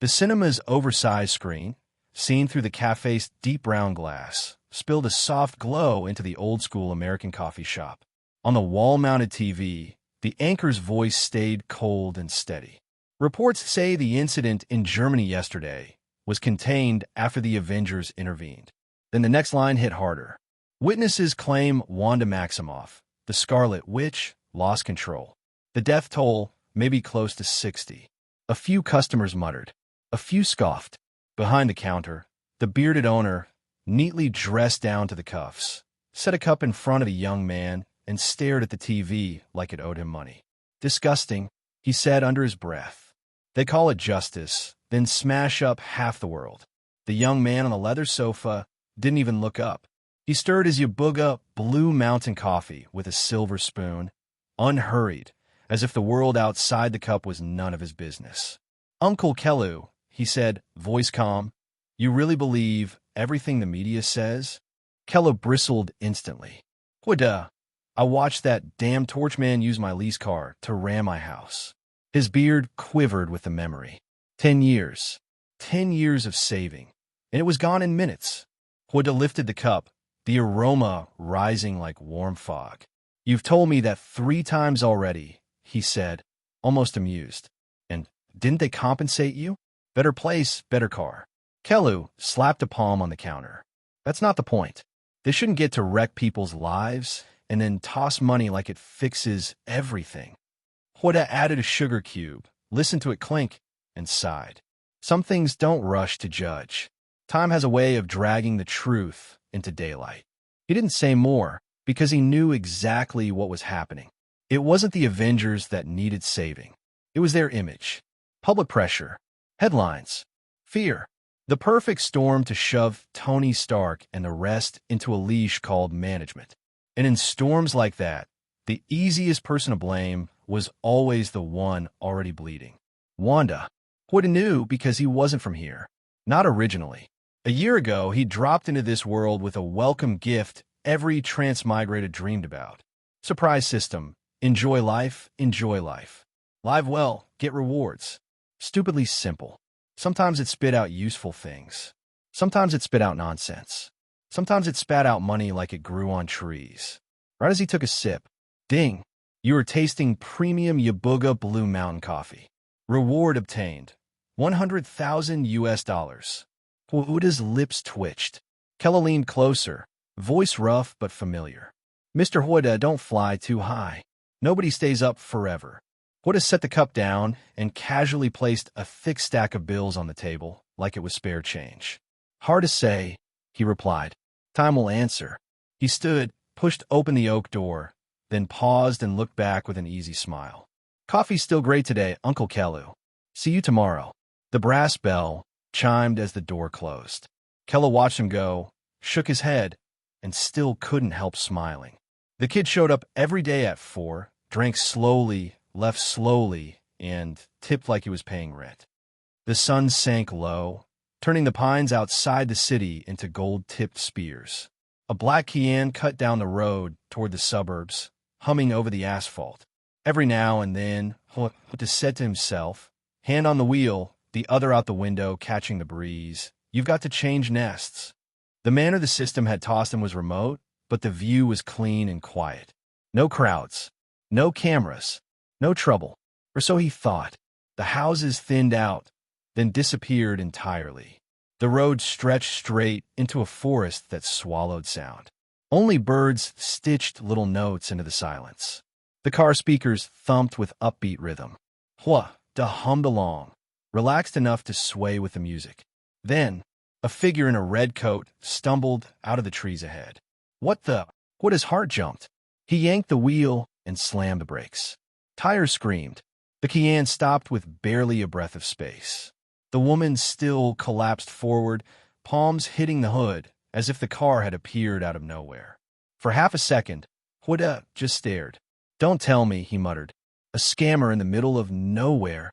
The cinema's oversized screen, seen through the cafe's deep brown glass, spilled a soft glow into the old-school American coffee shop. On the wall-mounted TV, the anchor's voice stayed cold and steady. Reports say the incident in Germany yesterday was contained after the Avengers intervened. Then the next line hit harder. Witnesses claim Wanda Maximoff, the Scarlet Witch, lost control. The death toll may be close to 60. A few customers muttered. A few scoffed. Behind the counter, the bearded owner, neatly dressed down to the cuffs, set a cup in front of the young man and stared at the TV like it owed him money. Disgusting, he said under his breath. They call it justice, then smash up half the world. The young man on the leather sofa didn't even look up. He stirred his Yabuga Blue Mountain coffee with a silver spoon, unhurried, as if the world outside the cup was none of his business. Uncle Kelu, he said, voice calm, you really believe everything the media says? Kelu bristled instantly. Wada, I watched that damn torchman use my lease car to ram my house. His beard quivered with the memory. 10 years. 10 years of saving. And it was gone in minutes. Wada lifted the cup, the aroma rising like warm fog. You've told me that 3 times already, he said, almost amused. And didn't they compensate you? Better place, better car. Kelu slapped a palm on the counter. That's not the point. They shouldn't get to wreck people's lives and then toss money like it fixes everything. Wada added a sugar cube, listened to it clink, and sighed. Some things don't rush to judge. Time has a way of dragging the truth into daylight. He didn't say more because he knew exactly what was happening. It wasn't the Avengers that needed saving. It was their image. Public pressure. Headlines. Fear. The perfect storm to shove Tony Stark and the rest into a leash called management. And in storms like that, the easiest person to blame was always the one already bleeding. Wanda. Wada knew because he wasn't from here. Not originally. A year ago, he dropped into this world with a welcome gift every transmigrated dreamed about. Surprise system. Enjoy life, enjoy life. Live well, get rewards. Stupidly simple. Sometimes it spit out useful things. Sometimes it spit out nonsense. Sometimes it spat out money like it grew on trees. Right as he took a sip, ding, you were tasting premium Yabuga Blue Mountain coffee. Reward obtained. 100,000 US dollars. Wada's lips twitched. Kelu leaned closer, voice rough but familiar. Mr. Wada, don't fly too high. Nobody stays up forever. Wada set the cup down and casually placed a thick stack of bills on the table like it was spare change. Hard to say, he replied. Time will answer. He stood, pushed open the oak door, then paused and looked back with an easy smile. Coffee's still great today, Uncle Kelu. See you tomorrow. The brass bell chimed as the door closed. Kelu watched him go, shook his head, and still couldn't help smiling. The kid showed up every day at 4, drank slowly, left slowly, and tipped like he was paying rent. The sun sank low, turning the pines outside the city into gold-tipped spears. A black Kian cut down the road toward the suburbs, humming over the asphalt. Every now and then, Wada said to himself, hand on the wheel, the other out the window catching the breeze, you've got to change nests. The manner the system had tossed him was remote, but the view was clean and quiet. No crowds, no cameras, no trouble, or so he thought. The houses thinned out, then disappeared entirely. The road stretched straight into a forest that swallowed sound. Only birds stitched little notes into the silence. The car speakers thumped with upbeat rhythm. Wada hummed along, relaxed enough to sway with the music. Then, a figure in a red coat stumbled out of the trees ahead. Wada's heart jumped. He yanked the wheel and slammed the brakes. Tires screamed. The Kian stopped with barely a breath of space. The woman still collapsed forward, palms hitting the hood, as if the car had appeared out of nowhere. For half a second, Wada just stared. Don't tell me, he muttered. A scammer in the middle of nowhere.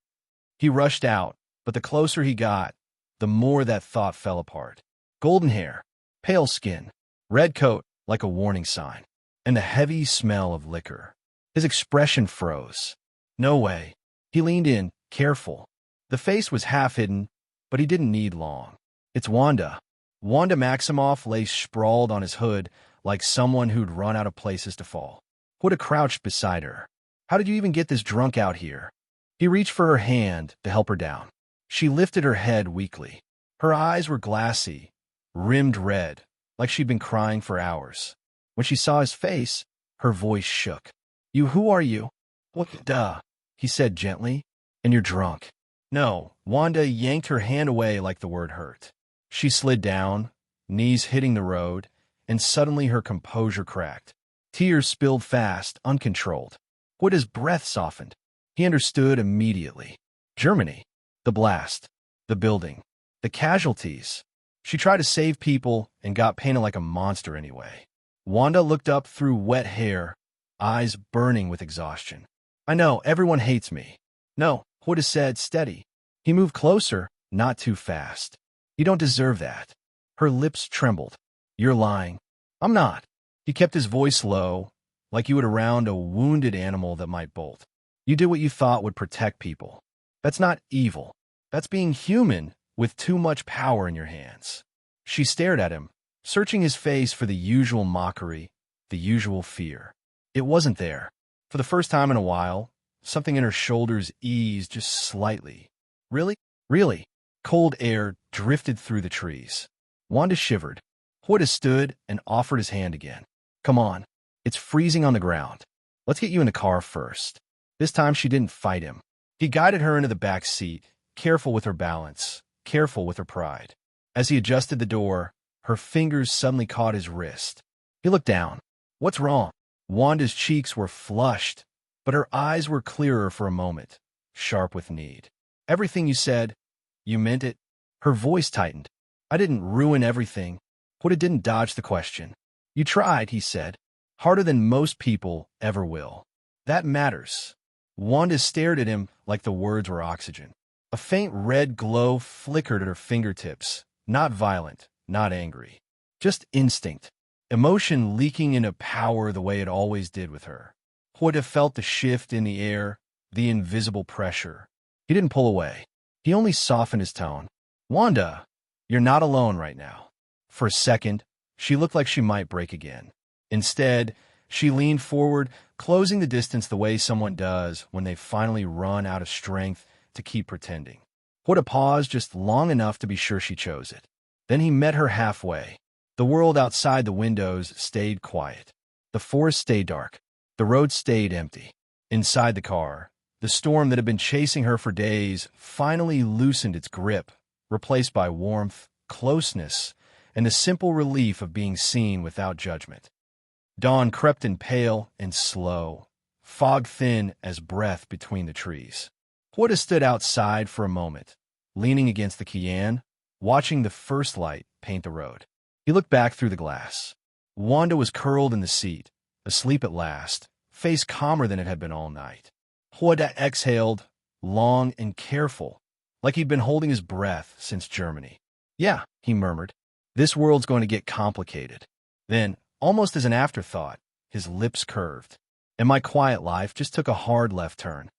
He rushed out, but the closer he got, the more that thought fell apart. Golden hair, pale skin, red coat like a warning sign, and the heavy smell of liquor. His expression froze. No way. He leaned in, careful. The face was half hidden, But he didn't need long. It's Wanda. Wanda Maximoff lay sprawled on his hood like someone who'd run out of places to fall. Huda crouched beside her. How did you even get this drunk out here? He reached for her hand to help her down. She lifted her head weakly. Her eyes were glassy, rimmed red, like she'd been crying for hours. When she saw his face, her voice shook. Who are you? What, duh, he said gently. And you're drunk. No, Wanda yanked her hand away like the word hurt. She slid down, knees hitting the road, and suddenly her composure cracked. Tears spilled fast, uncontrolled. Huda's breath softened. He understood immediately. Germany. The blast. The building. The casualties. She tried to save people and got painted like a monster anyway. Wanda looked up through wet hair, eyes burning with exhaustion. I know, everyone hates me. No, Huda said, steady. He moved closer, not too fast. You don't deserve that. Her lips trembled. You're lying. I'm not. He kept his voice low, like you would around a wounded animal that might bolt. You did what you thought would protect people. That's not evil. That's being human with too much power in your hands. She stared at him, searching his face for the usual mockery, the usual fear. It wasn't there. For the first time in a while, something in her shoulders eased just slightly. Really? Really? Cold air drifted through the trees. Wanda shivered. Huda stood and offered his hand again. Come on. It's freezing on the ground. Let's get you in the car first. This time she didn't fight him. He guided her into the back seat, careful with her balance, careful with her pride. As he adjusted the door, her fingers suddenly caught his wrist. He looked down. What's wrong? Wanda's cheeks were flushed, but her eyes were clearer for a moment, sharp with need. Everything you said, you meant it? Her voice tightened. I didn't ruin everything. Huda didn't dodge the question. You tried, he said. Harder than most people ever will. That matters. Wanda stared at him like the words were oxygen. A faint red glow flickered at her fingertips, not violent, not angry. Just instinct. Emotion leaking into power the way it always did with her. Huda felt the shift in the air, the invisible pressure. He didn't pull away. He only softened his tone. Wanda, you're not alone right now. For a second, she looked like she might break again. Instead, she leaned forward, closing the distance the way someone does when they finally run out of strength to keep pretending. Huda paused just long enough to be sure she chose it. Then he met her halfway. The world outside the windows stayed quiet. The forest stayed dark. The road stayed empty. Inside the car, the storm that had been chasing her for days finally loosened its grip, replaced by warmth, closeness, and the simple relief of being seen without judgment. Dawn crept in pale and slow, fog thin as breath between the trees. Huda stood outside for a moment, leaning against the Kian, watching the first light paint the road. He looked back through the glass. Wanda was curled in the seat, asleep at last, face calmer than it had been all night. Huda exhaled, long and careful, like he'd been holding his breath since Germany. Yeah, he murmured, this world's going to get complicated. Then, almost as an afterthought, his lips curved, and my quiet life just took a hard left turn.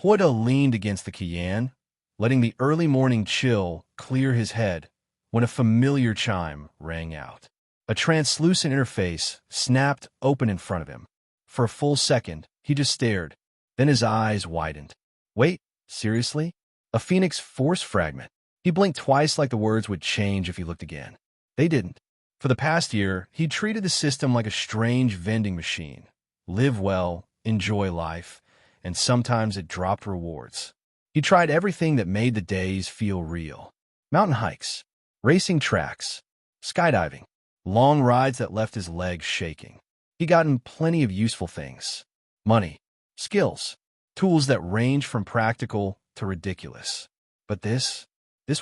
Huda leaned against the Kian, letting the early morning chill clear his head when a familiar chime rang out. A translucent interface snapped open in front of him. For a full second, he just stared. Then his eyes widened. Wait, seriously? A Phoenix Force fragment. He blinked twice like the words would change if he looked again. They didn't. For the past year, he'd treated the system like a strange vending machine. Live well, enjoy life, and sometimes it dropped rewards. He tried everything that made the days feel real. Mountain hikes, racing tracks, skydiving, long rides that left his legs shaking. He'd gotten plenty of useful things. Money, skills, tools that range from practical to ridiculous. But this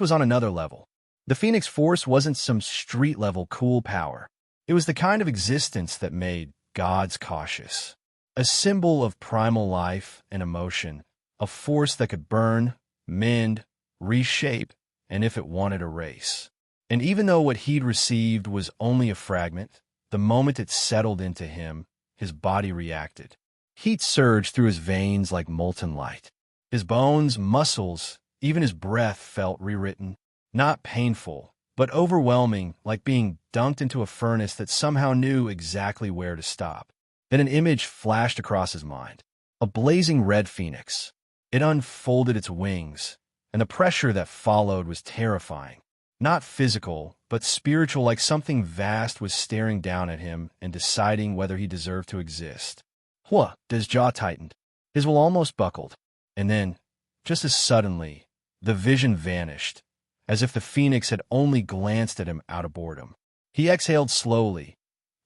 was on another level. The Phoenix Force wasn't some street-level cool power. It was the kind of existence that made gods cautious. A symbol of primal life and emotion, a force that could burn, mend, reshape, and if it wanted, erase. And even though what he'd received was only a fragment, the moment it settled into him, his body reacted. Heat surged through his veins like molten light. His bones, muscles, even his breath felt rewritten, Not painful, but overwhelming, like being dunked into a furnace that somehow knew exactly where to stop. Then an image flashed across his mind. A blazing red phoenix. It unfolded its wings, and the pressure that followed was terrifying. Not physical, but spiritual, like something vast was staring down at him and deciding whether he deserved to exist. His jaw tightened. His will almost buckled. And then, just as suddenly, the vision vanished, as if the phoenix had only glanced at him out of boredom. He exhaled slowly,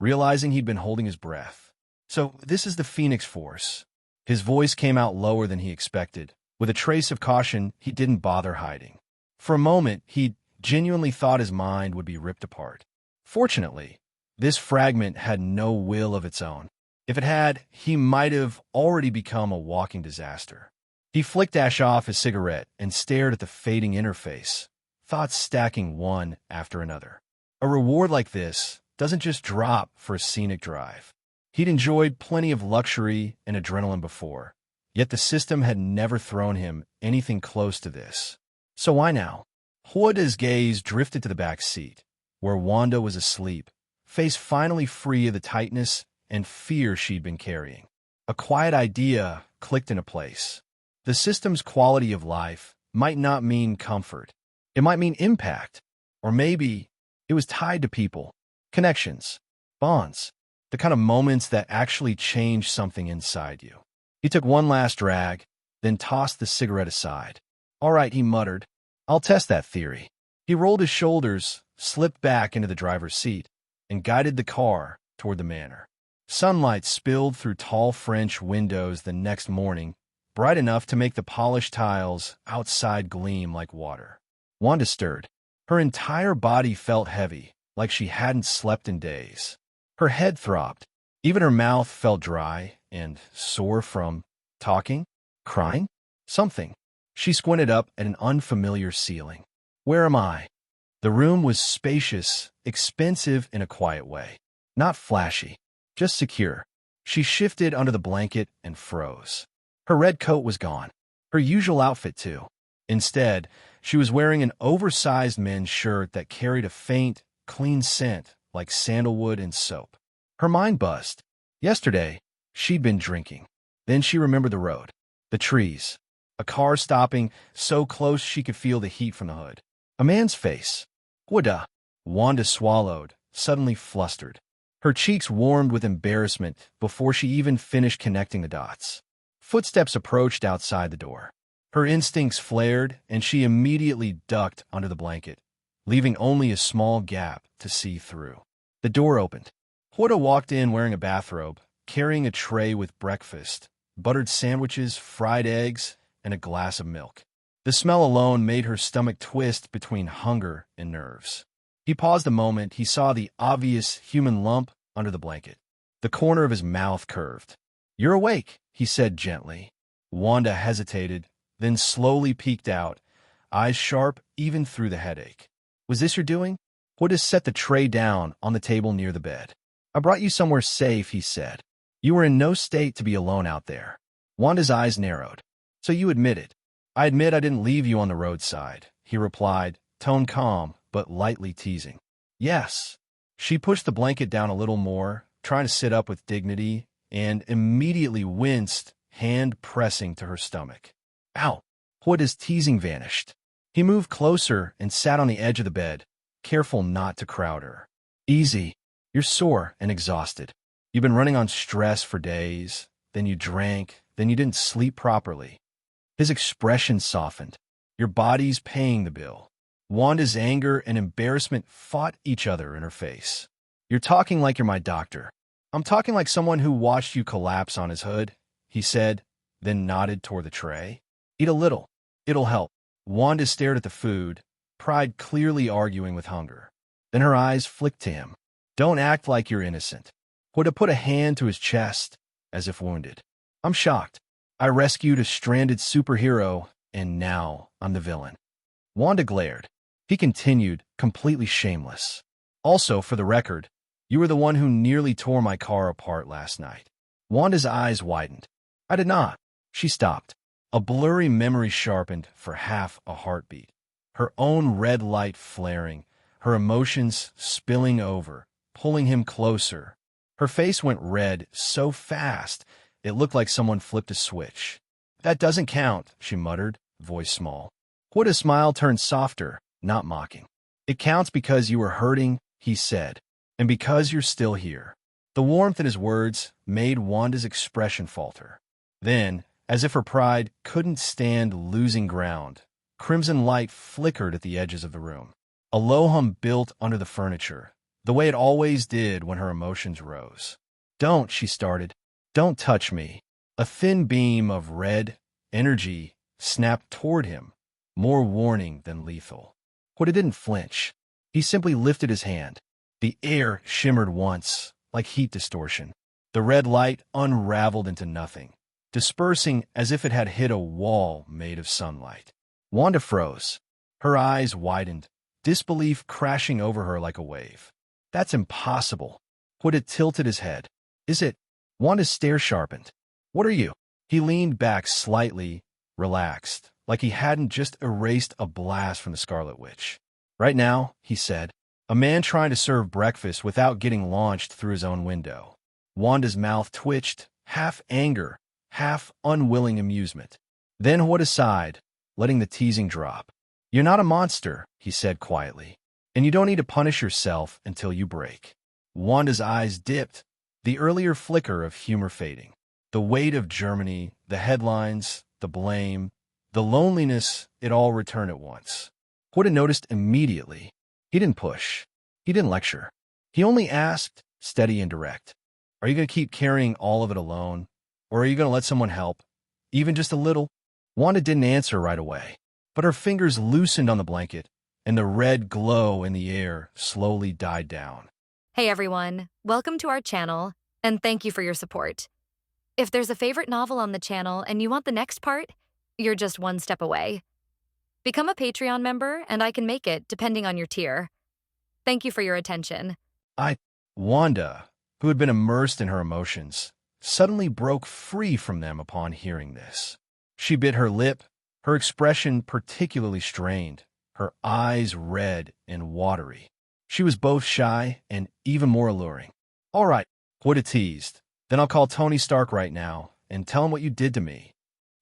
realizing he'd been holding his breath. So this is the Phoenix Force. His voice came out lower than he expected, with a trace of caution he didn't bother hiding. For a moment, he genuinely thought his mind would be ripped apart. Fortunately, this fragment had no will of its own. If it had, he might have already become a walking disaster. He flicked ash off his cigarette and stared at the fading interface, thoughts stacking one after another. A reward like this doesn't just drop for a scenic drive. He'd enjoyed plenty of luxury and adrenaline before, yet the system had never thrown him anything close to this. So why now? Wanda's gaze drifted to the back seat, where Wanda was asleep, face finally free of the tightness and fear she'd been carrying. A quiet idea clicked into place. The system's quality of life might not mean comfort. It might mean impact. Or maybe it was tied to people, connections, bonds, the kind of moments that actually change something inside you. He took one last drag, then tossed the cigarette aside. All right, he muttered. I'll test that theory. He rolled his shoulders, slipped back into the driver's seat, and guided the car toward the manor. Sunlight spilled through tall French windows the next morning, bright enough to make the polished tiles outside gleam like water. Wanda stirred. Her entire body felt heavy, like she hadn't slept in days. Her head throbbed. Even her mouth felt dry and sore from talking, crying, something. She squinted up at an unfamiliar ceiling. Where am I? The room was spacious, expensive in a quiet way. Not flashy, just secure. She shifted under the blanket and froze. Her red coat was gone. Her usual outfit, too. Instead, she was wearing an oversized men's shirt that carried a faint, clean scent like sandalwood and soap. Her mind buzzed. Yesterday, she'd been drinking. Then she remembered the road, the trees, a car stopping so close she could feel the heat from the hood. A man's face. Wanda swallowed, suddenly flustered. Her cheeks warmed with embarrassment before she even finished connecting the dots. Footsteps approached outside the door. Her instincts flared, and she immediately ducked under the blanket, leaving only a small gap to see through. The door opened. Wanda walked in wearing a bathrobe, carrying a tray with breakfast, buttered sandwiches, fried eggs, and a glass of milk. The smell alone made her stomach twist between hunger and nerves. He paused a moment. He saw the obvious human lump under the blanket. The corner of his mouth curved. You're awake, he said gently. Wanda hesitated, then slowly peeked out, eyes sharp even through the headache. Was this your doing? Wanda set the tray down on the table near the bed. I brought you somewhere safe, he said. You were in no state to be alone out there. Wanda's eyes narrowed. So you admit it. I admit I didn't leave you on the roadside, he replied, tone calm but lightly teasing. Yes. She pushed the blanket down a little more, trying to sit up with dignity, and immediately winced, hand pressing to her stomach. Ow! Wanda's teasing vanished. He moved closer and sat on the edge of the bed, careful not to crowd her. Easy. You're sore and exhausted. You've been running on stress for days, then you drank, then you didn't sleep properly. His expression softened. Your body's paying the bill. Wanda's anger and embarrassment fought each other in her face. You're talking like you're my doctor. I'm talking like someone who watched you collapse on his hood, he said, then nodded toward the tray. Eat a little. It'll help. Wanda stared at the food, pride clearly arguing with hunger. Then her eyes flicked to him. Don't act like you're innocent. Wanda put a hand to his chest, as if wounded. I'm shocked. I rescued a stranded superhero, and now I'm the villain. Wanda glared. He continued, completely shameless. Also, for the record, you were the one who nearly tore my car apart last night. Wanda's eyes widened. I did not. She stopped. A blurry memory sharpened for half a heartbeat. her own red light flaring, her emotions spilling over, pulling him closer. Her face went red so fast, it looked like someone flipped a switch. "That doesn't count," she muttered, voice small. Huda's smile turned softer, not mocking. "It counts because you were hurting," he said, "and because you're still here." The warmth in his words made Wanda's expression falter. Then, as if her pride couldn't stand losing ground, crimson light flickered at the edges of the room. A low hum built under the furniture, the way it always did when her emotions rose. "Don't," she started. "Don't touch me." A thin beam of red energy snapped toward him, more warning than lethal. Huda didn't flinch. He simply lifted his hand. The air shimmered once, like heat distortion. The red light unraveled into nothing, dispersing as if it had hit a wall made of sunlight. Wanda froze. Her eyes widened, disbelief crashing over her like a wave. "That's impossible." Huda tilted his head. "Is it?" Wanda's stare sharpened. "What are you?" He leaned back slightly, relaxed, like he hadn't just erased a blast from the Scarlet Witch. "Right now," he said, "a man trying to serve breakfast without getting launched through his own window." Wanda's mouth twitched, half anger, half unwilling amusement. Then Huda sighed, letting the teasing drop. "You're not a monster," he said quietly, "and you don't need to punish yourself until you break." Wanda's eyes dipped, the earlier flicker of humor fading. The weight of Germany, the headlines, the blame, the loneliness, it all returned at once. Huda noticed immediately. He didn't push. He didn't lecture. He only asked, steady and direct, "Are you going to keep carrying all of it alone? Or are you going to let someone help? Even just a little?" Wanda didn't answer right away, but her fingers loosened on the blanket, and the red glow in the air slowly died down. Hey everyone, welcome to our channel, and thank you for your support. If there's a favorite novel on the channel and you want the next part, you're just one step away. Become a Patreon member and I can make it depending on your tier. Thank you for your attention. Wanda, who had been immersed in her emotions, suddenly broke free from them upon hearing this. She bit her lip, her expression particularly strained, her eyes red and watery. She was both shy and even more alluring. "All right," Huda teased. "Then I'll call Tony Stark right now and tell him what you did to me."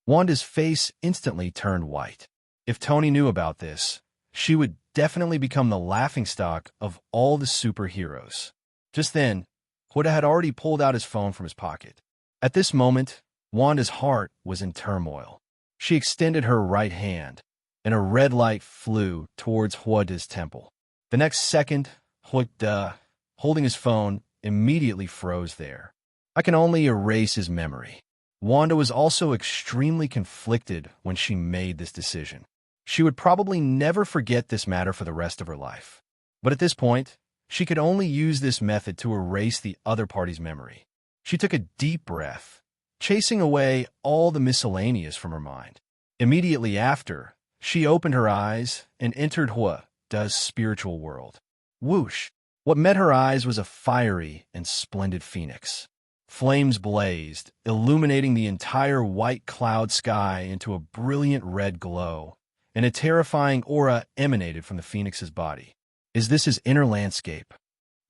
Wanda's face instantly turned white. If Tony knew about this, she would definitely become the laughingstock of all the superheroes. Just then, Huda had already pulled out his phone from his pocket. At this moment, Wanda's heart was in turmoil. She extended her right hand, and a red light flew towards Huda's temple. The next second, Huda, holding his phone, immediately froze there. I can only erase his memory. Wanda was also extremely conflicted when she made this decision. She would probably never forget this matter for the rest of her life. But at this point, she could only use this method to erase the other party's memory. She took a deep breath, chasing away all the miscellaneous from her mind. Immediately after, she opened her eyes and entered Huda's spiritual world. Whoosh! What met her eyes was a fiery and splendid phoenix. Flames blazed, illuminating the entire white cloud sky into a brilliant red glow, and a terrifying aura emanated from the phoenix's body. "Is this his inner landscape?"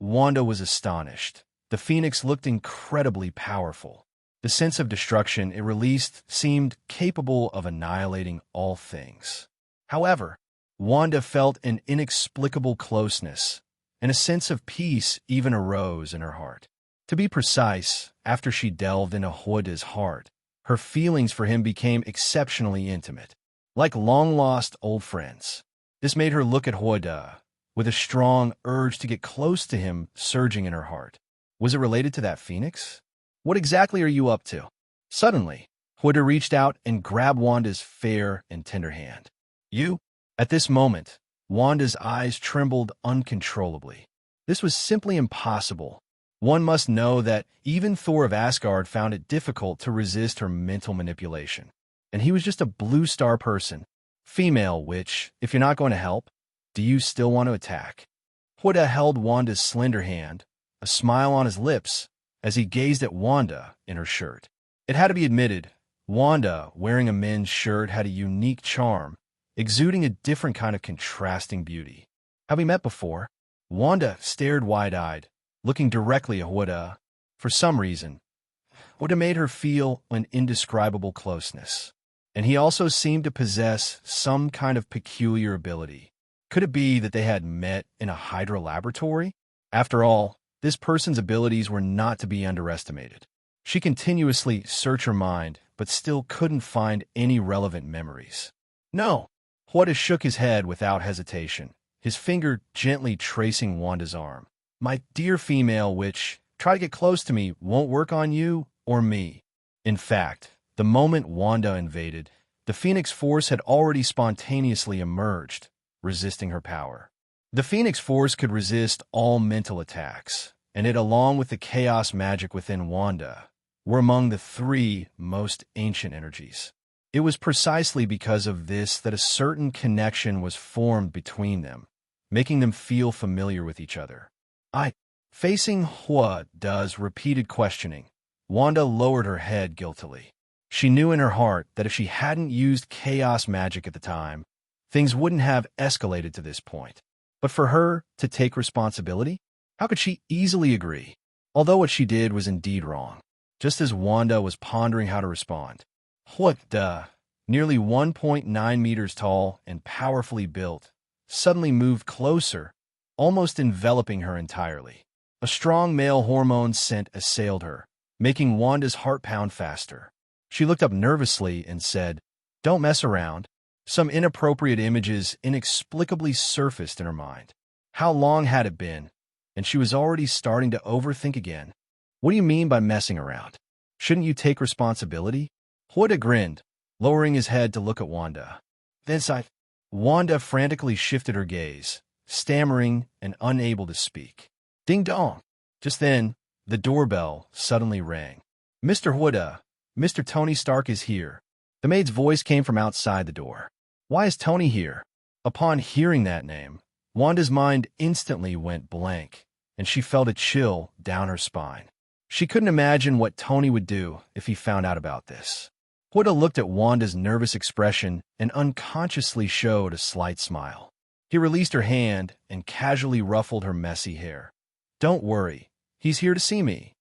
Wanda was astonished. The phoenix looked incredibly powerful. The sense of destruction it released seemed capable of annihilating all things. However, Wanda felt an inexplicable closeness, and a sense of peace even arose in her heart. To be precise, after she delved into Huda's heart, her feelings for him became exceptionally intimate, like long-lost old friends. This made her look at Huda, with a strong urge to get close to him surging in her heart. Was it related to that phoenix? "What exactly are you up to?" Suddenly, Huda reached out and grabbed Wanda's fair and tender hand. "You?" At this moment, Wanda's eyes trembled uncontrollably. This was simply impossible. One must know that even Thor of Asgard found it difficult to resist her mental manipulation. And he was just a blue star person. Female, which, if you're not going to help, do you still want to attack? Huda held Wanda's slender hand, a smile on his lips, as he gazed at Wanda in her shirt. It had to be admitted, Wanda, wearing a men's shirt, had a unique charm, exuding a different kind of contrasting beauty. Have we met before? Wanda stared wide-eyed, looking directly at Wanda. For some reason, Wanda made her feel an indescribable closeness. And he also seemed to possess some kind of peculiar ability. Could it be that they had met in a Hydra laboratory? After all, this person's abilities were not to be underestimated. She continuously searched her mind, but still couldn't find any relevant memories. No. Wanda shook his head without hesitation, his finger gently tracing Wanda's arm. My dear female witch, try to get close to me won't work on you or me. In fact, the moment Wanda invaded, the Phoenix Force had already spontaneously emerged, resisting her power. The Phoenix Force could resist all mental attacks, and it, along with the chaos magic within Wanda, were among the three most ancient energies. It was precisely because of this that a certain connection was formed between them, making them feel familiar with each other. Facing Wanda's repeated questioning, Wanda lowered her head guiltily. She knew in her heart that if she hadn't used chaos magic at the time, things wouldn't have escalated to this point. But for her to take responsibility? How could she easily agree? Although what she did was indeed wrong. Just as Wanda was pondering how to respond, Wanda, nearly 1.9 meters tall and powerfully built, suddenly moved closer, almost enveloping her entirely. A strong male hormone scent assailed her, making Wanda's heart pound faster. She looked up nervously and said, "Don't mess around." Some inappropriate images inexplicably surfaced in her mind. How long had it been? And she was already starting to overthink again. What do you mean by messing around? Shouldn't you take responsibility? Wanda grinned, lowering his head to look at Wanda. Then sighed. Wanda frantically shifted her gaze, stammering and unable to speak. Ding dong! Just then, the doorbell suddenly rang. Mr. Wanda, Mr. Tony Stark is here. The maid's voice came from outside the door. Why is Tony here? Upon hearing that name, Wanda's mind instantly went blank, and she felt a chill down her spine. She couldn't imagine what Tony would do if he found out about this. Wanda looked at Wanda's nervous expression and unconsciously showed a slight smile. He released her hand and casually ruffled her messy hair. Don't worry, he's here to see me.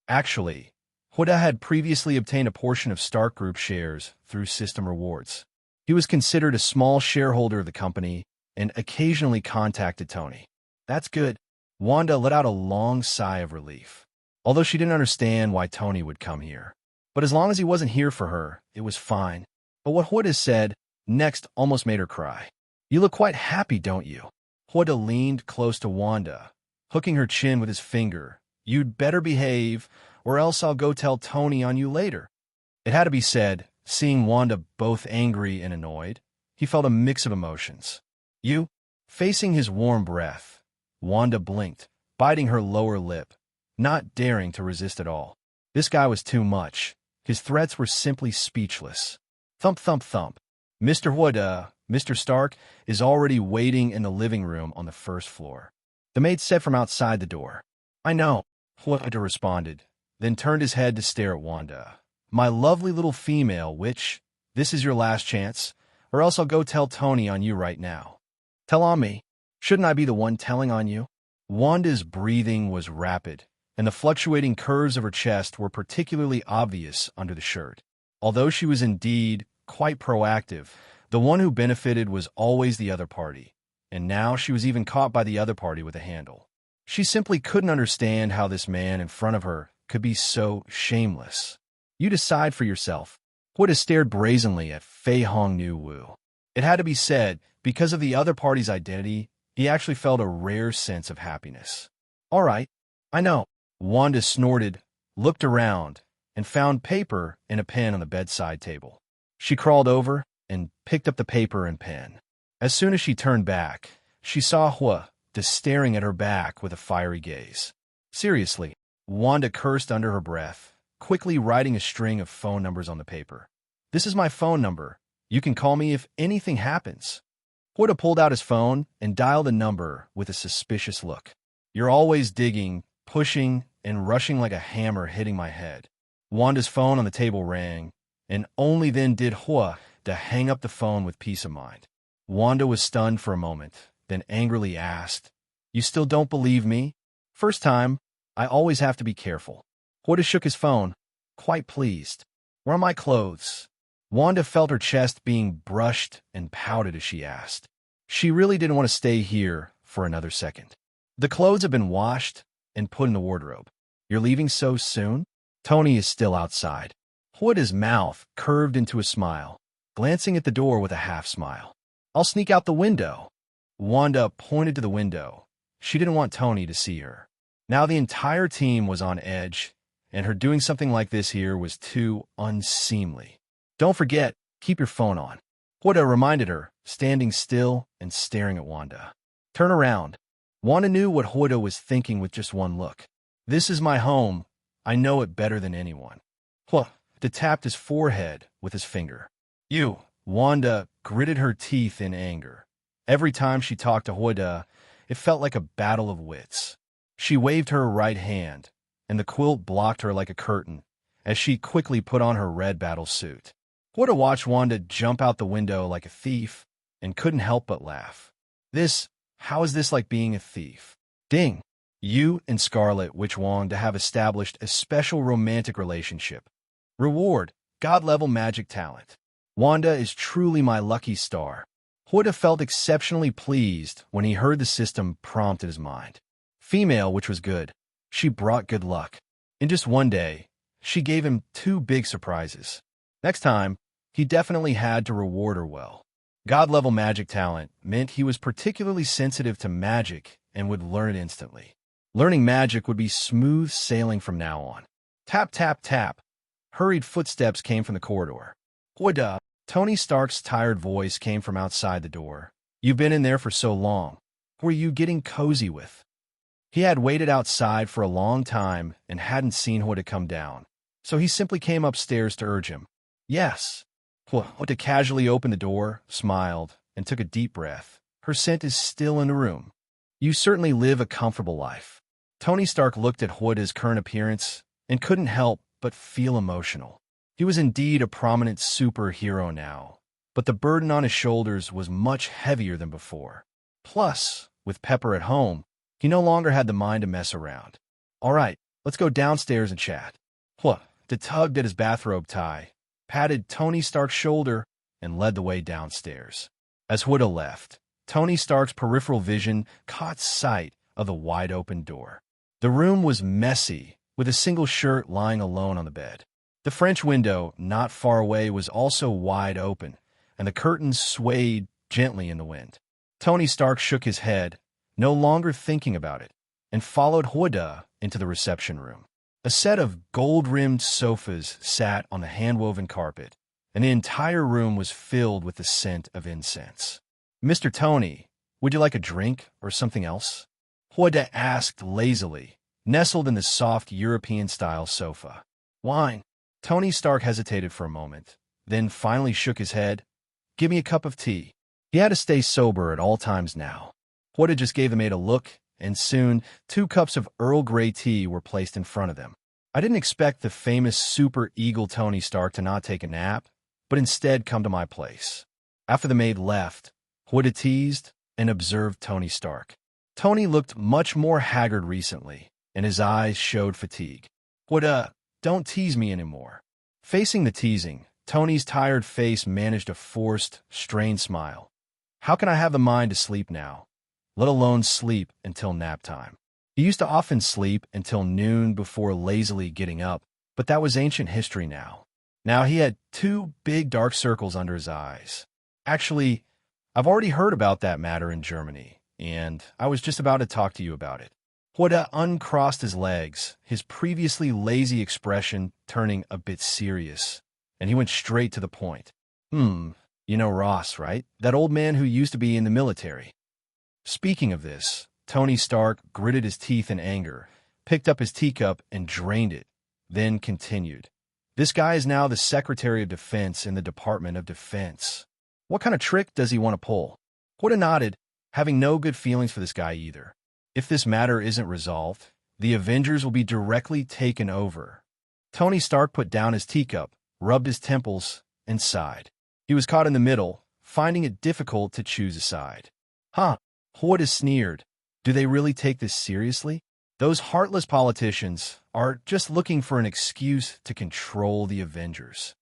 Actually, Wanda had previously obtained a portion of Stark Group shares through system rewards. He was considered a small shareholder of the company and occasionally contacted Tony. That's good. Wanda let out a long sigh of relief, although she didn't understand why Tony would come here. But as long as he wasn't here for her, it was fine. But what Wanda said next almost made her cry. You look quite happy, don't you? Wanda leaned close to Wanda, hooking her chin with his finger. You'd better behave, or else I'll go tell Tony on you later. It had to be said, seeing Wanda both angry and annoyed, he felt a mix of emotions. You? Facing his warm breath, Wanda blinked, biting her lower lip, not daring to resist at all. This guy was too much. His threats were simply speechless. Thump, thump, thump. Mr. Wanda, Mr. Stark, is already waiting in the living room on the first floor. The maid said from outside the door. I know, Wanda responded, then turned his head to stare at Wanda. My lovely little female witch, this is your last chance, or else I'll go tell Tony on you right now. Tell on me. Shouldn't I be the one telling on you? Wanda's breathing was rapid, and the fluctuating curves of her chest were particularly obvious under the shirt. Although she was indeed quite proactive, the one who benefited was always the other party, and now she was even caught by the other party with a handle. She simply couldn't understand how this man in front of her could be so shameless. You decide for yourself. Wanda stared brazenly at Fei Hong Nu Wu. It had to be said, because of the other party's identity, he actually felt a rare sense of happiness. All right, I know. Wanda snorted, looked around, and found paper and a pen on the bedside table. She crawled over and picked up the paper and pen. As soon as she turned back, she saw Wanda staring at her back with a fiery gaze. Seriously, Wanda cursed under her breath, quickly writing a string of phone numbers on the paper. This is my phone number. You can call me if anything happens. Wanda pulled out his phone and dialed a number with a suspicious look. You're always digging, pushing, and rushing like a hammer hitting my head. Wanda's phone on the table rang, and only then did Wanda hang up the phone with peace of mind. Wanda was stunned for a moment, then angrily asked, "You still don't believe me? First time, I always have to be careful." Hoda shook his phone, quite pleased. "Where are my clothes?" Wanda felt her chest being brushed and pouted as she asked. She really didn't want to stay here for another second. "The clothes have been washed and put in the wardrobe." "You're leaving so soon?" "Tony is still outside." Hoda's mouth curved into a smile, glancing at the door with a half-smile. "I'll sneak out the window." Wanda pointed to the window. She didn't want Tony to see her. Now the entire team was on edge, and her doing something like this here was too unseemly. "Don't forget, keep your phone on," Hoda reminded her, standing still and staring at Wanda. "Turn around." Wanda knew what Hoda was thinking with just one look. "This is my home. I know it better than anyone." Hoda tapped his forehead with his finger. "You." Wanda gritted her teeth in anger. Every time she talked to Hoda, it felt like a battle of wits. She waved her right hand, and the quilt blocked her like a curtain as she quickly put on her red battle suit. Hoda watched Wanda jump out the window like a thief and couldn't help but laugh. How is this like being a thief? Ding! You and Scarlet Witch Wanda have established a special romantic relationship. Reward, God-level magic talent. Wanda is truly my lucky star. Hoda felt exceptionally pleased when he heard the system prompt in his mind. Female, which was good. She brought good luck. In just one day, she gave him 2 big surprises. Next time, he definitely had to reward her well. God-level magic talent meant he was particularly sensitive to magic and would learn it instantly. Learning magic would be smooth sailing from now on. Tap, tap, tap. Hurried footsteps came from the corridor. Hoda. Tony Stark's tired voice came from outside the door. "You've been in there for so long. Who are you getting cozy with?" He had waited outside for a long time and hadn't seen Hoda come down, so he simply came upstairs to urge him. "Yes." Hoda casually opened the door, smiled, and took a deep breath. Her scent is still in the room. "You certainly live a comfortable life." Tony Stark looked at Hoda's current appearance and couldn't help but feel emotional. He was indeed a prominent superhero now, but the burden on his shoulders was much heavier than before. Plus, with Pepper at home, he no longer had the mind to mess around. "All right, let's go downstairs and chat." Hoda tugged at his bathrobe tie, patted Tony Stark's shoulder, and led the way downstairs. As Hoda left, Tony Stark's peripheral vision caught sight of the wide-open door. The room was messy, with a single shirt lying alone on the bed. The French window not far away was also wide open, and the curtains swayed gently in the wind. Tony Stark shook his head, no longer thinking about it, and followed Hoda into the reception room. A set of gold-rimmed sofas sat on the hand-woven carpet, and the entire room was filled with the scent of incense. "Mr. Tony, would you like a drink or something else?" Hoda asked lazily, nestled in the soft European-style sofa. "Wine." Tony Stark hesitated for a moment, then finally shook his head. "Give me a cup of tea." He had to stay sober at all times now. Hoda just gave the maid a look, and soon 2 cups of Earl Grey tea were placed in front of them. "I didn't expect the famous super eagle Tony Stark to not take a nap, but instead come to my place." After the maid left, Hoda teased and observed Tony Stark. Tony looked much more haggard recently, and his eyes showed fatigue. "Hoda, don't tease me anymore." Facing the teasing, Tony's tired face managed a forced, strained smile. "How can I have the mind to sleep now, let alone sleep until nap time?" He used to often sleep until noon before lazily getting up, but that was ancient history now. Now he had 2 big dark circles under his eyes. "Actually, I've already heard about that matter in Germany, and I was just about to talk to you about it." Hoda uncrossed his legs, his previously lazy expression turning a bit serious, and he went straight to the point. You know Ross, right? That old man who used to be in the military." Speaking of this, Tony Stark gritted his teeth in anger, picked up his teacup and drained it, then continued. "This guy is now the Secretary of Defense in the Department of Defense. What kind of trick does he want to pull?" Hoda nodded, having no good feelings for this guy either. "If this matter isn't resolved, the Avengers will be directly taken over." Tony Stark put down his teacup, rubbed his temples, and sighed. He was caught in the middle, finding it difficult to choose a side. Huh, Wanda sneered. Do they really take this seriously? Those heartless politicians are just looking for an excuse to control the Avengers.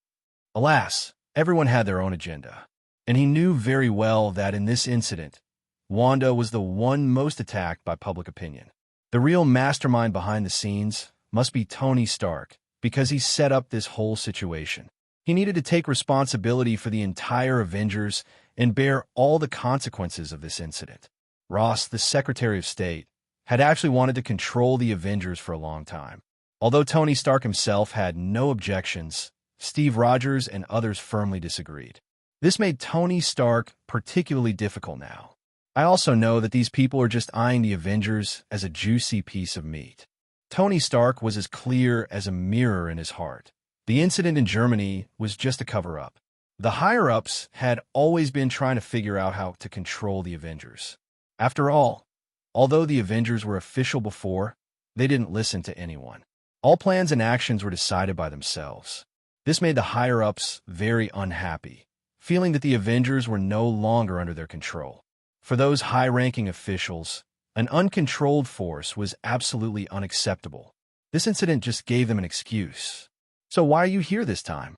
Alas, everyone had their own agenda, and he knew very well that in this incident, Wanda was the one most attacked by public opinion. The real mastermind behind the scenes must be Tony Stark, because he set up this whole situation. He needed to take responsibility for the entire Avengers and bear all the consequences of this incident. Ross, the Secretary of State, had actually wanted to control the Avengers for a long time. Although Tony Stark himself had no objections, Steve Rogers and others firmly disagreed. This made Tony Stark particularly difficult now. I also know that these people are just eyeing the Avengers as a juicy piece of meat. Tony Stark was as clear as a mirror in his heart. The incident in Germany was just a cover-up. The higher-ups had always been trying to figure out how to control the Avengers. After all, although the Avengers were official before, they didn't listen to anyone. All plans and actions were decided by themselves. This made the higher-ups very unhappy, feeling that the Avengers were no longer under their control. For those high-ranking officials, an uncontrolled force was absolutely unacceptable. This incident just gave them an excuse. So why are you here this time?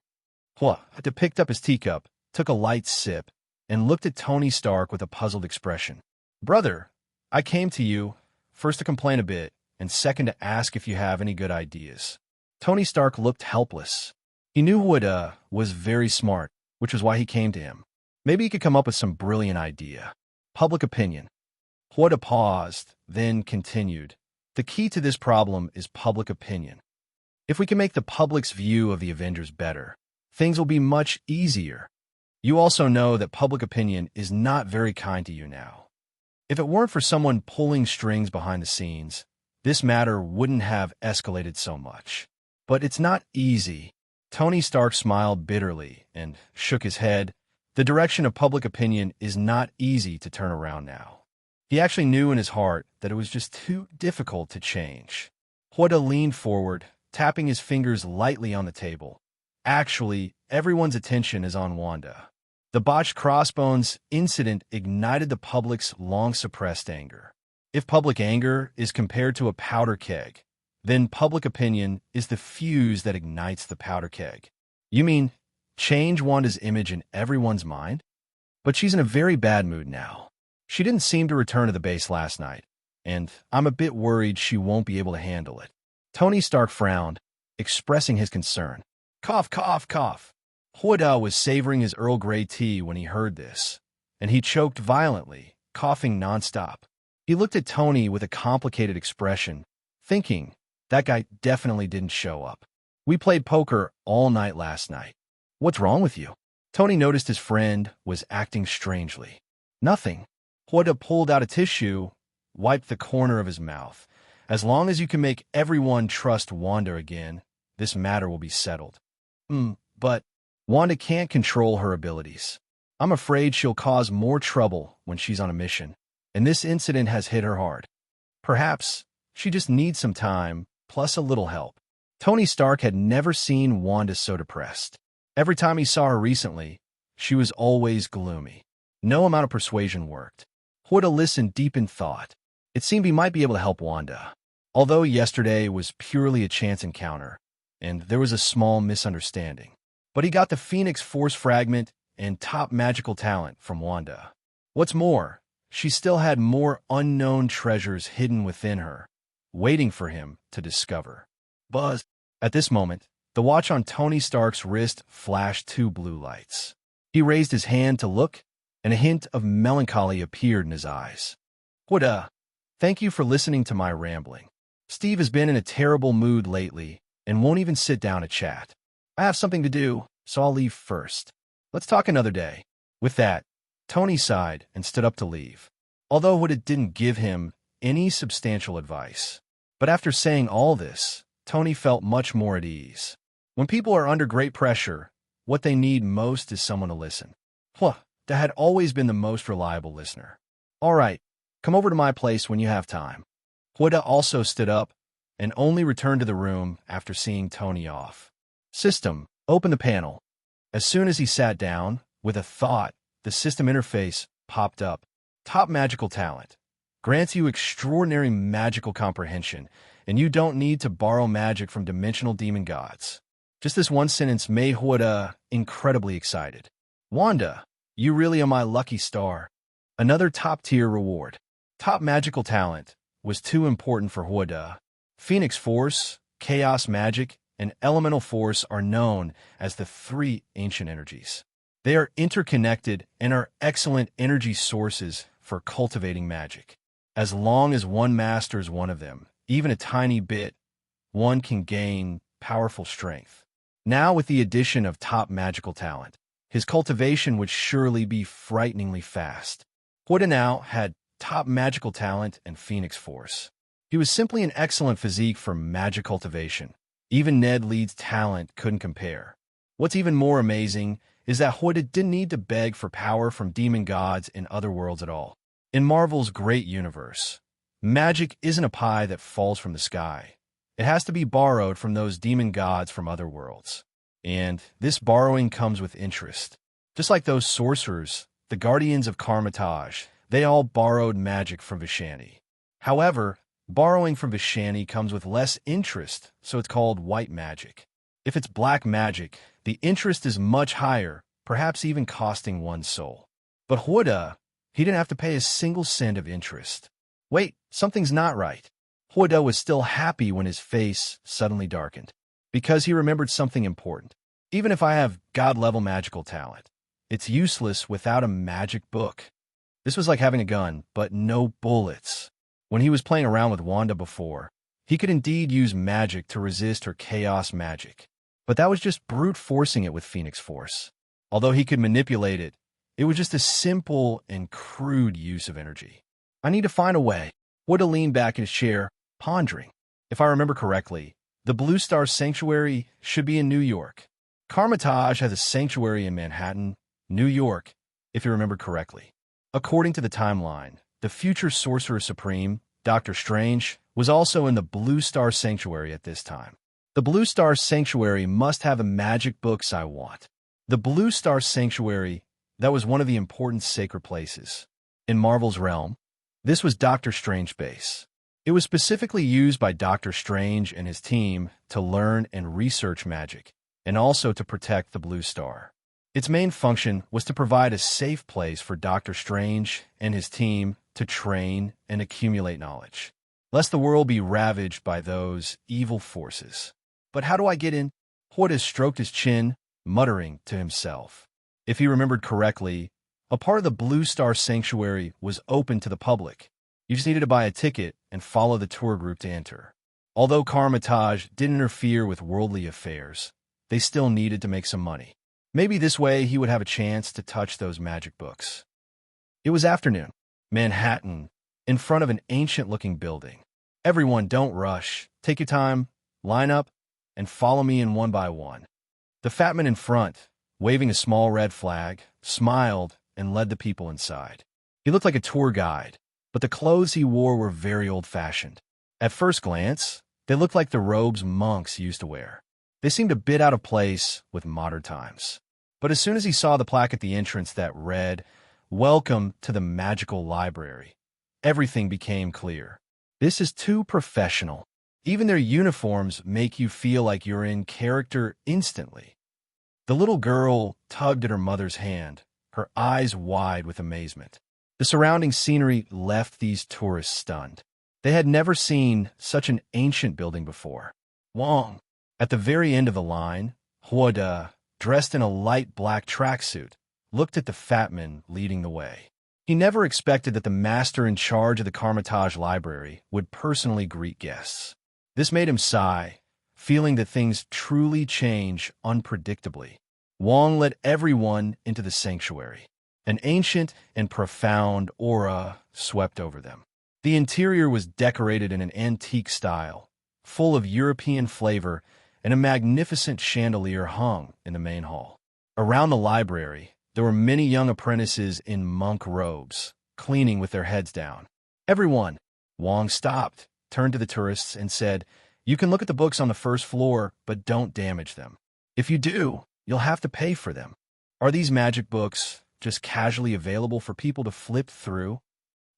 Wanda picked up his teacup, took a light sip, and looked at Tony Stark with a puzzled expression. Brother, I came to you, first to complain a bit, and second to ask if you have any good ideas. Tony Stark looked helpless. He knew Wanda was very smart, which was why he came to him. Maybe he could come up with some brilliant idea. Public opinion. Wanda paused, then continued. The key to this problem is public opinion. If we can make the public's view of the Avengers better, things will be much easier. You also know that public opinion is not very kind to you now. If it weren't for someone pulling strings behind the scenes, this matter wouldn't have escalated so much. But it's not easy. Tony Stark smiled bitterly and shook his head. The direction of public opinion is not easy to turn around now. He actually knew in his heart that it was just too difficult to change. Wanda leaned forward, tapping his fingers lightly on the table. Actually, everyone's attention is on Wanda. The botched crossbones incident ignited the public's long-suppressed anger. If public anger is compared to a powder keg, then public opinion is the fuse that ignites the powder keg. You mean change Wanda's image in everyone's mind? But she's in a very bad mood now. She didn't seem to return to the base last night, and I'm a bit worried she won't be able to handle it. Tony Stark frowned, expressing his concern. Cough, cough, cough. Wanda was savoring his Earl Grey tea when he heard this, and he choked violently, coughing nonstop. He looked at Tony with a complicated expression, thinking, that guy definitely didn't show up. We played poker all night last night. What's wrong with you? Tony noticed his friend was acting strangely. Nothing. Wanda pulled out a tissue, wiped the corner of his mouth. As long as you can make everyone trust Wanda again, this matter will be settled. But Wanda can't control her abilities. I'm afraid she'll cause more trouble when she's on a mission, and this incident has hit her hard. Perhaps she just needs some time, plus a little help. Tony Stark had never seen Wanda so depressed. Every time he saw her recently, she was always gloomy. No amount of persuasion worked. Wanda listened deep in thought. It seemed he might be able to help Wanda. Although yesterday was purely a chance encounter, and there was a small misunderstanding. But he got the Phoenix Force fragment and top magical talent from Wanda. What's more, she still had more unknown treasures hidden within her, waiting for him to discover. Buzz. At this moment, the watch on Tony Stark's wrist flashed 2 blue lights. He raised his hand to look, and a hint of melancholy appeared in his eyes. Wanda, thank you for listening to my rambling. Steve has been in a terrible mood lately and won't even sit down to chat. I have something to do, so I'll leave first. Let's talk another day. With that, Tony sighed and stood up to leave, although Wanda didn't give him any substantial advice. But after saying all this, Tony felt much more at ease. When people are under great pressure, what they need most is someone to listen. Wanda had always been the most reliable listener. All right, come over to my place when you have time. Wanda also stood up and only returned to the room after seeing Tony off. System, open the panel. As soon as he sat down, with a thought the system interface popped up. Top magical talent. Grants you extraordinary magical comprehension, and you don't need to borrow magic from dimensional demon gods. Just this one sentence made Wanda incredibly excited. Wanda, you really are my lucky star. Another top-tier reward. Top magical talent was too important for Wanda. Phoenix Force, Chaos Magic, and Elemental Force are known as the three ancient energies. They are interconnected and are excellent energy sources for cultivating magic. As long as one masters one of them, even a tiny bit, one can gain powerful strength. Now, with the addition of top magical talent, his cultivation would surely be frighteningly fast. Wanda now had top magical talent and Phoenix Force. He was simply an excellent physique for magic cultivation. Even Ned Leeds' talent couldn't compare. What's even more amazing is that Wanda didn't need to beg for power from demon gods in other worlds at all. In Marvel's great universe, magic isn't a pie that falls from the sky. It has to be borrowed from those demon gods from other worlds. And this borrowing comes with interest. Just like those sorcerers, the Guardians of Carmitage, they all borrowed magic from Vishani. However, borrowing from Vishani comes with less interest, so it's called white magic. If it's black magic, the interest is much higher, perhaps even costing one's soul. But Wanda, he didn't have to pay a single cent of interest. Wait, something's not right. Wanda was still happy when his face suddenly darkened, because he remembered something important. Even if I have god-level magical talent, it's useless without a magic book. This was like having a gun, but no bullets. When he was playing around with Wanda before, he could indeed use magic to resist her chaos magic. But that was just brute forcing it with Phoenix Force. Although he could manipulate it, it was just a simple and crude use of energy. I need to find a way. Wanda leaned back in his chair, pondering. If I remember correctly, the Blue Star Sanctuary should be in New York. Carmitage has a sanctuary in Manhattan, New York, if you remember correctly. According to the timeline, the future Sorcerer Supreme, Dr. Strange, was also in the Blue Star Sanctuary at this time. The Blue Star Sanctuary must have the magic books I want. The Blue Star Sanctuary, that was one of the important sacred places. In Marvel's realm, this was Dr. Strange's base. It was specifically used by Dr. Strange and his team to learn and research magic, and also to protect the Blue Star. Its main function was to provide a safe place for Dr. Strange and his team to train and accumulate knowledge, lest the world be ravaged by those evil forces. But how do I get in? Wanda stroked his chin, muttering to himself. If he remembered correctly, a part of the Blue Star Sanctuary was open to the public. You just needed to buy a ticket and follow the tour group to enter. Although Carmitage didn't interfere with worldly affairs, they still needed to make some money. Maybe this way he would have a chance to touch those magic books. It was afternoon. Manhattan, in front of an ancient-looking building. Everyone, don't rush. Take your time, line up, and follow me in one by one. The fat man in front, waving a small red flag, smiled and led the people inside. He looked like a tour guide, but the clothes he wore were very old-fashioned. At first glance, they looked like the robes monks used to wear. They seemed a bit out of place with modern times. But as soon as he saw the plaque at the entrance that read, "Welcome to the Magical Library," everything became clear. This is too professional. Even their uniforms make you feel like you're in character instantly. The little girl tugged at her mother's hand, her eyes wide with amazement. The surrounding scenery left these tourists stunned. They had never seen such an ancient building before. Wong. At the very end of the line, Wanda, dressed in a light black tracksuit, looked at the fat man leading the way. He never expected that the master in charge of the Carmitage Library would personally greet guests. This made him sigh, feeling that things truly change unpredictably. Wong led everyone into the sanctuary. An ancient and profound aura swept over them. The interior was decorated in an antique style, full of European flavor, and a magnificent chandelier hung in the main hall. Around the library, there were many young apprentices in monk robes, cleaning with their heads down. Everyone. Wong stopped, turned to the tourists, and said, "You can look at the books on the first floor, but don't damage them. If you do, you'll have to pay for them." "Are these magic books?" just casually available for people to flip through?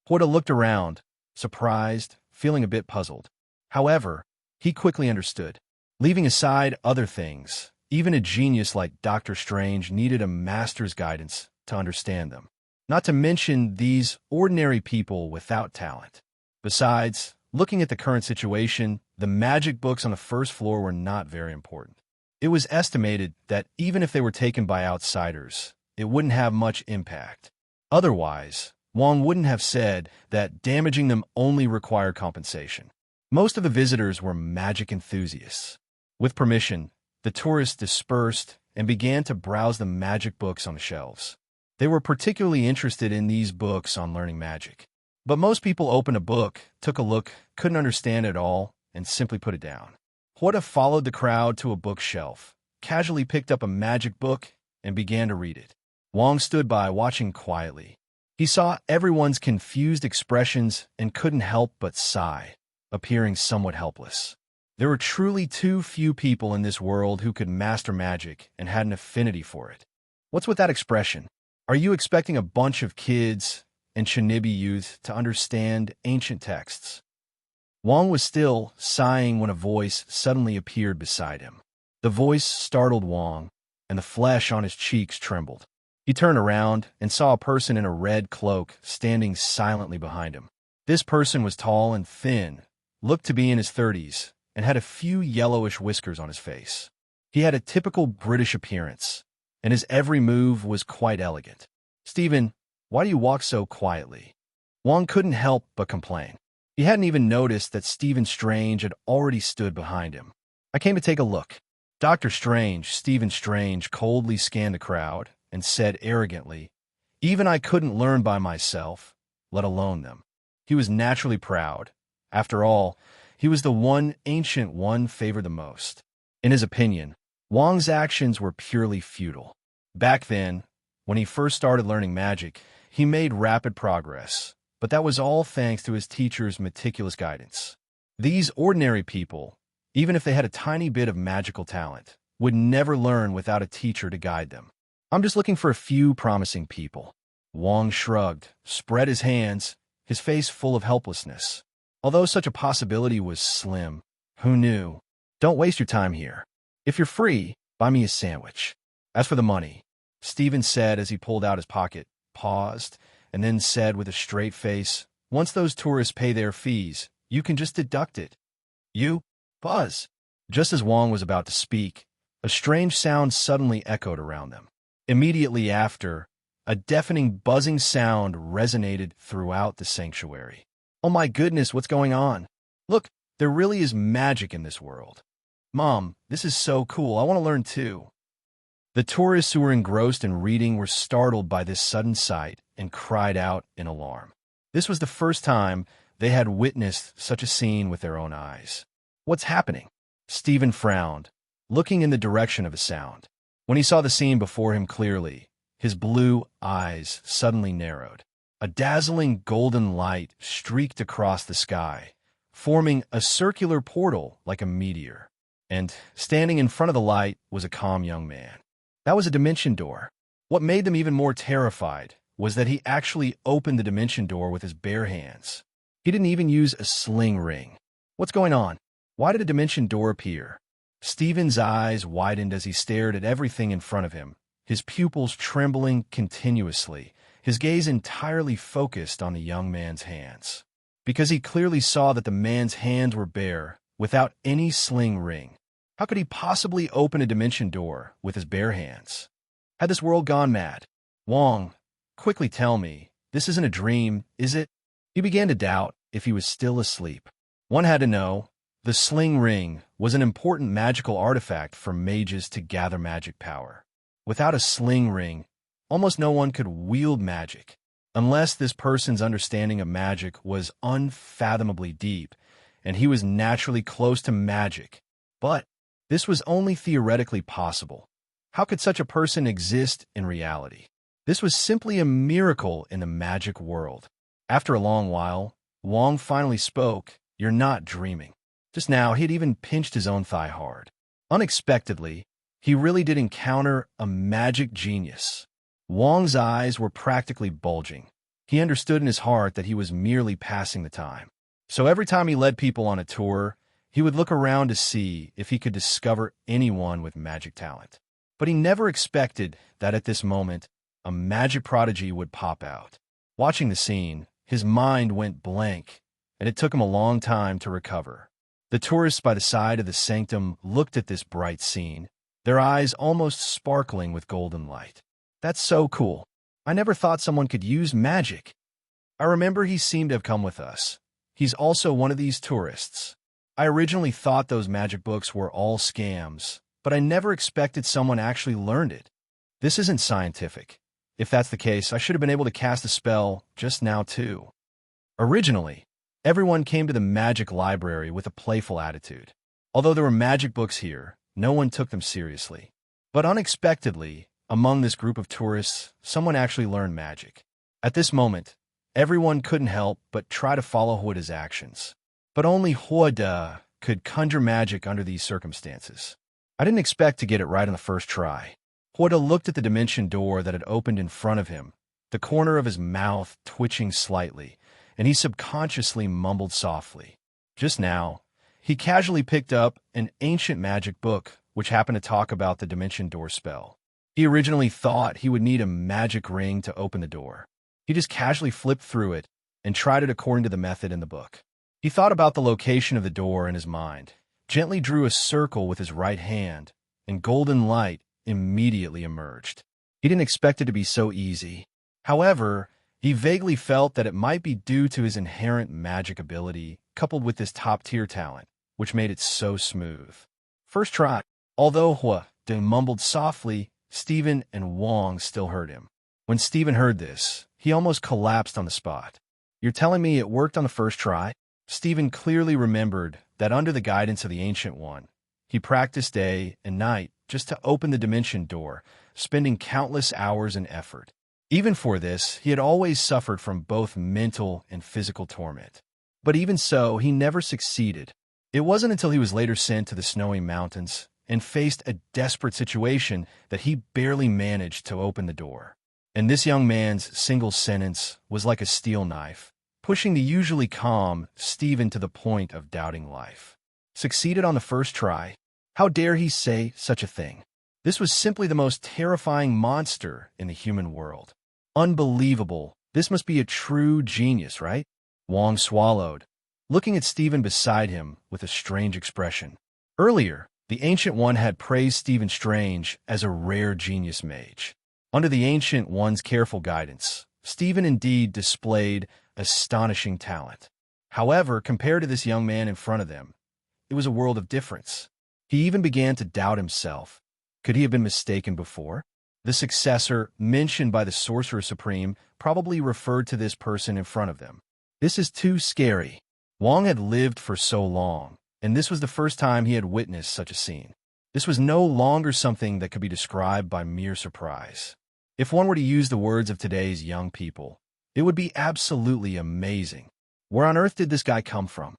Wanda looked around, surprised, feeling a bit puzzled. However, he quickly understood. Leaving aside other things, even a genius like Dr. Strange needed a master's guidance to understand them. Not to mention these ordinary people without talent. Besides, looking at the current situation, the magic books on the first floor were not very important. It was estimated that even if they were taken by outsiders, it wouldn't have much impact. Otherwise, Wong wouldn't have said that damaging them only required compensation. Most of the visitors were magic enthusiasts. With permission, the tourists dispersed and began to browse the magic books on the shelves. They were particularly interested in these books on learning magic. But most people opened a book, took a look, couldn't understand it all, and simply put it down. Wanda followed the crowd to a bookshelf, casually picked up a magic book, and began to read it. Wong stood by watching quietly. He saw everyone's confused expressions and couldn't help but sigh, appearing somewhat helpless. There were truly too few people in this world who could master magic and had an affinity for it. What's with that expression? Are you expecting a bunch of kids and Shinibi youth to understand ancient texts? Wong was still sighing when a voice suddenly appeared beside him. The voice startled Wong, and the flesh on his cheeks trembled. He turned around and saw a person in a red cloak standing silently behind him. This person was tall and thin, looked to be in his 30s, and had a few yellowish whiskers on his face. He had a typical British appearance, and his every move was quite elegant. "Stephen, why do you walk so quietly?" Wong couldn't help but complain. He hadn't even noticed that Stephen Strange had already stood behind him. "I came to take a look." Dr. Strange, Stephen Strange, coldly scanned the crowd and said arrogantly, "Even I couldn't learn by myself, let alone them." He was naturally proud. After all, he was the one ancient one favored the most. In his opinion, Wong's actions were purely futile. Back then, when he first started learning magic, he made rapid progress, but that was all thanks to his teacher's meticulous guidance. These ordinary people, even if they had a tiny bit of magical talent, would never learn without a teacher to guide them. "I'm just looking for a few promising people." Wong shrugged, spread his hands, his face full of helplessness. Although such a possibility was slim, who knew? "Don't waste your time here. If you're free, buy me a sandwich. As for the money," Stephen said as he pulled out his pocket, paused, and then said with a straight face, "Once those tourists pay their fees, you can just deduct it." "You? Buzz." Just as Wong was about to speak, a strange sound suddenly echoed around them. Immediately after, a deafening buzzing sound resonated throughout the sanctuary. "Oh my goodness, what's going on? Look, there really is magic in this world. Mom, this is so cool. I want to learn too." The tourists who were engrossed in reading were startled by this sudden sight and cried out in alarm. This was the first time they had witnessed such a scene with their own eyes. "What's happening?" Stephen frowned, looking in the direction of the sound. When he saw the scene before him clearly, his blue eyes suddenly narrowed. A dazzling golden light streaked across the sky, forming a circular portal like a meteor. And standing in front of the light was a calm young man. That was a dimension door. What made them even more terrified was that he actually opened the dimension door with his bare hands. He didn't even use a sling ring. "What's going on? Why did a dimension door appear?" Stephen's eyes widened as he stared at everything in front of him, his pupils trembling continuously, his gaze entirely focused on the young man's hands. Because he clearly saw that the man's hands were bare, without any sling ring. How could he possibly open a dimension door with his bare hands? Had this world gone mad? "Wong, quickly tell me, this isn't a dream, is it?" He began to doubt if he was still asleep. One had to know. The sling ring was an important magical artifact for mages to gather magic power. Without a sling ring, almost no one could wield magic, unless this person's understanding of magic was unfathomably deep, and he was naturally close to magic. But this was only theoretically possible. How could such a person exist in reality? This was simply a miracle in the magic world. After a long while, Wong finally spoke. "You're not dreaming." Just now, he had even pinched his own thigh hard. Unexpectedly, he really did encounter a magic genius. Wang's eyes were practically bulging. He understood in his heart that he was merely passing the time. So every time he led people on a tour, he would look around to see if he could discover anyone with magic talent. But he never expected that at this moment, a magic prodigy would pop out. Watching the scene, his mind went blank, and it took him a long time to recover. The tourists by the side of the sanctum looked at this bright scene, their eyes almost sparkling with golden light. That's so cool. I never thought someone could use magic. I remember he seemed to have come with us. He's also one of these tourists. I originally thought those magic books were all scams, but I never expected someone actually learned it. This isn't scientific. If that's the case, I should have been able to cast a spell just now too. Originally, everyone came to the magic library with a playful attitude. Although there were magic books here, no one took them seriously. But unexpectedly, among this group of tourists, someone actually learned magic. At this moment, everyone couldn't help but try to follow Huada's actions. But only Huada could conjure magic under these circumstances. I didn't expect to get it right on the first try. Huada looked at the dimension door that had opened in front of him, the corner of his mouth twitching slightly, and he subconsciously mumbled softly. Just now, he casually picked up an ancient magic book which happened to talk about the dimension door spell. He originally thought he would need a magic ring to open the door. He just casually flipped through it and tried it according to the method in the book. He thought about the location of the door in his mind, gently drew a circle with his right hand, and golden light immediately emerged. He didn't expect it to be so easy. However, he vaguely felt that it might be due to his inherent magic ability, coupled with his top-tier talent, which made it so smooth. First try. Although Huada mumbled softly, Stephen and Wang still heard him. When Stephen heard this, he almost collapsed on the spot. You're telling me it worked on the first try? Stephen clearly remembered that under the guidance of the Ancient One, he practiced day and night just to open the dimension door, spending countless hours and effort. Even for this, he had always suffered from both mental and physical torment. But even so, he never succeeded. It wasn't until he was later sent to the snowy mountains and faced a desperate situation that he barely managed to open the door. And this young man's single sentence was like a steel knife, pushing the usually calm Stephen to the point of doubting life. Succeeded on the first try? How dare he say such a thing? This was simply the most terrifying monster in the human world. Unbelievable. This must be a true genius, right? Wang swallowed, looking at Stephen beside him with a strange expression. Earlier, the Ancient One had praised Stephen Strange as a rare genius mage. Under the Ancient One's careful guidance, Stephen indeed displayed astonishing talent. However, compared to this young man in front of them, it was a world of difference. He even began to doubt himself. Could he have been mistaken before? The successor mentioned by the Sorcerer Supreme probably referred to this person in front of them. This is too scary. Wang had lived for so long, and this was the first time he had witnessed such a scene. This was no longer something that could be described by mere surprise. If one were to use the words of today's young people, it would be absolutely amazing. Where on earth did this guy come from?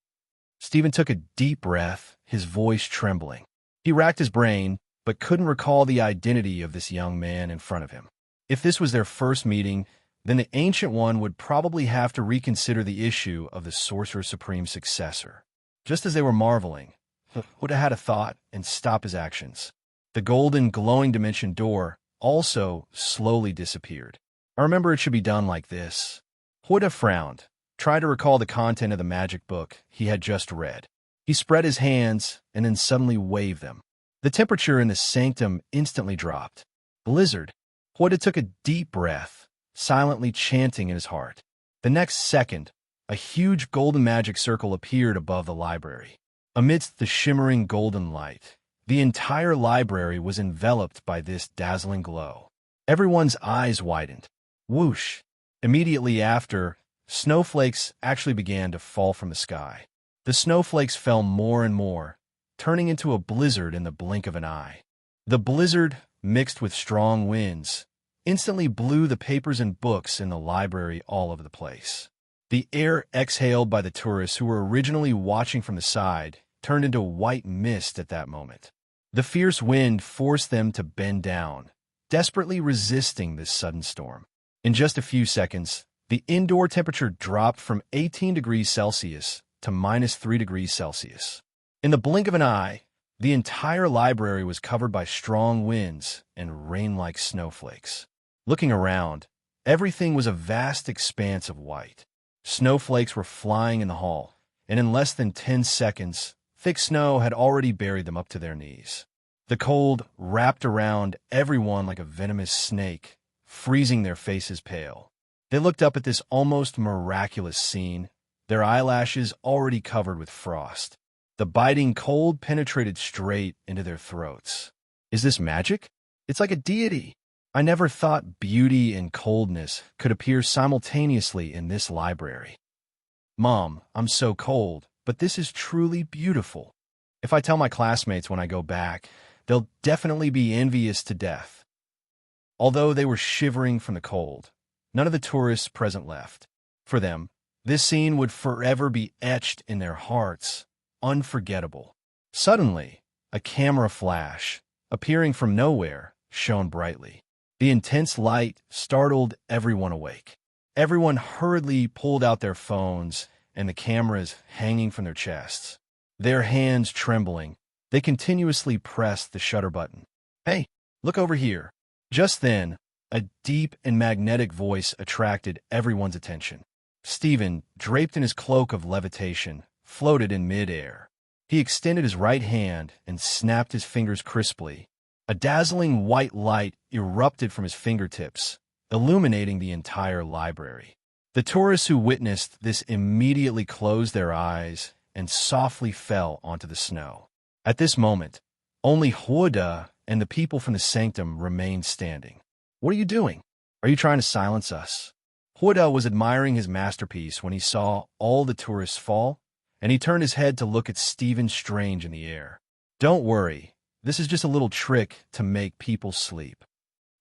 Stephen took a deep breath, his voice trembling. He racked his brain, but couldn't recall the identity of this young man in front of him. If this was their first meeting, then the Ancient One would probably have to reconsider the issue of the Sorcerer Supreme's successor. Just as they were marveling, Huada had a thought and stopped his actions. The golden, glowing dimension door also slowly disappeared. I remember it should be done like this. Huada frowned, tried to recall the content of the magic book he had just read. He spread his hands and then suddenly waved them. The temperature in the sanctum instantly dropped. Blizzard. Huada took a deep breath, silently chanting in his heart. The next second, a huge golden magic circle appeared above the library. Amidst the shimmering golden light, the entire library was enveloped by this dazzling glow. Everyone's eyes widened. Whoosh! Immediately after, snowflakes actually began to fall from the sky. The snowflakes fell more and more, turning into a blizzard in the blink of an eye. The blizzard, mixed with strong winds, instantly blew the papers and books in the library all over the place. The air exhaled by the tourists who were originally watching from the side turned into white mist at that moment. The fierce wind forced them to bend down, desperately resisting this sudden storm. In just a few seconds, the indoor temperature dropped from 18 degrees Celsius to -3 degrees Celsius. In the blink of an eye, the entire library was covered by strong winds and rain-like snowflakes. Looking around, everything was a vast expanse of white. Snowflakes were flying in the hall, and in less than 10 seconds, thick snow had already buried them up to their knees. The cold wrapped around everyone like a venomous snake, freezing their faces pale. They looked up at this almost miraculous scene, their eyelashes already covered with frost. The biting cold penetrated straight into their throats. Is this magic? It's like a deity. I never thought beauty and coldness could appear simultaneously in this library. Mom, I'm so cold, but this is truly beautiful. If I tell my classmates when I go back, they'll definitely be envious to death. Although they were shivering from the cold, none of the tourists present left. For them, this scene would forever be etched in their hearts, unforgettable. Suddenly, a camera flash, appearing from nowhere, shone brightly. The intense light startled everyone awake. Everyone hurriedly pulled out their phones and the cameras hanging from their chests. Their hands trembling, they continuously pressed the shutter button. Hey, look over here. Just then, a deep and magnetic voice attracted everyone's attention. Stephen, draped in his cloak of levitation, floated in mid-air. He extended his right hand and snapped his fingers crisply. A dazzling white light erupted from his fingertips, illuminating the entire library. The tourists who witnessed this immediately closed their eyes and softly fell onto the snow. At this moment, only Wanda and the people from the sanctum remained standing. What are you doing? Are you trying to silence us? Wanda was admiring his masterpiece when he saw all the tourists fall, and he turned his head to look at Stephen Strange in the air. Don't worry, this is just a little trick to make people sleep.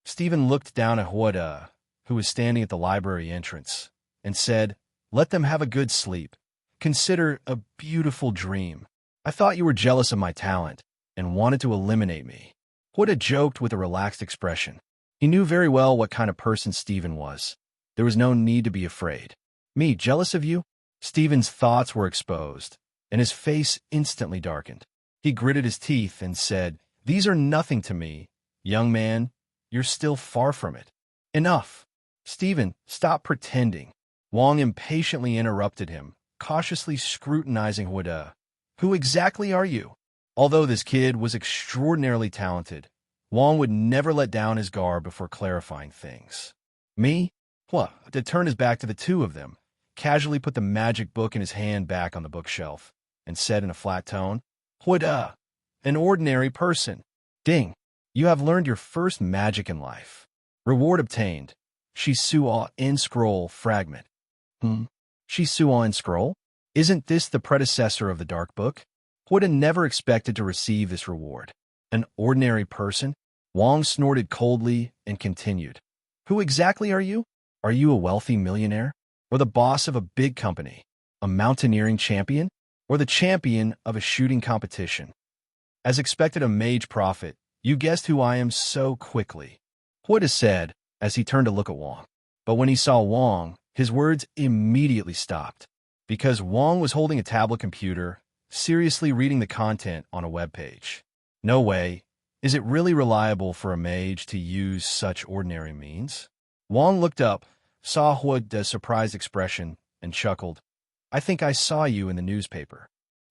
Stephen looked down at Wanda, who was standing at the library entrance, and said, "Let them have a good sleep. Consider a beautiful dream. I thought you were jealous of my talent and wanted to eliminate me." Wanda joked with a relaxed expression. He knew very well what kind of person Stephen was. There was no need to be afraid. Me, jealous of you? Stephen's thoughts were exposed, and his face instantly darkened. He gritted his teeth and said, "These are nothing to me. Young man, you're still far from it." Enough. Stephen, stop pretending. Wong impatiently interrupted him, cautiously scrutinizing Wanda. Who exactly are you? Although this kid was extraordinarily talented, Wong would never let down his guard before clarifying things. Me? What? To turn his back to the two of them, casually put the magic book in his hand back on the bookshelf, and said in a flat tone, Wanda, an ordinary person. Ding. You have learned your first magic in life. Reward obtained. Shisuo in scroll fragment. Shisuo in scroll? Isn't this the predecessor of the Dark Book? Wanda never expected to receive this reward. An ordinary person? Wong snorted coldly and continued. Who exactly are you? Are you a wealthy millionaire? Or the boss of a big company? A mountaineering champion? Or the champion of a shooting competition? As expected a mage prophet, you guessed who I am so quickly. Wanda said, as he turned to look at Wong. But when he saw Wong, his words immediately stopped. Because Wong was holding a tablet computer, seriously reading the content on a web page. No way. Is it really reliable for a mage to use such ordinary means? Wong looked up, saw Wanda's surprised expression, and chuckled. I think I saw you in the newspaper.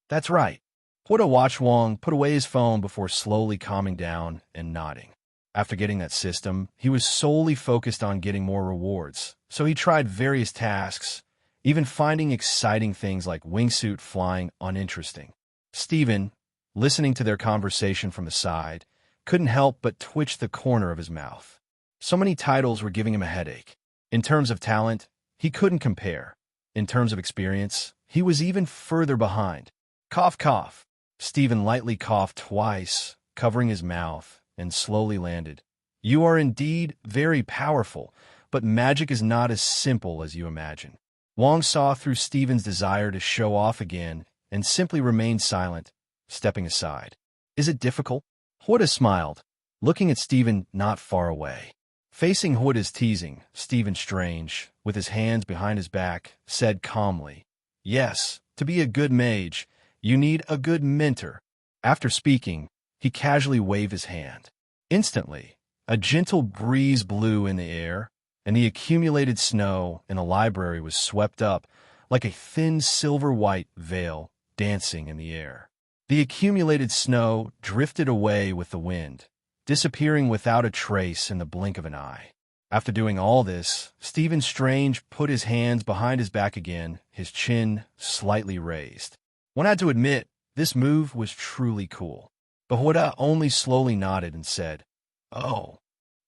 That's right. Wanda watched Wong put away his phone before slowly calming down and nodding. After getting that system, he was solely focused on getting more rewards, so he tried various tasks, even finding exciting things like wingsuit flying uninteresting. Stephen, listening to their conversation from the side, couldn't help but twitch the corner of his mouth. So many titles were giving him a headache. In terms of talent, he couldn't compare. In terms of experience, he was even further behind. Cough, cough. Stephen lightly coughed twice, covering his mouth, and slowly landed. You are indeed very powerful, but magic is not as simple as you imagine. Wong saw through Stephen's desire to show off again and simply remained silent, stepping aside. Is it difficult? Wanda smiled. looking at Stephen not far away. Facing Huda's teasing, Stephen Strange, with his hands behind his back, said calmly, "Yes, to be a good mage, you need a good mentor." After speaking, he casually waved his hand. Instantly, a gentle breeze blew in the air, and the accumulated snow in the library was swept up like a thin silver-white veil dancing in the air. The accumulated snow drifted away with the wind, disappearing without a trace in the blink of an eye. After doing all this, Stephen Strange put his hands behind his back again, his chin slightly raised. One had to admit, this move was truly cool. But Huda only slowly nodded and said, "Oh."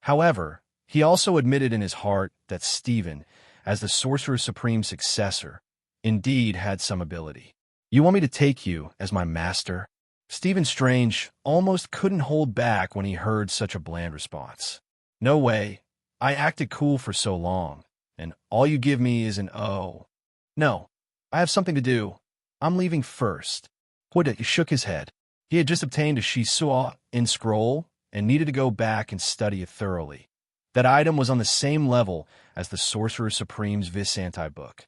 However, he also admitted in his heart that Stephen, as the Sorcerer Supreme's successor, indeed had some ability. "You want me to take you as my master?" Stephen Strange almost couldn't hold back when he heard such a bland response. "No way. I acted cool for so long, and all you give me is an oh. No, I have something to do. I'm leaving first." Huda shook his head. He had just obtained a Shisua in scroll and needed to go back and study it thoroughly. That item was on the same level as the Sorcerer Supreme's Visanti book.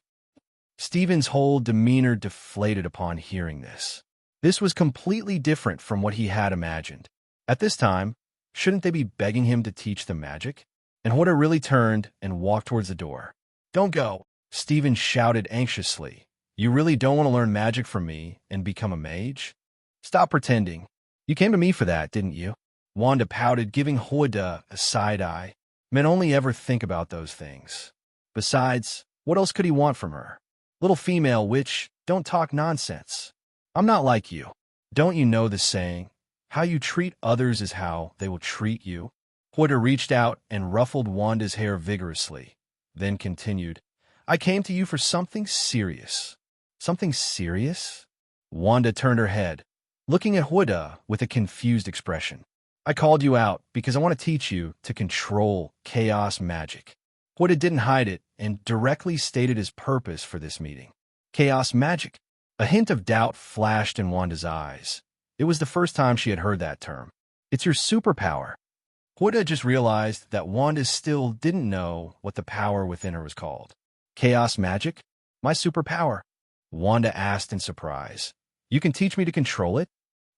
Stephen's whole demeanor deflated upon hearing this. This was completely different from what he had imagined. At this time, shouldn't they be begging him to teach them magic? And Huda really turned and walked towards the door. "Don't go," Stephen shouted anxiously. "You really don't want to learn magic from me and become a mage? Stop pretending. You came to me for that, didn't you?" Wanda pouted, giving Huda a side eye. Men only ever think about those things. Besides, what else could he want from her? "Little female witch, don't talk nonsense. I'm not like you. Don't you know the saying, how you treat others is how they will treat you?" Huda reached out and ruffled Wanda's hair vigorously, then continued, "I came to you for something serious." "Something serious?" Wanda turned her head, looking at Huda with a confused expression. "I called you out because I want to teach you to control chaos magic." Huda didn't hide it and directly stated his purpose for this meeting. Chaos magic. A hint of doubt flashed in Wanda's eyes. It was the first time she had heard that term. "It's your superpower." Huda just realized that Wanda still didn't know what the power within her was called. "Chaos magic? My superpower?" Wanda asked in surprise. "You can teach me to control it?"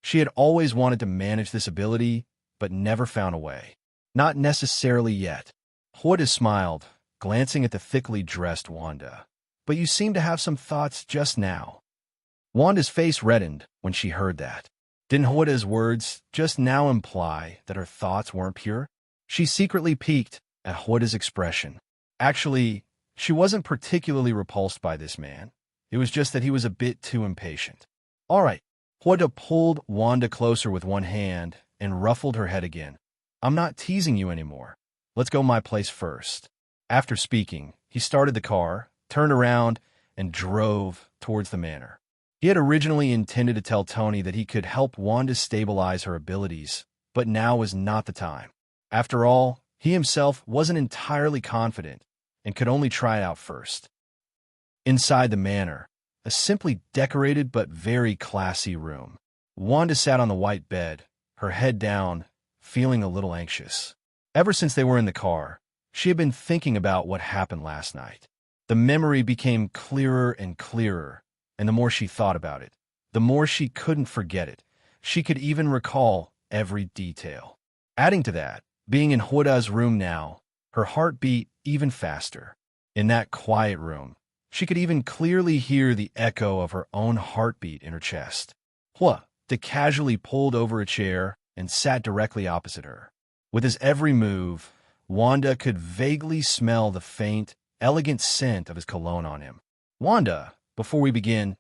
She had always wanted to manage this ability, but never found a way. "Not necessarily yet." Huda smiled, glancing at the thickly dressed Wanda. "But you seem to have some thoughts just now." Wanda's face reddened when she heard that. Didn't Huda's words just now imply that her thoughts weren't pure? She secretly piqued at Huda's expression. Actually, she wasn't particularly repulsed by this man. It was just that he was a bit too impatient. "All right." Huda pulled Wanda closer with one hand and ruffled her head again. "I'm not teasing you anymore. Let's go my place first." After speaking, he started the car, turned around, and drove towards the manor. He had originally intended to tell Tony that he could help Wanda stabilize her abilities, but now was not the time. After all, he himself wasn't entirely confident and could only try it out first. Inside the manor, a simply decorated but very classy room. Wanda sat on the white bed, her head down, feeling a little anxious. Ever since they were in the car, she had been thinking about what happened last night. The memory became clearer and clearer, and the more she thought about it, the more she couldn't forget it. She could even recall every detail. Adding to that, being in Huda's room now, her heart beat even faster. In that quiet room, she could even clearly hear the echo of her own heartbeat in her chest. Huda casually pulled over a chair and sat directly opposite her. With his every move, Wanda could vaguely smell the faint, elegant scent of his cologne on him. "Wanda, before we begin,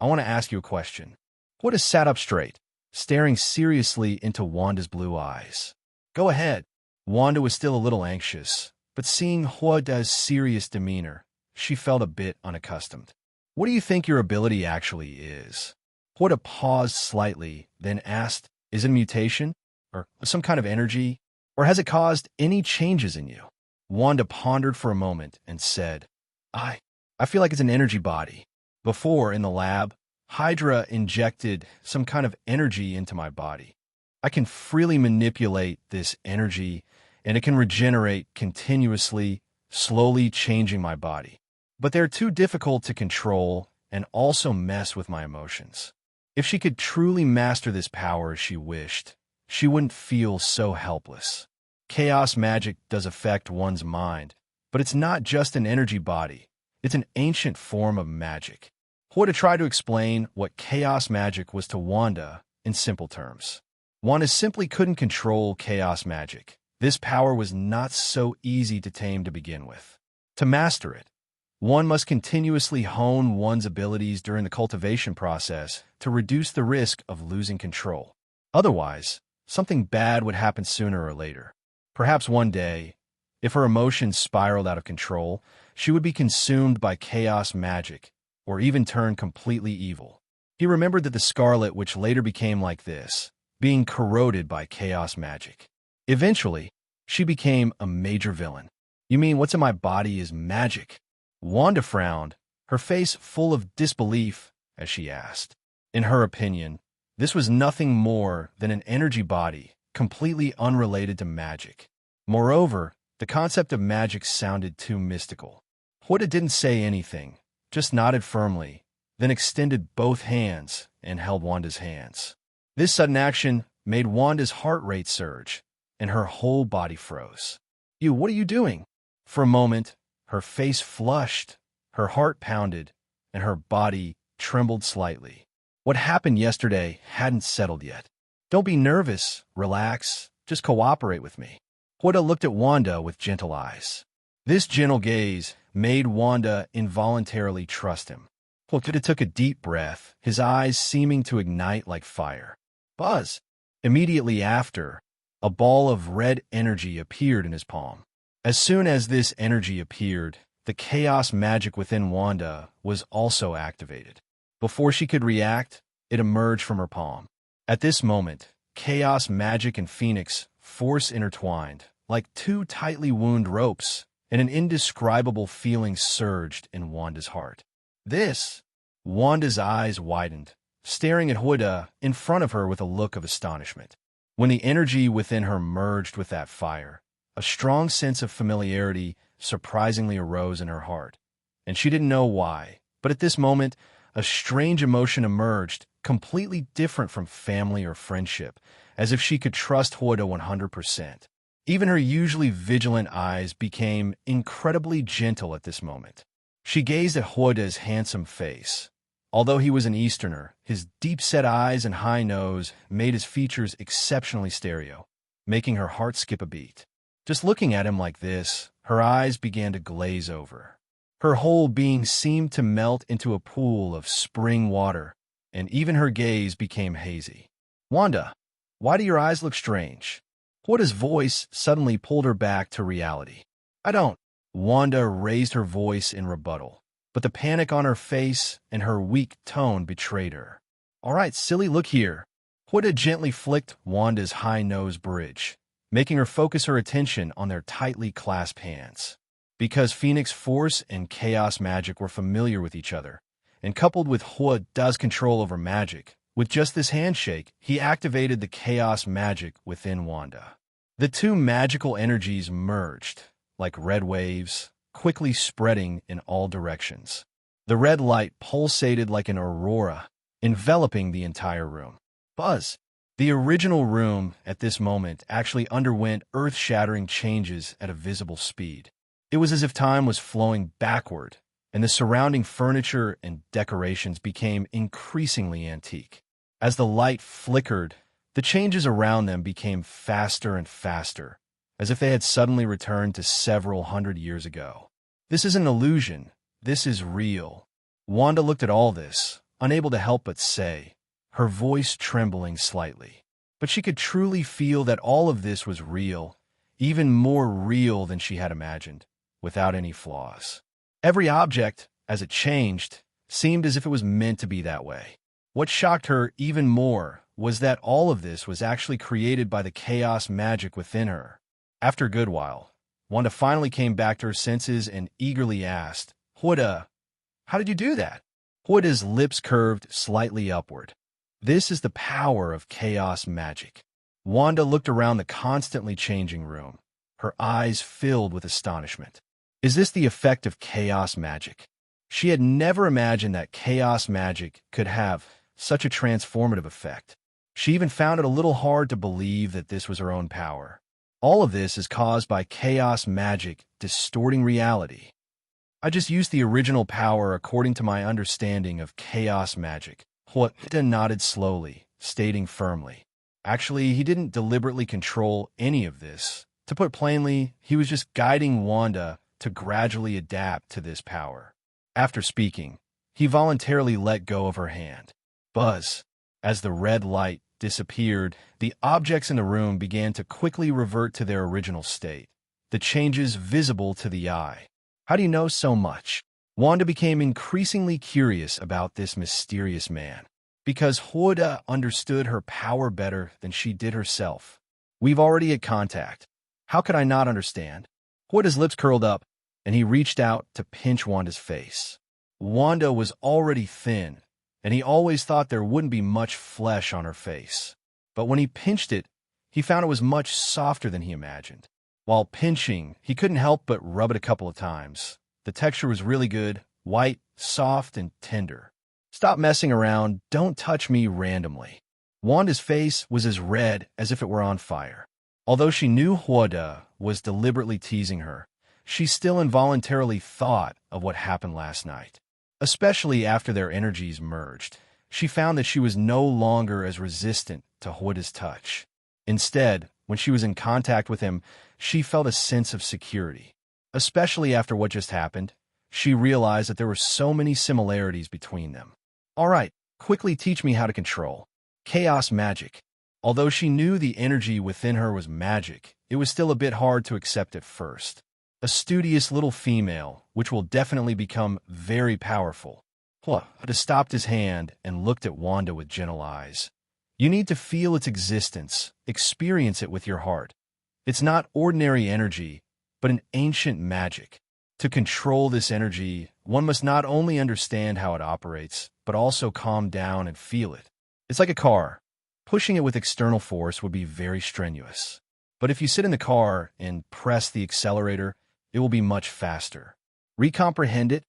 I want to ask you a question." Huda sat up straight, staring seriously into Wanda's blue eyes. "Go ahead." Wanda was still a little anxious, but seeing Huda's serious demeanor, she felt a bit unaccustomed. "What do you think your ability actually is?" Huda paused slightly, then asked, "Is it a mutation? Or some kind of energy? Or has it caused any changes in you?" Wanda pondered for a moment and said, I feel like it's an energy body. Before, in the lab, Hydra injected some kind of energy into my body. I can freely manipulate this energy, and it can regenerate continuously, slowly changing my body. But they're too difficult to control and also mess with my emotions. If she could truly master this power as she wished, she wouldn't feel so helpless. Chaos magic does affect one's mind, but it's not just an energy body. It's an ancient form of magic. Wanda tried to explain what chaos magic was to Wanda in simple terms. Wanda simply couldn't control chaos magic. This power was not so easy to tame to begin with. To master it, one must continuously hone one's abilities during the cultivation process to reduce the risk of losing control. Otherwise, something bad would happen sooner or later. Perhaps one day, if her emotions spiraled out of control, she would be consumed by chaos magic, or even turn completely evil. He remembered that the Scarlet Witch later became like this, being corroded by chaos magic. Eventually, she became a major villain. You mean what's in my body is magic? Wanda frowned, her face full of disbelief as she asked. In her opinion, this was nothing more than an energy body, completely unrelated to magic. Moreover, the concept of magic sounded too mystical. Wanda didn't say anything, just nodded firmly, then extended both hands and held Wanda's hands. This sudden action made Wanda's heart rate surge, and her whole body froze. What are you doing? For a moment, her face flushed, her heart pounded, and her body trembled slightly. What happened yesterday hadn't settled yet. Don't be nervous, relax, just cooperate with me. Wanda looked at Wanda with gentle eyes. This gentle gaze made Wanda involuntarily trust him. Wanda took a deep breath, his eyes seeming to ignite like fire. Buzz! Immediately after, a ball of red energy appeared in his palm. As soon as this energy appeared, the chaos magic within Wanda was also activated. Before she could react, it emerged from her palm. At this moment, chaos magic and Phoenix force intertwined, like two tightly wound ropes, and an indescribable feeling surged in Wanda's heart. Wanda's eyes widened, staring at Wanda in front of her with a look of astonishment. When the energy within her merged with that fire, a strong sense of familiarity surprisingly arose in her heart, and she didn't know why, but at this moment, a strange emotion emerged, completely different from family or friendship, as if she could trust Wanda 100%. Even her usually vigilant eyes became incredibly gentle at this moment. She gazed at Wanda's handsome face. Although he was an Easterner, his deep-set eyes and high nose made his features exceptionally stereo, making her heart skip a beat. Just looking at him like this, her eyes began to glaze over. Her whole being seemed to melt into a pool of spring water, and even her gaze became hazy. Wanda, why do your eyes look strange? Wanda's voice suddenly pulled her back to reality. I don't. Wanda raised her voice in rebuttal, but the panic on her face and her weak tone betrayed her. All right, silly, look here. Wanda gently flicked Wanda's high nose bridge, making her focus her attention on their tightly clasped hands. Because Phoenix Force and Chaos Magic were familiar with each other, and coupled with Wanda's control over magic, with just this handshake, he activated the Chaos Magic within Wanda. The two magical energies merged, like red waves, quickly spreading in all directions. The red light pulsated like an aurora, enveloping the entire room. Buzz! The original room, at this moment, actually underwent earth-shattering changes at a visible speed. It was as if time was flowing backward, and the surrounding furniture and decorations became increasingly antique. As the light flickered, the changes around them became faster and faster, as if they had suddenly returned to several hundred years ago. This is an illusion. This is real. Wanda looked at all this, unable to help but say, her voice trembling slightly. But she could truly feel that all of this was real, even more real than she had imagined, without any flaws. Every object, as it changed, seemed as if it was meant to be that way. What shocked her even more was that all of this was actually created by the chaos magic within her. After a good while, Wanda finally came back to her senses and eagerly asked, Wanda, how did you do that? Wanda's lips curved slightly upward. This is the power of chaos magic. Wanda looked around the constantly changing room, her eyes filled with astonishment. Is this the effect of chaos magic? She had never imagined that chaos magic could have such a transformative effect. She even found it a little hard to believe that this was her own power. All of this is caused by chaos magic distorting reality. I just used the original power according to my understanding of chaos magic. Wanda nodded slowly, stating firmly. Actually, he didn't deliberately control any of this. To put plainly, he was just guiding Wanda to gradually adapt to this power. After speaking, he voluntarily let go of her hand. Buzz. As the red light disappeared, the objects in the room began to quickly revert to their original state, the changes visible to the eye. How do you know so much? Wanda became increasingly curious about this mysterious man, because Wanda understood her power better than she did herself. We've already had contact. How could I not understand? Wanda's lips curled up, and he reached out to pinch Wanda's face. Wanda was already thin, and he always thought there wouldn't be much flesh on her face. But when he pinched it, he found it was much softer than he imagined. While pinching, he couldn't help but rub it a couple of times. The texture was really good, white, soft, and tender. Stop messing around, don't touch me randomly. Wanda's face was as red as if it were on fire. Although she knew Wanda was deliberately teasing her, she still involuntarily thought of what happened last night. Especially after their energies merged, she found that she was no longer as resistant to Wanda's touch. Instead, when she was in contact with him, she felt a sense of security. Especially after what just happened, she realized that there were so many similarities between them. All right, quickly teach me how to control chaos magic. Although she knew the energy within her was magic, it was still a bit hard to accept at first. A studious little female, which will definitely become very powerful. Wanda stopped his hand and looked at Wanda with gentle eyes. You need to feel its existence, experience it with your heart. It's not ordinary energy, but an ancient magic. To control this energy, one must not only understand how it operates, but also calm down and feel it. It's like a car. Pushing it with external force would be very strenuous. But if you sit in the car and press the accelerator, it will be much faster. Recomprehend it?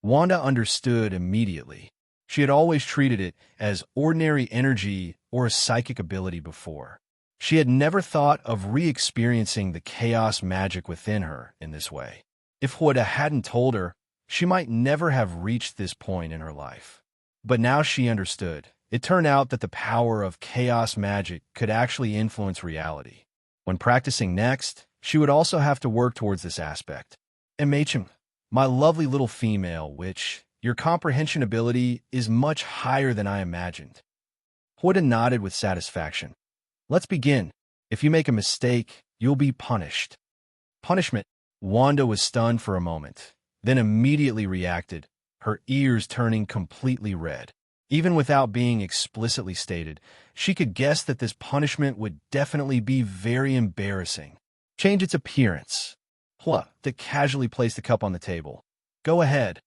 Wanda understood immediately. She had always treated it as ordinary energy or a psychic ability before. She had never thought of re-experiencing the chaos magic within her in this way. If Wanda hadn't told her, she might never have reached this point in her life. But now she understood. It turned out that the power of chaos magic could actually influence reality. When practicing next, she would also have to work towards this aspect. MHM, my lovely little female witch, your comprehension ability is much higher than I imagined. Wanda nodded with satisfaction. Let's begin. If you make a mistake, you'll be punished. Punishment. Wanda was stunned for a moment, then immediately reacted, her ears turning completely red. Even without being explicitly stated, she could guess that this punishment would definitely be very embarrassing. Change its appearance. Wanda casually placed the cup on the table. Go ahead.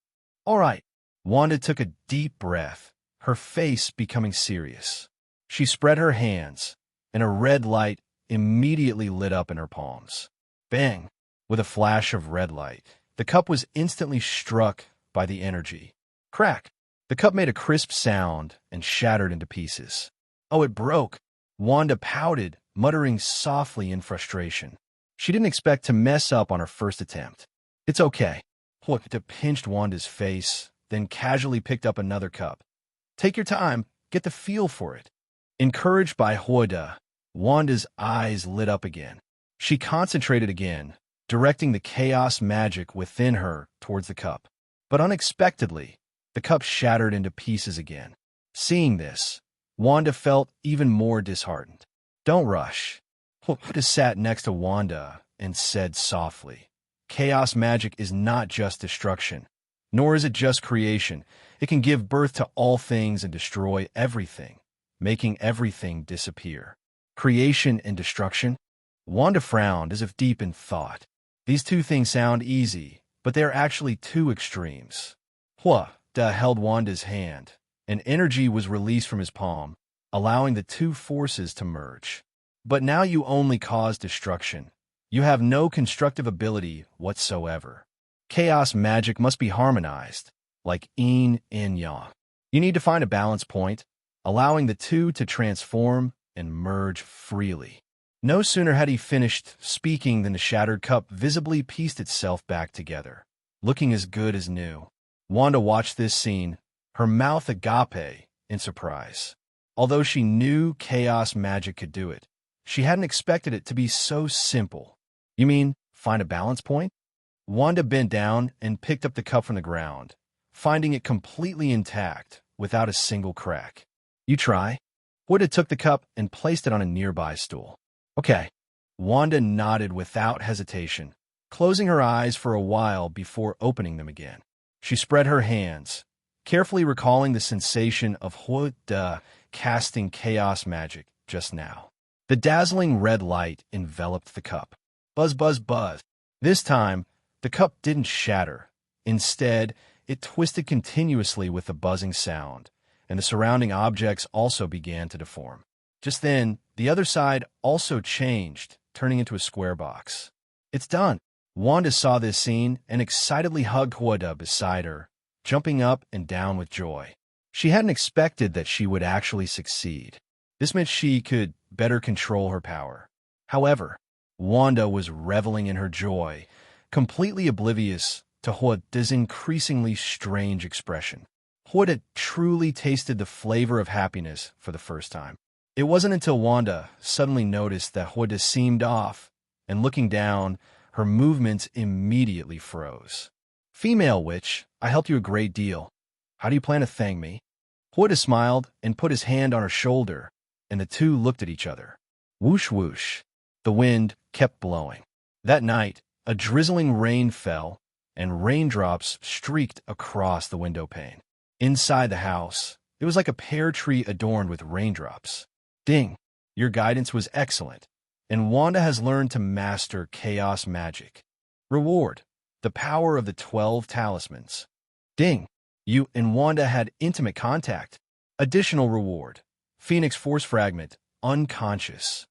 All right. Wanda took a deep breath, her face becoming serious. She spread her hands, and a red light immediately lit up in her palms. Bang! With a flash of red light, the cup was instantly struck by the energy. Crack! The cup made a crisp sound and shattered into pieces. Oh, it broke! Wanda pouted, muttering softly in frustration. She didn't expect to mess up on her first attempt. It's okay. Wanda pinched Wanda's face, then casually picked up another cup. Take your time, get the feel for it. Encouraged by Wanda, Wanda's eyes lit up again. She concentrated again, directing the chaos magic within her towards the cup. But unexpectedly, the cup shattered into pieces again. Seeing this, Wanda felt even more disheartened. Don't rush. Wanda sat next to Wanda and said softly, chaos magic is not just destruction, nor is it just creation. It can give birth to all things and destroy everything, making everything disappear. Creation and destruction? Wanda frowned as if deep in thought. These two things sound easy, but they are actually two extremes. Wanda held Wanda's hand, and energy was released from his palm, allowing the two forces to merge. But now you only cause destruction. You have no constructive ability whatsoever. Chaos magic must be harmonized, like yin and yang. You need to find a balance point, allowing the two to transform and merge freely. No sooner had he finished speaking than the shattered cup visibly pieced itself back together, looking as good as new. Wanda watched this scene, her mouth agape in surprise. Although she knew chaos magic could do it, she hadn't expected it to be so simple. You mean, find a balance point? Wanda bent down and picked up the cup from the ground, finding it completely intact, without a single crack. You try? Wanda took the cup and placed it on a nearby stool. Okay. Wanda nodded without hesitation, closing her eyes for a while before opening them again. She spread her hands, carefully recalling the sensation of Wanda casting chaos magic just now. The dazzling red light enveloped the cup. Buzz, buzz, buzz. This time, the cup didn't shatter. Instead, it twisted continuously with a buzzing sound, and the surrounding objects also began to deform. Just then, the other side also changed, turning into a square box. It's done. Wanda saw this scene and excitedly hugged Wanda beside her, jumping up and down with joy. She hadn't expected that she would actually succeed. This meant she could better control her power. However, Wanda was reveling in her joy, completely oblivious to Wanda's increasingly strange expression. Wanda truly tasted the flavor of happiness for the first time. It wasn't until Wanda suddenly noticed that Wanda seemed off, and looking down, her movements immediately froze. Female witch, I helped you a great deal. How do you plan to thank me? Wanda smiled and put his hand on her shoulder, and the two looked at each other. Whoosh whoosh. The wind kept blowing. That night, a drizzling rain fell, and raindrops streaked across the window pane. Inside the house, it was like a pear tree adorned with raindrops. Ding! Your guidance was excellent, and Wanda has learned to master chaos magic. Reward: the power of the 12 talismans. Ding! You and Wanda had intimate contact. Additional reward: Phoenix Force Fragment, unconscious.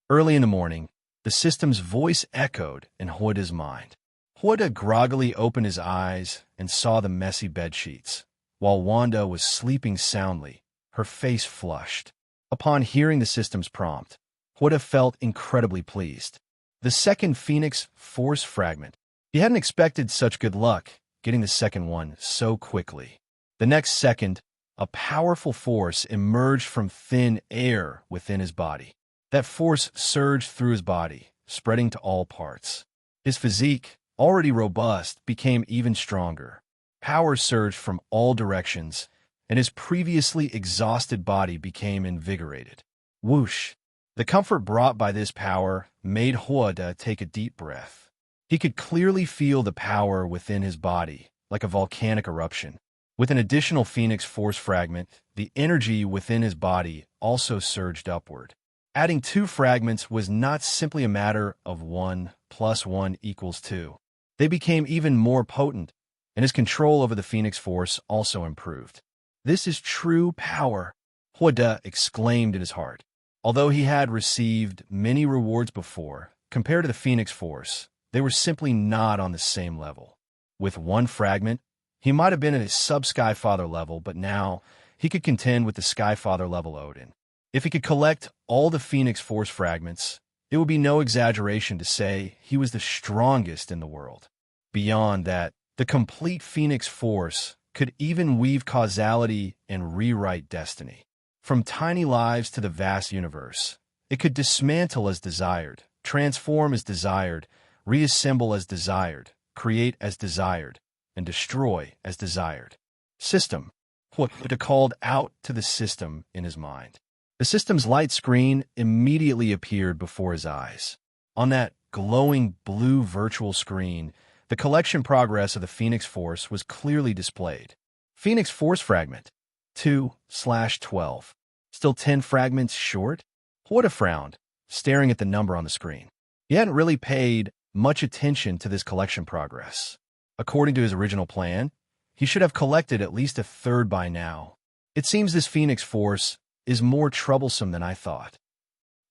Early in the morning, the system's voice echoed in Wanda's mind. Wanda groggily opened his eyes and saw the messy bedsheets. While Wanda was sleeping soundly, her face flushed. Upon hearing the system's prompt, Wanda felt incredibly pleased. The second Phoenix Force Fragment. He hadn't expected such good luck, getting the second one so quickly. The next second, a powerful force emerged from thin air within his body. That force surged through his body, spreading to all parts. His physique, already robust, became even stronger. Power surged from all directions, and his previously exhausted body became invigorated. Whoosh! The comfort brought by this power made Wanda take a deep breath. He could clearly feel the power within his body, like a volcanic eruption. With an additional Phoenix Force Fragment, the energy within his body also surged upward. Adding 2 fragments was not simply a matter of 1 + 1 = 2. They became even more potent, and his control over the Phoenix Force also improved. This is true power, Wanda exclaimed in his heart. Although he had received many rewards before, compared to the Phoenix Force, they were simply not on the same level. With 1 fragment, he might have been at his sub-Skyfather level, but now he could contend with the Skyfather level Odin. If he could collect all the Phoenix Force fragments, it would be no exaggeration to say he was the strongest in the world. Beyond that, the complete Phoenix Force could even weave causality and rewrite destiny. From tiny lives to the vast universe, it could dismantle as desired, transform as desired, reassemble as desired, create as desired, and destroy as desired. System. Wanda called out to the system in his mind. The system's light screen immediately appeared before his eyes. On that glowing blue virtual screen, the collection progress of the Phoenix Force was clearly displayed. Phoenix Force Fragment 2/12. Still 10 fragments short? Wanda frowned, staring at the number on the screen. He hadn't really paid much attention to this collection progress. According to his original plan, he should have collected at least a third by now. It seems this Phoenix Force is more troublesome than I thought.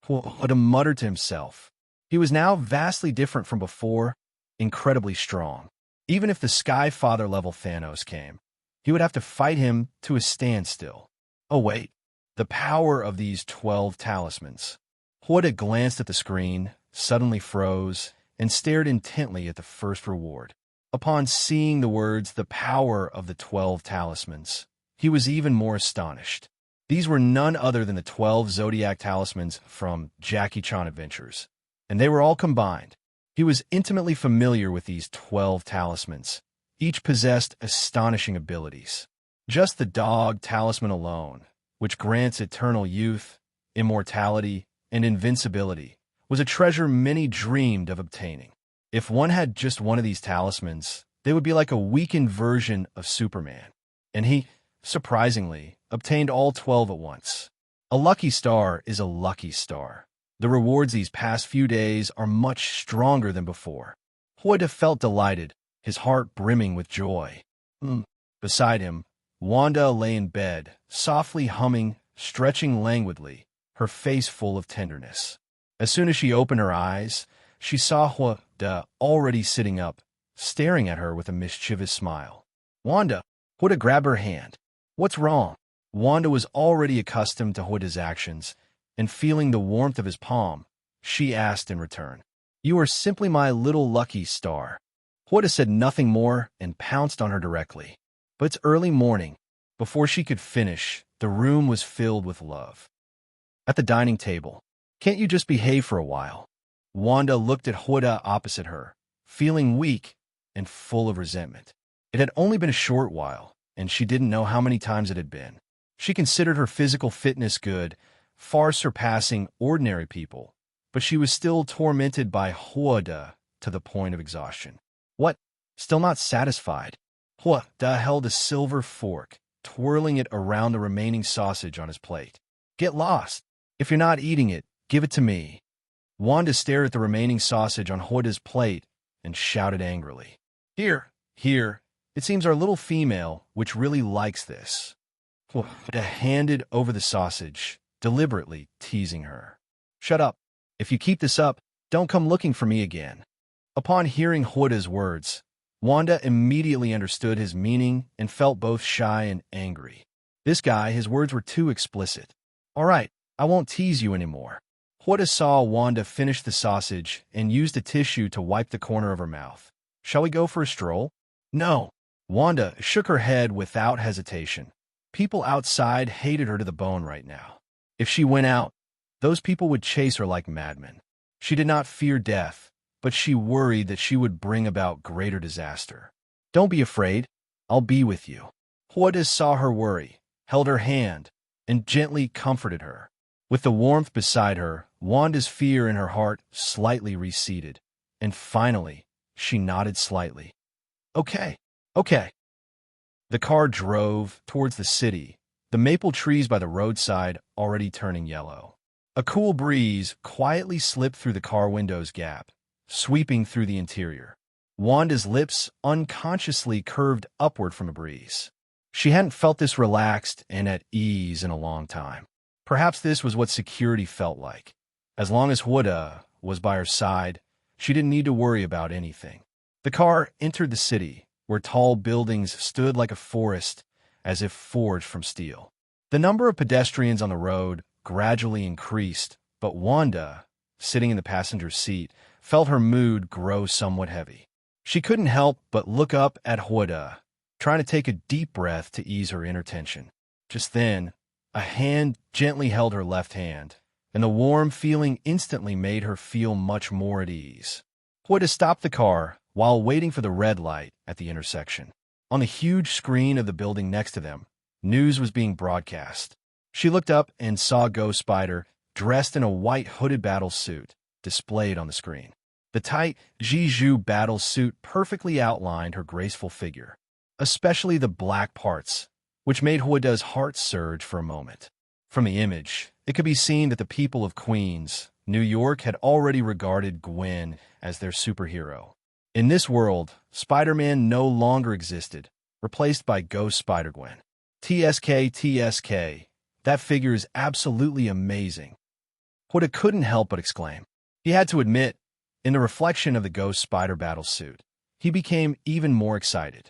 Huda muttered to himself. He was now vastly different from before, incredibly strong. Even if the Sky Father-level Thanos came, he would have to fight him to a standstill. Oh wait, the power of these 12 talismans. Huda glanced at the screen, suddenly froze, and stared intently at the first reward. Upon seeing the words, the power of the 12 talismans, he was even more astonished. These were none other than the 12 Zodiac talismans from Jackie Chan Adventures, and they were all combined. He was intimately familiar with these 12 talismans. Each possessed astonishing abilities. Just the dog talisman alone, which grants eternal youth, immortality, and invincibility, was a treasure many dreamed of obtaining. If one had just one of these talismans, they would be like a weakened version of Superman. And he, surprisingly, obtained all 12 at once. A lucky star is a lucky star. The rewards these past few days are much stronger than before. Huda felt delighted, his heart brimming with joy. Beside him, Wanda lay in bed, softly humming, stretching languidly, her face full of tenderness. As soon as she opened her eyes, she saw Huda already sitting up, staring at her with a mischievous smile. Wanda! Huda grabbed her hand. What's wrong? Wanda was already accustomed to Huda's actions, and feeling the warmth of his palm, she asked in return. You are simply my little lucky star. Huda said nothing more and pounced on her directly. But it's early morning. Before she could finish, the room was filled with love. At the dining table, can't you just behave for a while? Wanda looked at Huda opposite her, feeling weak and full of resentment. It had only been a short while, and she didn't know how many times it had been. She considered her physical fitness good, far surpassing ordinary people, but she was still tormented by Huda to the point of exhaustion. What? Still not satisfied? Huda held a silver fork, twirling it around the remaining sausage on his plate. Get lost. If you're not eating it, give it to me. Wanda stared at the remaining sausage on Huda's plate and shouted angrily. Here, here, it seems our little female, which really likes this. Huda handed over the sausage, deliberately teasing her. Shut up. If you keep this up, don't come looking for me again. Upon hearing Huda's words, Wanda immediately understood his meaning and felt both shy and angry. This guy, his words were too explicit. All right, I won't tease you anymore. Huda saw Wanda finish the sausage and used a tissue to wipe the corner of her mouth. Shall we go for a stroll? No. Wanda shook her head without hesitation. People outside hated her to the bone right now. If she went out, those people would chase her like madmen. She did not fear death, but she worried that she would bring about greater disaster. Don't be afraid. I'll be with you. Huda saw her worry, held her hand, and gently comforted her. With the warmth beside her, Wanda's fear in her heart slightly receded, and finally, she nodded slightly. Okay. The car drove towards the city, the maple trees by the roadside already turning yellow. A cool breeze quietly slipped through the car window's gap, sweeping through the interior. Wanda's lips unconsciously curved upward from a breeze. She hadn't felt this relaxed and at ease in a long time. Perhaps this was what security felt like. As long as Huda was by her side, she didn't need to worry about anything. The car entered the city, where tall buildings stood like a forest, as if forged from steel. The number of pedestrians on the road gradually increased, but Wanda, sitting in the passenger seat, felt her mood grow somewhat heavy. She couldn't help but look up at Huda, trying to take a deep breath to ease her inner tension. Just then, a hand gently held her left hand, and the warm feeling instantly made her feel much more at ease. Huda stopped the car while waiting for the red light at the intersection. On the huge screen of the building next to them, news was being broadcast. She looked up and saw Ghost Spider, dressed in a white hooded battle suit, displayed on the screen. The tight Jiju battle suit perfectly outlined her graceful figure, especially the black parts, which made Huda's heart surge for a moment. From the image, it could be seen that the people of Queens, New York had already regarded Gwen as their superhero. In this world, Spider-Man no longer existed, replaced by Ghost Spider-Gwen. TSK, that figure is absolutely amazing. Huda couldn't help but exclaim. He had to admit, in the reflection of the ghost spider battle suit, he became even more excited.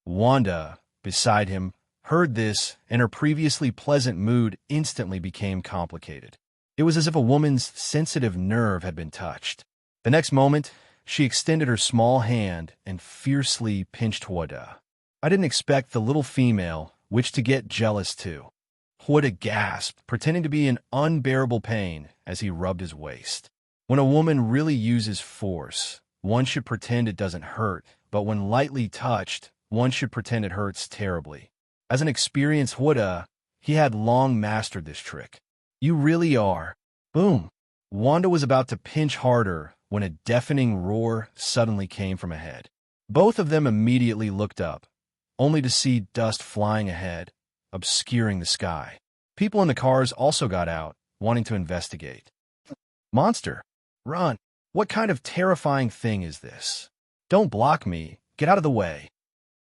Wanda, beside him, heard this, and her previously pleasant mood instantly became complicated. It was as if a woman's sensitive nerve had been touched. The next moment, she extended her small hand and fiercely pinched Huda. I didn't expect the little female witch to get jealous too. Huda gasped, pretending to be in unbearable pain as he rubbed his waist. When a woman really uses force, one should pretend it doesn't hurt, but when lightly touched, one should pretend it hurts terribly. As an experienced Huda, he had long mastered this trick. You really are. Boom. Wanda was about to pinch harder when a deafening roar suddenly came from ahead. Both of them immediately looked up, only to see dust flying ahead, obscuring the sky. People in the cars also got out, wanting to investigate. Monster! Run! What kind of terrifying thing is this? Don't block me! Get out of the way!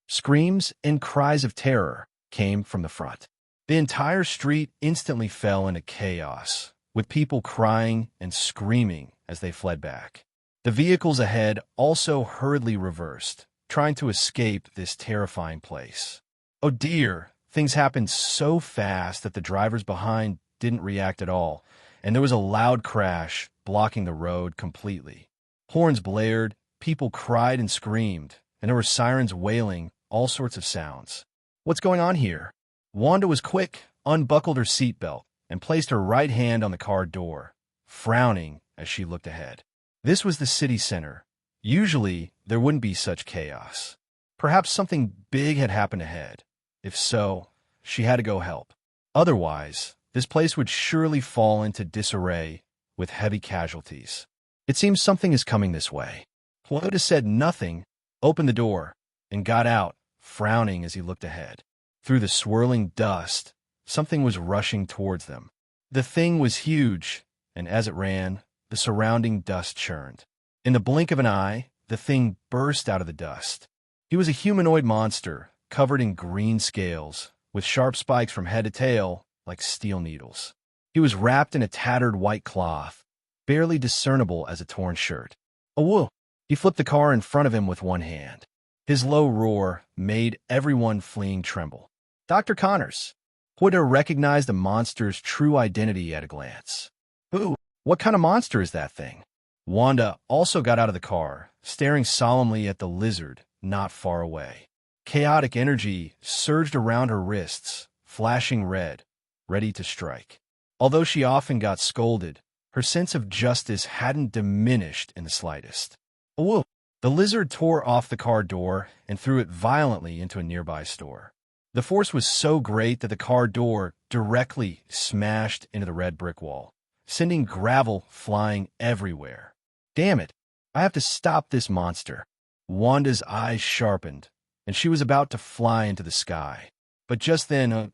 Screams and cries of terror came from the front. The entire street instantly fell into chaos, with people crying and screaming as they fled back. The vehicles ahead also hurriedly reversed, trying to escape this terrifying place. Oh dear, things happened so fast that the drivers behind didn't react at all, and there was a loud crash blocking the road completely. Horns blared, people cried and screamed, and there were sirens wailing, all sorts of sounds. What's going on here? Wanda was quick, unbuckled her seatbelt, and placed her right hand on the car door, frowning as she looked ahead. This was the city center. Usually, there wouldn't be such chaos. Perhaps something big had happened ahead. If so, she had to go help. Otherwise, this place would surely fall into disarray with heavy casualties. It seems something is coming this way. Wanda said nothing, opened the door, and got out, frowning as he looked ahead. Through the swirling dust, something was rushing towards them. The thing was huge, and as it ran, the surrounding dust churned. In the blink of an eye, the thing burst out of the dust. He was a humanoid monster, covered in green scales, with sharp spikes from head to tail like steel needles. He was wrapped in a tattered white cloth, barely discernible as a torn shirt. Whoa! He flipped the car in front of him with one hand. His low roar made everyone fleeing tremble. Dr. Connors. Huda recognized the monster's true identity at a glance. Who? What kind of monster is that thing? Wanda also got out of the car, staring solemnly at the lizard not far away. Chaotic energy surged around her wrists, flashing red, ready to strike. Although she often got scolded, her sense of justice hadn't diminished in the slightest. Whoa! The lizard tore off the car door and threw it violently into a nearby store. The force was so great that the car door directly smashed into the red brick wall, sending gravel flying everywhere. Damn it! I have to stop this monster. Wanda's eyes sharpened, and she was about to fly into the sky. But just then,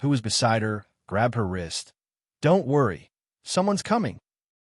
who was beside her, grabbed her wrist. Don't worry, someone's coming.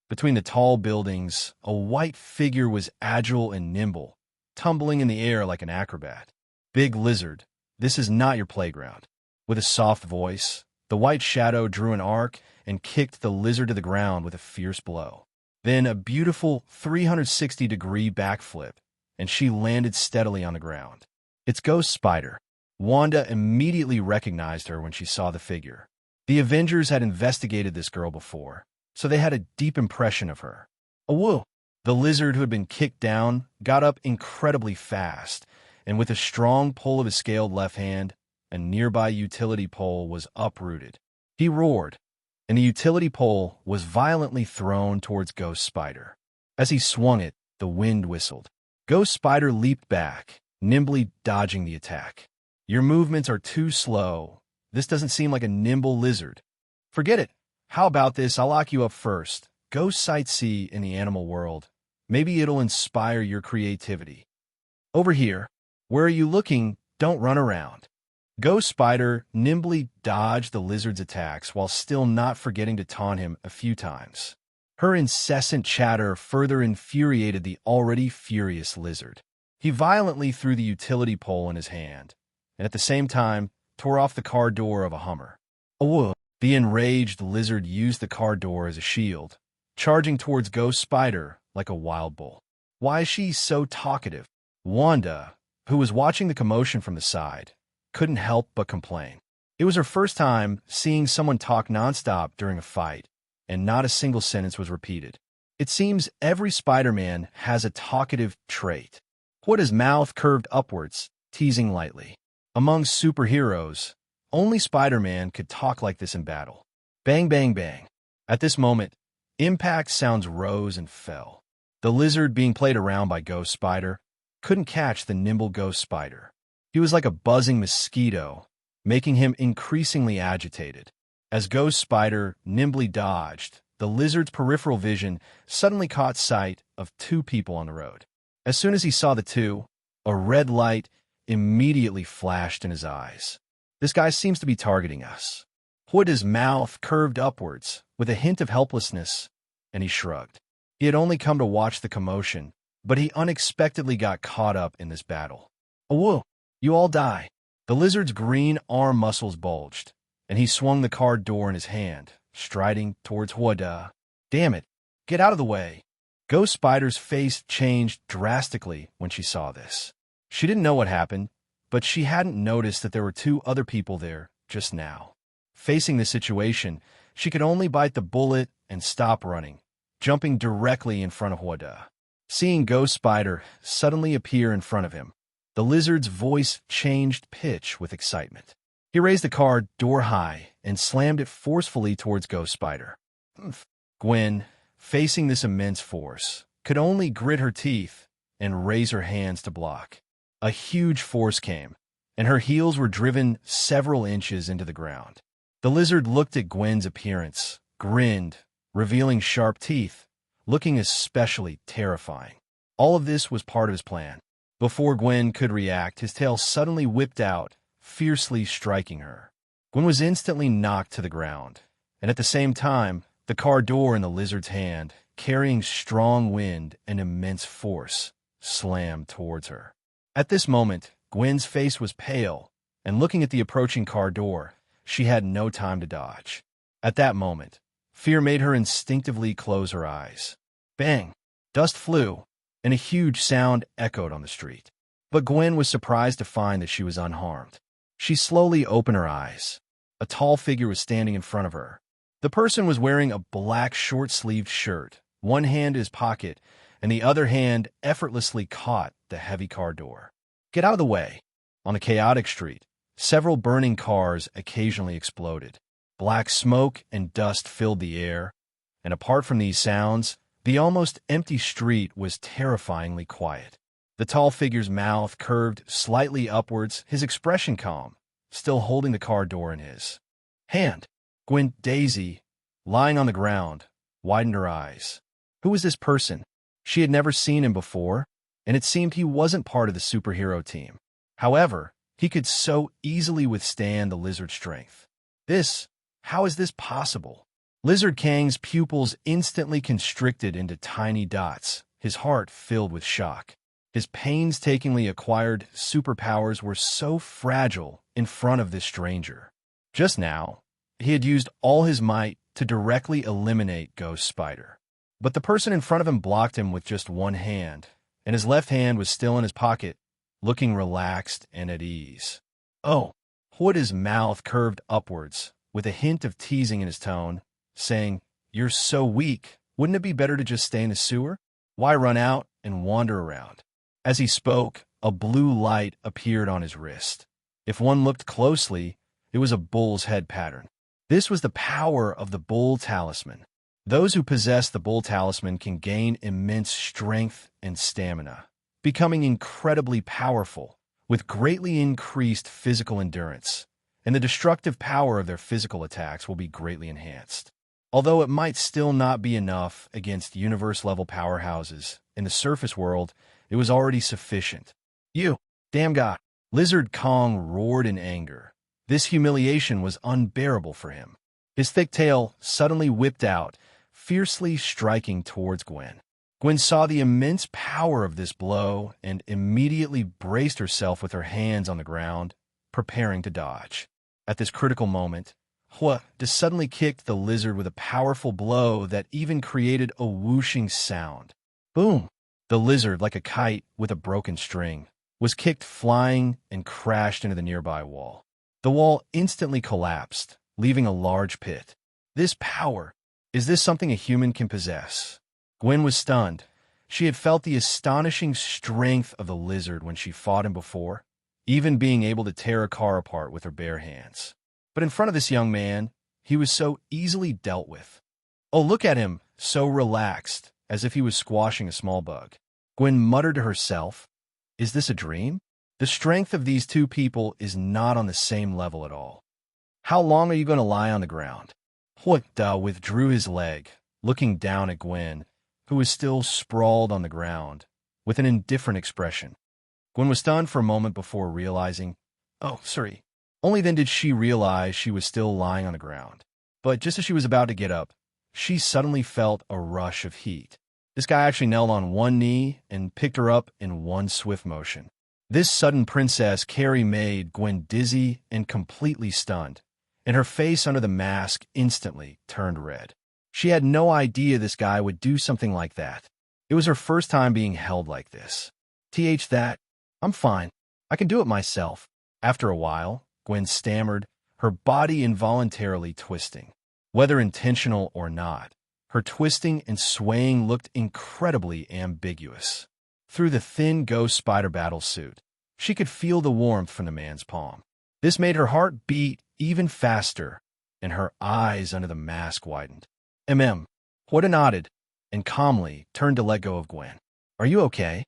Between the tall buildings, a white figure was agile and nimble, tumbling in the air like an acrobat. Big lizard, this is not your playground. With a soft voice, the white shadow drew an arc and kicked the lizard to the ground with a fierce blow. Then a beautiful 360-degree backflip, and she landed steadily on the ground. It's Ghost Spider. Wanda immediately recognized her when she saw the figure. The Avengers had investigated this girl before, so they had a deep impression of her. Whoa! The lizard who had been kicked down got up incredibly fast, and with a strong pull of his scaled left hand, a nearby utility pole was uprooted. He roared, and the utility pole was violently thrown towards Ghost Spider. As he swung it, the wind whistled. Ghost Spider leaped back, nimbly dodging the attack. Your movements are too slow. This doesn't seem like a nimble lizard. Forget it. How about this? I'll lock you up first. Go sightsee in the animal world. Maybe it'll inspire your creativity. Over here. Where are you looking? Don't run around. Ghost Spider nimbly dodged the lizard's attacks while still not forgetting to taunt him a few times. Her incessant chatter further infuriated the already furious lizard. He violently threw the utility pole in his hand, and at the same time tore off the car door of a Hummer. Whoa! The enraged lizard used the car door as a shield, charging towards Ghost Spider like a wild bull. Why is she so talkative? Wanda, who was watching the commotion from the side, couldn't help but complain. It was her first time seeing someone talk nonstop during a fight, and not a single sentence was repeated. It seems every Spider-Man has a talkative trait. Wada's mouth curved upwards, teasing lightly. Among superheroes, only Spider-Man could talk like this in battle. Bang, bang, bang. At this moment, impact sounds rose and fell. The lizard being played around by Ghost Spider couldn't catch the nimble Ghost Spider. He was like a buzzing mosquito, making him increasingly agitated. As Ghost Spider nimbly dodged, the lizard's peripheral vision suddenly caught sight of two people on the road. As soon as he saw the two, a red light immediately flashed in his eyes. This guy seems to be targeting us. Wada's mouth curved upwards with a hint of helplessness, and he shrugged. He had only come to watch the commotion, but he unexpectedly got caught up in this battle. "Whoa, you all die." The lizard's green arm muscles bulged, and he swung the car door in his hand, striding towards Wanda. "Damn it, get out of the way." Ghost Spider's face changed drastically when she saw this. She didn't know what happened, but she hadn't noticed that there were two other people there just now. Facing the situation, she could only bite the bullet and stop running, jumping directly in front of Wanda. Seeing Ghost Spider suddenly appear in front of him, the lizard's voice changed pitch with excitement. He raised the car door high and slammed it forcefully towards Ghost Spider. Gwen, facing this immense force, could only grit her teeth and raise her hands to block. A huge force came, and her heels were driven several inches into the ground. The lizard looked at Gwen's appearance, grinned, revealing sharp teeth, looking especially terrifying. All of this was part of his plan. Before Gwen could react, his tail suddenly whipped out, fiercely striking her. Gwen was instantly knocked to the ground, and at the same time, the car door in the lizard's hand, carrying strong wind and immense force, slammed towards her. At this moment, Gwen's face was pale, and looking at the approaching car door, she had no time to dodge. At that moment, fear made her instinctively close her eyes. Bang! Dust flew, and a huge sound echoed on the street. But Gwen was surprised to find that she was unharmed. She slowly opened her eyes. A tall figure was standing in front of her. The person was wearing a black short-sleeved shirt, one hand in his pocket, and the other hand effortlessly caught the heavy car door. "Get out of the way." On the chaotic street, several burning cars occasionally exploded. Black smoke and dust filled the air, and apart from these sounds, the almost empty street was terrifyingly quiet. The tall figure's mouth curved slightly upwards, his expression calm, still holding the car door in his hand. Gwen Daisy, lying on the ground, widened her eyes. Who was this person? She had never seen him before, and it seemed he wasn't part of the superhero team. However, he could so easily withstand the lizard's strength. How is this possible? Lizard Kang's pupils instantly constricted into tiny dots, his heart filled with shock. His painstakingly acquired superpowers were so fragile in front of this stranger. Just now, he had used all his might to directly eliminate Ghost Spider. But the person in front of him blocked him with just one hand, and his left hand was still in his pocket, looking relaxed and at ease. "Oh," Wada's mouth curved upwards, with a hint of teasing in his tone, saying, "You're so weak. Wouldn't it be better to just stay in the sewer? Why run out and wander around?" As he spoke, a blue light appeared on his wrist. If one looked closely, it was a bull's head pattern. This was the power of the Bull Talisman. Those who possess the Bull Talisman can gain immense strength and stamina, becoming incredibly powerful, with greatly increased physical endurance, and the destructive power of their physical attacks will be greatly enhanced. Although it might still not be enough against universe-level powerhouses, in the surface world, it was already sufficient. "You, damn guy!" Lizard Kong roared in anger. This humiliation was unbearable for him. His thick tail suddenly whipped out, fiercely striking towards Gwen. Gwen saw the immense power of this blow and immediately braced herself with her hands on the ground, preparing to dodge. At this critical moment, Wanda suddenly kicked the lizard with a powerful blow that even created a whooshing sound. Boom! The lizard, like a kite with a broken string, was kicked flying and crashed into the nearby wall. The wall instantly collapsed, leaving a large pit. This power, is this something a human can possess? Gwen was stunned. She had felt the astonishing strength of the lizard when she fought him before, even being able to tear a car apart with her bare hands. But in front of this young man, he was so easily dealt with. Oh, look at him, so relaxed, as if he was squashing a small bug. Gwen muttered to herself, is this a dream? The strength of these two people is not on the same level at all. How long are you going to lie on the ground? Wanda withdrew his leg, looking down at Gwen, who was still sprawled on the ground, with an indifferent expression. Gwen was stunned for a moment before realizing, oh, sorry. Only then did she realize she was still lying on the ground. But just as she was about to get up, she suddenly felt a rush of heat. This guy actually knelt on one knee and picked her up in one swift motion. This sudden princess carry made Gwen dizzy and completely stunned, and her face under the mask instantly turned red. She had no idea this guy would do something like that. It was her first time being held like this. That, I'm fine. I can do it myself. After a while, Gwen stammered, her body involuntarily twisting. Whether intentional or not, her twisting and swaying looked incredibly ambiguous. Through the thin ghost spider battle suit, she could feel the warmth from the man's palm. This made her heart beat even faster, and her eyes under the mask widened. Wanda nodded, and calmly turned to let go of Gwen. Are you okay?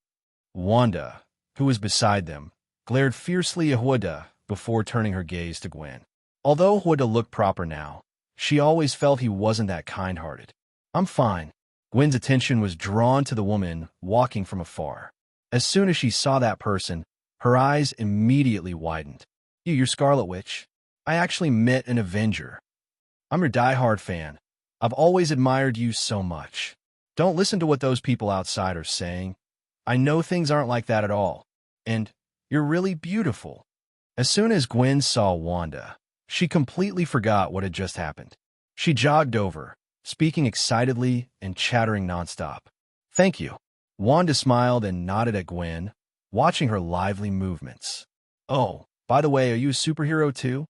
Wanda, who was beside them, glared fiercely at Wanda before turning her gaze to Gwen. Although Wanda looked proper now, she always felt he wasn't that kind-hearted. I'm fine. Gwen's attention was drawn to the woman walking from afar. As soon as she saw that person, her eyes immediately widened. You're Scarlet Witch. I actually met an Avenger. I'm your die-hard fan. I've always admired you so much. Don't listen to what those people outside are saying. I know things aren't like that at all. And you're really beautiful. As soon as Gwen saw Wanda, she completely forgot what had just happened. She jogged over, speaking excitedly and chattering nonstop. Thank you. Wanda smiled and nodded at Gwen, watching her lively movements. Oh, by the way, are you a superhero too?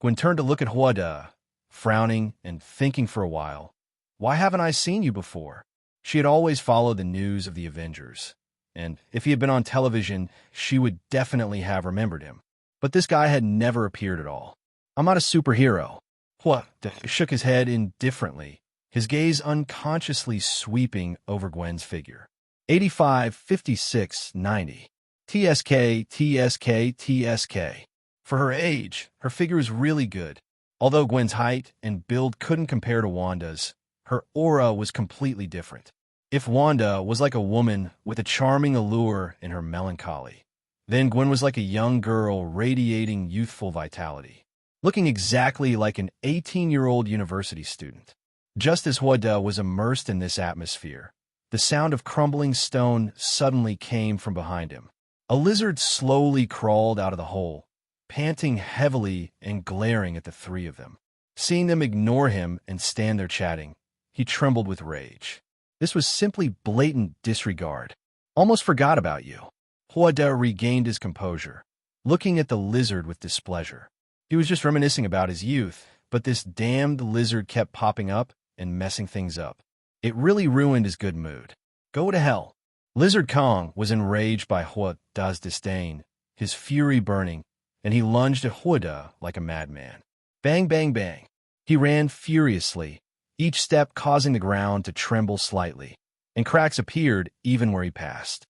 Gwen turned to look at Wanda, frowning and thinking for a while. Why haven't I seen you before? She had always followed the news of the Avengers, and if he had been on television, she would definitely have remembered him. But this guy had never appeared at all. I'm not a superhero. Wanda shook his head indifferently, his gaze unconsciously sweeping over Gwen's figure. 85, 56, 90. TSK, TSK, TSK. For her age, her figure was really good. Although Gwen's height and build couldn't compare to Wanda's, her aura was completely different. If Wanda was like a woman with a charming allure in her melancholy, then Gwen was like a young girl radiating youthful vitality, looking exactly like an 18-year-old university student. Just as Wanda was immersed in this atmosphere, the sound of crumbling stone suddenly came from behind him. A lizard slowly crawled out of the hole, panting heavily and glaring at the three of them. Seeing them ignore him and stand there chatting, he trembled with rage. This was simply blatant disregard. Almost forgot about you. Wanda regained his composure, looking at the lizard with displeasure. He was just reminiscing about his youth, but this damned lizard kept popping up and messing things up. It really ruined his good mood. Go to hell. Lizard Kong was enraged by Wanda's disdain, his fury burning, and he lunged at Wanda like a madman. Bang, bang, bang. He ran furiously, each step causing the ground to tremble slightly, and cracks appeared even where he passed.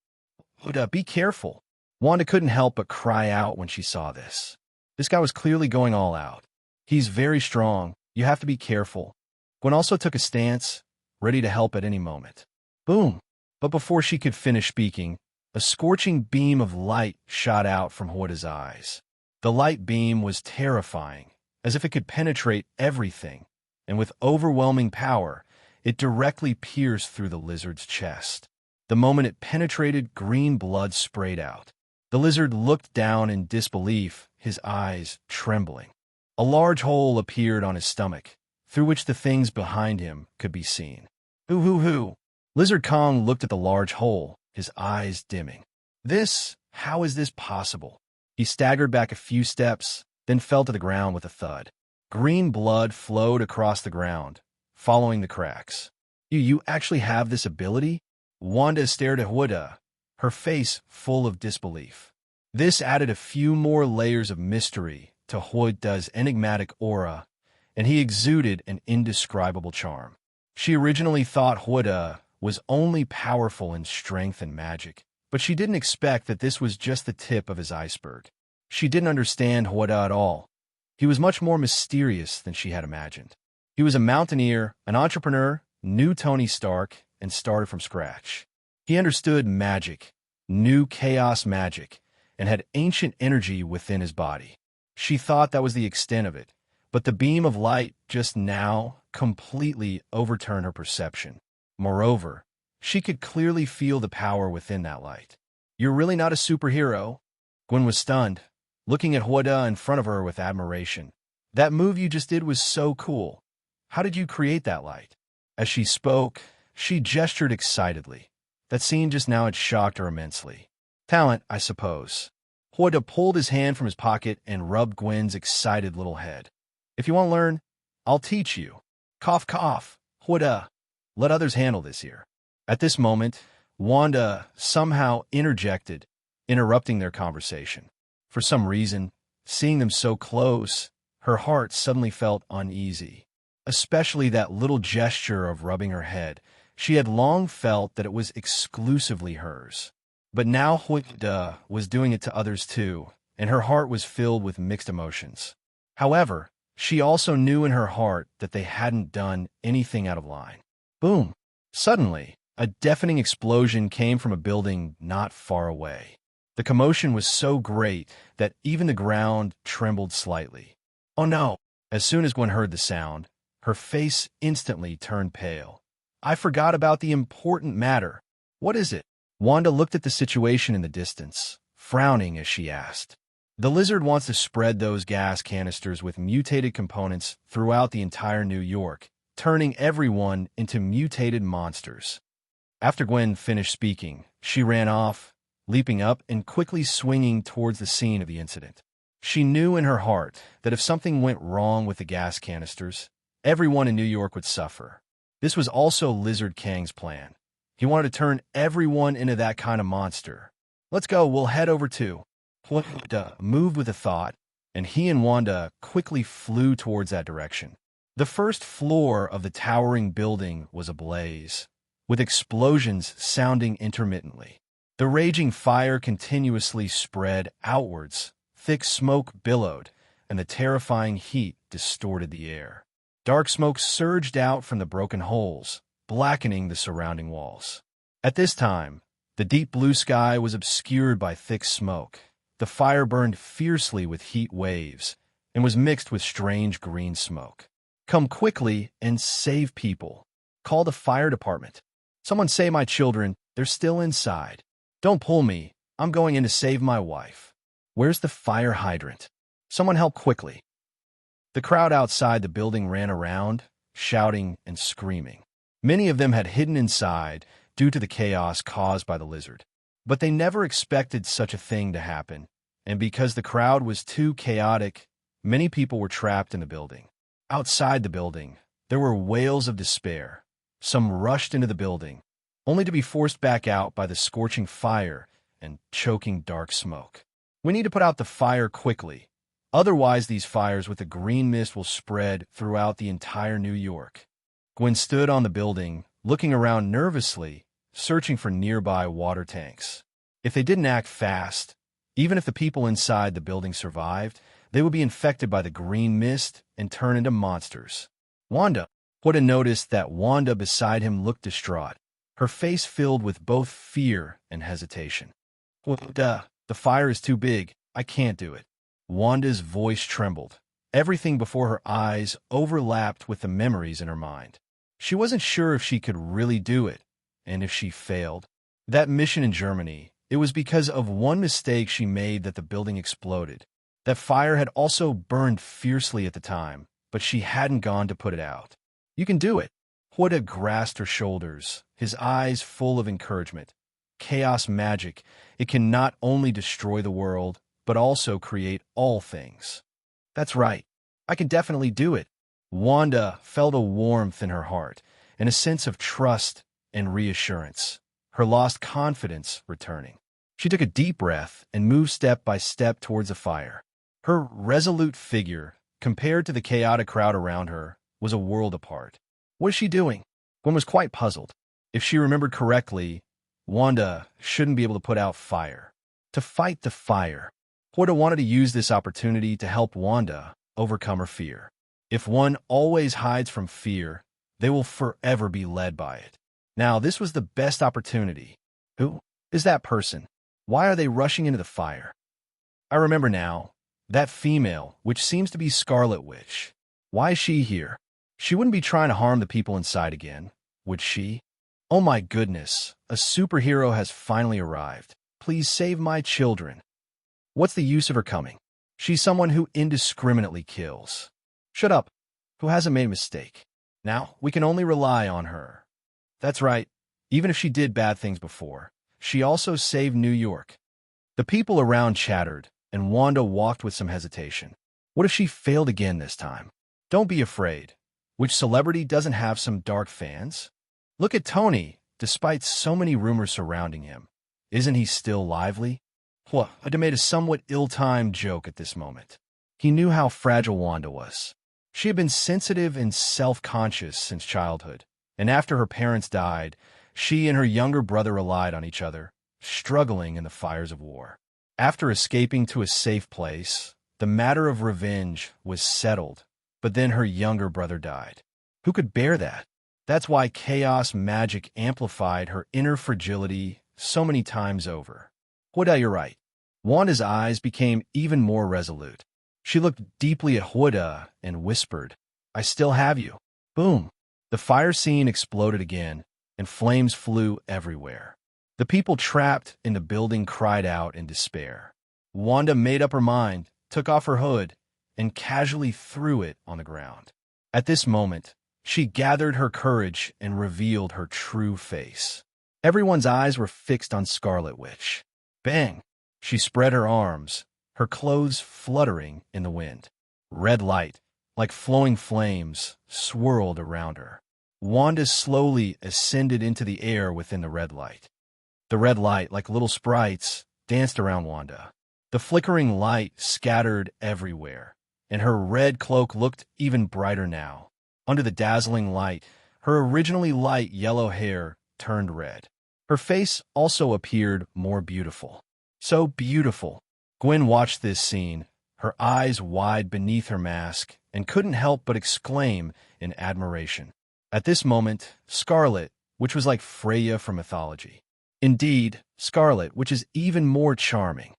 Wanda, be careful. Wanda couldn't help but cry out when she saw this. This guy was clearly going all out. He's very strong. You have to be careful. Gwen also took a stance, ready to help at any moment. Boom. But before she could finish speaking, a scorching beam of light shot out from Wanda's eyes. The light beam was terrifying, as if it could penetrate everything, and with overwhelming power, it directly pierced through the lizard's chest. The moment it penetrated, green blood sprayed out. The lizard looked down in disbelief, his eyes trembling. A large hole appeared on his stomach, through which the things behind him could be seen. Hoo hoo hoo! Lizard Kong looked at the large hole, his eyes dimming. How is this possible? He staggered back a few steps, then fell to the ground with a thud. Green blood flowed across the ground, following the cracks. You actually have this ability? Wanda stared at Wanda, her face full of disbelief. This added a few more layers of mystery to Wanda's enigmatic aura, and he exuded an indescribable charm. She originally thought Wanda was only powerful in strength and magic, but she didn't expect that this was just the tip of his iceberg. She didn't understand Wanda at all. He was much more mysterious than she had imagined. He was a mountaineer, an entrepreneur, knew Tony Stark, and started from scratch. He understood magic, knew chaos magic, and had ancient energy within his body. She thought that was the extent of it, but the beam of light just now completely overturned her perception. Moreover, she could clearly feel the power within that light. You're really not a superhero? Gwen was stunned, looking at Wanda in front of her with admiration. That move you just did was so cool. How did you create that light? As she spoke, she gestured excitedly. That scene just now had shocked her immensely. Talent, I suppose. Wanda pulled his hand from his pocket and rubbed Gwen's excited little head. If you want to learn, I'll teach you. Cough, cough. Wanda, let others handle this here. At this moment, Wanda somehow interjected, interrupting their conversation. For some reason, seeing them so close, her heart suddenly felt uneasy. Especially that little gesture of rubbing her head. She had long felt that it was exclusively hers. But now Wanda was doing it to others too, and her heart was filled with mixed emotions. However, she also knew in her heart that they hadn't done anything out of line. Boom! Suddenly, a deafening explosion came from a building not far away. The commotion was so great that even the ground trembled slightly. Oh no! As soon as Gwen heard the sound, her face instantly turned pale. I forgot about the important matter. What is it? Wanda looked at the situation in the distance, frowning as she asked. The lizard wants to spread those gas canisters with mutated components throughout the entire New York, turning everyone into mutated monsters. After Gwen finished speaking, she ran off, leaping up and quickly swinging towards the scene of the incident. She knew in her heart that if something went wrong with the gas canisters, everyone in New York would suffer. This was also Lizard Kang's plan. He wanted to turn everyone into that kind of monster. Let's go, we'll head over to... Wanda moved with a thought, and he and Wanda quickly flew towards that direction. The first floor of the towering building was ablaze, with explosions sounding intermittently. The raging fire continuously spread outwards, thick smoke billowed, and the terrifying heat distorted the air. Dark smoke surged out from the broken holes, blackening the surrounding walls. At this time, the deep blue sky was obscured by thick smoke. The fire burned fiercely with heat waves and was mixed with strange green smoke. Come quickly and save people. Call the fire department. Someone save my children, they're still inside. Don't pull me, I'm going in to save my wife. Where's the fire hydrant? Someone help quickly. The crowd outside the building ran around, shouting and screaming. Many of them had hidden inside due to the chaos caused by the lizard. But they never expected such a thing to happen, and because the crowd was too chaotic, many people were trapped in the building. Outside the building, there were wails of despair. Some rushed into the building, only to be forced back out by the scorching fire and choking dark smoke. We need to put out the fire quickly. Otherwise, these fires with the green mist will spread throughout the entire New York. Gwen stood on the building, looking around nervously, searching for nearby water tanks. If they didn't act fast, even if the people inside the building survived, they would be infected by the green mist and turn into monsters. Wanda would have noticed that Wanda beside him looked distraught, her face filled with both fear and hesitation. Wanda, the fire is too big. I can't do it. Wanda's voice trembled. Everything before her eyes overlapped with the memories in her mind. She wasn't sure if she could really do it, and if she failed. That mission in Germany, it was because of one mistake she made that the building exploded. That fire had also burned fiercely at the time, but she hadn't gone to put it out. You can do it. Wanda grasped her shoulders, his eyes full of encouragement. Chaos magic, it can not only destroy the world, but also create all things. That's right. I can definitely do it. Wanda felt a warmth in her heart, and a sense of trust and reassurance, her lost confidence returning. She took a deep breath and moved step by step towards the fire. Her resolute figure, compared to the chaotic crowd around her, was a world apart. What is she doing? Gwen was quite puzzled. If she remembered correctly, Wanda shouldn't be able to put out fire. To fight the fire, Wanda wanted to use this opportunity to help Wanda overcome her fear. If one always hides from fear, they will forever be led by it. Now, this was the best opportunity. Who is that person? Why are they rushing into the fire? I remember now. That female, which seems to be Scarlet Witch. Why is she here? She wouldn't be trying to harm the people inside again, would she? Oh my goodness, a superhero has finally arrived. Please save my children. What's the use of her coming? She's someone who indiscriminately kills. Shut up. Who hasn't made a mistake? Now, we can only rely on her. That's right. Even if she did bad things before, she also saved New York. The people around chattered, and Wanda walked with some hesitation. What if she failed again this time? Don't be afraid. Which celebrity doesn't have some dark fans? Look at Tony, despite so many rumors surrounding him. Isn't he still lively? I made a somewhat ill-timed joke at this moment. He knew how fragile Wanda was. She had been sensitive and self-conscious since childhood, and after her parents died, she and her younger brother relied on each other, struggling in the fires of war. After escaping to a safe place, the matter of revenge was settled, but then her younger brother died. Who could bear that? That's why chaos magic amplified her inner fragility so many times over. Wanda, you're right. Wanda's eyes became even more resolute. She looked deeply at Wanda and whispered, I still have you. Boom. The fire scene exploded again, and flames flew everywhere. The people trapped in the building cried out in despair. Wanda made up her mind, took off her hood, and casually threw it on the ground. At this moment, she gathered her courage and revealed her true face. Everyone's eyes were fixed on Scarlet Witch. Bang! She spread her arms, her clothes fluttering in the wind. Red light, like flowing flames, swirled around her. Wanda slowly ascended into the air within the red light. The red light, like little sprites, danced around Wanda. The flickering light scattered everywhere, and her red cloak looked even brighter now. Under the dazzling light, her originally light yellow hair turned red. Her face also appeared more beautiful. So beautiful. Gwen watched this scene, her eyes wide beneath her mask, and couldn't help but exclaim in admiration. At this moment, Scarlet, which was like Freya from mythology. Indeed, Scarlet, which is even more charming.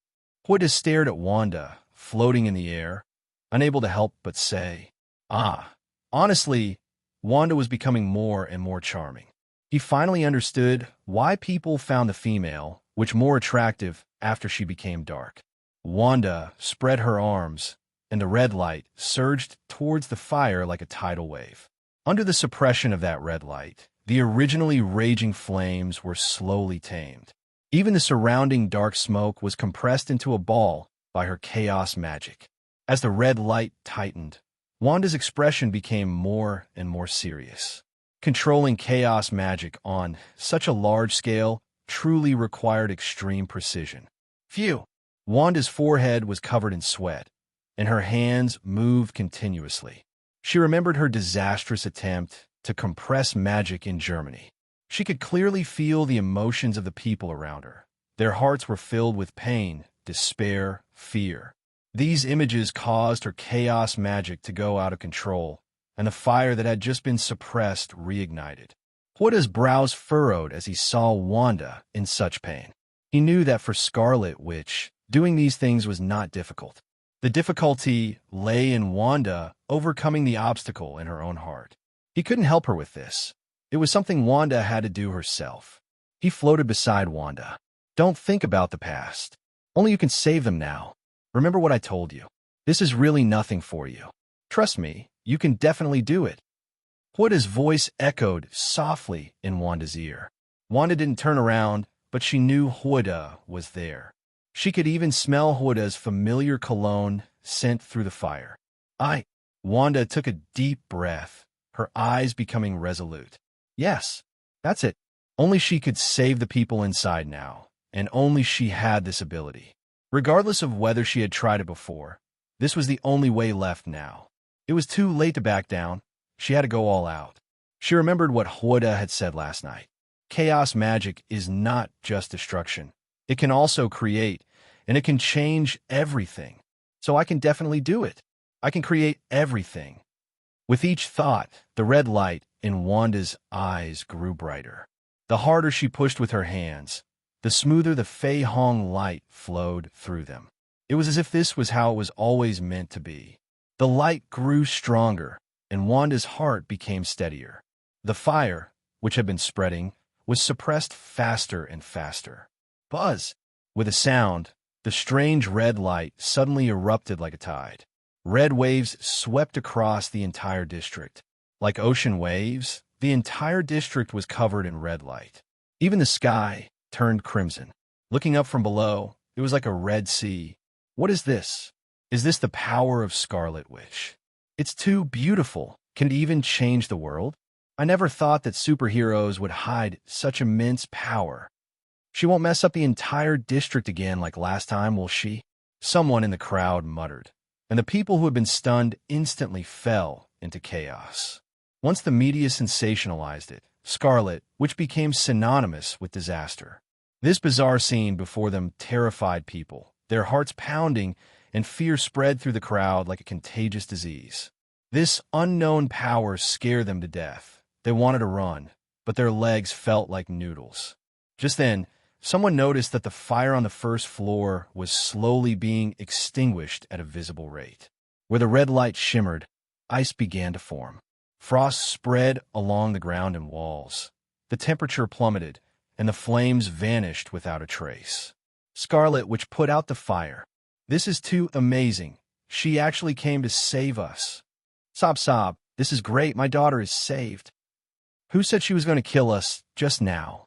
Wanda stared at Wanda, floating in the air, unable to help but say, Ah. Honestly, Wanda was becoming more and more charming. He finally understood why people found the female, which more attractive after she became dark. Wanda spread her arms, and the red light surged towards the fire like a tidal wave. Under the suppression of that red light, the originally raging flames were slowly tamed. Even the surrounding dark smoke was compressed into a ball by her chaos magic. As the red light tightened, Wanda's expression became more and more serious. Controlling chaos magic on such a large scale truly required extreme precision. Phew! Wanda's forehead was covered in sweat, and her hands moved continuously. She remembered her disastrous attempt to compress magic in Germany. She could clearly feel the emotions of the people around her. Their hearts were filled with pain, despair, fear. These images caused her chaos magic to go out of control, and the fire that had just been suppressed reignited. Wanda's brows furrowed as he saw Wanda in such pain. He knew that for Scarlet Witch, doing these things was not difficult. The difficulty lay in Wanda overcoming the obstacle in her own heart. He couldn't help her with this. It was something Wanda had to do herself. He floated beside Wanda. Don't think about the past. Only you can save them now. Remember what I told you. This is really nothing for you. Trust me, you can definitely do it. Huda's voice echoed softly in Wanda's ear. Wanda didn't turn around, but she knew Huda was there. She could even smell Huda's familiar cologne sent through the fire. Wanda took a deep breath, her eyes becoming resolute. Yes, that's it. Only she could save the people inside now, and only she had this ability. Regardless of whether she had tried it before, this was the only way left now. It was too late to back down. She had to go all out. She remembered what Huda had said last night. Chaos magic is not just destruction. It can also create, and it can change everything. So I can definitely do it. I can create everything. With each thought, the red light in Wanda's eyes grew brighter. The harder she pushed with her hands, the smoother the Fei Hong light flowed through them. It was as if this was how it was always meant to be. The light grew stronger, and Wanda's heart became steadier. The fire, which had been spreading, was suppressed faster and faster. Buzz! With a sound, the strange red light suddenly erupted like a tide. Red waves swept across the entire district. Like ocean waves, the entire district was covered in red light. Even the sky turned crimson. Looking up from below, it was like a red sea. What is this? Is this the power of Scarlet Witch? It's too beautiful. Can it even change the world? I never thought that superheroes would hide such immense power. She won't mess up the entire district again like last time, will she? Someone in the crowd muttered, and the people who had been stunned instantly fell into chaos. Once the media sensationalized it, Scarlet, which became synonymous with disaster. This bizarre scene before them terrified people, their hearts pounding, and fear spread through the crowd like a contagious disease. This unknown power scared them to death. They wanted to run, but their legs felt like noodles. Just then, someone noticed that the fire on the first floor was slowly being extinguished at a visible rate. Where the red light shimmered, ice began to form. Frost spread along the ground and walls. The temperature plummeted, and the flames vanished without a trace. Scarlet, which put out the fire. This is too amazing. She actually came to save us. Sob, this is great. My daughter is saved. Who said she was going to kill us just now?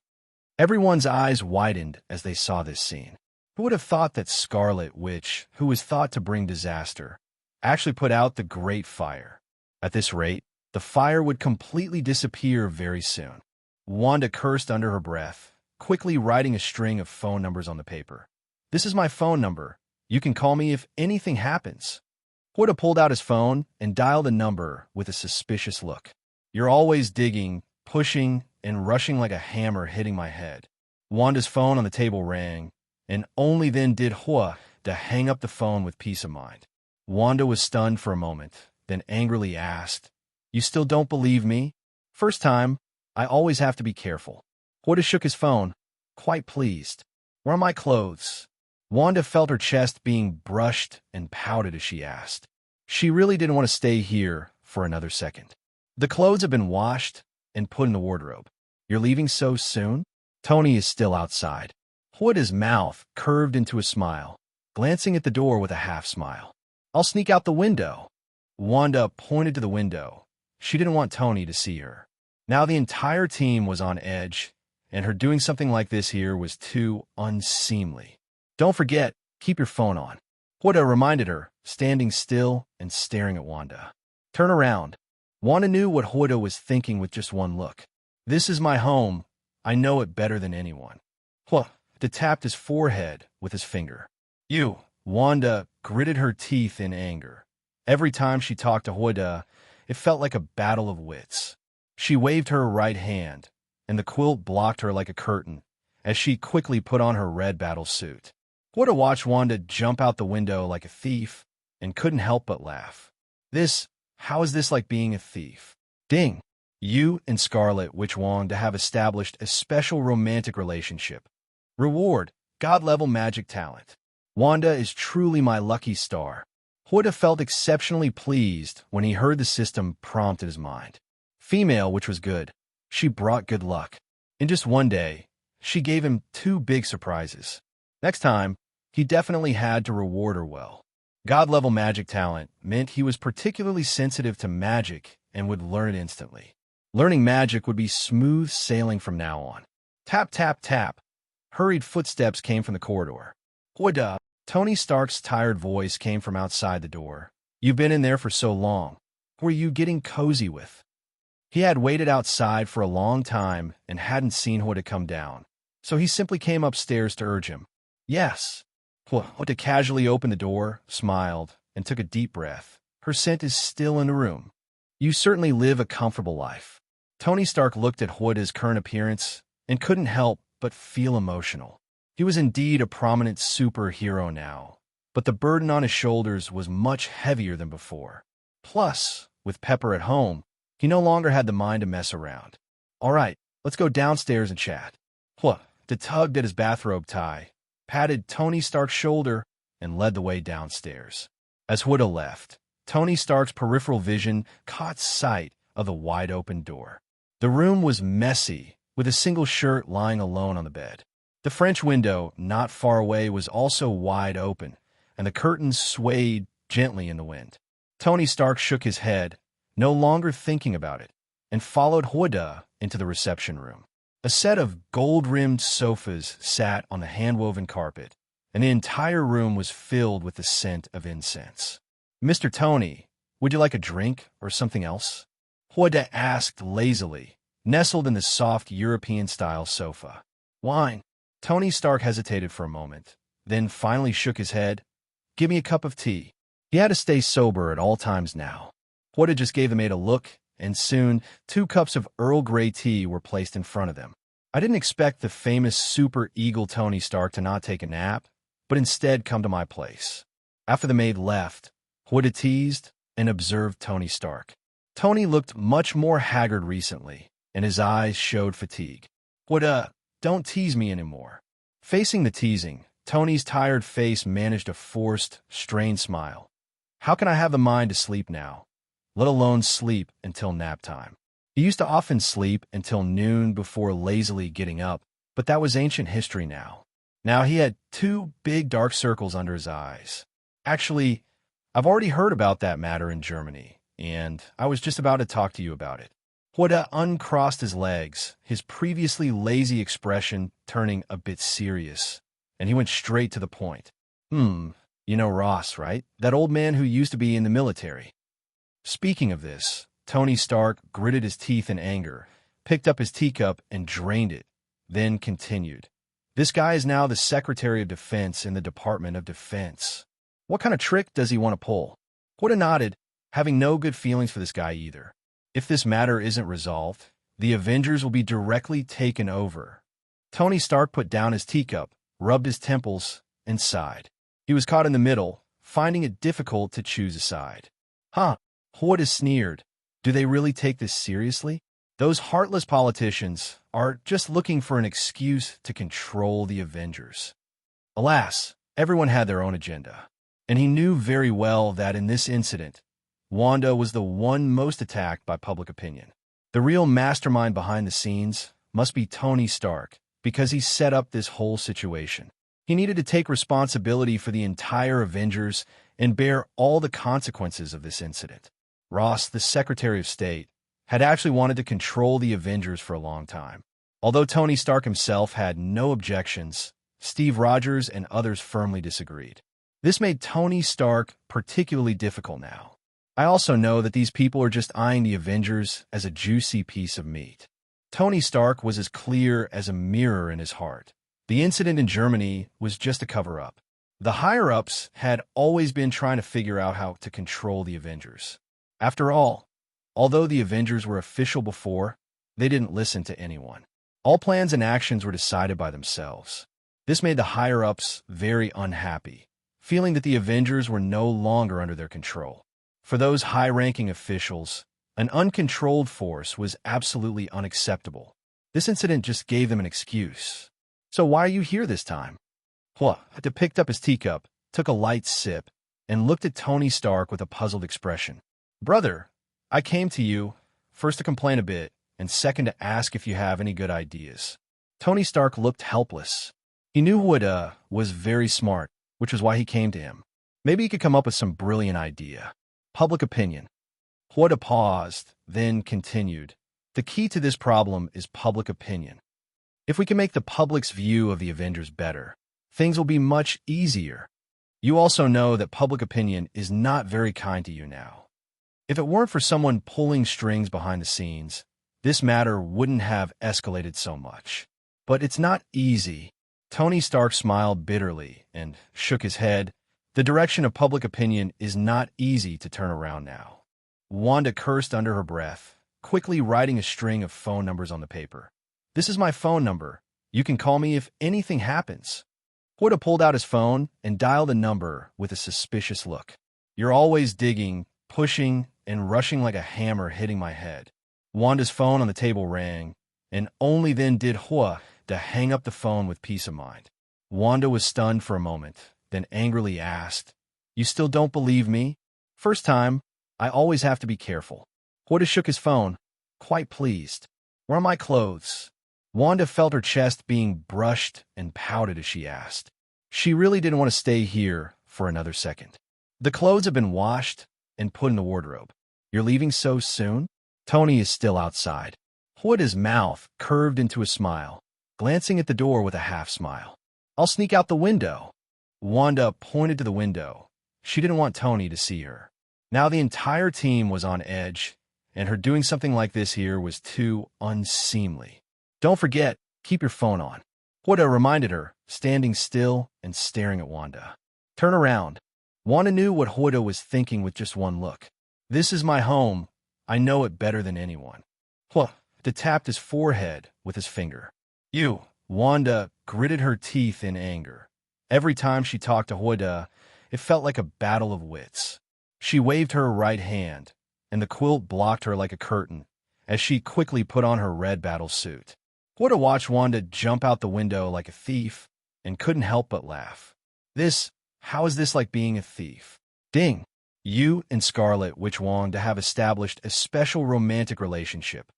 Everyone's eyes widened as they saw this scene. Who would have thought that Scarlet Witch, who was thought to bring disaster, actually put out the great fire? At this rate, the fire would completely disappear very soon. Wanda cursed under her breath, quickly writing a string of phone numbers on the paper. This is my phone number. You can call me if anything happens. Huda pulled out his phone and dialed a number with a suspicious look. You're always digging, pushing, and rushing like a hammer hitting my head. Wanda's phone on the table rang, and only then did Huda hang up the phone with peace of mind. Wanda was stunned for a moment, then angrily asked, You still don't believe me? First time, I always have to be careful. Huda shook his phone, quite pleased. Where are my clothes? Wanda felt her chest being brushed and pouted as she asked. She really didn't want to stay here for another second. The clothes have been washed and put in the wardrobe. You're leaving so soon? Tony is still outside. Huda's mouth curved into a smile, glancing at the door with a half smile. I'll sneak out the window. Wanda pointed to the window. She didn't want Tony to see her. Now the entire team was on edge, and her doing something like this here was too unseemly. Don't forget, keep your phone on. Huda reminded her, standing still and staring at Wanda. Turn around. Wanda knew what Huda was thinking with just one look. This is my home. I know it better than anyone. Huda tapped his forehead with his finger. You. Wanda gritted her teeth in anger. Every time she talked to Huda, it felt like a battle of wits. She waved her right hand, and the quilt blocked her like a curtain as she quickly put on her red battle suit. Huda watched Wanda jump out the window like a thief and couldn't help but laugh. How is this like being a thief? Ding! You and Scarlet Witch Wanda have established a special romantic relationship. Reward, God-level magic talent. Wanda is truly my lucky star. Huda felt exceptionally pleased when he heard the system prompt in his mind. Female, which was good. She brought good luck. In just one day, she gave him 2 big surprises. Next time, He definitely had to reward her well. God-level magic talent meant he was particularly sensitive to magic and would learn it instantly. Learning magic would be smooth sailing from now on. Tap, tap, tap. Hurried footsteps came from the corridor. Wanda, Tony Stark's tired voice came from outside the door. You've been in there for so long. Who are you getting cozy with? He had waited outside for a long time and hadn't seen Wanda come down, so he simply came upstairs to urge him. Yes. Wanda casually opened the door, smiled, and took a deep breath. Her scent is still in the room. You certainly live a comfortable life. Tony Stark looked at Wanda's current appearance and couldn't help but feel emotional. He was indeed a prominent superhero now, but the burden on his shoulders was much heavier than before. Plus, with Pepper at home, he no longer had the mind to mess around. All right, let's go downstairs and chat. Wanda tugged at his bathrobe tie, patted Tony Stark's shoulder, and led the way downstairs. As Wanda left, Tony Stark's peripheral vision caught sight of the wide-open door. The room was messy, with a single shirt lying alone on the bed. The French window, not far away, was also wide open, and the curtains swayed gently in the wind. Tony Stark shook his head, no longer thinking about it, and followed Wanda into the reception room. A set of gold-rimmed sofas sat on the hand-woven carpet, and the entire room was filled with the scent of incense. Mr. Tony, would you like a drink or something else? Wanda asked lazily, nestled in the soft European-style sofa. Wine. Tony Stark hesitated for a moment, then finally shook his head. Give me a cup of tea. He had to stay sober at all times now. Wanda just gave the maid a look, and soon 2 cups of Earl Grey tea were placed in front of them. I didn't expect the famous super eagle Tony Stark to not take a nap, but instead come to my place. After the maid left, Wanda teased and observed Tony Stark. Tony looked much more haggard recently, and his eyes showed fatigue. Wanda, don't tease me anymore. Facing the teasing, Tony's tired face managed a forced, strained smile. How can I have the mind to sleep now, let alone sleep until nap time? He used to often sleep until noon before lazily getting up, but that was ancient history now. Now he had 2 big dark circles under his eyes. Actually, I've already heard about that matter in Germany, and I was just about to talk to you about it. Wanda uncrossed his legs, his previously lazy expression turning a bit serious, and he went straight to the point. You know Ross, right? That old man who used to be in the military. Speaking of this, Tony Stark gritted his teeth in anger, picked up his teacup and drained it, then continued. This guy is now the Secretary of Defense in the Department of Defense. What kind of trick does he want to pull? Wanda nodded, having no good feelings for this guy either. If this matter isn't resolved, the Avengers will be directly taken over. Tony Stark put down his teacup, rubbed his temples, and sighed. He was caught in the middle, finding it difficult to choose a side. Wanda sneered. Do they really take this seriously? Those heartless politicians are just looking for an excuse to control the Avengers. Alas, everyone had their own agenda, and he knew very well that in this incident, Wanda was the one most attacked by public opinion. The real mastermind behind the scenes must be Tony Stark, because he set up this whole situation. He needed to take responsibility for the entire Avengers and bear all the consequences of this incident. Ross, the Secretary of State, had actually wanted to control the Avengers for a long time. Although Tony Stark himself had no objections, Steve Rogers and others firmly disagreed. This made Tony Stark particularly difficult now. I also know that these people are just eyeing the Avengers as a juicy piece of meat. Tony Stark was as clear as a mirror in his heart. The incident in Germany was just a cover-up. The higher-ups had always been trying to figure out how to control the Avengers. After all, although the Avengers were official before, they didn't listen to anyone. All plans and actions were decided by themselves. This made the higher-ups very unhappy, feeling that the Avengers were no longer under their control. For those high-ranking officials, an uncontrolled force was absolutely unacceptable. This incident just gave them an excuse. So why are you here this time? Wanda picked up his teacup, took a light sip, and looked at Tony Stark with a puzzled expression. Brother, I came to you, first to complain a bit, and second to ask if you have any good ideas. Tony Stark looked helpless. He knew Wanda was very smart, which was why he came to him. Maybe he could come up with some brilliant idea. Public opinion. Wanda paused, then continued. The key to this problem is public opinion. If we can make the public's view of the Avengers better, things will be much easier. You also know that public opinion is not very kind to you now. If it weren't for someone pulling strings behind the scenes, this matter wouldn't have escalated so much. But it's not easy. Tony Stark smiled bitterly and shook his head. The direction of public opinion is not easy to turn around now. Wanda cursed under her breath, quickly writing a string of phone numbers on the paper. This is my phone number. You can call me if anything happens. Wanda pulled out his phone and dialed the number with a suspicious look. You're always digging, pushing, and rushing like a hammer hitting my head. Wanda's phone on the table rang, and only then did Hua to hang up the phone with peace of mind. Wanda was stunned for a moment, then angrily asked, You still don't believe me? First time, I always have to be careful. Hua shook his phone, quite pleased. Where are my clothes? Wanda felt her chest being brushed and pouted as she asked. She really didn't want to stay here for another second. The clothes have been washed and put in the wardrobe. You're leaving so soon? Tony is still outside. Huda's mouth curved into a smile, glancing at the door with a half-smile. I'll sneak out the window. Wanda pointed to the window. She didn't want Tony to see her. Now the entire team was on edge, and her doing something like this here was too unseemly. Don't forget, keep your phone on. Huda reminded her, standing still and staring at Wanda. Turn around. Wanda knew what Huda was thinking with just one look. This is my home. I know it better than anyone. Huda tapped his forehead with his finger. You. Wanda gritted her teeth in anger. Every time she talked to Huda, it felt like a battle of wits. She waved her right hand, and the quilt blocked her like a curtain as she quickly put on her red battle suit. Huda watched Wanda jump out the window like a thief and couldn't help but laugh. How is this like being a thief? Ding! You and Scarlet Witch Wong to have established a special romantic relationship.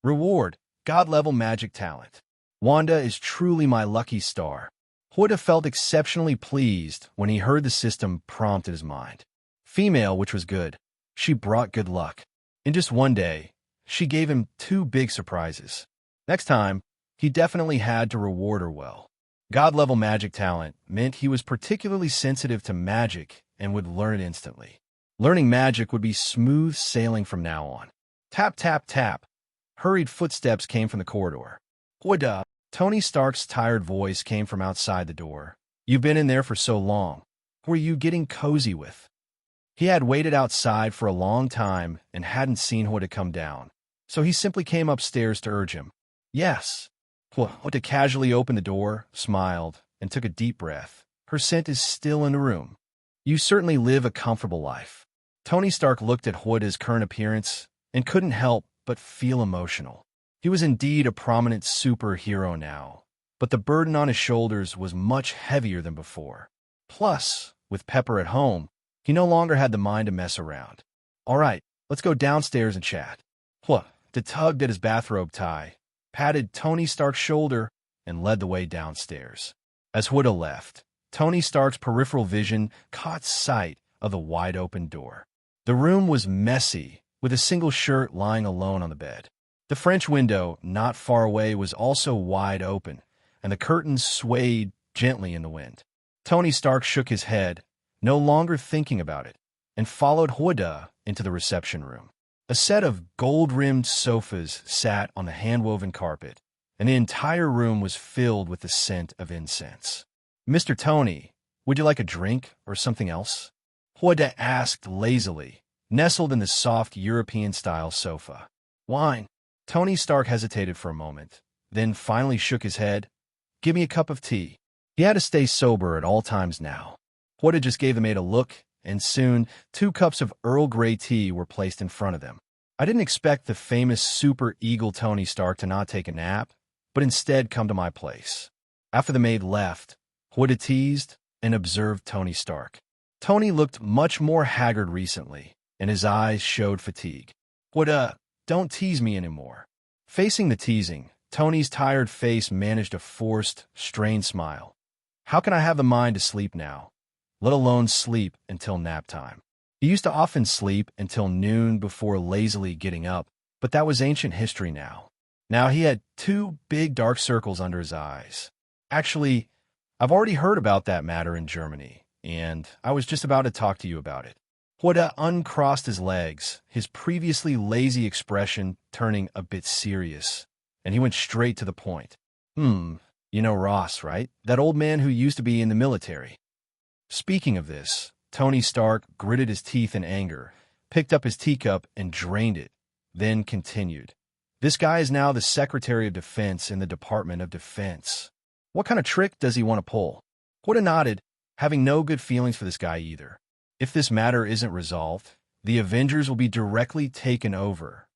Reward, God-level magic talent. Wanda is truly my lucky star. Huda felt exceptionally pleased when he heard the system prompt in his mind. Female, which was good. She brought good luck. In just one day, she gave him 2 big surprises. Next time, he definitely had to reward her well. God-level magic talent meant he was particularly sensitive to magic and would learn it instantly. Learning magic would be smooth sailing from now on. Tap, tap, tap. Hurried footsteps came from the corridor. Huda. Tony Stark's tired voice came from outside the door. You've been in there for so long. Who are you getting cozy with? He had waited outside for a long time and hadn't seen Huda come down, so he simply came upstairs to urge him. Yes. Huda casually opened the door, smiled, and took a deep breath. Her scent is still in the room. You certainly live a comfortable life. Tony Stark looked at Huda's current appearance and couldn't help but feel emotional. He was indeed a prominent superhero now, but the burden on his shoulders was much heavier than before. Plus, with Pepper at home, he no longer had the mind to mess around. All right, let's go downstairs and chat. Huda tugged at his bathrobe tie, patted Tony Stark's shoulder, and led the way downstairs. As Huda left, Tony Stark's peripheral vision caught sight of the wide-open door. The room was messy, with a single shirt lying alone on the bed. The French window, not far away, was also wide open, and the curtains swayed gently in the wind. Tony Stark shook his head, no longer thinking about it, and followed Huda into the reception room. A set of gold-rimmed sofas sat on the hand-woven carpet, and the entire room was filled with the scent of incense. Mr. Tony, would you like a drink or something else? Huda asked lazily, nestled in the soft European-style sofa. Wine. Tony Stark hesitated for a moment, then finally shook his head. Give me a cup of tea. He had to stay sober at all times now. Huda just gave the maid a look, and soon 2 cups of Earl Grey tea were placed in front of them. I didn't expect the famous super eagle Tony Stark to not take a nap, but instead come to my place. After the maid left, Huda teased and observed Tony Stark. Tony looked much more haggard recently, and his eyes showed fatigue. Huda, don't tease me anymore. Facing the teasing, Tony's tired face managed a forced, strained smile. How can I have the mind to sleep now? let alone sleep until nap time. He used to often sleep until noon before lazily getting up, but that was ancient history now. Now he had 2 big dark circles under his eyes. Actually, I've already heard about that matter in Germany, and I was just about to talk to you about it. Wanda uncrossed his legs, his previously lazy expression turning a bit serious, and he went straight to the point. You know Ross, right? That old man who used to be in the military. Speaking of this, Tony Stark gritted his teeth in anger, picked up his teacup and drained it, then continued. This guy is now the Secretary of Defense in the Department of Defense. What kind of trick does he want to pull? Wanda nodded, having no good feelings for this guy either. If this matter isn't resolved, the Avengers will be directly taken over.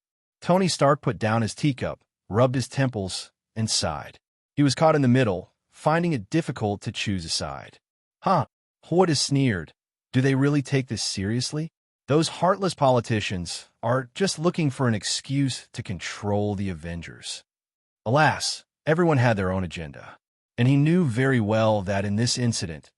Tony Stark put down his teacup, rubbed his temples, and sighed. He was caught in the middle, finding it difficult to choose a side. Wanda sneered. Do they really take this seriously? Those heartless politicians are just looking for an excuse to control the Avengers. Alas, everyone had their own agenda, and he knew very well that in this incident,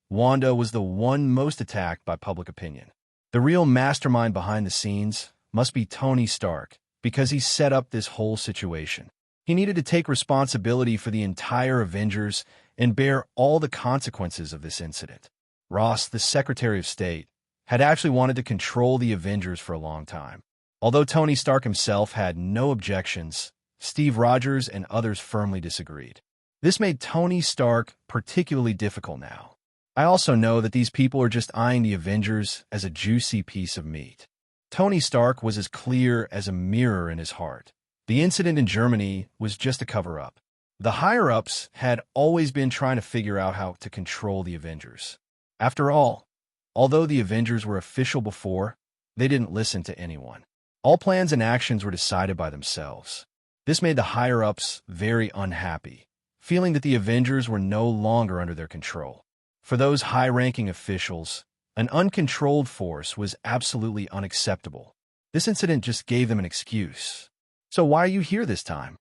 Wanda was the one most attacked by public opinion. The real mastermind behind the scenes must be Tony Stark, because he set up this whole situation. He needed to take responsibility for the entire Avengers and bear all the consequences of this incident. Ross, the Secretary of State, had actually wanted to control the Avengers for a long time. Although Tony Stark himself had no objections, Steve Rogers and others firmly disagreed. This made Tony Stark particularly difficult now. I also know that these people are just eyeing the Avengers as a juicy piece of meat. Tony Stark was as clear as a mirror in his heart. The incident in Germany was just a cover-up. The higher-ups had always been trying to figure out how to control the Avengers. After all, although the Avengers were official before, they didn't listen to anyone. All plans and actions were decided by themselves. This made the higher-ups very unhappy, feeling that the Avengers were no longer under their control. For those high-ranking officials, an uncontrolled force was absolutely unacceptable. This incident just gave them an excuse. So why are you here this time?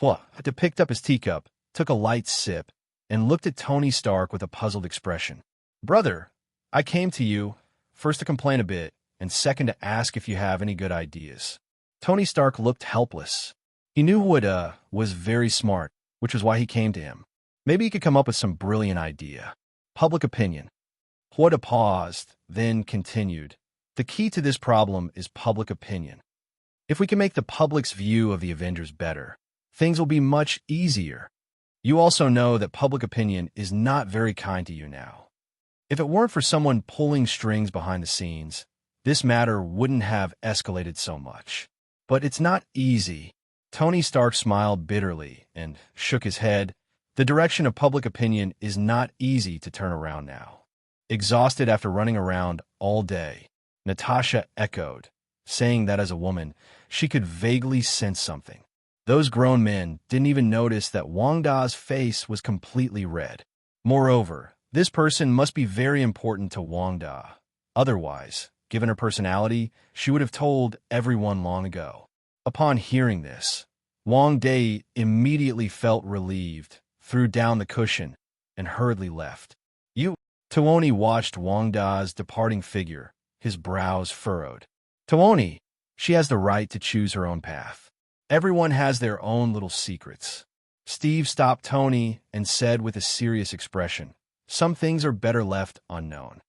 Wanda picked up his teacup, took a light sip, and looked at Tony Stark with a puzzled expression. Brother, I came to you, first to complain a bit, and second to ask if you have any good ideas. Tony Stark looked helpless. He knew Wanda was very smart, which was why he came to him. Maybe he could come up with some brilliant idea. Public opinion. Wanda paused, then continued. The key to this problem is public opinion. If we can make the public's view of the Avengers better, things will be much easier. You also know that public opinion is not very kind to you now. If it weren't for someone pulling strings behind the scenes, this matter wouldn't have escalated so much. But it's not easy. Tony Stark smiled bitterly and shook his head. The direction of public opinion is not easy to turn around now. Exhausted after running around all day, Natasha echoed, saying that as a woman, she could vaguely sense something. Those grown men didn't even notice that Wanda's face was completely red. Moreover, this person must be very important to Wanda. Otherwise, given her personality, she would have told everyone long ago. Upon hearing this, Wanda immediately felt relieved, threw down the cushion, and hurriedly left. Tony watched Wanda's departing figure, his brows furrowed. Tony, she has the right to choose her own path. Everyone has their own little secrets. Steve stopped Tony and said with a serious expression, some things are better left unknown.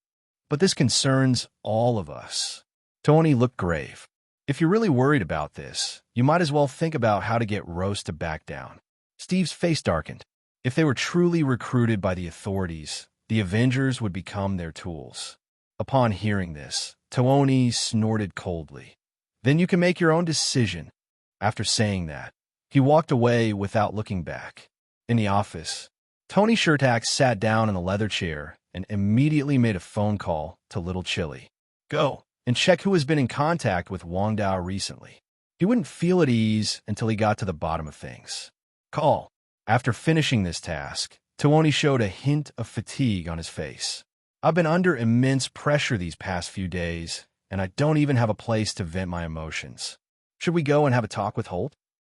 But this concerns all of us. Tony looked grave. If you're really worried about this, you might as well think about how to get Rose to back down. Steve's face darkened. If they were truly recruited by the authorities, the Avengers would become their tools. Upon hearing this, Tony snorted coldly. Then you can make your own decision. After saying that, he walked away without looking back. In the office, Tony Shurtak sat down in the leather chair and immediately made a phone call to Little Chili. Go and check who has been in contact with Wanda recently. He wouldn't feel at ease until he got to the bottom of things. Call. After finishing this task, Tony showed a hint of fatigue on his face. I've been under immense pressure these past few days, and I don't even have a place to vent my emotions. Should we go and have a talk with Holt?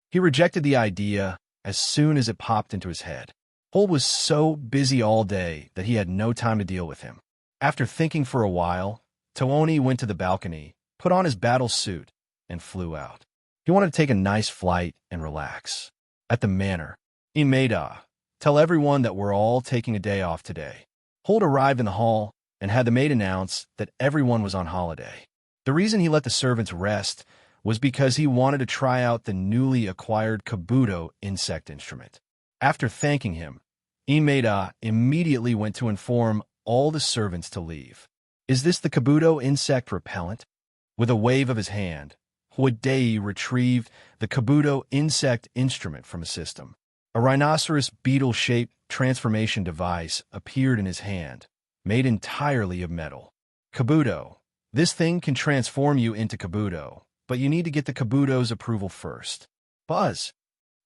He rejected the idea as soon as it popped into his head. Holt was so busy all day that he had no time to deal with him. After thinking for a while, Tooni went to the balcony, put on his battle suit, and flew out. He wanted to take a nice flight and relax. At the manor, Imeda, tell everyone that we're all taking a day off today. Holt arrived in the hall and had the maid announce that everyone was on holiday. The reason he let the servants rest was because he wanted to try out the newly acquired Kabuto insect instrument. After thanking him, Imeda immediately went to inform all the servants to leave. Is this the Kabuto insect repellent? With a wave of his hand, Huadei retrieved the Kabuto insect instrument from a system. A rhinoceros beetle-shaped transformation device appeared in his hand, made entirely of metal. Kabuto. This thing can transform you into Kabuto, but you need to get the Kabuto's approval first. Buzz.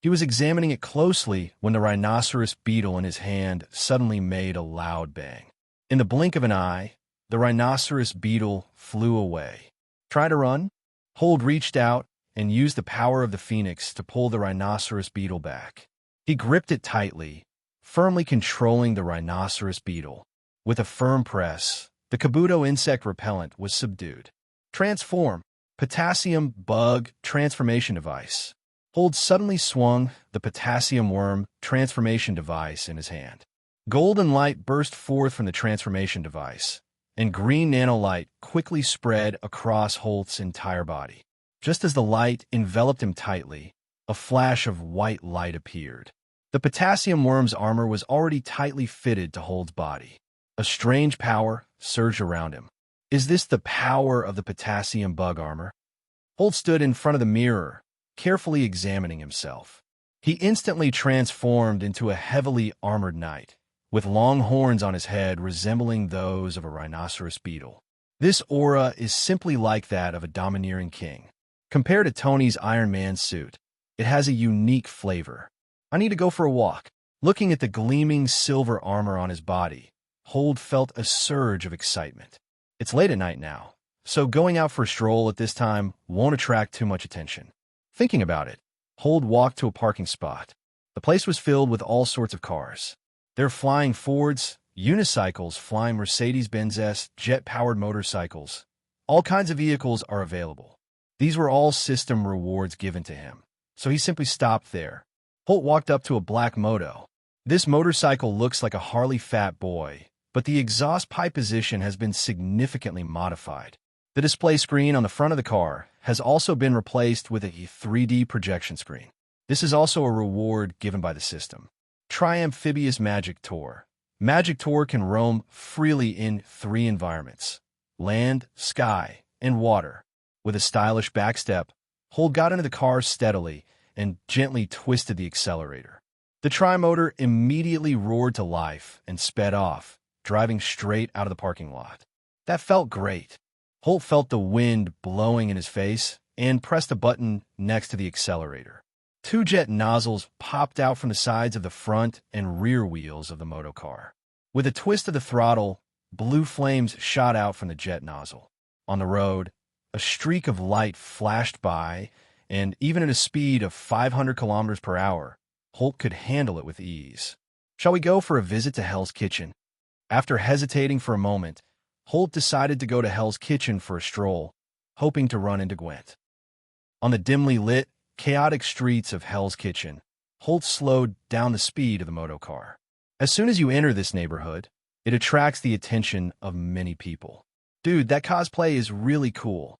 He was examining it closely when the rhinoceros beetle in his hand suddenly made a loud bang. In the blink of an eye, the rhinoceros beetle flew away. Try to run? Hold reached out and used the power of the phoenix to pull the rhinoceros beetle back. He gripped it tightly, firmly controlling the rhinoceros beetle. With a firm press, the Kabuto insect repellent was subdued. Transform. Potassium bug transformation device. Hold suddenly swung the potassium worm transformation device in his hand. Golden light burst forth from the transformation device, and green nanolight quickly spread across Holt's entire body. Just as the light enveloped him tightly, a flash of white light appeared. The potassium worm's armor was already tightly fitted to Holt's body. A strange power surged around him. Is this the power of the potassium bug armor? Holt stood in front of the mirror, carefully examining himself. He instantly transformed into a heavily armored knight, with long horns on his head resembling those of a rhinoceros beetle. This aura is simply like that of a domineering king. Compared to Tony's Iron Man suit, it has a unique flavor. I need to go for a walk. Looking at the gleaming silver armor on his body, Holt felt a surge of excitement. It's late at night now, so going out for a stroll at this time won't attract too much attention. Thinking about it, Holt walked to a parking spot. The place was filled with all sorts of cars. There are flying Fords, unicycles, flying Mercedes-Benz, jet-powered motorcycles. All kinds of vehicles are available. These were all system rewards given to him, so he simply stopped there. Holt walked up to a black moto. This motorcycle looks like a Harley Fat Boy, but the exhaust pipe position has been significantly modified. The display screen on the front of the car has also been replaced with a 3D projection screen. This is also a reward given by the system. Tri-amphibious Magic Tour. Magic Tour can roam freely in 3 environments: land, sky, and water. With a stylish backstep, Holt got into the car steadily and gently twisted the accelerator. The tri-motor immediately roared to life and sped off, driving straight out of the parking lot. That felt great. Holt felt the wind blowing in his face and pressed a button next to the accelerator. 2 jet nozzles popped out from the sides of the front and rear wheels of the motocar. With a twist of the throttle, blue flames shot out from the jet nozzle. On the road, a streak of light flashed by, and even at a speed of 500 kilometers per hour, Holt could handle it with ease. Shall we go for a visit to Hell's Kitchen? After hesitating for a moment, Holt decided to go to Hell's Kitchen for a stroll, hoping to run into Gwent. On the dimly lit, chaotic streets of Hell's Kitchen, Holt slowed down the speed of the motocar. As soon as you enter this neighborhood, it attracts the attention of many people. Dude, that cosplay is really cool.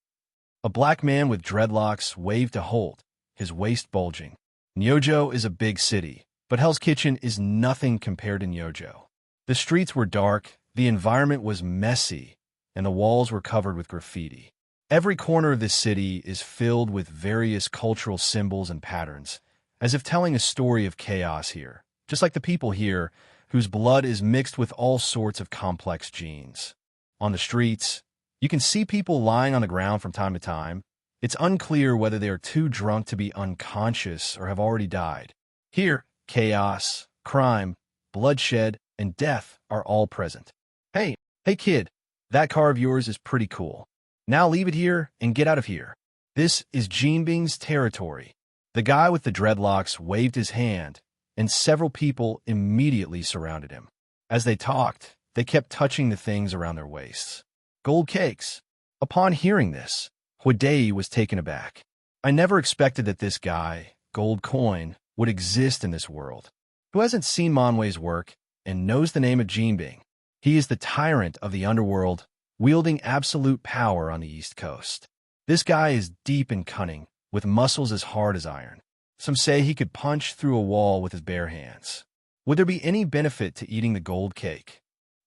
A black man with dreadlocks waved to Holt, his waist bulging. Nyojo is a big city, but Hell's Kitchen is nothing compared to Nyojo. The streets were dark, the environment was messy, and the walls were covered with graffiti. Every corner of this city is filled with various cultural symbols and patterns, as if telling a story of chaos here, just like the people here, whose blood is mixed with all sorts of complex genes. On the streets, you can see people lying on the ground from time to time. It's unclear whether they are too drunk to be unconscious or have already died. Here, chaos, crime, bloodshed, and death are all present. Hey kid, that car of yours is pretty cool. Now leave it here and get out of here. This is Jinbing's territory. The guy with the dreadlocks waved his hand, and several people immediately surrounded him. As they talked, They kept touching the things around their waists. Gold cakes. Upon hearing this, Hwadae was taken aback. I never expected that this guy, Gold Coin, would exist in this world. Who hasn't seen Manway's work and knows the name of Jinbing? He is the tyrant of the underworld, wielding absolute power on the East Coast. This guy is deep and cunning, with muscles as hard as iron. Some say he could punch through a wall with his bare hands. Would there be any benefit to eating the gold cake?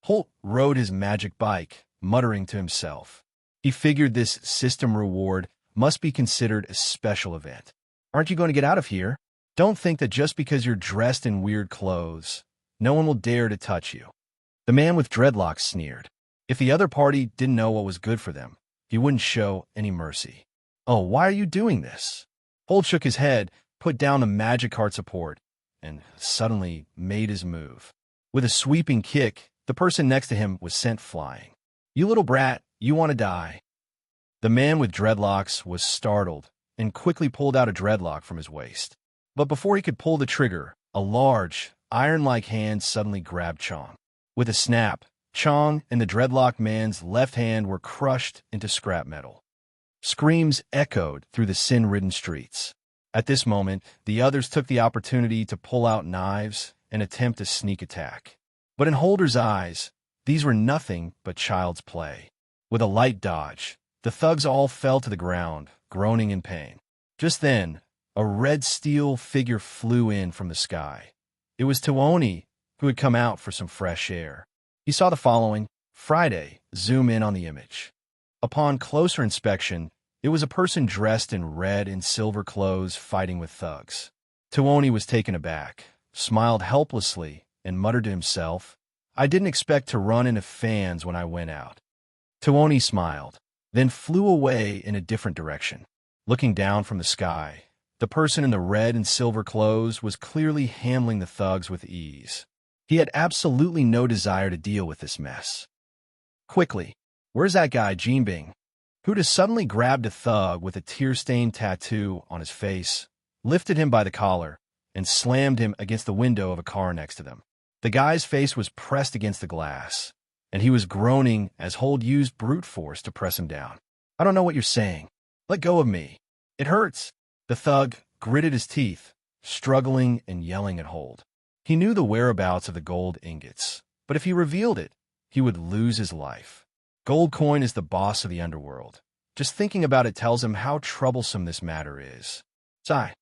Holt rode his magic bike, muttering to himself. He figured this system reward must be considered a special event. Aren't you going to get out of here? Don't think that just because you're dressed in weird clothes, no one will dare to touch you. The man with dreadlocks sneered. If the other party didn't know what was good for them, he wouldn't show any mercy. Oh, why are you doing this? Holt shook his head, put down the magic heart support, and suddenly made his move. With a sweeping kick, the person next to him was sent flying. You little brat, you want to die. The man with dreadlocks was startled and quickly pulled out a dreadlock from his waist. But before he could pull the trigger, a large, iron-like hand suddenly grabbed Chong. With a snap, Chong and the dreadlock man's left hand were crushed into scrap metal. Screams echoed through the sin-ridden streets. At this moment, the others took the opportunity to pull out knives and attempt a sneak attack. But in Holder's eyes, these were nothing but child's play. With a light dodge, the thugs all fell to the ground, groaning in pain. Just then, a red steel figure flew in from the sky. It was Tuoni, who had come out for some fresh air. He saw the following. Friday, zoom in on the image. Upon closer inspection, it was a person dressed in red and silver clothes fighting with thugs. Tuoni was taken aback, smiled helplessly, and muttered to himself, I didn't expect to run into fans when I went out. Tuoni smiled, then flew away in a different direction. Looking down from the sky, the person in the red and silver clothes was clearly handling the thugs with ease. He had absolutely no desire to deal with this mess. Quickly, where's that guy, Jinbing? Who'd have suddenly grabbed a thug with a tear-stained tattoo on his face, lifted him by the collar, and slammed him against the window of a car next to them. The guy's face was pressed against the glass, and he was groaning as Hold used brute force to press him down. I don't know what you're saying. Let go of me. It hurts. The thug gritted his teeth, struggling and yelling at Hold. He knew the whereabouts of the gold ingots, but if he revealed it, he would lose his life. Gold Coin is the boss of the underworld. Just thinking about it tells him how troublesome this matter is. Sigh,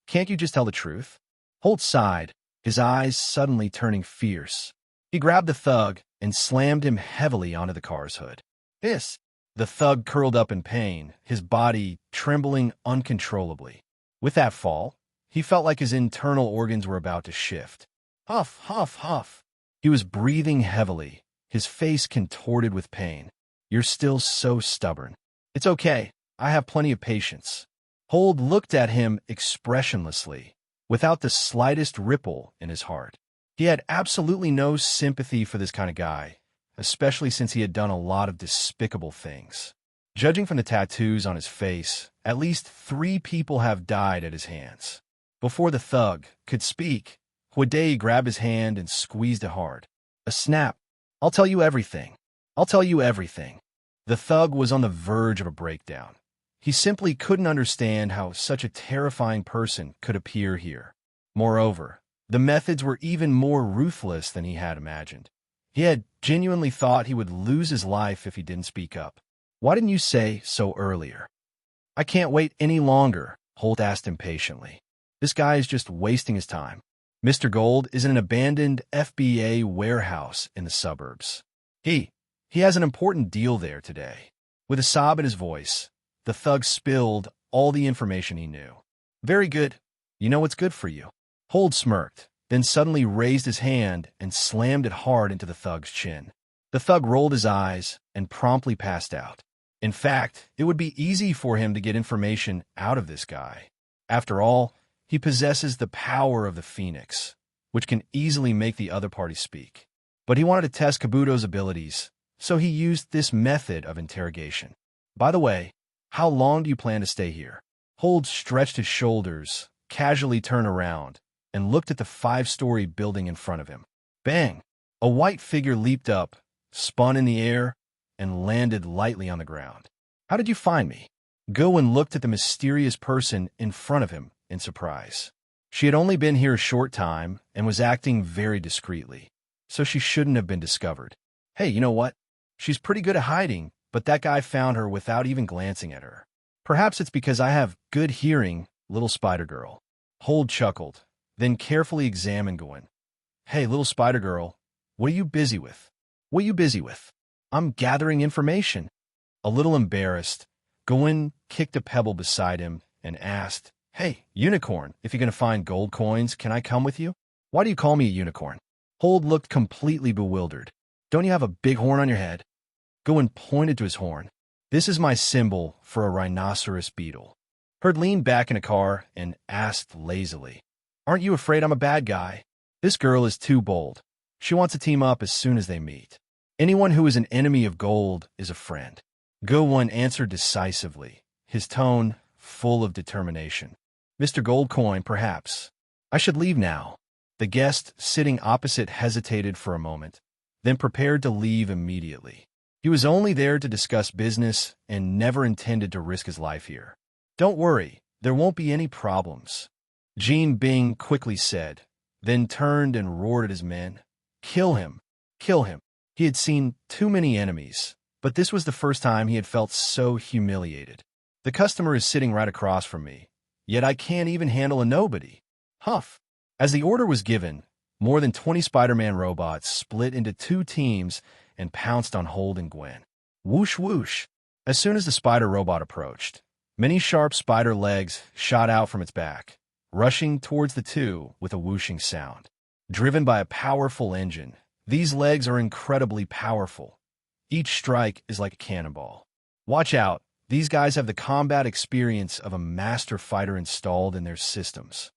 can't you just tell the truth? Holt sighed, his eyes suddenly turning fierce. He grabbed the thug and slammed him heavily onto the car's hood. Hiss! The thug curled up in pain, his body trembling uncontrollably. With that fall, he felt like his internal organs were about to shift. Huff, huff, huff. He was breathing heavily, his face contorted with pain. You're still so stubborn. It's okay. I have plenty of patience. Hold looked at him expressionlessly, without the slightest ripple in his heart. He had absolutely no sympathy for this kind of guy, especially since he had done a lot of despicable things. Judging from the tattoos on his face, at least 3 people have died at his hands. Before the thug could speak, Hwadae grabbed his hand and squeezed it hard. A snap. I'll tell you everything. I'll tell you everything. The thug was on the verge of a breakdown. He simply couldn't understand how such a terrifying person could appear here. Moreover, the methods were even more ruthless than he had imagined. He had genuinely thought he would lose his life if he didn't speak up. Why didn't you say so earlier? I can't wait any longer, Holt asked impatiently. This guy is just wasting his time. Mr. Gold is in an abandoned FBA warehouse in the suburbs. He has an important deal there today. With a sob in his voice, the thug spilled all the information he knew. Very good. You know what's good for you. Hold smirked, then suddenly raised his hand and slammed it hard into the thug's chin. The thug rolled his eyes and promptly passed out. In fact, it would be easy for him to get information out of this guy. After all, he possesses the power of the Phoenix, which can easily make the other party speak. But he wanted to test Kabuto's abilities, so he used this method of interrogation. By the way, how long do you plan to stay here? Hold stretched his shoulders, casually turned around, and looked at the 5-story building in front of him. Bang! A white figure leaped up, spun in the air, and landed lightly on the ground. "How did you find me?" Gowen looked at the mysterious person in front of him in surprise. She had only been here a short time and was acting very discreetly, so she shouldn't have been discovered. "Hey, you know what? She's pretty good at hiding, but that guy found her without even glancing at her. Perhaps it's because I have good hearing, little spider girl." Hold chuckled, then carefully examined Gowen. "Hey, little spider girl, what are you busy with?" "What are you busy with?" "I'm gathering information." A little embarrassed, Gowen kicked a pebble beside him and asked, "Hey, unicorn, if you're going to find gold coins, can I come with you?" "Why do you call me a unicorn?" Hold looked completely bewildered. "Don't you have a big horn on your head?" Gowen pointed to his horn. "This is my symbol for a rhinoceros beetle." Herd leaned back in a car and asked lazily, "Aren't you afraid I'm a bad guy?" This girl is too bold. She wants to team up as soon as they meet. Anyone who is an enemy of gold is a friend. Gowen answered decisively, his tone full of determination. "Mr. Goldcoin, perhaps. I should leave now." The guest sitting opposite hesitated for a moment, then prepared to leave immediately. He was only there to discuss business and never intended to risk his life here. "Don't worry, there won't be any problems," Jean Bing quickly said, then turned and roared at his men. "Kill him! Kill him!" He had seen too many enemies, but this was the first time he had felt so humiliated. "The customer is sitting right across from me, yet I can't even handle a nobody." Huff. As the order was given, more than 20 Spider-Man robots split into 2 teams and pounced on Hold and Gwen. Whoosh whoosh. As soon as the spider robot approached, many sharp spider legs shot out from its back, rushing towards the two with a whooshing sound. Driven by a powerful engine, these legs are incredibly powerful. Each strike is like a cannonball. Watch out, these guys have the combat experience of a master fighter installed in their systems.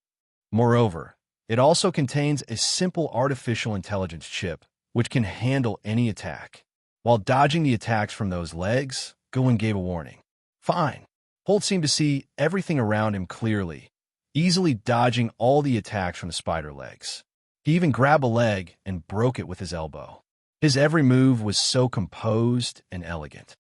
Moreover, it also contains a simple artificial intelligence chip, which can handle any attack. While dodging the attacks from those legs, Gowen gave a warning. "Fine." Holt seemed to see everything around him clearly, easily dodging all the attacks from the spider legs. He even grabbed a leg and broke it with his elbow. His every move was so composed and elegant.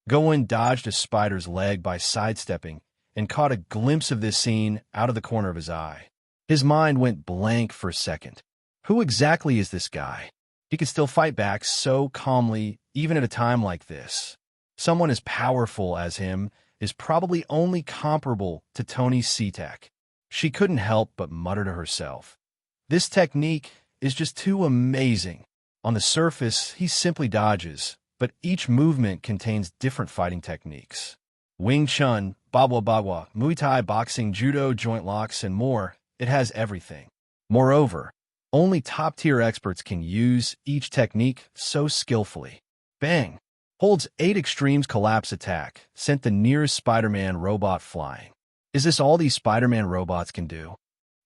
Gowen dodged a spider's leg by sidestepping and caught a glimpse of this scene out of the corner of his eye. His mind went blank for a second. Who exactly is this guy? He could still fight back so calmly, even at a time like this. Someone as powerful as him is probably only comparable to Tony Seatak. She couldn't help but mutter to herself, "This technique is just too amazing." On the surface, he simply dodges, but each movement contains different fighting techniques. Wing Chun, Bagua Bagua, Muay Thai, boxing, judo, joint locks, and more. It has everything. Moreover, only top-tier experts can use each technique so skillfully. Bang! Hold's 8 extremes collapse attack sent the nearest Spider-Man robot flying. Is this all these Spider-Man robots can do?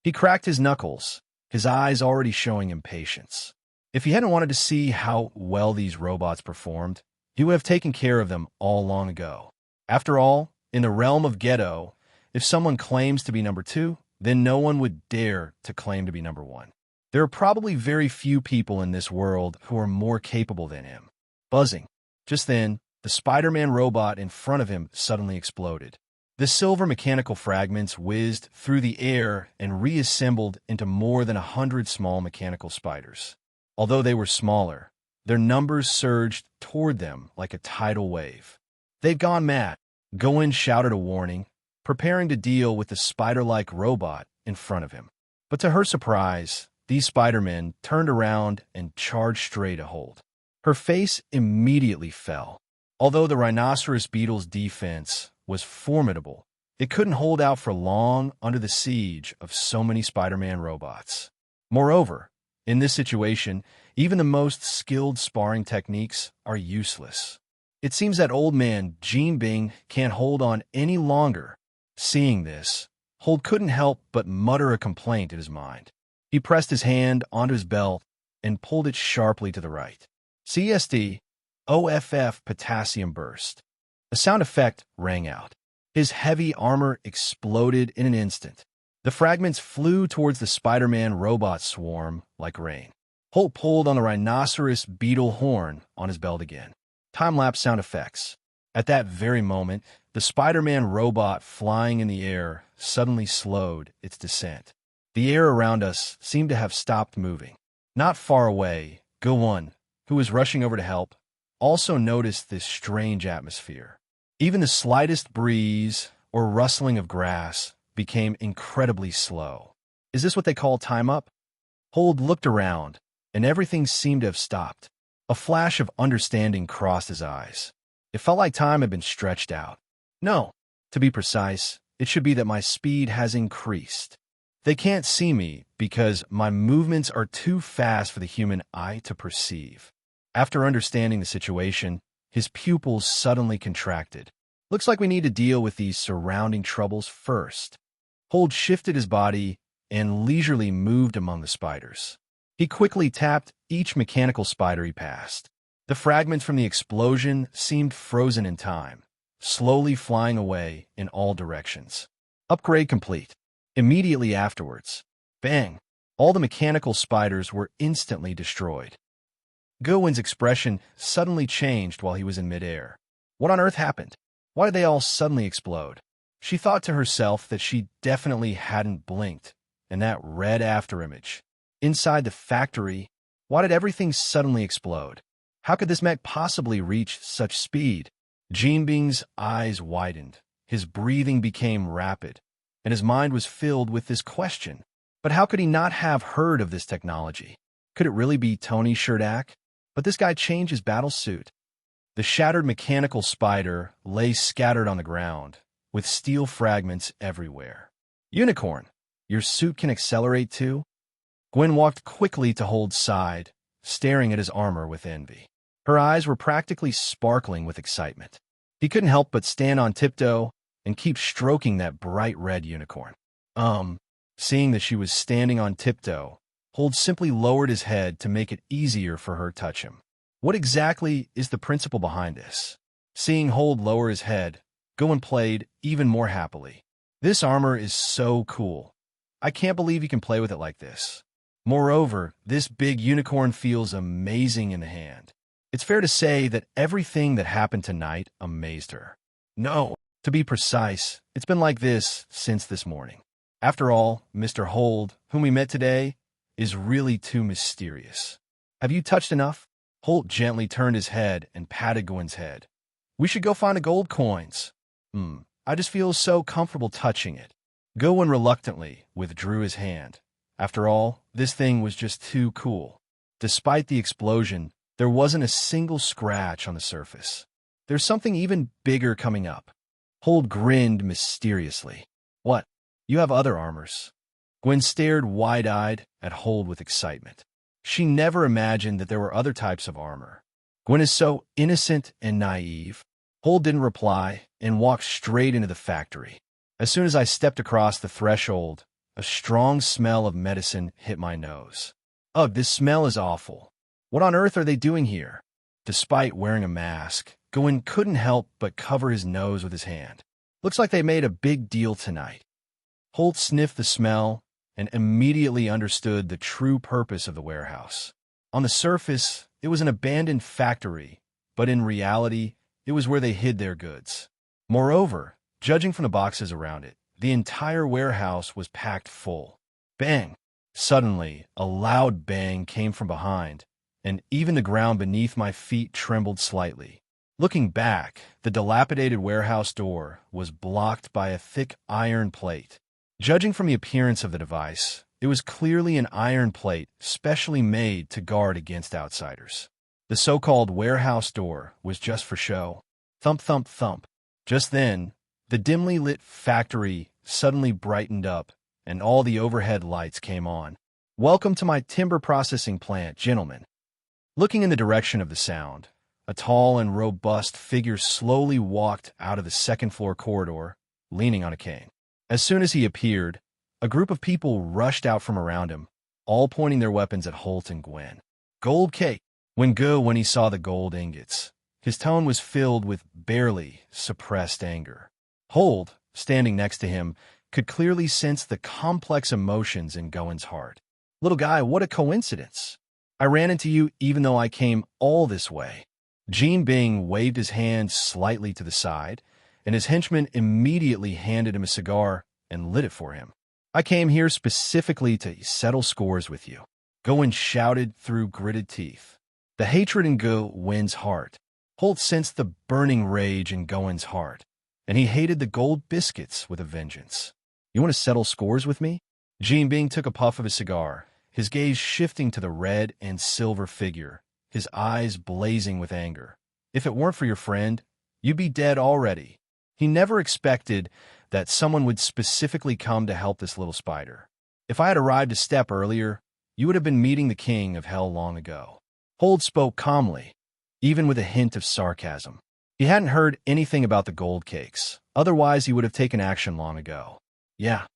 He cracked his knuckles, his eyes already showing impatience. If he hadn't wanted to see how well these robots performed, he would have taken care of them all long ago. After all, in the realm of Ghetto, if someone claims to be number 2, then no one would dare to claim to be number 1. There are probably very few people in this world who are more capable than him. Buzzing. Just then, the Spider-Man robot in front of him suddenly exploded. The silver mechanical fragments whizzed through the air and reassembled into more than 100 small mechanical spiders. Although they were smaller, their numbers surged toward them like a tidal wave. "They've gone mad," Gowen shouted a warning, preparing to deal with the spider-like robot in front of him. But to her surprise, these Spider-Men turned around and charged straight at Hold. Her face immediately fell. Although the rhinoceros beetle's defense was formidable, it couldn't hold out for long under the siege of so many Spider-Man robots. Moreover, in this situation, even the most skilled sparring techniques are useless. It seems that old man Jean Bing can't hold on any longer. Seeing this, Hold couldn't help but mutter a complaint in his mind. He pressed his hand onto his belt and pulled it sharply to the right. CSD, OFF potassium burst. A sound effect rang out. His heavy armor exploded in an instant. The fragments flew towards the Spider-Man robot swarm like rain. Holt pulled on the rhinoceros beetle horn on his belt again. Time-lapse sound effects. At that very moment, the Spider-Man robot flying in the air suddenly slowed its descent. The air around us seemed to have stopped moving. Not far away, Go-1, who was rushing over to help, also noticed this strange atmosphere. Even the slightest breeze or rustling of grass became incredibly slow. Is this what they call time up? Holt looked around, and everything seemed to have stopped. A flash of understanding crossed his eyes. It felt like time had been stretched out. No, to be precise, it should be that my speed has increased. They can't see me because my movements are too fast for the human eye to perceive. After understanding the situation, his pupils suddenly contracted. Looks like we need to deal with these surrounding troubles first. Holt shifted his body and leisurely moved among the spiders. He quickly tapped each mechanical spider he passed. The fragments from the explosion seemed frozen in time, slowly flying away in all directions. Upgrade complete. Immediately afterwards, bang, all the mechanical spiders were instantly destroyed. Go-1's expression suddenly changed while he was in midair. What on earth happened? Why did they all suddenly explode? She thought to herself that she definitely hadn't blinked, and that red afterimage. Inside the factory, why did everything suddenly explode? How could this mech possibly reach such speed? Jinbing's eyes widened, his breathing became rapid, and his mind was filled with this question. But how could he not have heard of this technology? Could it really be Tony Sherdak? But this guy changed his battle suit. The shattered mechanical spider lay scattered on the ground, with steel fragments everywhere. Unicorn, your suit can accelerate too? Gwen walked quickly to Holt's side, staring at his armor with envy. Her eyes were practically sparkling with excitement. He couldn't help but stand on tiptoe and keep stroking that bright red unicorn. Seeing that she was standing on tiptoe, Holt simply lowered his head to make it easier for her to touch him. What exactly is the principle behind this? Seeing Holt lower his head, Go-1 played even more happily. This armor is so cool. I can't believe you can play with it like this. Moreover, this big unicorn feels amazing in the hand. It's fair to say that everything that happened tonight amazed her. No, to be precise, it's been like this since this morning. After all, Mr. Holt, whom we met today, is really too mysterious. Have you touched enough? Holt gently turned his head and patted Gwen's head. We should go find the gold coins. I just feel so comfortable touching it. Go-1 reluctantly withdrew his hand. After all, this thing was just too cool. Despite the explosion, there wasn't a single scratch on the surface. There's something even bigger coming up. Holt grinned mysteriously. What? You have other armors. Gwen stared wide-eyed at Holt with excitement. She never imagined that there were other types of armor. Gwen is so innocent and naive. Holt didn't reply and walked straight into the factory. As soon as I stepped across the threshold, a strong smell of medicine hit my nose. Ugh, this smell is awful. What on earth are they doing here? Despite wearing a mask, Go-1 couldn't help but cover his nose with his hand. Looks like they made a big deal tonight. Holt sniffed the smell and immediately understood the true purpose of the warehouse. On the surface, it was an abandoned factory, but in reality, it was where they hid their goods. Moreover, judging from the boxes around it, the entire warehouse was packed full. Bang! Suddenly, a loud bang came from behind, and even the ground beneath my feet trembled slightly. Looking back, the dilapidated warehouse door was blocked by a thick iron plate. Judging from the appearance of the device, it was clearly an iron plate specially made to guard against outsiders. The so-called warehouse door was just for show. Thump, thump, thump. Just then, the dimly lit factory suddenly brightened up, and all the overhead lights came on. Welcome to my timber processing plant, gentlemen. Looking in the direction of the sound, a tall and robust figure slowly walked out of the second-floor corridor, leaning on a cane. As soon as he appeared, a group of people rushed out from around him, all pointing their weapons at Holt and Gwen. Gold cake! When he saw the gold ingots, his tone was filled with barely suppressed anger. Holt, standing next to him, could clearly sense the complex emotions in Go-1's heart. Little guy, what a coincidence! I ran into you even though I came all this way. Jean Bing waved his hand slightly to the side, and his henchman immediately handed him a cigar and lit it for him. I came here specifically to settle scores with you. Gowen shouted through gritted teeth. The hatred in Gowen's heart. Holt sensed the burning rage in Gowen's heart, and he hated the gold biscuits with a vengeance. You want to settle scores with me? Jean Bing took a puff of his cigar, his gaze shifting to the red and silver figure, his eyes blazing with anger. If it weren't for your friend, you'd be dead already. He never expected that someone would specifically come to help this little spider. If I had arrived a step earlier, you would have been meeting the king of hell long ago. Holt spoke calmly, even with a hint of sarcasm. He hadn't heard anything about the gold cakes. Otherwise, he would have taken action long ago. Yeah.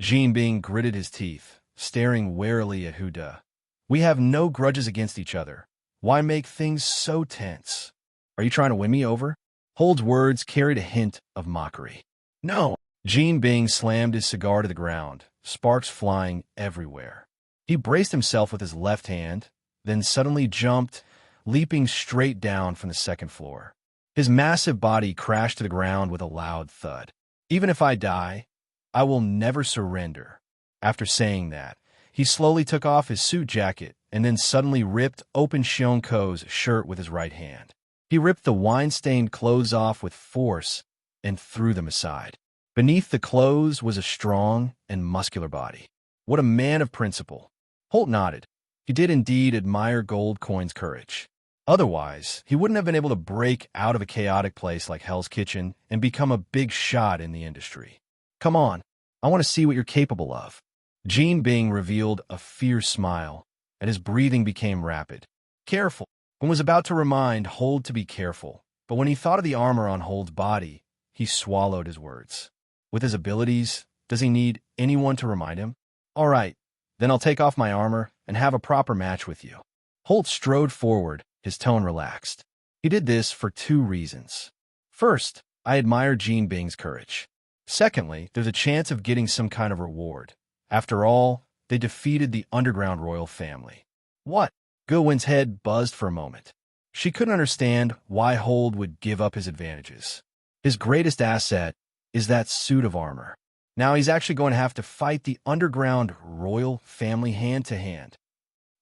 Jean Bing gritted his teeth, staring warily at Huda. We have no grudges against each other. Why make things so tense? Are you trying to win me over? Hold's words carried a hint of mockery. No. Jean Bing slammed his cigar to the ground, sparks flying everywhere. He braced himself with his left hand, then suddenly jumped, leaping straight down from the second floor. His massive body crashed to the ground with a loud thud. Even if I die, I will never surrender. After saying that, he slowly took off his suit jacket and then suddenly ripped open Shionko's shirt with his right hand. He ripped the wine-stained clothes off with force and threw them aside. Beneath the clothes was a strong and muscular body. What a man of principle. Holt nodded. He did indeed admire Gold Coin's courage. Otherwise, he wouldn't have been able to break out of a chaotic place like Hell's Kitchen and become a big shot in the industry. Come on, I want to see what you're capable of. Jean Bing revealed a fierce smile, and his breathing became rapid. Careful. Gwen was about to remind Hold to be careful, but when he thought of the armor on Hold's body, he swallowed his words. With his abilities, does he need anyone to remind him? All right, then I'll take off my armor and have a proper match with you. Holt strode forward, his tone relaxed. He did this for two reasons. First, I admire Jean Bing's courage. Secondly, there's a chance of getting some kind of reward. After all, they defeated the underground royal family. What? Gowen's head buzzed for a moment. She couldn't understand why Hold would give up his advantages. His greatest asset is that suit of armor. Now he's actually going to have to fight the underground royal family hand-to-hand.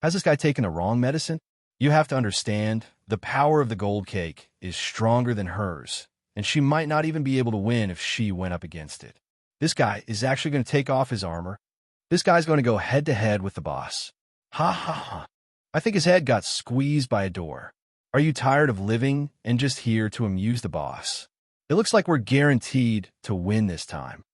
Has this guy taken the wrong medicine? You have to understand, the power of the gold cake is stronger than hers, and she might not even be able to win if she went up against it. This guy is actually going to take off his armor. This guy's going to go head-to-head with the boss. Ha ha ha. I think his head got squeezed by a door. Are you tired of living and just here to amuse the boss? It looks like we're guaranteed to win this time.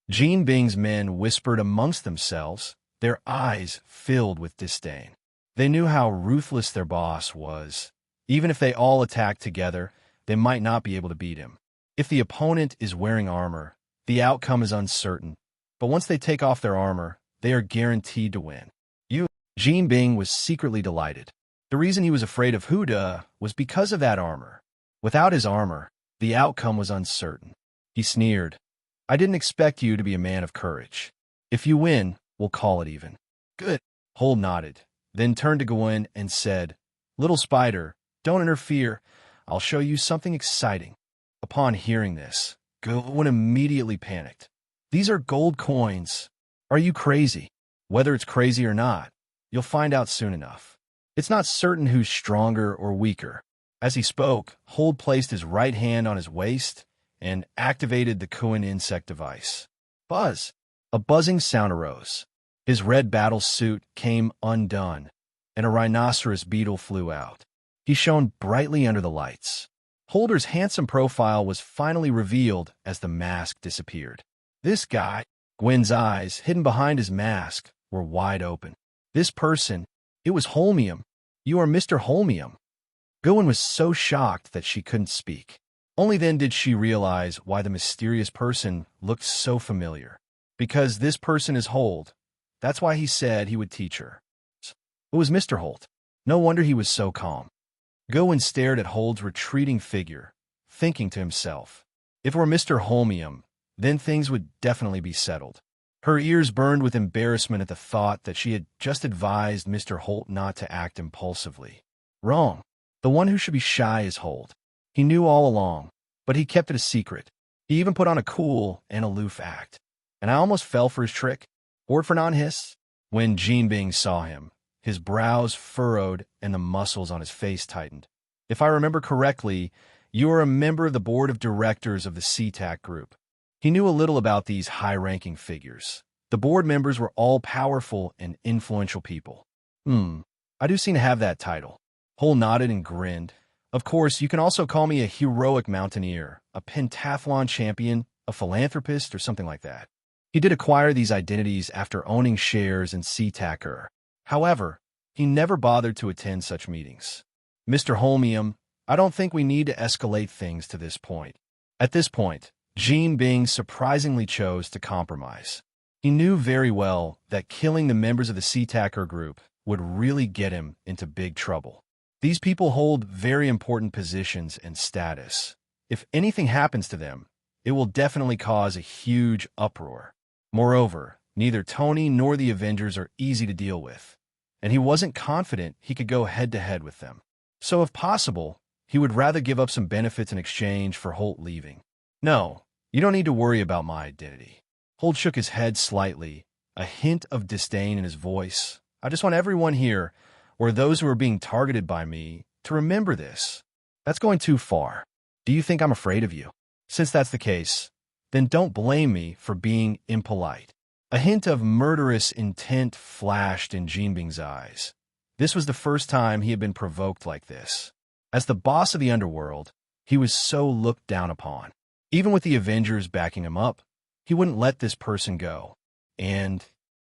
Jean Bing's men whispered amongst themselves, their eyes filled with disdain. They knew how ruthless their boss was. Even if they all attacked together, they might not be able to beat him. If the opponent is wearing armor, the outcome is uncertain. But once they take off their armor, they are guaranteed to win. Jean Bing was secretly delighted. The reason he was afraid of Huda was because of that armor. Without his armor, the outcome was uncertain. He sneered. I didn't expect you to be a man of courage. If you win, we'll call it even. Good. Hold nodded, then turned to Gwen and said, Little spider, don't interfere. I'll show you something exciting. Upon hearing this, Gwen immediately panicked. These are gold coins. Are you crazy? Whether it's crazy or not, you'll find out soon enough. It's not certain who's stronger or weaker. As he spoke, Hold placed his right hand on his waist and activated the Kuan insect device. Buzz! A buzzing sound arose. His red battle suit came undone, and a rhinoceros beetle flew out. He shone brightly under the lights. Holder's handsome profile was finally revealed as the mask disappeared. This guy, Gwen's eyes, hidden behind his mask, were wide open. This person, it was Holmium. You are Mr. Holmium. Gwen was so shocked that she couldn't speak. Only then did she realize why the mysterious person looked so familiar. Because this person is Hold. That's why he said he would teach her. It was Mr. Holt. No wonder he was so calm. Gwen stared at Hold's retreating figure, thinking to himself, if it were Mr. Holmium, then things would definitely be settled. Her ears burned with embarrassment at the thought that she had just advised Mr. Holt not to act impulsively. Wrong. The one who should be shy is Holt. He knew all along, but he kept it a secret. He even put on a cool and aloof act. And I almost fell for his trick. Word for non-hiss. When Jean Bing saw him, his brows furrowed and the muscles on his face tightened. If I remember correctly, you are a member of the board of directors of the SeaTac group. He knew a little about these high-ranking figures. The board members were all powerful and influential people. I do seem to have that title. Holt nodded and grinned. Of course, you can also call me a heroic mountaineer, a pentathlon champion, a philanthropist, or something like that. He did acquire these identities after owning shares in SeaTac. However, he never bothered to attend such meetings. Mr. Holmium, I don't think we need to escalate things to this point. At this point, Jean Bing surprisingly chose to compromise. He knew very well that killing the members of the SeaTac group would really get him into big trouble. These people hold very important positions and status. If anything happens to them, it will definitely cause a huge uproar. Moreover, neither Tony nor the Avengers are easy to deal with, and he wasn't confident he could go head-to-head with them. So if possible, he would rather give up some benefits in exchange for Holt leaving. No, you don't need to worry about my identity. Holt shook his head slightly, a hint of disdain in his voice. I just want everyone here, or those who are being targeted by me, to remember this. That's going too far. Do you think I'm afraid of you? Since that's the case, then don't blame me for being impolite. A hint of murderous intent flashed in Jean Bing's eyes. This was the first time he had been provoked like this. As the boss of the underworld, he was so looked down upon. Even with the Avengers backing him up, he wouldn't let this person go. And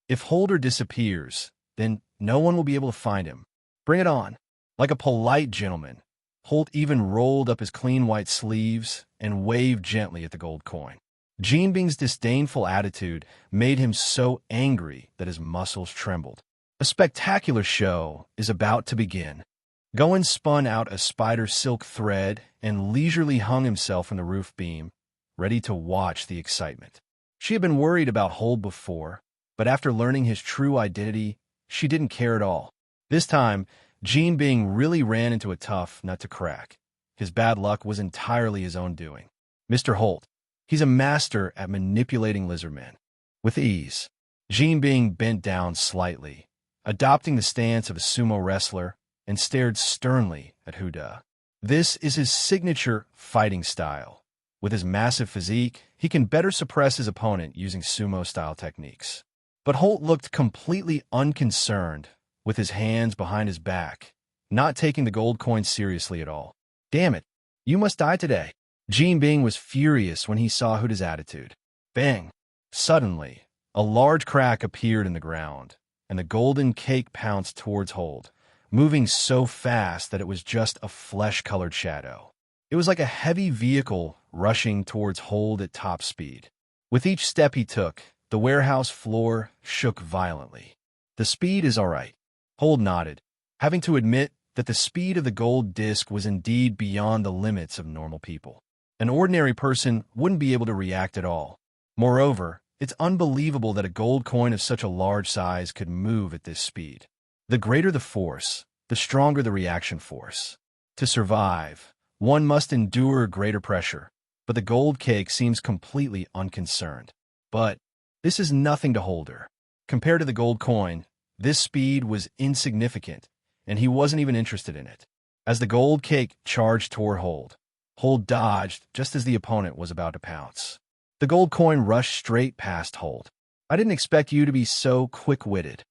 if Holder disappears, then no one will be able to find him. Bring it on. Like a polite gentleman, Holt even rolled up his clean white sleeves and waved gently at the gold coin. Jean Bing's disdainful attitude made him so angry that his muscles trembled. A spectacular show is about to begin. Goen spun out a spider silk thread and leisurely hung himself from the roof beam, ready to watch the excitement. She had been worried about Holt before, but after learning his true identity, she didn't care at all. This time, Jean Bing really ran into a tough nut to crack. His bad luck was entirely his own doing. Mr. Holt, he's a master at manipulating lizardmen. With ease, Jean Bing bent down slightly, adopting the stance of a sumo wrestler, and stared sternly at Huda. This is his signature fighting style. With his massive physique, he can better suppress his opponent using sumo-style techniques. But Holt looked completely unconcerned, with his hands behind his back, not taking the gold coin seriously at all. Damn it, you must die today. Jean Bing was furious when he saw Huda's attitude. Bang! Suddenly, a large crack appeared in the ground, and the golden cake pounced towards Holt, moving so fast that it was just a flesh-colored shadow. It was like a heavy vehicle rushing towards Holt at top speed. With each step he took, the warehouse floor shook violently. The speed is all right. Holt nodded, having to admit that the speed of the gold disc was indeed beyond the limits of normal people. An ordinary person wouldn't be able to react at all. Moreover, it's unbelievable that a gold coin of such a large size could move at this speed. The greater the force, the stronger the reaction force. To survive, one must endure greater pressure, but the gold cake seems completely unconcerned. But this is nothing to Holder. Compared to the gold coin, this speed was insignificant, and he wasn't even interested in it. As the gold cake charged toward Holt dodged just as the opponent was about to pounce. The gold coin rushed straight past Holt. I didn't expect you to be so quick-witted.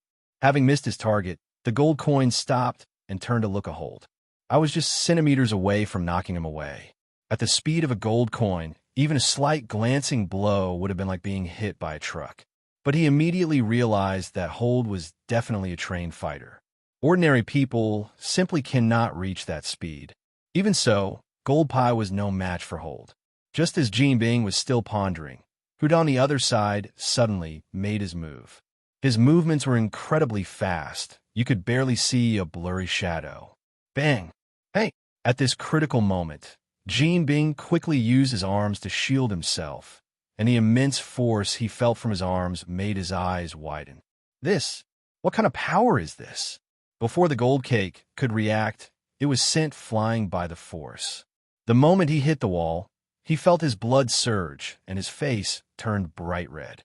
Having missed his target, the gold coin stopped and turned to look at Holt. I was just centimeters away from knocking him away. At the speed of a gold coin, even a slight glancing blow would have been like being hit by a truck. But he immediately realized that Holt was definitely a trained fighter. Ordinary people simply cannot reach that speed. Even so, Gold Pie was no match for Holt. Just as Jean Bing was still pondering, Huda on the other side suddenly made his move. His movements were incredibly fast. You could barely see a blurry shadow. Bang! Hey! At this critical moment, Jean Bing quickly used his arms to shield himself, and the immense force he felt from his arms made his eyes widen. What kind of power is this? Before the gold cake could react, it was sent flying by the force. The moment he hit the wall, he felt his blood surge and his face turned bright red.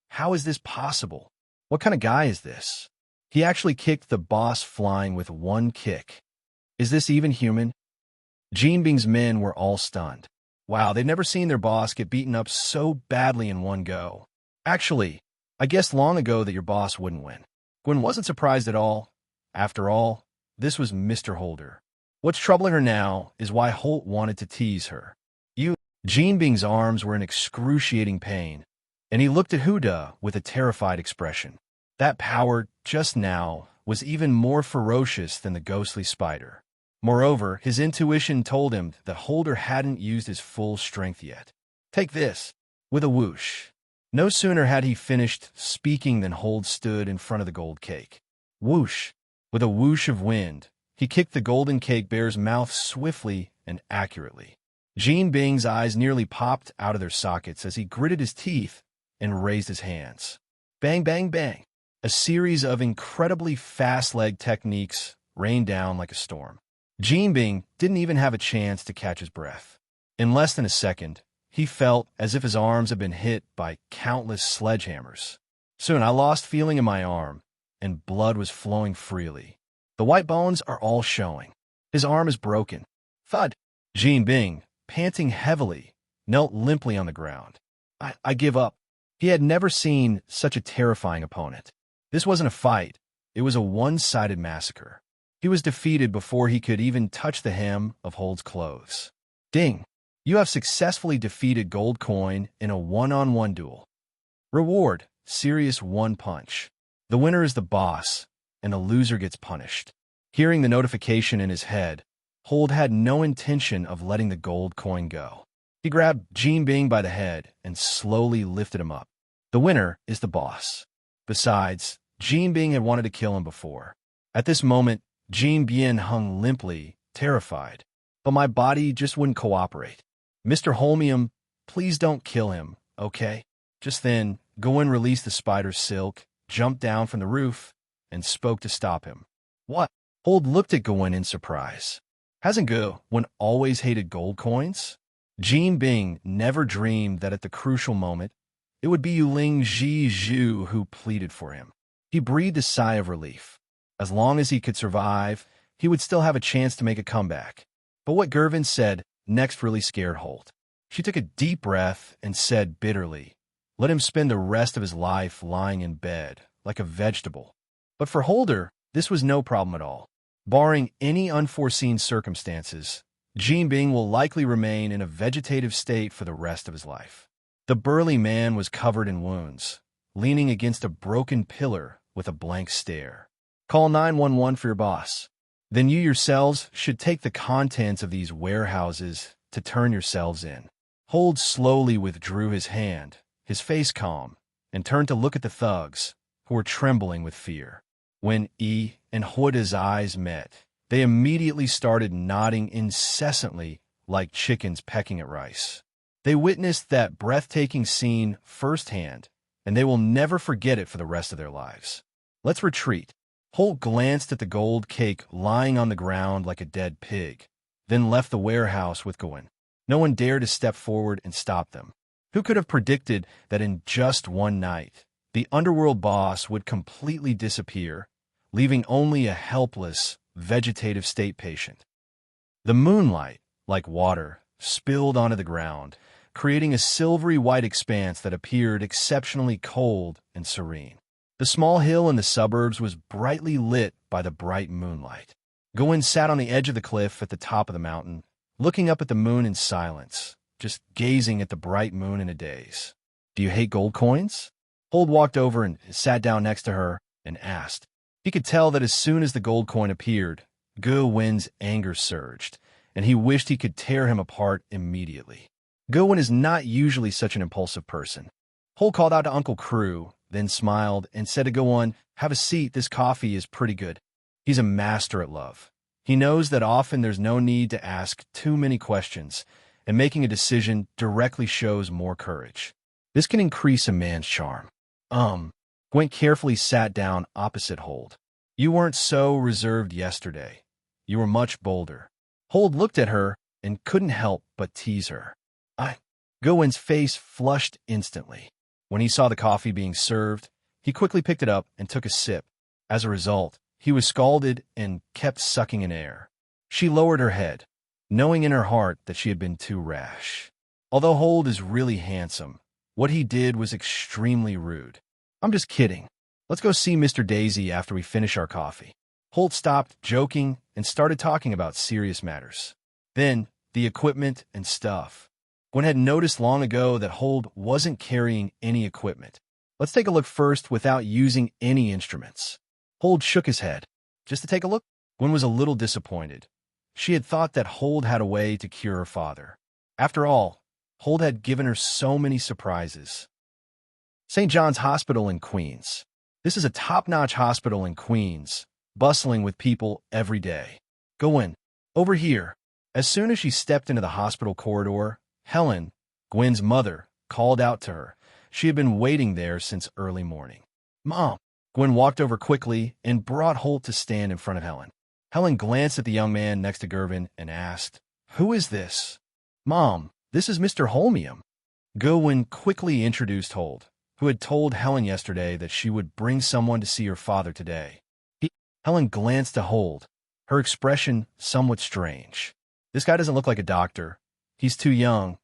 How is this possible? What kind of guy is this? He actually kicked the boss flying with one kick. Is this even human? Jinbing's men were all stunned. Wow, they'd never seen their boss get beaten up so badly in one go. Actually, I guessed long ago that your boss wouldn't win. Gwen wasn't surprised at all. After all, this was Mr. Holder. What's troubling her now is why Holt wanted to tease her. Jinbing's arms were in excruciating pain, and he looked at Huda with a terrified expression. That power, just now, was even more ferocious than the ghostly spider. Moreover, his intuition told him that Holder hadn't used his full strength yet. Take this, with a whoosh. No sooner had he finished speaking than Hold stood in front of the gold cake. Whoosh! With a whoosh of wind, he kicked the golden cake bear's mouth swiftly and accurately. Jinbing's eyes nearly popped out of their sockets as he gritted his teeth and raised his hands. Bang, bang, bang! A series of incredibly fast-leg techniques rained down like a storm. Jinbing didn't even have a chance to catch his breath. In less than a second, he felt as if his arms had been hit by countless sledgehammers. Soon I lost feeling in my arm, and blood was flowing freely. The white bones are all showing. His arm is broken. Thud! Jinbing, panting heavily, knelt limply on the ground. I give up. He had never seen such a terrifying opponent. This wasn't a fight. It was a one-sided massacre. He was defeated before he could even touch the hem of Hold's clothes. Ding! You have successfully defeated Gold Coin in a one-on-one duel. Reward, serious one punch. The winner is the boss, and the loser gets punished. Hearing the notification in his head, Hold had no intention of letting the gold coin go. He grabbed Jinbing by the head and slowly lifted him up. The winner is the boss. Besides, Jinbing had wanted to kill him before. At this moment, Jinbing hung limply, terrified. But my body just wouldn't cooperate. Mr. Holmium, please don't kill him, okay? Just then, Gawain released the spider's silk, jumped down from the roof, and spoke to stop him. What? Hold looked at Gawain in surprise. Hasn't Gawain always hated gold coins? Jinbing never dreamed that at the crucial moment, it would be Yuling Zhizhu who pleaded for him. He breathed a sigh of relief. As long as he could survive, he would still have a chance to make a comeback. But what Gervin said next really scared Holt. She took a deep breath and said bitterly, let him spend the rest of his life lying in bed, like a vegetable. But for Holder, this was no problem at all. Barring any unforeseen circumstances, Jinbing will likely remain in a vegetative state for the rest of his life. The burly man was covered in wounds, leaning against a broken pillar with a blank stare. Call 911 for your boss. Then you yourselves should take the contents of these warehouses to turn yourselves in. Hold slowly withdrew his hand, his face calm, and turned to look at the thugs, who were trembling with fear. When E and Huda's eyes met, they immediately started nodding incessantly like chickens pecking at rice. They witnessed that breathtaking scene firsthand, and they will never forget it for the rest of their lives. Let's retreat. Holt glanced at the gold cake lying on the ground like a dead pig, then left the warehouse with Gawain. No one dared to step forward and stop them. Who could have predicted that in just one night, the underworld boss would completely disappear, leaving only a helpless, vegetative state patient? The moonlight, like water, spilled onto the ground, creating a silvery white expanse that appeared exceptionally cold and serene. The small hill in the suburbs was brightly lit by the bright moonlight. Gawain sat on the edge of the cliff at the top of the mountain, looking up at the moon in silence, just gazing at the bright moon in a daze. Do you hate gold coins? Hold walked over and sat down next to her and asked. He could tell that as soon as the gold coin appeared, Gawain's anger surged, and he wished he could tear him apart immediately. Gawain is not usually such an impulsive person. Hold called out to Uncle Crew, then smiled and said to Gawain, have a seat, this coffee is pretty good. He's a master at love. He knows that often there's no need to ask too many questions, and making a decision directly shows more courage. This can increase a man's charm. Gwen carefully sat down opposite Hold. You weren't so reserved yesterday. You were much bolder. Hold looked at her and couldn't help but tease her. Gwen's face flushed instantly. When he saw the coffee being served, he quickly picked it up and took a sip. As a result, he was scalded and kept sucking in air. She lowered her head, knowing in her heart that she had been too rash. Although Hold is really handsome, what he did was extremely rude. I'm just kidding. Let's go see Mr. Daisy after we finish our coffee. Holt stopped joking and started talking about serious matters. Then, the equipment and stuff. Gwen had noticed long ago that Hold wasn't carrying any equipment. Let's take a look first without using any instruments. Hold shook his head. Just to take a look? Gwen was a little disappointed. She had thought that Hold had a way to cure her father. After all, Hold had given her so many surprises. St. John's Hospital in Queens. This is a top-notch hospital in Queens, bustling with people every day. Go in. Over here. As soon as she stepped into the hospital corridor, Helen, Gwen's mother, called out to her. She had been waiting there since early morning. Mom. Gwen walked over quickly and brought Holt to stand in front of Helen. Helen glanced at the young man next to Gervin and asked, Who is this? Mom, this is Mr. Holmium. Gwen quickly introduced Holt, who had told Helen yesterday that she would bring someone to see her father today. Helen glanced to Holt, her expression somewhat strange. This guy doesn't look like a doctor. He's too young,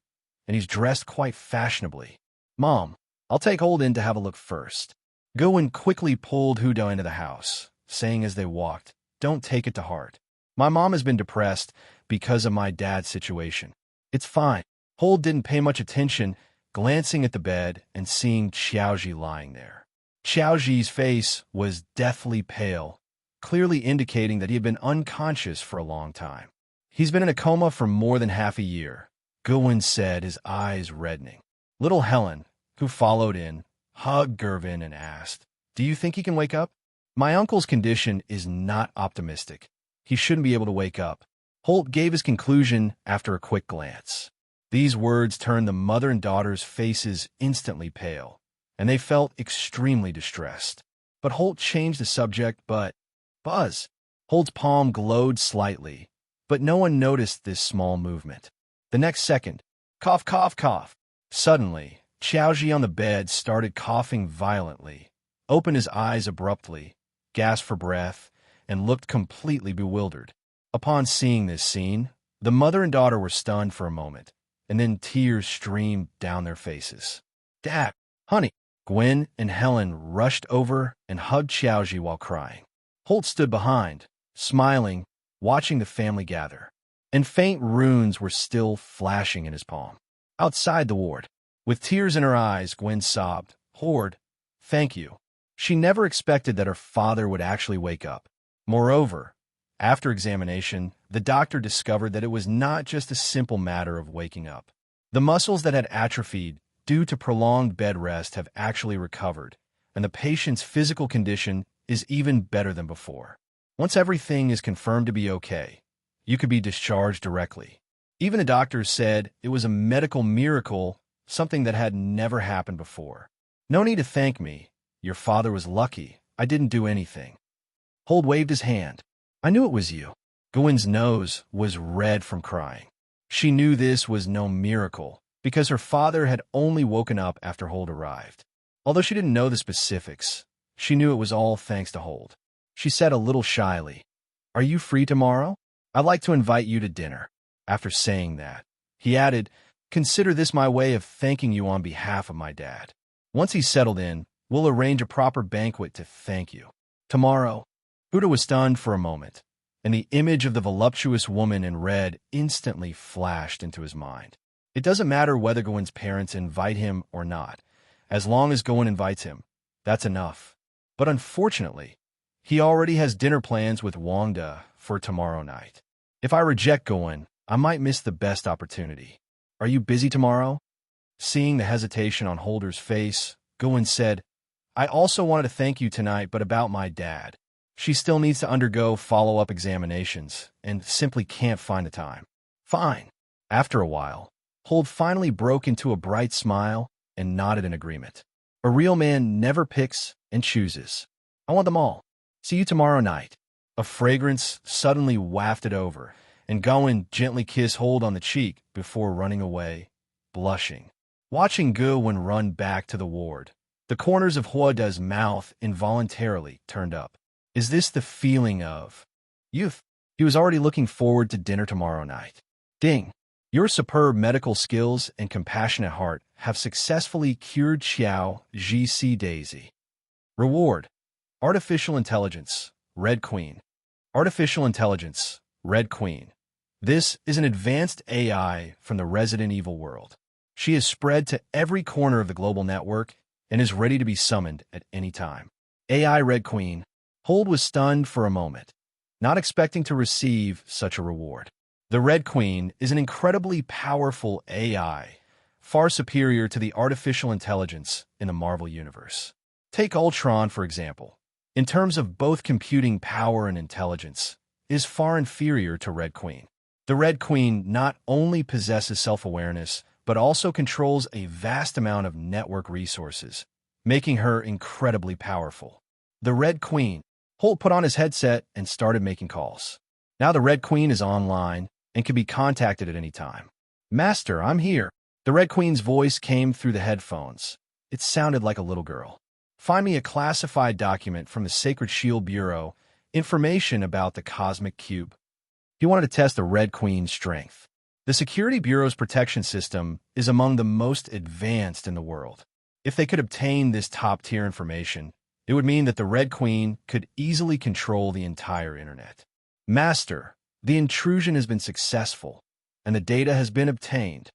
and he's dressed quite fashionably. Mom, I'll take Holt in to have a look first. Gwen quickly pulled Huda into the house, saying as they walked, Don't take it to heart. My mom has been depressed because of my dad's situation. It's fine. Holt didn't pay much attention, glancing at the bed and seeing Xiaoji lying there. Xiaoji's face was deathly pale, clearly indicating that he had been unconscious for a long time. He's been in a coma for more than half a year, Gwen said, his eyes reddening. Little Helen, who followed in, hugged Gervin and asked, Do you think he can wake up? My uncle's condition is not optimistic. He shouldn't be able to wake up. Holt gave his conclusion after a quick glance. These words turned the mother and daughter's faces instantly pale, and they felt extremely distressed. But Holt changed the subject, Buzz. Holt's palm glowed slightly, but no one noticed this small movement. The next second, cough, cough, cough. Suddenly, Xiaoji on the bed started coughing violently, opened his eyes abruptly, gasped for breath, and looked completely bewildered. Upon seeing this scene, the mother and daughter were stunned for a moment, and then tears streamed down their faces. Dad, honey. Gwen and Helen rushed over and hugged Xiaoji while crying. Holt stood behind, smiling, watching the family gather, and faint runes were still flashing in his palm. Outside the ward, with tears in her eyes, Gwen sobbed, Horde, thank you. She never expected that her father would actually wake up. Moreover, after examination, the doctor discovered that it was not just a simple matter of waking up. The muscles that had atrophied due to prolonged bed rest have actually recovered, and the patient's physical condition is even better than before. Once everything is confirmed to be okay, you could be discharged directly. Even the doctors said it was a medical miracle, something that had never happened before. No need to thank me. Your father was lucky. I didn't do anything. Hold waved his hand. I knew it was you. Gwen's nose was red from crying. She knew this was no miracle, because her father had only woken up after Hold arrived. Although she didn't know the specifics, she knew it was all thanks to Hold. She said a little shyly, Are you free tomorrow? I'd like to invite you to dinner. After saying that, he added, Consider this my way of thanking you on behalf of my dad. Once he's settled in, we'll arrange a proper banquet to thank you. Tomorrow. Huda was stunned for a moment, and the image of the voluptuous woman in red instantly flashed into his mind. It doesn't matter whether Gwen's parents invite him or not. As long as Gwen invites him, that's enough. But unfortunately, he already has dinner plans with Wanda for tomorrow night. If I reject Gwen, I might miss the best opportunity. Are you busy tomorrow? Seeing the hesitation on Holder's face, Gwen said, I also wanted to thank you tonight, but about my dad. She still needs to undergo follow-up examinations and simply can't find the time. Fine. After a while, Hold finally broke into a bright smile and nodded in agreement. A real man never picks and chooses. I want them all. See you tomorrow night. A fragrance suddenly wafted over, and Gawain gently kissed Hold on the cheek before running away, blushing. Watching Gawain run back to the ward, the corners of Huada's mouth involuntarily turned up. Is this the feeling of youth? He was already looking forward to dinner tomorrow night. Ding! Your superb medical skills and compassionate heart have successfully cured Xiao GC Daisy. Reward: Artificial Intelligence, Red Queen. Artificial Intelligence, Red Queen. This is an advanced AI from the Resident Evil world. She is spread to every corner of the global network and is ready to be summoned at any time. AI Red Queen. Hold was stunned for a moment, not expecting to receive such a reward. The Red Queen is an incredibly powerful AI, far superior to the artificial intelligence in the Marvel Universe. Take Ultron, for example. In terms of both computing power and intelligence, is far inferior to Red Queen. The Red Queen not only possesses self-awareness, but also controls a vast amount of network resources, making her incredibly powerful. The Red Queen. Holt put on his headset and started making calls. Now the Red Queen is online and can be contacted at any time. Master, I'm here. The Red Queen's voice came through the headphones. It sounded like a little girl. Find me a classified document from the Sacred Shield Bureau, information about the Cosmic Cube. He wanted to test the Red Queen's strength. The Security Bureau's protection system is among the most advanced in the world. If they could obtain this top-tier information, it would mean that the Red Queen could easily control the entire internet. Master, the intrusion has been successful, and the data has been obtained.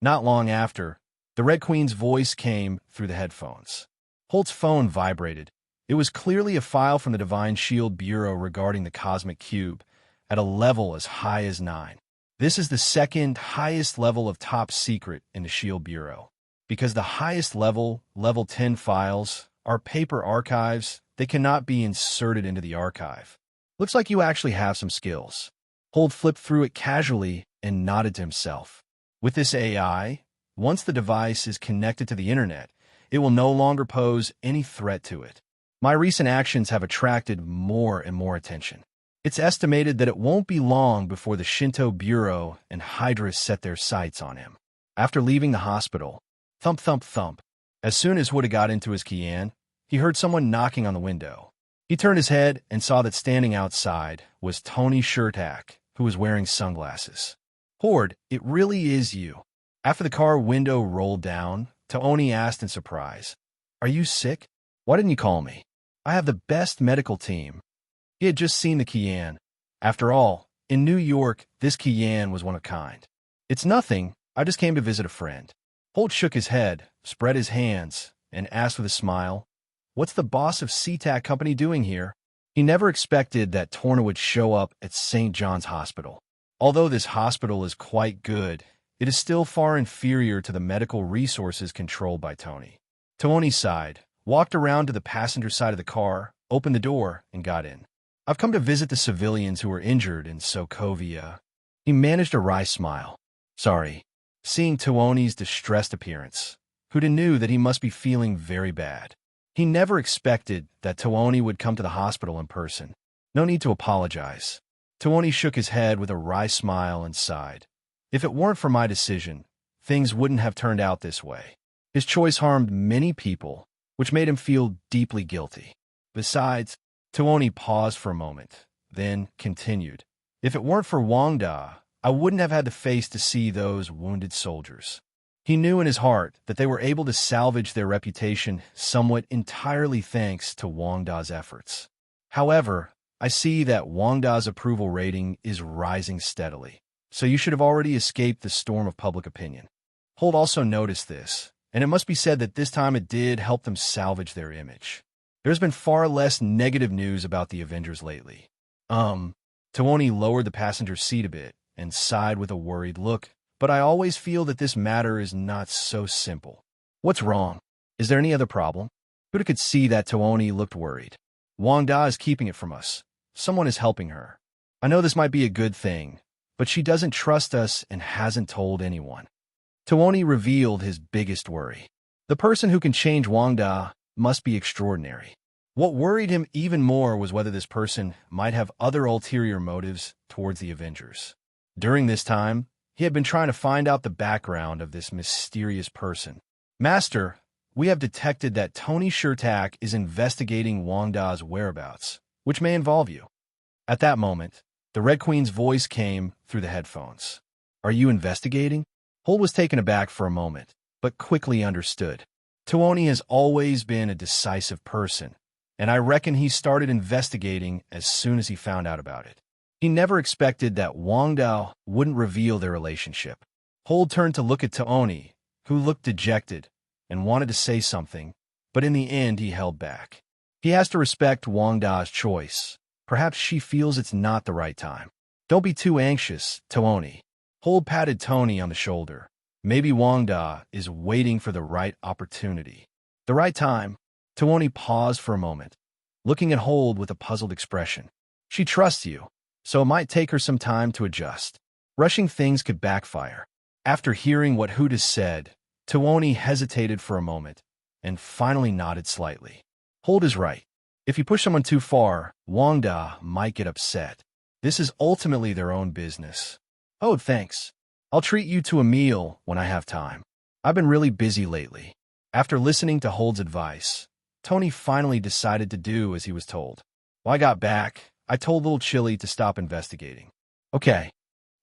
Not long after, the Red Queen's voice came through the headphones. Holt's phone vibrated. It was clearly a file from the Divine Shield Bureau regarding the Cosmic Cube, at a level as high as 9. This is the second highest level of top secret in the Shield Bureau. Because the highest level, level 10 files, are paper archives, they cannot be inserted into the archive. Looks like you actually have some skills. Holt flipped through it casually and nodded to himself. With this AI, once the device is connected to the internet, it will no longer pose any threat to it. My recent actions have attracted more and more attention. It's estimated that it won't be long before the Shinto Bureau and Hydra set their sights on him. After leaving the hospital, thump, thump, thump. As soon as Woody got into his Kian, he heard someone knocking on the window. He turned his head and saw that standing outside was Tony Shurtak, who was wearing sunglasses. Horde, it really is you. After the car window rolled down, Tony asked in surprise, "Are you sick? Why didn't you call me? I have the best medical team." He had just seen the Kian. After all, in New York, this Kian was one of a kind. "It's nothing. I just came to visit a friend." Holt shook his head, spread his hands, and asked with a smile, "What's the boss of SeaTac Company doing here?" He never expected that Torna would show up at St. John's Hospital. Although this hospital is quite good, it is still far inferior to the medical resources controlled by Tony. Tony sighed, walked around to the passenger side of the car, opened the door, and got in. "I've come to visit the civilians who were injured in Sokovia." He managed a wry smile. "Sorry." Seeing Tony's distressed appearance, Huda knew that he must be feeling very bad. He never expected that Tony would come to the hospital in person. "No need to apologize." Tony shook his head with a wry smile and sighed. "If it weren't for my decision, things wouldn't have turned out this way." His choice harmed many people, which made him feel deeply guilty. Besides, Tony paused for a moment, then continued, "If it weren't for Wanda, I wouldn't have had the face to see those wounded soldiers." He knew in his heart that they were able to salvage their reputation somewhat entirely thanks to Wanda's efforts. "However, I see that Wanda's approval rating is rising steadily, so you should have already escaped the storm of public opinion." Holt also noticed this, and it must be said that this time it did help them salvage their image. There's been far less negative news about the Avengers lately. Tony lowered the passenger seat a bit and sighed with a worried look, "But I always feel that this matter is not so simple." "What's wrong? Is there any other problem?" Huda could see that Tony looked worried. "Wanda is keeping it from us. Someone is helping her. I know this might be a good thing, but she doesn't trust us and hasn't told anyone." Tuoni revealed his biggest worry. The person who can change Wanda must be extraordinary. What worried him even more was whether this person might have other ulterior motives towards the Avengers. During this time, he had been trying to find out the background of this mysterious person. Master, we have detected that Tony Shurtak is investigating Wanda's whereabouts, which may involve you. At that moment, the Red Queen's voice came through the headphones. Are you investigating? Holt was taken aback for a moment, but quickly understood. Tuoni has always been a decisive person, and I reckon he started investigating as soon as he found out about it. He never expected that Wanda wouldn't reveal their relationship. Holt turned to look at Tuoni, who looked dejected and wanted to say something, but in the end he held back. He has to respect Wanda's choice. Perhaps she feels it's not the right time. Don't be too anxious, Tuoni. Holt patted Tony on the shoulder. Maybe Wanda is waiting for the right opportunity. The right time? Tuoni paused for a moment, looking at Holt with a puzzled expression. She trusts you, so it might take her some time to adjust. Rushing things could backfire. After hearing what Huda said, Tuoni hesitated for a moment and finally nodded slightly. Holt is right. If you push someone too far, Wanda might get upset. This is ultimately their own business. Oh, thanks. I'll treat you to a meal when I have time. I've been really busy lately. After listening to Holt's advice, Tony finally decided to do as he was told. When I got back, I told little Chili to stop investigating. Okay.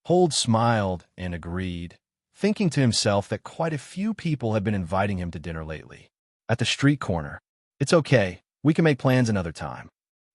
Holt smiled and agreed, thinking to himself that quite a few people had been inviting him to dinner lately. At the street corner, it's okay. We can make plans another time.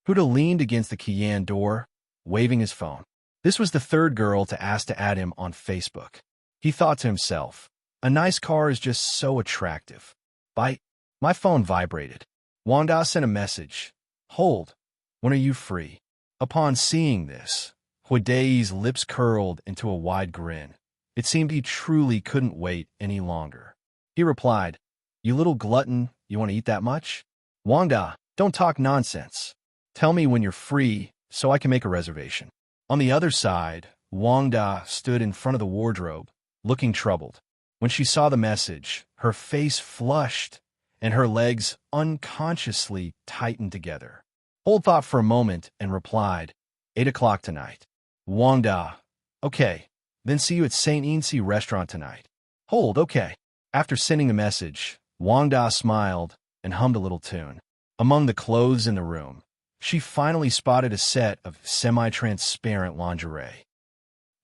Huda leaned against the Kian door, waving his phone. This was the third girl to ask to add him on Facebook. He thought to himself, a nice car is just so attractive. Bite. My phone vibrated. Wanda sent a message. Hold. When are you free? Upon seeing this, Huda's lips curled into a wide grin. It seemed he truly couldn't wait any longer. He replied, You little glutton, you want to eat that much? Wanda, don't talk nonsense. Tell me when you're free so I can make a reservation. On the other side, Wanda stood in front of the wardrobe, looking troubled. When she saw the message, her face flushed and her legs unconsciously tightened together. Holt thought for a moment and replied, 8 o'clock tonight. Wanda, okay, then see you at St. Incy restaurant tonight. Holt, okay. After sending the message, Wanda smiled and hummed a little tune. Among the clothes in the room, she finally spotted a set of semi-transparent lingerie.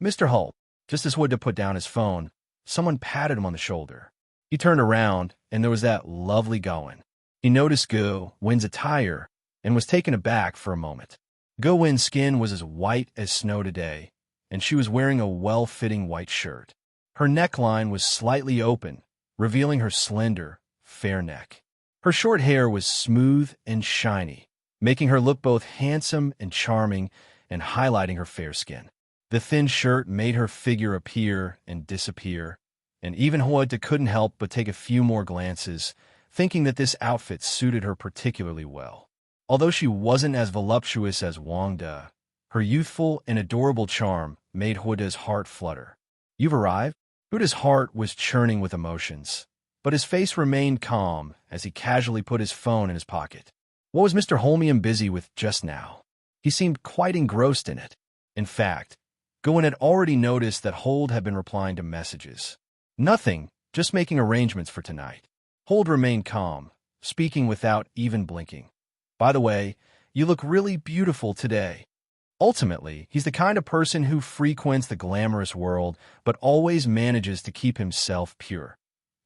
Mr. Holt, just as Wood to put down his phone, someone patted him on the shoulder. He turned around, and there was that lovely Gowen. He noticed Go Win's attire and was taken aback for a moment. Go Win's skin was as white as snow today, and she was wearing a well-fitting white shirt. Her neckline was slightly open, revealing her slender, fair neck. Her short hair was smooth and shiny, making her look both handsome and charming and highlighting her fair skin. The thin shirt made her figure appear and disappear, and even Hoyta couldn't help but take a few more glances, thinking that this outfit suited her particularly well. Although she wasn't as voluptuous as Wanda, her youthful and adorable charm made Huda's heart flutter. You've arrived? Huda's heart was churning with emotions, but his face remained calm as he casually put his phone in his pocket. What was Mr. Holmium busy with just now? He seemed quite engrossed in it. In fact, Gowen had already noticed that Hold had been replying to messages. Nothing, just making arrangements for tonight. Hold remained calm, speaking without even blinking. By the way, you look really beautiful today. Ultimately, he's the kind of person who frequents the glamorous world, but always manages to keep himself pure.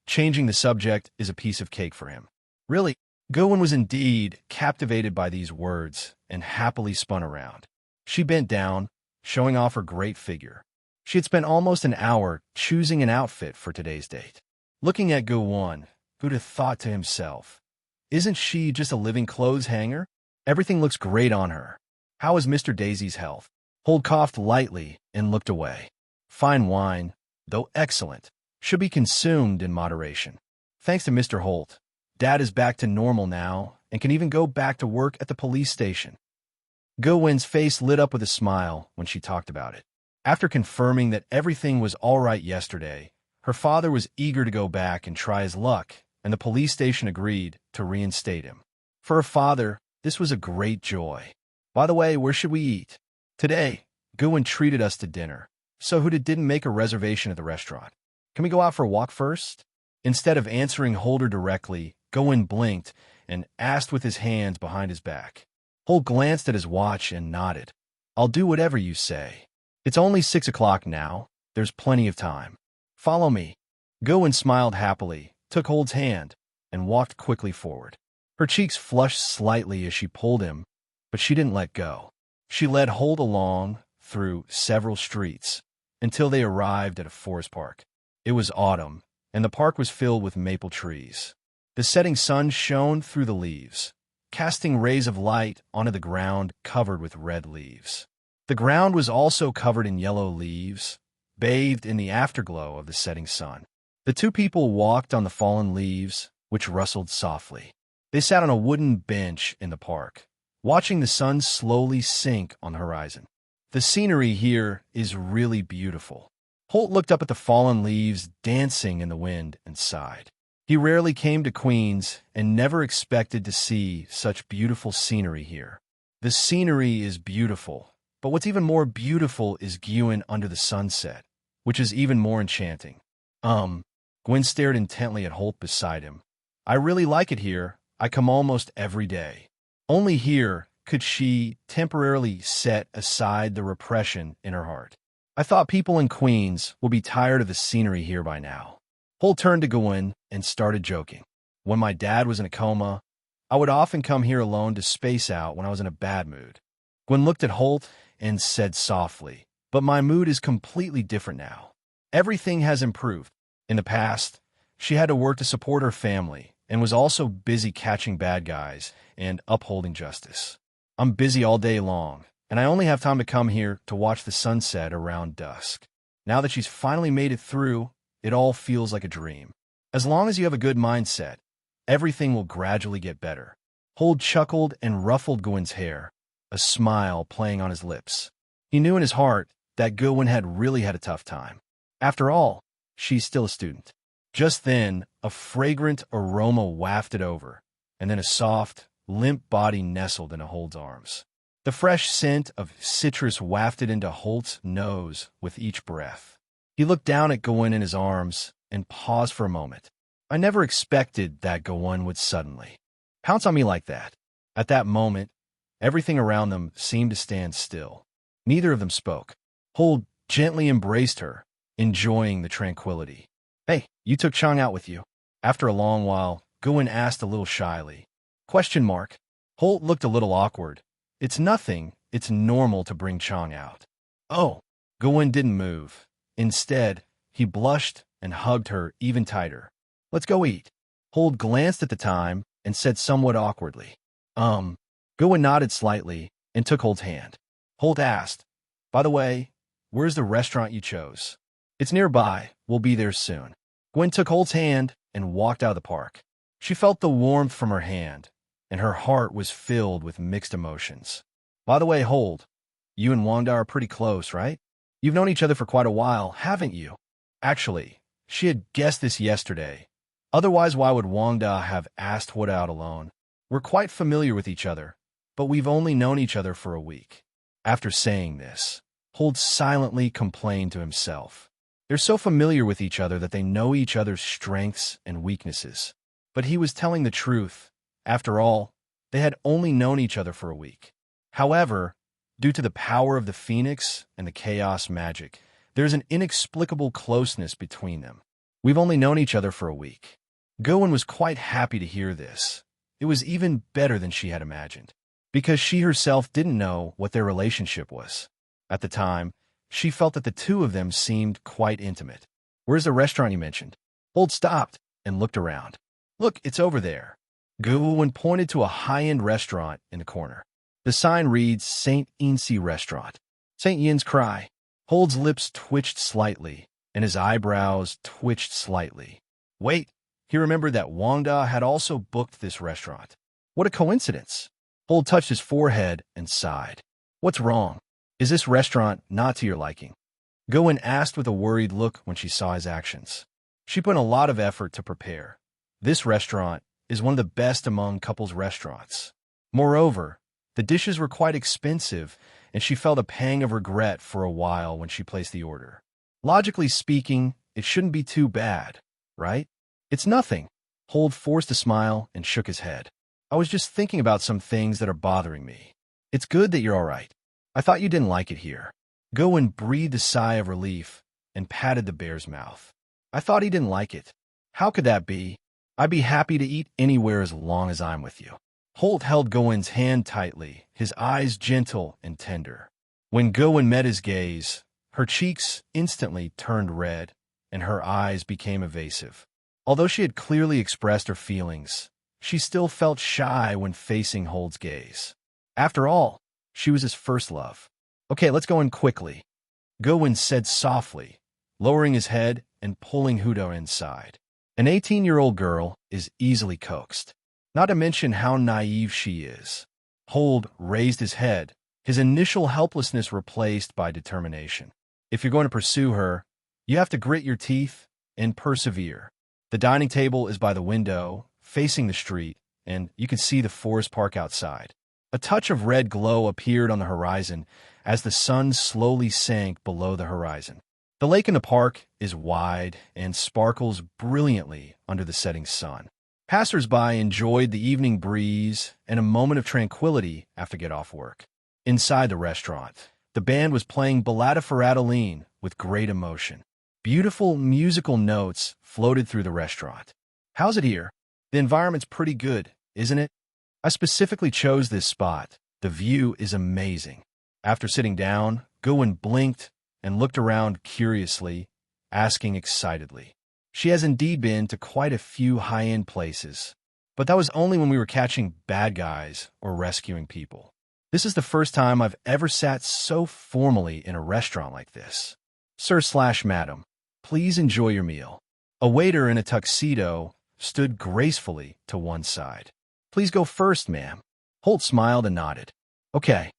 Changing the subject is a piece of cake for him. Really, Gowen was indeed captivated by these words and happily spun around. She bent down, showing off her great figure. She had spent almost an hour choosing an outfit for today's date. Looking at Gowen, Huda thought to himself, isn't she just a living clothes hanger? Everything looks great on her. How is Mr. Daisy's health? Hold coughed lightly and looked away. Fine wine, though excellent, should be consumed in moderation. Thanks to Mr. Holt, Dad is back to normal now and can even go back to work at the police station. Gowen's face lit up with a smile when she talked about it. After confirming that everything was all right yesterday, Her father was eager to go back and try his luck, and the police station agreed to reinstate him. For her father, this was a great joy. By the way, where should we eat? Today, Gowan treated us to dinner. So who didn't make a reservation at the restaurant? Can we go out for a walk first? Instead of answering Holder directly, Gowan blinked and asked with his hands behind his back. Holt glanced at his watch and nodded. I'll do whatever you say. It's only 6 o'clock now. There's plenty of time. Follow me. Gowan smiled happily, took Holt's hand, and walked quickly forward. Her cheeks flushed slightly as she pulled him, but she didn't let go. She led Holt along through several streets until they arrived at a forest park. It was autumn, and the park was filled with maple trees. The setting sun shone through the leaves, casting rays of light onto the ground covered with red leaves. The ground was also covered in yellow leaves, bathed in the afterglow of the setting sun. The two people walked on the fallen leaves, which rustled softly. They sat on a wooden bench in the park, watching the sun slowly sink on the horizon. The scenery here is really beautiful. Holt looked up at the fallen leaves dancing in the wind and sighed. He rarely came to Queens and never expected to see such beautiful scenery here. The scenery is beautiful, but what's even more beautiful is Gwen under the sunset, which is even more enchanting. Gwen stared intently at Holt beside him. I really like it here. I come almost every day. Only here could she temporarily set aside the repression in her heart. I thought people in Queens would be tired of the scenery here by now. Holt turned to Gwen and started joking. When my dad was in a coma, I would often come here alone to space out when I was in a bad mood. Gwen looked at Holt and said softly, but my mood is completely different now. Everything has improved. In the past, she had to work to support her family and was also busy catching bad guys and upholding justice. I'm busy all day long, and I only have time to come here to watch the sunset around dusk. Now that she's finally made it through, it all feels like a dream. As long as you have a good mindset, everything will gradually get better. Holt chuckled and ruffled Gwen's hair, a smile playing on his lips. He knew in his heart that Gwen had really had a tough time. After all, she's still a student. Just then, a fragrant aroma wafted over, and then a soft, limp body nestled into Holt's arms. The fresh scent of citrus wafted into Holt's nose with each breath. He looked down at Gwen in his arms and paused for a moment. I never expected that Gwen would suddenly pounce on me like that. At that moment, everything around them seemed to stand still. Neither of them spoke. Holt gently embraced her, enjoying the tranquility. Hey, you took Chang out with you. After a long while, Gwen asked a little shyly. ? Holt looked a little awkward. It's nothing. It's normal to bring Chang out. Oh. Gwen didn't move. Instead, he blushed and hugged her even tighter. Let's go eat. Holt glanced at the time and said somewhat awkwardly. Gwen nodded slightly and took Holt's hand. Holt asked, by the way, where's the restaurant you chose? It's nearby. We'll be there soon. Gwen took Holt's hand and walked out of the park. She felt the warmth from her hand, and her heart was filled with mixed emotions. By the way, Holt, you and Wanda are pretty close, right? You've known each other for quite a while, haven't you? Actually, she had guessed this yesterday. Otherwise, why would Wanda have asked Holt out alone? We're quite familiar with each other, but we've only known each other for a week. After saying this, Holt silently complained to himself. They're so familiar with each other that they know each other's strengths and weaknesses. But he was telling the truth. After all, they had only known each other for a week. However, due to the power of the Phoenix and the chaos magic, there's an inexplicable closeness between them. We've only known each other for a week. Gwen was quite happy to hear this. It was even better than she had imagined, because she herself didn't know what their relationship was. At the time, she felt that the two of them seemed quite intimate. Where's the restaurant you mentioned? Holt stopped and looked around. Look, it's over there. Gwen pointed to a high-end restaurant in the corner. The sign reads St. Yinsi Restaurant. St. Yin's Cry. Holt's lips twitched slightly, and his eyebrows twitched slightly. Wait, he remembered that Wanda had also booked this restaurant. What a coincidence. Holt touched his forehead and sighed. What's wrong? Is this restaurant not to your liking? Gwen asked with a worried look when she saw his actions. She put in a lot of effort to prepare. This restaurant is one of the best among couples restaurants. Moreover, the dishes were quite expensive, and she felt a pang of regret for a while when she placed the order. Logically speaking, it shouldn't be too bad, right? It's nothing. Holt forced a smile and shook his head. I was just thinking about some things that are bothering me. It's good that you're all right. I thought you didn't like it here. Gowen breathed a sigh of relief and patted the bear's mouth. I thought he didn't like it. How could that be? I'd be happy to eat anywhere as long as I'm with you. Holt held Gowen's hand tightly, his eyes gentle and tender. When Gowen met his gaze, her cheeks instantly turned red, and her eyes became evasive. Although she had clearly expressed her feelings, she still felt shy when facing Holt's gaze. After all, she was his first love. Okay, let's go in quickly, Gowen said softly, lowering his head and pulling Huda inside. An 18-year-old girl is easily coaxed, not to mention how naive she is. Holt raised his head, his initial helplessness replaced by determination. If you're going to pursue her, you have to grit your teeth and persevere. The dining table is by the window, facing the street, and you can see the forest park outside. A touch of red glow appeared on the horizon as the sun slowly sank below the horizon. The lake in the park is wide and sparkles brilliantly under the setting sun. Passers-by enjoyed the evening breeze and a moment of tranquility after get off work. Inside the restaurant, the band was playing Ballata Ferratoline with great emotion. Beautiful musical notes floated through the restaurant. How's it here? The environment's pretty good, isn't it? I specifically chose this spot. The view is amazing. After sitting down, Gowen blinked and looked around curiously, asking excitedly. She has indeed been to quite a few high-end places, but that was only when we were catching bad guys or rescuing people. This is the first time I've ever sat so formally in a restaurant like this. Sir/Madam, please enjoy your meal. A waiter in a tuxedo stood gracefully to one side. Please go first, ma'am. Holt smiled and nodded. Okay.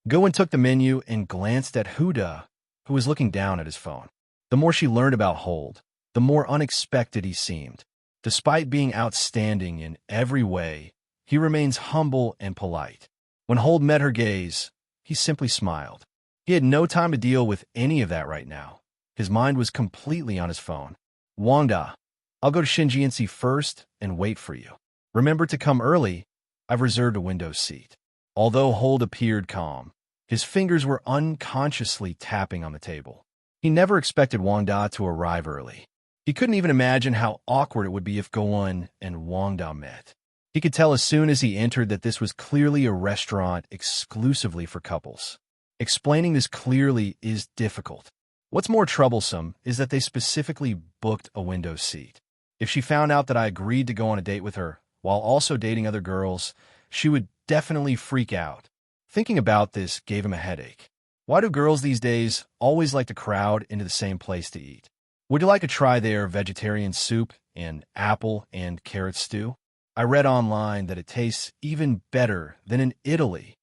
Gowen took the menu and glanced at Huda, who was looking down at his phone. The more she learned about Holt, the more unexpected he seemed. Despite being outstanding in every way, he remains humble and polite. When Holt met her gaze, he simply smiled. He had no time to deal with any of that right now. His mind was completely on his phone. Wanda, I'll go to Shinjiansi first and wait for you. Remember to come early. I've reserved a window seat. Although Holt appeared calm, his fingers were unconsciously tapping on the table. He never expected Wanda to arrive early. He couldn't even imagine how awkward it would be if Gowen and Wanda met. He could tell as soon as he entered that this was clearly a restaurant exclusively for couples. Explaining this clearly is difficult. What's more troublesome is that they specifically booked a window seat. If she found out that I agreed to go on a date with her while also dating other girls, she would definitely freak out. Thinking about this gave him a headache. Why do girls these days always like to crowd into the same place to eat? Would you like to try their vegetarian soup and apple and carrot stew? I read online that it tastes even better than in Italy.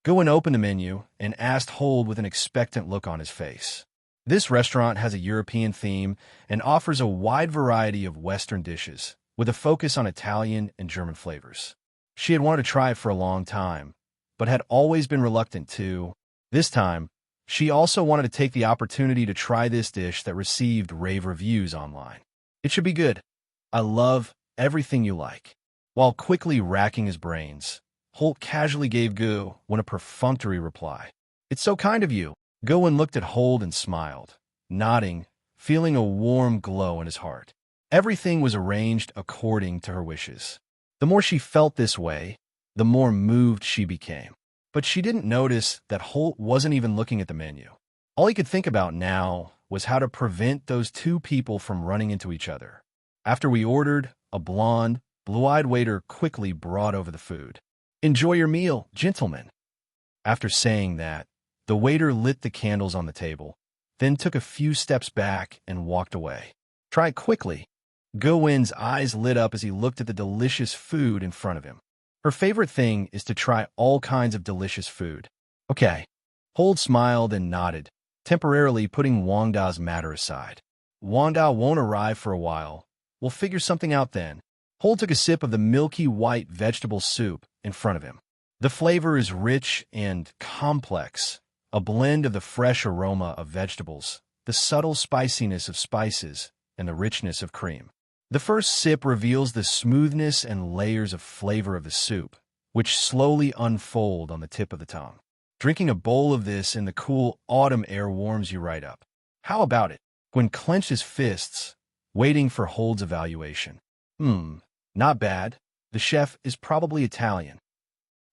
Gowen opened the menu and asked Holt with an expectant look on his face. This restaurant has a European theme and offers a wide variety of Western dishes, with a focus on Italian and German flavors. She had wanted to try it for a long time, but had always been reluctant to. This time, she also wanted to take the opportunity to try this dish that received rave reviews online. It should be good. I love everything you like. While quickly racking his brains, Holt casually gave Gowen a perfunctory reply. It's so kind of you. Gowen looked at Holt and smiled, nodding, feeling a warm glow in his heart. Everything was arranged according to her wishes. The more she felt this way, the more moved she became. But she didn't notice that Holt wasn't even looking at the menu. All he could think about now was how to prevent those two people from running into each other. After we ordered, a blonde, blue-eyed waiter quickly brought over the food. Enjoy your meal, gentlemen. After saying that, the waiter lit the candles on the table, then took a few steps back and walked away. Try it quickly. Gowen's eyes lit up as he looked at the delicious food in front of him. Her favorite thing is to try all kinds of delicious food. Okay. Holt smiled and nodded, temporarily putting Wanda's matter aside. Wanda won't arrive for a while. We'll figure something out then. Holt took a sip of the milky white vegetable soup in front of him. The flavor is rich and complex, a blend of the fresh aroma of vegetables, the subtle spiciness of spices, and the richness of cream. The first sip reveals the smoothness and layers of flavor of the soup, which slowly unfold on the tip of the tongue. Drinking a bowl of this in the cool autumn air warms you right up. How about it? Gwyn clenched his fists, waiting for Hold's evaluation. Not bad. The chef is probably Italian.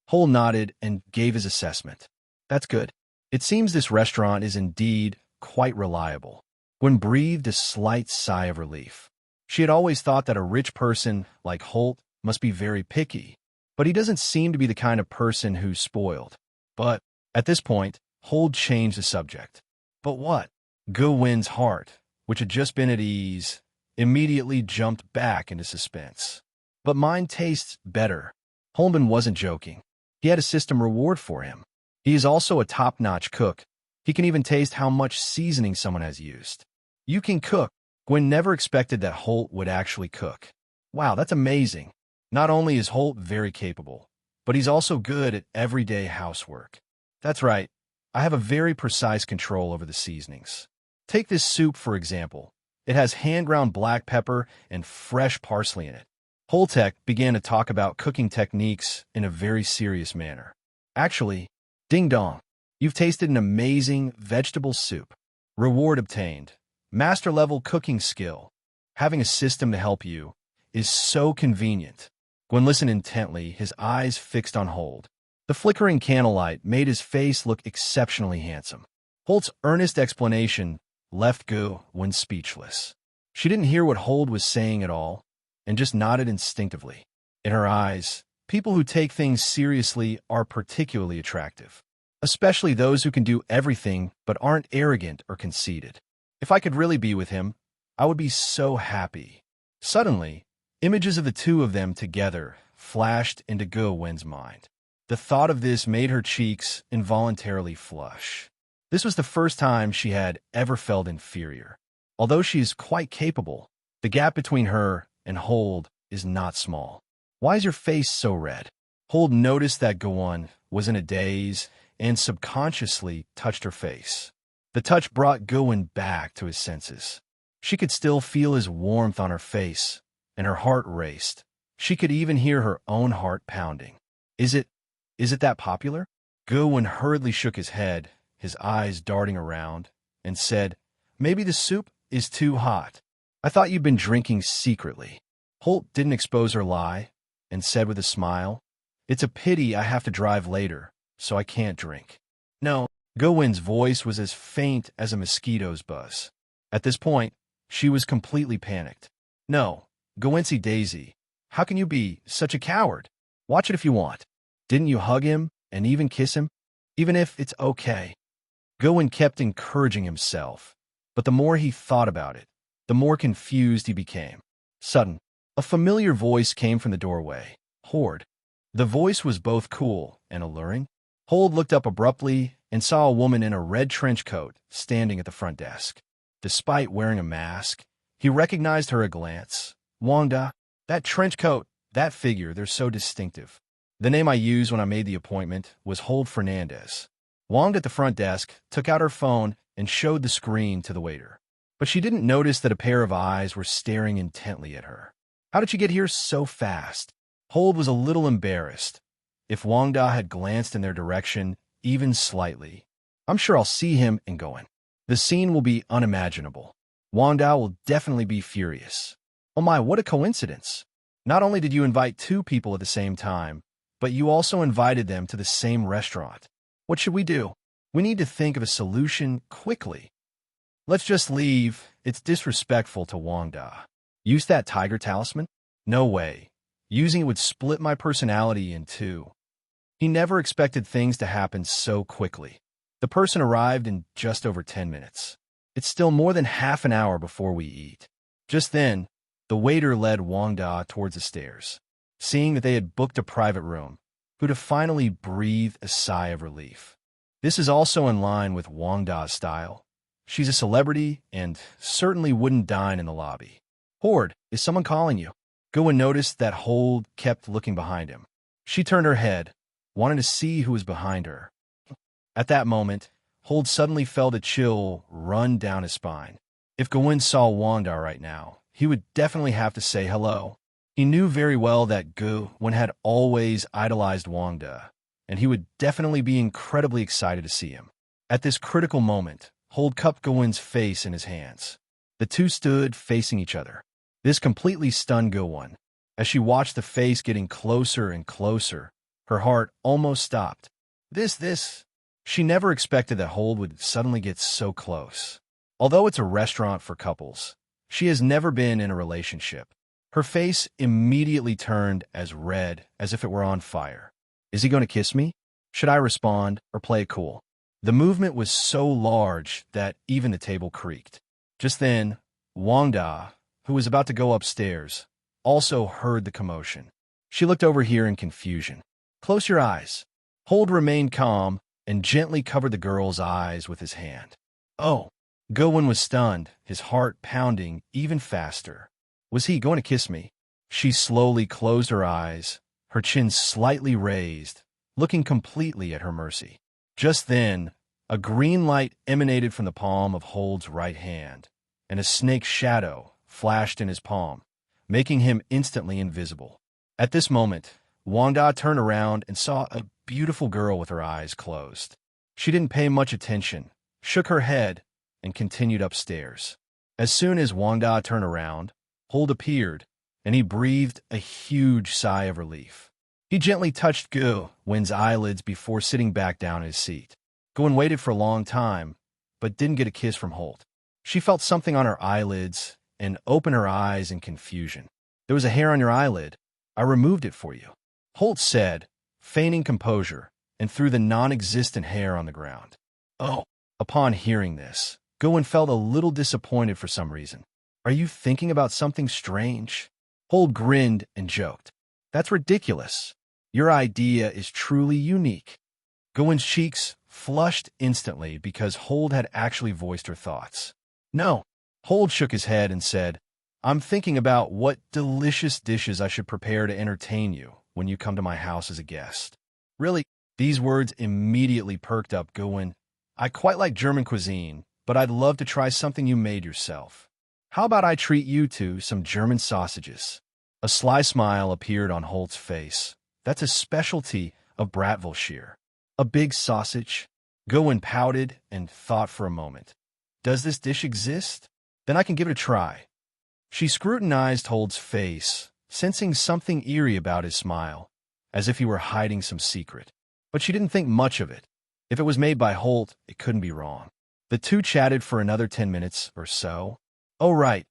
Holt nodded and gave his assessment. That's good. It seems this restaurant is indeed quite reliable. Gwyn breathed a slight sigh of relief. She had always thought that a rich person like Holt must be very picky, but he doesn't seem to be the kind of person who's spoiled. But at this point, Holt changed the subject. But what? Gwyn's heart, which had just been at ease, immediately jumped back into suspense. But mine tastes better. Holman wasn't joking. He had a system reward for him. He is also a top-notch cook. He can even taste how much seasoning someone has used. You can cook. Gwyn never expected that Holt would actually cook. Wow, that's amazing. Not only is Holt very capable, but he's also good at everyday housework. That's right. I have a very precise control over the seasonings. Take this soup, for example. It has hand-ground black pepper and fresh parsley in it. Holtek began to talk about cooking techniques in a very serious manner. Actually, ding dong, you've tasted an amazing vegetable soup. Reward obtained. Master-level cooking skill. Having a system to help you is so convenient. Gwyn listened intently, his eyes fixed on Holt. The flickering candlelight made his face look exceptionally handsome. Holt's earnest explanation left Gwyn speechless. She didn't hear what Holt was saying at all, and just nodded instinctively. In her eyes, people who take things seriously are particularly attractive, especially those who can do everything but aren't arrogant or conceited. If I could really be with him, I would be so happy. Suddenly, images of the two of them together flashed into Gwyn's mind. The thought of this made her cheeks involuntarily flush. This was the first time she had ever felt inferior. Although she is quite capable, the gap between her and Holt is not small. Why is your face so red? Holt noticed that Gwyn was in a daze and subconsciously touched her face. The touch brought Gwyn back to his senses. She could still feel his warmth on her face, and her heart raced. She could even hear her own heart pounding. Is it that popular? Gwyn hurriedly shook his head, his eyes darting around, and said, Maybe the soup is too hot. I thought you'd been drinking secretly. Holt didn't expose her lie, and said with a smile, It's a pity I have to drive later, so I can't drink. No. Gwyn's voice was as faint as a mosquito's buzz. At this point, she was completely panicked. No, Gwyncy Daisy, how can you be such a coward? Watch it if you want. Didn't you hug him and even kiss him? Even if it's okay. Gwyn kept encouraging himself, but the more he thought about it, the more confused he became. Sudden, a familiar voice came from the doorway. Horde. The voice was both cool and alluring. Holt looked up abruptly and saw a woman in a red trench coat standing at the front desk. Despite wearing a mask, he recognized her at a glance. Wanda, that trench coat, that figure, they're so distinctive. The name I used when I made the appointment was Holt Fernandez. Wanda at the front desk took out her phone and showed the screen to the waiter. But she didn't notice that a pair of eyes were staring intently at her. How did she get here so fast? Holt was a little embarrassed. If Wanda had glanced in their direction, even slightly, I'm sure I'll see him and Gwyn. The scene will be unimaginable. Wanda will definitely be furious. Oh my, what a coincidence. Not only did you invite two people at the same time, but you also invited them to the same restaurant. What should we do? We need to think of a solution quickly. Let's just leave. It's disrespectful to Wanda. Use that tiger talisman? No way. Using it would split my personality in two. He never expected things to happen so quickly. The person arrived in just over 10 minutes. It's still more than half an hour before we eat. Just then, the waiter led Wanda towards the stairs. Seeing that they had booked a private room, Huda finally breathed a sigh of relief. This is also in line with Wanda's style. She's a celebrity and certainly wouldn't dine in the lobby. Horde, is someone calling you? Gowen noticed that Hold kept looking behind him. She turned her head, wanting to see who was behind her. At that moment, Hold suddenly felt a chill run down his spine. If Gowen saw Wanda right now, he would definitely have to say hello. He knew very well that Gowen had always idolized Wanda, and he would definitely be incredibly excited to see him. At this critical moment, Hold cupped Gowen's face in his hands. The two stood facing each other. This completely stunned Gowen. As she watched the face getting closer and closer, her heart almost stopped. She never expected that Hold would suddenly get so close. Although it's a restaurant for couples, she has never been in a relationship. Her face immediately turned as red as if it were on fire. Is he going to kiss me? Should I respond or play it cool? The movement was so large that even the table creaked. Just then, Wanda, who was about to go upstairs, also heard the commotion. She looked over here in confusion. Close your eyes. Hold remained calm and gently covered the girl's eyes with his hand. Oh, Gowen was stunned, his heart pounding even faster. Was he going to kiss me? She slowly closed her eyes, her chin slightly raised, looking completely at her mercy. Just then, a green light emanated from the palm of Hold's right hand, and a snake's shadow flashed in his palm, making him instantly invisible. At this moment, Wanda turned around and saw a beautiful girl with her eyes closed. She didn't pay much attention, shook her head, and continued upstairs. As soon as Wanda turned around, Hold appeared, and he breathed a huge sigh of relief. He gently touched Gowen's eyelids before sitting back down in his seat. Gowen waited for a long time, but didn't get a kiss from Hold. She felt something on her eyelids and opened her eyes in confusion. There was a hair on your eyelid. I removed it for you, Hold said, feigning composure, and threw the non-existent hair on the ground. Oh. Upon hearing this, Gowen felt a little disappointed for some reason. Are you thinking about something strange? Hold grinned and joked. That's ridiculous. Your idea is truly unique. Gowen's cheeks flushed instantly because Hold had actually voiced her thoughts. No. Hold shook his head and said, I'm thinking about what delicious dishes I should prepare to entertain you when you come to my house as a guest. Really? These words immediately perked up Gowen. I quite like German cuisine, but I'd love to try something you made yourself. How about I treat you to some German sausages? A sly smile appeared on Hold's face. That's a specialty of Bratwurstshire. A big sausage? Gowen pouted and thought for a moment. Does this dish exist? Then I can give it a try. She scrutinized Hold's face, sensing something eerie about his smile, as if he were hiding some secret. But she didn't think much of it. If it was made by Hold, it couldn't be wrong. The two chatted for another 10 minutes or so. Oh, right.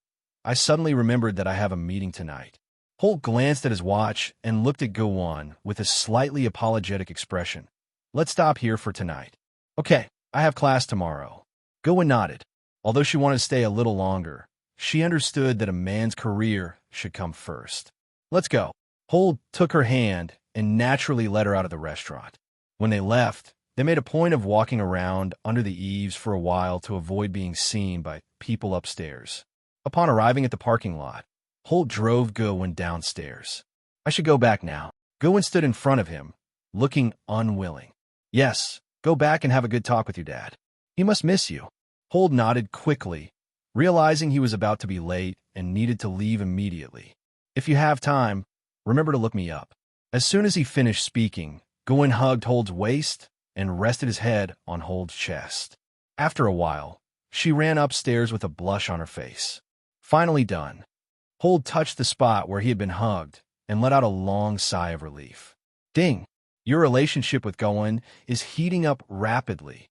I suddenly remembered that I have a meeting tonight. Hold glanced at his watch and looked at Gowen with a slightly apologetic expression. Let's stop here for tonight. Okay, I have class tomorrow. Gowen nodded. Although she wanted to stay a little longer, she understood that a man's career should come first. Let's go. Hold took her hand and naturally led her out of the restaurant. When they left, they made a point of walking around under the eaves for a while to avoid being seen by people upstairs. Upon arriving at the parking lot, Holt drove Gowen downstairs. I should go back now. Gowen stood in front of him, looking unwilling. Yes, go back and have a good talk with your dad. He must miss you. Holt nodded quickly, realizing he was about to be late and needed to leave immediately. If you have time, remember to look me up. As soon as he finished speaking, Gowen hugged Hold's waist and rested his head on Hold's chest. After a while, she ran upstairs with a blush on her face. Finally done, Hold touched the spot where he had been hugged and let out a long sigh of relief. Ding! Your relationship with Gowen is heating up rapidly.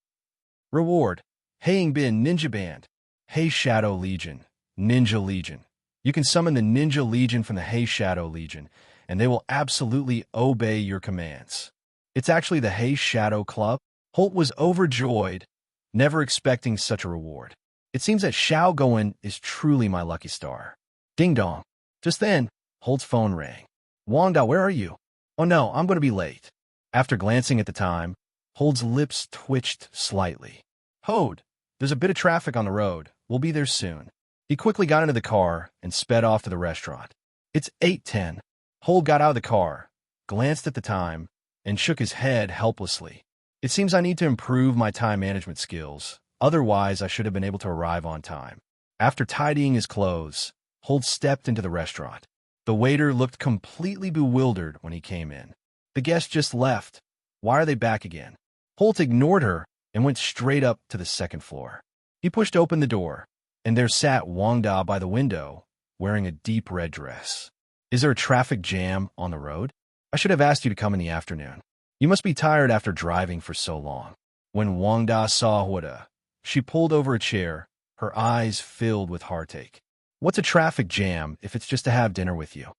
Reward: Haying Bin Ninja Band. Hey Shadow Legion, Ninja Legion. You can summon the Ninja Legion from the Hey Shadow Legion, and they will absolutely obey your commands. It's actually the Hey Shadow Club. Holt was overjoyed, never expecting such a reward. It seems that Xiao Gowen is truly my lucky star. Ding dong. Just then, Holt's phone rang. Wanda, where are you? Oh no, I'm going to be late. After glancing at the time, Hold's lips twitched slightly. Hode, There's a bit of traffic on the road. We'll be there soon. He quickly got into the car and sped off to the restaurant. It's 8:10. Holt got out of the car, glanced at the time, and shook his head helplessly. It seems I need to improve my time management skills. Otherwise, I should have been able to arrive on time. After tidying his clothes, Holt stepped into the restaurant. The waiter looked completely bewildered when he came in. The guest just left. Why are they back again? Holt ignored her and went straight up to the second floor. He pushed open the door, and there sat Wanda by the window, wearing a deep red dress. Is there a traffic jam on the road? I should have asked you to come in the afternoon. You must be tired after driving for so long. When Wanda saw Wanda, she pulled over a chair, her eyes filled with heartache. What's a traffic jam if it's just to have dinner with you?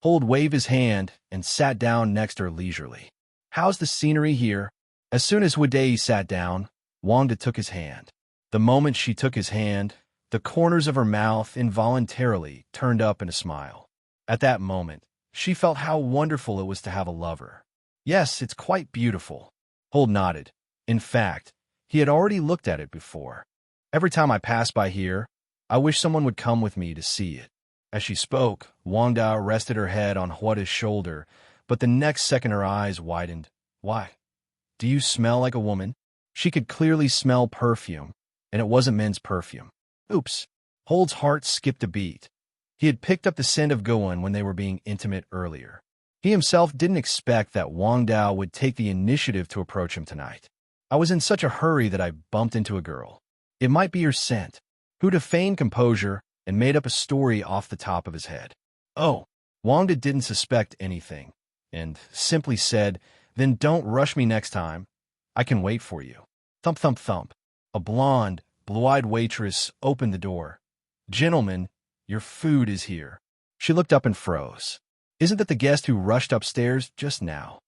Holt waved his hand and sat down next to her leisurely. How's the scenery here? As soon as Wanda sat down, Wanda took his hand. The moment she took his hand, the corners of her mouth involuntarily turned up in a smile. At that moment, she felt how wonderful it was to have a lover. Yes, it's quite beautiful. Holt nodded. In fact, he had already looked at it before. Every time I pass by here, I wish someone would come with me to see it. As she spoke, Wanda rested her head on Huada's shoulder, but the next second her eyes widened. Why? Do you smell like a woman? She could clearly smell perfume, and it wasn't men's perfume. Oops. Holt's heart skipped a beat. He had picked up the scent of Goan when they were being intimate earlier. He himself didn't expect that Wanda would take the initiative to approach him tonight. I was in such a hurry that I bumped into a girl. It might be your scent. Huda feigned composure and made up a story off the top of his head. Oh, Wanda didn't suspect anything, and simply said, then don't rush me next time. I can wait for you. Thump, thump, thump. A blonde, blue-eyed waitress opened the door. Gentlemen, your food is here. She looked up and froze. Isn't that the guest who rushed upstairs just now?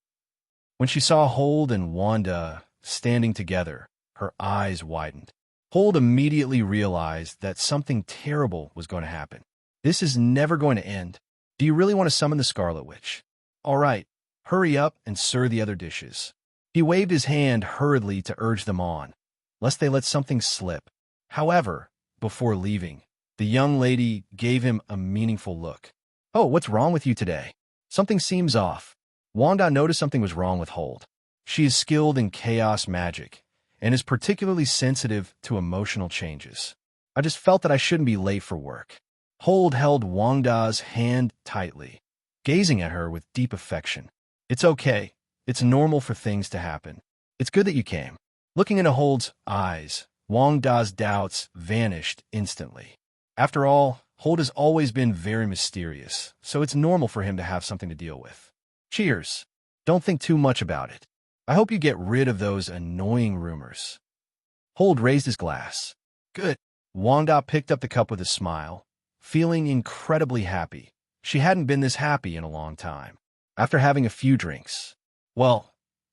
When she saw Holt and Wanda standing together, her eyes widened. Holt immediately realized that something terrible was going to happen. This is never going to end. Do you really want to summon the Scarlet Witch? All right, hurry up and serve the other dishes. He waved his hand hurriedly to urge them on, lest they let something slip. However, before leaving, the young lady gave him a meaningful look. Oh, what's wrong with you today? Something seems off. Wanda noticed something was wrong with Holt. She is skilled in chaos magic and is particularly sensitive to emotional changes. I just felt that I shouldn't be late for work. Holt held Wanda's hand tightly, gazing at her with deep affection. It's okay. It's normal for things to happen. It's good that you came. Looking into Holt's eyes, Wanda's doubts vanished instantly. After all, Holt has always been very mysterious, so it's normal for him to have something to deal with. Cheers. Don't think too much about it. I hope you get rid of those annoying rumors. Holt raised his glass. Good. Wanda picked up the cup with a smile, feeling incredibly happy. She hadn't been this happy in a long time. After having a few drinks. Well,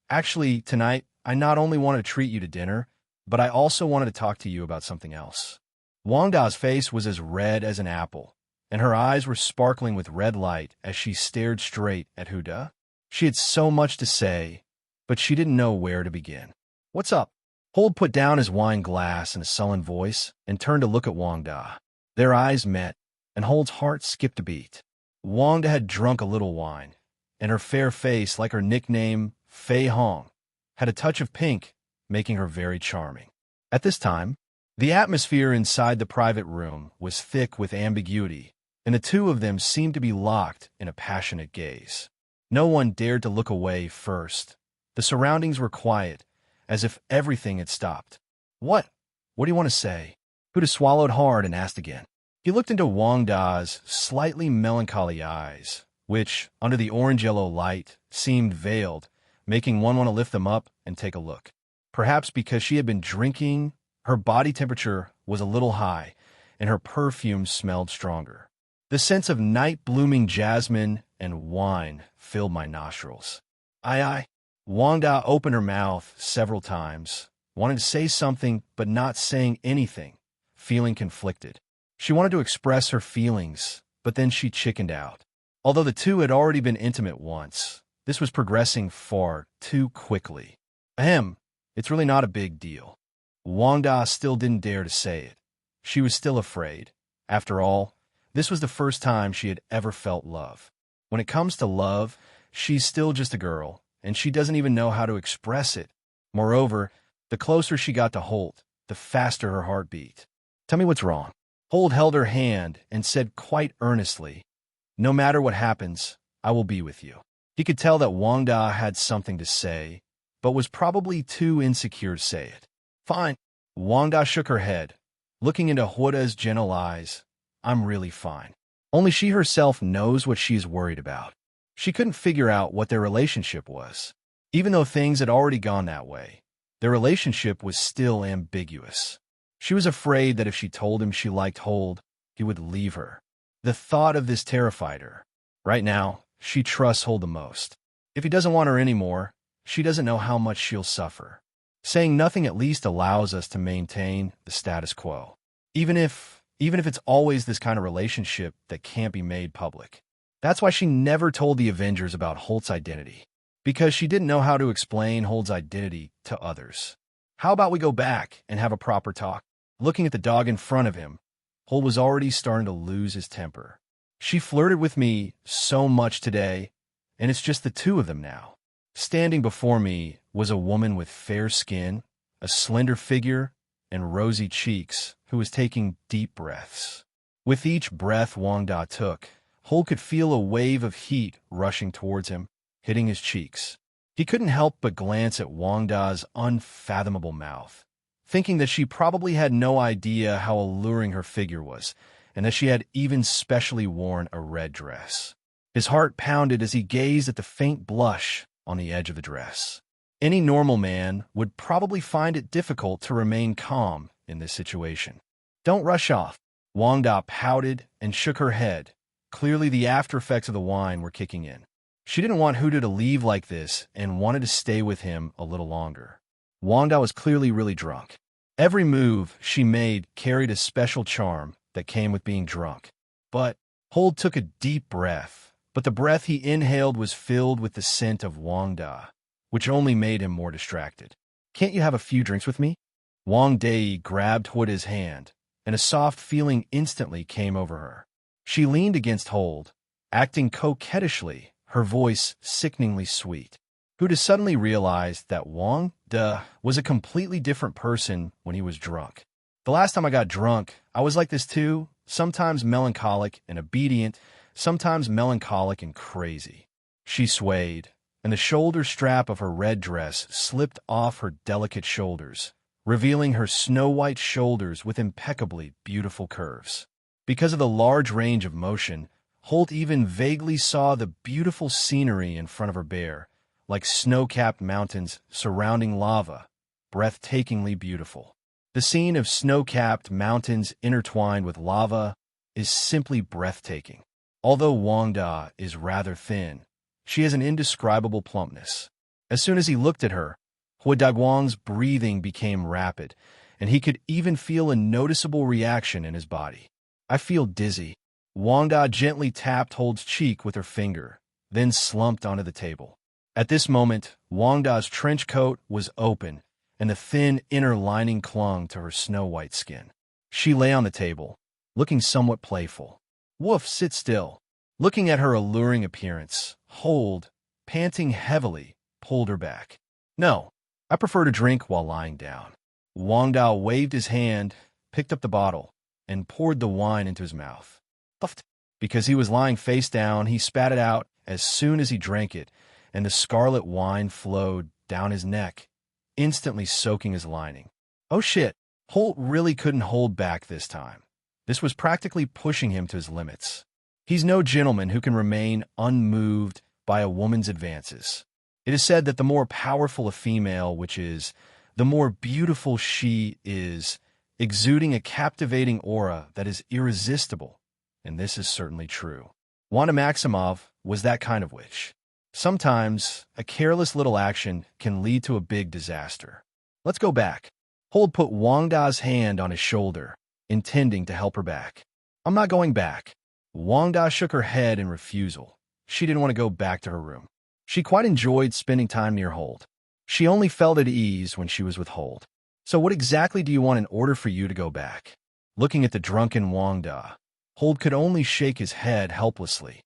actually, tonight, I not only wanted to treat you to dinner, but I also wanted to talk to you about something else. Wanda's face was as red as an apple, and her eyes were sparkling with red light as she stared straight at Huda. She had so much to say, but she didn't know where to begin. What's up? Holt put down his wine glass in a sullen voice and turned to look at Wanda. Their eyes met, and Holt's heart skipped a beat. Wanda had drunk a little wine, and her fair face, like her nickname, Fei Hong, had a touch of pink, making her very charming. At this time, the atmosphere inside the private room was thick with ambiguity, and the two of them seemed to be locked in a passionate gaze. No one dared to look away first. The surroundings were quiet, as if everything had stopped. What? What do you want to say? Huda swallowed hard and asked again. He looked into Wanda's slightly melancholy eyes, which, under the orange-yellow light, seemed veiled, making one want to lift them up and take a look. Perhaps because she had been drinking, her body temperature was a little high, and her perfume smelled stronger. The sense of night-blooming jasmine and wine filled my nostrils. Aye. Wanda opened her mouth several times, wanting to say something but not saying anything, feeling conflicted. She wanted to express her feelings, but then she chickened out. Although the two had already been intimate once, this was progressing far too quickly. Ahem, it's really not a big deal. Wanda still didn't dare to say it. She was still afraid. After all, this was the first time she had ever felt love. When it comes to love, she's still just a girl, and she doesn't even know how to express it. Moreover, the closer she got to Holt, the faster her heart beat. "Tell me what's wrong." Holt held her hand and said quite earnestly, "No matter what happens, I will be with you." He could tell that Wanda had something to say, but was probably too insecure to say it. "Fine." Wanda shook her head, looking into Huda's gentle eyes. "I'm really fine." Only she herself knows what she's worried about. She couldn't figure out what their relationship was. Even though things had already gone that way, their relationship was still ambiguous. She was afraid that if she told him she liked Holt, he would leave her. The thought of this terrified her. Right now, she trusts Holt the most. If he doesn't want her anymore, she doesn't know how much she'll suffer. Saying nothing at least allows us to maintain the status quo. Even if it's always this kind of relationship that can't be made public. That's why she never told the Avengers about Holt's identity. Because she didn't know how to explain Holt's identity to others. "How about we go back and have a proper talk?" Looking at the dog in front of him, Holt was already starting to lose his temper. "She flirted with me so much today, and it's just the two of them now." Standing before me was a woman with fair skin, a slender figure, and rosy cheeks, who was taking deep breaths. With each breath Wanda took, Holt could feel a wave of heat rushing towards him, hitting his cheeks. He couldn't help but glance at Wanda's unfathomable mouth, thinking that she probably had no idea how alluring her figure was, and that she had even specially worn a red dress. His heart pounded as he gazed at the faint blush on the edge of the dress. Any normal man would probably find it difficult to remain calm in this situation. "Don't rush off." Wanda pouted and shook her head. Clearly the after effects of the wine were kicking in. She didn't want Huda to leave like this and wanted to stay with him a little longer. Wanda was clearly really drunk. Every move she made carried a special charm that came with being drunk. But Holt took a deep breath, but the breath he inhaled was filled with the scent of Wanda, which only made him more distracted. "Can't you have a few drinks with me?" Wanda grabbed Huda's hand, and a soft feeling instantly came over her. She leaned against Holt, acting coquettishly, her voice sickeningly sweet. Huda suddenly realized that Wanda was a completely different person when he was drunk. "The last time I got drunk, I was like this too, sometimes melancholic and obedient, sometimes melancholic and crazy." She swayed, and the shoulder strap of her red dress slipped off her delicate shoulders, revealing her snow-white shoulders with impeccably beautiful curves. Because of the large range of motion, Holt even vaguely saw the beautiful scenery in front of her bare, like snow-capped mountains surrounding lava, breathtakingly beautiful. The scene of snow-capped mountains intertwined with lava is simply breathtaking. Although Wanda is rather thin, she has an indescribable plumpness. As soon as he looked at her, Huidagwang's breathing became rapid, and he could even feel a noticeable reaction in his body. "I feel dizzy." Wanda gently tapped Holt's cheek with her finger, then slumped onto the table. At this moment, Wanda's trench coat was open, and the thin inner lining clung to her snow-white skin. She lay on the table, looking somewhat playful. "Woof, sit still." Looking at her alluring appearance, Holt, panting heavily, pulled her back. "No, I prefer to drink while lying down." Wanda waved his hand, picked up the bottle, and poured the wine into his mouth. Puffed. Because he was lying face down, he spat it out as soon as he drank it, and the scarlet wine flowed down his neck, instantly soaking his lining. Oh shit, Holt really couldn't hold back this time. This was practically pushing him to his limits. He's no gentleman who can remain unmoved by a woman's advances. It is said that the more powerful a female, which is, the more beautiful she is, exuding a captivating aura that is irresistible, and this is certainly true. Wanda Maximoff was that kind of witch. Sometimes, a careless little action can lead to a big disaster. "Let's go back." Holt put Wanda's hand on his shoulder, intending to help her back. "I'm not going back." Wanda shook her head in refusal. She didn't want to go back to her room. She quite enjoyed spending time near Holt. She only felt at ease when she was with Holt. So what exactly do you want in order for you to go back? Looking at the drunken Wanda, Holt could only shake his head helplessly.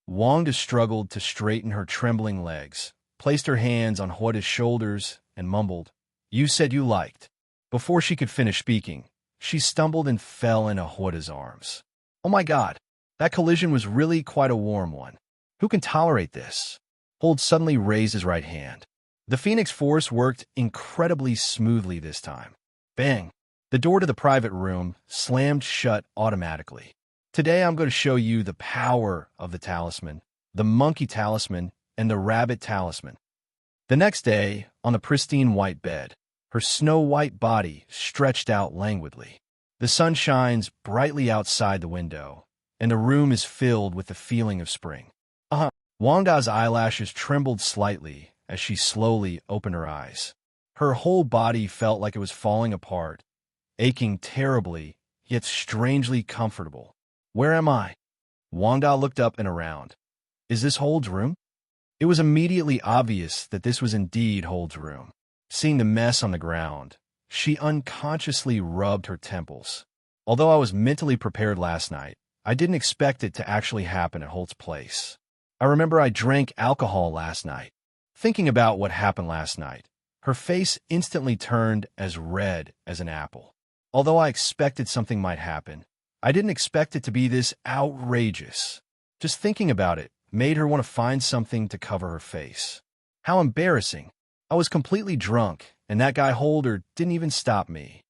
Wanda struggled to straighten her trembling legs, placed her hands on Hoda's shoulders, and mumbled, "You said you liked." Before she could finish speaking, she stumbled and fell into Hoda's arms. Oh my God, that collision was really quite a warm one. Who can tolerate this? Holt suddenly raised his right hand. The Phoenix Force worked incredibly smoothly this time. Bang! The door to the private room slammed shut automatically. Today I'm going to show you the power of the talisman, the monkey talisman, and the rabbit talisman. The next day, on the pristine white bed, her snow-white body stretched out languidly. The sun shines brightly outside the window, and the room is filled with the feeling of spring. Wanda's eyelashes trembled slightly as she slowly opened her eyes. Her whole body felt like it was falling apart, aching terribly, yet strangely comfortable. Where am I? Wanda looked up and around. Is this Hold's room? It was immediately obvious that this was indeed Hold's room. Seeing the mess on the ground, she unconsciously rubbed her temples. Although I was mentally prepared last night, I didn't expect it to actually happen at Holt's place. I remember I drank alcohol last night. Thinking about what happened last night, her face instantly turned as red as an apple. Although I expected something might happen, I didn't expect it to be this outrageous. Just thinking about it made her want to find something to cover her face. How embarrassing. I was completely drunk, and that guy Holder didn't even stop me.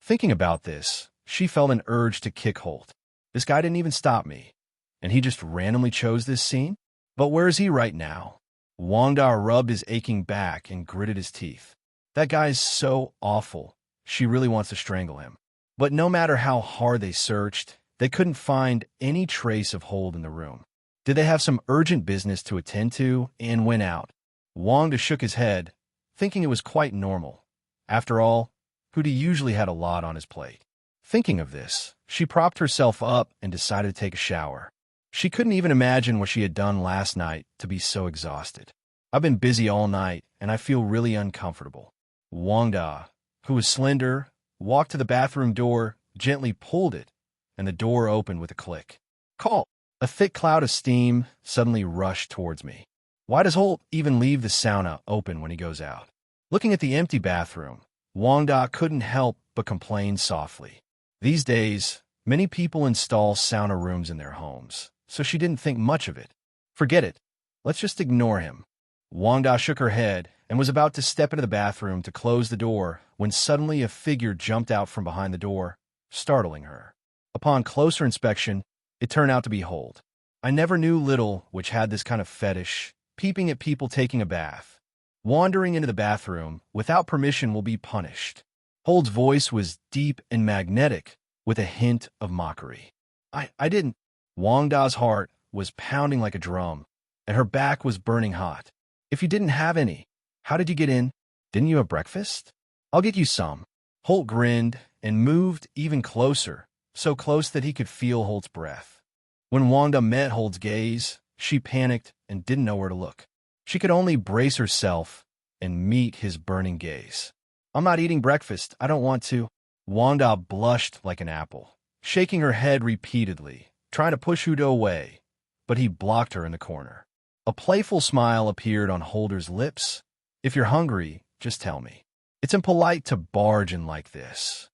Thinking about this, she felt an urge to kick Holt. This guy didn't even stop me, and he just randomly chose this scene? But where is he right now? Wanda rubbed his aching back and gritted his teeth. That guy's so awful. She really wants to strangle him. But no matter how hard they searched, they couldn't find any trace of Holt in the room. Did they have some urgent business to attend to and went out? Wanda shook his head, thinking it was quite normal. After all, Hootie usually had a lot on his plate. Thinking of this, she propped herself up and decided to take a shower. She couldn't even imagine what she had done last night to be so exhausted. I've been busy all night, and I feel really uncomfortable. Wanda, who was slender, walked to the bathroom door, gently pulled it, and the door opened with a click. Call! A thick cloud of steam suddenly rushed towards me. Why does Holt even leave the sauna open when he goes out? Looking at the empty bathroom, Wanda couldn't help but complain softly. These days, many people install sauna rooms in their homes, so she didn't think much of it. Forget it. Let's just ignore him. Wanda shook her head and was about to step into the bathroom to close the door when suddenly a figure jumped out from behind the door, startling her. Upon closer inspection, it turned out to be Holt. I never knew little which had this kind of fetish, peeping at people taking a bath. Wandering into the bathroom without permission will be punished. Holt's voice was deep and magnetic, with a hint of mockery. I didn't. Wanda's heart was pounding like a drum, and her back was burning hot. If you didn't have any, how did you get in? Didn't you have breakfast? I'll get you some. Holt grinned and moved even closer, so close that he could feel Holt's breath. When Wanda met Holt's gaze, she panicked and didn't know where to look. She could only brace herself and meet his burning gaze. I'm not eating breakfast. I don't want to. Wanda blushed like an apple, shaking her head repeatedly, trying to push Udo away, but he blocked her in the corner. A playful smile appeared on Holder's lips. If you're hungry, just tell me. It's impolite to barge in like this.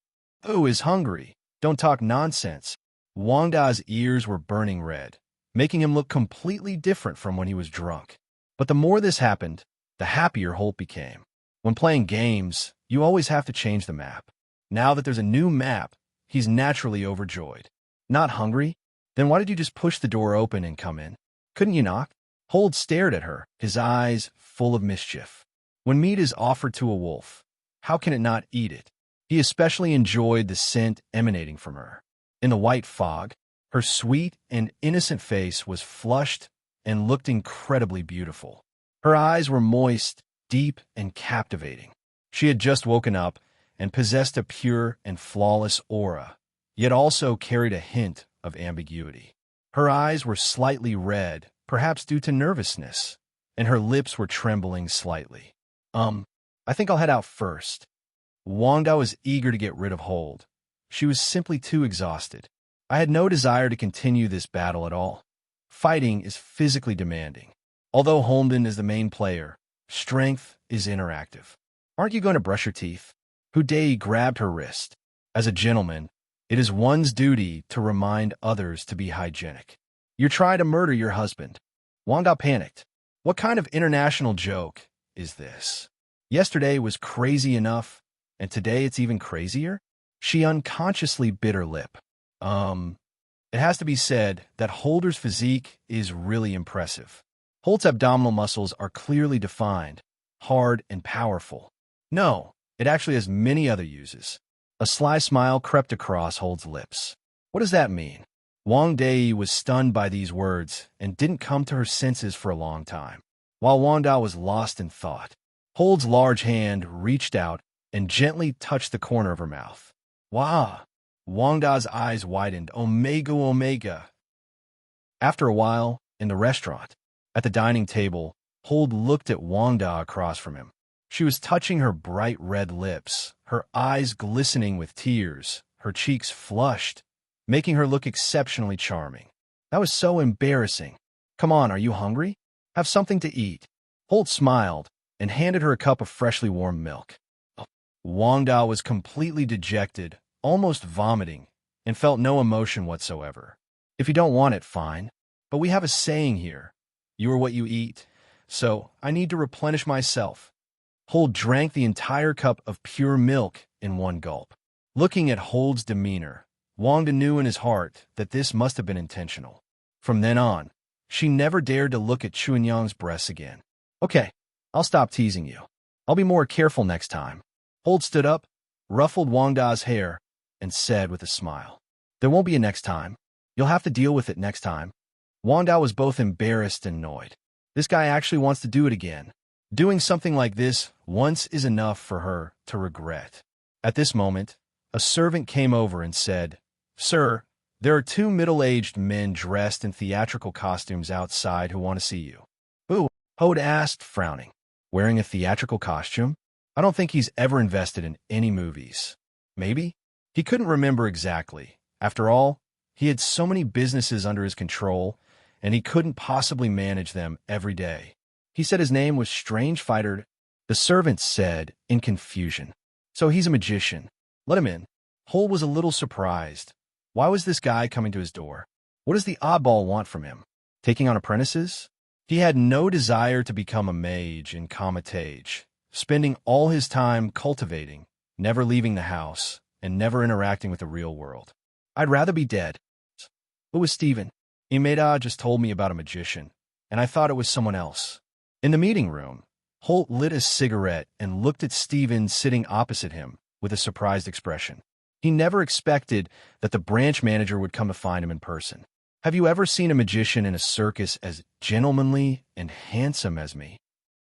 Who is hungry? Don't talk nonsense. Wanda's ears were burning red, making him look completely different from when he was drunk. But the more this happened, the happier Holt became. When playing games, you always have to change the map. Now that there's a new map, he's naturally overjoyed. Not hungry? Then why did you just push the door open and come in? Couldn't you knock? Holt stared at her, his eyes full of mischief. When meat is offered to a wolf, how can it not eat it? He especially enjoyed the scent emanating from her. In the white fog, her sweet and innocent face was flushed and looked incredibly beautiful. Her eyes were moist, deep, and captivating. She had just woken up and possessed a pure and flawless aura, yet also carried a hint of ambiguity. Her eyes were slightly red, perhaps due to nervousness, and her lips were trembling slightly. I think I'll head out first. Wanda was eager to get rid of Hold. She was simply too exhausted. I had no desire to continue this battle at all. Fighting is physically demanding. Although Holden is the main player, strength is interactive. Aren't you going to brush your teeth? Hudei grabbed her wrist. As a gentleman, it is one's duty to remind others to be hygienic. You're trying to murder your husband. Wanda panicked. What kind of international joke is this? Yesterday was crazy enough, and today it's even crazier? She unconsciously bit her lip. It has to be said that Holder's physique is really impressive. Holt's abdominal muscles are clearly defined, hard and powerful. No, it actually has many other uses. A sly smile crept across Hold's lips. What does that mean? Wang Dei was stunned by these words and didn't come to her senses for a long time. While Wanda was lost in thought, Hold's large hand reached out and gently touched the corner of her mouth. Wow! Wanda's eyes widened. Omega, Omega. After a while, in the restaurant, at the dining table, Hold looked at Wanda across from him. She was touching her bright red lips, her eyes glistening with tears, her cheeks flushed, making her look exceptionally charming. That was so embarrassing. Come on, are you hungry? Have something to eat. Holt smiled and handed her a cup of freshly warmed milk. Wanda was completely dejected, almost vomiting, and felt no emotion whatsoever. If you don't want it, fine. But we have a saying here. You are what you eat, so I need to replenish myself. Hold drank the entire cup of pure milk in one gulp. Looking at Hold's demeanor, Wanda knew in his heart that this must have been intentional. From then on, she never dared to look at Chuanyang's breasts again. Okay, I'll stop teasing you. I'll be more careful next time. Hold stood up, ruffled Wanda's hair, and said with a smile, there won't be a next time. You'll have to deal with it next time. Wanda was both embarrassed and annoyed. This guy actually wants to do it again. Doing something like this once is enough for her to regret. At this moment, a servant came over and said, Sir, there are two middle-aged men dressed in theatrical costumes outside who want to see you. Who? Hode asked, frowning. Wearing a theatrical costume? I don't think he's ever invested in any movies. Maybe? He couldn't remember exactly. After all, he had so many businesses under his control, and he couldn't possibly manage them every day. He said his name was Strange Fighter. The servant said, in confusion. So he's a magician. Let him in. Hole was a little surprised. Why was this guy coming to his door? What does the oddball want from him? Taking on apprentices? He had no desire to become a mage in Comitage, spending all his time cultivating, never leaving the house, and never interacting with the real world. I'd rather be dead. Who was Steven? Imeda just told me about a magician, and I thought it was someone else. In the meeting room, Holt lit a cigarette and looked at Steven sitting opposite him with a surprised expression. He never expected that the branch manager would come to find him in person. Have you ever seen a magician in a circus as gentlemanly and handsome as me?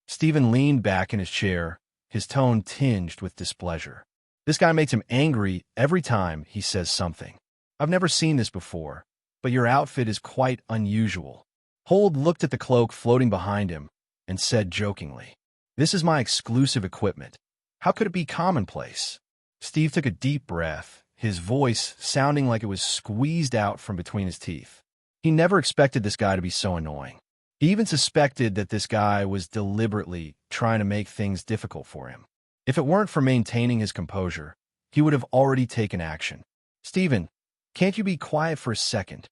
Steven leaned back in his chair, his tone tinged with displeasure. This guy makes him angry every time he says something. I've never seen this before, but your outfit is quite unusual. Hold looked at the cloak floating behind him and said jokingly, This is my exclusive equipment. How could it be commonplace? Steve took a deep breath, his voice sounding like it was squeezed out from between his teeth. He never expected this guy to be so annoying. He even suspected that this guy was deliberately trying to make things difficult for him. If it weren't for maintaining his composure, he would have already taken action. Steven, can't you be quiet for a second?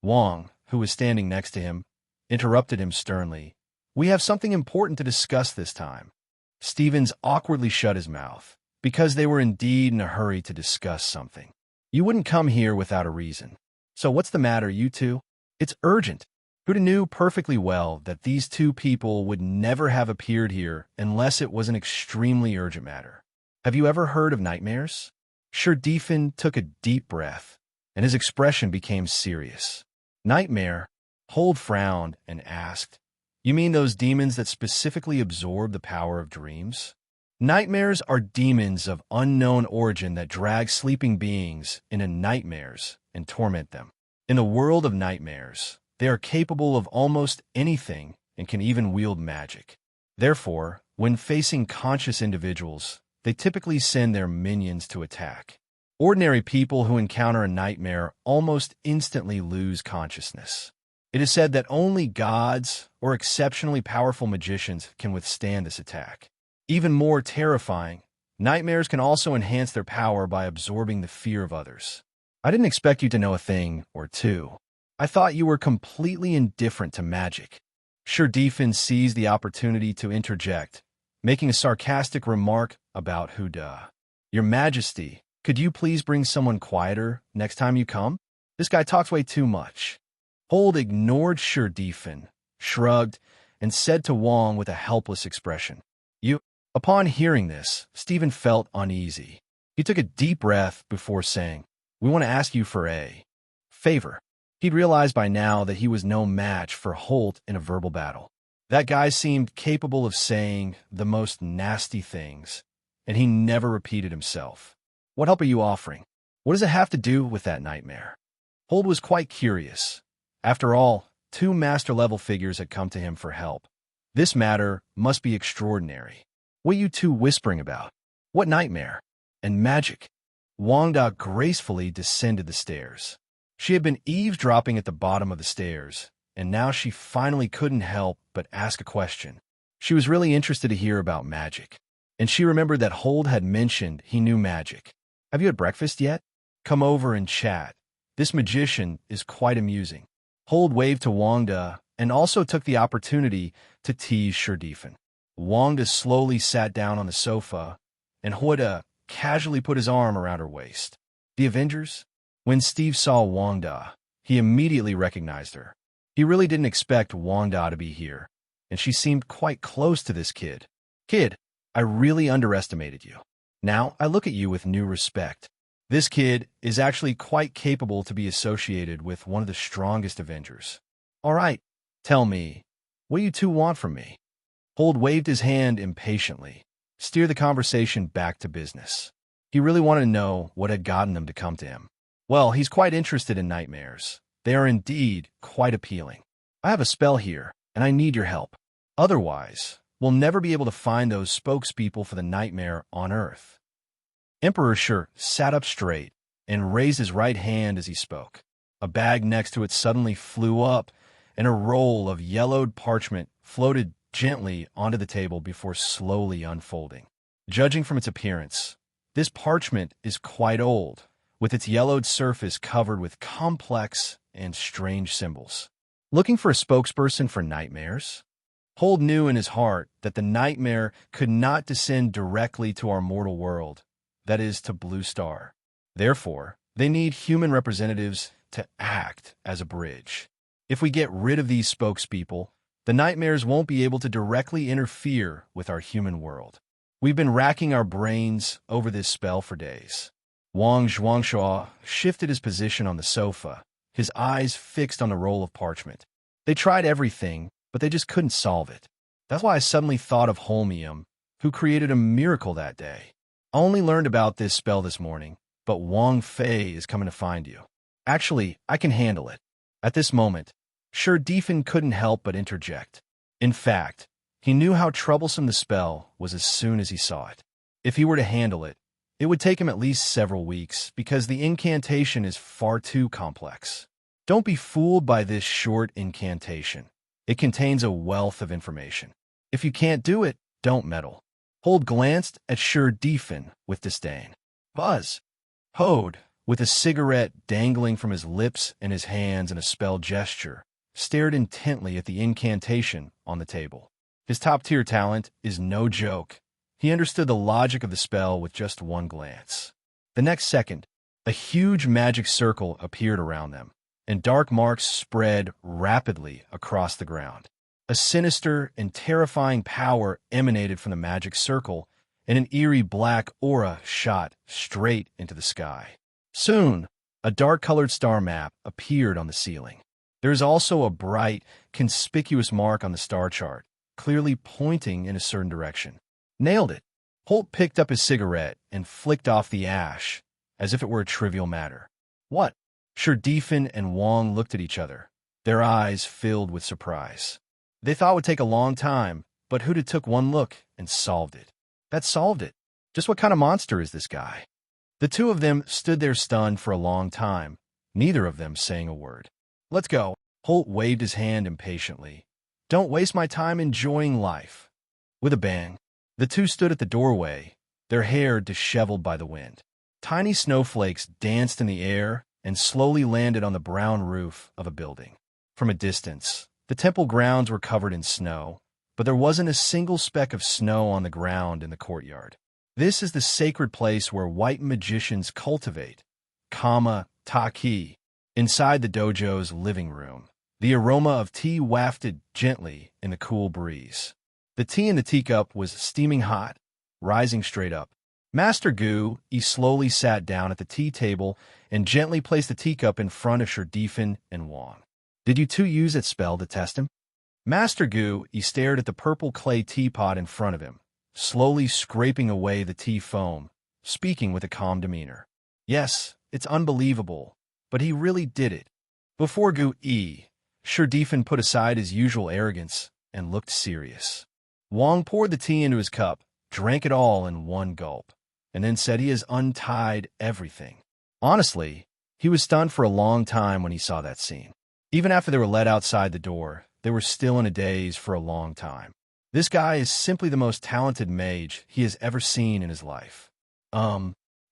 Wang, who was standing next to him, interrupted him sternly. We have something important to discuss this time. Stevens awkwardly shut his mouth, because they were indeed in a hurry to discuss something. You wouldn't come here without a reason. So what's the matter, you two? It's urgent. Huda knew perfectly well that these two people would never have appeared here unless it was an extremely urgent matter. Have you ever heard of nightmares? Sherdifin took a deep breath, and his expression became serious. Nightmare? Hold frowned and asked, You mean those demons that specifically absorb the power of dreams? Nightmares are demons of unknown origin that drag sleeping beings into nightmares and torment them. In the world of nightmares, they are capable of almost anything and can even wield magic. Therefore, when facing conscious individuals, they typically send their minions to attack. Ordinary people who encounter a nightmare almost instantly lose consciousness. It is said that only gods or exceptionally powerful magicians can withstand this attack. Even more terrifying, nightmares can also enhance their power by absorbing the fear of others. I didn't expect you to know a thing or two. I thought you were completely indifferent to magic. Sherdifin seized the opportunity to interject, making a sarcastic remark about Huda. Your Majesty, could you please bring someone quieter next time you come? This guy talks way too much. Hold ignored Sherdifin, shrugged, and said to Wong with a helpless expression, You. Upon hearing this, Stephen felt uneasy. He took a deep breath before saying, We want to ask you for a favor. He'd realized by now that he was no match for Holt in a verbal battle. That guy seemed capable of saying the most nasty things, and he never repeated himself. What help are you offering? What does it have to do with that nightmare? Holt was quite curious. After all, 2 master-level figures had come to him for help. This matter must be extraordinary. What are you two whispering about? What nightmare? And magic? Wanda gracefully descended the stairs. She had been eavesdropping at the bottom of the stairs, and now she finally couldn't help but ask a question. She was really interested to hear about magic, and she remembered that Holt had mentioned he knew magic. Have you had breakfast yet? Come over and chat. This magician is quite amusing. Holt waved to Wanda and also took the opportunity to tease Sherdifin. Wanda slowly sat down on the sofa, and Huda casually put his arm around her waist. The Avengers? When Steve saw Wanda, he immediately recognized her. He really didn't expect Wanda to be here, and she seemed quite close to this kid. Kid, I really underestimated you. Now I look at you with new respect. This kid is actually quite capable to be associated with one of the strongest Avengers. All right, tell me, what do you two want from me? Holt waved his hand impatiently, steer the conversation back to business. He really wanted to know what had gotten them to come to him. Well, he's quite interested in nightmares. They are indeed quite appealing. I have a spell here, and I need your help. Otherwise, we'll never be able to find those spokespeople for the nightmare on Earth. Emperor Shur sat up straight and raised his right hand as he spoke. A bag next to it suddenly flew up, and a roll of yellowed parchment floated gently onto the table before slowly unfolding. Judging from its appearance, this parchment is quite old, with its yellowed surface covered with complex and strange symbols. Looking for a spokesperson for nightmares? Holt knew in his heart that the nightmare could not descend directly to our mortal world, that is, to Blue Star. Therefore, they need human representatives to act as a bridge. If we get rid of these spokespeople, the nightmares won't be able to directly interfere with our human world. We've been racking our brains over this spell for days. Wang Zhuangshua shifted his position on the sofa, his eyes fixed on the roll of parchment. They tried everything, but they just couldn't solve it. That's why I suddenly thought of Holmium, who created a miracle that day. I only learned about this spell this morning, but Wang Fei is coming to find you. Actually, I can handle it. At this moment, Sherdifin couldn't help but interject. In fact, he knew how troublesome the spell was as soon as he saw it. If he were to handle it, it would take him at least several weeks because the incantation is far too complex. Don't be fooled by this short incantation. It contains a wealth of information. If you can't do it, don't meddle. Holt glanced at Sherdifin with disdain. Buzz. Hode, with a cigarette dangling from his lips and his hands in a spell gesture, stared intently at the incantation on the table. His top-tier talent is no joke. He understood the logic of the spell with just one glance. The next second, a huge magic circle appeared around them, and dark marks spread rapidly across the ground. A sinister and terrifying power emanated from the magic circle, and an eerie black aura shot straight into the sky. Soon, a dark-colored star map appeared on the ceiling. There is also a bright, conspicuous mark on the star chart, clearly pointing in a certain direction. Nailed it. Holt picked up his cigarette and flicked off the ash, as if it were a trivial matter. What? Sherdifin and Wong looked at each other, their eyes filled with surprise. They thought it would take a long time, but Huda took one look and solved it. That solved it. Just what kind of monster is this guy? The two of them stood there stunned for a long time, neither of them saying a word. Let's go. Holt waved his hand impatiently. Don't waste my time enjoying life. With a bang, the two stood at the doorway, their hair disheveled by the wind. Tiny snowflakes danced in the air and slowly landed on the brown roof of a building. From a distance, the temple grounds were covered in snow, but there wasn't a single speck of snow on the ground in the courtyard. This is the sacred place where white magicians cultivate, Taki. Inside the dojo's living room, the aroma of tea wafted gently in the cool breeze. The tea in the teacup was steaming hot, rising straight up. Master Gu slowly sat down at the tea table and gently placed the teacup in front of Sherdifin and Wang. Did you two use that spell to test him? Master Gu stared at the purple clay teapot in front of him, slowly scraping away the tea foam, speaking with a calm demeanor. Yes, it's unbelievable, but he really did it. Before Gu Sherdifin put aside his usual arrogance and looked serious. Wang poured the tea into his cup, drank it all in one gulp, and then said he has untied everything. Honestly, he was stunned for a long time when he saw that scene. Even after they were let outside the door, they were still in a daze for a long time. This guy is simply the most talented mage he has ever seen in his life.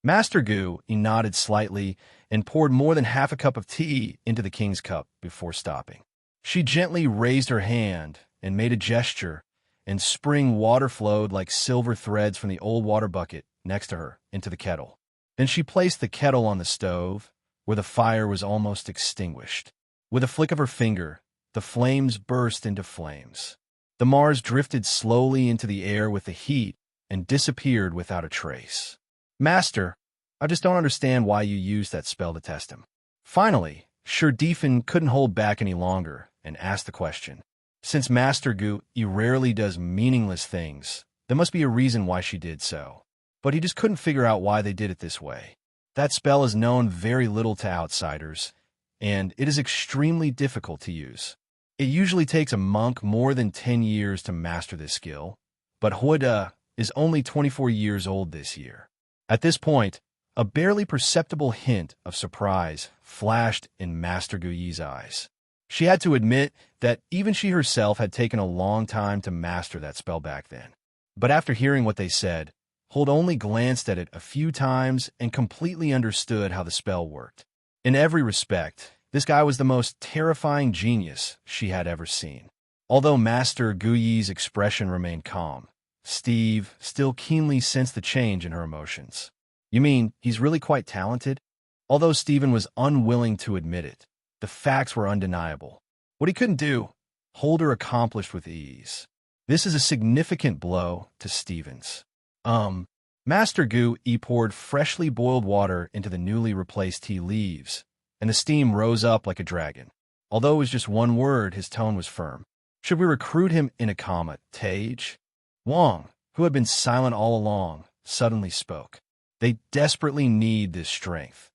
Master Gu nodded slightly and poured more than half a cup of tea into the king's cup before stopping. She gently raised her hand and made a gesture, and spring water flowed like silver threads from the old water bucket next to her into the kettle. Then she placed the kettle on the stove, where the fire was almost extinguished. With a flick of her finger, the flames burst into flames. The Mars drifted slowly into the air with the heat and disappeared without a trace. Master, I just don't understand why you used that spell to test him. Finally, Sherdifin couldn't hold back any longer and asked the question. Since Master Gu rarely does meaningless things, there must be a reason why she did so. But he just couldn't figure out why they did it this way. That spell is known very little to outsiders, and it is extremely difficult to use. It usually takes a monk more than 10 years to master this skill, but Wanda is only 24 years old this year. At this point, a barely perceptible hint of surprise flashed in Master Guyi's eyes. She had to admit that even she herself had taken a long time to master that spell back then. But after hearing what they said, Holt only glanced at it a few times and completely understood how the spell worked. In every respect, this guy was the most terrifying genius she had ever seen. Although Master Guyi's expression remained calm, Steve still keenly sensed the change in her emotions. You mean he's really quite talented? Although Stephen was unwilling to admit it, the facts were undeniable. What he couldn't do, Holder accomplished with ease. This is a significant blow to Stevens. Master Gu poured freshly boiled water into the newly replaced tea leaves, and the steam rose up like a dragon. Although it was just one word, his tone was firm. Should we recruit him in a comma, Tage? Wang, who had been silent all along, suddenly spoke. They desperately need this strength.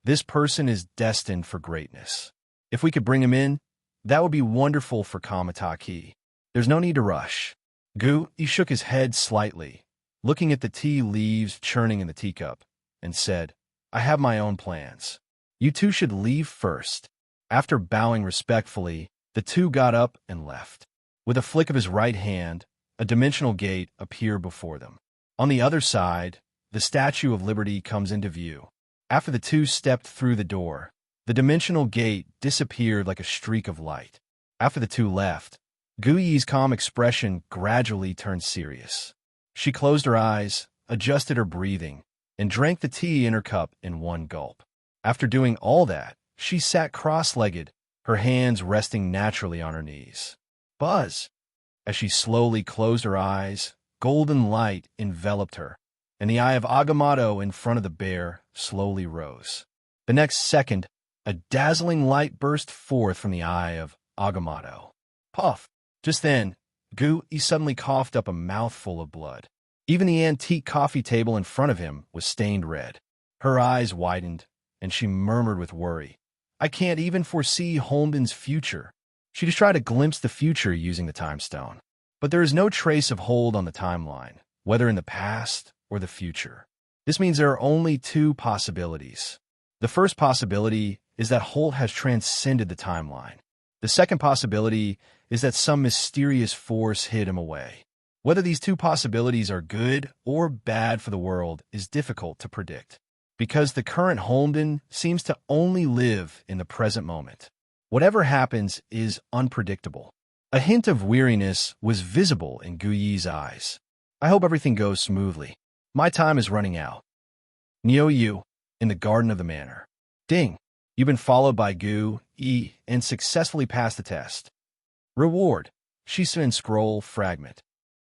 This person is destined for greatness. If we could bring him in, that would be wonderful for Kamataki. There's no need to rush. Gu shook his head slightly, looking at the tea leaves churning in the teacup, and said, I have my own plans. You two should leave first. After bowing respectfully, the two got up and left. With a flick of his right hand, a dimensional gate appeared before them. On the other side, the Statue of Liberty comes into view. After the two stepped through the door, the dimensional gate disappeared like a streak of light. After the two left, Guyi's calm expression gradually turned serious. She closed her eyes, adjusted her breathing, and drank the tea in her cup in one gulp. After doing all that, she sat cross-legged, her hands resting naturally on her knees. Buzz! As she slowly closed her eyes, golden light enveloped her, and the eye of Agamotto in front of the bear slowly rose. The next second, a dazzling light burst forth from the eye of Agamotto. Puff! Just then, Gu suddenly coughed up a mouthful of blood. Even the antique coffee table in front of him was stained red. Her eyes widened, and she murmured with worry, I can't even foresee Holden's future. She just tried to glimpse the future using the time stone. But there is no trace of Hold on the timeline, whether in the past or the future. This means there are only two possibilities. The first possibility is that Holt has transcended the timeline. The second possibility is that some mysterious force hid him away. Whether these two possibilities are good or bad for the world is difficult to predict, because the current Holden seems to only live in the present moment. Whatever happens is unpredictable. A hint of weariness was visible in Gu Yi's eyes. I hope everything goes smoothly. My time is running out. Neo Yu, in the garden of the manor. Ding. You've been followed by Gu Yi and successfully passed the test. Reward. Shisen scroll fragment.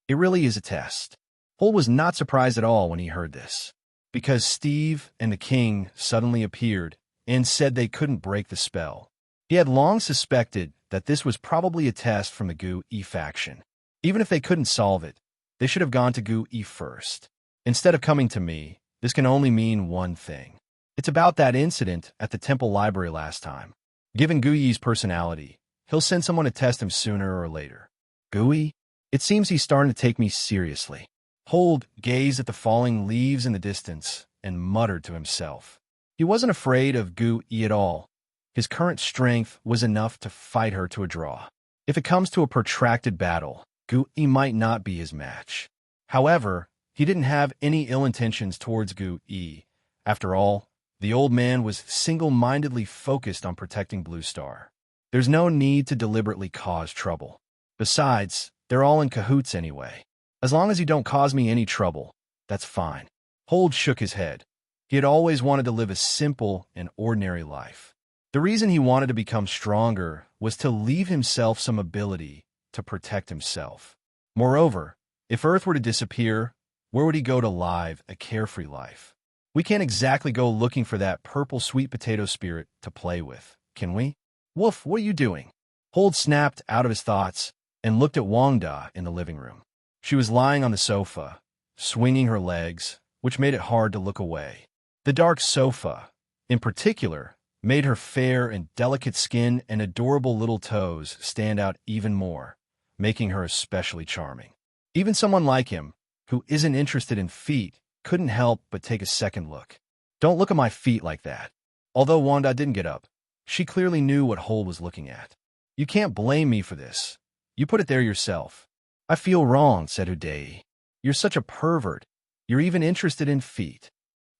It really is a test. Holt was not surprised at all when he heard this, because Steve and the king suddenly appeared and said they couldn't break the spell. He had long suspected that this was probably a test from the Gu Yi faction. Even if they couldn't solve it, they should have gone to Gu Yi first. Instead of coming to me, this can only mean one thing. It's about that incident at the temple library last time. Given Gu Yi's personality, he'll send someone to test him sooner or later. Gu Yi? It seems he's starting to take me seriously. Holt gazed at the falling leaves in the distance and muttered to himself. He wasn't afraid of Gu Yi at all. His current strength was enough to fight her to a draw. If it comes to a protracted battle, Gu Yi might not be his match. However, he didn't have any ill intentions towards Gu Yi. After all, the old man was single-mindedly focused on protecting Blue Star. There's no need to deliberately cause trouble. Besides, they're all in cahoots anyway. As long as you don't cause me any trouble, that's fine. Holt shook his head. He had always wanted to live a simple and ordinary life. The reason he wanted to become stronger was to leave himself some ability to protect himself. Moreover, if Earth were to disappear, where would he go to live a carefree life? We can't exactly go looking for that purple sweet potato spirit to play with, can we? Wolf, what are you doing? Holt snapped out of his thoughts and looked at Wanda in the living room. She was lying on the sofa, swinging her legs, which made it hard to look away. The dark sofa, in particular, made her fair and delicate skin and adorable little toes stand out even more, making her especially charming. Even someone like him, who isn't interested in feet, couldn't help but take a second look. Don't look at my feet like that. Although Wanda didn't get up, she clearly knew what Holt was looking at. You can't blame me for this. You put it there yourself. I feel wrong, said Uday. You're such a pervert. You're even interested in feet.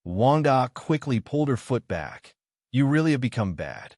Wanda quickly pulled her foot back. You really have become bad.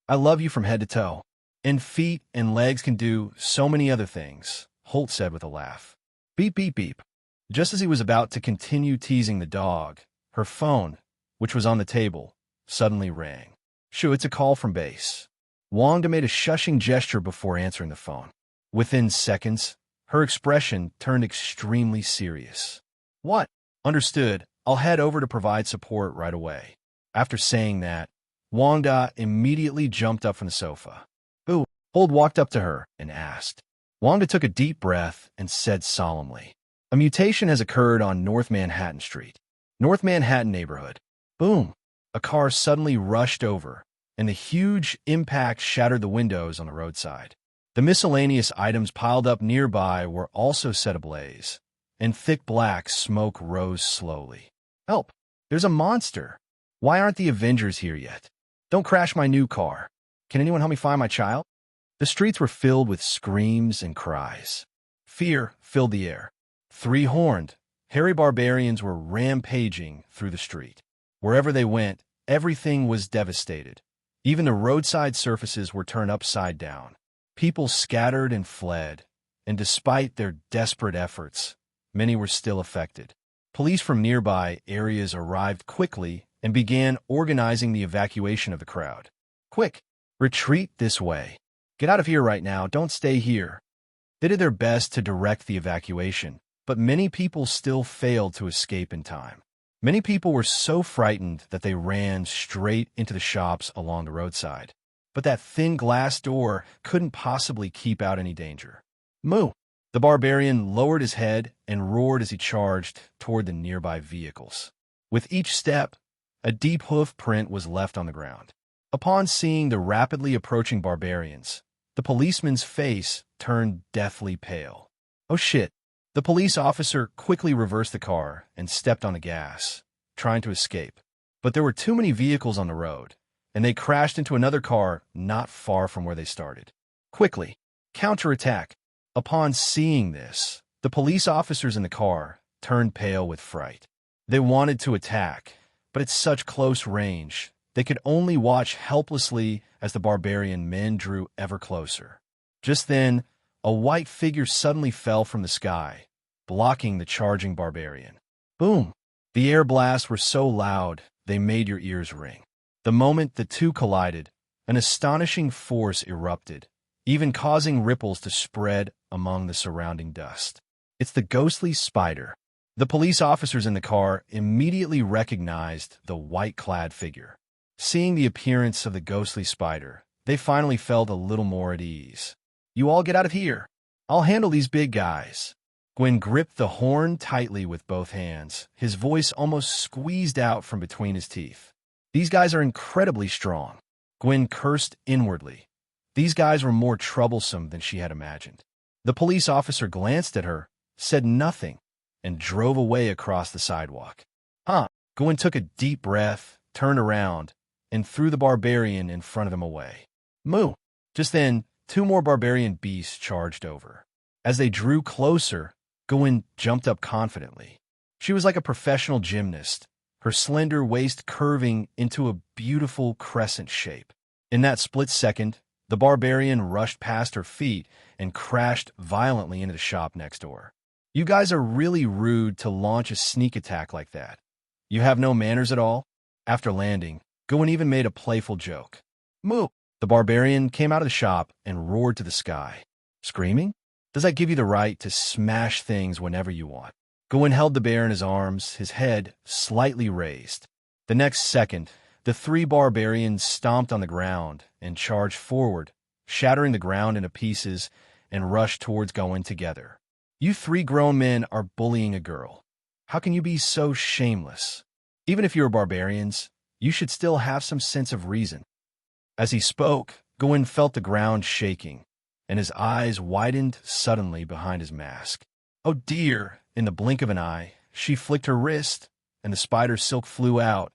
I love you from head to toe. And feet and legs can do so many other things, Holt said with a laugh. Beep, beep, beep. Just as he was about to continue teasing the dog, her phone, which was on the table, suddenly rang. Shoo, it's a call from base. Wanda made a shushing gesture before answering the phone. Within seconds, her expression turned extremely serious. What? Understood. I'll head over to provide support right away. After saying that, Wanda immediately jumped up from the sofa. Ooh, Holt walked up to her and asked. Wanda took a deep breath and said solemnly, a mutation has occurred on North Manhattan Street. North Manhattan neighborhood. Boom. A car suddenly rushed over, and the huge impact shattered the windows on the roadside. The miscellaneous items piled up nearby were also set ablaze, and thick black smoke rose slowly. Help! There's a monster! Why aren't the Avengers here yet? Don't crash my new car. Can anyone help me find my child? The streets were filled with screams and cries. Fear filled the air. Three-horned, hairy barbarians were rampaging through the street. Wherever they went, everything was devastated. Even the roadside surfaces were turned upside down. People scattered and fled, and despite their desperate efforts, many were still affected. Police from nearby areas arrived quickly and began organizing the evacuation of the crowd. Quick, retreat this way. Get out of here right now, don't stay here. They did their best to direct the evacuation, but many people still failed to escape in time. Many people were so frightened that they ran straight into the shops along the roadside. But that thin glass door couldn't possibly keep out any danger. Moo! The barbarian lowered his head and roared as he charged toward the nearby vehicles. With each step, a deep hoof print was left on the ground. Upon seeing the rapidly approaching barbarians, the policeman's face turned deathly pale. Oh shit! The police officer quickly reversed the car and stepped on the gas, trying to escape. But there were too many vehicles on the road, and they crashed into another car not far from where they started. Quickly, counterattack. Upon seeing this, the police officers in the car turned pale with fright. They wanted to attack, but at such close range, they could only watch helplessly as the barbarian men drew ever closer. Just then, a white figure suddenly fell from the sky, blocking the charging barbarian. Boom! The air blasts were so loud, they made your ears ring. The moment the two collided, an astonishing force erupted, even causing ripples to spread among the surrounding dust. It's the ghostly spider. The police officers in the car immediately recognized the white-clad figure. Seeing the appearance of the ghostly spider, they finally felt a little more at ease. "You all get out of here. I'll handle these big guys." Gwen gripped the horn tightly with both hands, his voice almost squeezed out from between his teeth. "These guys are incredibly strong." Gwen cursed inwardly. These guys were more troublesome than she had imagined. The police officer glanced at her, said nothing, and drove away across the sidewalk. Gwen took a deep breath, turned around, and threw the barbarian in front of them away. Moo! Just then, two more barbarian beasts charged over. As they drew closer, Gwen jumped up confidently. She was like a professional gymnast, her slender waist curving into a beautiful crescent shape. In that split second, the barbarian rushed past her feet and crashed violently into the shop next door. "You guys are really rude to launch a sneak attack like that. You have no manners at all?" After landing, Gwen even made a playful joke. "Moo!" The barbarian came out of the shop and roared to the sky. Screaming? Does that give you the right to smash things whenever you want? Gwen held the bear in his arms, his head slightly raised. The next second, the three barbarians stomped on the ground and charged forward, shattering the ground into pieces, and rushed towards Gwen together. "You three grown men are bullying a girl. How can you be so shameless? Even if you're barbarians, you should still have some sense of reason." As he spoke, Gwen felt the ground shaking, and his eyes widened suddenly behind his mask. Oh dear! In the blink of an eye, she flicked her wrist, and the spider silk flew out,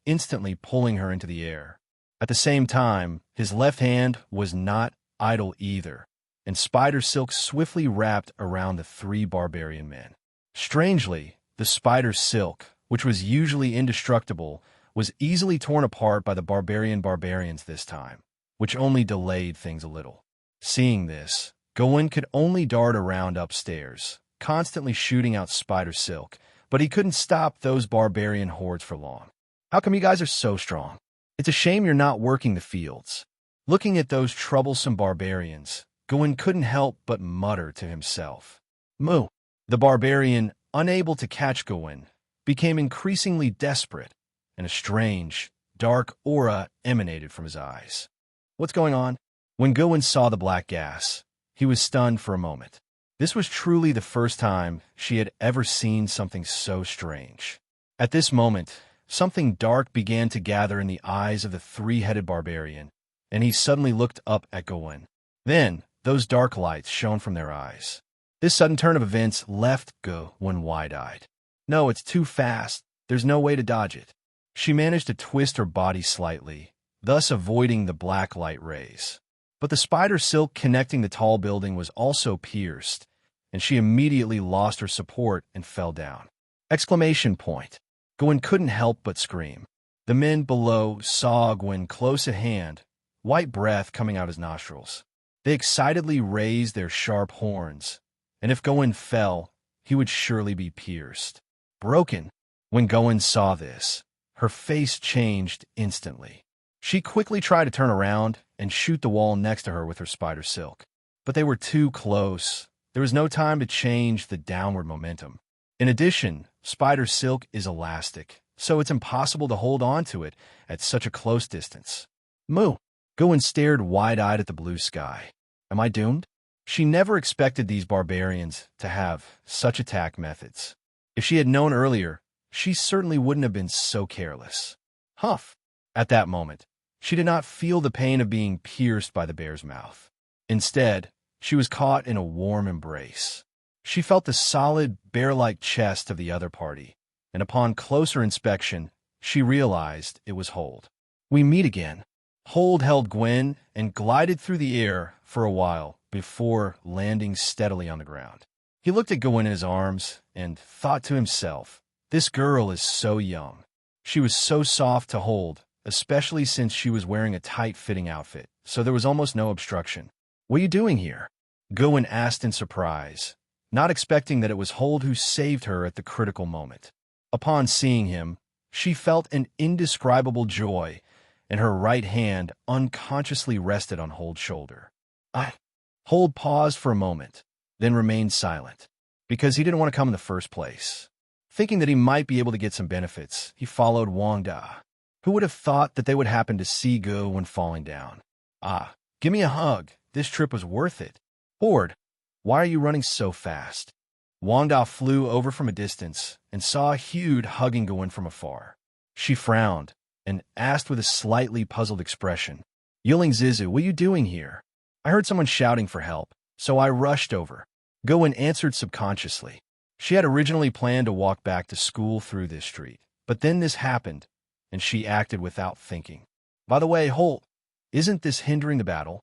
instantly pulling her into the air. At the same time, his left hand was not idle either, and spider silk swiftly wrapped around the three barbarian men. Strangely, the spider silk, which was usually indestructible, was easily torn apart by the barbarians this time, which only delayed things a little. Seeing this, Gwen could only dart around upstairs, constantly shooting out spider silk, but he couldn't stop those barbarian hordes for long. "How come you guys are so strong? It's a shame you're not working the fields." Looking at those troublesome barbarians, Gwen couldn't help but mutter to himself. "Moo!" The barbarian, unable to catch Gwen, became increasingly desperate, and a strange, dark aura emanated from his eyes. "What's going on?" When Gwen saw the black gas, he was stunned for a moment. This was truly the first time she had ever seen something so strange. At this moment, something dark began to gather in the eyes of the three-headed barbarian, and he suddenly looked up at Gwen. Then, those dark lights shone from their eyes. This sudden turn of events left Gwen wide-eyed. "No, it's too fast. There's no way to dodge it." She managed to twist her body slightly, thus avoiding the black light rays. But the spider silk connecting the tall building was also pierced, and she immediately lost her support and fell down. Exclamation point. Gwen couldn't help but scream. The men below saw Gwen close at hand, white breath coming out his nostrils. They excitedly raised their sharp horns, and if Gwen fell, he would surely be pierced. Broken. When Gwen saw this, her face changed instantly. She quickly tried to turn around and shoot the wall next to her with her spider silk. But they were too close. There was no time to change the downward momentum. In addition, spider silk is elastic, so it's impossible to hold on to it at such a close distance. "Moo!" Gwen stared wide-eyed at the blue sky. Am I doomed? She never expected these barbarians to have such attack methods. If she had known earlier, she certainly wouldn't have been so careless. Huff! At that moment, she did not feel the pain of being pierced by the bear's mouth. Instead, she was caught in a warm embrace. She felt the solid, bear-like chest of the other party, and upon closer inspection, she realized it was Hold. "We meet again." Hold held Gwen and glided through the air for a while before landing steadily on the ground. He looked at Gwen in his arms and thought to himself, "This girl is so young." She was so soft to hold, especially since she was wearing a tight-fitting outfit, so there was almost no obstruction. "What are you doing here?" Gwen asked in surprise, not expecting that it was Hold who saved her at the critical moment. Upon seeing him, she felt an indescribable joy, and her right hand unconsciously rested on Hold's shoulder. Hold paused for a moment, then remained silent, because he didn't want to come in the first place. Thinking that he might be able to get some benefits, he followed Wanda. Who would have thought that they would happen to see Go when falling down? Give me a hug. This trip was worth it. Horde, why are you running so fast? Wanda flew over from a distance and saw Hugh hugging Gwen from afar. She frowned and asked with a slightly puzzled expression, "Yelling Zizu, what are you doing here?" "I heard someone shouting for help, so I rushed over." Gwen answered subconsciously. She had originally planned to walk back to school through this street, but then this happened, and she acted without thinking. "By the way, Holt, isn't this hindering the battle?"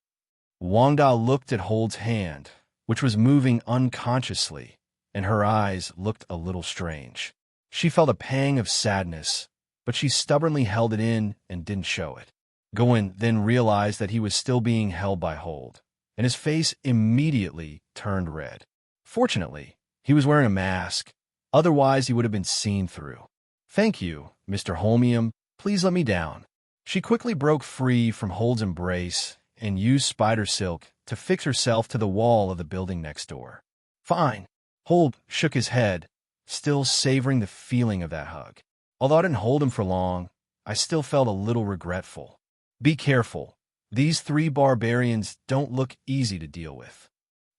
Wanda looked at Hold's hand, which was moving unconsciously, and her eyes looked a little strange. She felt a pang of sadness, but she stubbornly held it in and didn't show it. Gwen then realized that he was still being held by Hold, and his face immediately turned red. Fortunately, he was wearing a mask, otherwise he would have been seen through. "Thank you, Mr. Holmium. Please let me down." She quickly broke free from Hold's embrace and used spider silk to fix herself to the wall of the building next door. "Fine." Hold shook his head, still savoring the feeling of that hug. "Although I didn't hold him for long, I still felt a little regretful." "Be careful. These 3 barbarians don't look easy to deal with."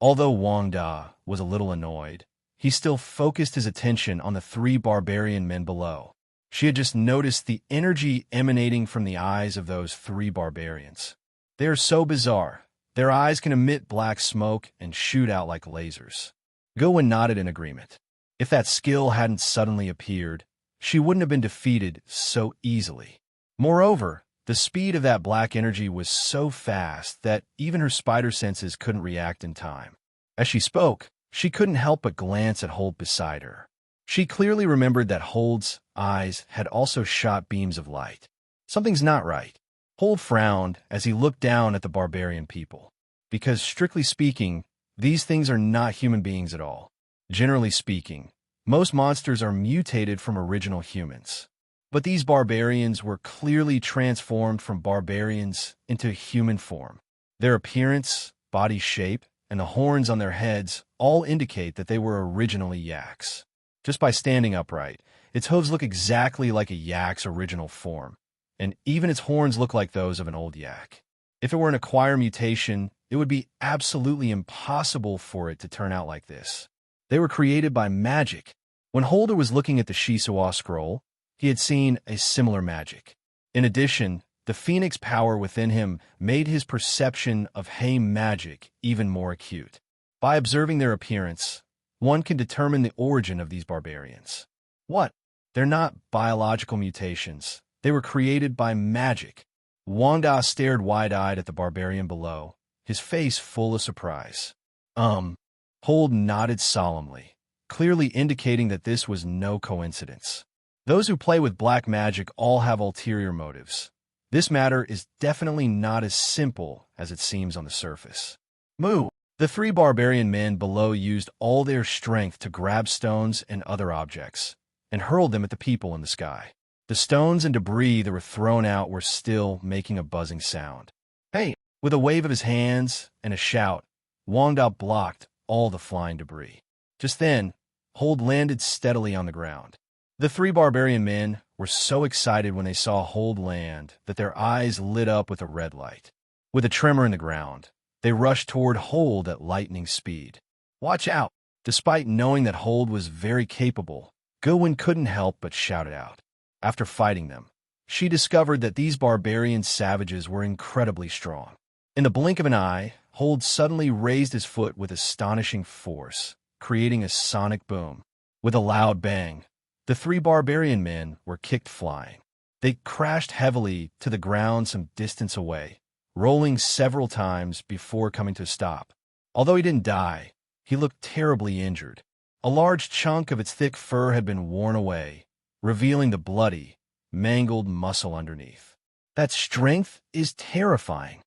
Although Wanda was a little annoyed, he still focused his attention on the 3 barbarian men below. She had just noticed the energy emanating from the eyes of those 3 barbarians. They are so bizarre. Their eyes can emit black smoke and shoot out like lasers. Gwen nodded in agreement. If that skill hadn't suddenly appeared, she wouldn't have been defeated so easily. Moreover, the speed of that black energy was so fast that even her spider senses couldn't react in time. As she spoke, she couldn't help but glance at Hold beside her. She clearly remembered that Hold's eyes had also shot beams of light. Something's not right. Hold frowned as he looked down at the barbarian people. Because, strictly speaking, these things are not human beings at all. Generally speaking, most monsters are mutated from original humans. But these barbarians were clearly transformed from barbarians into human form. Their appearance, body shape, and the horns on their heads all indicate that they were originally yaks. Just by standing upright, its hooves look exactly like a yak's original form, and even its horns look like those of an old yak. If it were an acquired mutation, it would be absolutely impossible for it to turn out like this. They were created by magic. When Holder was looking at the Shisua scroll, he had seen a similar magic. In addition, the phoenix power within him made his perception of Haim magic even more acute. By observing their appearance, one can determine the origin of these barbarians. What? They're not biological mutations. They were created by magic. Wanda stared wide-eyed at the barbarian below, his face full of surprise. Hold nodded solemnly, clearly indicating that this was no coincidence. Those who play with black magic all have ulterior motives. This matter is definitely not as simple as it seems on the surface. Moo! The 3 barbarian men below used all their strength to grab stones and other objects, and hurled them at the people in the sky. The stones and debris that were thrown out were still making a buzzing sound. "Hey!" With a wave of his hands and a shout, Wanda blocked all the flying debris. Just then, Hold landed steadily on the ground. The 3 barbarian men were so excited when they saw Hold land that their eyes lit up with a red light. With a tremor in the ground, they rushed toward Hold at lightning speed. "Watch out!" Despite knowing that Hold was very capable, Gwen couldn't help but shout it out. After fighting them, she discovered that these barbarian savages were incredibly strong. In the blink of an eye, Hold suddenly raised his foot with astonishing force, creating a sonic boom. With a loud bang, the three barbarian men were kicked flying. They crashed heavily to the ground some distance away, rolling several times before coming to a stop. Although he didn't die, he looked terribly injured. A large chunk of its thick fur had been worn away, revealing the bloody, mangled muscle underneath. That strength is terrifying.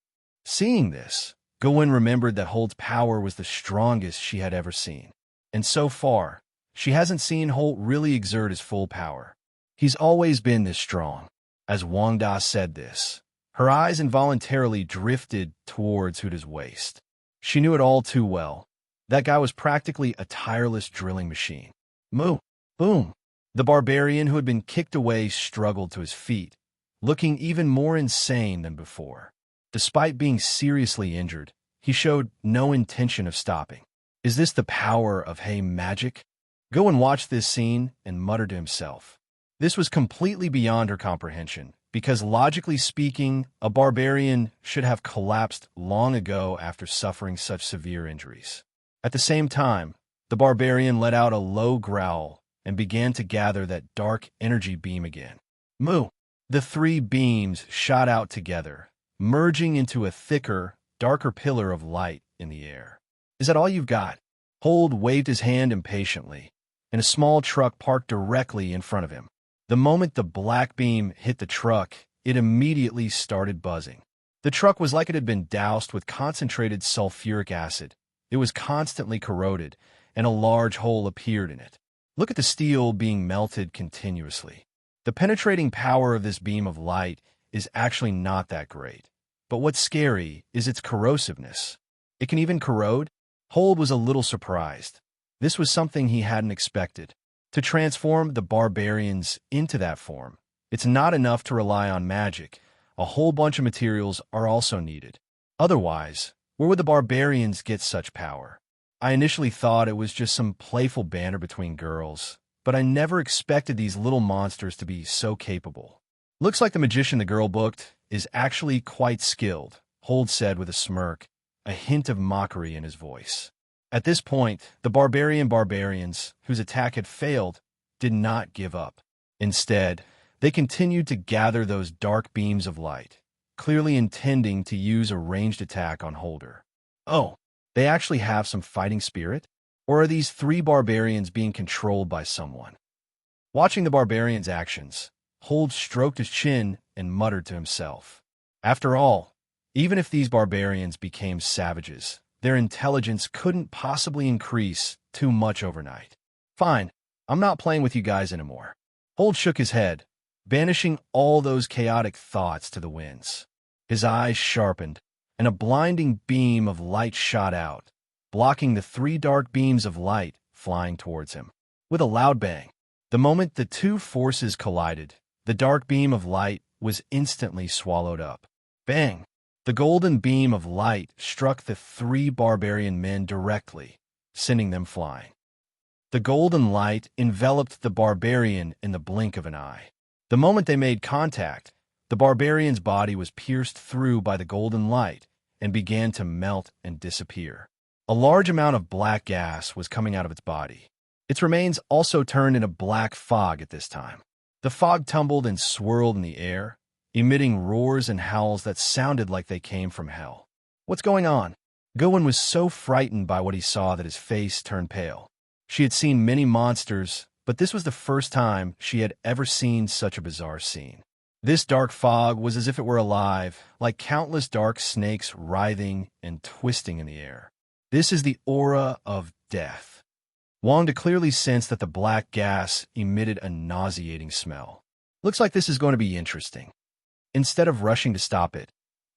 Seeing this, Gawain remembered that Holt's power was the strongest she had ever seen. And so far, she hasn't seen Holt really exert his full power. He's always been this strong. As Wanda said this, her eyes involuntarily drifted towards Huda's waist. She knew it all too well. That guy was practically a tireless drilling machine. Moo! Boom! The barbarian who had been kicked away struggled to his feet, looking even more insane than before. Despite being seriously injured, he showed no intention of stopping. Is this the power of magic? Gawain watched this scene and muttered to himself. This was completely beyond her comprehension, because logically speaking, a barbarian should have collapsed long ago after suffering such severe injuries. At the same time, the barbarian let out a low growl and began to gather that dark energy beam again. Moo! The three beams shot out together, merging into a thicker, darker pillar of light in the air. Is that all you've got? Hold waved his hand impatiently, and a small truck parked directly in front of him. The moment the black beam hit the truck, it immediately started buzzing. The truck was like it had been doused with concentrated sulfuric acid. It was constantly corroded, and a large hole appeared in it. Look at the steel being melted continuously. The penetrating power of this beam of light is actually not that great. But what's scary is its corrosiveness. It can even corrode? Hold was a little surprised. This was something he hadn't expected. To transform the barbarians into that form, it's not enough to rely on magic. A whole bunch of materials are also needed. Otherwise, where would the barbarians get such power? I initially thought it was just some playful banter between girls, but I never expected these little monsters to be so capable. Looks like the magician the girl booked is actually quite skilled, Hold said with a smirk, a hint of mockery in his voice. At this point, the barbarians, whose attack had failed, did not give up. Instead, they continued to gather those dark beams of light, clearly intending to use a ranged attack on Holder. Oh, they actually have some fighting spirit? Or are these three barbarians being controlled by someone? Watching the barbarians' actions, Hold stroked his chin and muttered to himself. After all, even if these barbarians became savages, their intelligence couldn't possibly increase too much overnight. Fine, I'm not playing with you guys anymore. Hold shook his head, banishing all those chaotic thoughts to the winds. His eyes sharpened, and a blinding beam of light shot out, blocking the three dark beams of light flying towards him. With a loud bang, the moment the two forces collided, the dark beam of light was instantly swallowed up. Bang! The golden beam of light struck the three barbarian men directly, sending them flying. The golden light enveloped the barbarian in the blink of an eye. The moment they made contact, the barbarian's body was pierced through by the golden light and began to melt and disappear. A large amount of black gas was coming out of its body. Its remains also turned into black fog at this time. The fog tumbled and swirled in the air, emitting roars and howls that sounded like they came from hell. What's going on? Gawain was so frightened by what he saw that his face turned pale. She had seen many monsters, but this was the first time she had ever seen such a bizarre scene. This dark fog was as if it were alive, like countless dark snakes writhing and twisting in the air. This is the aura of death. Wanda clearly sensed that the black gas emitted a nauseating smell. Looks like this is going to be interesting. Instead of rushing to stop it,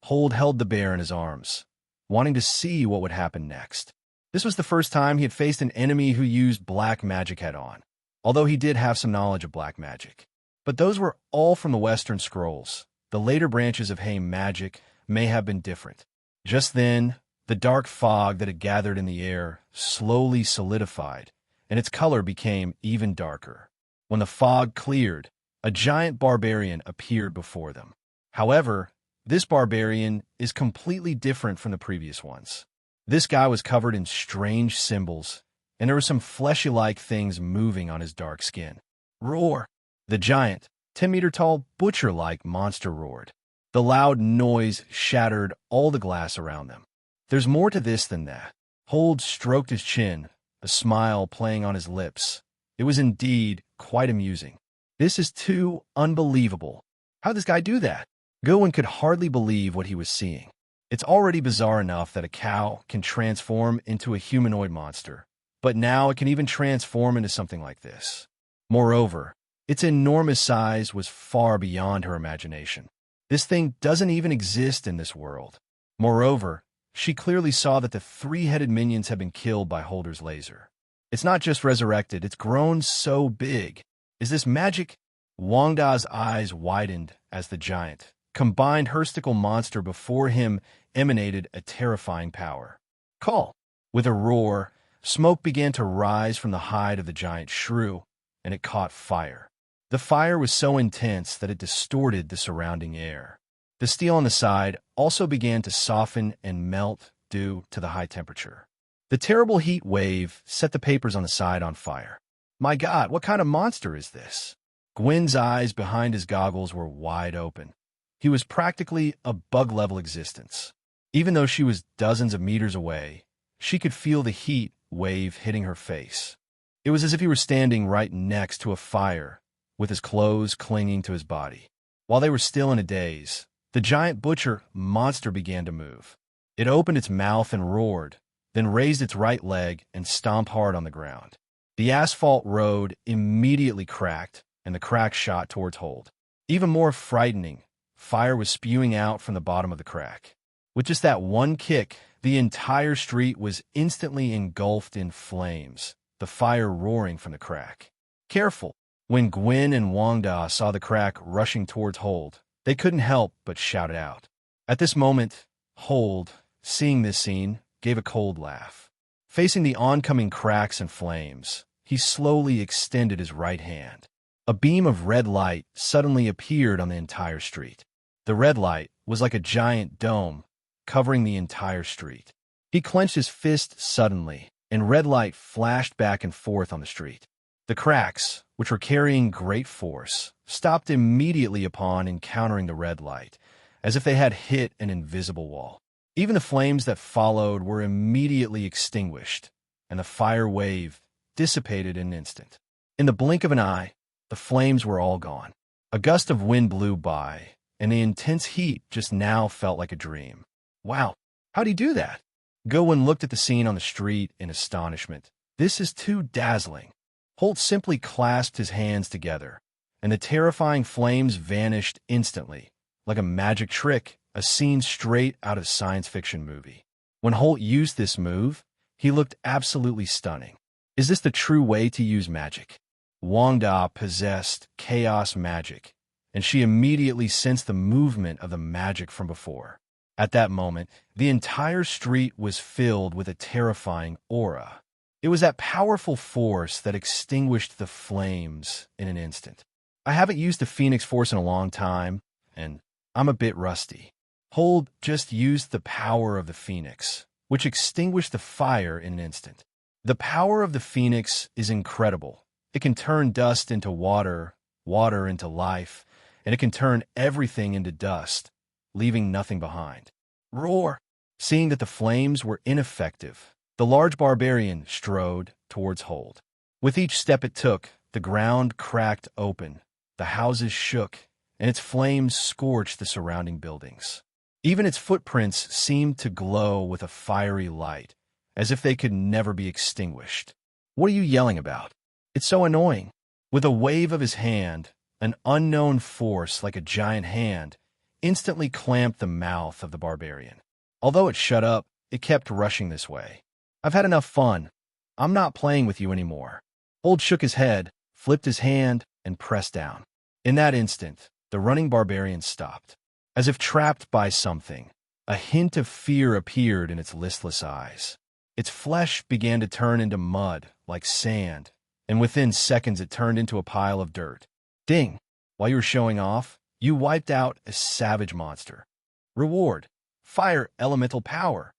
Hold held the bear in his arms, wanting to see what would happen next. This was the first time he had faced an enemy who used black magic head-on, although he did have some knowledge of black magic. But those were all from the Western scrolls. The later branches of magic may have been different. Just then, the dark fog that had gathered in the air slowly solidified, and its color became even darker. When the fog cleared, a giant barbarian appeared before them. However, this barbarian is completely different from the previous ones. This guy was covered in strange symbols, and there were some fleshy-like things moving on his dark skin. Roar! The giant, 10-meter-tall, butcher-like monster roared. The loud noise shattered all the glass around them. There's more to this than that. Hold stroked his chin, a smile playing on his lips. It was indeed quite amusing. This is too unbelievable. How'd this guy do that? Gowan could hardly believe what he was seeing. It's already bizarre enough that a cow can transform into a humanoid monster, but now it can even transform into something like this. Moreover, its enormous size was far beyond her imagination. This thing doesn't even exist in this world. Moreover, she clearly saw that the three-headed minions had been killed by Holder's laser. It's not just resurrected, it's grown so big. Is this magic? Wanda's eyes widened as the giant, combined herstical monster before him emanated a terrifying power. Call! With a roar, smoke began to rise from the hide of the giant shrew, and it caught fire. The fire was so intense that it distorted the surrounding air. The steel on the side also began to soften and melt due to the high temperature. The terrible heat wave set the papers on the side on fire. My God, what kind of monster is this? Gwen's eyes behind his goggles were wide open. He was practically a bug-level existence. Even though she was dozens of meters away, she could feel the heat wave hitting her face. It was as if he were standing right next to a fire, with his clothes clinging to his body. While they were still in a daze, the giant butcher monster began to move. It opened its mouth and roared, then raised its right leg and stomped hard on the ground. The asphalt road immediately cracked, and the crack shot towards Hold. Even more frightening, fire was spewing out from the bottom of the crack. With just that one kick, the entire street was instantly engulfed in flames, the fire roaring from the crack. Careful! When Gwen and Wanda saw the crack rushing towards Hold, they couldn't help but shout it out. At this moment, Hold, seeing this scene, gave a cold laugh. Facing the oncoming cracks and flames, he slowly extended his right hand. A beam of red light suddenly appeared on the entire street. The red light was like a giant dome, covering the entire street. He clenched his fist suddenly, and red light flashed back and forth on the street. The cracks, which were carrying great force, stopped immediately upon encountering the red light, as if they had hit an invisible wall. Even the flames that followed were immediately extinguished, and the fire wave dissipated in an instant. In the blink of an eye, the flames were all gone. A gust of wind blew by, and the intense heat just now felt like a dream. Wow, how'd he do that? Gowan looked at the scene on the street in astonishment. This is too dazzling. Holt simply clasped his hands together, and the terrifying flames vanished instantly, like a magic trick, a scene straight out of a science fiction movie. When Holt used this move, he looked absolutely stunning. Is this the true way to use magic? Wanda possessed chaos magic, and she immediately sensed the movement of the magic from before. At that moment, the entire street was filled with a terrifying aura. It was that powerful force that extinguished the flames in an instant. I haven't used the Phoenix Force in a long time, and I'm a bit rusty. Hold just used the power of the Phoenix, which extinguished the fire in an instant. The power of the Phoenix is incredible. It can turn dust into water, water into life, and it can turn everything into dust, leaving nothing behind. Roar! Seeing that the flames were ineffective, the large barbarian strode towards Hold. With each step it took, the ground cracked open, the houses shook, and its flames scorched the surrounding buildings. Even its footprints seemed to glow with a fiery light, as if they could never be extinguished. What are you yelling about? It's so annoying. With a wave of his hand, an unknown force like a giant hand instantly clamped the mouth of the barbarian. Although it shut up, it kept rushing this way. I've had enough fun. I'm not playing with you anymore. Hold shook his head, flipped his hand, and pressed down. In that instant, the running barbarian stopped. As if trapped by something, a hint of fear appeared in its listless eyes. Its flesh began to turn into mud, like sand, and within seconds it turned into a pile of dirt. Ding! While you were showing off, you wiped out a savage monster. Reward: Fire Elemental Power.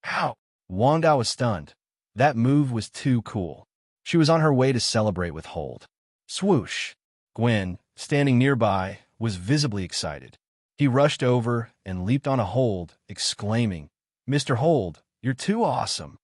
How? Wanda was stunned. That move was too cool. She was on her way to celebrate with Hold. Swoosh! Gwen, standing nearby, was visibly excited. He rushed over and leaped on a Hold, exclaiming, "Mr. Hold, you're too awesome."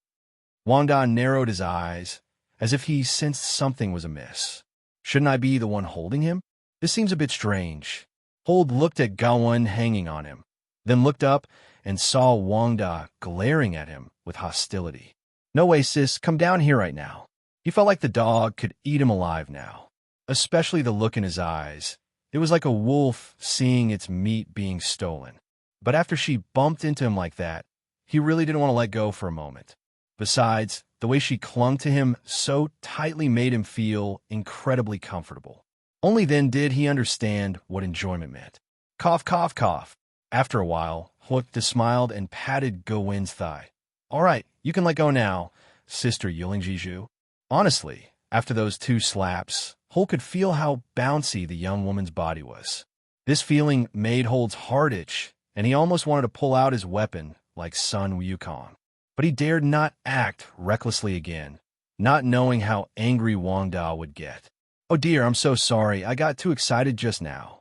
Wanda narrowed his eyes, as if he sensed something was amiss. Shouldn't I be the one holding him? This seems a bit strange. Hold looked at Gawain hanging on him, then looked up and saw Wanda glaring at him with hostility. "No way, sis, come down here right now." He felt like the dog could eat him alive now, especially the look in his eyes. It was like a wolf seeing its meat being stolen. But after she bumped into him like that, he really didn't want to let go for a moment. Besides, the way she clung to him so tightly made him feel incredibly comfortable. Only then did he understand what enjoyment meant. Cough, cough, cough. After a while, Hulk smiled and patted Gowin's thigh. "All right, you can let go now, Sister Yuling. Honestly, after those 2 slaps, Hulk could feel how bouncy the young woman's body was. This feeling made Hold's heart itch, and he almost wanted to pull out his weapon like Sun Wukong. But he dared not act recklessly again, not knowing how angry Wanda would get. "Oh dear, I'm so sorry. I got too excited just now."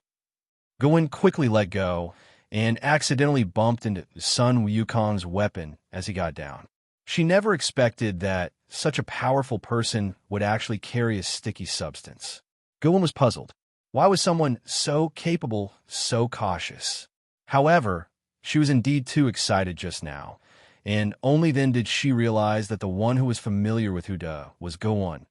Gowin quickly let go and accidentally bumped into Sun Wukong's weapon as he got down. She never expected that such a powerful person would actually carry a sticky substance. Gowin was puzzled. Why was someone so capable so cautious? However, she was indeed too excited just now, and only then did she realize that the one who was familiar with Huda was Gowin,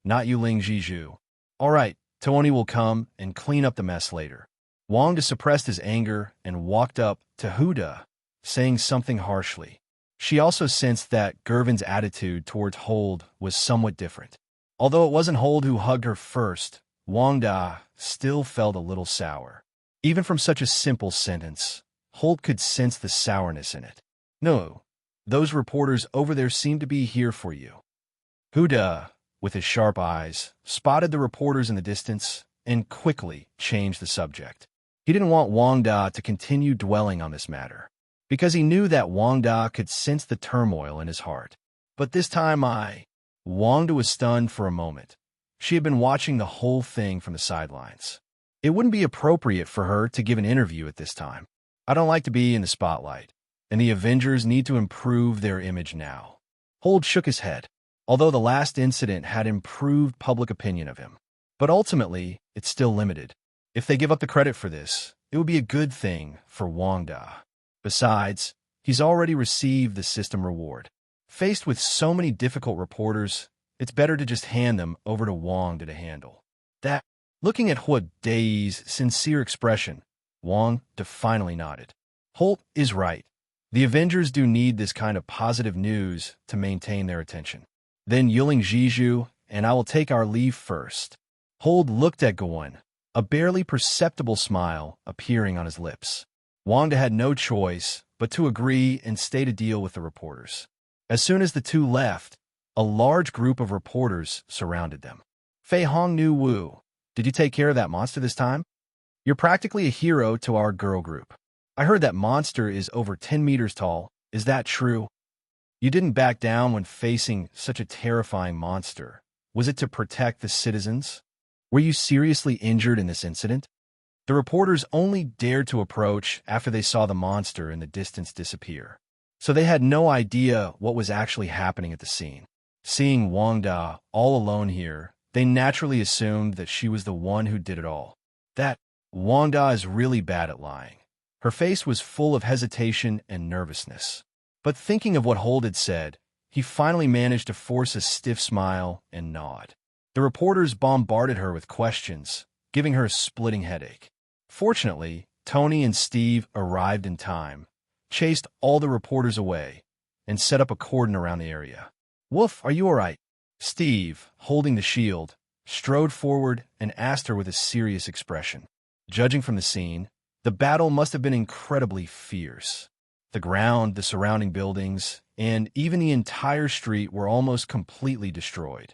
not Yuling. "All right, Tony will come and clean up the mess later." Wanda suppressed his anger and walked up to Huda, saying something harshly. She also sensed that Gervin's attitude towards Hold was somewhat different. Although it wasn't Hold who hugged her first, Wanda still felt a little sour. Even from such a simple sentence, Hold could sense the sourness in it. "No, those reporters over there seem to be here for you." Huda, with his sharp eyes, spotted the reporters in the distance and quickly changed the subject. He didn't want Wanda to continue dwelling on this matter, because he knew that Wanda could sense the turmoil in his heart. "But this time Wanda was stunned for a moment. She had been watching the whole thing from the sidelines. It wouldn't be appropriate for her to give an interview at this time. "I don't like to be in the spotlight, and the Avengers need to improve their image now." Hold shook his head, although the last incident had improved public opinion of him. But ultimately, it's still limited. If they give up the credit for this, it would be a good thing for Wanda. Besides, he's already received the system reward. Faced with so many difficult reporters, it's better to just hand them over to Wanda to handle. That, looking at Huda's sincere expression, Wanda finally nodded. Holt is right. The Avengers do need this kind of positive news to maintain their attention. Then Yuling, and I will take our leave first. Hold looked at Gowin, a barely perceptible smile appearing on his lips. Wanda had no choice but to agree and state a deal with the reporters. As soon as the two left, a large group of reporters surrounded them. Fei Hong Nu Wu, did you take care of that monster this time? You're practically a hero to our girl group. I heard that monster is over 10 meters tall. Is that true? You didn't back down when facing such a terrifying monster. Was it to protect the citizens? Were you seriously injured in this incident? The reporters only dared to approach after they saw the monster in the distance disappear, so they had no idea what was actually happening at the scene. Seeing Wanda all alone here, they naturally assumed that she was the one who did it all. That Wanda is really bad at lying. Her face was full of hesitation and nervousness. But thinking of what Hold had said, he finally managed to force a stiff smile and nod. The reporters bombarded her with questions, giving her a splitting headache. Fortunately, Tony and Steve arrived in time, chased all the reporters away, and set up a cordon around the area. Woof, are you all right? Steve, holding the shield, strode forward and asked her with a serious expression. Judging from the scene, the battle must have been incredibly fierce. The ground, the surrounding buildings, and even the entire street were almost completely destroyed.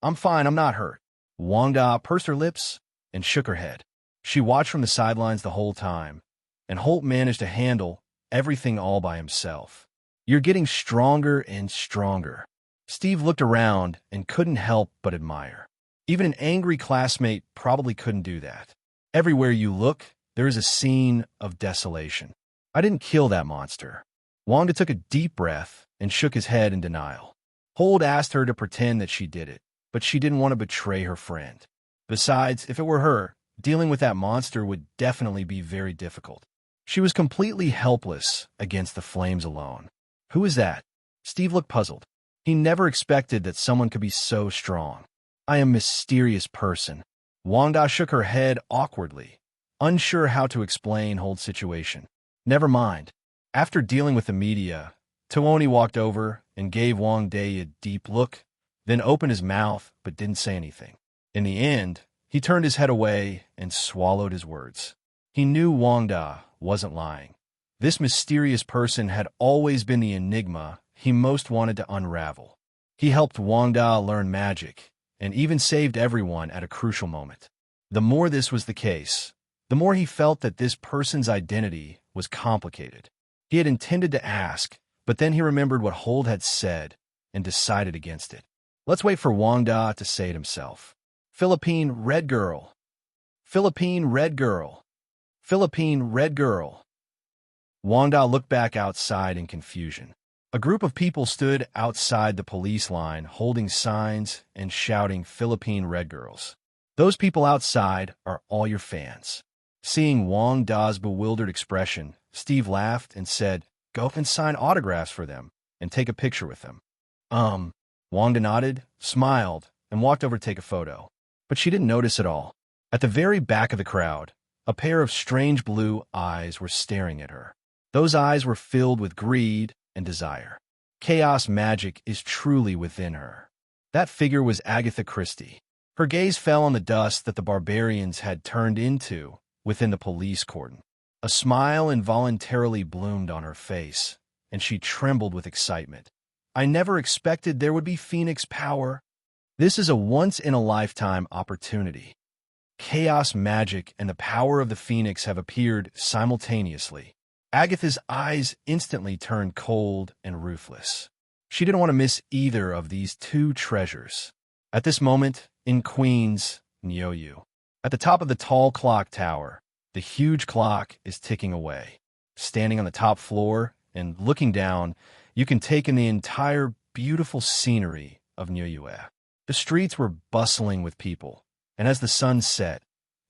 I'm fine, I'm not hurt. Wanda pursed her lips and shook her head. She watched from the sidelines the whole time, and Holt managed to handle everything all by himself. You're getting stronger and stronger. Steve looked around and couldn't help but admire. Even an angry classmate probably couldn't do that. Everywhere you look, there is a scene of desolation. I didn't kill that monster. Wanda took a deep breath and shook his head in denial. Hold asked her to pretend that she did it, but she didn't want to betray her friend. Besides, if it were her, dealing with that monster would definitely be very difficult. She was completely helpless against the flames alone. Who is that? Steve looked puzzled. He never expected that someone could be so strong. I am a mysterious person. Wanda shook her head awkwardly, unsure how to explain Hold's situation. Never mind. After dealing with the media, Tuoni walked over and gave Wanda a deep look, then opened his mouth but didn't say anything. In the end, he turned his head away and swallowed his words. He knew Wanda wasn't lying. This mysterious person had always been the enigma he most wanted to unravel. He helped Wanda learn magic, and even saved everyone at a crucial moment. The more this was the case, the more he felt that this person's identity was complicated. He had intended to ask, but then he remembered what Hold had said and decided against it. Let's wait for Wanda to say it himself. Philippine Red Girl. Philippine Red Girl. Philippine Red Girl. Wanda looked back outside in confusion. A group of people stood outside the police line holding signs and shouting Philippine Red Girls. Those people outside are all your fans. Seeing Wanda's bewildered expression, Steve laughed and said, "Go and sign autographs for them and take a picture with them." Wanda nodded, smiled, and walked over to take a photo. But she didn't notice at all. At the very back of the crowd, a pair of strange blue eyes were staring at her. Those eyes were filled with greed and desire. Chaos magic is truly within her. That figure was Agatha Christie. Her gaze fell on the dust that the barbarians had turned into within the police cordon. A smile involuntarily bloomed on her face, and she trembled with excitement. I never expected there would be Phoenix power. This is a once-in-a-lifetime opportunity. Chaos magic and the power of the Phoenix have appeared simultaneously. Agatha's eyes instantly turned cold and ruthless. She didn't want to miss either of these two treasures. At this moment, in Queens, Nyoyu, at the top of the tall clock tower, the huge clock is ticking away. Standing on the top floor and looking down, you can take in the entire beautiful scenery of Nyoyu. The streets were bustling with people, and as the sun set,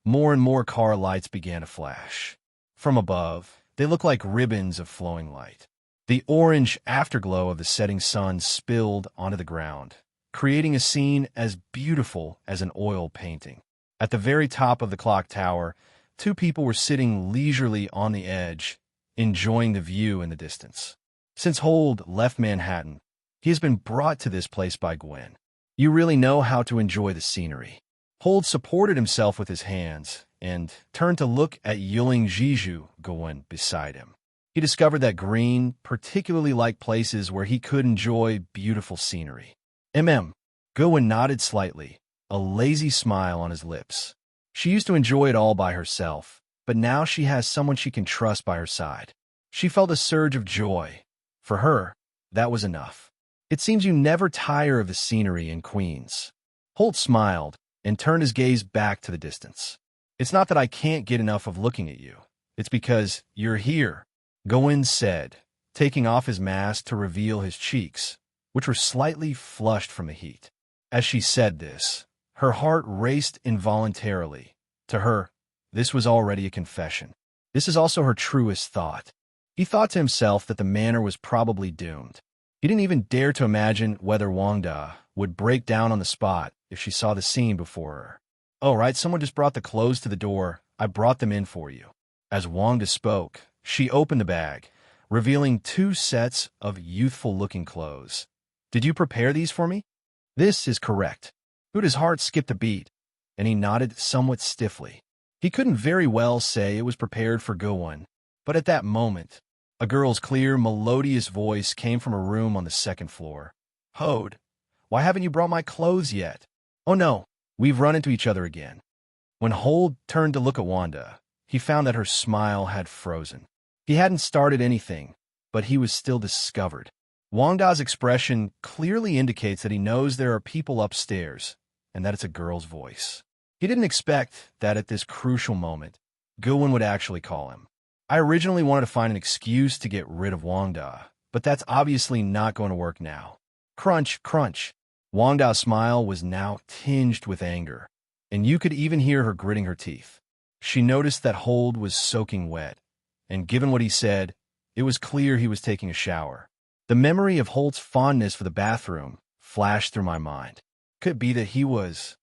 more and more car lights began to flash. From above, they looked like ribbons of flowing light. The orange afterglow of the setting sun spilled onto the ground, creating a scene as beautiful as an oil painting. At the very top of the clock tower, two people were sitting leisurely on the edge, enjoying the view in the distance. Since Hold left Manhattan, he has been brought to this place by Gwen. You really know how to enjoy the scenery. Hold supported himself with his hands and turned to look at Yuling Jiju Gwen beside him. He discovered that Green particularly liked places where he could enjoy beautiful scenery. Gwen nodded slightly, a lazy smile on his lips. She used to enjoy it all by herself, but now she has someone she can trust by her side. She felt a surge of joy. For her, that was enough. It seems you never tire of the scenery in Queens. Holt smiled and turned his gaze back to the distance. It's not that I can't get enough of looking at you. It's because you're here, Gwen said, taking off his mask to reveal his cheeks, which were slightly flushed from the heat. As she said this, her heart raced involuntarily. To her, this was already a confession. This is also her truest thought. He thought to himself that the manor was probably doomed. He didn't even dare to imagine whether Wanda would break down on the spot if she saw the scene before her. "Oh, right, someone just brought the clothes to the door. I brought them in for you." As Wanda spoke, she opened the bag, revealing 2 sets of youthful-looking clothes. "Did you prepare these for me?" "This is correct." Huda's heart skipped a beat, and he nodded somewhat stiffly. He couldn't very well say it was prepared for Gowon, but at that moment, a girl's clear, melodious voice came from a room on the 2nd floor. "Hode, why haven't you brought my clothes yet?" "Oh no, we've run into each other again." When Hold turned to look at Wanda, he found that her smile had frozen. He hadn't started anything, but he was still discovered. Wangda's expression clearly indicates that he knows there are people upstairs and that it's a girl's voice. He didn't expect that at this crucial moment, Gilwin would actually call him. I originally wanted to find an excuse to get rid of Wangda, but that's obviously not going to work now. Crunch, crunch. Wangda's smile was now tinged with anger, and you could even hear her gritting her teeth. She noticed that Hold was soaking wet, and given what he said, it was clear he was taking a shower. The memory of Holt's fondness for the bathroom flashed through my mind. Could it be that he was...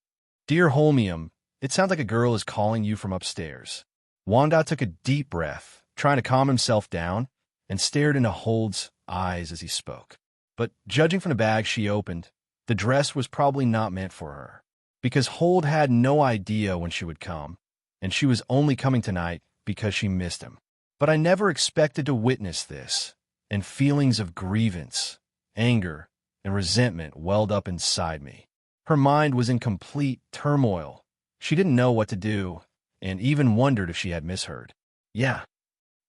Dear Holmium, it sounds like a girl is calling you from upstairs. Wanda took a deep breath, trying to calm himself down, and stared into Hold's eyes as he spoke. But judging from the bag she opened, the dress was probably not meant for her, because Hold had no idea when she would come, and she was only coming tonight because she missed him. But I never expected to witness this, and feelings of grievance, anger, and resentment welled up inside me. Her mind was in complete turmoil. She didn't know what to do, and even wondered if she had misheard. Yeah,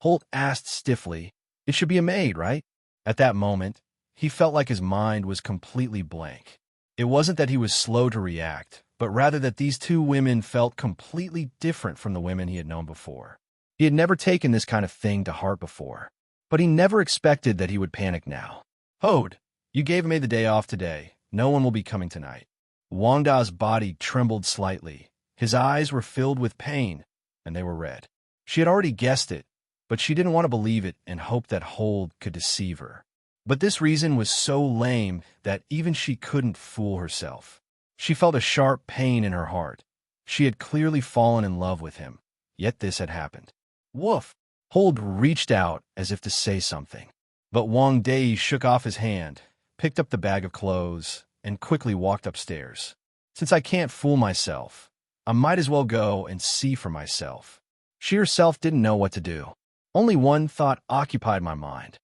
Holt asked stiffly. It should be a maid, right? At that moment, he felt like his mind was completely blank. It wasn't that he was slow to react, but rather that these two women felt completely different from the women he had known before. He had never taken this kind of thing to heart before, but he never expected that he would panic now. Hode, you gave me the day off today. No one will be coming tonight. Wangda's body trembled slightly. His eyes were filled with pain, and they were red. She had already guessed it, but she didn't want to believe it and hoped that Hold could deceive her. But this reason was so lame that even she couldn't fool herself. She felt a sharp pain in her heart. She had clearly fallen in love with him, yet this had happened. Woof! Hold reached out as if to say something, but Wang Dei shook off his hand, picked up the bag of clothes, and quickly walked upstairs. Since I can't fool myself, I might as well go and see for myself. She herself didn't know what to do. Only one thought occupied my mind.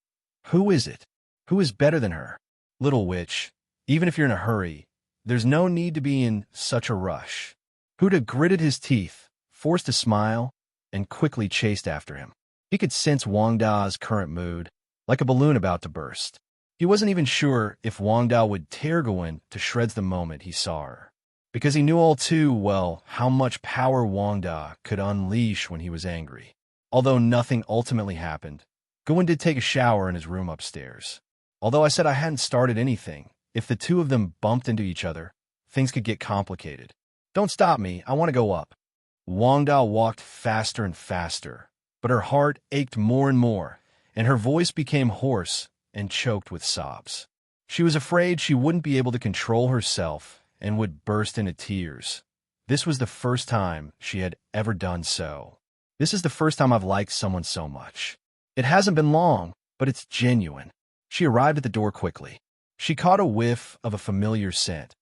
Who is it? Who is better than her? Little witch, even if you're in a hurry, there's no need to be in such a rush. Huda gritted his teeth, forced a smile, and quickly chased after him. He could sense Wangda's current mood, like a balloon about to burst. He wasn't even sure if Wangda would tear Gwen to shreds the moment he saw her, because he knew all too well how much power Wangda could unleash when he was angry. Although nothing ultimately happened, Gwen did take a shower in his room upstairs. Although I said I hadn't started anything, if the two of them bumped into each other, things could get complicated. Don't stop me, I want to go up. Wangda walked faster and faster, but her heart ached more and more, and her voice became hoarse and choked with sobs. She was afraid she wouldn't be able to control herself and would burst into tears. This was the first time she had ever done so. This is the first time I've liked someone so much. It hasn't been long, but it's genuine. She arrived at the door quickly. She caught a whiff of a familiar scent.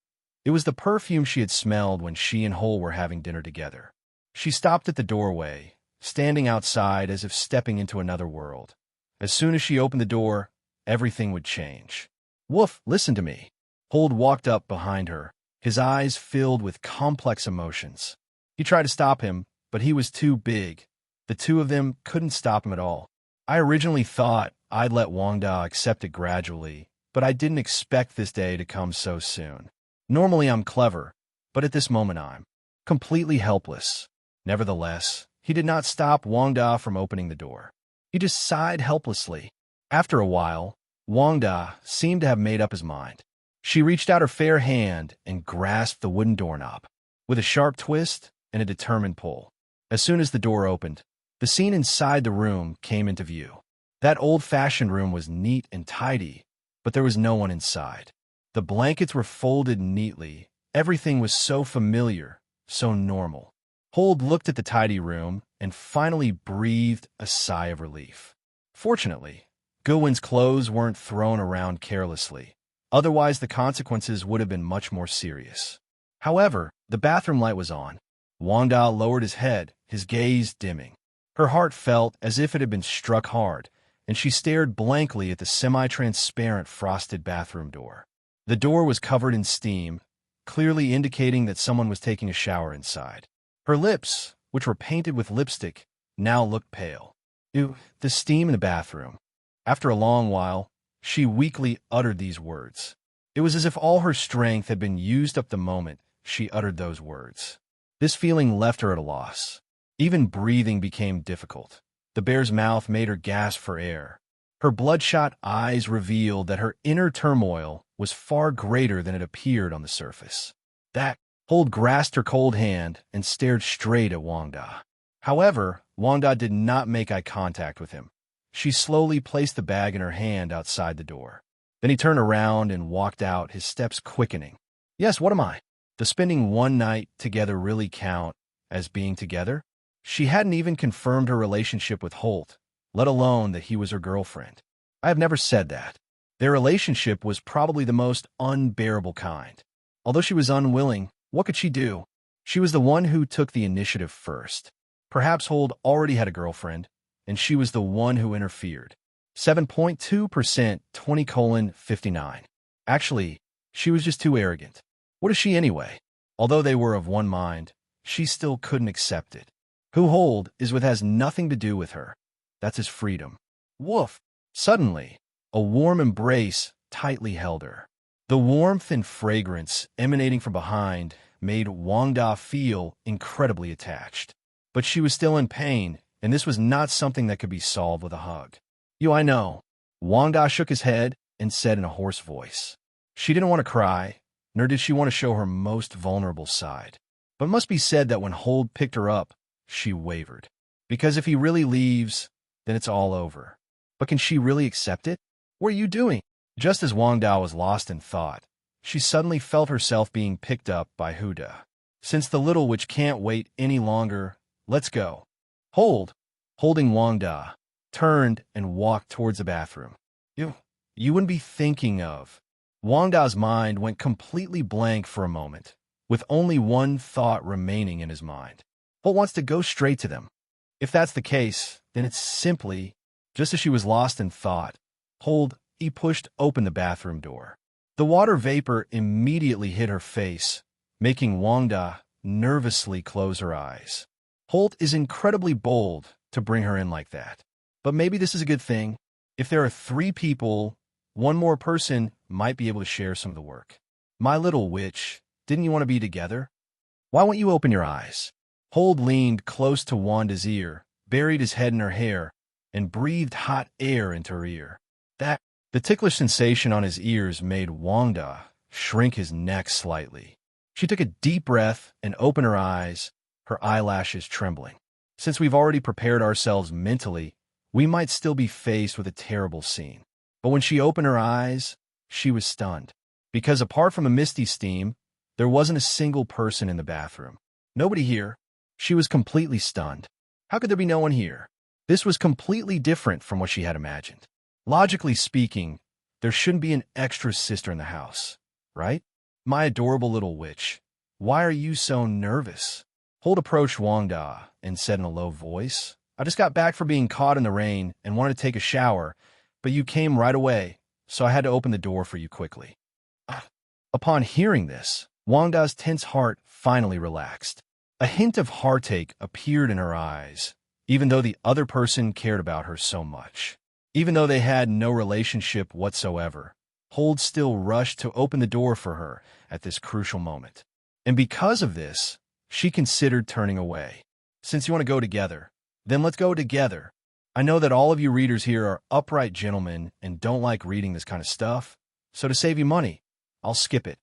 It was the perfume she had smelled when she and Hole were having dinner together. She stopped at the doorway, standing outside as if stepping into another world. As soon as she opened the door, everything would change. Woof, listen to me. Hold walked up behind her, his eyes filled with complex emotions. He tried to stop him, but he was too big. The two of them couldn't stop him at all. I originally thought I'd let Wangda accept it gradually, but I didn't expect this day to come so soon. Normally I'm clever, but at this moment I'm completely helpless. Nevertheless, he did not stop Wangda from opening the door. He just sighed helplessly. After a while, Wangda seemed to have made up his mind. She reached out her fair hand and grasped the wooden doorknob, with a sharp twist and a determined pull. As soon as the door opened, the scene inside the room came into view. That old-fashioned room was neat and tidy, but there was no one inside. The blankets were folded neatly. Everything was so familiar, so normal. Hold looked at the tidy room and finally breathed a sigh of relief. Fortunately, Gilwin's clothes weren't thrown around carelessly. Otherwise, the consequences would have been much more serious. However, the bathroom light was on. Wangda lowered his head, his gaze dimming. Her heart felt as if it had been struck hard, and she stared blankly at the semi-transparent frosted bathroom door. The door was covered in steam, clearly indicating that someone was taking a shower inside. Her lips, which were painted with lipstick, now looked pale. Ew, the steam in the bathroom. After a long while, She weakly uttered these words. It was as if all her strength had been used up the moment she uttered those words. This feeling left her at a loss. Even breathing became difficult. The bear's mouth made her gasp for air. Her bloodshot eyes revealed that her inner turmoil was far greater than it appeared on the surface. That Hold grasped her cold hand and stared straight at Wanda. However, Wanda did not make eye contact with him. She slowly placed the bag in her hand outside the door. Then he turned around and walked out, his steps quickening. Yes, what am I? Does spending one night together really count as being together? She hadn't even confirmed her relationship with Holt, let alone that he was her girlfriend. I have never said that. Their relationship was probably the most unbearable kind. Although she was unwilling, what could she do? She was the one who took the initiative first. Perhaps Holt already had a girlfriend, and she was the one who interfered. 7.2%, 20:59. Actually, she was just too arrogant. What is she anyway? Although they were of one mind, she still couldn't accept it. Who Holt is with has nothing to do with her. That's his freedom. Woof! Suddenly, a warm embrace tightly held her. The warmth and fragrance emanating from behind made Wanda feel incredibly attached. But she was still in pain, and this was not something that could be solved with a hug. I know. Wanda shook his head and said in a hoarse voice. She didn't want to cry, nor did she want to show her most vulnerable side. But it must be said that when Holt picked her up, she wavered. Because if he really leaves, then it's all over. But can she really accept it? What are you doing? Just as Wanda was lost in thought, she suddenly felt herself being picked up by Huda. Since the little witch can't wait any longer, let's go. Holding Wanda, turned and walked towards the bathroom. You wouldn't be thinking of. Wanda's mind went completely blank for a moment, with only one thought remaining in his mind. Holt wants to go straight to them. If that's the case, then it's simply, just as she was lost in thought, he pushed open the bathroom door. The water vapor immediately hit her face, making Wanda nervously close her eyes. Holt is incredibly bold to bring her in like that. But maybe this is a good thing. If there are 3 people, one more person might be able to share some of the work. My little witch, didn't you want to be together? Why won't you open your eyes? Holt leaned close to Wanda's ear, buried his head in her hair, and breathed hot air into her ear. The ticklish sensation on his ears made Wanda shrink his neck slightly. She took a deep breath and opened her eyes, her eyelashes trembling. Since we've already prepared ourselves mentally, we might still be faced with a terrible scene. But when she opened her eyes, she was stunned. Because apart from the misty steam, there wasn't a single person in the bathroom. Nobody here. She was completely stunned. How could there be no one here? This was completely different from what she had imagined. Logically speaking, there shouldn't be an extra sister in the house, right? My adorable little witch, why are you so nervous? Holt approached Wanda and said in a low voice, I just got back from being caught in the rain and wanted to take a shower, but you came right away, so I had to open the door for you quickly. Upon hearing this, Wanda's tense heart finally relaxed. A hint of heartache appeared in her eyes, even though the other person cared about her so much. Even though they had no relationship whatsoever, Holt still rushed to open the door for her at this crucial moment. And because of this, she considered turning away. Since you want to go together, then let's go together. I know that all of you readers here are upright gentlemen and don't like reading this kind of stuff, so to save you money, I'll skip it.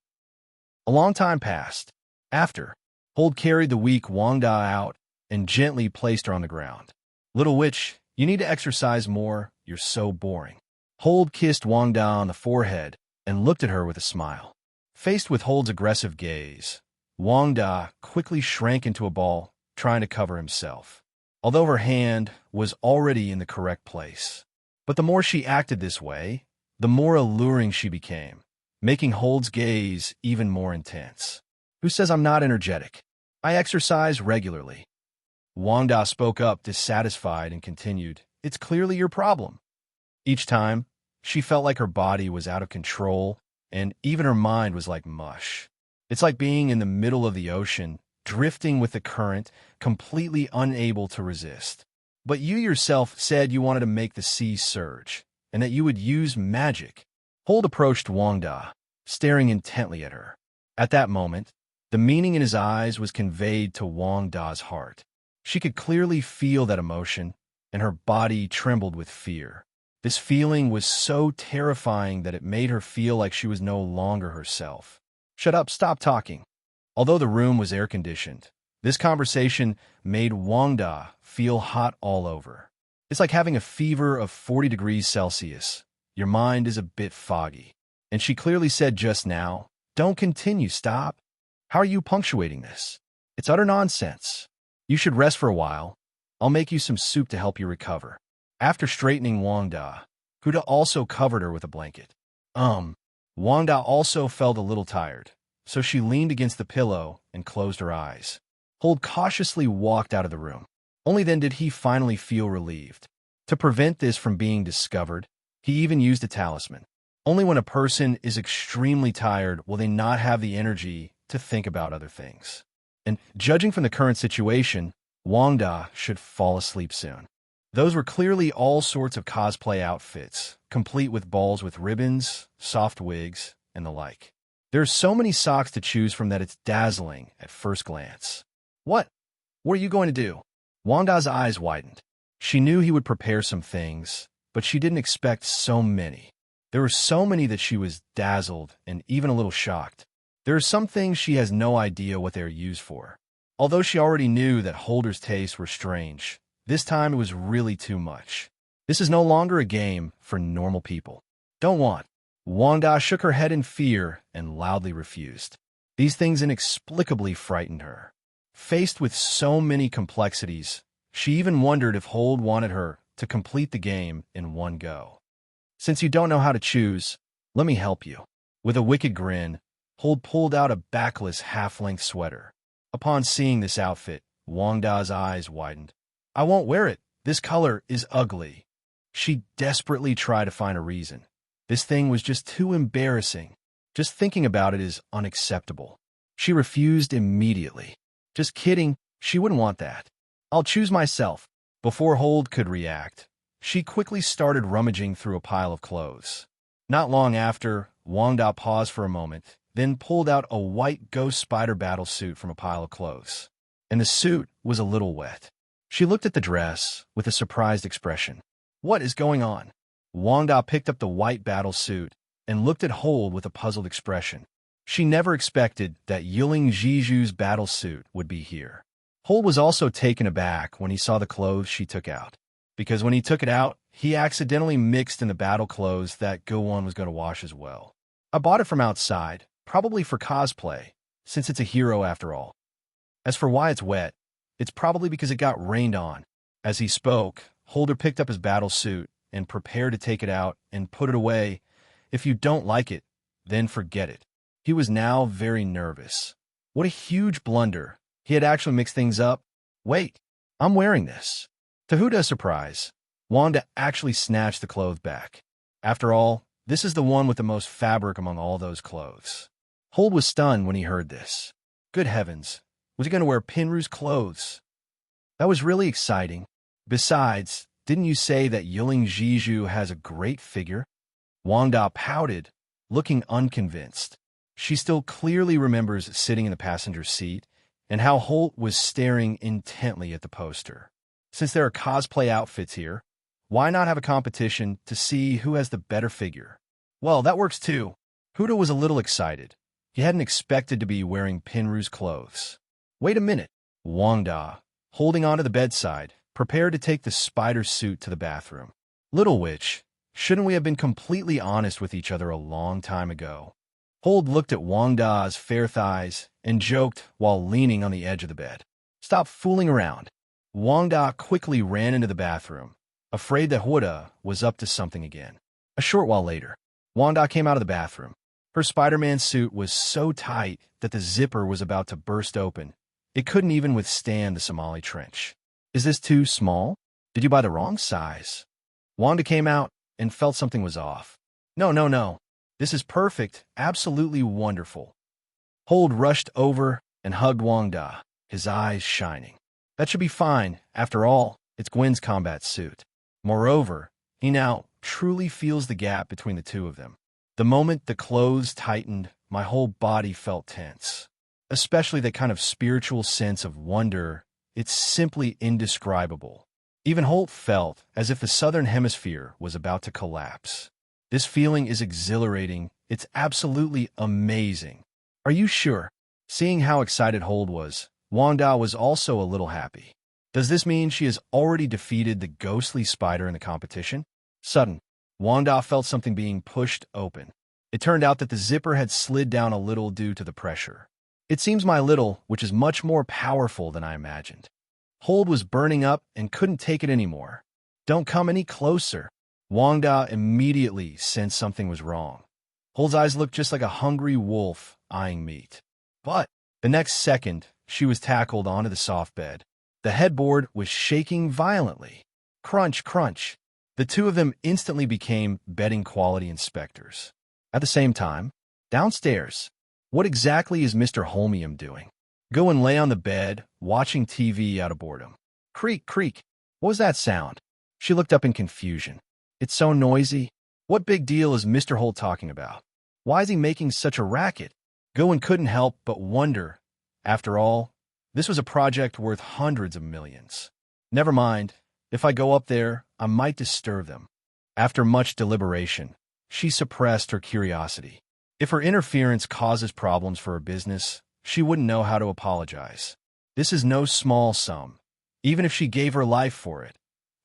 A long time passed. After, Holt carried the weak Wanda out and gently placed her on the ground. Little witch, you need to exercise more. You're so boring. Holt kissed Wanda on the forehead and looked at her with a smile. Faced with Holt's aggressive gaze, Wanda quickly shrank into a ball, trying to cover himself, although her hand was already in the correct place. But the more she acted this way, the more alluring she became, making Holt's gaze even more intense. Who says I'm not energetic? I exercise regularly. Wanda spoke up, dissatisfied, and continued, It's clearly your problem. Each time, she felt like her body was out of control, and even her mind was like mush. It's like being in the middle of the ocean, drifting with the current, completely unable to resist. But you yourself said you wanted to make the sea surge. and that you would use magic. Hold approached Wanda, staring intently at her. At that moment, the meaning in his eyes was conveyed to Wanda's heart. She could clearly feel that emotion, and her body trembled with fear. This feeling was so terrifying that it made her feel like she was no longer herself. Shut up, stop talking. Although the room was air-conditioned, this conversation made Wanda feel hot all over. It's like having a fever of 40 degrees Celsius. Your mind is a bit foggy. And she clearly said just now, "Don't continue, stop. How are you punctuating this? It's utter nonsense. You should rest for a while. I'll make you some soup to help you recover." After straightening Wanda, Huda also covered her with a blanket. Wanda also felt a little tired, so she leaned against the pillow and closed her eyes. Hold cautiously walked out of the room. Only then did he finally feel relieved. To prevent this from being discovered, he even used a talisman. Only when a person is extremely tired will they not have the energy to think about other things. And judging from the current situation, Wanda should fall asleep soon. Those were clearly all sorts of cosplay outfits, complete with balls with ribbons, soft wigs, and the like. There are so many socks to choose from that it's dazzling at first glance. What are you going to do? Wanda's eyes widened. She knew he would prepare some things, but she didn't expect so many. There were so many that she was dazzled and even a little shocked. There are some things she has no idea what they are used for. Although she already knew that Holder's tastes were strange, this time it was really too much. This is no longer a game for normal people. Don't want. Wanda shook her head in fear and loudly refused. These things inexplicably frightened her. Faced with so many complexities, she even wondered if Hold wanted her to complete the game in one go. "Since you don't know how to choose, let me help you." With a wicked grin, Hold pulled out a backless half-length sweater. Upon seeing this outfit, Wanda's eyes widened. "I won't wear it. This color is ugly." She desperately tried to find a reason. This thing was just too embarrassing. Just thinking about it is unacceptable. She refused immediately. "Just kidding. She wouldn't want that. I'll choose myself." Before Hold could react, she quickly started rummaging through a pile of clothes. Not long after, Wanda paused for a moment, then pulled out a white ghost spider battle suit from a pile of clothes. And the suit was a little wet. She looked at the dress with a surprised expression. "What is going on?" Wanda picked up the white battle suit and looked at Hold with a puzzled expression. She never expected that Yiling Jiju's battle suit would be here. Hold was also taken aback when he saw the clothes she took out, because when he took it out, he accidentally mixed in the battle clothes that Go-Won was going to wash as well. "I bought it from outside, probably for cosplay, since it's a hero after all. As for why it's wet, it's probably because it got rained on." As he spoke, Holder picked up his battle suit and prepared to take it out and put it away. "If you don't like it, then forget it." He was now very nervous. What a huge blunder. He had actually mixed things up. "Wait, I'm wearing this." To Huda's surprise, Wanda actually snatched the clothes back. After all, this is the one with the most fabric among all those clothes. Hold was stunned when he heard this. Good heavens, was he going to wear Pinru's clothes? That was really exciting. Besides, didn't you say that Yiling Jiju has a great figure? Wanda pouted, looking unconvinced. She still clearly remembers sitting in the passenger seat and how Holt was staring intently at the poster. Since there are cosplay outfits here, why not have a competition to see who has the better figure? Well, that works too. Huda was a little excited. He hadn't expected to be wearing Pinru's clothes. Wait a minute. Wanda, holding onto the bedside, prepared to take the spider suit to the bathroom. Little witch, shouldn't we have been completely honest with each other a long time ago? Hold looked at Wanda's fair thighs and joked while leaning on the edge of the bed. Stop fooling around. Wanda quickly ran into the bathroom, afraid that Huda was up to something again. A short while later, Wanda came out of the bathroom. Her Spider-Man suit was so tight that the zipper was about to burst open. It couldn't even withstand the Somali trench. Is this too small? Did you buy the wrong size? Wanda came out and felt something was off. No. This is perfect, absolutely wonderful. Hold rushed over and hugged Wanda, his eyes shining. That should be fine. After all, it's Gwen's combat suit. Moreover, he now truly feels the gap between the two of them. The moment the clothes tightened, my whole body felt tense. Especially that kind of spiritual sense of wonder. It's simply indescribable. Even Holt felt as if the southern hemisphere was about to collapse. This feeling is exhilarating. It's absolutely amazing. Are you sure? Seeing how excited Holt was, Wanda was also a little happy. Does this mean she has already defeated the ghostly spider in the competition? Sudden, Wanda felt something being pushed open. It turned out that the zipper had slid down a little due to the pressure. It seems my little, which is much more powerful than I imagined. Holt was burning up and couldn't take it anymore. Don't come any closer. Wanda immediately sensed something was wrong. Holt's eyes looked just like a hungry wolf eyeing meat. But the next second, she was tackled onto the soft bed. The headboard was shaking violently. Crunch, crunch. The two of them instantly became bedding quality inspectors. At the same time, downstairs, what exactly is Mr. Holmium doing? Go and lay on the bed, watching TV out of boredom. Creak, creak. What was that sound? She looked up in confusion. It's so noisy. What big deal is Mr. Holt talking about? Why is he making such a racket? Gowan couldn't help but wonder. After all, this was a project worth hundreds of millions. Never mind. If I go up there, I might disturb them. After much deliberation, she suppressed her curiosity. If her interference causes problems for her business, she wouldn't know how to apologize. This is no small sum. Even if she gave her life for it,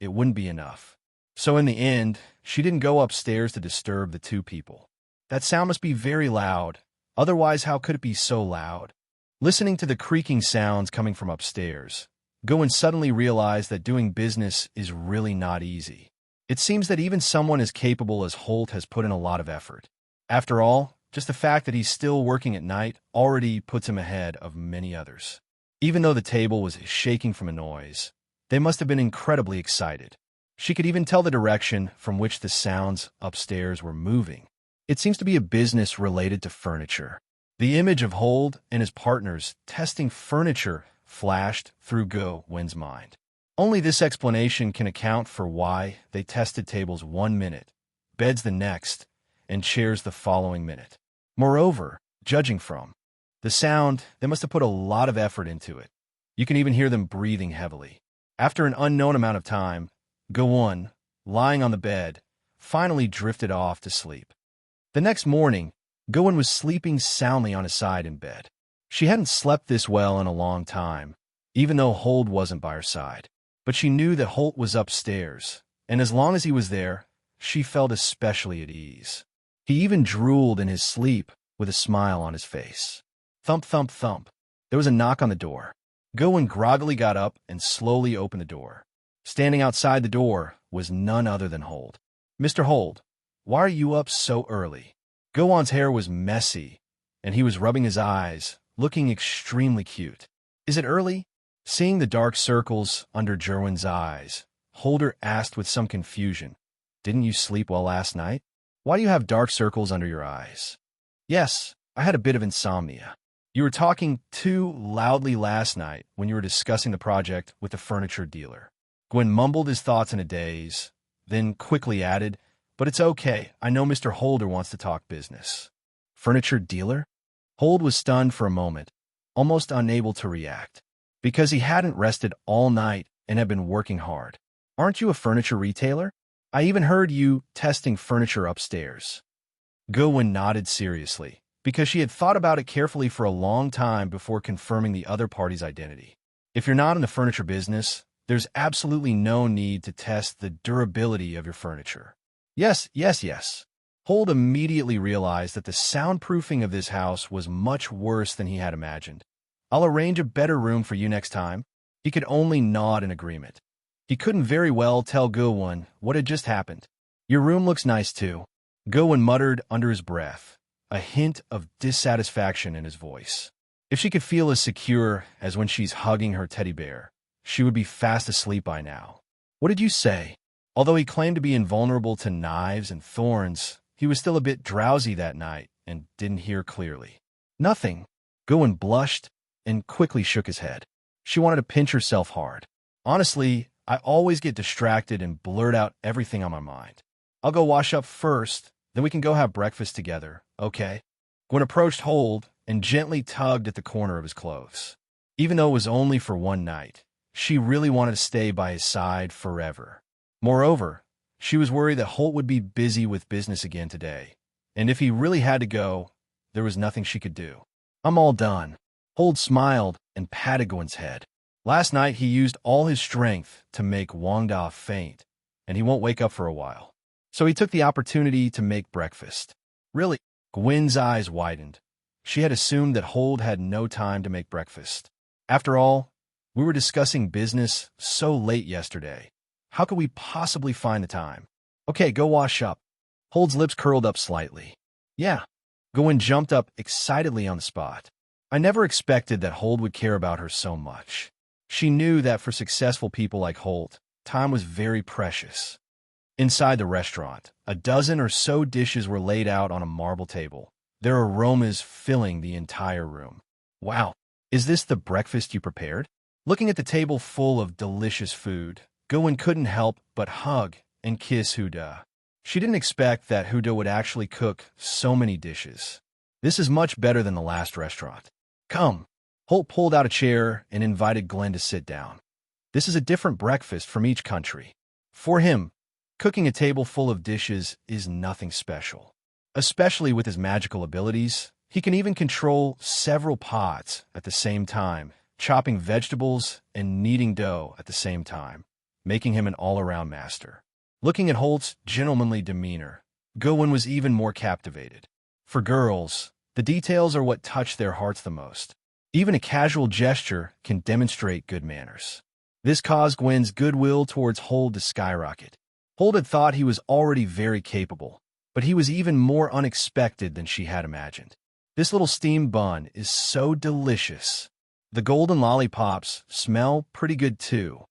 it wouldn't be enough. So in the end, she didn't go upstairs to disturb the two people. That sound must be very loud. Otherwise, how could it be so loud? Listening to the creaking sounds coming from upstairs, Gowan suddenly realized that doing business is really not easy. It seems that even someone as capable as Holt has put in a lot of effort. After all, just the fact that he's still working at night already puts him ahead of many others. Even though the table was shaking from a noise, they must have been incredibly excited. She could even tell the direction from which the sounds upstairs were moving. It seems to be a business related to furniture. The image of Holt and his partners testing furniture flashed through Gowan's mind. Only this explanation can account for why they tested tables 1 minute, beds the next, and chairs the following minute. Moreover, judging from the sound, they must have put a lot of effort into it. You can even hear them breathing heavily. After an unknown amount of time, Gowan, lying on the bed, finally drifted off to sleep. The next morning, Gowan was sleeping soundly on his side in bed. She hadn't slept this well in a long time, even though Holt wasn't by her side. But she knew that Holt was upstairs, and as long as he was there, she felt especially at ease. He even drooled in his sleep with a smile on his face. Thump, thump, thump. There was a knock on the door. Gowan groggily got up and slowly opened the door. Standing outside the door was none other than Holt. Mr. Holt, why are you up so early? Gowan's hair was messy, and he was rubbing his eyes, looking extremely cute. Is it early? Seeing the dark circles under Jerwin's eyes, Holder asked with some confusion, Didn't you sleep well last night? Why do you have dark circles under your eyes? Yes, I had a bit of insomnia. You were talking too loudly last night when you were discussing the project with the furniture dealer. Gwen mumbled his thoughts in a daze, then quickly added, But it's okay, I know Mr. Holder wants to talk business. Furniture dealer? Holt was stunned for a moment, almost unable to react, because he hadn't rested all night and had been working hard. Aren't you a furniture retailer? I even heard you testing furniture upstairs. Gowan nodded seriously, because she had thought about it carefully for a long time before confirming the other party's identity. If you're not in the furniture business, there's absolutely no need to test the durability of your furniture. Yes, yes, yes. Holt immediately realized that the soundproofing of this house was much worse than he had imagined. I'll arrange a better room for you next time. He could only nod in agreement. He couldn't very well tell Gowan what had just happened. Your room looks nice too. Gowan muttered under his breath, a hint of dissatisfaction in his voice. If she could feel as secure as when she's hugging her teddy bear, she would be fast asleep by now. What did you say? Although he claimed to be invulnerable to knives and thorns, he was still a bit drowsy that night and didn't hear clearly. Nothing. Gowan blushed and quickly shook his head. She wanted to pinch herself hard. Honestly, I always get distracted and blurt out everything on my mind. I'll go wash up first, then we can go have breakfast together, okay? Gwen approached Hold and gently tugged at the corner of his clothes. Even though it was only for one night, she really wanted to stay by his side forever. Moreover, she was worried that Holt would be busy with business again today, and if he really had to go, there was nothing she could do. I'm all done. Holt smiled and patted Gwen's head. Last night he used all his strength to make Wanda faint, and he won't wake up for a while. So he took the opportunity to make breakfast. Really? Gwen's eyes widened. She had assumed that Hold had no time to make breakfast. After all, we were discussing business so late yesterday. How could we possibly find the time? Okay, go wash up. Hold's lips curled up slightly. Yeah. Gwen jumped up excitedly on the spot. I never expected that Hold would care about her so much. She knew that for successful people like Holt, time was very precious. Inside the restaurant, a dozen or so dishes were laid out on a marble table, their aromas filling the entire room. Wow, is this the breakfast you prepared? Looking at the table full of delicious food, Gwen couldn't help but hug and kiss Huda. She didn't expect that Huda would actually cook so many dishes. This is much better than the last restaurant. Come. Holt pulled out a chair and invited Glenn to sit down. This is a different breakfast from each country. For him, cooking a table full of dishes is nothing special. Especially with his magical abilities, he can even control several pots at the same time, chopping vegetables and kneading dough at the same time, making him an all-around master. Looking at Holt's gentlemanly demeanor, Gwen was even more captivated. For girls, the details are what touch their hearts the most. Even a casual gesture can demonstrate good manners. This caused Gwen's goodwill towards Hold to skyrocket. Hold had thought he was already very capable, but he was even more unexpected than she had imagined. This little steamed bun is so delicious. The golden lollipops smell pretty good too.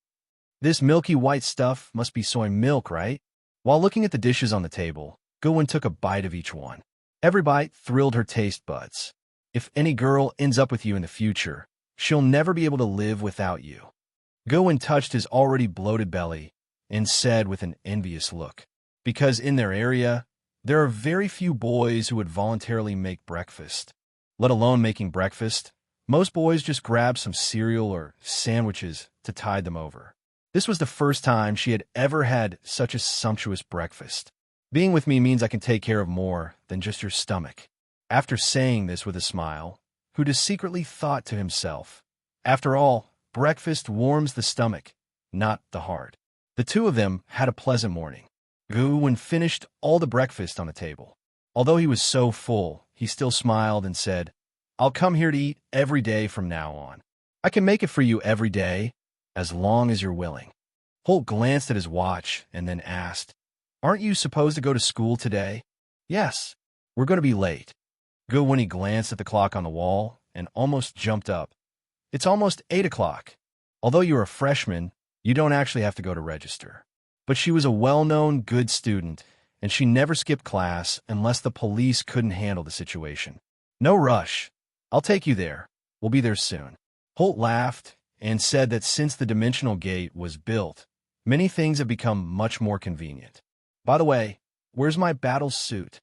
This milky white stuff must be soy milk, right? While looking at the dishes on the table, Gwen took a bite of each one. Every bite thrilled her taste buds. If any girl ends up with you in the future, she'll never be able to live without you. Gwen touched his already bloated belly and said with an envious look, because in their area, there are very few boys who would voluntarily make breakfast. Let alone making breakfast, most boys just grab some cereal or sandwiches to tide them over. This was the first time she had ever had such a sumptuous breakfast. Being with me means I can take care of more than just your stomach. After saying this with a smile, Huda secretly thought to himself, after all, breakfast warms the stomach, not the heart. The two of them had a pleasant morning. Gwen finished all the breakfast on the table. Although he was so full, he still smiled and said, I'll come here to eat every day from now on. I can make it for you every day, as long as you're willing. Holt glanced at his watch and then asked, Aren't you supposed to go to school today? Yes, we're going to be late. Gwen glanced at the clock on the wall and almost jumped up. It's almost 8 o'clock. Although you're a freshman, you don't actually have to go to register. But she was a well-known good student, and she never skipped class unless the police couldn't handle the situation. No rush. I'll take you there. We'll be there soon. Holt laughed and said that since the dimensional gate was built, many things have become much more convenient. By the way, where's my battle suit?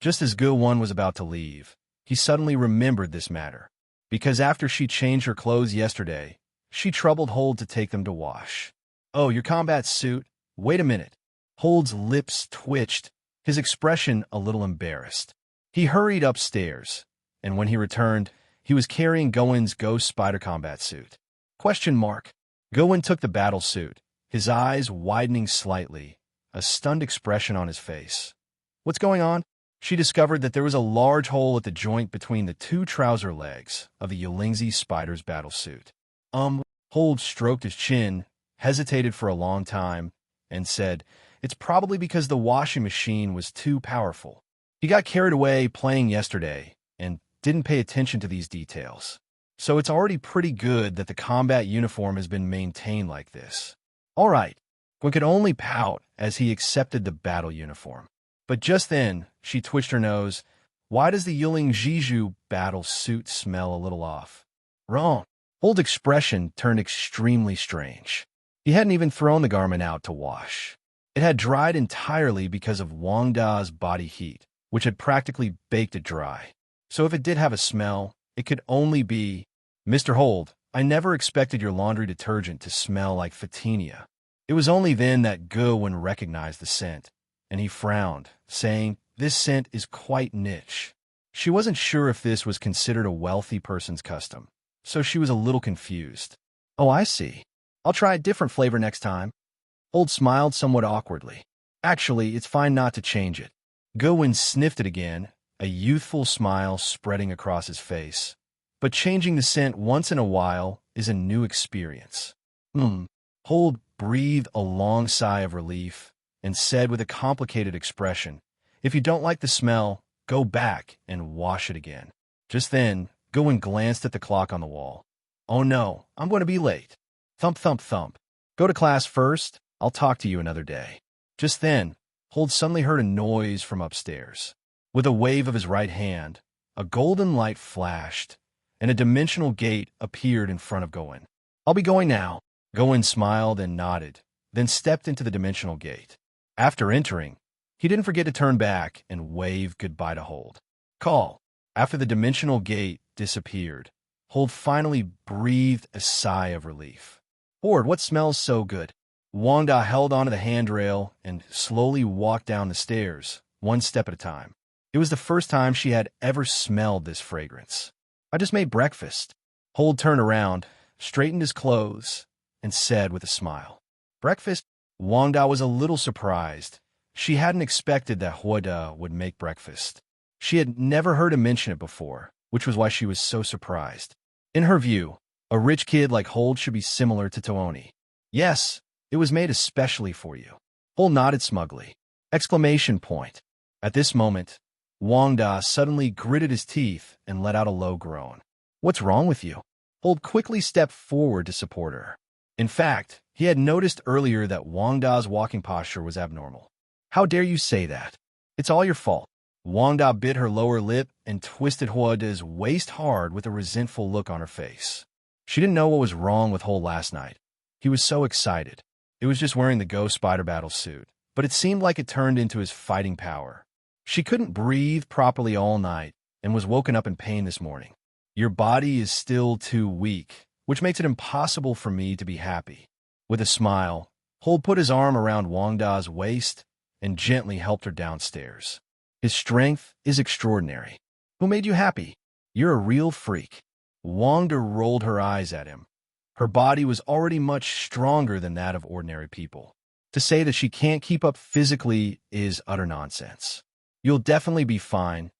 Just as Gwen was about to leave, he suddenly remembered this matter, because after she changed her clothes yesterday, she troubled Hold to take them to wash. Oh, your combat suit? Wait a minute. Hold's lips twitched, his expression a little embarrassed. He hurried upstairs, and when he returned, he was carrying Gwen's ghost spider combat suit. Question mark. Gwen took the battle suit, his eyes widening slightly, a stunned expression on his face. What's going on? She discovered that there was a large hole at the joint between the two trouser legs of the Yulingzi spider's battlesuit. Hold stroked his chin, hesitated for a long time, and said, It's probably because the washing machine was too powerful. He got carried away playing yesterday and didn't pay attention to these details. So it's already pretty good that the combat uniform has been maintained like this. All right. Gwen could only pout as he accepted the battle uniform. But just then, she twitched her nose. Why does the Yulingziju battle suit smell a little off? Wrong. Hold's expression turned extremely strange. He hadn't even thrown the garment out to wash. It had dried entirely because of Wanda's body heat, which had practically baked it dry. So if it did have a smell, it could only be, "Mr. Hold, I never expected your laundry detergent to smell like Fatinia." It was only then that Gowan recognized the scent, and he frowned, saying, "This scent is quite niche." She wasn't sure if this was considered a wealthy person's custom, so she was a little confused. "Oh, I see. I'll try a different flavor next time." Hold smiled somewhat awkwardly. "Actually, it's fine not to change it." Gowan sniffed it again, a youthful smile spreading across his face. "But changing the scent once in a while is a new experience." Hold breathed a long sigh of relief and said with a complicated expression, "If you don't like the smell, go back and wash it again." Just then, Gowan glanced at the clock on the wall. "Oh no, I'm going to be late." Thump, thump, thump. "Go to class first. I'll talk to you another day." Just then, Hold suddenly heard a noise from upstairs. With a wave of his right hand, a golden light flashed, and a dimensional gate appeared in front of Gowan. "I'll be going now." Gowan smiled and nodded, then stepped into the dimensional gate. After entering, he didn't forget to turn back and wave goodbye to Hold. Call. After the dimensional gate disappeared, Hold finally breathed a sigh of relief. "Horde, what smells so good?" Wanda held onto the handrail and slowly walked down the stairs, one step at a time. It was the first time she had ever smelled this fragrance. "I just made breakfast." Hold turned around, straightened his clothes, and said with a smile, "Breakfast?" Wanda was a little surprised. She hadn't expected that Wanda would make breakfast. She had never heard him mention it before, which was why she was so surprised. In her view, a rich kid like Hold should be similar to Tooni. "Yes, it was made especially for you." Hold nodded smugly. Exclamation point. At this moment, Wanda suddenly gritted his teeth and let out a low groan. "What's wrong with you?" Hold quickly stepped forward to support her. In fact, he had noticed earlier that Wanda's walking posture was abnormal. "How dare you say that? It's all your fault." Wanda bit her lower lip and twisted Wanda's waist hard with a resentful look on her face. She didn't know what was wrong with Hold last night. He was so excited. It was just wearing the Ghost Spider battle suit, but it seemed like it turned into his fighting power. She couldn't breathe properly all night and was woken up in pain this morning. "Your body is still too weak, which makes it impossible for me to be happy." With a smile, Hold put his arm around Wanda's waist and gently helped her downstairs. "His strength is extraordinary." "Who made you happy?" "You're a real freak." Wanda rolled her eyes at him. Her body was already much stronger than that of ordinary people. To say that she can't keep up physically is utter nonsense. "You'll definitely be fine.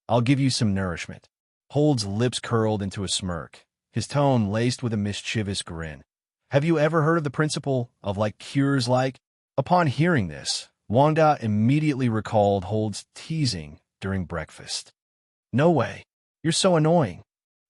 I'll give you some nourishment." Hold's lips curled into a smirk, his tone laced with a mischievous grin. "Have you ever heard of the principle of cures like?" Upon hearing this, Wanda immediately recalled Hold's teasing during breakfast. "No way. You're so annoying."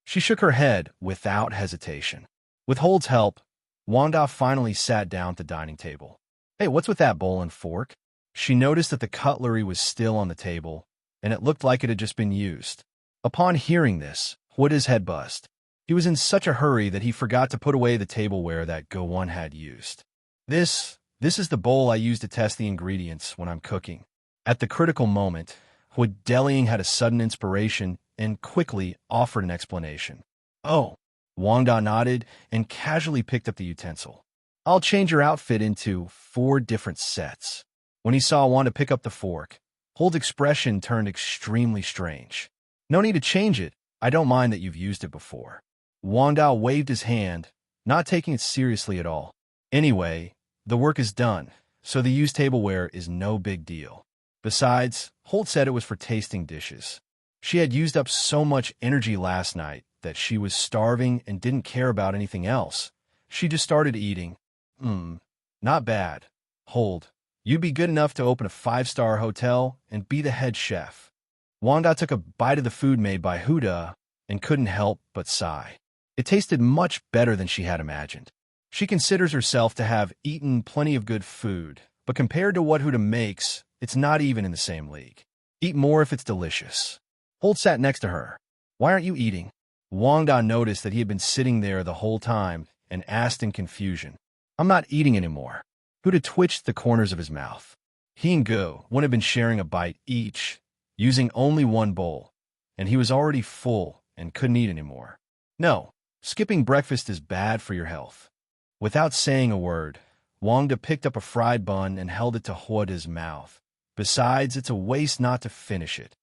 She shook her head without hesitation. With Hold's help, Wanda finally sat down at the dining table. "Hey, what's with that bowl and fork?" She noticed that the cutlery was still on the table, and it looked like it had just been used. Upon hearing this, Wanda's head buzzed. He was in such a hurry that he forgot to put away the tableware that Gowan had used. This is the bowl I use to test the ingredients when I'm cooking." At the critical moment, Deliang had a sudden inspiration and quickly offered an explanation. "Oh." Wanda nodded and casually picked up the utensil. "I'll change your outfit into 4 different sets." When he saw Wanda pick up the fork, Hold's expression turned extremely strange. "No need to change it. I don't mind that you've used it before." Wanda waved his hand, not taking it seriously at all. "Anyway, the work is done, so the used tableware is no big deal. Besides, Holt said it was for tasting dishes. She had used up so much energy last night that she was starving and didn't care about anything else. She just started eating. Not bad. Hold. You'd be good enough to open a 5-star hotel and be the head chef." Wanda took a bite of the food made by Huda and couldn't help but sigh. It tasted much better than she had imagined. She considers herself to have eaten plenty of good food, but compared to what Huda makes, it's not even in the same league. Eat more if it's delicious. Holt sat next to her. "Why aren't you eating?" Wanda noticed that he had been sitting there the whole time and asked in confusion. "I'm not eating anymore." Huda twitched the corners of his mouth. He and Go would have been sharing a bite each, using only one bowl, and he was already full and couldn't eat anymore. No, skipping breakfast is bad for your health. Without saying a word, Wanda picked up a fried bun and held it to Huda's mouth. Besides, it's a waste not to finish it.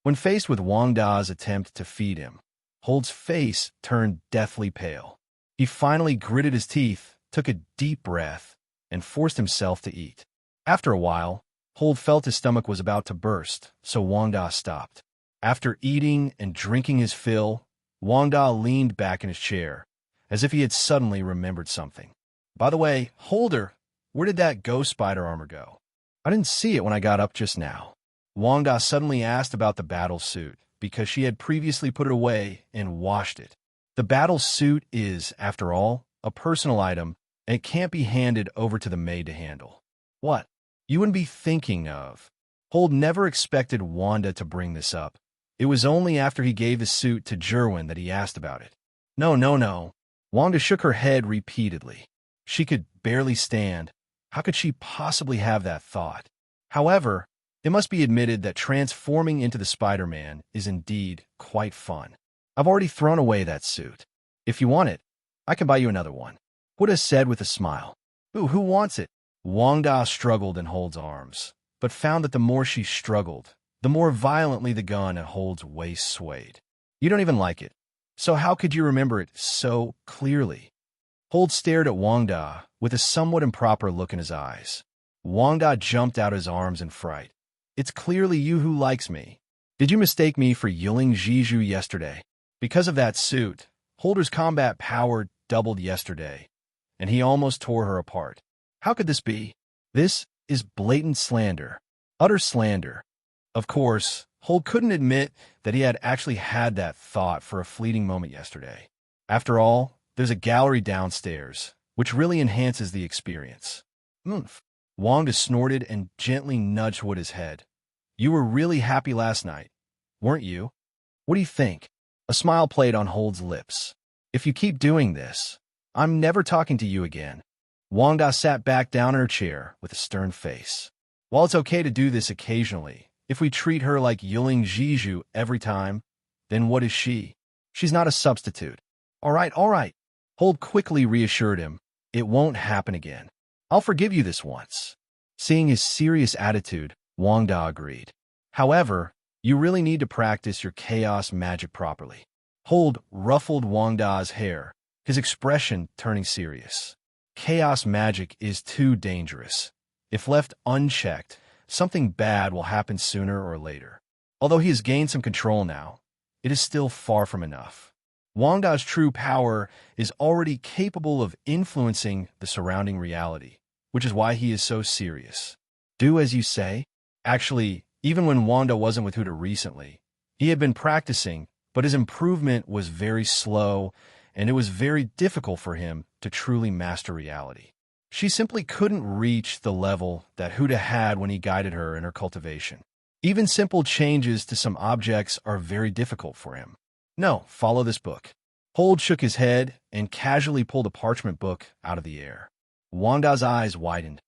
When faced with Wanda's attempt to feed him, Hold's face turned deathly pale. He finally gritted his teeth, took a deep breath, and forced himself to eat. After a while, Hold felt his stomach was about to burst, so Wanda stopped. After eating and drinking his fill, Wanda leaned back in his chair, as if he had suddenly remembered something. By the way, Holder, where did that ghost spider armor go? I didn't see it when I got up just now. Wanda suddenly asked about the battle suit, because she had previously put it away and washed it. The battle suit is, after all, a personal item, and it can't be handed over to the maid to handle. What? You wouldn't be thinking of. Hold never expected Wanda to bring this up. It was only after he gave his suit to Jerwin that he asked about it. No. Wanda shook her head repeatedly. She could barely stand. How could she possibly have that thought? However, it must be admitted that transforming into the Spider-Man is indeed quite fun. I've already thrown away that suit. If you want it, I can buy you another one. Huda said with a smile. Ooh, who wants it? Wanda struggled in Hold's arms, but found that the more she struggled, the more violently the gun at Hold's waist swayed. You don't even like it, so how could you remember it so clearly? Hold stared at Wanda with a somewhat improper look in his eyes. Wanda jumped out his arms in fright. It's clearly you who likes me. Did you mistake me for Yiling Jiju yesterday? Because of that suit, Holder's combat power doubled yesterday, and he almost tore her apart. How could this be? This is blatant slander. Utter slander. Of course, Hold couldn't admit that he had actually had that thought for a fleeting moment yesterday. After all, there's a gallery downstairs, which really enhances the experience. Oomph. Wanda snorted and gently nudged Huda's head. You were really happy last night, weren't you? What do you think? A smile played on Hold's lips. If you keep doing this, I'm never talking to you again. Wanda sat back down in her chair with a stern face. While it's okay to do this occasionally, if we treat her like Yiling Jiju every time, then what is she? She's not a substitute. All right. Hold quickly reassured him. It won't happen again. I'll forgive you this once. Seeing his serious attitude, Wanda agreed. However, you really need to practice your chaos magic properly. Hold ruffled Wanda's hair, his expression turning serious. Chaos magic is too dangerous. If left unchecked, something bad will happen sooner or later. Although he has gained some control now, it is still far from enough. Wanda's true power is already capable of influencing the surrounding reality, which is why he is so serious. Do as you say. Actually, even when Wanda wasn't with Huda recently, he had been practicing, but his improvement was very slow, and it was very difficult for him to truly master reality. She simply couldn't reach the level that Huda had when he guided her in her cultivation. Even simple changes to some objects are very difficult for him. No, follow this book. Hold shook his head and casually pulled a parchment book out of the air. Wanda's eyes widened.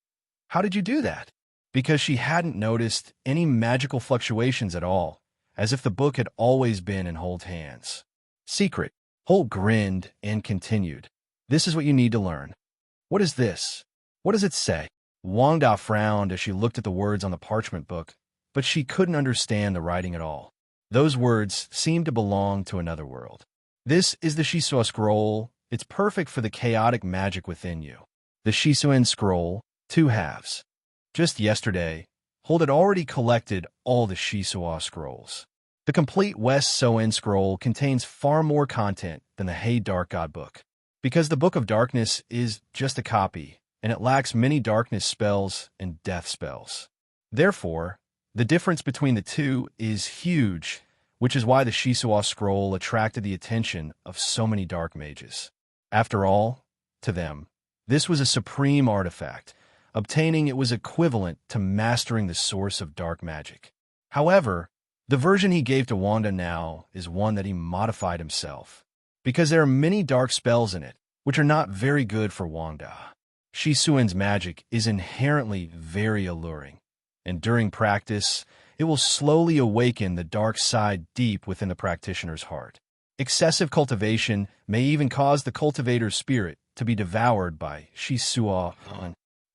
How did you do that? Because she hadn't noticed any magical fluctuations at all, as if the book had always been in Hold's hands. Secret. Hold grinned and continued. This is what you need to learn. What is this? What does it say? Wanda frowned as she looked at the words on the parchment book, but she couldn't understand the writing at all. Those words seemed to belong to another world. This is the Shisua scroll. It's perfect for the chaotic magic within you. The Shisuen scroll, 2 halves. Just yesterday, Hold had already collected all the Shisua scrolls. The complete West Soen scroll contains far more content than the Hey Dark God book. Because the Book of Darkness is just a copy, and it lacks many darkness spells and death spells. Therefore, the difference between the two is huge, which is why the Shisua scroll attracted the attention of so many dark mages. After all, to them, this was a supreme artifact. Obtaining it was equivalent to mastering the source of dark magic. However, the version he gave to Wanda now is one that he modified himself, because there are many dark spells in it, which are not very good for Wanda. Shisuen's magic is inherently very alluring, and during practice, it will slowly awaken the dark side deep within the practitioner's heart. Excessive cultivation may even cause the cultivator's spirit to be devoured by Shisuo.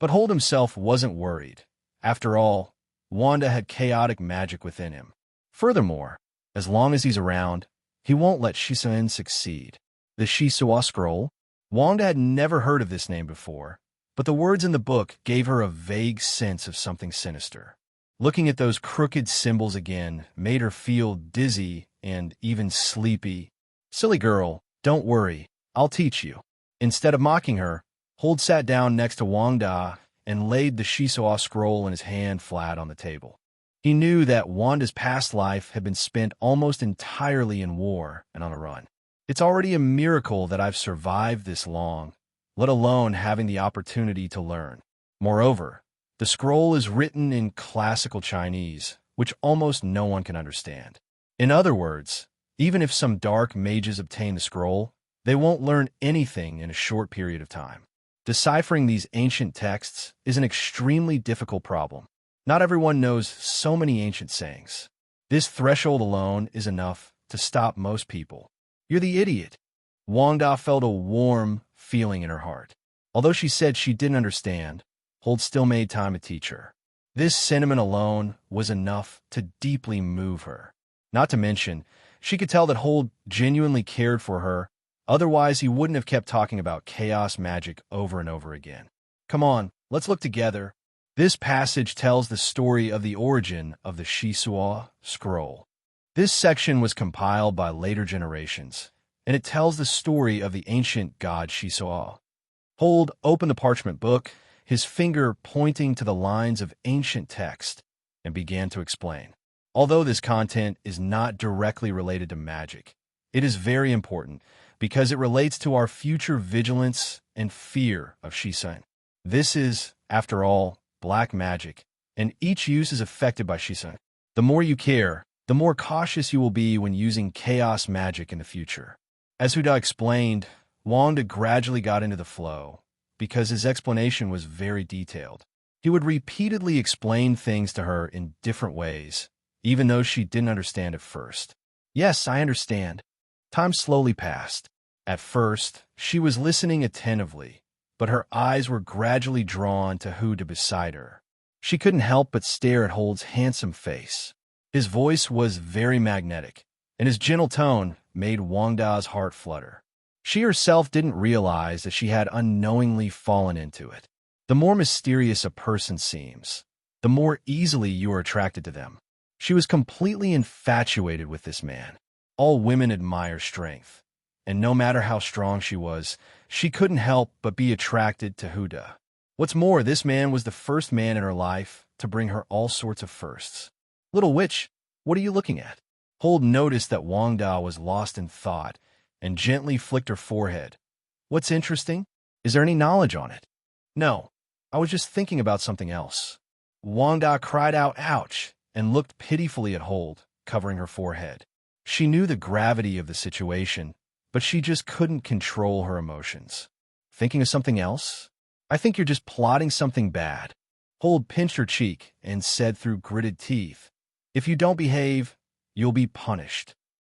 But Hold himself wasn't worried. After all, Wanda had chaotic magic within him. Furthermore, as long as he's around, he won't let Shisuen succeed. The Shisuo scroll? Wanda had never heard of this name before, but the words in the book gave her a vague sense of something sinister. Looking at those crooked symbols again made her feel dizzy and even sleepy. Silly girl, don't worry, I'll teach you. Instead of mocking her, Hold sat down next to Wanda and laid the Shisuo scroll in his hand flat on the table. He knew that Wanda's past life had been spent almost entirely in war and on a run. It's already a miracle that I've survived this long, let alone having the opportunity to learn. Moreover, the scroll is written in classical Chinese, which almost no one can understand. In other words, even if some dark mages obtain the scroll, they won't learn anything in a short period of time. Deciphering these ancient texts is an extremely difficult problem. Not everyone knows so many ancient sayings. This threshold alone is enough to stop most people. You're the idiot. Wanda felt a warm feeling in her heart. Although she said she didn't understand, Hold still made time to teach her. This sentiment alone was enough to deeply move her. Not to mention, she could tell that Hold genuinely cared for her, otherwise he wouldn't have kept talking about chaos magic over and over again. Come on, let's look together. This passage tells the story of the origin of the Shisuo scroll. This section was compiled by later generations, and it tells the story of the ancient god Shisuo. Hold opened the parchment book, his finger pointing to the lines of ancient text, and began to explain. Although this content is not directly related to magic, it is very important because it relates to our future vigilance and fear of Shisuen. This is, after all, black magic, and each use is affected by Shisuen. The more you care, the more cautious you will be when using chaos magic in the future. As Huda explained, Wanda gradually got into the flow, because his explanation was very detailed. He would repeatedly explain things to her in different ways, even though she didn't understand at first. Yes, I understand. Time slowly passed. At first, she was listening attentively, but her eyes were gradually drawn to Huda beside her. She couldn't help but stare at Hold's handsome face. His voice was very magnetic, and his gentle tone made Wanda's heart flutter. She herself didn't realize that she had unknowingly fallen into it. The more mysterious a person seems, the more easily you are attracted to them. She was completely infatuated with this man. All women admire strength, and no matter how strong she was, she couldn't help but be attracted to Huda. What's more, this man was the first man in her life to bring her all sorts of firsts. Little witch, what are you looking at? Hold noticed that Wanda was lost in thought and gently flicked her forehead. What's interesting? Is there any knowledge on it? No, I was just thinking about something else. Wanda cried out, ouch, and looked pitifully at Hold, covering her forehead. She knew the gravity of the situation, but she just couldn't control her emotions. Thinking of something else? I think you're just plotting something bad. Hold pinched her cheek and said through gritted teeth, if you don't behave, you'll be punished.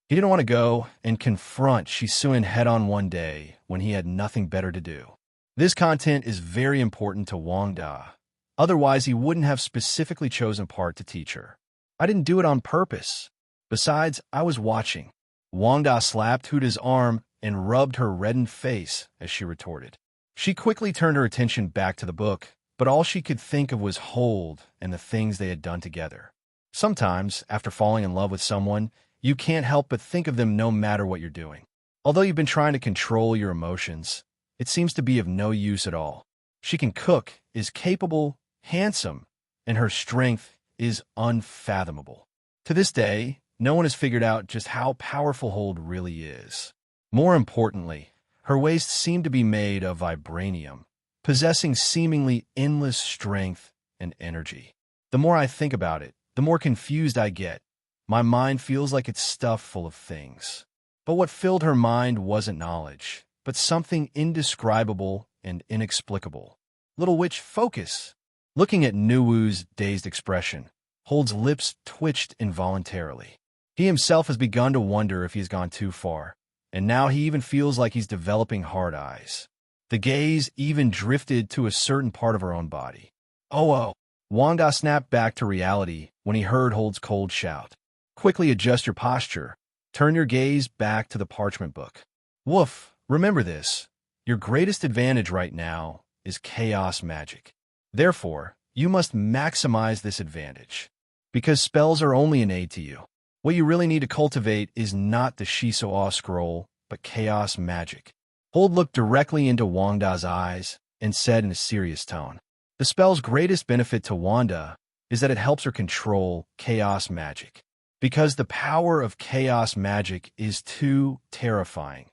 He didn't want to go and confront Shisuen head-on one day when he had nothing better to do. This content is very important to Wanda. Otherwise, he wouldn't have specifically chosen part to teach her. I didn't do it on purpose. Besides, I was watching. Wanda slapped Huda's arm and rubbed her reddened face as she retorted. She quickly turned her attention back to the book, but all she could think of was Hold and the things they had done together. Sometimes, after falling in love with someone, you can't help but think of them no matter what you're doing. Although you've been trying to control your emotions, it seems to be of no use at all. She can cook, is capable, handsome, and her strength is unfathomable. To this day, no one has figured out just how powerful Hold really is. More importantly, her waist seemed to be made of vibranium, possessing seemingly endless strength and energy. The more I think about it, the more confused I get. My mind feels like it's stuffed full of things. But what filled her mind wasn't knowledge, but something indescribable and inexplicable. Little witch, focus. Looking at Nuwu's dazed expression, Hold's lips twitched involuntarily. He himself has begun to wonder if he's gone too far, and now he even feels like he's developing hard eyes. The gaze even drifted to a certain part of her own body. Oh. Wanda snapped back to reality when he heard Hold's cold shout. Quickly adjust your posture. Turn your gaze back to the parchment book. Woof, remember this. Your greatest advantage right now is chaos magic. Therefore, you must maximize this advantage. Because spells are only an aid to you. What you really need to cultivate is not the Shiso-A scroll, but chaos magic. Hold looked directly into Wanda's eyes and said in a serious tone, the spell's greatest benefit to Wanda is that it helps her control chaos magic. Because the power of chaos magic is too terrifying.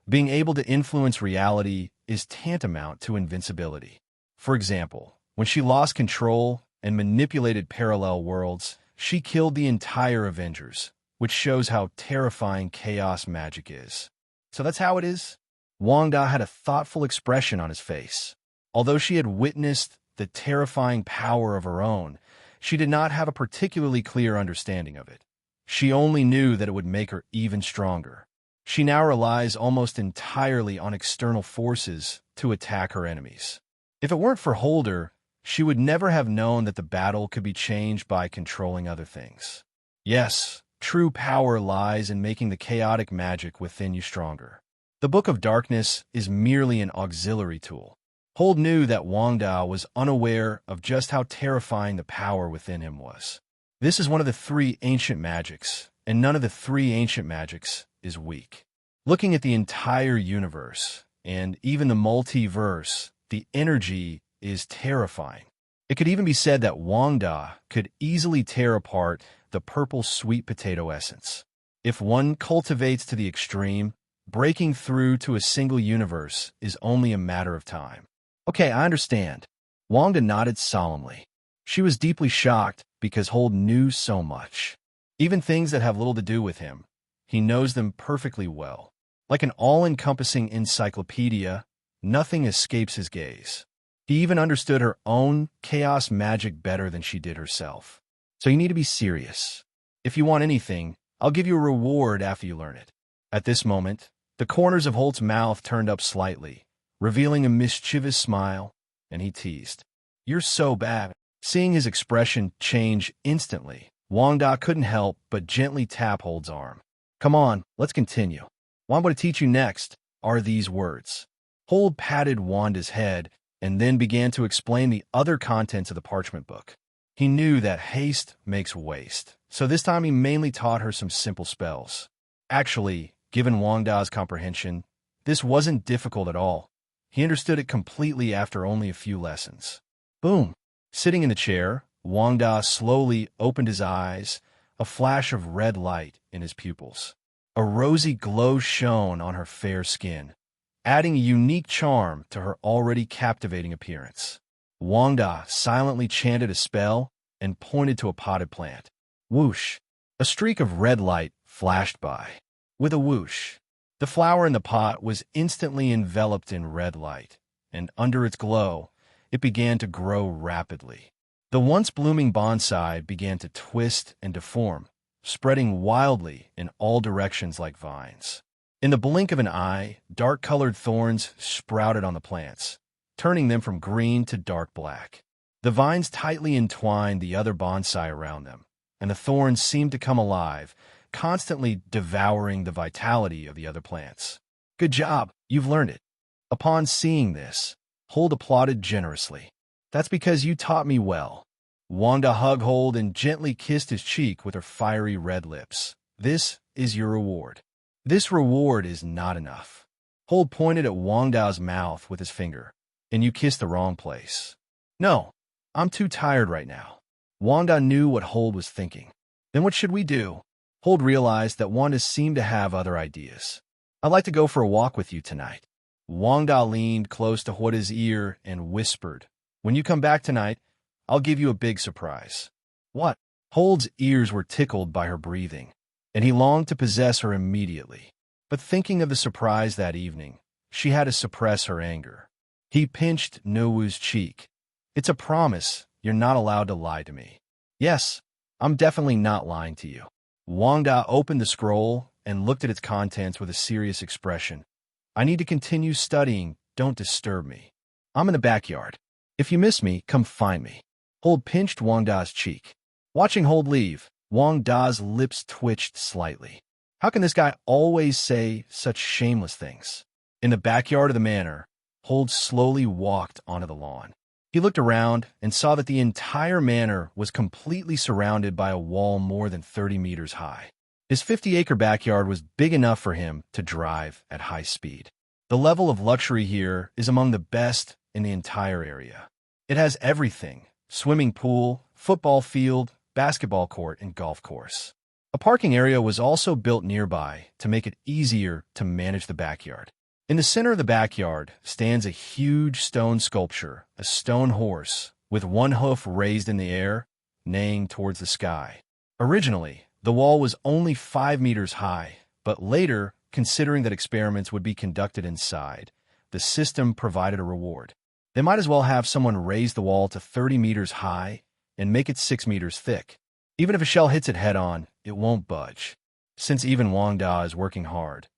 Being able to influence reality is tantamount to invincibility. For example, when she lost control and manipulated parallel worlds, she killed the entire Avengers, which shows how terrifying chaos magic is. So that's how it is? Wanda had a thoughtful expression on his face. Although she had witnessed the terrifying power of her own, she did not have a particularly clear understanding of it. She only knew that it would make her even stronger. She now relies almost entirely on external forces to attack her enemies. If it weren't for Holder, she would never have known that the battle could be changed by controlling other things. Yes, true power lies in making the chaotic magic within you stronger. The Book of Darkness is merely an auxiliary tool. Hold knew that Wanda was unaware of just how terrifying the power within him was. This is one of the three ancient magics, and none of the three ancient magics is weak. Looking at the entire universe, and even the multiverse, the energy is terrifying. It could even be said that Wanda could easily tear apart the purple sweet potato essence. If one cultivates to the extreme, breaking through to a single universe is only a matter of time. Okay, I understand. Wanda nodded solemnly. She was deeply shocked because Hold knew so much. Even things that have little to do with him. He knows them perfectly well. Like an all-encompassing encyclopedia, nothing escapes his gaze. He even understood her own chaos magic better than she did herself. So you need to be serious. If you want anything, I'll give you a reward after you learn it. At this moment, the corners of Holt's mouth turned up slightly, revealing a mischievous smile, and he teased. You're so bad. Seeing his expression change instantly, Wanda couldn't help but gently tap Hold's arm. Come on, let's continue. What I'm going to teach you next are these words. Hold patted Wanda's head and then began to explain the other contents of the parchment book. He knew that haste makes waste, so this time he mainly taught her some simple spells. Actually, given Wanda's comprehension, this wasn't difficult at all. He understood it completely after only a few lessons. Boom! Sitting in the chair, Wanda slowly opened his eyes, a flash of red light in his pupils. A rosy glow shone on her fair skin, adding a unique charm to her already captivating appearance. Wanda silently chanted a spell and pointed to a potted plant. Whoosh! A streak of red light flashed by. With a whoosh, the flower in the pot was instantly enveloped in red light, and under its glow, it began to grow rapidly. The once blooming bonsai began to twist and deform, spreading wildly in all directions like vines. In the blink of an eye, dark-colored thorns sprouted on the plants, turning them from green to dark black. The vines tightly entwined the other bonsai around them, and the thorns seemed to come alive, constantly devouring the vitality of the other plants. Good job, you've learned it. Upon seeing this, Hold applauded generously. That's because you taught me well. Wanda hugged Hold and gently kissed his cheek with her fiery red lips. This is your reward. This reward is not enough. Hold pointed at Wanda's mouth with his finger. And you kissed the wrong place. No, I'm too tired right now. Wanda knew what Hold was thinking. Then what should we do? Hold realized that Wanda seemed to have other ideas. I'd like to go for a walk with you tonight. Wanda leaned close to Wanda's ear and whispered, when you come back tonight, I'll give you a big surprise. What? Hold's ears were tickled by her breathing, and he longed to possess her immediately. But thinking of the surprise that evening, she had to suppress her anger. He pinched Nowu's cheek. It's a promise. You're not allowed to lie to me. Yes, I'm definitely not lying to you. Wanda opened the scroll and looked at its contents with a serious expression. I need to continue studying. Don't disturb me. I'm in the backyard. If you miss me, come find me. Hold pinched Wang Da's cheek. Watching Hold leave, Wang Da's lips twitched slightly. How can this guy always say such shameless things? In the backyard of the manor, Hold slowly walked onto the lawn. He looked around and saw that the entire manor was completely surrounded by a wall more than 30 meters high. His 50-acre backyard was big enough for him to drive at high speed. The level of luxury here is among the best in the entire area. It has everything: swimming pool, football field, basketball court, and golf course. A parking area was also built nearby to make it easier to manage the backyard. In the center of the backyard stands a huge stone sculpture, a stone horse, with one hoof raised in the air, neighing towards the sky. Originally, the wall was only 5 meters high, but later, considering that experiments would be conducted inside, the system provided a reward. They might as well have someone raise the wall to 30 meters high and make it 6 meters thick. Even if a shell hits it head-on, it won't budge. Since even Wang Da is working hard,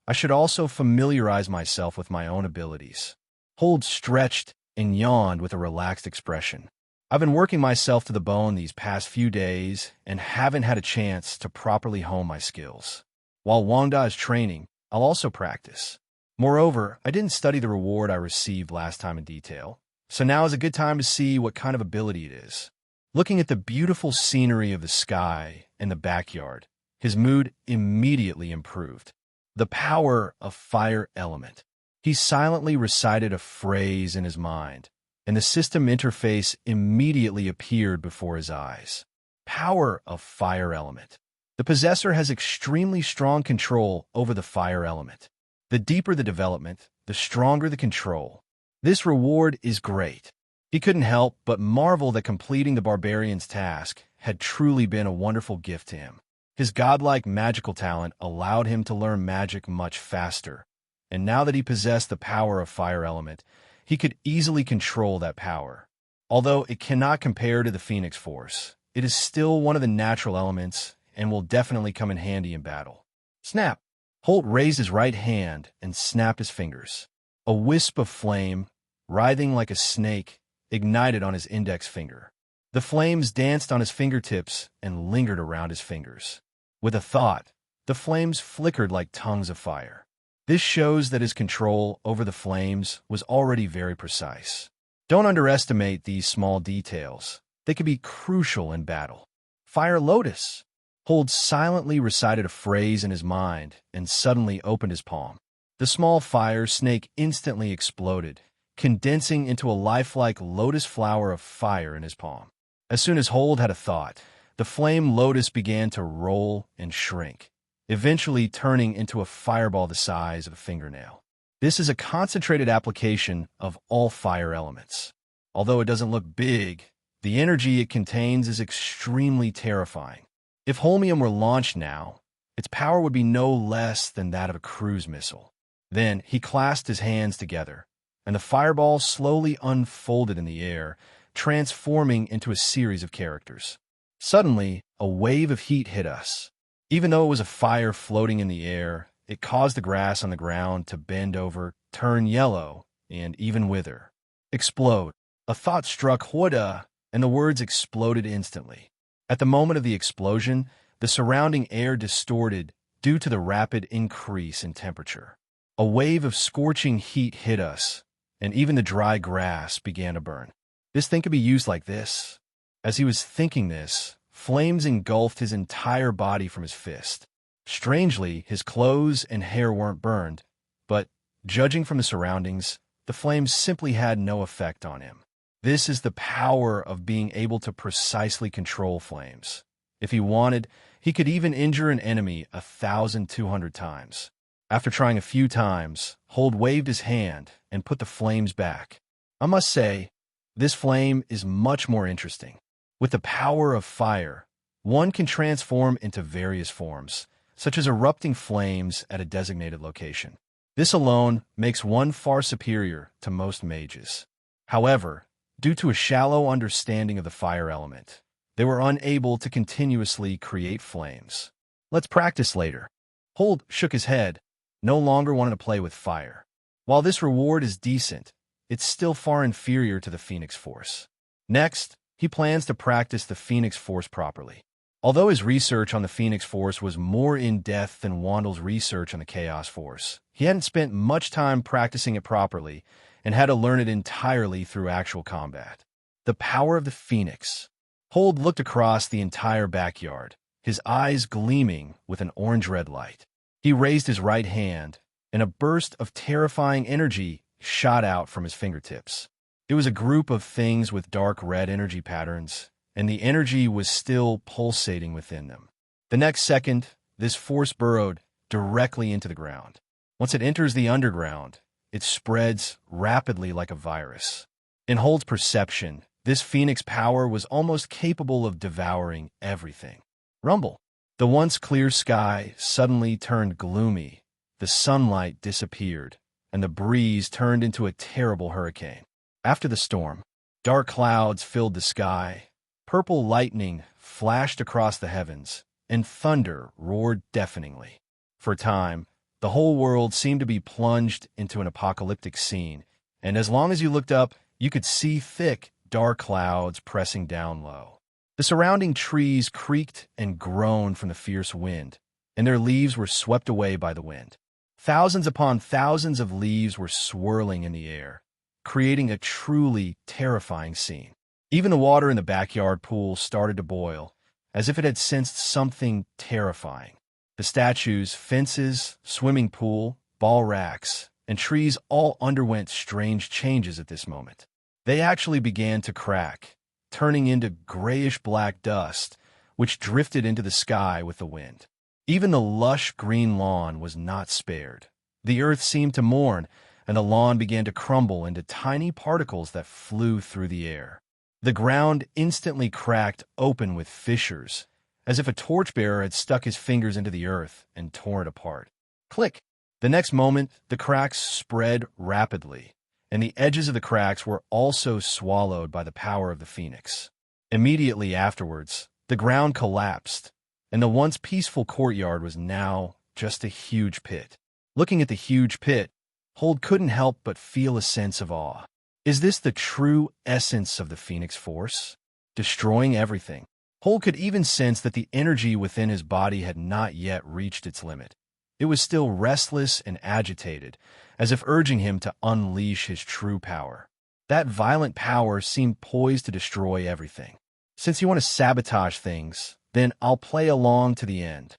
I should also familiarize myself with my own abilities. Hold stretched and yawned with a relaxed expression. I've been working myself to the bone these past few days and haven't had a chance to properly hone my skills. While Wang Da is training, I'll also practice. Moreover, I didn't study the reward I received last time in detail, so now is a good time to see what kind of ability it is. Looking at the beautiful scenery of the sky and the backyard, his mood immediately improved. The power of fire element. He silently recited a phrase in his mind, and the system interface immediately appeared before his eyes. Power of fire element. The possessor has extremely strong control over the fire element. The deeper the development, the stronger the control. This reward is great. He couldn't help but marvel that completing the barbarian's task had truly been a wonderful gift to him. His godlike magical talent allowed him to learn magic much faster, and now that he possessed the power of fire element, he could easily control that power. Although it cannot compare to the Phoenix Force, it is still one of the natural elements and will definitely come in handy in battle. Snap! Holt raised his right hand and snapped his fingers. A wisp of flame, writhing like a snake, ignited on his index finger. The flames danced on his fingertips and lingered around his fingers. With a thought, the flames flickered like tongues of fire. This shows that his control over the flames was already very precise. Don't underestimate these small details. They can be crucial in battle. Fire Lotus! Hold silently recited a phrase in his mind and suddenly opened his palm. The small fire snake instantly exploded, condensing into a lifelike lotus flower of fire in his palm. As soon as Hold had a thought, the flame lotus began to roll and shrink, eventually turning into a fireball the size of a fingernail. This is a concentrated application of all fire elements. Although it doesn't look big, the energy it contains is extremely terrifying. If Holmium were launched now, its power would be no less than that of a cruise missile. Then he clasped his hands together, and the fireball slowly unfolded in the air, transforming into a series of characters. Suddenly, a wave of heat hit us. Even though it was a fire floating in the air, it caused the grass on the ground to bend over, turn yellow, and even wither. Explode. A thought struck Huda, and the words exploded instantly. At the moment of the explosion, the surrounding air distorted due to the rapid increase in temperature. A wave of scorching heat hit us, and even the dry grass began to burn. This thing could be used like this. As he was thinking this, flames engulfed his entire body from his fist. Strangely, his clothes and hair weren't burned, but, judging from the surroundings, the flames simply had no effect on him. This is the power of being able to precisely control flames. If he wanted, he could even injure an enemy 1,200 times. After trying a few times, Hold waved his hand and put the flames back. I must say, this flame is much more interesting. With the power of fire, one can transform into various forms, such as erupting flames at a designated location. This alone makes one far superior to most mages. However, due to a shallow understanding of the fire element, they were unable to continuously create flames. Let's practice later. Hold shook his head, no longer wanting to play with fire. While this reward is decent, it's still far inferior to the Phoenix Force. Next, he plans to practice the Phoenix Force properly. Although his research on the Phoenix Force was more in-depth than Wanda's research on the Chaos Force, he hadn't spent much time practicing it properly and had to learn it entirely through actual combat. The power of the Phoenix. Hold looked across the entire backyard, his eyes gleaming with an orange-red light. He raised his right hand, and a burst of terrifying energy shot out from his fingertips. It was a group of things with dark red energy patterns, and the energy was still pulsating within them. The next second, this force burrowed directly into the ground. Once it enters the underground, it spreads rapidly like a virus. In Hold's perception, this Phoenix power was almost capable of devouring everything. Rumble. The once clear sky suddenly turned gloomy, the sunlight disappeared, and the breeze turned into a terrible hurricane. After the storm, dark clouds filled the sky, purple lightning flashed across the heavens, and thunder roared deafeningly. For a time, the whole world seemed to be plunged into an apocalyptic scene, and as long as you looked up, you could see thick, dark clouds pressing down low. The surrounding trees creaked and groaned from the fierce wind, and their leaves were swept away by the wind. Thousands upon thousands of leaves were swirling in the air, creating a truly terrifying scene. Even the water in the backyard pool started to boil, as if it had sensed something terrifying. The statues, fences, swimming pool, ball racks, and trees all underwent strange changes at this moment. They actually began to crack, turning into grayish-black dust, which drifted into the sky with the wind. Even the lush green lawn was not spared. The earth seemed to mourn, and the lawn began to crumble into tiny particles that flew through the air. The ground instantly cracked open with fissures, as if a torchbearer had stuck his fingers into the earth and torn it apart. Click! The next moment, the cracks spread rapidly, and the edges of the cracks were also swallowed by the power of the Phoenix. Immediately afterwards, the ground collapsed, and the once peaceful courtyard was now just a huge pit. Looking at the huge pit, Hold couldn't help but feel a sense of awe. Is this the true essence of the Phoenix Force? Destroying everything. Hold could even sense that the energy within his body had not yet reached its limit. It was still restless and agitated, as if urging him to unleash his true power. That violent power seemed poised to destroy everything. Since you want to sabotage things, then I'll play along to the end.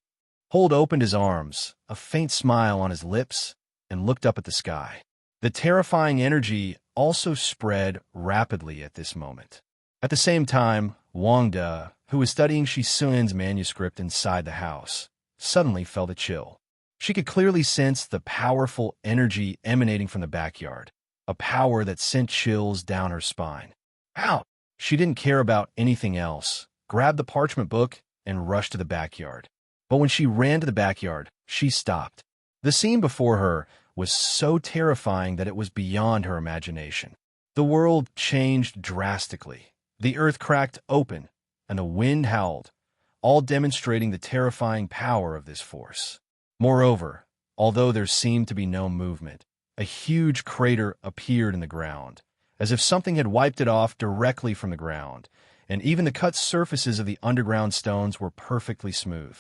Hold opened his arms, a faint smile on his lips, and looked up at the sky. The terrifying energy also spread rapidly at this moment. At the same time, Wanda, who was studying Shisun's manuscript inside the house, suddenly felt a chill. She could clearly sense the powerful energy emanating from the backyard, a power that sent chills down her spine. Ow! She didn't care about anything else, grabbed the parchment book, and rushed to the backyard. But when she ran to the backyard, she stopped. The scene before her was so terrifying that it was beyond her imagination. The world changed drastically. The earth cracked open, and the wind howled, all demonstrating the terrifying power of this force. Moreover, although there seemed to be no movement, a huge crater appeared in the ground, as if something had wiped it off directly from the ground, and even the cut surfaces of the underground stones were perfectly smooth.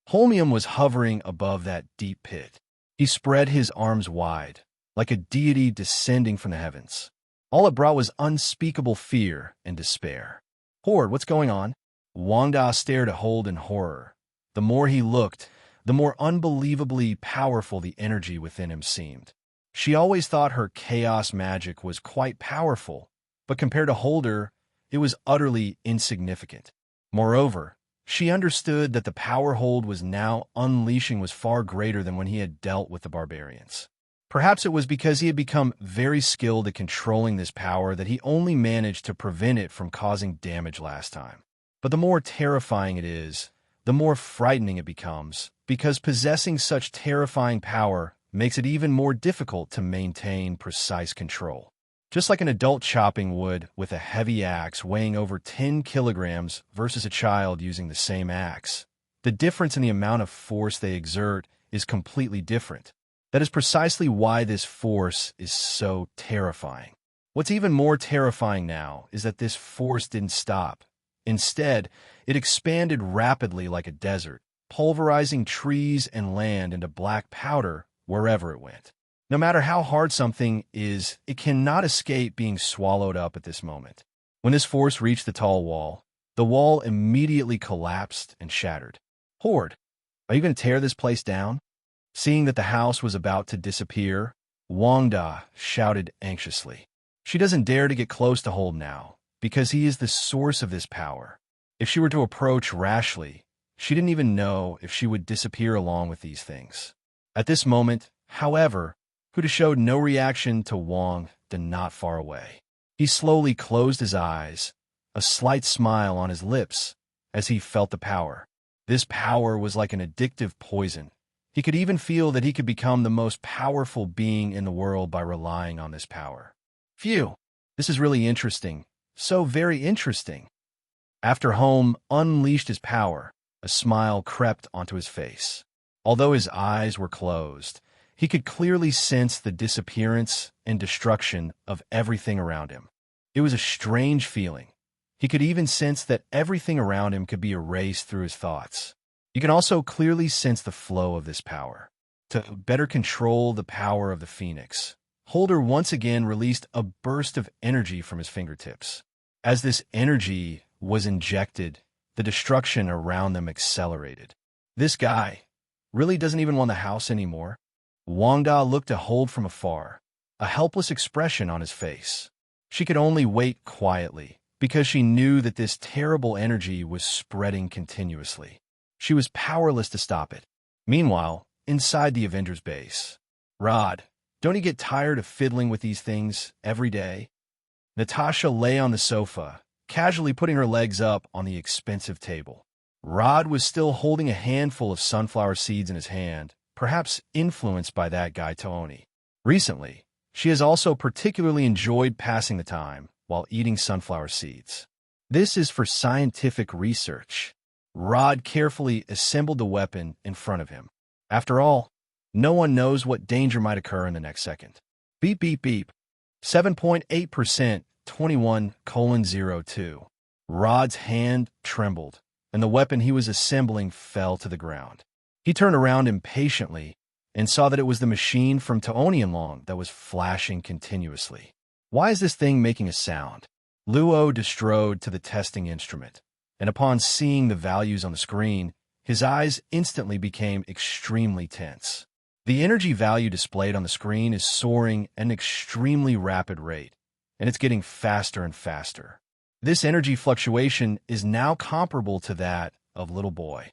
Holmium was hovering above that deep pit. He spread his arms wide, like a deity descending from the heavens. All it brought was unspeakable fear and despair. Horde, what's going on? Wanda stared at Hold in horror. The more he looked, the more unbelievably powerful the energy within him seemed. She always thought her chaos magic was quite powerful, but compared to Holder, it was utterly insignificant. Moreover, she understood that the power Hold was now unleashing was far greater than when he had dealt with the barbarians. Perhaps it was because he had become very skilled at controlling this power that he only managed to prevent it from causing damage last time. But the more terrifying it is, the more frightening it becomes, because possessing such terrifying power makes it even more difficult to maintain precise control. Just like an adult chopping wood with a heavy axe weighing over 10 kilograms versus a child using the same axe, the difference in the amount of force they exert is completely different. That is precisely why this force is so terrifying. What's even more terrifying now is that this force didn't stop. Instead, it expanded rapidly like a desert, pulverizing trees and land into black powder wherever it went. No matter how hard something is, it cannot escape being swallowed up at this moment. When this force reached the wall immediately collapsed and shattered. Horde, are you going to tear this place down? Seeing that the house was about to disappear, Wanda shouted anxiously. She doesn't dare to get close to Horde now, because he is the source of this power. If she were to approach rashly, she didn't even know if she would disappear along with these things. At this moment, however, Huda showed no reaction to Wang not far away. He slowly closed his eyes, a slight smile on his lips, as he felt the power. This power was like an addictive poison. He could even feel that he could become the most powerful being in the world by relying on this power. Phew, this is really interesting. So very interesting. After Home unleashed his power, a smile crept onto his face. Although his eyes were closed, he could clearly sense the disappearance and destruction of everything around him. It was a strange feeling. He could even sense that everything around him could be erased through his thoughts. You can also clearly sense the flow of this power. To better control the power of the Phoenix, Holder once again released a burst of energy from his fingertips. As this energy was injected, the destruction around them accelerated. This guy really doesn't even want the house anymore. Wanda looked to Hold from afar, a helpless expression on his face. She could only wait quietly, because she knew that this terrible energy was spreading continuously. She was powerless to stop it. Meanwhile, inside the Avengers base, Rod, don't you get tired of fiddling with these things every day? Natasha lay on the sofa, casually putting her legs up on the expensive table. Rod was still holding a handful of sunflower seeds in his hand, perhaps influenced by that guy Tony. Recently, she has also particularly enjoyed passing the time while eating sunflower seeds. This is for scientific research. Rod carefully assembled the weapon in front of him. After all, no one knows what danger might occur in the next second. Beep, beep, beep. 7.8%, 21:02. Rod's hand trembled, and the weapon he was assembling fell to the ground. He turned around impatiently and saw that it was the machine from Tony and Long that was flashing continuously. Why is this thing making a sound? Luo strode to the testing instrument, and upon seeing the values on the screen, his eyes instantly became extremely tense. The energy value displayed on the screen is soaring at an extremely rapid rate, and it's getting faster and faster. This energy fluctuation is now comparable to that of Little Boy.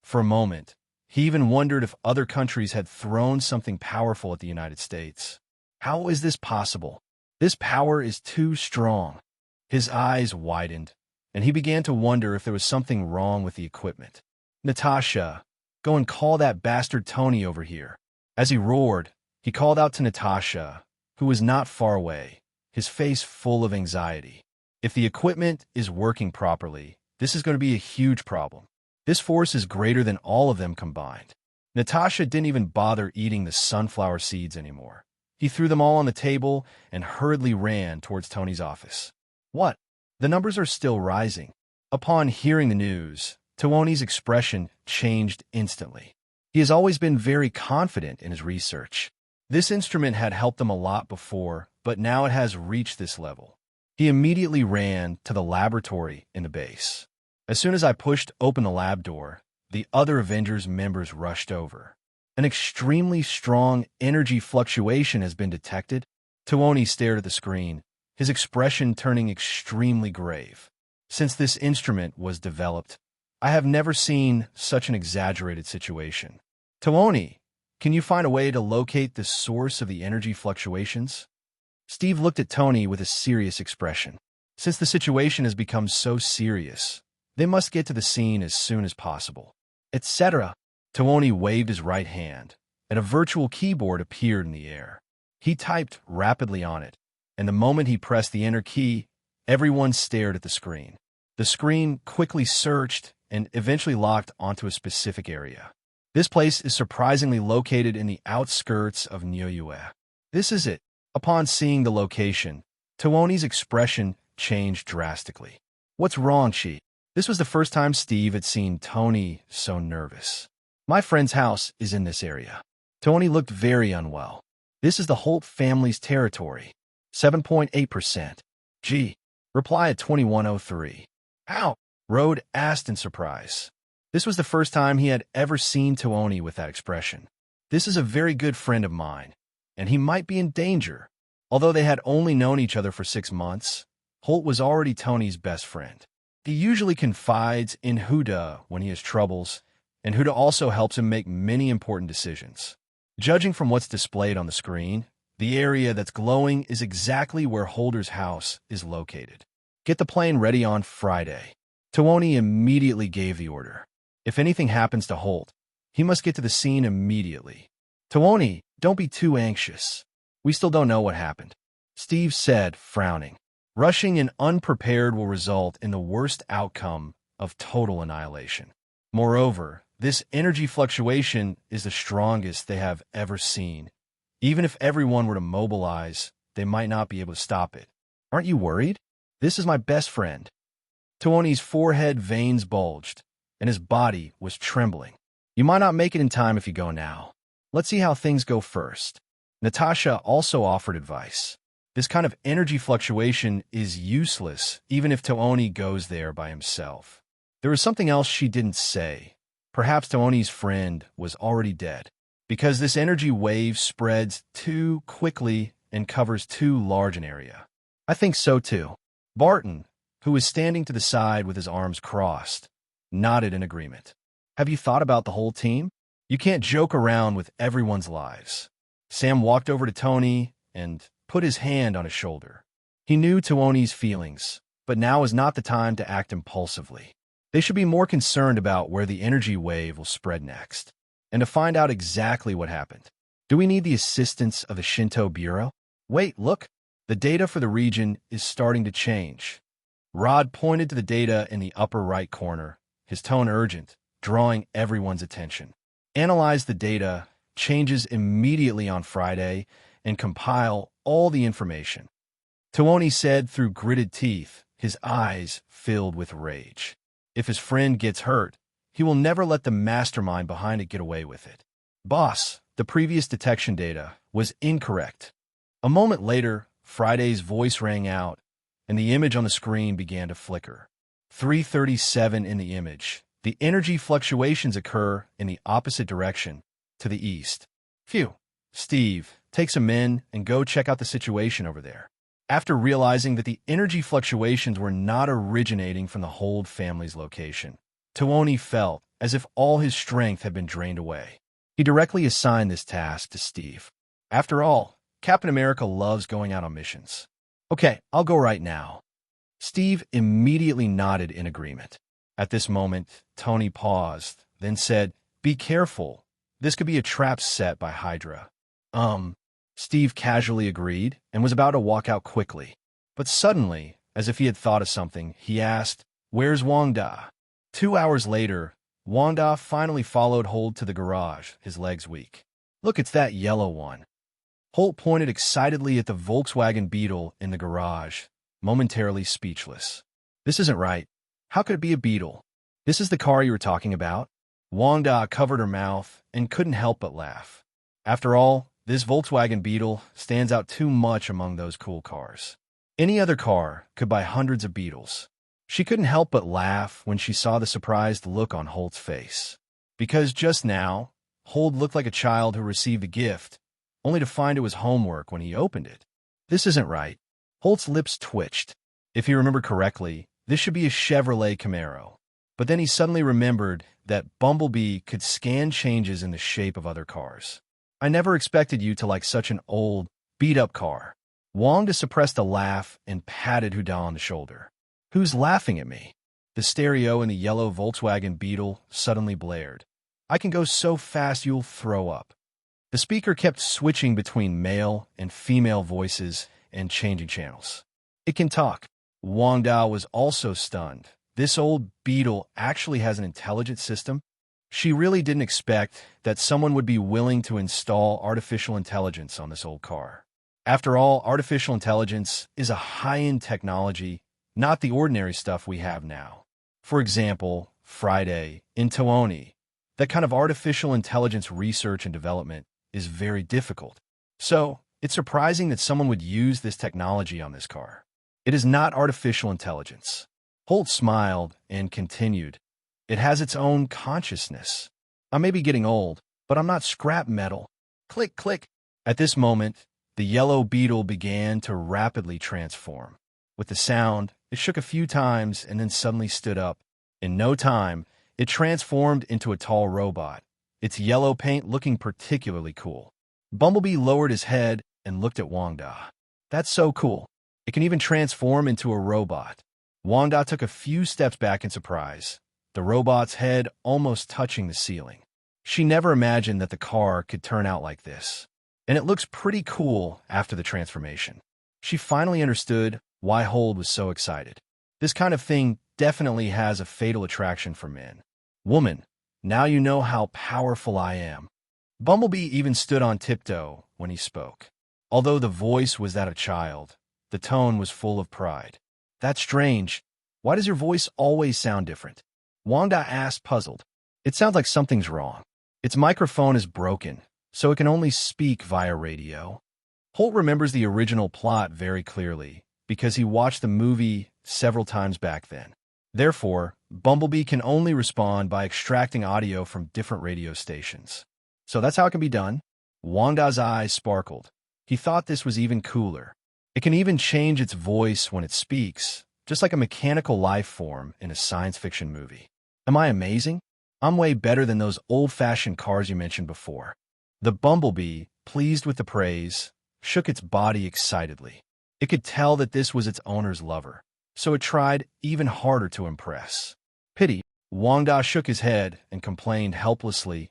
For a moment, he even wondered if other countries had thrown something powerful at the United States. How is this possible? This power is too strong. His eyes widened, and he began to wonder if there was something wrong with the equipment. Natasha, go and call that bastard Tony over here. As he roared, he called out to Natasha, who was not far away, his face full of anxiety. If the equipment is working properly, this is going to be a huge problem. This force is greater than all of them combined. Natasha didn't even bother eating the sunflower seeds anymore. He threw them all on the table and hurriedly ran towards Tony's office. What? The numbers are still rising. Upon hearing the news, Tony's expression changed instantly. He has always been very confident in his research. This instrument had helped him a lot before, but now it has reached this level. He immediately ran to the laboratory in the base. As soon as I pushed open the lab door, the other Avengers members rushed over. An extremely strong energy fluctuation has been detected. Tony stared at the screen, his expression turning extremely grave. Since this instrument was developed, I have never seen such an exaggerated situation. Tony, can you find a way to locate the source of the energy fluctuations? Steve looked at Tony with a serious expression. Since the situation has become so serious, they must get to the scene as soon as possible. Etc. Tony waved his right hand, and a virtual keyboard appeared in the air. He typed rapidly on it, and the moment he pressed the enter key, everyone stared at the screen. The screen quickly searched and eventually locked onto a specific area. This place is surprisingly located in the outskirts of Neighbour. This is it. Upon seeing the location, Tuoni's expression changed drastically. What's wrong, she? This was the first time Steve had seen Tony so nervous. My friend's house is in this area. Tony looked very unwell. This is the Holt family's territory. 7.8%. G. Reply at 2103. How? Rode asked in surprise. This was the first time he had ever seen Tuoni with that expression. This is a very good friend of mine, and he might be in danger. Although they had only known each other for 6 months, Holt was already Tony's best friend. He usually confides in Huda when he has troubles, and Huda also helps him make many important decisions. Judging from what's displayed on the screen, the area that's glowing is exactly where Holder's house is located. Get the plane ready on Friday. Tuoni immediately gave the order. If anything happens to Holt, he must get to the scene immediately. Tuoni, don't be too anxious. We still don't know what happened, Steve said, frowning. Rushing and unprepared will result in the worst outcome of total annihilation. Moreover, this energy fluctuation is the strongest they have ever seen. Even if everyone were to mobilize, they might not be able to stop it. Aren't you worried? This is my best friend. Tuoni's forehead veins bulged, and his body was trembling. You might not make it in time if you go now. Let's see how things go first. Natasha also offered advice. This kind of energy fluctuation is useless even if Tuoni goes there by himself. There was something else she didn't say. Perhaps Tuoni's friend was already dead, because this energy wave spreads too quickly and covers too large an area. I think so too. Barton, who was standing to the side with his arms crossed, nodded in agreement. Have you thought about the whole team? You can't joke around with everyone's lives. Sam walked over to Tony and put his hand on his shoulder. He knew Tuoni's feelings, but now is not the time to act impulsively. They should be more concerned about where the energy wave will spread next, and to find out exactly what happened. Do we need the assistance of the Shinto Bureau? Wait, look. The data for the region is starting to change. Rod pointed to the data in the upper right corner, his tone urgent, drawing everyone's attention. Analyze the data, changes immediately on Friday, and compile all the information. Tuoni said through gritted teeth, his eyes filled with rage. If his friend gets hurt, he will never let the mastermind behind it get away with it. Boss, the previous detection data was incorrect. A moment later, Friday's voice rang out, and the image on the screen began to flicker. 337 in the image. The energy fluctuations occur in the opposite direction, to the east. Phew. Steve, take some men and go check out the situation over there. After realizing that the energy fluctuations were not originating from the Holt family's location, Tuoni felt as if all his strength had been drained away. He directly assigned this task to Steve. After all, Captain America loves going out on missions. Okay, I'll go right now. Steve immediately nodded in agreement. At this moment, Tony paused, then said, Be careful. This could be a trap set by Hydra. Steve casually agreed and was about to walk out quickly. But suddenly, as if he had thought of something, he asked, Where's Wanda? 2 hours later, Wanda finally followed Holt to the garage, his legs weak. Look, it's that yellow one. Holt pointed excitedly at the Volkswagen Beetle in the garage, momentarily speechless. This isn't right. How could it be a Beetle? This is the car you were talking about? Wanda covered her mouth and couldn't help but laugh. After all, this Volkswagen Beetle stands out too much among those cool cars. Any other car could buy hundreds of Beetles. She couldn't help but laugh when she saw the surprised look on Holt's face. Because just now, Holt looked like a child who received a gift, only to find it was homework when he opened it. This isn't right. Holt's lips twitched. If he remembered correctly, this should be a Chevrolet Camaro. But then he suddenly remembered that Bumblebee could scan changes in the shape of other cars. I never expected you to like such an old, beat-up car. Wanda suppressed a laugh and patted Huda on the shoulder. Who's laughing at me? The stereo in the yellow Volkswagen Beetle suddenly blared. I can go so fast you'll throw up. The speaker kept switching between male and female voices and changing channels. It can talk. Wanda was also stunned. This old Beetle actually has an intelligent system? She really didn't expect that someone would be willing to install artificial intelligence on this old car. After all, artificial intelligence is a high-end technology, not the ordinary stuff we have now. For example, Friday, in Tooni, that kind of artificial intelligence research and development is very difficult. So, it's surprising that someone would use this technology on this car. It is not artificial intelligence. Holt smiled and continued. It has its own consciousness. I may be getting old, but I'm not scrap metal. Click, click. At this moment, the yellow Beetle began to rapidly transform. With the sound, it shook a few times and then suddenly stood up. In no time, it transformed into a tall robot, its yellow paint looking particularly cool. Bumblebee lowered his head and looked at Wanda. That's so cool. It can even transform into a robot. Wanda took a few steps back in surprise, the robot's head almost touching the ceiling. She never imagined that the car could turn out like this. And it looks pretty cool after the transformation. She finally understood why Hold was so excited. This kind of thing definitely has a fatal attraction for men. Woman, now you know how powerful I am. Bumblebee even stood on tiptoe when he spoke. Although the voice was that of a child, the tone was full of pride. That's strange. Why does your voice always sound different? Wanda asked, puzzled. It sounds like something's wrong. Its microphone is broken, so it can only speak via radio. Holt remembers the original plot very clearly, because he watched the movie several times back then. Therefore, Bumblebee can only respond by extracting audio from different radio stations. So that's how it can be done. Wanda's eyes sparkled. He thought this was even cooler. It can even change its voice when it speaks, just like a mechanical life form in a science fiction movie. Am I amazing? I'm way better than those old-fashioned cars you mentioned before. The Bumblebee, pleased with the praise, shook its body excitedly. It could tell that this was its owner's lover, so it tried even harder to impress. Pity. Wanda shook his head and complained helplessly,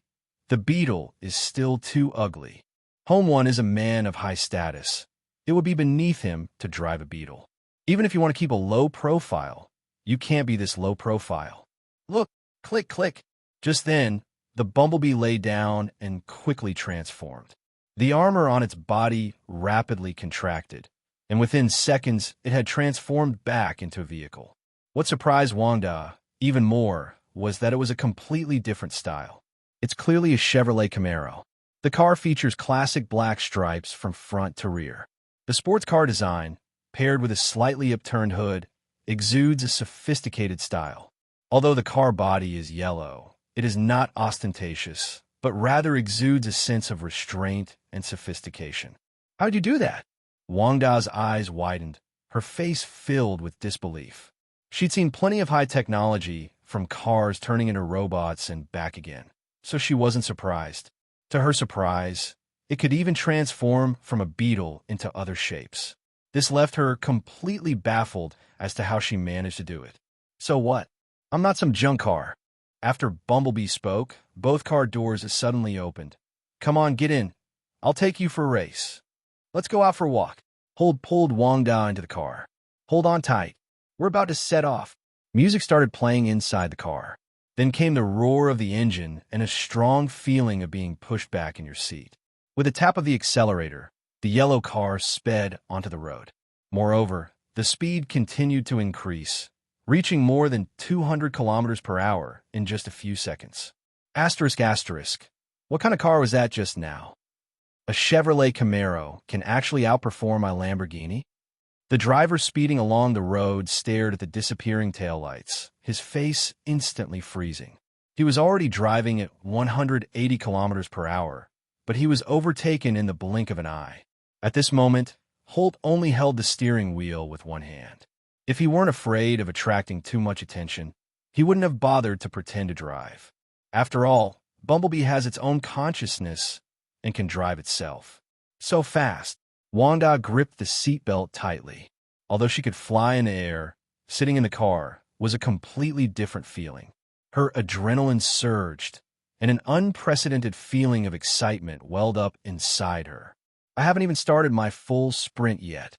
the Beetle is still too ugly. Home One is a man of high status. It would be beneath him to drive a Beetle. Even if you want to keep a low profile, you can't be this low profile. Look, click, click. Just then, the Bumblebee lay down and quickly transformed. The armor on its body rapidly contracted, and within seconds, it had transformed back into a vehicle. What surprised Wanda even more was that it was a completely different style. It's clearly a Chevrolet Camaro. The car features classic black stripes from front to rear. The sports car design, paired with a slightly upturned hood, exudes a sophisticated style. Although the car body is yellow, it is not ostentatious, but rather exudes a sense of restraint and sophistication. How'd you do that? Wanda's eyes widened, her face filled with disbelief. She'd seen plenty of high technology, from cars turning into robots and back again, so she wasn't surprised. To her surprise, it could even transform from a Beetle into other shapes. This left her completely baffled as to how she managed to do it. So what? I'm not some junk car. After Bumblebee spoke, both car doors suddenly opened. Come on, get in. I'll take you for a race. Let's go out for a walk. Hold pulled Wanda into the car. Hold on tight. We're about to set off. Music started playing inside the car. Then came the roar of the engine and a strong feeling of being pushed back in your seat. With a tap of the accelerator, the yellow car sped onto the road. Moreover, the speed continued to increase, reaching more than 200 kilometers per hour in just a few seconds. Asterisk, asterisk. What kind of car was that just now? A Chevrolet Camaro can actually outperform my Lamborghini? The driver speeding along the road stared at the disappearing taillights, his face instantly freezing. He was already driving at 180 kilometers per hour, but he was overtaken in the blink of an eye. At this moment, Holt only held the steering wheel with one hand. If he weren't afraid of attracting too much attention, he wouldn't have bothered to pretend to drive. After all, Bumblebee has its own consciousness and can drive itself. So fast, Wanda gripped the seatbelt tightly. Although she could fly in the air, sitting in the car was a completely different feeling. Her adrenaline surged, and an unprecedented feeling of excitement welled up inside her. I haven't even started my full sprint yet.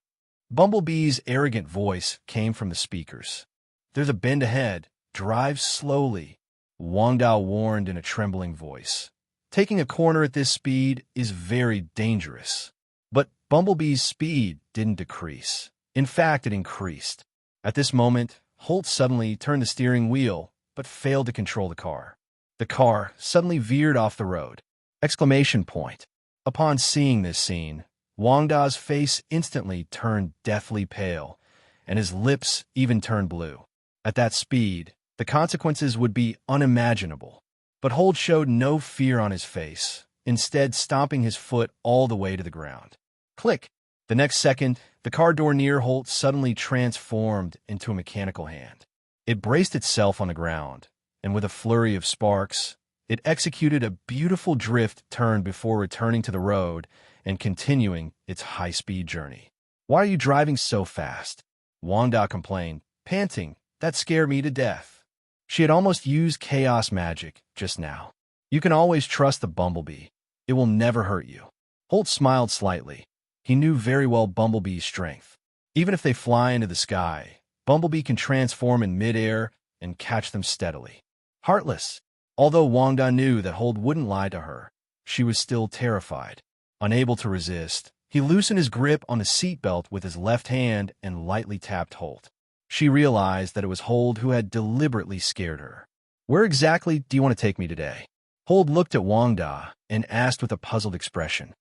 Bumblebee's arrogant voice came from the speakers. There's a bend ahead. Drive slowly, Wanda warned in a trembling voice. Taking a corner at this speed is very dangerous. But Bumblebee's speed didn't decrease. In fact, it increased. At this moment, Holt suddenly turned the steering wheel, but failed to control the car. The car suddenly veered off the road. Exclamation point. Upon seeing this scene, Wanda's face instantly turned deathly pale, and his lips even turned blue. At that speed, the consequences would be unimaginable. But Holt showed no fear on his face, instead stomping his foot all the way to the ground. Click! The next second, the car door near Holt suddenly transformed into a mechanical hand. It braced itself on the ground, and with a flurry of sparks, it executed a beautiful drift turn before returning to the road and continuing its high-speed journey. Why are you driving so fast? Wanda complained, panting. That scared me to death. She had almost used chaos magic just now. You can always trust the Bumblebee. It will never hurt you. Holt smiled slightly. He knew very well Bumblebee's strength. Even if they fly into the sky, Bumblebee can transform in midair and catch them steadily. Heartless. Although Wanda knew that Holt wouldn't lie to her, she was still terrified. Unable to resist, he loosened his grip on the seatbelt with his left hand and lightly tapped Holt. She realized that it was Holt who had deliberately scared her. Where exactly do you want to take me today? Holt looked at Wanda and asked with a puzzled expression.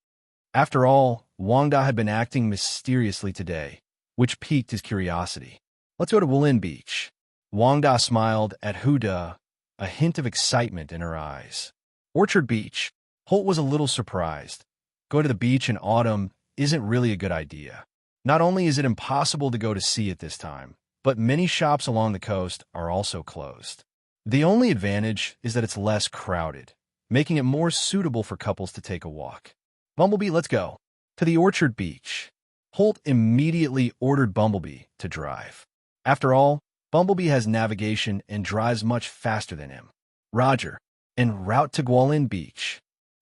After all, Wanda had been acting mysteriously today, which piqued his curiosity. Let's go to Woolin Beach. Wanda smiled at Huda, a hint of excitement in her eyes. Orchard Beach. Holt was a little surprised. Going to the beach in autumn isn't really a good idea. Not only is it impossible to go to sea at this time, but many shops along the coast are also closed. The only advantage is that it's less crowded, making it more suitable for couples to take a walk. Bumblebee, let's go. To the Orchard Beach. Holt immediately ordered Bumblebee to drive. After all, Bumblebee has navigation and drives much faster than him. Roger. En route to Woolin Beach.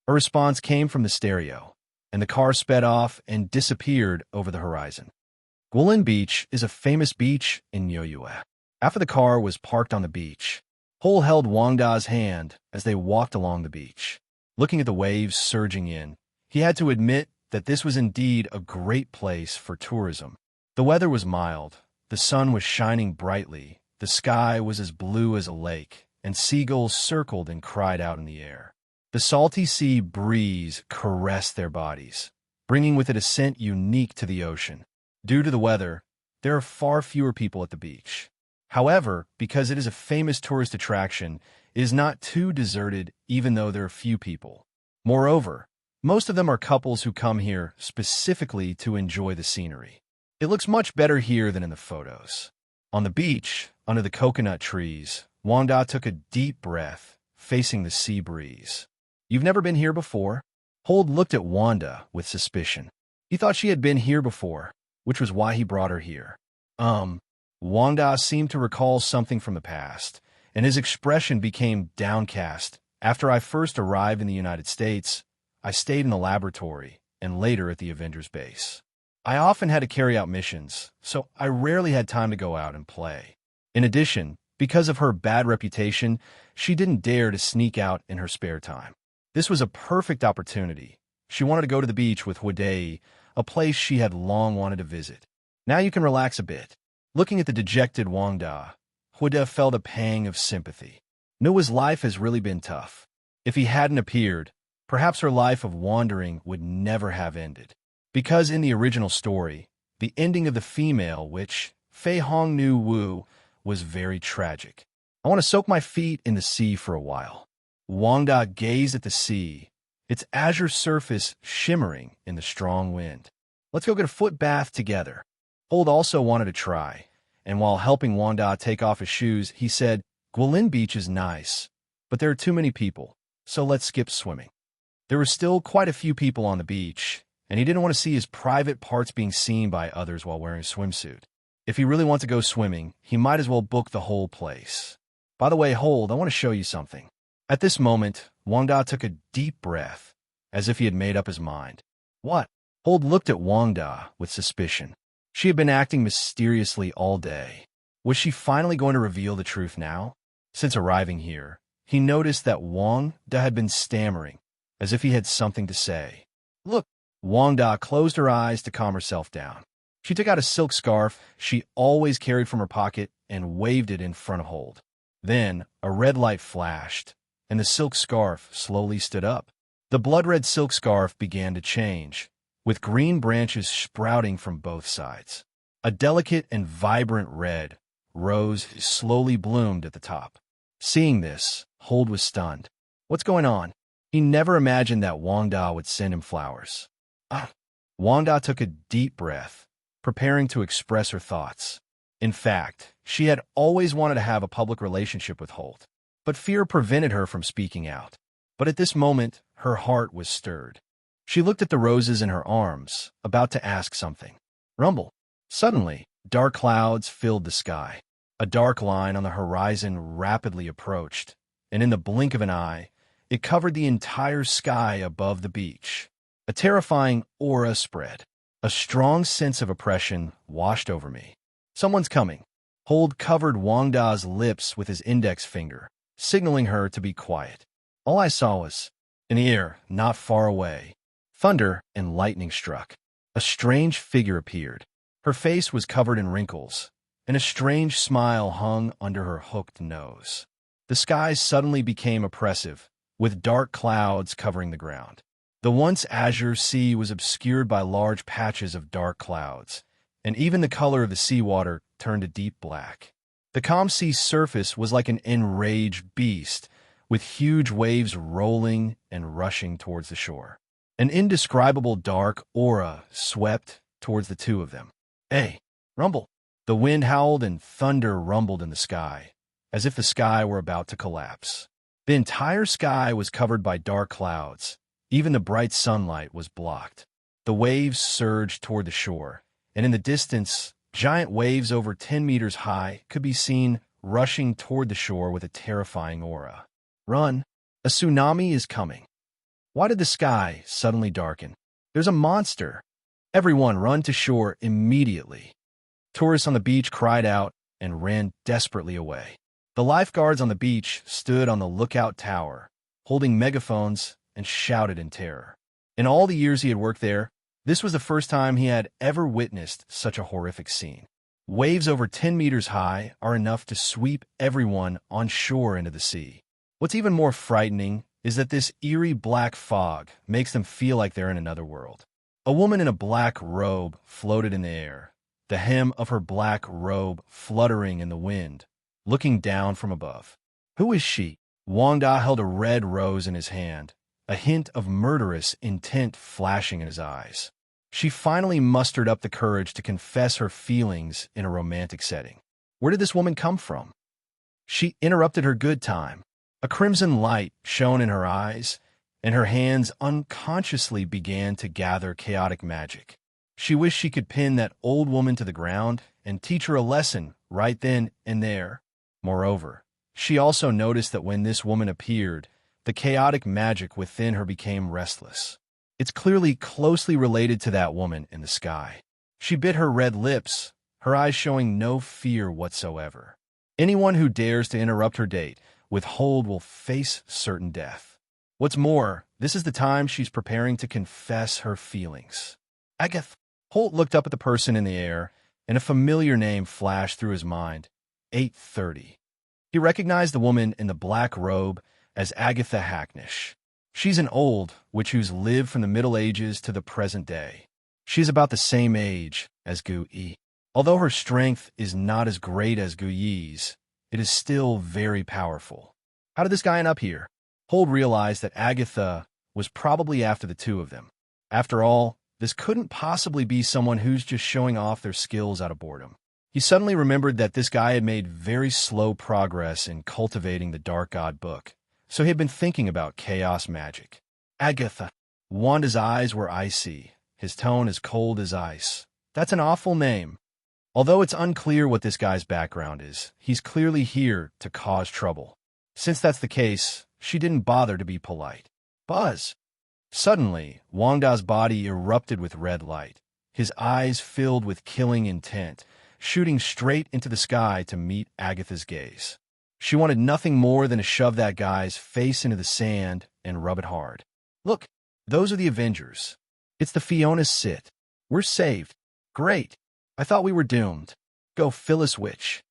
A response came from the stereo, and the car sped off and disappeared over the horizon. Woolin Beach is a famous beach in Niue. After the car was parked on the beach, Holt held Wanda's hand as they walked along the beach. Looking at the waves surging in, he had to admit that this was indeed a great place for tourism. The weather was mild, the sun was shining brightly, the sky was as blue as a lake, and seagulls circled and cried out in the air. The salty sea breeze caressed their bodies, bringing with it a scent unique to the ocean. Due to the weather, there are far fewer people at the beach. However, because it is a famous tourist attraction, it is not too deserted even though there are few people. Moreover, most of them are couples who come here specifically to enjoy the scenery. It looks much better here than in the photos. On the beach, under the coconut trees, Wanda took a deep breath, facing the sea breeze. You've never been here before? Holt looked at Wanda with suspicion. He thought she had been here before, which was why he brought her here. Wanda seemed to recall something from the past, and his expression became downcast. After I first arrived in the United States, I stayed in the laboratory and later at the Avengers base. I often had to carry out missions, so I rarely had time to go out and play. In addition, because of her bad reputation, she didn't dare to sneak out in her spare time. This was a perfect opportunity. She wanted to go to the beach with Huda, a place she had long wanted to visit. Now you can relax a bit. Looking at the dejected Wanda, Huda felt a pang of sympathy. Nua's life has really been tough. If he hadn't appeared, perhaps her life of wandering would never have ended. Because in the original story, the ending of the female witch, Fei Hong Nu Wu, was very tragic. I want to soak my feet in the sea for a while. Wanda gazed at the sea, its azure surface shimmering in the strong wind. Let's go get a foot bath together. Holt also wanted to try, and while helping Wanda take off his shoes, he said, Woolin Beach is nice, but there are too many people, so let's skip swimming. There were still quite a few people on the beach, and he didn't want to see his private parts being seen by others while wearing a swimsuit. If he really wants to go swimming, he might as well book the whole place. By the way, Holt, I want to show you something. At this moment, Wanda took a deep breath, as if he had made up his mind. What? Hold looked at Wanda with suspicion. She had been acting mysteriously all day. Was she finally going to reveal the truth now? Since arriving here, he noticed that Wanda had been stammering, as if he had something to say. Look, Wanda closed her eyes to calm herself down. She took out a silk scarf she always carried from her pocket and waved it in front of Hold. Then a red light flashed, and the silk scarf slowly stood up. The blood-red silk scarf began to change, with green branches sprouting from both sides. A delicate and vibrant red rose slowly bloomed at the top. Seeing this, Hold was stunned. What's going on? He never imagined that Wanda would send him flowers. Wanda took a deep breath, preparing to express her thoughts. In fact, she had always wanted to have a public relationship with Hold, but fear prevented her from speaking out. But at this moment, her heart was stirred. She looked at the roses in her arms, about to ask something. Rumble. Suddenly, dark clouds filled the sky. A dark line on the horizon rapidly approached, and in the blink of an eye, it covered the entire sky above the beach. A terrifying aura spread. A strong sense of oppression washed over me. Someone's coming. Hold covered Wanda's lips with his index finger, signaling her to be quiet. All I saw was, in the air, not far away, thunder and lightning struck. A strange figure appeared. Her face was covered in wrinkles, and a strange smile hung under her hooked nose. The skies suddenly became oppressive, with dark clouds covering the ground. The once azure sea was obscured by large patches of dark clouds, and even the color of the seawater turned a deep black. The calm sea surface was like an enraged beast, with huge waves rolling and rushing towards the shore. An indescribable dark aura swept towards the two of them. Hey, rumble! The wind howled and thunder rumbled in the sky, as if the sky were about to collapse. The entire sky was covered by dark clouds. Even the bright sunlight was blocked. The waves surged toward the shore, and in the distance, giant waves over 10 meters high could be seen rushing toward the shore with a terrifying aura. Run! A tsunami is coming. Why did the sky suddenly darken? There's a monster. Everyone run to shore immediately. Tourists on the beach cried out and ran desperately away. The lifeguards on the beach stood on the lookout tower, holding megaphones, and shouted in terror. In all the years he had worked there, this was the first time he had ever witnessed such a horrific scene. Waves over 10 meters high are enough to sweep everyone on shore into the sea. What's even more frightening is that this eerie black fog makes them feel like they're in another world. A woman in a black robe floated in the air, the hem of her black robe fluttering in the wind, looking down from above. Who is she? Wanda held a red rose in his hand, a hint of murderous intent flashing in his eyes. She finally mustered up the courage to confess her feelings in a romantic setting. Where did this woman come from? She interrupted her good time. A crimson light shone in her eyes, and her hands unconsciously began to gather chaotic magic. She wished she could pin that old woman to the ground and teach her a lesson right then and there. Moreover, she also noticed that when this woman appeared, the chaotic magic within her became restless. It's clearly closely related to that woman in the sky. She bit her red lips, her eyes showing no fear whatsoever. Anyone who dares to interrupt her date with Hold will face certain death. What's more, this is the time she's preparing to confess her feelings. Agatha. Holt looked up at the person in the air, and a familiar name flashed through his mind. 8:30. He recognized the woman in the black robe as Agatha Hacknish. She's an old witch who's lived from the Middle Ages to the present day. She's about the same age as Gu Yi. Although her strength is not as great as Gu Yi's, it is still very powerful. How did this guy end up here? Hold realized that Agatha was probably after the two of them. After all, this couldn't possibly be someone who's just showing off their skills out of boredom. He suddenly remembered that this guy had made very slow progress in cultivating the Dark God book, so he had been thinking about chaos magic. Agatha. Wanda's eyes were icy, his tone as cold as ice. That's an awful name. Although it's unclear what this guy's background is, he's clearly here to cause trouble. Since that's the case, she didn't bother to be polite. Buzz! Suddenly, Wanda's body erupted with red light, his eyes filled with killing intent, shooting straight into the sky to meet Agatha's gaze. She wanted nothing more than to shove that guy's face into the sand and rub it hard. Look, those are the Avengers. It's the Fiona's Sit. We're saved. Great. I thought we were doomed. Go Phyllis Witch.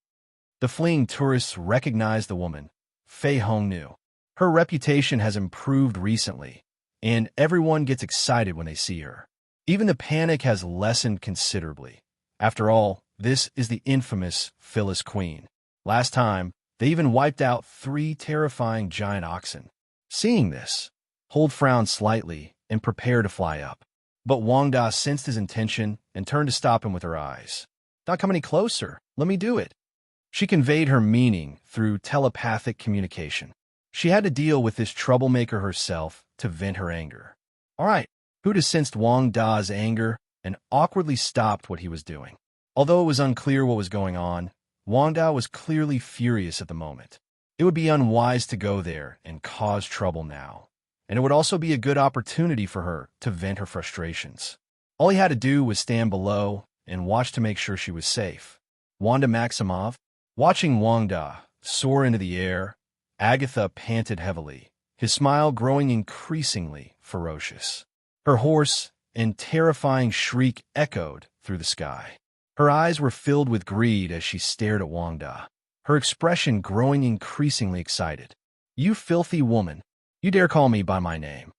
The fleeing tourists recognized the woman, Fei Hongnu. Her reputation has improved recently, and everyone gets excited when they see her. Even the panic has lessened considerably. After all, this is the infamous Phyllis Queen. Last time, they even wiped out 3 terrifying giant oxen. Seeing this, Hold frowned slightly and prepared to fly up. But Wanda sensed his intention and turned to stop him with her eyes. Not come any closer. Let me do it. She conveyed her meaning through telepathic communication. She had to deal with this troublemaker herself to vent her anger. All right, Huda sensed Wanda's anger and awkwardly stopped what he was doing. Although it was unclear what was going on, Wanda was clearly furious at the moment. It would be unwise to go there and cause trouble now, and it would also be a good opportunity for her to vent her frustrations. All he had to do was stand below and watch to make sure she was safe. Wanda Maximov, watching Wanda soar into the air, Agatha panted heavily, his smile growing increasingly ferocious. Her hoarse and terrifying shriek echoed through the sky. Her eyes were filled with greed as she stared at Wanda, her expression growing increasingly excited. You filthy woman, you dare call me by my name.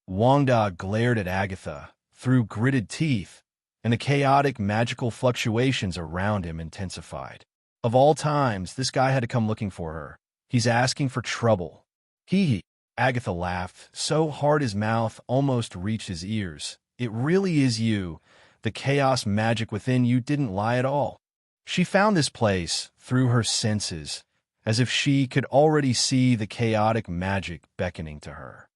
Wanda glared at Agatha through gritted teeth, and the chaotic magical fluctuations around him intensified. Of all times, this guy had to come looking for her. He's asking for trouble. Hee. Agatha laughed, so hard his mouth almost reached his ears. It really is you. The chaos magic within you didn't lie at all. She found this place through her senses, as if she could already see the chaotic magic beckoning to her.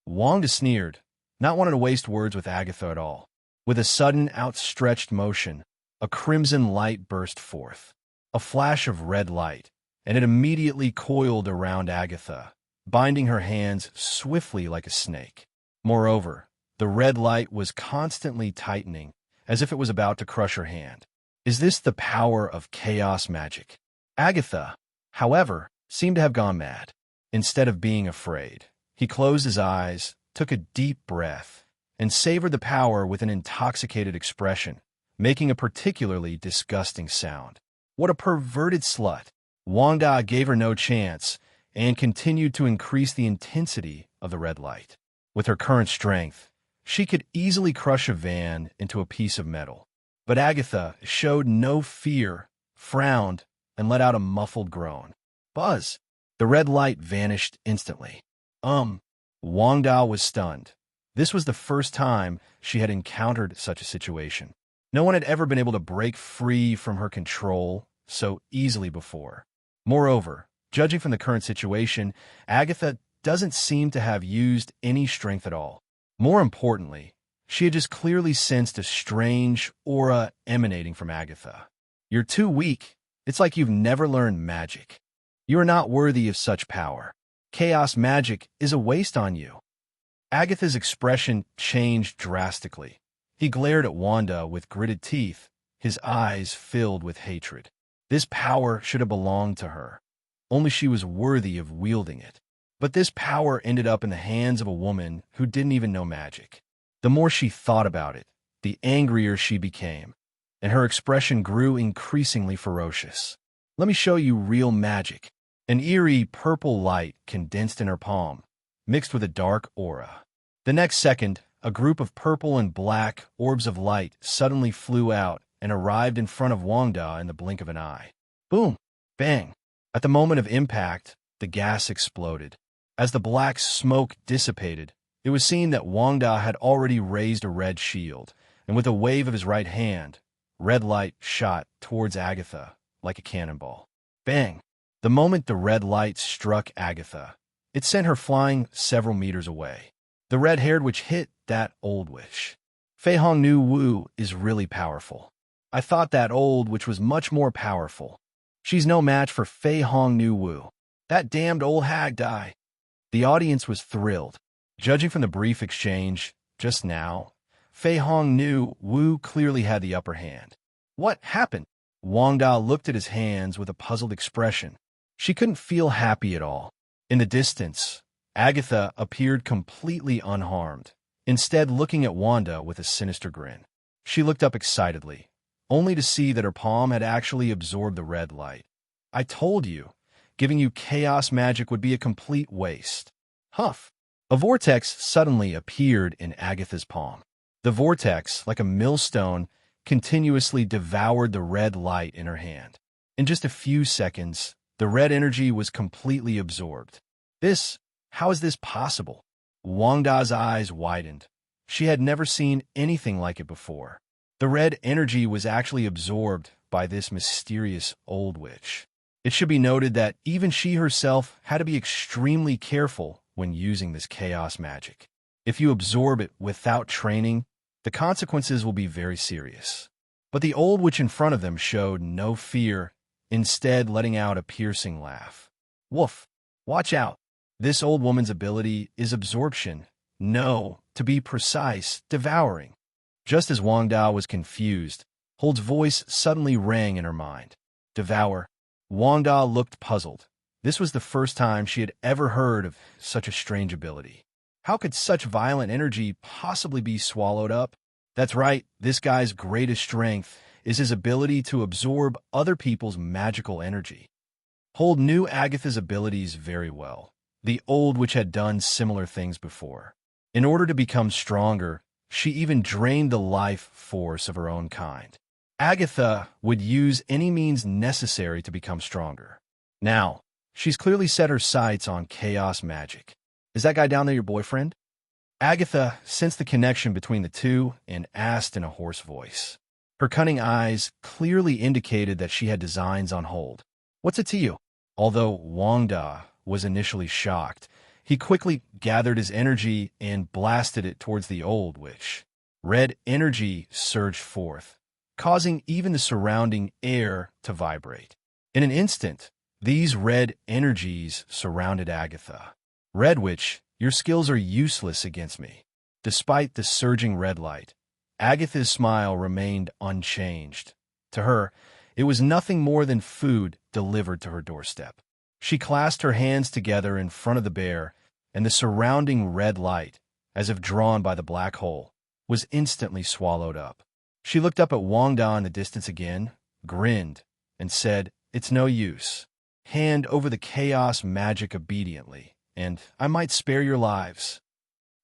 Wanda sneered, not wanting to waste words with Agatha at all. With a sudden outstretched motion, a crimson light burst forth. A flash of red light, and it immediately coiled around Agatha, binding her hands swiftly like a snake. Moreover, the red light was constantly tightening, as if it was about to crush her hand. Is this the power of chaos magic? Agatha, however, seemed to have gone mad. Instead of being afraid, he closed his eyes, took a deep breath, and savored the power with an intoxicated expression, making a particularly disgusting sound. What a perverted slut! Wanda gave her no chance and continued to increase the intensity of the red light. With her current strength, she could easily crush a van into a piece of metal. But Agatha showed no fear, frowned, and let out a muffled groan. Buzz! The red light vanished instantly. Wanda was stunned. This was the first time she had encountered such a situation. No one had ever been able to break free from her control so easily before. Moreover, judging from the current situation, Agatha doesn't seem to have used any strength at all. More importantly, she had just clearly sensed a strange aura emanating from Agatha. You're too weak. It's like you've never learned magic. You are not worthy of such power. Chaos magic is a waste on you. Agatha's expression changed drastically. He glared at Wanda with gritted teeth, his eyes filled with hatred. This power should have belonged to her. Only she was worthy of wielding it. But this power ended up in the hands of a woman who didn't even know magic. The more she thought about it, the angrier she became, and her expression grew increasingly ferocious. Let me show you real magic. An eerie purple light condensed in her palm, mixed with a dark aura. The next second, a group of purple and black orbs of light suddenly flew out and arrived in front of Wanda in the blink of an eye. Boom! Bang! At the moment of impact, the gas exploded. As the black smoke dissipated, it was seen that Wanda had already raised a red shield, and with a wave of his right hand, red light shot towards Agatha like a cannonball. Bang! The moment the red light struck Agatha, it sent her flying several meters away. The red-haired witch hit that old witch. Fei Hongnu Wu is really powerful. I thought that old witch was much more powerful. She's no match for Fei Hongnu Wu. That damned old hag die. The audience was thrilled. Judging from the brief exchange just now, Fei Hong knew Wu clearly had the upper hand. What happened? Wanda looked at his hands with a puzzled expression. She couldn't feel happy at all. In the distance, Agatha appeared completely unharmed, instead looking at Wanda with a sinister grin. She looked up excitedly, only to see that her palm had actually absorbed the red light. I told you, giving you chaos magic would be a complete waste. Huff! A vortex suddenly appeared in Agatha's palm. The vortex, like a millstone, continuously devoured the red light in her hand. In just a few seconds, the red energy was completely absorbed. How is this possible? Wanda's eyes widened. She had never seen anything like it before. The red energy was actually absorbed by this mysterious old witch. It should be noted that even she herself had to be extremely careful when using this chaos magic. If you absorb it without training, the consequences will be very serious. But the old witch in front of them showed no fear, instead letting out a piercing laugh. Woof! Watch out! This old woman's ability is absorption. No, to be precise, devouring. Just as Wanda was confused, Hold's voice suddenly rang in her mind. Devour. Wanda looked puzzled. This was the first time she had ever heard of such a strange ability. How could such violent energy possibly be swallowed up? That's right, this guy's greatest strength is his ability to absorb other people's magical energy. Hold knew Agatha's abilities very well. The old witch had done similar things before. In order to become stronger, she even drained the life force of her own kind. Agatha would use any means necessary to become stronger. Now, she's clearly set her sights on chaos magic. Is that guy down there your boyfriend? Agatha sensed the connection between the two and asked in a hoarse voice. Her cunning eyes clearly indicated that she had designs on Hold. What's it to you? Although Wanda was initially shocked, he quickly gathered his energy and blasted it towards the old witch. Red energy surged forth, causing even the surrounding air to vibrate. In an instant, these red energies surrounded Agatha. Red Witch, your skills are useless against me. Despite the surging red light, Agatha's smile remained unchanged. To her, it was nothing more than food delivered to her doorstep. She clasped her hands together in front of the bear, and the surrounding red light, as if drawn by the black hole, was instantly swallowed up. She looked up at Wanda in the distance again, grinned, and said, "It's no use. Hand over the chaos magic obediently, and I might spare your lives."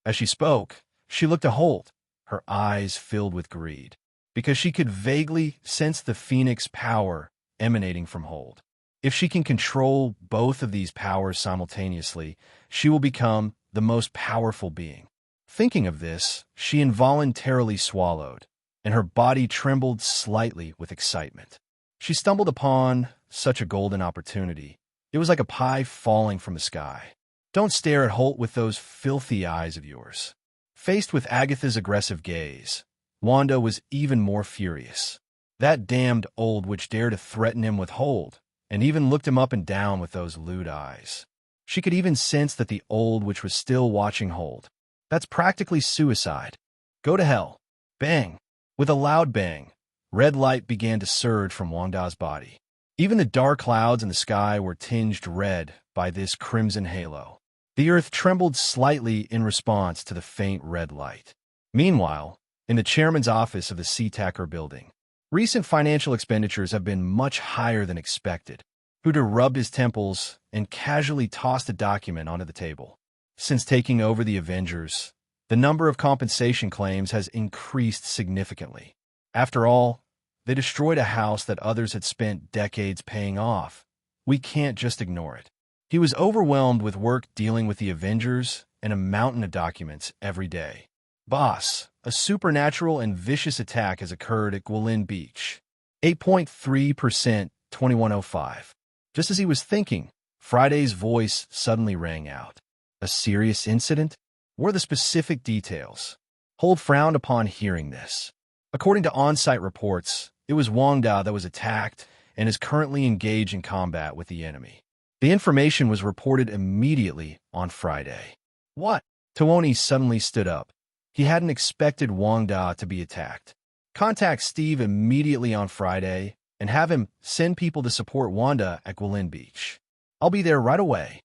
As she spoke, she looked at Holt, her eyes filled with greed, because she could vaguely sense the phoenix power emanating from Holt. If she can control both of these powers simultaneously, she will become the most powerful being. Thinking of this, she involuntarily swallowed, and her body trembled slightly with excitement. She stumbled upon such a golden opportunity. It was like a pie falling from the sky. Don't stare at Holt with those filthy eyes of yours. Faced with Agatha's aggressive gaze, Wanda was even more furious. That damned old witch dared to threaten him with Holt, and even looked him up and down with those lewd eyes. She could even sense that the old witch was still watching Holt. That's practically suicide. Go to hell. Bang. With a loud bang, red light began to surge from Wanda's body. Even the dark clouds in the sky were tinged red by this crimson halo. The earth trembled slightly in response to the faint red light. Meanwhile, in the chairman's office of the Sea-Tacker building, recent financial expenditures have been much higher than expected. Huda rubbed his temples and casually tossed a document onto the table. Since taking over the Avengers, the number of compensation claims has increased significantly. After all, they destroyed a house that others had spent decades paying off. We can't just ignore it. He was overwhelmed with work dealing with the Avengers and a mountain of documents every day. Boss, a supernatural and vicious attack has occurred at Guilin Beach. 8.3%, 2105. Just as he was thinking, Friday's voice suddenly rang out. A serious incident? What are the specific details? Hold frowned upon hearing this. According to on-site reports, it was Wanda that was attacked and is currently engaged in combat with the enemy. The information was reported immediately on Friday. What? Tuoni suddenly stood up. He hadn't expected Wanda to be attacked. Contact Steve immediately on Friday and have him send people to support Wanda at Gwilyn Beach. I'll be there right away.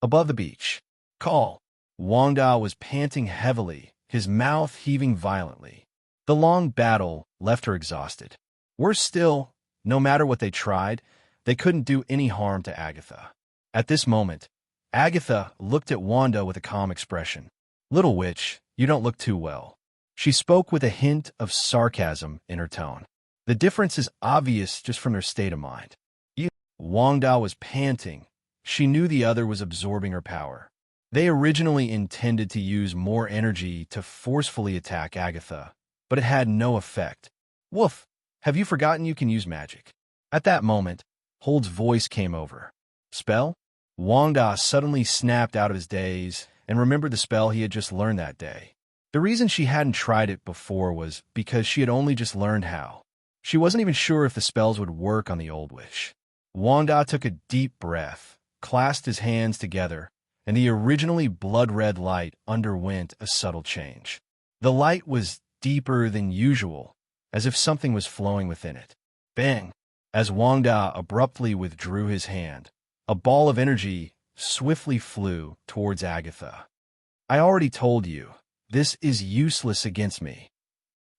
Above the beach. Call. Wanda was panting heavily, his mouth heaving violently. The long battle left her exhausted. Worse still, no matter what they tried, they couldn't do any harm to Agatha. At this moment, Agatha looked at Wanda with a calm expression. Little witch, you don't look too well. She spoke with a hint of sarcasm in her tone. The difference is obvious just from their state of mind. Wanda was panting. She knew the other was absorbing her power. They originally intended to use more energy to forcefully attack Agatha, but it had no effect. Woof, have you forgotten you can use magic? At that moment, Hold's voice came over. Spell? Wanda suddenly snapped out of his daze and remembered the spell he had just learned that day. The reason she hadn't tried it before was because she had only just learned how. She wasn't even sure if the spells would work on the old witch. Wanda took a deep breath, clasped his hands together, and the originally blood-red light underwent a subtle change. The light was deeper than usual, as if something was flowing within it. Bang! As Wanda abruptly withdrew his hand, a ball of energy swiftly flew towards Agatha. I already told you, this is useless against me.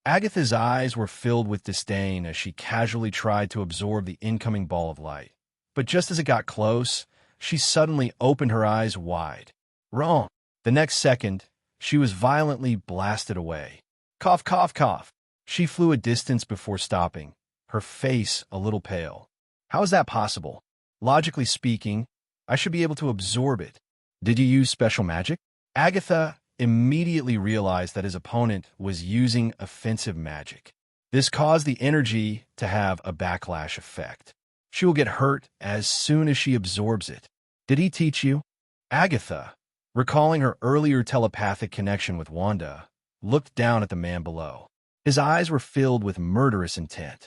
Agatha's eyes were filled with disdain as she casually tried to absorb the incoming ball of light. But just as it got close, she suddenly opened her eyes wide. Wrong. The next second, she was violently blasted away. Cough, cough, cough. She flew a distance before stopping, her face a little pale. How is that possible? Logically speaking, I should be able to absorb it. Did you use special magic? Agatha immediately realized that his opponent was using offensive magic. This caused the energy to have a backlash effect. She will get hurt as soon as she absorbs it. Did he teach you? Agatha, recalling her earlier telepathic connection with Wanda, looked down at the man below. His eyes were filled with murderous intent.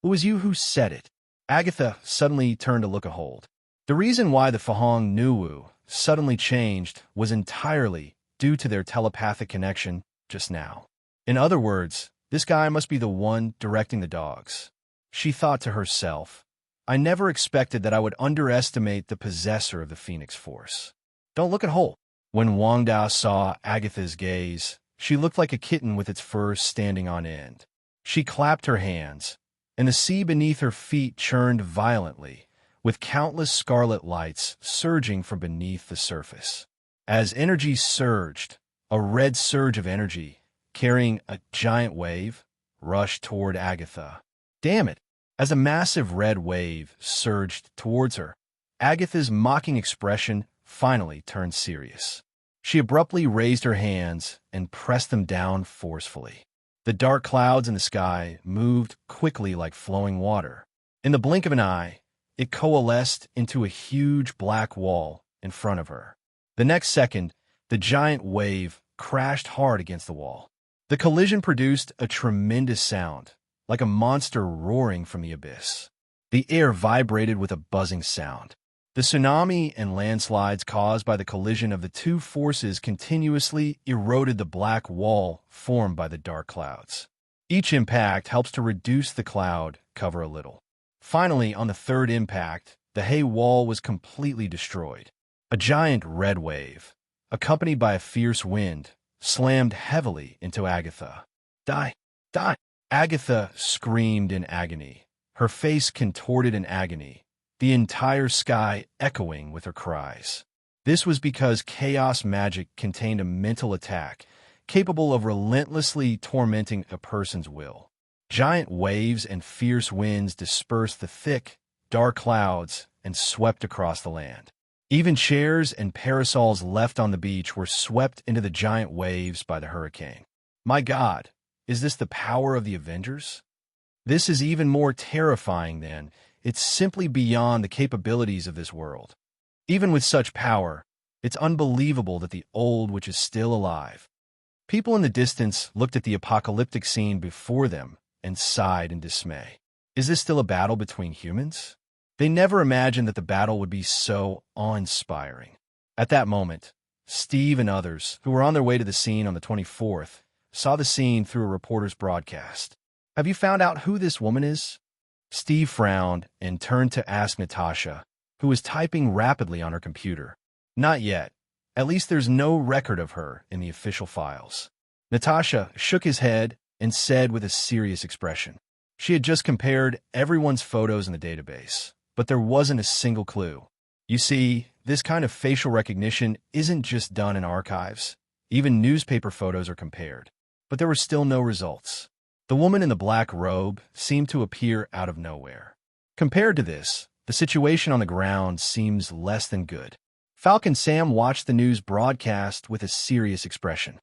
It was you who said it. Agatha suddenly turned to look at Hold. The reason why the Fahong Nuwu suddenly changed was entirely due to their telepathic connection just now. In other words, this guy must be the one directing the dogs. She thought to herself, I never expected that I would underestimate the possessor of the Phoenix Force. Don't look at Hold. When Wanda saw Agatha's gaze, she looked like a kitten with its fur standing on end. She clapped her hands, and the sea beneath her feet churned violently, with countless scarlet lights surging from beneath the surface. As energy surged, a red surge of energy, carrying a giant wave, rushed toward Agatha. Damn it! As a massive red wave surged towards her, Agatha's mocking expression finally turned serious. She abruptly raised her hands and pressed them down forcefully. The dark clouds in the sky moved quickly like flowing water. In the blink of an eye, it coalesced into a huge black wall in front of her. The next second, the giant wave crashed hard against the wall. The collision produced a tremendous sound, like a monster roaring from the abyss. The air vibrated with a buzzing sound. The tsunami and landslides caused by the collision of the two forces continuously eroded the black wall formed by the dark clouds. Each impact helps to reduce the cloud cover a little. Finally, on the third impact, the hay wall was completely destroyed. A giant red wave, accompanied by a fierce wind, slammed heavily into Agatha. Die! Die! Agatha screamed in agony, her face contorted in agony, the entire sky echoing with her cries. This was because chaos magic contained a mental attack capable of relentlessly tormenting a person's will. Giant waves and fierce winds dispersed the thick, dark clouds and swept across the land. Even chairs and parasols left on the beach were swept into the giant waves by the hurricane. My God, is this the power of the Avengers? This is even more terrifying than it's simply beyond the capabilities of this world. Even with such power, it's unbelievable that the old witch is still alive. People in the distance looked at the apocalyptic scene before them and sighed in dismay. Is this still a battle between humans? They never imagined that the battle would be so awe-inspiring. At that moment, Steve and others, who were on their way to the scene on the 24th, saw the scene through a reporter's broadcast. "Have you found out who this woman is?" Steve frowned and turned to ask Natasha, who was typing rapidly on her computer. "Not yet. At least there's no record of her in the official files." Natasha shook his head and said with a serious expression. She had just compared everyone's photos in the database, but there wasn't a single clue. You see, this kind of facial recognition isn't just done in archives. Even newspaper photos are compared. But there were still no results. The woman in the black robe seemed to appear out of nowhere. Compared to this, the situation on the ground seems less than good. Falcon Sam watched the news broadcast with a serious expression.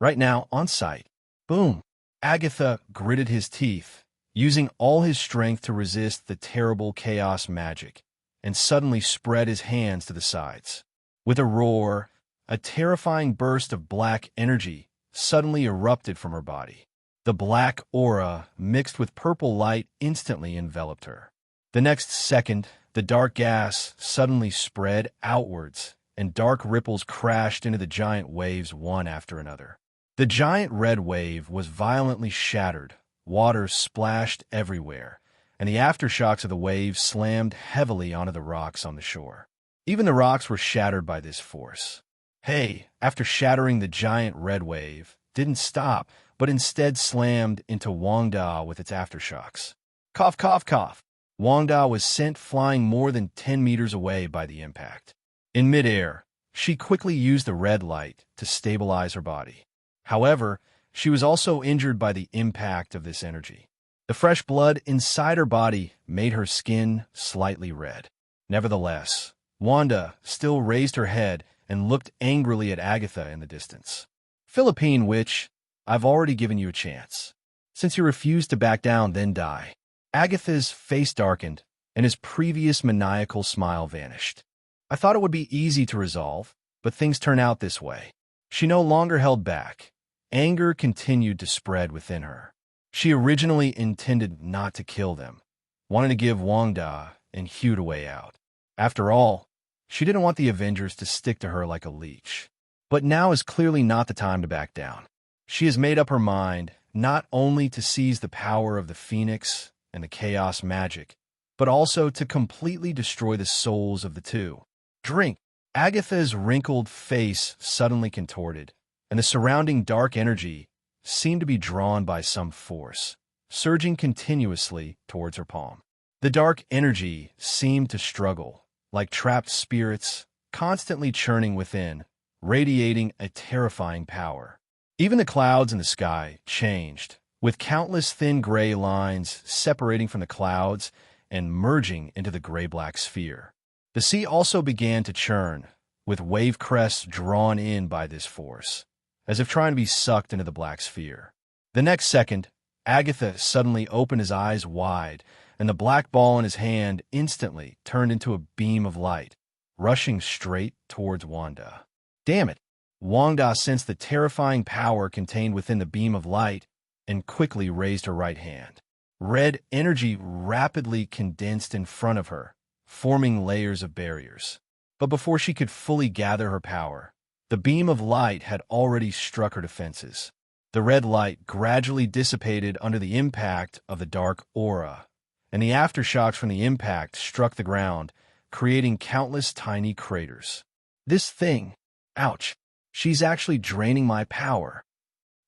Right now, on site. Boom! Agatha gritted his teeth, using all his strength to resist the terrible chaos magic, and suddenly spread his hands to the sides. With a roar, a terrifying burst of black energy suddenly erupted from her body. The black aura, mixed with purple light, instantly enveloped her. The next second, the dark gas suddenly spread outwards, and dark ripples crashed into the giant waves one after another. The giant red wave was violently shattered, water splashed everywhere, and the aftershocks of the wave slammed heavily onto the rocks on the shore. Even the rocks were shattered by this force. Hey, after shattering the giant red wave, didn't stop, but instead slammed into Wanda with its aftershocks. Cough, cough, cough. Wanda was sent flying more than 10 meters away by the impact. In midair, she quickly used the red light to stabilize her body. However, she was also injured by the impact of this energy. The fresh blood inside her body made her skin slightly red. Nevertheless, Wanda still raised her head and looked angrily at Agatha in the distance. "Philippine witch, I've already given you a chance. Since you refused to back down, then die." Agatha's face darkened, and his previous maniacal smile vanished. "I thought it would be easy to resolve, but things turn out this way." She no longer held back. Anger continued to spread within her. She originally intended not to kill them, wanted to give Wanda and Hugh a way out. After all, she didn't want the Avengers to stick to her like a leech. But now is clearly not the time to back down. She has made up her mind not only to seize the power of the Phoenix and the chaos magic, but also to completely destroy the souls of the two. Drink! Agatha's wrinkled face suddenly contorted, and the surrounding dark energy seemed to be drawn by some force, surging continuously towards her palm. The dark energy seemed to struggle, like trapped spirits, constantly churning within, radiating a terrifying power. Even the clouds in the sky changed, with countless thin gray lines separating from the clouds and merging into the gray-black sphere. The sea also began to churn, with wave crests drawn in by this force, as if trying to be sucked into the black sphere. The next second, Agatha suddenly opened his eyes wide, and the black ball in his hand instantly turned into a beam of light, rushing straight towards Wanda. Damn it! Wanda sensed the terrifying power contained within the beam of light and quickly raised her right hand. Red energy rapidly condensed in front of her, forming layers of barriers. But before she could fully gather her power, the beam of light had already struck her defenses. The red light gradually dissipated under the impact of the dark aura, and the aftershocks from the impact struck the ground, creating countless tiny craters. This thing, ouch, she's actually draining my power.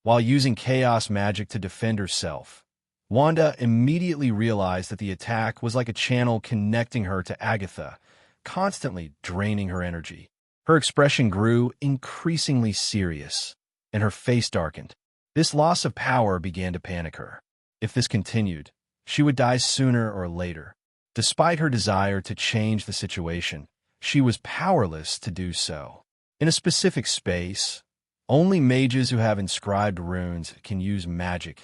While using chaos magic to defend herself, Wanda immediately realized that the attack was like a channel connecting her to Agatha, constantly draining her energy. Her expression grew increasingly serious, and her face darkened. This loss of power began to panic her. If this continued, she would die sooner or later. Despite her desire to change the situation, she was powerless to do so. In a specific space, only mages who have inscribed runes can use magic.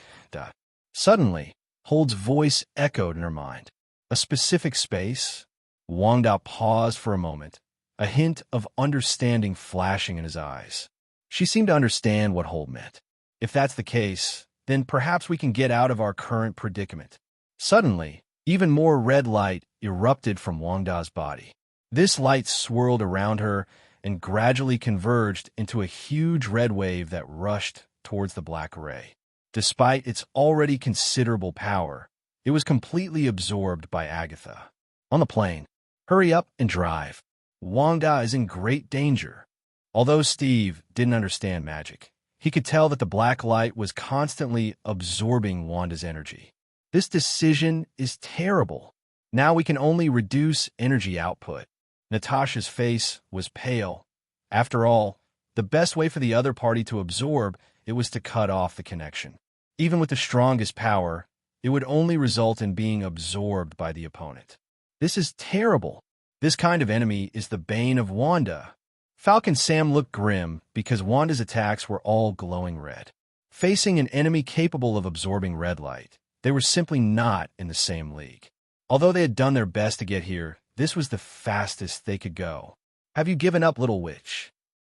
Suddenly, Hold's voice echoed in her mind. A specific space? Wanda paused for a moment, a hint of understanding flashing in his eyes. She seemed to understand what Hold meant. If that's the case, then perhaps we can get out of our current predicament. Suddenly, Even more red light erupted from Wanda's body. This light swirled around her and gradually converged into a huge red wave that rushed towards the black ray. Despite its already considerable power, it was completely absorbed by Agatha. On the plane, hurry up and drive. Wanda is in great danger. Although Steve didn't understand magic, he could tell that the black light was constantly absorbing Wanda's energy. This decision is terrible. Now we can only reduce energy output. Natasha's face was pale. After all, the best way for the other party to absorb it was to cut off the connection. Even with the strongest power, it would only result in being absorbed by the opponent. This is terrible. This kind of enemy is the bane of Wanda. Falcon Sam looked grim because Wanda's attacks were all glowing red. Facing an enemy capable of absorbing red light, they were simply not in the same league. Although they had done their best to get here, this was the fastest they could go. Have you given up, little witch?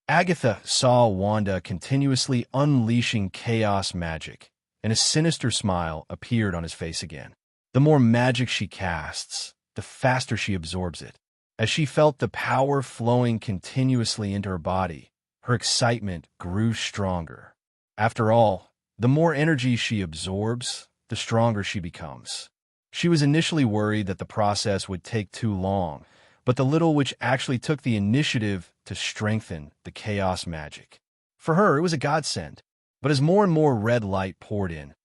Agatha saw Wanda continuously unleashing chaos magic, and a sinister smile appeared on his face again. The more magic she casts, the faster she absorbs it. As she felt the power flowing continuously into her body, her excitement grew stronger. After all, the more energy she absorbs, the stronger she becomes. She was initially worried that the process would take too long, but the little witch actually took the initiative to strengthen the chaos magic. For her, it was a godsend. But as more and more red light poured in,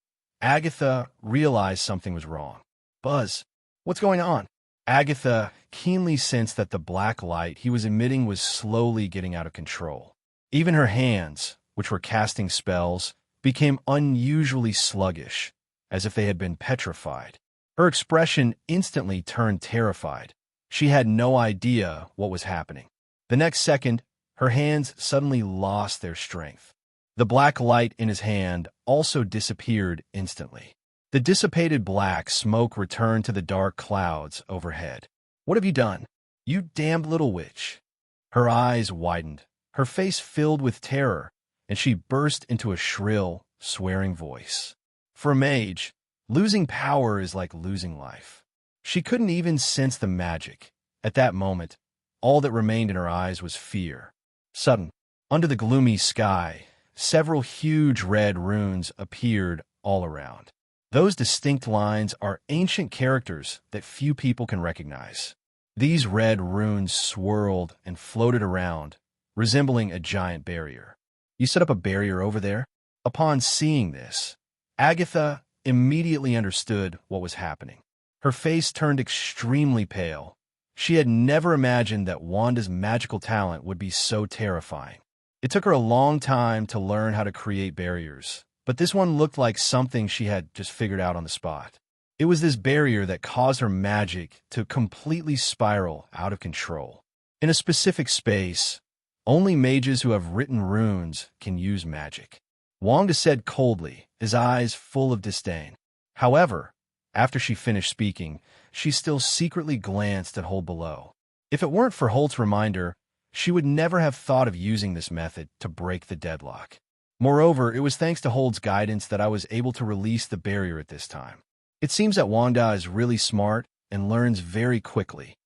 Agatha realized something was wrong. Buzz, what's going on? Agatha keenly sensed that the black light he was emitting was slowly getting out of control. Even her hands, which were casting spells, became unusually sluggish, as if they had been petrified. Her expression instantly turned terrified. She had no idea what was happening. The next second, her hands suddenly lost their strength. The black light in his hand also disappeared instantly. The dissipated black smoke returned to the dark clouds overhead. What have you done? You damned little witch. Her eyes widened, her face filled with terror, and she burst into a shrill, swearing voice. For a mage, losing power is like losing life. She couldn't even sense the magic. At that moment, all that remained in her eyes was fear. Suddenly, under the gloomy sky, several huge red runes appeared all around. Those distinct lines are ancient characters that few people can recognize. These red runes swirled and floated around, resembling a giant barrier. You set up a barrier over there? Upon seeing this, Agatha immediately understood what was happening. Her face turned extremely pale. She had never imagined that Wanda's magical talent would be so terrifying. It took her a long time to learn how to create barriers, but this one looked like something she had just figured out on the spot. It was this barrier that caused her magic to completely spiral out of control. In a specific space, only mages who have written runes can use magic. Wanda said coldly, his eyes full of disdain. However, after she finished speaking, she still secretly glanced at Hold below. If it weren't for Holt's reminder, she would never have thought of using this method to break the deadlock. Moreover, it was thanks to Hold's guidance that I was able to release the barrier at this time. It seems that Wanda is really smart and learns very quickly.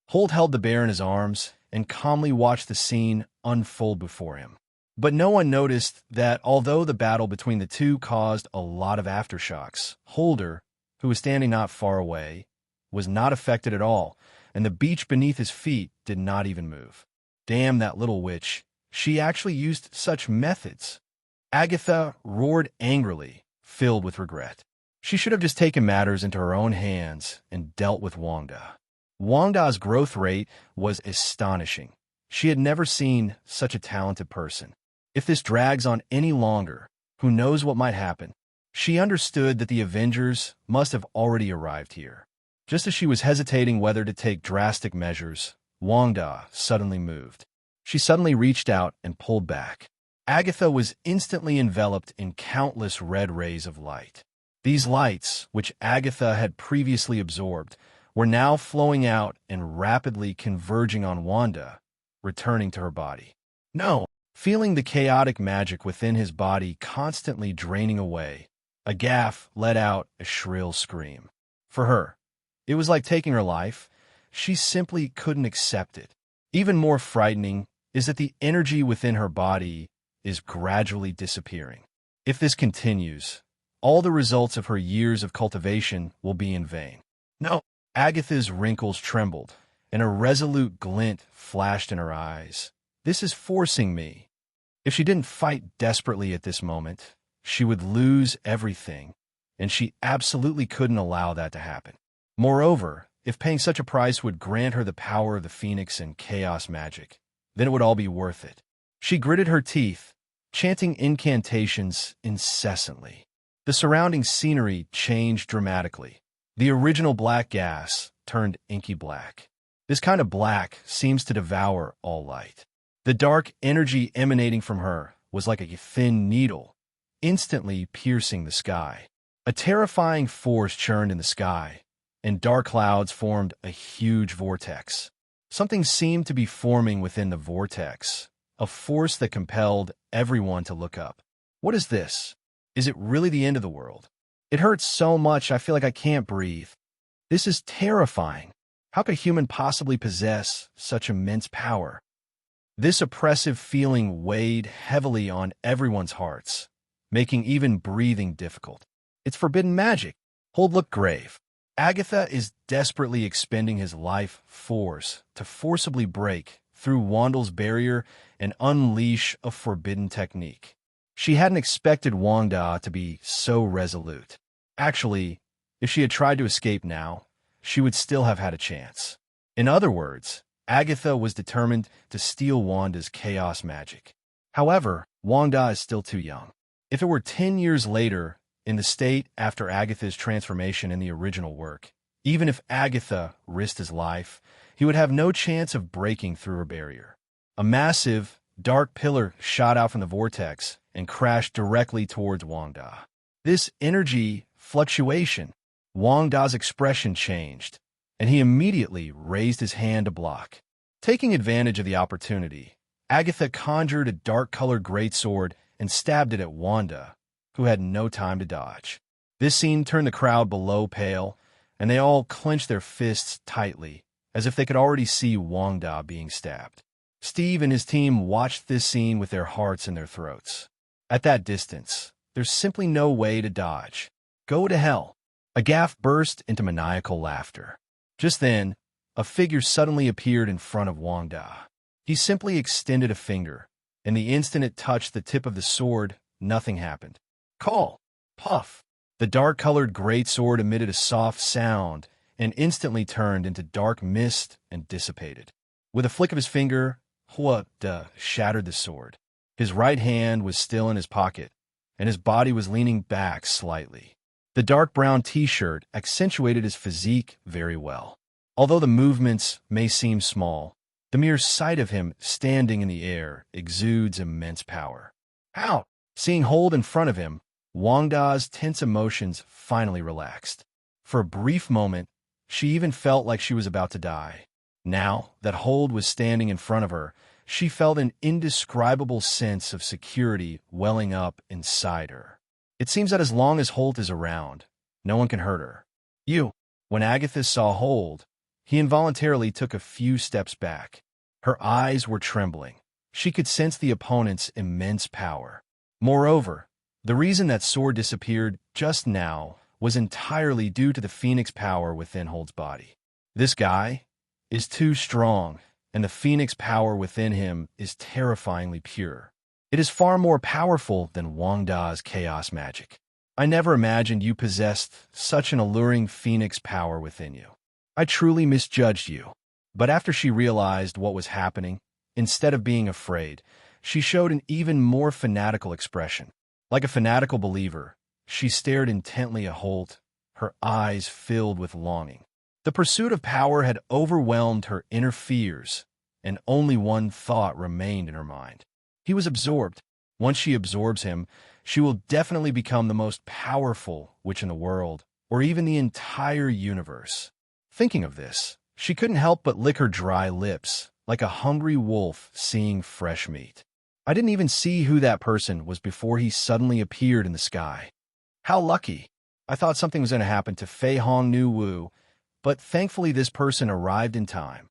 Holt held the bear in his arms and calmly watched the scene unfold before him. But no one noticed that although the battle between the two caused a lot of aftershocks, Holder, who was standing not far away, was not affected at all, and the beach beneath his feet did not even move. Damn that little witch. She actually used such methods. Agatha roared angrily, filled with regret. She should have just taken matters into her own hands and dealt with Wanda. Wanda's growth rate was astonishing. She had never seen such a talented person. If this drags on any longer, who knows what might happen? She understood that the Avengers must have already arrived here. Just as she was hesitating whether to take drastic measures, Wanda suddenly moved. She suddenly reached out and pulled back. Agatha was instantly enveloped in countless red rays of light. These lights, which Agatha had previously absorbed, were now flowing out and rapidly converging on Wanda, returning to her body. No! Feeling the chaotic magic within his body constantly draining away, Agaf let out a shrill scream. For her, It was like taking her life. She simply couldn't accept it. Even more frightening is that the energy within her body is gradually disappearing. If this continues, all the results of her years of cultivation will be in vain. No. Agatha's wrinkles trembled, and a resolute glint flashed in her eyes. This is forcing me. If she didn't fight desperately at this moment, she would lose everything, and she absolutely couldn't allow that to happen. Moreover, if paying such a price would grant her the power of the Phoenix and chaos magic, then it would all be worth it. She gritted her teeth, chanting incantations incessantly. The surrounding scenery changed dramatically. The original black gas turned inky black. This kind of black seems to devour all light. The dark energy emanating from her was like a thin needle, instantly piercing the sky. A terrifying force churned in the sky, and dark clouds formed a huge vortex. Something seemed to be forming within the vortex, a force that compelled everyone to look up. What is this? Is it really the end of the world? It hurts so much I feel like I can't breathe. This is terrifying. How could a human possibly possess such immense power? This oppressive feeling weighed heavily on everyone's hearts, making even breathing difficult. It's forbidden magic. Hold looked grave. Agatha is desperately expending his life force to forcibly break through Wanda's barrier and unleash a forbidden technique. She hadn't expected Wanda to be so resolute. Actually, if she had tried to escape now, she would still have had a chance. In other words, Agatha was determined to steal Wanda's chaos magic. However, Wanda is still too young. If it were 10 years later, in the state after Agatha's transformation in the original work, even if Agatha risked his life, he would have no chance of breaking through her barrier. A massive, dark pillar shot out from the vortex and crashed directly towards Wanda. This energy fluctuation, Wanda's expression changed, and he immediately raised his hand to block. Taking advantage of the opportunity, Agatha conjured a dark-colored greatsword and stabbed it at Wanda, who had no time to dodge. This scene turned the crowd below pale, and they all clenched their fists tightly, as if they could already see Wanda being stabbed. Steve and his team watched this scene with their hearts in their throats. At that distance, there's simply no way to dodge. Go to hell. A Gaff burst into maniacal laughter. Just then, a figure suddenly appeared in front of Wanda. He simply extended a finger, and the instant it touched the tip of the sword, nothing happened. Call! Puff! The dark-colored greatsword emitted a soft sound and instantly turned into dark mist and dissipated. With a flick of his finger, Wanda shattered the sword. His right hand was still in his pocket, and his body was leaning back slightly. The dark brown t-shirt accentuated his physique very well. Although the movements may seem small, the mere sight of him standing in the air exudes immense power. How? Seeing Hold in front of him, Wanda's tense emotions finally relaxed. For a brief moment, she even felt like she was about to die. Now that Hold was standing in front of her, she felt an indescribable sense of security welling up inside her. It seems that as long as Holt is around, no one can hurt her. When Agatha saw Hold, he involuntarily took a few steps back. Her eyes were trembling. She could sense the opponent's immense power. Moreover, the reason that sword disappeared just now was entirely due to the Phoenix power within Hold's body. This guy is too strong, and the Phoenix power within him is terrifyingly pure. It is far more powerful than Wanda's chaos magic. I never imagined you possessed such an alluring Phoenix power within you. I truly misjudged you. But after she realized what was happening, instead of being afraid, she showed an even more fanatical expression. Like a fanatical believer, she stared intently at Holt, her eyes filled with longing. The pursuit of power had overwhelmed her inner fears, and only one thought remained in her mind. He was absorbed. Once she absorbs him, she will definitely become the most powerful witch in the world, or even the entire universe. Thinking of this, she couldn't help but lick her dry lips, like a hungry wolf seeing fresh meat. I didn't even see who that person was before he suddenly appeared in the sky. How lucky! I thought something was going to happen to Fei Hong Nu Wu, but thankfully this person arrived in time.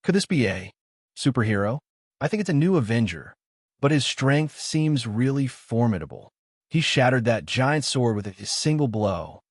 Could this be a superhero? I think it's a new Avenger, but his strength seems really formidable. He shattered that giant sword with a single blow.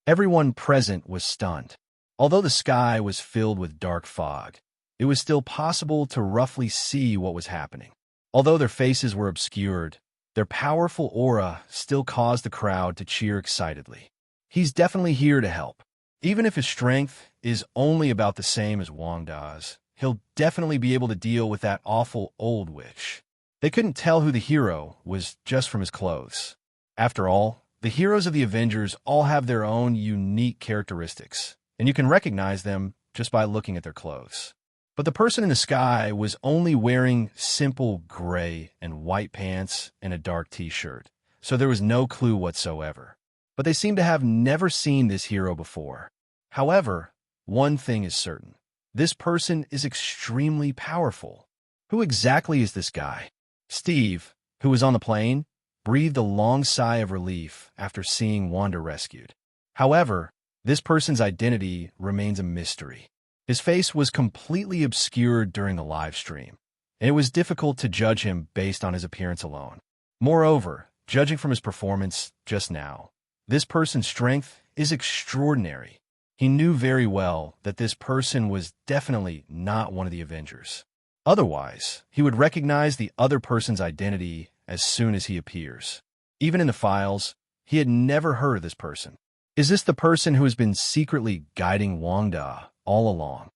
Everyone present was stunned. Although the sky was filled with dark fog, it was still possible to roughly see what was happening. Although their faces were obscured, their powerful aura still caused the crowd to cheer excitedly. He's definitely here to help. Even if his strength is only about the same as Wanda's, he'll definitely be able to deal with that awful old witch. They couldn't tell who the hero was just from his clothes. After all, the heroes of the Avengers all have their own unique characteristics, and you can recognize them just by looking at their clothes. But the person in the sky was only wearing simple gray and white pants and a dark t-shirt, so there was no clue whatsoever. But they seem to have never seen this hero before. However, one thing is certain. This person is extremely powerful. Who exactly is this guy? Steve, who was on the plane, breathed a long sigh of relief after seeing Wanda rescued. However, this person's identity remains a mystery. His face was completely obscured during the live stream, and it was difficult to judge him based on his appearance alone. Moreover, judging from his performance just now, this person's strength is extraordinary. He knew very well that this person was definitely not one of the Avengers. Otherwise, he would recognize the other person's identity as soon as he appears. Even in the files, he had never heard of this person. Is this the person who has been secretly guiding Wanda all along?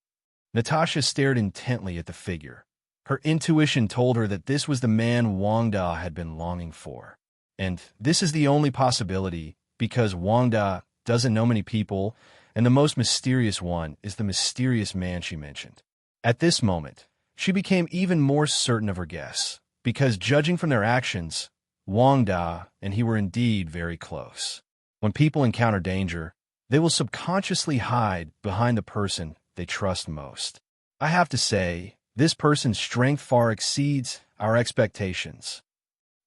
Natasha stared intently at the figure. Her intuition told her that this was the man Wanda had been longing for. And this is the only possibility because Wanda doesn't know many people, and the most mysterious one is the mysterious man she mentioned. At this moment, she became even more certain of her guess, because judging from their actions, Wanda and he were indeed very close. When people encounter danger, they will subconsciously hide behind the person they trust most. I have to say, this person's strength far exceeds our expectations.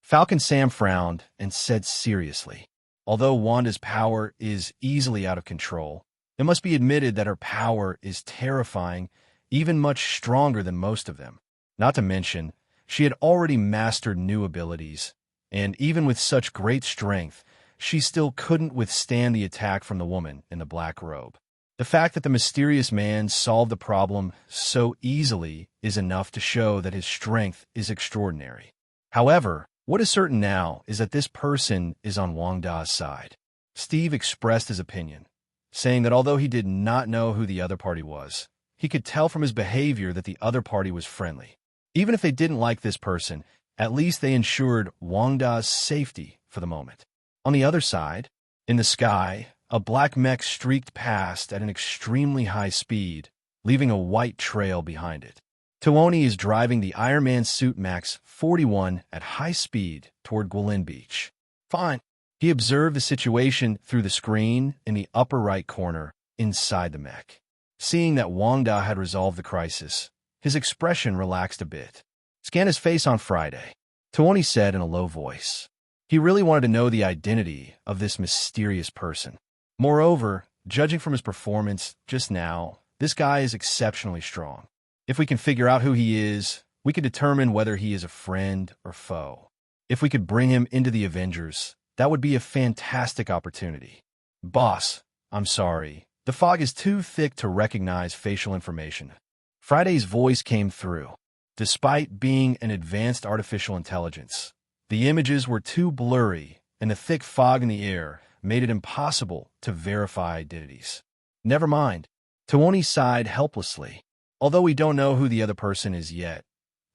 Falcon Sam frowned and said seriously, although Wanda's power is easily out of control, it must be admitted that her power is terrifying, even much stronger than most of them. Not to mention, she had already mastered new abilities, and even with such great strength, she still couldn't withstand the attack from the woman in the black robe. The fact that the mysterious man solved the problem so easily is enough to show that his strength is extraordinary. However, what is certain now is that this person is on Wanda's side. Steve expressed his opinion, saying that although he did not know who the other party was, he could tell from his behavior that the other party was friendly. Even if they didn't like this person, at least they ensured Wanda's safety for the moment. On the other side, in the sky, a black mech streaked past at an extremely high speed, leaving a white trail behind it. Tuoni is driving the Iron Man Suit Max 41 at high speed toward Gwilyn Beach. Fine. He observed the situation through the screen in the upper right corner inside the mech. Seeing that Wanda had resolved the crisis, his expression relaxed a bit. Scan his face on Friday, Tuoni said in a low voice. He really wanted to know the identity of this mysterious person. Moreover, judging from his performance just now, this guy is exceptionally strong. If we can figure out who he is, we can determine whether he is a friend or foe. If we could bring him into the Avengers, that would be a fantastic opportunity. Boss, I'm sorry. The fog is too thick to recognize facial information. Friday's voice came through. Despite being an advanced artificial intelligence, the images were too blurry, and the thick fog in the air made it impossible to verify identities. Never mind. Tuoni sighed helplessly. Although we don't know who the other person is yet,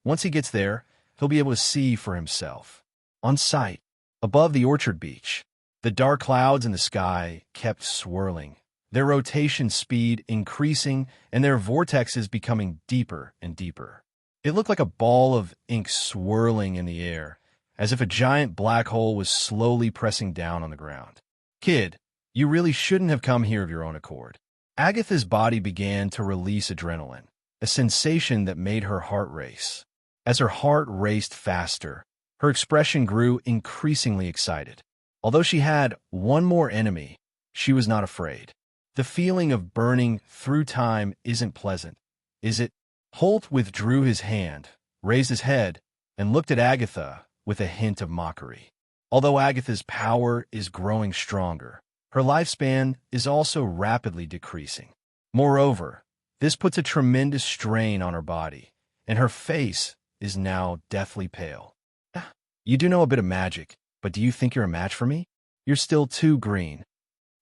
once he gets there, he'll be able to see for himself. On sight, above the orchard beach, the dark clouds in the sky kept swirling, their rotation speed increasing and their vortexes becoming deeper and deeper. It looked like a ball of ink swirling in the air, as if a giant black hole was slowly pressing down on the ground. Kid, you really shouldn't have come here of your own accord. Agatha's body began to release adrenaline, a sensation that made her heart race. As her heart raced faster, her expression grew increasingly excited. Although she had one more enemy, she was not afraid. The feeling of burning through time isn't pleasant, is it? Holt withdrew his hand, raised his head, and looked at Agatha with a hint of mockery. Although Agatha's power is growing stronger, her lifespan is also rapidly decreasing. Moreover, this puts a tremendous strain on her body, and her face is now deathly pale. You do know a bit of magic, but do you think you're a match for me? You're still too green.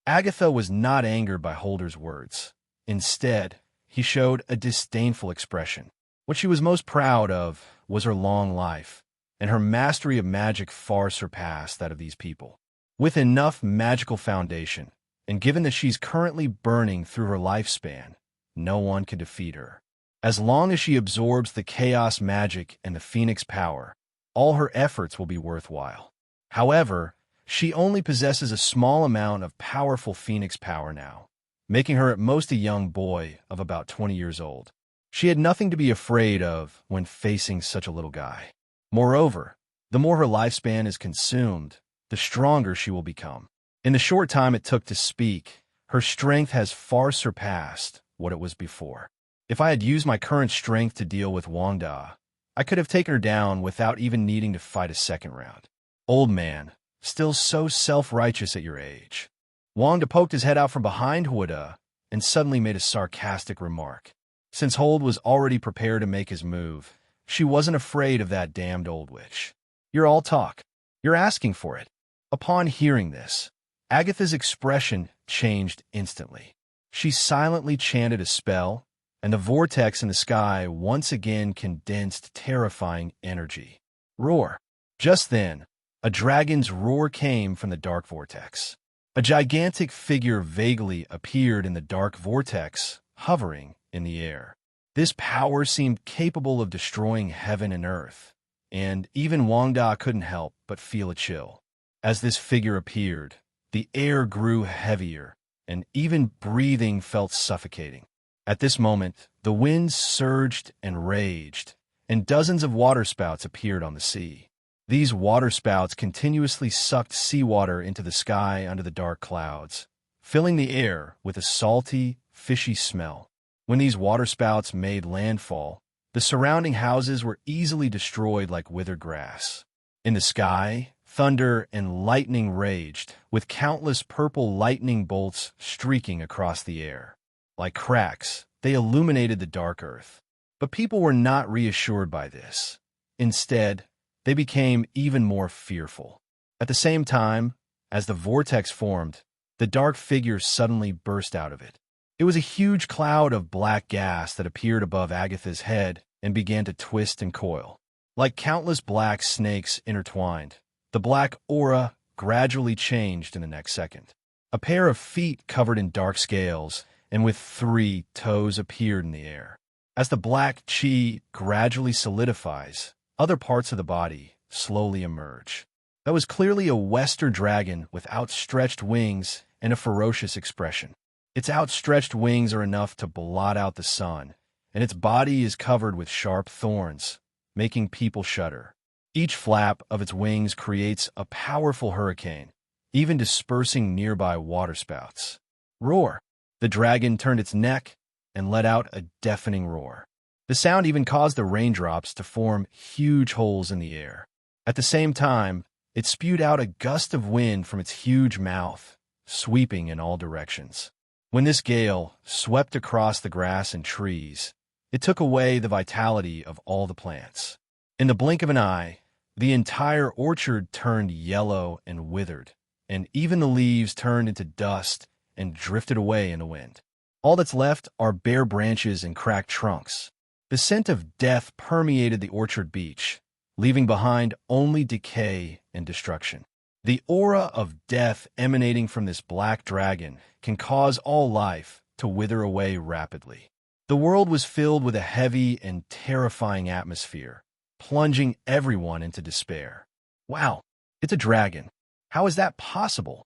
Agatha was not angered by Holder's words. Instead, he showed a disdainful expression. What she was most proud of was her long life, and her mastery of magic far surpassed that of these people. With enough magical foundation, and given that she's currently burning through her lifespan, no one can defeat her. As long as she absorbs the chaos magic and the phoenix power, all her efforts will be worthwhile. However, she only possesses a small amount of powerful phoenix power now, making her at most a young boy of about 20 years old. She had nothing to be afraid of when facing such a little guy. Moreover, the more her lifespan is consumed, the stronger she will become. In the short time it took to speak, her strength has far surpassed what it was before. If I had used my current strength to deal with Wanda, I could have taken her down without even needing to fight a second round. Old man, still so self-righteous at your age. Wanda poked his head out from behind Wanda and suddenly made a sarcastic remark. Since Hold was already prepared to make his move, she wasn't afraid of that damned old witch. You're all talk. You're asking for it. Upon hearing this, Agatha's expression changed instantly. She silently chanted a spell, and the vortex in the sky once again condensed terrifying energy. Roar! Just then, a dragon's roar came from the dark vortex. A gigantic figure vaguely appeared in the dark vortex, hovering in the air. This power seemed capable of destroying heaven and earth, and even Wanda couldn't help but feel a chill. As this figure appeared, the air grew heavier, and even breathing felt suffocating. At this moment, the winds surged and raged, and dozens of waterspouts appeared on the sea. These waterspouts continuously sucked seawater into the sky under the dark clouds, filling the air with a salty, fishy smell. When these waterspouts made landfall, the surrounding houses were easily destroyed like withered grass. In the sky, thunder and lightning raged, with countless purple lightning bolts streaking across the air. Like cracks, they illuminated the dark earth. But people were not reassured by this. Instead, they became even more fearful. At the same time, as the vortex formed, the dark figure suddenly burst out of it. It was a huge cloud of black gas that appeared above Agatha's head and began to twist and coil. Like countless black snakes intertwined, the black aura gradually changed in the next second. A pair of feet covered in dark scales and with 3 toes appeared in the air. As the black chi gradually solidifies, other parts of the body slowly emerge. That was clearly a Western dragon with outstretched wings and a ferocious expression. Its outstretched wings are enough to blot out the sun, and its body is covered with sharp thorns, making people shudder. Each flap of its wings creates a powerful hurricane, even dispersing nearby waterspouts. Roar! The dragon turned its neck and let out a deafening roar. The sound even caused the raindrops to form huge holes in the air. At the same time, it spewed out a gust of wind from its huge mouth, sweeping in all directions. When this gale swept across the grass and trees, it took away the vitality of all the plants. In the blink of an eye, the entire orchard turned yellow and withered, and even the leaves turned into dust and drifted away in the wind. All that's left are bare branches and cracked trunks. The scent of death permeated the orchard beach, leaving behind only decay and destruction. The aura of death emanating from this black dragon can cause all life to wither away rapidly. The world was filled with a heavy and terrifying atmosphere, plunging everyone into despair. Wow, it's a dragon. How is that possible?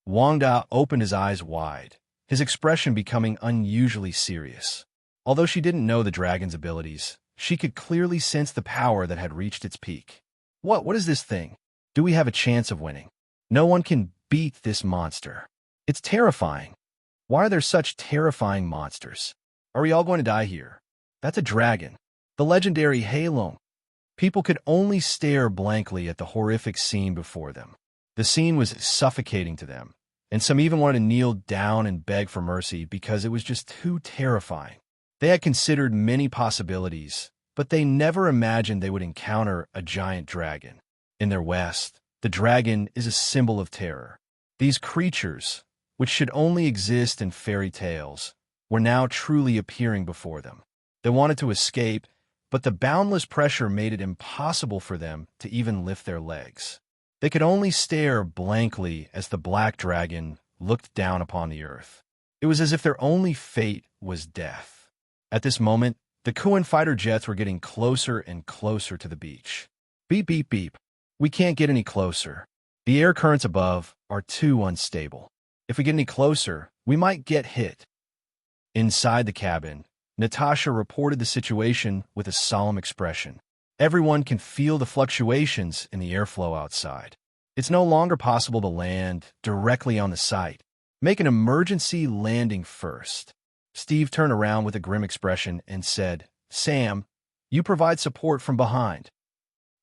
Wanda opened his eyes wide, his expression becoming unusually serious. Although she didn't know the dragon's abilities, she could clearly sense the power that had reached its peak. What is this thing? Do we have a chance of winning? No one can beat this monster. It's terrifying. Why are there such terrifying monsters? Are we all going to die here? That's a dragon. The legendary Halong. People could only stare blankly at the horrific scene before them. The scene was suffocating to them, and some even wanted to kneel down and beg for mercy because it was just too terrifying. They had considered many possibilities, but they never imagined they would encounter a giant dragon. In their West, the dragon is a symbol of terror. These creatures, which should only exist in fairy tales, were now truly appearing before them. They wanted to escape, but the boundless pressure made it impossible for them to even lift their legs. They could only stare blankly as the black dragon looked down upon the earth. It was as if their only fate was death. At this moment, the Kuan fighter jets were getting closer and closer to the beach. Beep, beep, beep. We can't get any closer. The air currents above are too unstable. If we get any closer, we might get hit. Inside the cabin, Natasha reported the situation with a solemn expression. Everyone can feel the fluctuations in the airflow outside. It's no longer possible to land directly on the site. Make an emergency landing first. Steve turned around with a grim expression and said, Sam, you provide support from behind.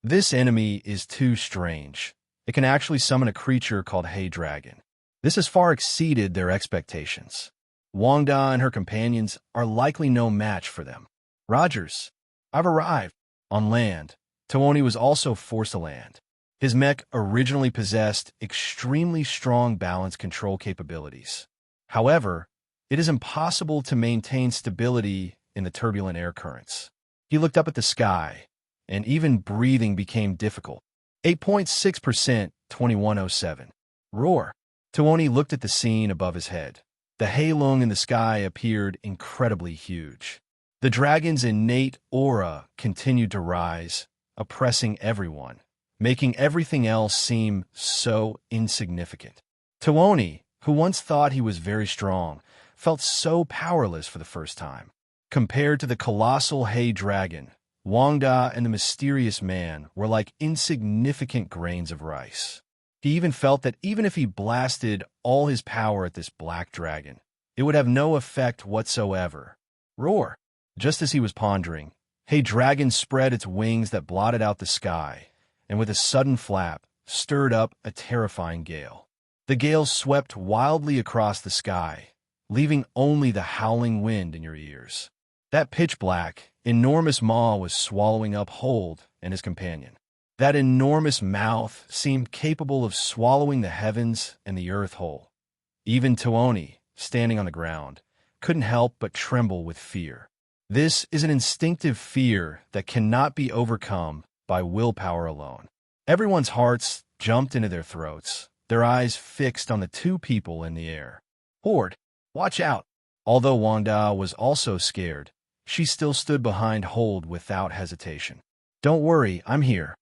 This enemy is too strange. It can actually summon a creature called Hey Dragon. This has far exceeded their expectations. Wanda and her companions are likely no match for them. Rogers, I've arrived. On land, Tuoni was also forced to land. His mech originally possessed extremely strong balance control capabilities. However, it is impossible to maintain stability in the turbulent air currents. He looked up at the sky, and even breathing became difficult. 8.6%, 2107. Roar. Tuoni looked at the scene above his head. The Halong in the sky appeared incredibly huge. The dragon's innate aura continued to rise, oppressing everyone, making everything else seem so insignificant. Tuoni, who once thought he was very strong, felt so powerless for the first time. Compared to the colossal Hey Dragon, Wanda and the mysterious man were like insignificant grains of rice. He even felt that even if he blasted all his power at this black dragon, it would have no effect whatsoever. Roar! Just as he was pondering, Hey Dragon spread its wings that blotted out the sky, and with a sudden flap, stirred up a terrifying gale. The gale swept wildly across the sky, leaving only the howling wind in your ears. That pitch-black, enormous maw was swallowing up Hold and his companion. That enormous mouth seemed capable of swallowing the heavens and the earth whole. Even Tuoni, standing on the ground, couldn't help but tremble with fear. This is an instinctive fear that cannot be overcome by willpower alone. Everyone's hearts jumped into their throats, their eyes fixed on the two people in the air. Horde, watch out! Although Wanda was also scared, she still stood behind Hold without hesitation. Don't worry, I'm here.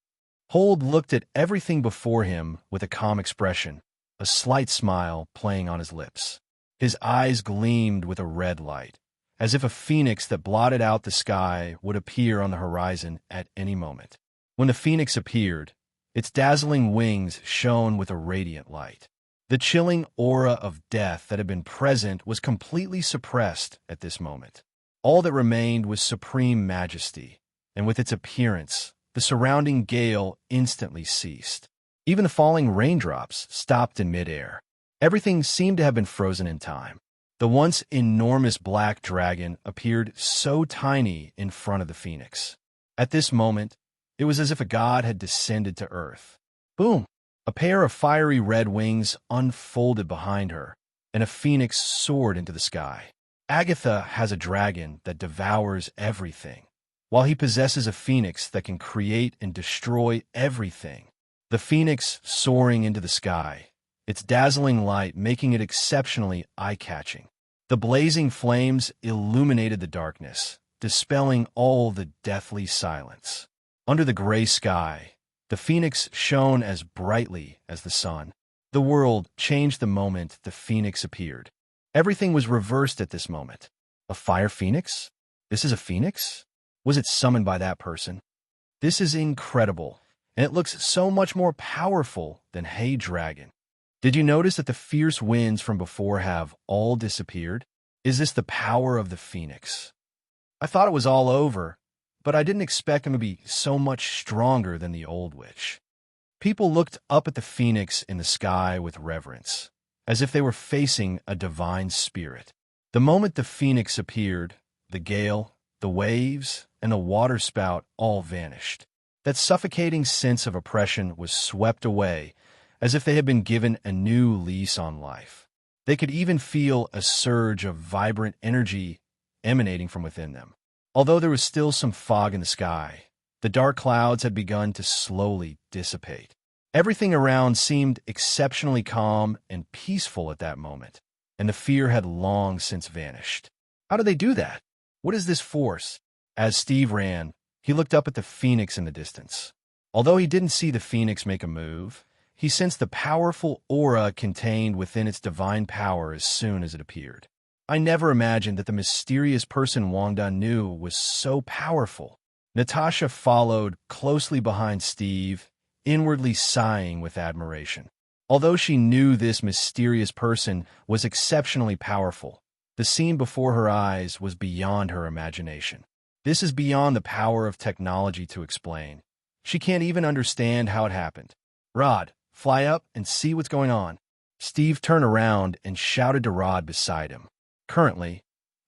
Hold looked at everything before him with a calm expression, a slight smile playing on his lips. His eyes gleamed with a red light, as if a phoenix that blotted out the sky would appear on the horizon at any moment. When the phoenix appeared, its dazzling wings shone with a radiant light. The chilling aura of death that had been present was completely suppressed at this moment. All that remained was supreme majesty, and with its appearance, the surrounding gale instantly ceased. Even the falling raindrops stopped in midair. Everything seemed to have been frozen in time. The once enormous black dragon appeared so tiny in front of the phoenix. At this moment, it was as if a god had descended to earth. Boom! A pair of fiery red wings unfolded behind her, and a phoenix soared into the sky. Agatha has a dragon that devours everything, while he possesses a phoenix that can create and destroy everything. The phoenix soaring into the sky, its dazzling light making it exceptionally eye-catching. The blazing flames illuminated the darkness, dispelling all the deathly silence. Under the gray sky, the phoenix shone as brightly as the sun. The world changed the moment the phoenix appeared. Everything was reversed at this moment. A fire phoenix? This is a phoenix? Was it summoned by that person? This is incredible, and it looks so much more powerful than Hey Dragon. Did you notice that the fierce winds from before have all disappeared? Is this the power of the phoenix? I thought it was all over, but I didn't expect him to be so much stronger than the old witch. People looked up at the phoenix in the sky with reverence, as if they were facing a divine spirit. The moment the phoenix appeared, the gale, the waves, and the waterspout all vanished. That suffocating sense of oppression was swept away, as if they had been given a new lease on life. They could even feel a surge of vibrant energy emanating from within them. Although there was still some fog in the sky, the dark clouds had begun to slowly dissipate. Everything around seemed exceptionally calm and peaceful at that moment, and the fear had long since vanished. How did they do that? What is this force? As Steve ran, he looked up at the phoenix in the distance. Although he didn't see the phoenix make a move, he sensed the powerful aura contained within its divine power as soon as it appeared. I never imagined that the mysterious person Wanda knew was so powerful. Natasha followed closely behind Steve, inwardly sighing with admiration. Although she knew this mysterious person was exceptionally powerful, the scene before her eyes was beyond her imagination. This is beyond the power of technology to explain. She can't even understand how it happened. Rod, fly up and see what's going on. Steve turned around and shouted to Rod beside him. Currently,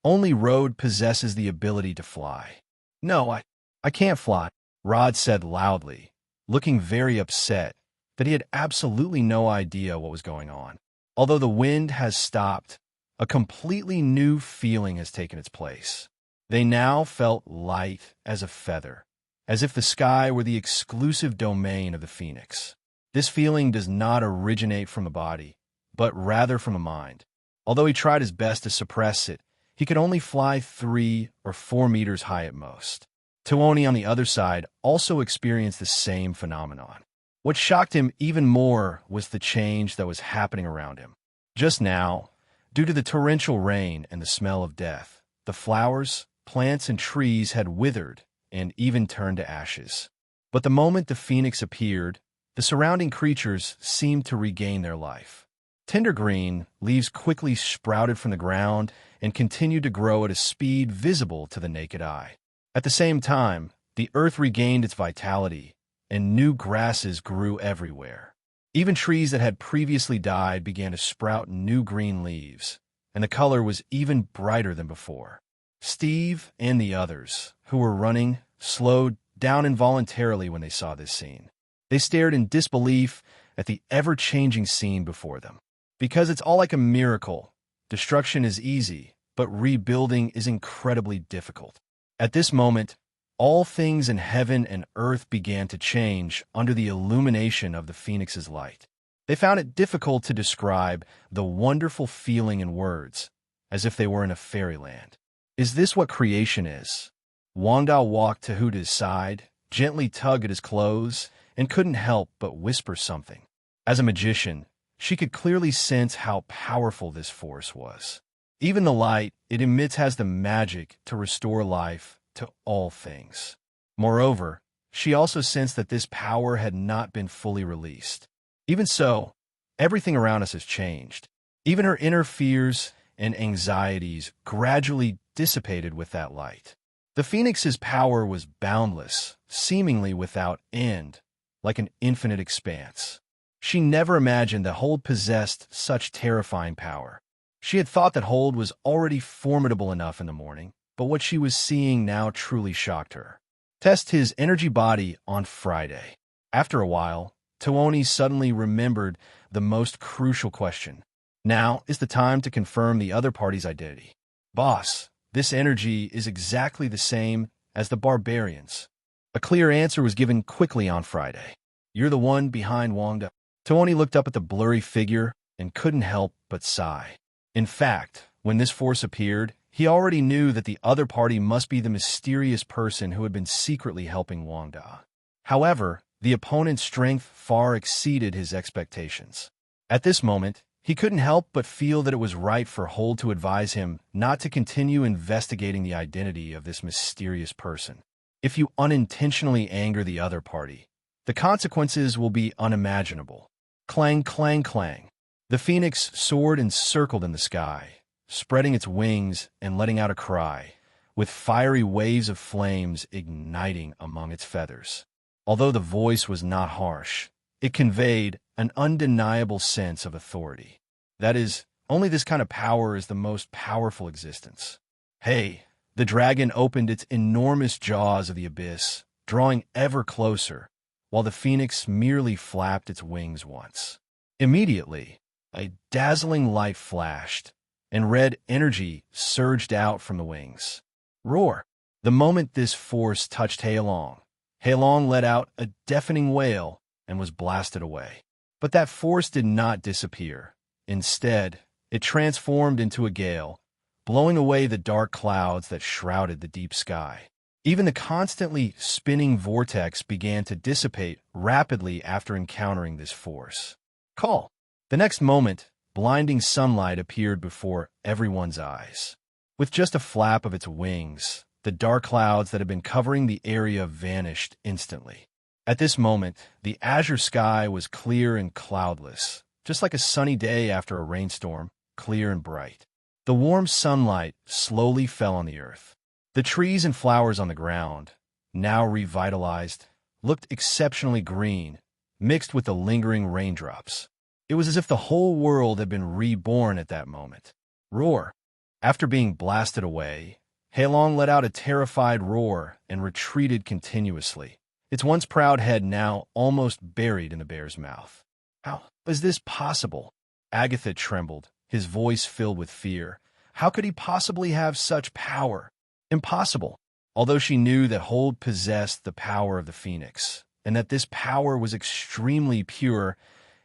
only Rod possesses the ability to fly. No, I can't fly, Rod said loudly, looking very upset that he had absolutely no idea what was going on. Although the wind has stopped, a completely new feeling has taken its place. They now felt light as a feather, as if the sky were the exclusive domain of the phoenix. This feeling does not originate from the body, but rather from the mind. Although he tried his best to suppress it, he could only fly 3 or 4 meters high at most. Tuoni, on the other side, also experienced the same phenomenon. What shocked him even more was the change that was happening around him. Just now, due to the torrential rain and the smell of death, the flowers, plants, and trees had withered and even turned to ashes. But the moment the phoenix appeared, the surrounding creatures seemed to regain their life. Tender green leaves quickly sprouted from the ground and continued to grow at a speed visible to the naked eye. At the same time, the earth regained its vitality, and new grasses grew everywhere. Even trees that had previously died began to sprout new green leaves, and the color was even brighter than before. Steve and the others, who were running, slowed down involuntarily when they saw this scene. They stared in disbelief at the ever-changing scene before them. Because it's all like a miracle, destruction is easy, but rebuilding is incredibly difficult. At this moment, all things in heaven and earth began to change under the illumination of the phoenix's light. They found it difficult to describe the wonderful feeling in words, as if they were in a fairyland. Is this what creation is? Wanda walked to Huda's side, gently tugged at his clothes, and couldn't help but whisper something. As a magician, she could clearly sense how powerful this force was. Even the light it emits has the magic to restore life to all things. Moreover, she also sensed that this power had not been fully released. Even so, everything around us has changed. Even her inner fears and anxieties gradually dissipated with that light. The phoenix's power was boundless, seemingly without end, like an infinite expanse. She never imagined that Hold possessed such terrifying power. She had thought that Hold was already formidable enough in the morning, but what she was seeing now truly shocked her. Test his energy body on Friday. After a while, Tuoni suddenly remembered the most crucial question. Now is the time to confirm the other party's identity. Boss, this energy is exactly the same as the barbarians. A clear answer was given quickly on Friday. You're the one behind Wanda. Tuoni looked up at the blurry figure and couldn't help but sigh. In fact, when this force appeared, he already knew that the other party must be the mysterious person who had been secretly helping Wanda. However, the opponent's strength far exceeded his expectations. At this moment, he couldn't help but feel that it was right for Hold to advise him not to continue investigating the identity of this mysterious person. If you unintentionally anger the other party, the consequences will be unimaginable. Clang, clang, clang. The phoenix soared and circled in the sky, spreading its wings and letting out a cry, with fiery waves of flames igniting among its feathers. Although the voice was not harsh, it conveyed an undeniable sense of authority. That is, only this kind of power is the most powerful existence. Hey! The dragon opened its enormous jaws of the abyss, drawing ever closer, while the phoenix merely flapped its wings once. Immediately, a dazzling light flashed, and red energy surged out from the wings. Roar! The moment this force touched Heilong, Heilong let out a deafening wail and was blasted away. But that force did not disappear. Instead, it transformed into a gale, blowing away the dark clouds that shrouded the deep sky. Even the constantly spinning vortex began to dissipate rapidly after encountering this force. Call! The next moment, blinding sunlight appeared before everyone's eyes. With just a flap of its wings, the dark clouds that had been covering the area vanished instantly. At this moment, the azure sky was clear and cloudless, just like a sunny day after a rainstorm, clear and bright. The warm sunlight slowly fell on the earth. The trees and flowers on the ground, now revitalized, looked exceptionally green, mixed with the lingering raindrops. It was as if the whole world had been reborn at that moment. Roar! After being blasted away, Heilong let out a terrified roar and retreated continuously, its once proud head now almost buried in the bear's mouth. How is this possible? Agatha trembled, his voice filled with fear. How could he possibly have such power? Impossible. Although she knew that Hold possessed the power of the phoenix, and that this power was extremely pure,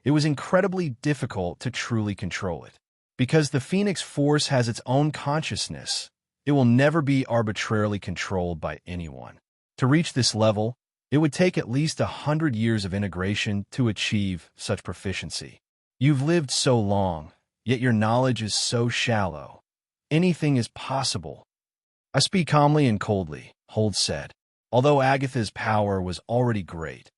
it was incredibly difficult to truly control it. Because the phoenix force has its own consciousness, it will never be arbitrarily controlled by anyone. To reach this level, it would take at least 100 years of integration to achieve such proficiency. You've lived so long, yet your knowledge is so shallow. Anything is possible. I speak calmly and coldly, Hold said. Although Agatha's power was already great,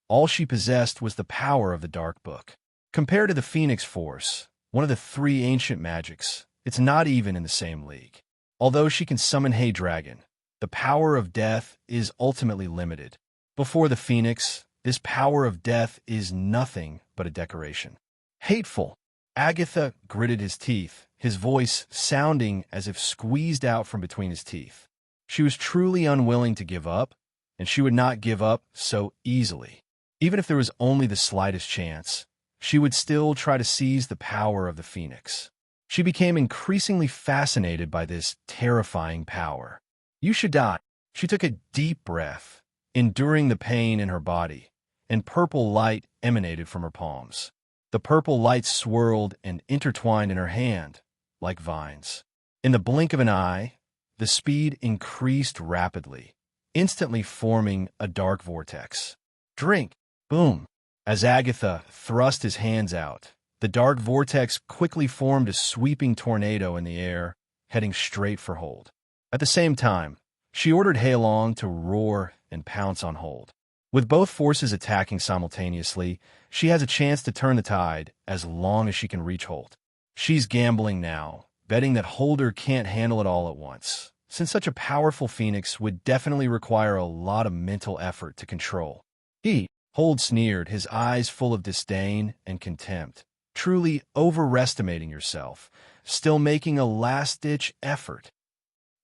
all she possessed was the power of the Dark Book. Compared to the Phoenix Force, one of the 3 ancient magics, it's not even in the same league. Although she can summon Hey Dragon, the power of death is ultimately limited. Before the Phoenix, this power of death is nothing but a decoration. Hateful! Agatha gritted his teeth, his voice sounding as if squeezed out from between his teeth. She was truly unwilling to give up, and she would not give up so easily. Even if there was only the slightest chance, she would still try to seize the power of the Phoenix. She became increasingly fascinated by this terrifying power. You should die. She took a deep breath, enduring the pain in her body, and purple light emanated from her palms. The purple light swirled and intertwined in her hand, like vines. In the blink of an eye, the speed increased rapidly, instantly forming a dark vortex. Drink! Boom! As Agatha thrust his hands out, the dark vortex quickly formed a sweeping tornado in the air, heading straight for Hold. At the same time, she ordered Heilong to roar and pounce on Hold. With both forces attacking simultaneously, she has a chance to turn the tide as long as she can reach Hold. She's gambling now, betting that Holder can't handle it all at once, since such a powerful phoenix would definitely require a lot of mental effort to control. Hold sneered, his eyes full of disdain and contempt. Truly overestimating yourself, still making a last-ditch effort.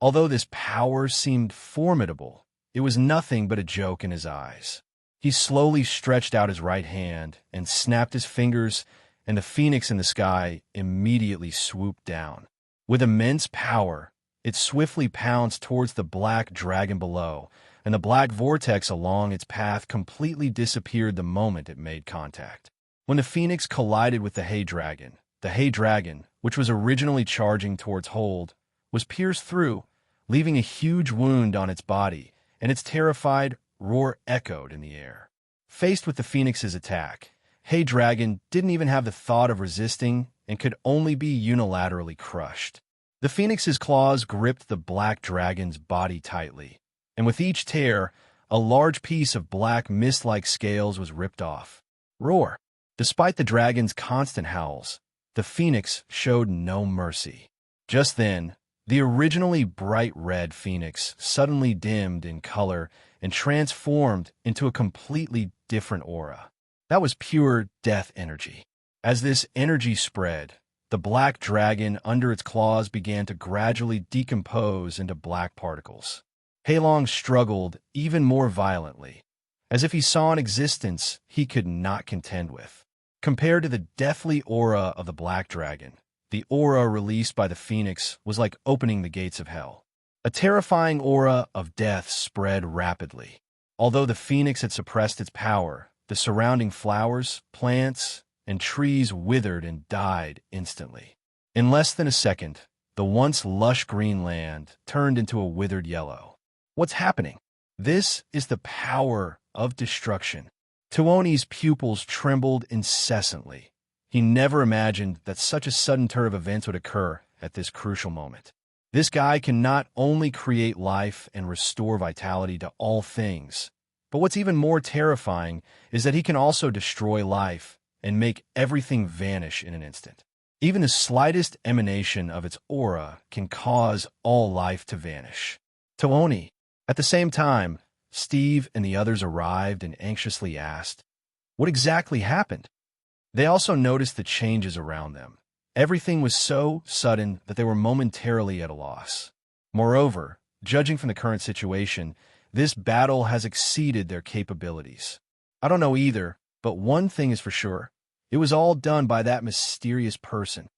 Although this power seemed formidable, it was nothing but a joke in his eyes. He slowly stretched out his right hand and snapped his fingers, and the phoenix in the sky immediately swooped down. With immense power, it swiftly pounced towards the black dragon below, and the black vortex along its path completely disappeared the moment it made contact. When the phoenix collided with the Hey Dragon, which was originally charging towards Hold, was pierced through, leaving a huge wound on its body, and its terrified roar echoed in the air. Faced with the phoenix's attack, Hey Dragon didn't even have the thought of resisting and could only be unilaterally crushed. The phoenix's claws gripped the black dragon's body tightly, and with each tear, a large piece of black mist-like scales was ripped off. Roar! Despite the dragon's constant howls, the phoenix showed no mercy. Just then, the originally bright red phoenix suddenly dimmed in color and transformed into a completely different aura. That was pure death energy. As this energy spread, the black dragon under its claws began to gradually decompose into black particles. Heilong struggled even more violently, as if he saw an existence he could not contend with. Compared to the deathly aura of the black dragon, the aura released by the phoenix was like opening the gates of hell. A terrifying aura of death spread rapidly. Although the phoenix had suppressed its power, the surrounding flowers, plants, and trees withered and died instantly. In less than a second, the once lush green land turned into a withered yellow. What's happening? This is the power of destruction. Tuoni's pupils trembled incessantly. He never imagined that such a sudden turn of events would occur at this crucial moment. This guy can not only create life and restore vitality to all things, but what's even more terrifying is that he can also destroy life and make everything vanish in an instant. Even the slightest emanation of its aura can cause all life to vanish. Tuoni. At the same time, Steve and the others arrived and anxiously asked, what exactly happened? They also noticed the changes around them. Everything was so sudden that they were momentarily at a loss. Moreover, judging from the current situation, this battle has exceeded their capabilities. I don't know either, but one thing is for sure. It was all done by that mysterious person.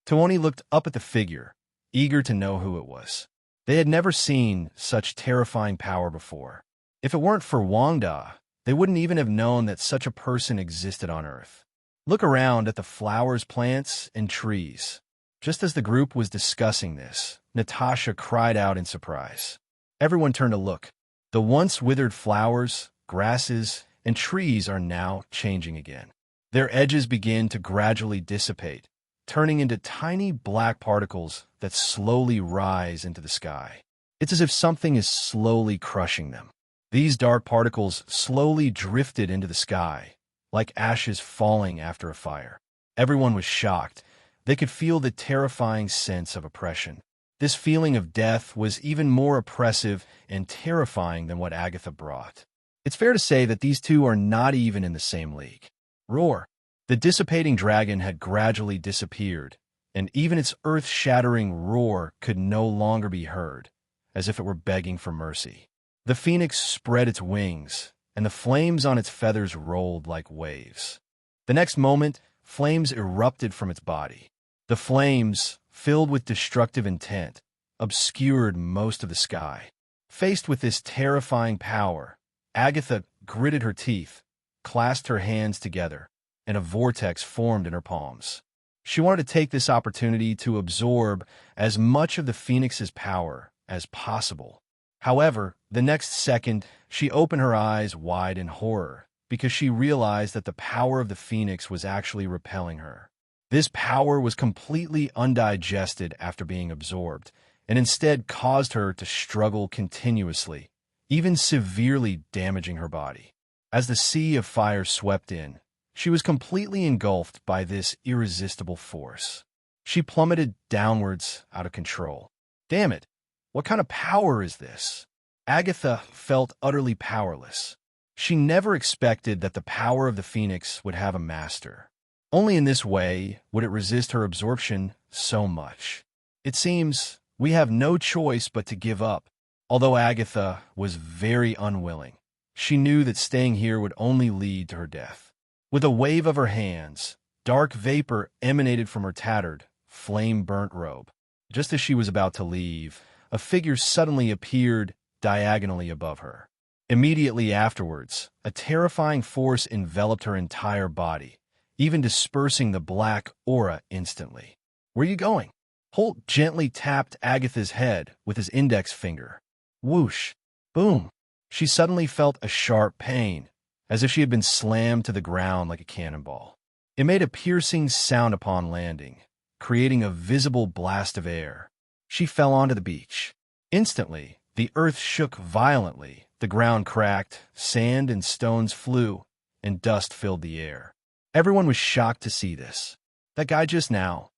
Tuoni looked up at the figure, eager to know who it was. They had never seen such terrifying power before. If it weren't for Wanda, they wouldn't even have known that such a person existed on Earth. Look around at the flowers, plants, and trees. Just as the group was discussing this, Natasha cried out in surprise. Everyone turned to look. The once withered flowers, grasses, and trees are now changing again. Their edges begin to gradually dissipate, turning into tiny black particles that slowly rise into the sky. It's as if something is slowly crushing them. These dark particles slowly drifted into the sky, like ashes falling after a fire. Everyone was shocked. They could feel the terrifying sense of oppression. This feeling of death was even more oppressive and terrifying than what Agatha brought. It's fair to say that these two are not even in the same league. Roar. The dissipating dragon had gradually disappeared, and even its earth-shattering roar could no longer be heard, as if it were begging for mercy. The phoenix spread its wings, and the flames on its feathers rolled like waves. The next moment, flames erupted from its body. The flames, filled with destructive intent, obscured most of the sky. Faced with this terrifying power, Agatha gritted her teeth, clasped her hands together, and a vortex formed in her palms. She wanted to take this opportunity to absorb as much of the phoenix's power as possible. However, the next second, she opened her eyes wide in horror because she realized that the power of the phoenix was actually repelling her. This power was completely undigested after being absorbed, and instead caused her to struggle continuously, even severely damaging her body. As the sea of fire swept in, she was completely engulfed by this irresistible force. She plummeted downwards out of control. Damn it! What kind of power is this? Agatha felt utterly powerless. She never expected that the power of the phoenix would have a master. Only in this way would it resist her absorption so much. It seems we have no choice but to give up. Although Agatha was very unwilling, she knew that staying here would only lead to her death. With a wave of her hands, dark vapor emanated from her tattered, flame-burnt robe. Just as she was about to leave, a figure suddenly appeared diagonally above her. Immediately afterwards, a terrifying force enveloped her entire body, even dispersing the black aura instantly. Where are you going? Holt gently tapped Agatha's head with his index finger. Whoosh! Boom! She suddenly felt a sharp pain, as if she had been slammed to the ground like a cannonball. It made a piercing sound upon landing, creating a visible blast of air. She fell onto the beach. Instantly, the earth shook violently, the ground cracked, sand and stones flew, and dust filled the air. Everyone was shocked to see this. That guy just now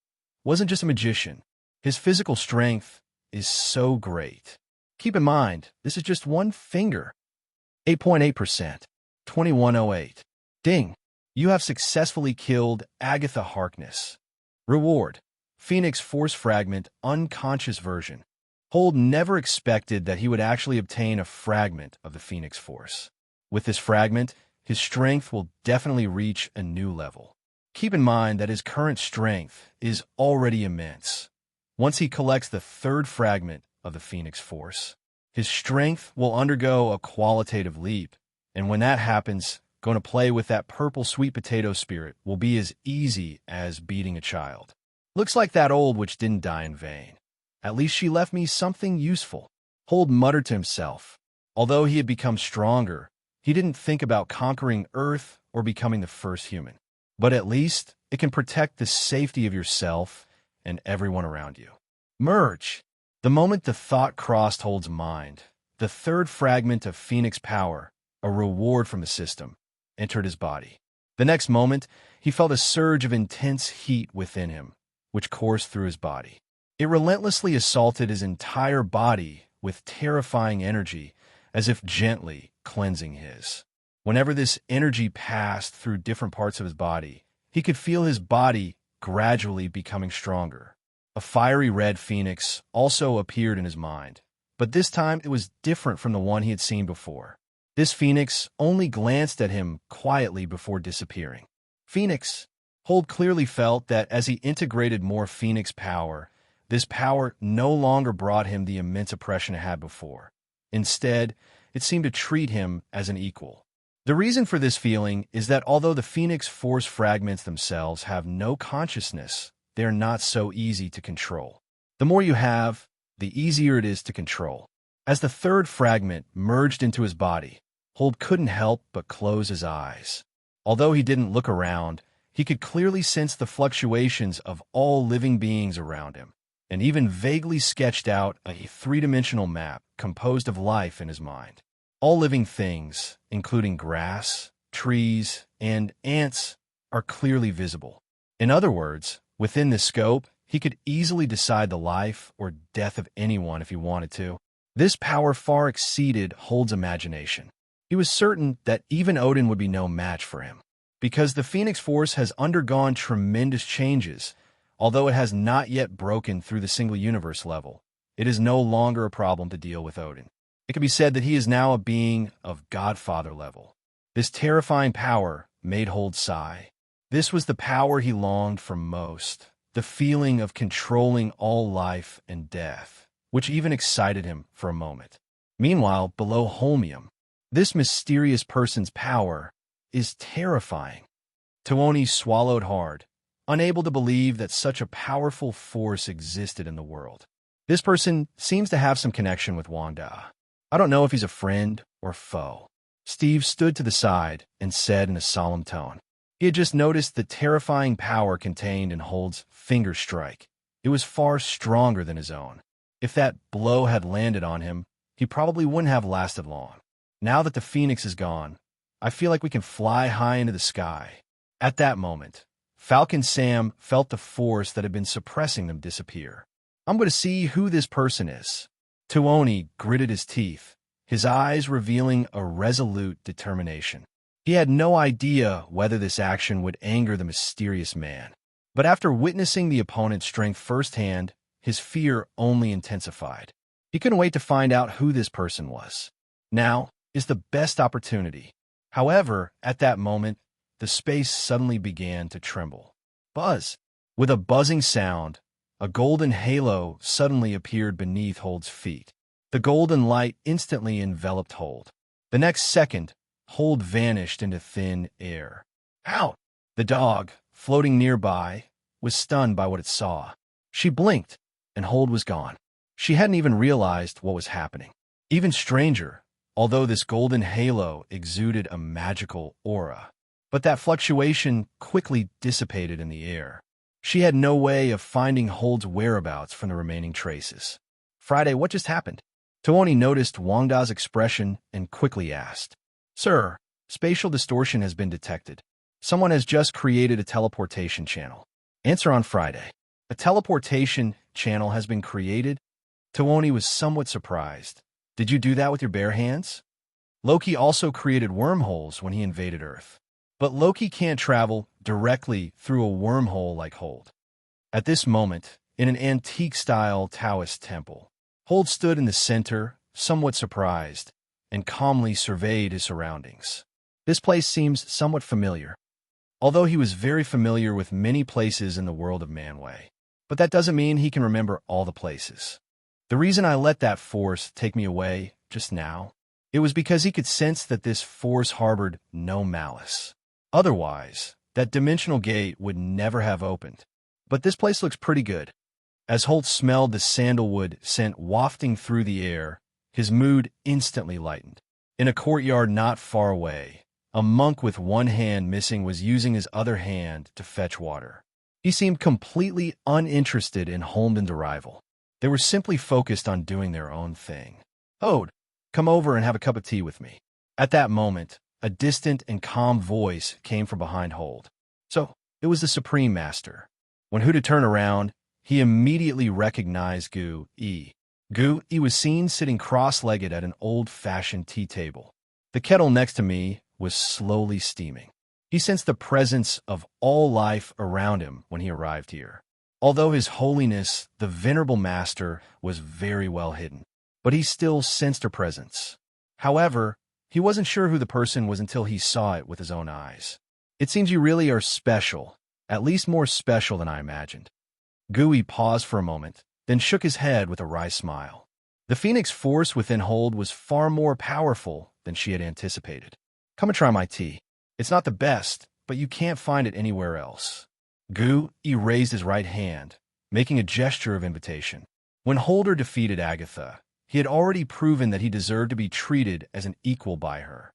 wasn't just a magician. His physical strength is so great. Keep in mind, this is just one finger. 8.8%. 2108. Ding. You have successfully killed Agatha Harkness. Reward. Phoenix Force Fragment Unconscious Version. Hold never expected that he would actually obtain a fragment of the Phoenix Force. With this fragment, his strength will definitely reach a new level. Keep in mind that his current strength is already immense. Once he collects the third fragment of the Phoenix Force, his strength will undergo a qualitative leap, and when that happens, going to play with that purple sweet potato spirit will be as easy as beating a child. Looks like that old witch didn't die in vain. At least she left me something useful. Hold muttered to himself. Although he had become stronger, he didn't think about conquering Earth or becoming the first human. But at least it can protect the safety of yourself and everyone around you. Merge. The moment the thought crossed Hold's mind, the third fragment of Phoenix power, a reward from the system, entered his body. The next moment, he felt a surge of intense heat within him, which coursed through his body. It relentlessly assaulted his entire body with terrifying energy, as if gently cleansing his. Whenever this energy passed through different parts of his body, he could feel his body gradually becoming stronger. A fiery red phoenix also appeared in his mind, but this time it was different from the one he had seen before. This phoenix only glanced at him quietly before disappearing. Phoenix. Hold clearly felt that as he integrated more phoenix power, this power no longer brought him the immense oppression it had before. Instead, it seemed to treat him as an equal. The reason for this feeling is that although the Phoenix Force fragments themselves have no consciousness, they are not so easy to control. The more you have, the easier it is to control. As the third fragment merged into his body, Hold couldn't help but close his eyes. Although he didn't look around, he could clearly sense the fluctuations of all living beings around him, and even vaguely sketched out a three-dimensional map composed of life in his mind. All living things, including grass, trees, and ants, are clearly visible. In other words, within this scope, he could easily decide the life or death of anyone if he wanted to. This power far exceeded Hold's imagination. He was certain that even Odin would be no match for him. Because the Phoenix Force has undergone tremendous changes, although it has not yet broken through the single universe level, it is no longer a problem to deal with Odin. It can be said that he is now a being of Godfather level. This terrifying power made Hold sigh. This was the power he longed for most, the feeling of controlling all life and death, which even excited him for a moment. Meanwhile, below Holmium, this mysterious person's power is terrifying. Tuoni swallowed hard, unable to believe that such a powerful force existed in the world. This person seems to have some connection with Wanda. I don't know if he's a friend or foe. Steve stood to the side and said in a solemn tone. He had just noticed the terrifying power contained in Hold's finger strike. It was far stronger than his own. If that blow had landed on him, he probably wouldn't have lasted long. Now that the Phoenix is gone, I feel like we can fly high into the sky. At that moment, Falcon Sam felt the force that had been suppressing them disappear. I'm going to see who this person is. Tuoni gritted his teeth, his eyes revealing a resolute determination. He had no idea whether this action would anger the mysterious man. But after witnessing the opponent's strength firsthand, his fear only intensified. He couldn't wait to find out who this person was. Now is the best opportunity. However, at that moment, the space suddenly began to tremble. Buzz! With a buzzing sound, a golden halo suddenly appeared beneath Hold's feet. The golden light instantly enveloped Hold. The next second, Hold vanished into thin air. Ow! The dog, floating nearby, was stunned by what it saw. She blinked, and Hold was gone. She hadn't even realized what was happening. Even stranger, although this golden halo exuded a magical aura. But that fluctuation quickly dissipated in the air. She had no way of finding Hold's whereabouts from the remaining traces. Friday, what just happened? Tuoni noticed Wanda's expression and quickly asked. Sir, spatial distortion has been detected. Someone has just created a teleportation channel. Answer on Friday. A teleportation channel has been created. Tuoni was somewhat surprised. Did you do that with your bare hands? Loki also created wormholes when he invaded Earth. But Loki can't travel directly through a wormhole like Hold. At this moment, in an antique-style Taoist temple, Hold stood in the center, somewhat surprised, and calmly surveyed his surroundings. This place seems somewhat familiar, although he was very familiar with many places in the world of Manway. But that doesn't mean he can remember all the places. The reason I let that force take me away just now, it was because he could sense that this force harbored no malice. Otherwise, that dimensional gate would never have opened. But this place looks pretty good. As Holt smelled the sandalwood scent wafting through the air, his mood instantly lightened. In a courtyard not far away, a monk with one hand missing was using his other hand to fetch water. He seemed completely uninterested in Holmden's arrival. They were simply focused on doing their own thing. "Ode, come over and have a cup of tea with me." At that moment, a distant and calm voice came from behind Hold. So, it was the Supreme Master. When Huda turned around, he immediately recognized Gu Yi. Gu Yi was seen sitting cross-legged at an old-fashioned tea table. The kettle next to me was slowly steaming. He sensed the presence of all life around him when he arrived here. Although His Holiness, the Venerable Master, was very well hidden, but he still sensed her presence. However, he wasn't sure who the person was until he saw it with his own eyes. "It seems you really are special, at least more special than I imagined." Gui paused for a moment, then shook his head with a wry smile. The Phoenix force within Hold was far more powerful than she had anticipated. "Come and try my tea. It's not the best, but you can't find it anywhere else." Gu raised his right hand, making a gesture of invitation. When Holder defeated Agatha, he had already proven that he deserved to be treated as an equal by her.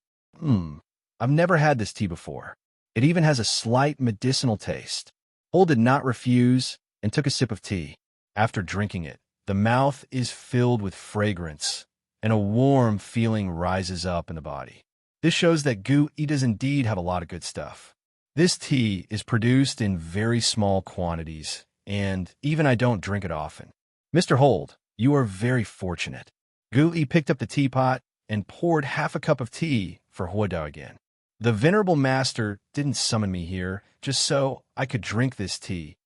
I've never had this tea before. It even has a slight medicinal taste." Hold did not refuse and took a sip of tea. After drinking it, the mouth is filled with fragrance, and a warm feeling rises up in the body. This shows that Gu does indeed have a lot of good stuff. This tea is produced in very small quantities, and even I don't drink it often. "Mr. Hold, you are very fortunate." Gu picked up the teapot and poured half a cup of tea for Huada again. "The Venerable Master didn't summon me here just so I could drink this tea,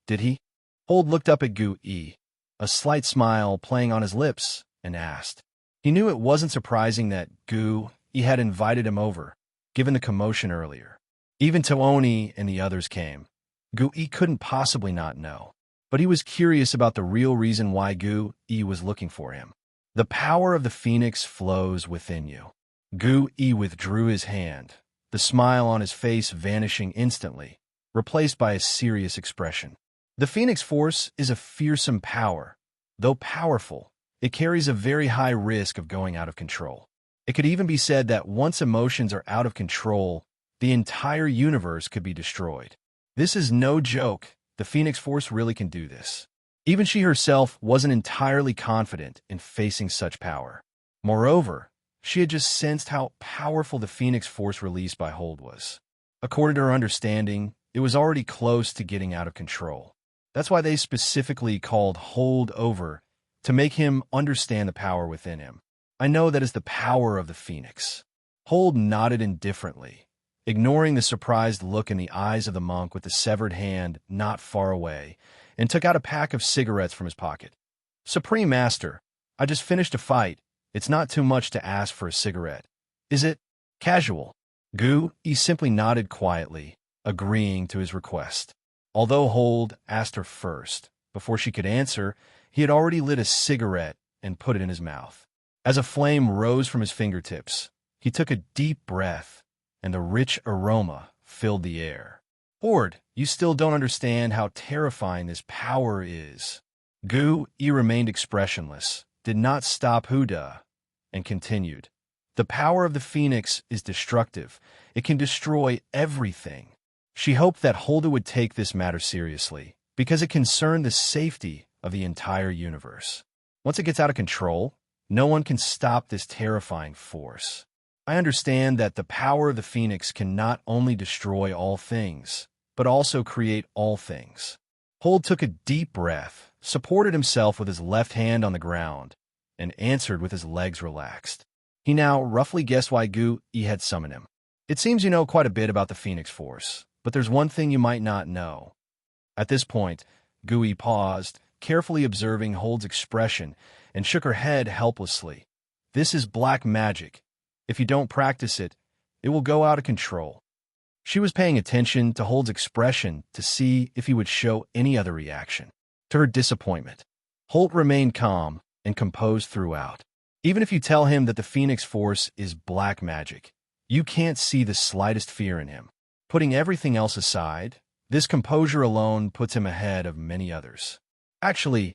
did he?" Hold looked up at Gu a slight smile playing on his lips, and asked. He knew it wasn't surprising that Gu had invited him over, given the commotion earlier. Even Tuoni and the others came. Gu couldn't possibly not know, but he was curious about the real reason why Gu was looking for him. "The power of the Phoenix flows within you." Gu withdrew his hand, the smile on his face vanishing instantly, replaced by a serious expression. "The Phoenix Force is a fearsome power. Though powerful, it carries a very high risk of going out of control. It could even be said that once emotions are out of control, the entire universe could be destroyed. This is no joke. The Phoenix Force really can do this." Even she herself wasn't entirely confident in facing such power. Moreover, she had just sensed how powerful the Phoenix Force released by Hold was. According to her understanding, it was already close to getting out of control. That's why they specifically called Hold over, to make him understand the power within him. "I know that is the power of the Phoenix." Hold nodded indifferently, ignoring the surprised look in the eyes of the monk with the severed hand not far away, and took out a pack of cigarettes from his pocket. "Supreme Master, I just finished a fight. It's not too much to ask for a cigarette, is it?" "Casual." Gu simply nodded quietly, agreeing to his request. Although Hold asked her first, before she could answer, he had already lit a cigarette and put it in his mouth. As a flame rose from his fingertips, he took a deep breath, and the rich aroma filled the air. "Horde, you still don't understand how terrifying this power is." Gu remained expressionless, did not stop Huda, and continued. "The power of the Phoenix is destructive. It can destroy everything." She hoped that Hulda would take this matter seriously, because it concerned the safety of the entire universe. Once it gets out of control, no one can stop this terrifying force. "I understand that the power of the Phoenix can not only destroy all things, but also create all things. Hold took a deep breath, supported himself with his left hand on the ground, and answered with his legs relaxed. He now roughly guessed why Gu-Yi had summoned him. It seems you know quite a bit about the Phoenix Force, but there's one thing you might not know. At this point, Gu-Yi paused, carefully observing Hold's expression, and shook her head helplessly. This is black magic. If you don't practice it, it will go out of control. She was paying attention to Hold's expression to see if he would show any other reaction. To her disappointment, Holt remained calm and composed throughout. Even if you tell him that the Phoenix Force is black magic, you can't see the slightest fear in him. Putting everything else aside, this composure alone puts him ahead of many others. Actually,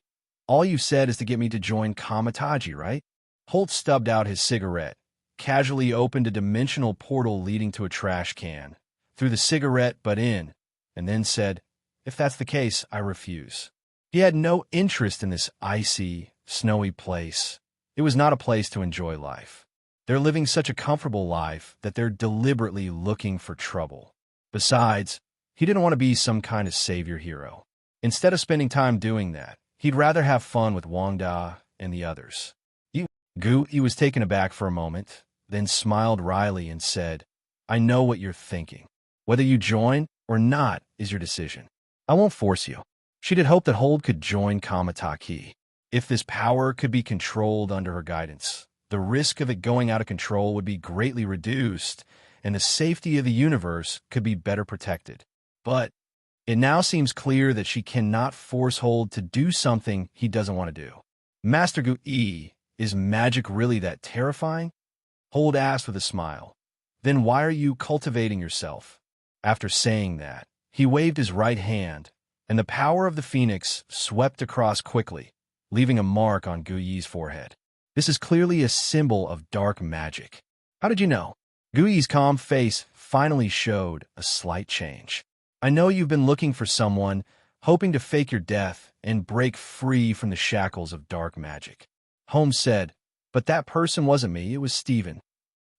all you said is to get me to join Kamataji, right? Holt stubbed out his cigarette, casually opened a dimensional portal leading to a trash can, threw the cigarette butt in, and then said, "If that's the case, I refuse." He had no interest in this icy, snowy place. It was not a place to enjoy life. They're living such a comfortable life that they're deliberately looking for trouble. Besides, he didn't want to be some kind of savior hero. Instead of spending time doing that, he'd rather have fun with Wanda and the others. Gu-Yi was taken aback for a moment, then smiled wryly and said, "I know what you're thinking. Whether you join or not is your decision. I won't force you." She did hope that Hold could join Kamataki. If this power could be controlled under her guidance, the risk of it going out of control would be greatly reduced, and the safety of the universe could be better protected. But it now seems clear that she cannot force Hold to do something he doesn't want to do. Master Gu-Yi, is magic really that terrifying? Hold asked with a smile. Then why are you cultivating yourself? After saying that, he waved his right hand, and the power of the phoenix swept across quickly, leaving a mark on Gu-Yi's forehead. This is clearly a symbol of dark magic. How did you know? Gu-Yi's calm face finally showed a slight change. I know you've been looking for someone, hoping to fake your death and break free from the shackles of dark magic. Holmes said, but that person wasn't me, it was Stephen.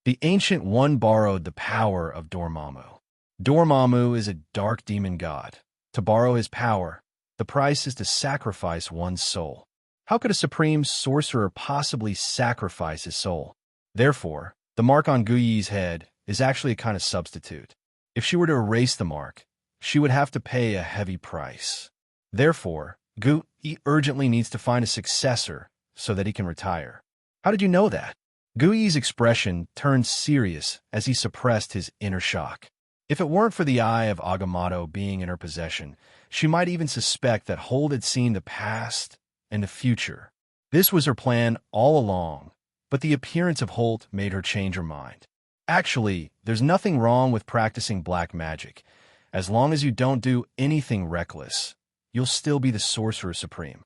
The Ancient One borrowed the power of Dormammu. Dormammu is a dark demon god. To borrow his power, the price is to sacrifice one's soul. How could a supreme sorcerer possibly sacrifice his soul? Therefore, the mark on Gu-Yi's head is actually a kind of substitute. If she were to erase the mark, she would have to pay a heavy price. Therefore, Gu-Yi urgently needs to find a successor so that he can retire. How did you know that? Gu-Yi's expression turned serious as he suppressed his inner shock. If it weren't for the eye of Agamotto being in her possession, she might even suspect that Hold had seen the past and the future. This was her plan all along, but the appearance of Holt made her change her mind. Actually, there's nothing wrong with practicing black magic. As long as you don't do anything reckless, you'll still be the Sorcerer Supreme.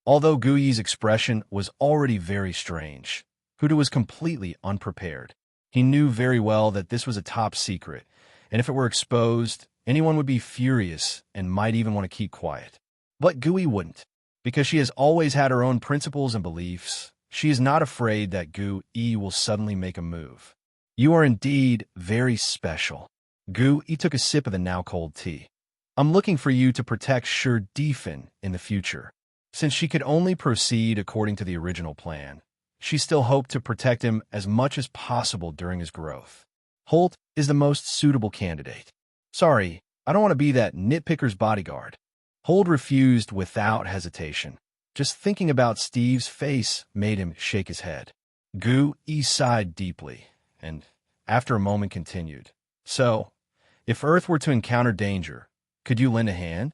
Although Gu-Yi's expression was already very strange, Huda was completely unprepared. He knew very well that this was a top secret, and if it were exposed, anyone would be furious and might even want to keep quiet. But Gu-Yi wouldn't. Because she has always had her own principles and beliefs, she is not afraid that Gu-Yi will suddenly make a move. You are indeed very special. Gu-Yi took a sip of the now-cold tea. I'm looking for you to protect Sher Defen in the future. Since she could only proceed according to the original plan, she still hoped to protect him as much as possible during his growth. Holt is the most suitable candidate. Sorry, I don't want to be that nitpicker's bodyguard. Holt refused without hesitation. Just thinking about Steve's face made him shake his head. Gu-Yi sighed deeply, and after a moment continued. So, if Earth were to encounter danger, could you lend a hand?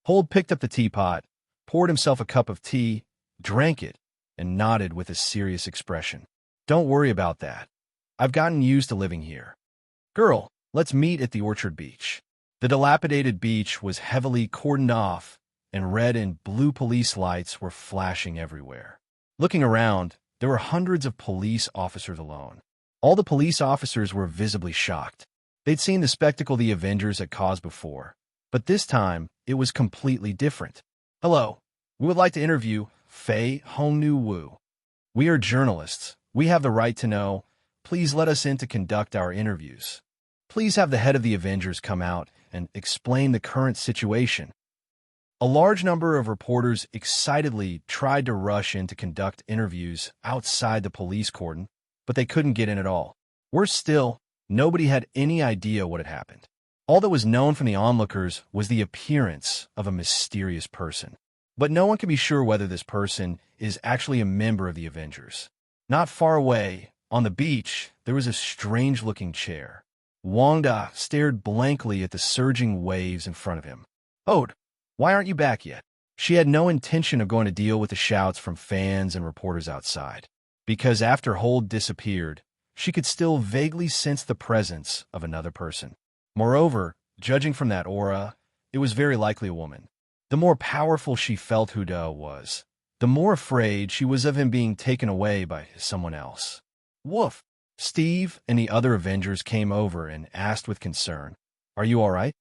Holt picked up the teapot, poured himself a cup of tea, drank it, and nodded with a serious expression. Don't worry about that. I've gotten used to living here. Girl, let's meet at the Orchard Beach. The dilapidated beach was heavily cordoned off, and red and blue police lights were flashing everywhere. Looking around, there were hundreds of police officers alone. All the police officers were visibly shocked. They'd seen the spectacle the Avengers had caused before, but this time it was completely different. Hello, we would like to interview Fei Hongnu Wu. We are journalists. We have the right to know. Please let us in to conduct our interviews. Please have the head of the Avengers come out and explained the current situation. A large number of reporters excitedly tried to rush in to conduct interviews outside the police cordon, but they couldn't get in at all. Worse still, nobody had any idea what had happened. All that was known from the onlookers was the appearance of a mysterious person. But no one can be sure whether this person is actually a member of the Avengers. Not far away, on the beach, there was a strange-looking chair. Wanda stared blankly at the surging waves in front of him. "Ode, why aren't you back yet?" She had no intention of going to deal with the shouts from fans and reporters outside, because after Holt disappeared, she could still vaguely sense the presence of another person. Moreover, judging from that aura, it was very likely a woman. The more powerful she felt Huda was, the more afraid she was of him being taken away by someone else. Woof! Steve and the other Avengers came over and asked with concern, "Are you all right?"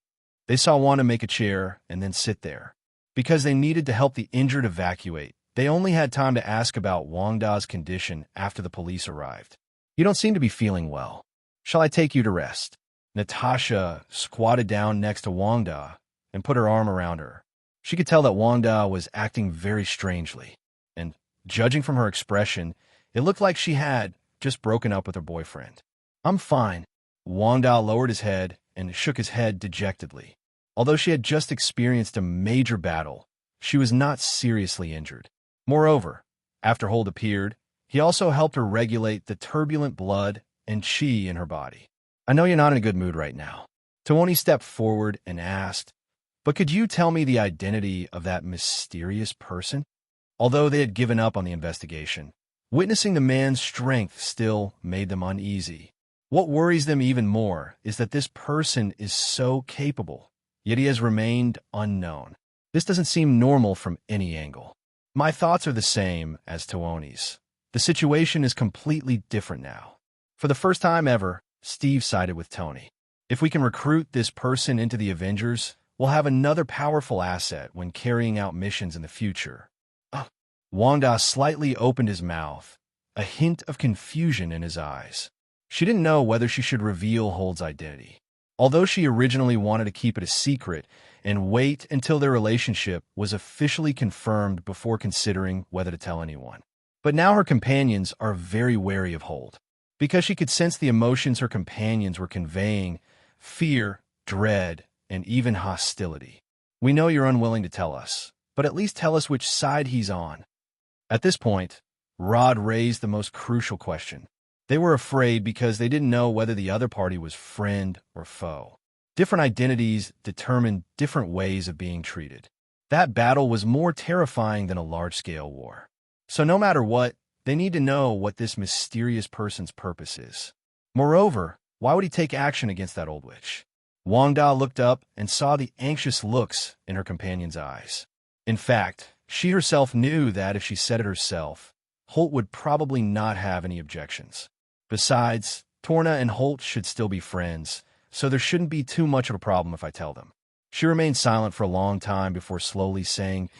They saw Wanda make a chair and then sit there. Because they needed to help the injured evacuate, they only had time to ask about Wanda's condition after the police arrived. "You don't seem to be feeling well. Shall I take you to rest?" Natasha squatted down next to Wanda and put her arm around her. She could tell that Wanda was acting very strangely, and judging from her expression, it looked like she had just broken up with her boyfriend. "I'm fine." Wanda lowered his head and shook his head dejectedly. Although she had just experienced a major battle, she was not seriously injured. Moreover, after Holt appeared, he also helped her regulate the turbulent blood and chi in her body. "I know you're not in a good mood right now." Tawoni stepped forward and asked, "But could you tell me the identity of that mysterious person?" Although they had given up on the investigation, witnessing the man's strength still made them uneasy. What worries them even more is that this person is so capable, yet he has remained unknown. This doesn't seem normal from any angle. My thoughts are the same as Tawoni's. The situation is completely different now. For the first time ever, Steve sided with Tony. If we can recruit this person into the Avengers, we'll have another powerful asset when carrying out missions in the future. Wanda slightly opened his mouth, a hint of confusion in his eyes. She didn't know whether she should reveal Holt's identity. Although she originally wanted to keep it a secret and wait until their relationship was officially confirmed before considering whether to tell anyone. But now her companions are very wary of Holt, because she could sense the emotions her companions were conveying: fear, dread, and even hostility. "We know you're unwilling to tell us, but at least tell us which side he's on." At this point, Rod raised the most crucial question. They were afraid because they didn't know whether the other party was friend or foe. Different identities determined different ways of being treated. That battle was more terrifying than a large-scale war. So no matter what, they need to know what this mysterious person's purpose is. Moreover, why would he take action against that old witch? Wanda looked up and saw the anxious looks in her companion's eyes. In fact, she herself knew that if she said it herself, Holt would probably not have any objections. Besides, Torna and Holt should still be friends, so there shouldn't be too much of a problem if I tell them. She remained silent for a long time before slowly saying,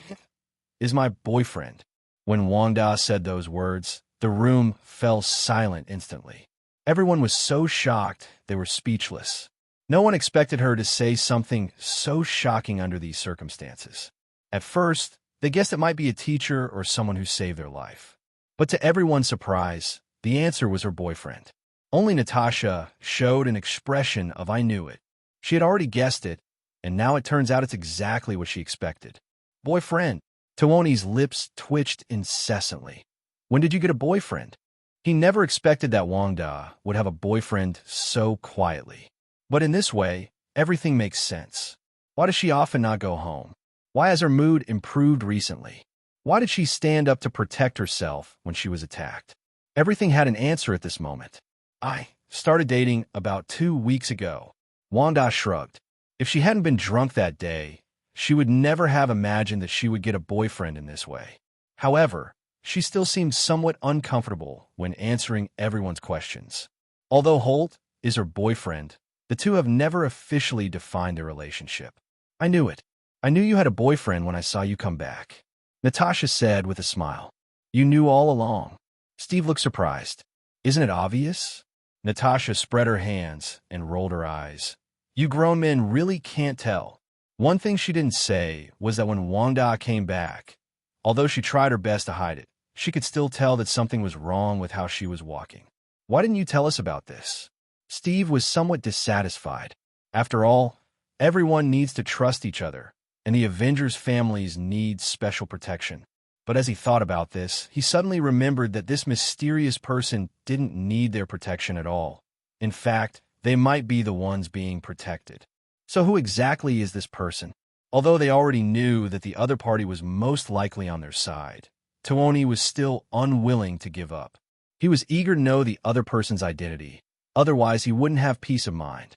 "Is my boyfriend." When Wanda said those words, the room fell silent instantly. Everyone was so shocked they were speechless. No one expected her to say something so shocking under these circumstances. At first, they guessed it might be a teacher or someone who saved their life. But to everyone's surprise, the answer was her boyfriend. Only Natasha showed an expression of "I knew it." She had already guessed it, and now it turns out it's exactly what she expected. Boyfriend. Tawoni's lips twitched incessantly. When did you get a boyfriend? He never expected that Wanda would have a boyfriend so quietly. But in this way, everything makes sense. Why does she often not go home? Why has her mood improved recently? Why did she stand up to protect herself when she was attacked? Everything had an answer at this moment. "I started dating about 2 weeks ago." Wanda shrugged. If she hadn't been drunk that day, she would never have imagined that she would get a boyfriend in this way. However, she still seemed somewhat uncomfortable when answering everyone's questions. Although Holt is her boyfriend, the two have never officially defined their relationship. "I knew it. I knew you had a boyfriend when I saw you come back," Natasha said with a smile. "You knew all along." Steve looked surprised. "Isn't it obvious?" Natasha spread her hands and rolled her eyes. You grown men really can't tell. One thing she didn't say was that when Wanda came back, although she tried her best to hide it, she could still tell that something was wrong with how she was walking. Why didn't you tell us about this? Steve was somewhat dissatisfied. After all, everyone needs to trust each other, and the Avengers' families need special protection. But as he thought about this, he suddenly remembered that this mysterious person didn't need their protection at all. In fact, they might be the ones being protected. So who exactly is this person? Although they already knew that the other party was most likely on their side, Tuoni was still unwilling to give up. He was eager to know the other person's identity. Otherwise, he wouldn't have peace of mind.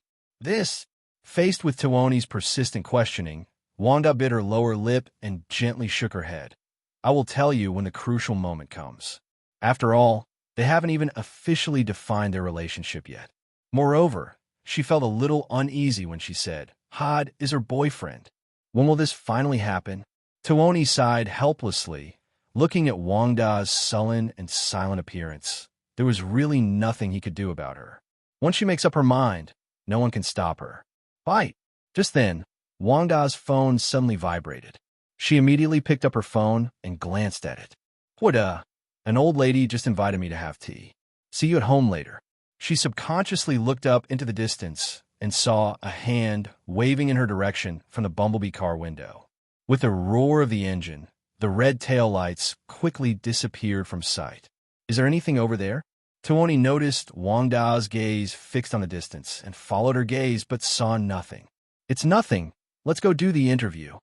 Faced with Tuoni's persistent questioning, Wanda bit her lower lip and gently shook her head. I will tell you when the crucial moment comes. After all, they haven't even officially defined their relationship yet. Moreover, she felt a little uneasy when she said, Had is her boyfriend. When will this finally happen? Tuoni sighed helplessly, looking at Wanda's sullen and silent appearance. There was really nothing he could do about her. Once she makes up her mind, no one can stop her. Fight! Just then, Wanda's phone suddenly vibrated. She immediately picked up her phone and glanced at it. Wanda, an old lady just invited me to have tea. See you at home later. She subconsciously looked up into the distance and saw a hand waving in her direction from the Bumblebee car window. With a roar of the engine, the red taillights quickly disappeared from sight. Is there anything over there? Tuoni noticed Wanda's gaze fixed on the distance and followed her gaze but saw nothing. It's nothing. Let's go do the interview.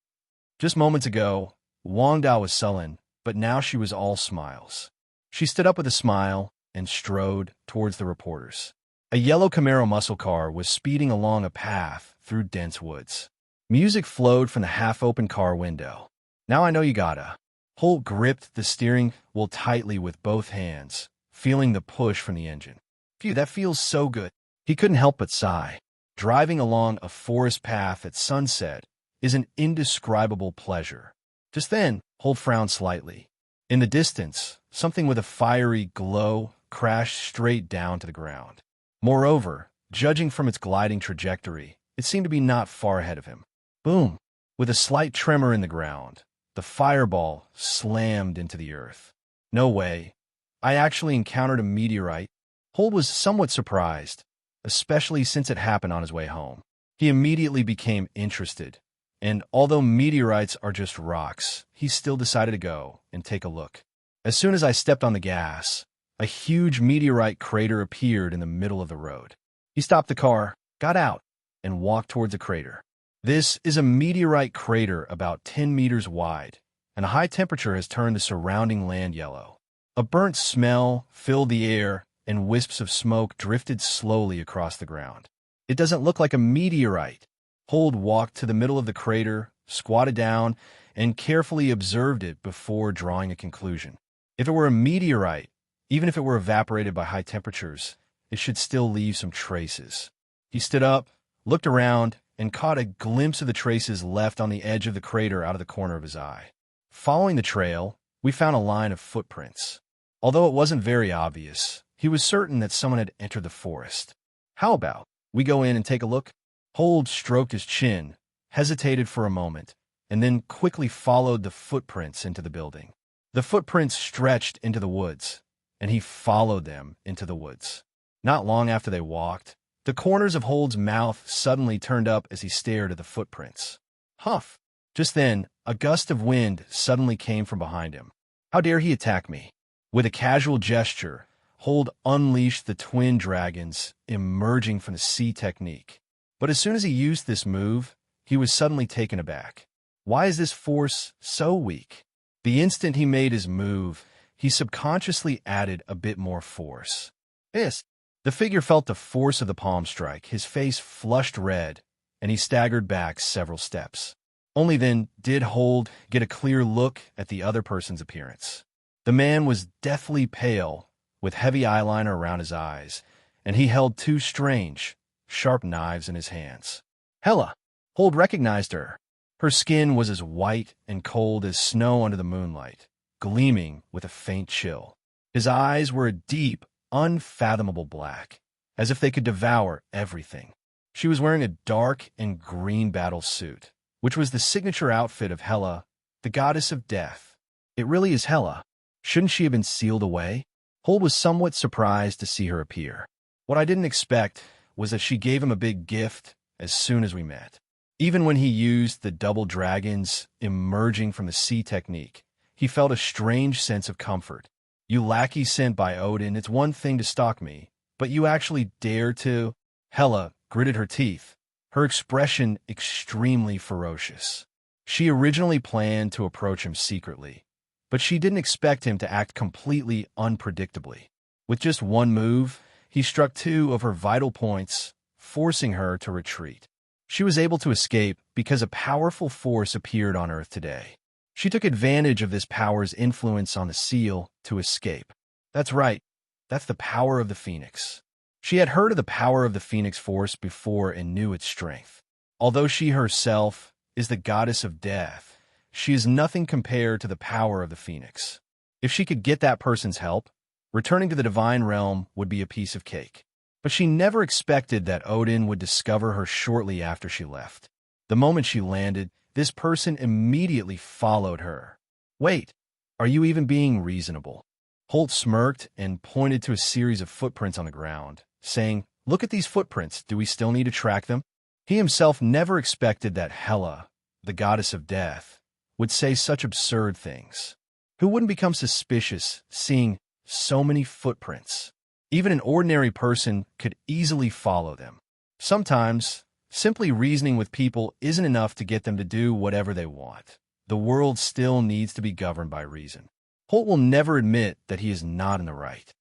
Just moments ago, Wanda was sullen, but now she was all smiles. She stood up with a smile and strode towards the reporters. A yellow Camaro muscle car was speeding along a path through dense woods. Music flowed from the half-open car window. Now I know you gotta. Holt gripped the steering wheel tightly with both hands, feeling the push from the engine. Phew, that feels so good. He couldn't help but sigh. Driving along a forest path at sunset is an indescribable pleasure. Just then, Holt frowned slightly. In the distance, something with a fiery glow crashed straight down to the ground. Moreover, judging from its gliding trajectory, it seemed to be not far ahead of him. Boom! With a slight tremor in the ground, the fireball slammed into the earth. No way. I actually encountered a meteorite. Holt was somewhat surprised, especially since it happened on his way home. He immediately became interested. And although meteorites are just rocks, he still decided to go and take a look. As soon as I stepped on the gas, a huge meteorite crater appeared in the middle of the road. He stopped the car, got out, and walked towards the crater. This is a meteorite crater about 10 meters wide, and a high temperature has turned the surrounding land yellow. A burnt smell filled the air, and wisps of smoke drifted slowly across the ground. It doesn't look like a meteorite. Holt walked to the middle of the crater, squatted down, and carefully observed it before drawing a conclusion. If it were a meteorite, even if it were evaporated by high temperatures, it should still leave some traces. He stood up, looked around, and caught a glimpse of the traces left on the edge of the crater out of the corner of his eye. Following the trail, we found a line of footprints. Although it wasn't very obvious, he was certain that someone had entered the forest. How about we go in and take a look? Holt stroked his chin, hesitated for a moment, and then quickly followed the footprints into the building. The footprints stretched into the woods, and he followed them into the woods. Not long after they walked, the corners of Holt's mouth suddenly turned up as he stared at the footprints. Huff! Just then, a gust of wind suddenly came from behind him. How dare he attack me? With a casual gesture, Holt unleashed the twin dragons emerging from the sea technique. But as soon as he used this move, he was suddenly taken aback. Why is this force so weak? The instant he made his move, he subconsciously added a bit more force. The figure felt the force of the palm strike, his face flushed red, and he staggered back several steps. Only then did Holt get a clear look at the other person's appearance. The man was deathly pale, with heavy eyeliner around his eyes, and he held two strange, sharp knives in his hands. Hela! Holt recognized her. Her skin was as white and cold as snow under the moonlight, gleaming with a faint chill. His eyes were a deep, unfathomable black, as if they could devour everything. She was wearing a dark and green battle suit, which was the signature outfit of Hela, the goddess of death. It really is Hela. Shouldn't she have been sealed away? Holt was somewhat surprised to see her appear. What I didn't expect was that she gave him a big gift as soon as we met. Even when he used the double dragons emerging from the sea technique, he felt a strange sense of comfort. You lackey sent by Odin, it's one thing to stalk me, but you actually dare to? Hela gritted her teeth, her expression extremely ferocious. She originally planned to approach him secretly, but she didn't expect him to act completely unpredictably. With just one move, he struck two of her vital points, forcing her to retreat. She was able to escape because a powerful force appeared on Earth today. She took advantage of this power's influence on the seal to escape. That's right, that's the power of the Phoenix. She had heard of the power of the Phoenix Force before and knew its strength. Although she herself is the goddess of death, she is nothing compared to the power of the Phoenix. If she could get that person's help, returning to the divine realm would be a piece of cake. But she never expected that Odin would discover her shortly after she left. The moment she landed, this person immediately followed her. Wait, are you even being reasonable? Holt smirked and pointed to a series of footprints on the ground, saying, "Look at these footprints. Do we still need to track them?" He himself never expected that Hela, the goddess of death, would say such absurd things. Who wouldn't become suspicious seeing so many footprints? Even an ordinary person could easily follow them. Sometimes, simply reasoning with people isn't enough to get them to do whatever they want. The world still needs to be governed by reason. Holt will never admit that he is not in the right.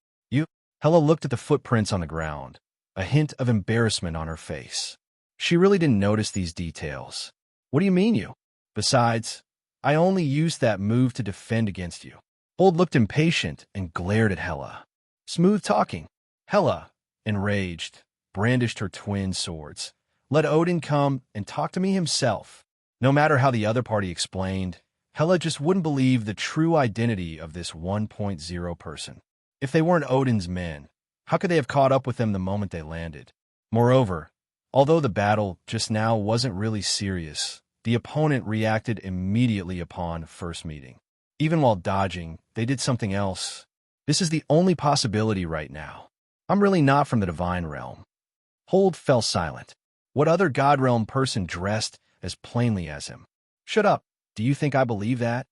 Hela looked at the footprints on the ground, a hint of embarrassment on her face. She really didn't notice these details. What do you mean, you? Besides, I only used that move to defend against you. Holt looked impatient and glared at Hela. Smooth talking. Hela, enraged, brandished her twin swords. Let Odin come and talk to me himself. No matter how the other party explained, Hela just wouldn't believe the true identity of this 1.0 person. If they weren't Odin's men, how could they have caught up with them the moment they landed? Moreover, although the battle just now wasn't really serious, the opponent reacted immediately upon first meeting. Even while dodging, they did something else. This is the only possibility right now. I'm really not from the divine realm. Holt fell silent. What other god realm person dressed as plainly as him? Shut up. Do you think I believe that?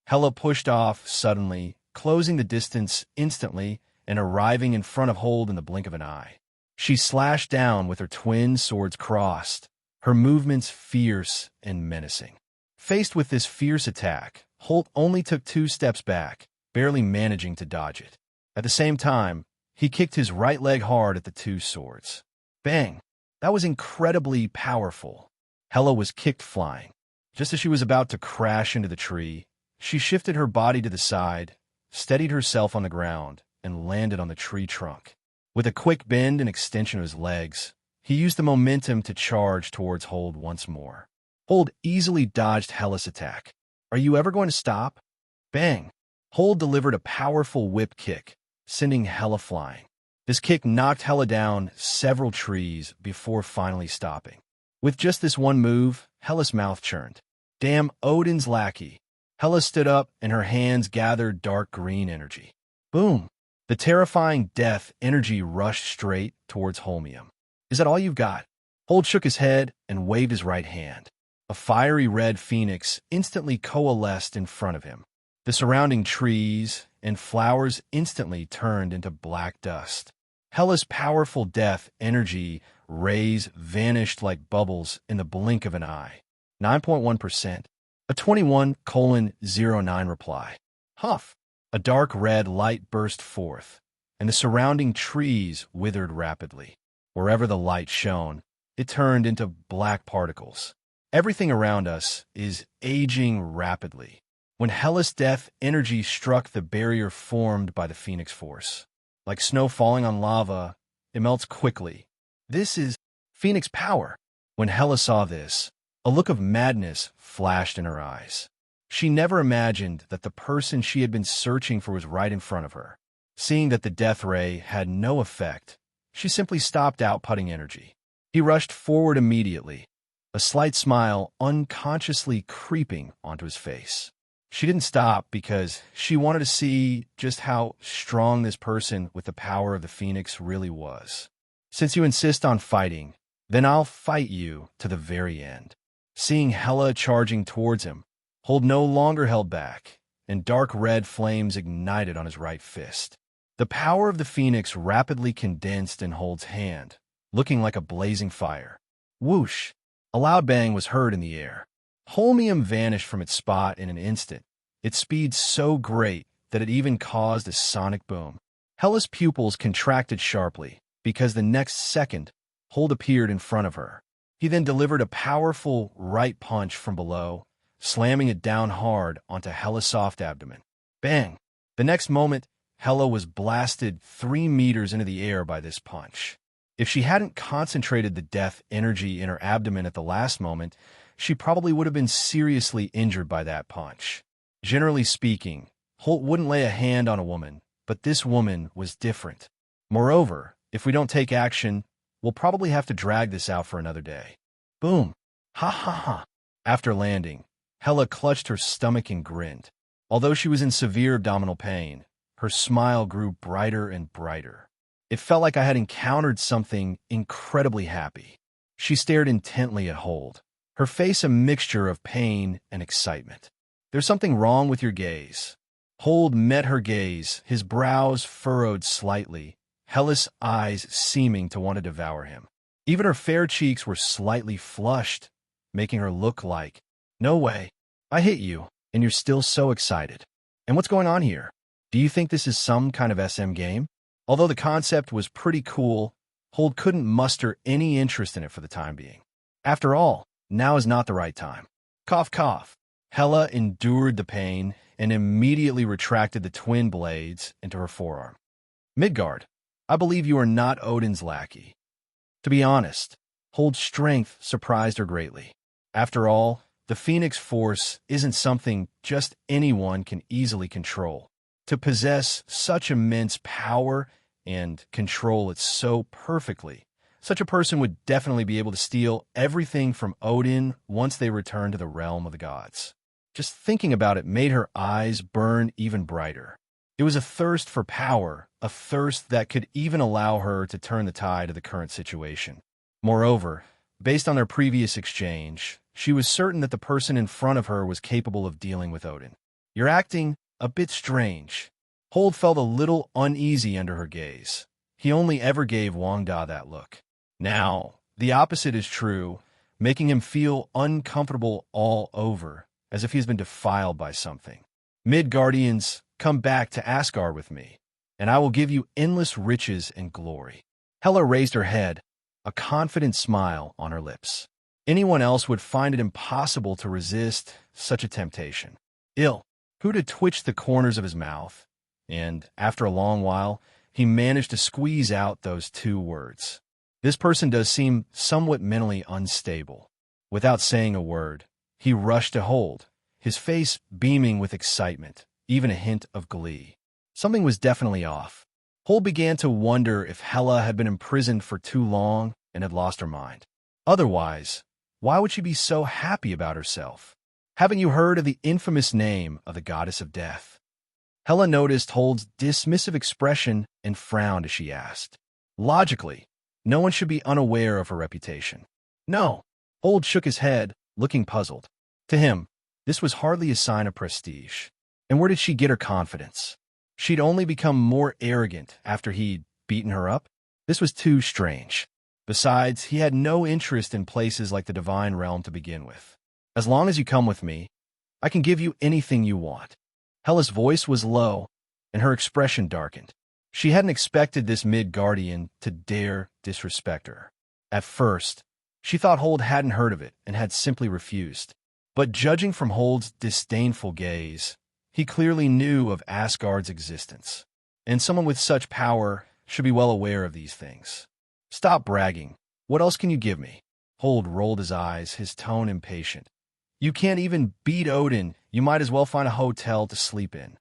Hela pushed off suddenly, closing the distance instantly and arriving in front of Holt in the blink of an eye. She slashed down with her twin swords crossed, her movements fierce and menacing. Faced with this fierce attack, Holt only took 2 steps back, barely managing to dodge it. At the same time, he kicked his right leg hard at the 2 swords. Bang! That was incredibly powerful. Hela was kicked flying. Just as she was about to crash into the tree, she shifted her body to the side, steadied herself on the ground, and landed on the tree trunk. With a quick bend and extension of his legs, he used the momentum to charge towards Holt once more. Holt easily dodged Hela's attack. Are you ever going to stop? Bang! Holt delivered a powerful whip kick, sending Hela flying. This kick knocked Hela down several trees before finally stopping. With just this one move, Hela's mouth churned. Damn Odin's lackey. Hela stood up and her hands gathered dark green energy. Boom! The terrifying death energy rushed straight towards Holmium. Is that all you've got? Holt shook his head and waved his right hand. A fiery red phoenix instantly coalesced in front of him. The surrounding trees and flowers instantly turned into black dust. Hela's powerful death energy rays vanished like bubbles in the blink of an eye. 9.1%. A 21:09 reply. Huff! A dark red light burst forth, and the surrounding trees withered rapidly. Wherever the light shone, it turned into black particles. Everything around us is aging rapidly. When Hela's death energy struck the barrier formed by the Phoenix Force, like snow falling on lava, it melts quickly. This is Phoenix power. When Hela saw this, a look of madness flashed in her eyes. She never imagined that the person she had been searching for was right in front of her. Seeing that the death ray had no effect, she simply stopped outputting energy. He rushed forward immediately, a slight smile unconsciously creeping onto his face. She didn't stop because she wanted to see just how strong this person with the power of the Phoenix really was. Since you insist on fighting, then I'll fight you to the very end. Seeing Hela charging towards him, Hold no longer held back, and dark red flames ignited on his right fist. The power of the Phoenix rapidly condensed in Hold's hand, looking like a blazing fire. Whoosh! A loud bang was heard in the air. Holmium vanished from its spot in an instant, its speed so great that it even caused a sonic boom. Hela's pupils contracted sharply, because the next second, Hold appeared in front of her. He then delivered a powerful right punch from below, slamming it down hard onto Hela's soft abdomen. Bang! The next moment, Hela was blasted 3 meters into the air by this punch. If she hadn't concentrated the death energy in her abdomen at the last moment, she probably would have been seriously injured by that punch. Generally speaking, Holt wouldn't lay a hand on a woman, but this woman was different. Moreover, if we don't take action, we'll probably have to drag this out for another day. Boom! Ha ha ha! After landing, Hela clutched her stomach and grinned. Although she was in severe abdominal pain, her smile grew brighter and brighter. It felt like I had encountered something incredibly happy. She stared intently at Hold, her face a mixture of pain and excitement. There's something wrong with your gaze. Hold met her gaze, his brows furrowed slightly, Hela's eyes seeming to want to devour him. Even her fair cheeks were slightly flushed, making her look like, "No way, I hit you, and you're still so excited. And what's going on here? Do you think this is some kind of SM game?" Although the concept was pretty cool, Hold couldn't muster any interest in it for the time being. After all, now is not the right time. Cough, cough. Hela endured the pain and immediately retracted the twin blades into her forearm. Midgard, I believe you are not Odin's lackey. To be honest, Hold's strength surprised her greatly. After all, the Phoenix Force isn't something just anyone can easily control. To possess such immense power and control it so perfectly, such a person would definitely be able to steal everything from Odin once they return to the realm of the gods. Just thinking about it made her eyes burn even brighter. It was a thirst for power, a thirst that could even allow her to turn the tide of the current situation. Moreover, based on their previous exchange, she was certain that the person in front of her was capable of dealing with Odin. You're acting a bit strange. Hold felt a little uneasy under her gaze. He only ever gave Wanda that look. Now, the opposite is true, making him feel uncomfortable all over, as if he's been defiled by something. Midgardians, come back to Asgard with me, and I will give you endless riches and glory. Hela raised her head, a confident smile on her lips. Anyone else would find it impossible to resist such a temptation. Huda twitched the corners of his mouth, and, after a long while, he managed to squeeze out those 2 words. This person does seem somewhat mentally unstable. Without saying a word, he rushed to Hold, his face beaming with excitement, even a hint of glee. Something was definitely off. Hold began to wonder if Hela had been imprisoned for too long and had lost her mind. Otherwise, why would she be so happy about herself? Haven't you heard of the infamous name of the goddess of death? Hela noticed Hold's dismissive expression and frowned as she asked. Logically, no one should be unaware of her reputation. No. Hold shook his head, looking puzzled. To him, this was hardly a sign of prestige. And where did she get her confidence? She'd only become more arrogant after he'd beaten her up? This was too strange. Besides, he had no interest in places like the Divine Realm to begin with. As long as you come with me, I can give you anything you want. Hela's voice was low, and her expression darkened. She hadn't expected this Midgardian to dare disrespect her. At first, she thought Hold hadn't heard of it and had simply refused. But judging from Hold's disdainful gaze, he clearly knew of Asgard's existence, and someone with such power should be well aware of these things. Stop bragging. What else can you give me? Hold rolled his eyes, his tone impatient. You can't even beat Odin. You might as well find a hotel to sleep in.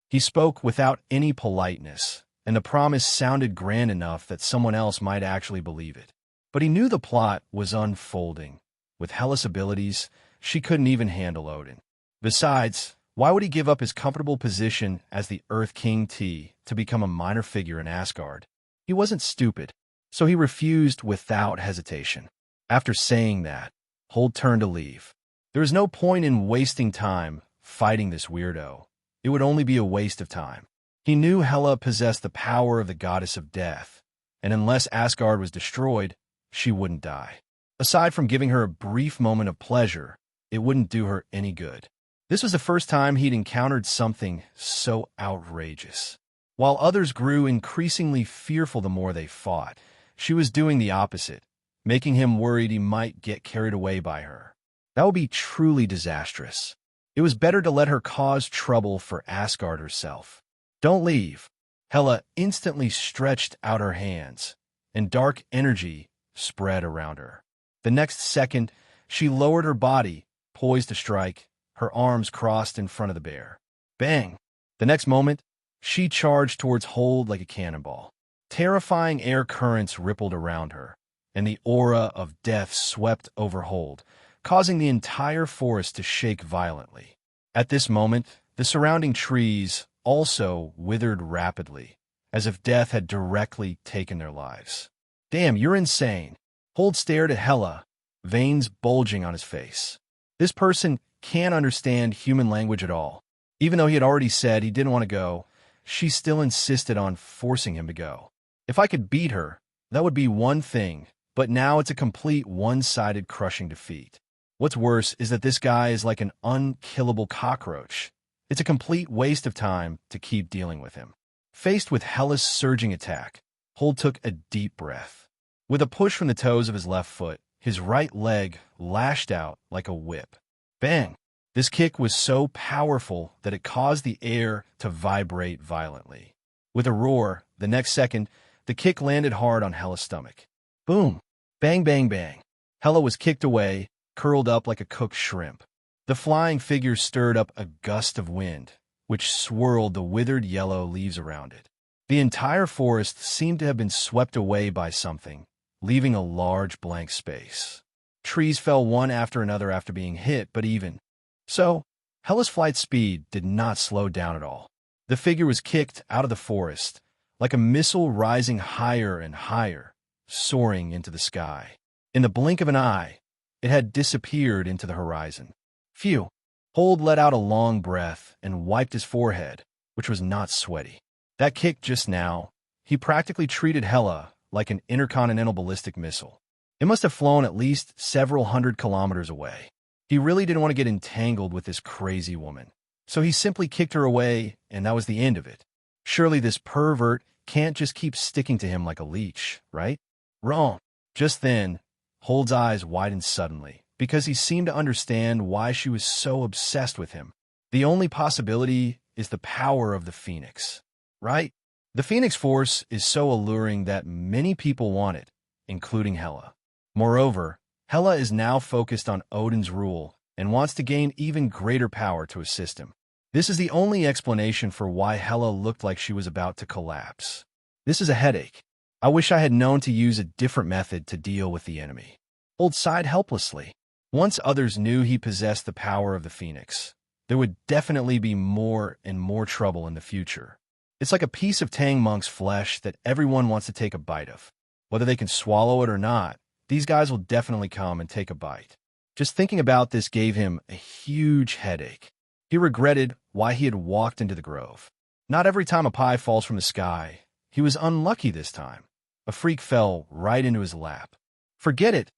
He spoke without any politeness, and the promise sounded grand enough that someone else might actually believe it. But he knew the plot was unfolding. With Hela's abilities, she couldn't even handle Odin. Besides, why would he give up his comfortable position as the Earth King T to become a minor figure in Asgard? He wasn't stupid, so he refused without hesitation. After saying that, Hold turned to leave. There was no point in wasting time fighting this weirdo. It would only be a waste of time. He knew Hela possessed the power of the goddess of death, and unless Asgard was destroyed, she wouldn't die. Aside from giving her a brief moment of pleasure, it wouldn't do her any good. This was the first time he'd encountered something so outrageous. While others grew increasingly fearful the more they fought, she was doing the opposite, making him worried he might get carried away by her. That would be truly disastrous. It was better to let her cause trouble for Asgard herself. Don't leave. Hela instantly stretched out her hands, and dark energy spread around her. The next second, she lowered her body, poised to strike, her arms crossed in front of the bear. Bang! The next moment, she charged towards Hold like a cannonball. Terrifying air currents rippled around her, and the aura of death swept over Hold, causing the entire forest to shake violently. At this moment, the surrounding trees also withered rapidly, as if death had directly taken their lives. Damn, you're insane. Hold stared at Hela, veins bulging on his face. This person can't understand human language at all. Even though he had already said he didn't want to go, she still insisted on forcing him to go. If I could beat her, that would be one thing, but now it's a complete one-sided crushing defeat. What's worse is that this guy is like an unkillable cockroach. It's a complete waste of time to keep dealing with him. Faced with Hela's surging attack, Hold took a deep breath. With a push from the toes of his left foot, his right leg lashed out like a whip. Bang! This kick was so powerful that it caused the air to vibrate violently. With a roar, the next second, the kick landed hard on Hela's stomach. Boom! Bang, bang, bang. Hela was kicked away, curled up like a cooked shrimp. The flying figure stirred up a gust of wind, which swirled the withered yellow leaves around it. The entire forest seemed to have been swept away by something, leaving a large blank space. Trees fell one after another after being hit, but even so, Hela's flight speed did not slow down at all. The figure was kicked out of the forest, like a missile rising higher and higher, soaring into the sky. In the blink of an eye, it had disappeared into the horizon. Phew! Hold let out a long breath and wiped his forehead, which was not sweaty. That kick just now, he practically treated Hela like an intercontinental ballistic missile. It must have flown at least several hundred kilometers away. He really didn't want to get entangled with this crazy woman, so he simply kicked her away, and that was the end of it. Surely this pervert can't just keep sticking to him like a leech, right? Wrong. Just then, Hold's eyes widened suddenly, because he seemed to understand why she was so obsessed with him. The only possibility is the power of the Phoenix, right? The Phoenix Force is so alluring that many people want it, including Hela. Moreover, Hela is now focused on Odin's rule and wants to gain even greater power to assist him. This is the only explanation for why Hela looked like she was about to collapse. This is a headache. I wish I had known to use a different method to deal with the enemy. Hold sighed helplessly. Once others knew he possessed the power of the Phoenix, there would definitely be more and more trouble in the future. It's like a piece of Tang Monk's flesh that everyone wants to take a bite of. Whether they can swallow it or not, these guys will definitely come and take a bite. Just thinking about this gave him a huge headache. He regretted why he had walked into the grove. Not every time a pie falls from the sky. He was unlucky this time. A freak fell right into his lap. Forget it.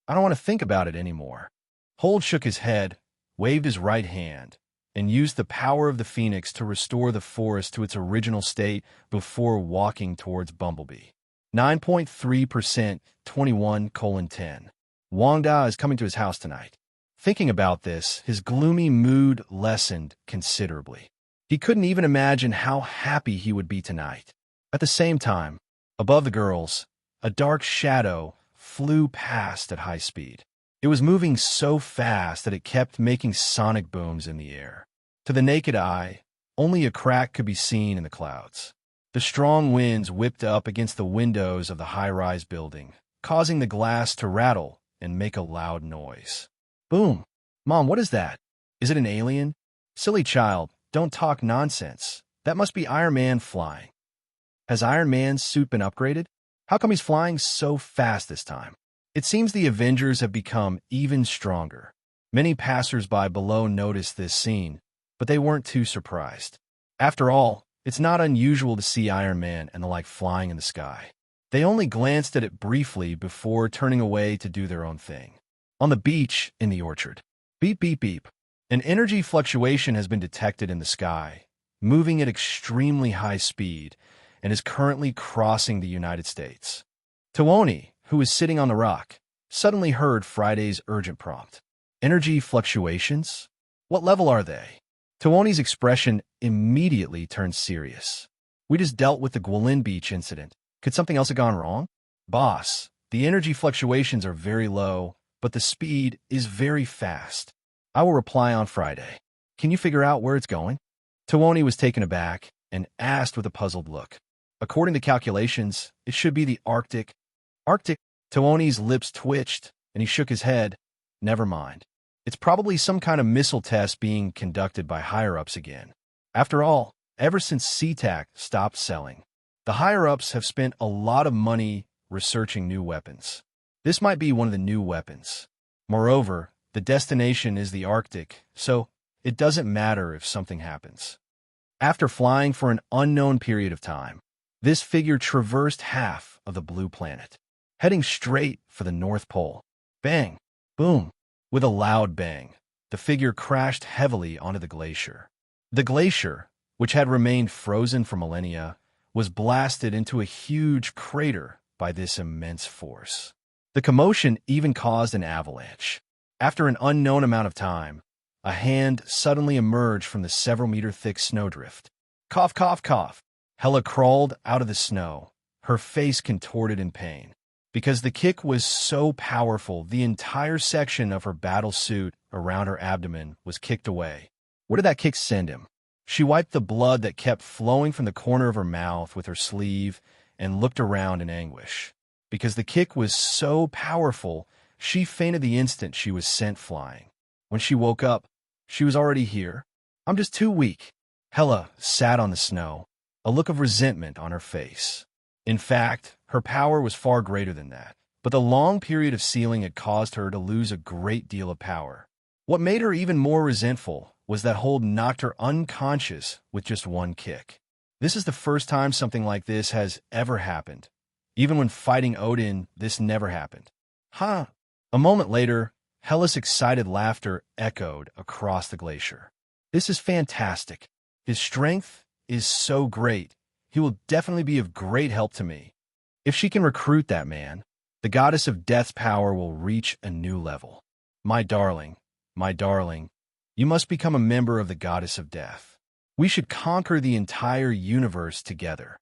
I don't want to think about it anymore. Hold shook his head, waved his right hand, and used the power of the Phoenix to restore the forest to its original state before walking towards Bumblebee. 9.3%, 21:10. Wanda is coming to his house tonight. Thinking about this, his gloomy mood lessened considerably. He couldn't even imagine how happy he would be tonight. At the same time, above the girls, a dark shadow flew past at high speed. It was moving so fast that it kept making sonic booms in the air. To the naked eye, only a crack could be seen in the clouds. The strong winds whipped up against the windows of the high-rise building, causing the glass to rattle and make a loud noise. Boom! Mom, what is that? Is it an alien? Silly child, don't talk nonsense. That must be Iron Man flying. Has Iron Man's suit been upgraded? How come he's flying so fast this time? It seems the Avengers have become even stronger. Many passers-by below noticed this scene, but they weren't too surprised. After all, it's not unusual to see Iron Man and the like flying in the sky. They only glanced at it briefly before turning away to do their own thing. On the beach in the orchard. Beep, beep, beep. An energy fluctuation has been detected in the sky, moving at extremely high speed, and is currently crossing the United States. Tawoni, who was sitting on the rock, suddenly heard Friday's urgent prompt. Energy fluctuations? What level are they? Tawoni's expression immediately turned serious. We just dealt with the Guilin Beach incident. Could something else have gone wrong? Boss, the energy fluctuations are very low, but the speed is very fast. I will reply on Friday. Can you figure out where it's going? Tawoni was taken aback and asked with a puzzled look. According to calculations, it should be the Arctic. Arctic? Tawoni's lips twitched, and he shook his head. Never mind. It's probably some kind of missile test being conducted by higher-ups again. After all, ever since SeaTac stopped selling, the higher-ups have spent a lot of money researching new weapons. This might be one of the new weapons. Moreover, the destination is the Arctic, so it doesn't matter if something happens. After flying for an unknown period of time, this figure traversed half of the blue planet, heading straight for the North Pole. Bang! Boom! With a loud bang, the figure crashed heavily onto the glacier. The glacier, which had remained frozen for millennia, was blasted into a huge crater by this immense force. The commotion even caused an avalanche. After an unknown amount of time, a hand suddenly emerged from the several-meter-thick snowdrift. Cough, cough, cough. Hela crawled out of the snow, her face contorted in pain. Because the kick was so powerful, the entire section of her battle suit around her abdomen was kicked away. Where did that kick send him? She wiped the blood that kept flowing from the corner of her mouth with her sleeve and looked around in anguish. Because the kick was so powerful, she fainted the instant she was sent flying. When she woke up, she was already here. I'm just too weak. Hela sat on the snow, a look of resentment on her face. In fact, her power was far greater than that, but the long period of sealing had caused her to lose a great deal of power. What made her even more resentful was that Hold knocked her unconscious with just one kick. This is the first time something like this has ever happened. Even when fighting Odin, this never happened. Huh? A moment later, Hela's excited laughter echoed across the glacier. This is fantastic. His strength is so great. He will definitely be of great help to me. If she can recruit that man, the goddess of death's power will reach a new level. My darling, you must become a member of the goddess of death. We should conquer the entire universe together.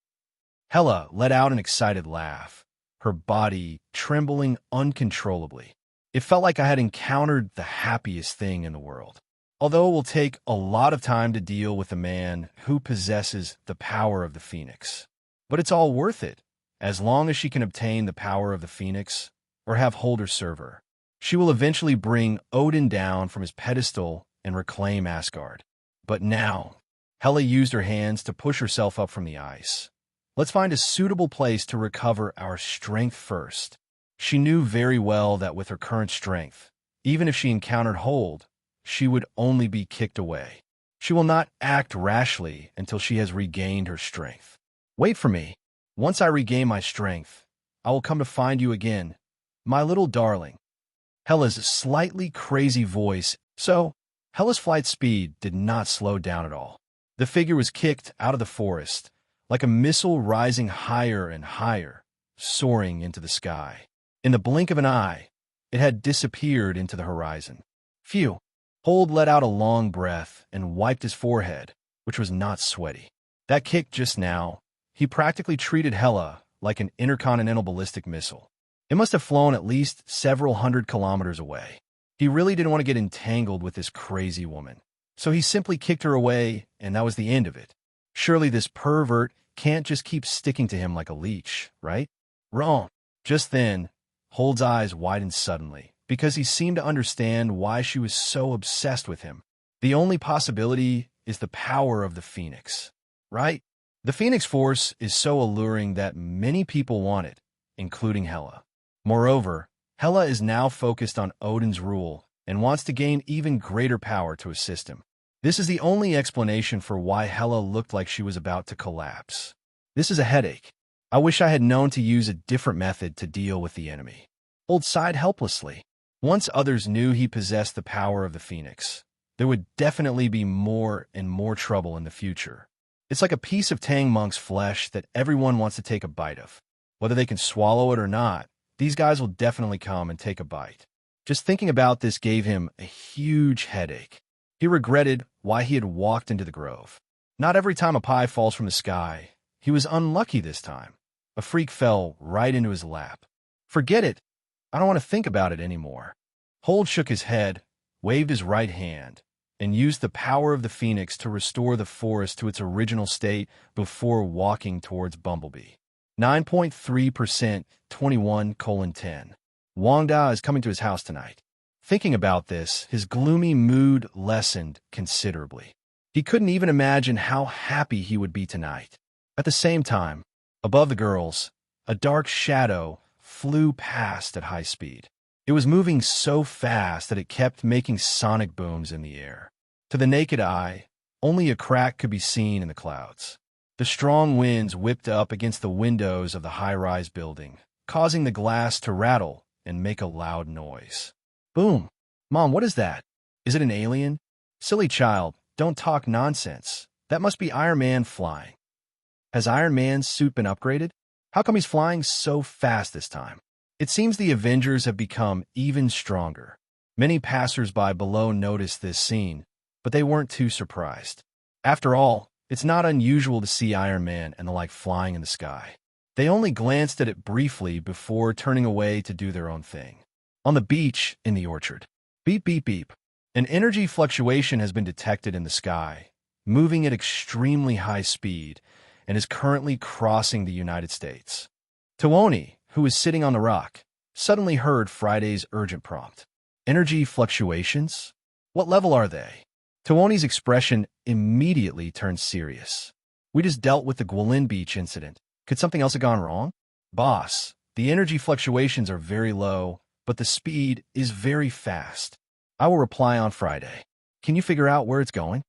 Hela let out an excited laugh, her body trembling uncontrollably. It felt like I had encountered the happiest thing in the world. Although it will take a lot of time to deal with a man who possesses the power of the Phoenix. But it's all worth it, as long as she can obtain the power of the Phoenix or have Holder serve her. She will eventually bring Odin down from his pedestal and reclaim Asgard. But now, Hela used her hands to push herself up from the ice. Let's find a suitable place to recover our strength first. She knew very well that with her current strength, even if she encountered Hold, she would only be kicked away. She will not act rashly until she has regained her strength. Wait for me. Once I regain my strength, I will come to find you again, my little darling. Hela's slightly crazy voice. So, Hela's flight speed did not slow down at all. The figure was kicked out of the forest, like a missile rising higher and higher, soaring into the sky. In the blink of an eye, it had disappeared into the horizon. Phew! Hold let out a long breath and wiped his forehead, which was not sweaty. That kick just now, he practically treated Hela like an intercontinental ballistic missile. It must have flown at least several hundred kilometers away. He really didn't want to get entangled with this crazy woman, so he simply kicked her away, and that was the end of it. Surely this pervert can't just keep sticking to him like a leech, right? Wrong. Just then, Hold's eyes widened suddenly, because he seemed to understand why she was so obsessed with him. The only possibility is the power of the Phoenix, right? The Phoenix Force is so alluring that many people want it, including Hela. Moreover, Hela is now focused on Odin's rule and wants to gain even greater power to assist him. This is the only explanation for why Hela looked like she was about to collapse. This is a headache. I wish I had known to use a different method to deal with the enemy. Old sighed helplessly. Once others knew he possessed the power of the Phoenix, there would definitely be more and more trouble in the future. It's like a piece of Tang Monk's flesh that everyone wants to take a bite of. Whether they can swallow it or not, these guys will definitely come and take a bite. Just thinking about this gave him a huge headache. He regretted why he had walked into the grove. Not every time a pie falls from the sky. He was unlucky this time. A freak fell right into his lap. Forget it. I don't want to think about it anymore. Hold shook his head, waved his right hand, and used the power of the Phoenix to restore the forest to its original state before walking towards Bumblebee. 9.3%, 21:10. Wanda is coming to his house tonight. Thinking about this, his gloomy mood lessened considerably. He couldn't even imagine how happy he would be tonight. At the same time, above the girls, a dark shadow flew past at high speed. It was moving so fast that it kept making sonic booms in the air. To the naked eye, only a crack could be seen in the clouds. The strong winds whipped up against the windows of the high-rise building, causing the glass to rattle and make a loud noise. Boom! Mom, what is that? Is it an alien? Silly child, don't talk nonsense. That must be Iron Man flying. Has Iron Man's suit been upgraded? How come he's flying so fast this time? It seems the Avengers have become even stronger. Many passers-by below noticed this scene, but they weren't too surprised. After all, it's not unusual to see Iron Man and the like flying in the sky. They only glanced at it briefly before turning away to do their own thing. On the beach in the orchard. Beep, beep, beep. An energy fluctuation has been detected in the sky, moving at extremely high speed, and is currently crossing the United States. Tuoni, who was sitting on the rock, suddenly heard Friday's urgent prompt. Energy fluctuations? What level are they? Tuoni's expression immediately turned serious. We just dealt with the Guilin Beach incident. Could something else have gone wrong? Boss, the energy fluctuations are very low, but the speed is very fast. I will reply on Friday. Can you figure out where it's going?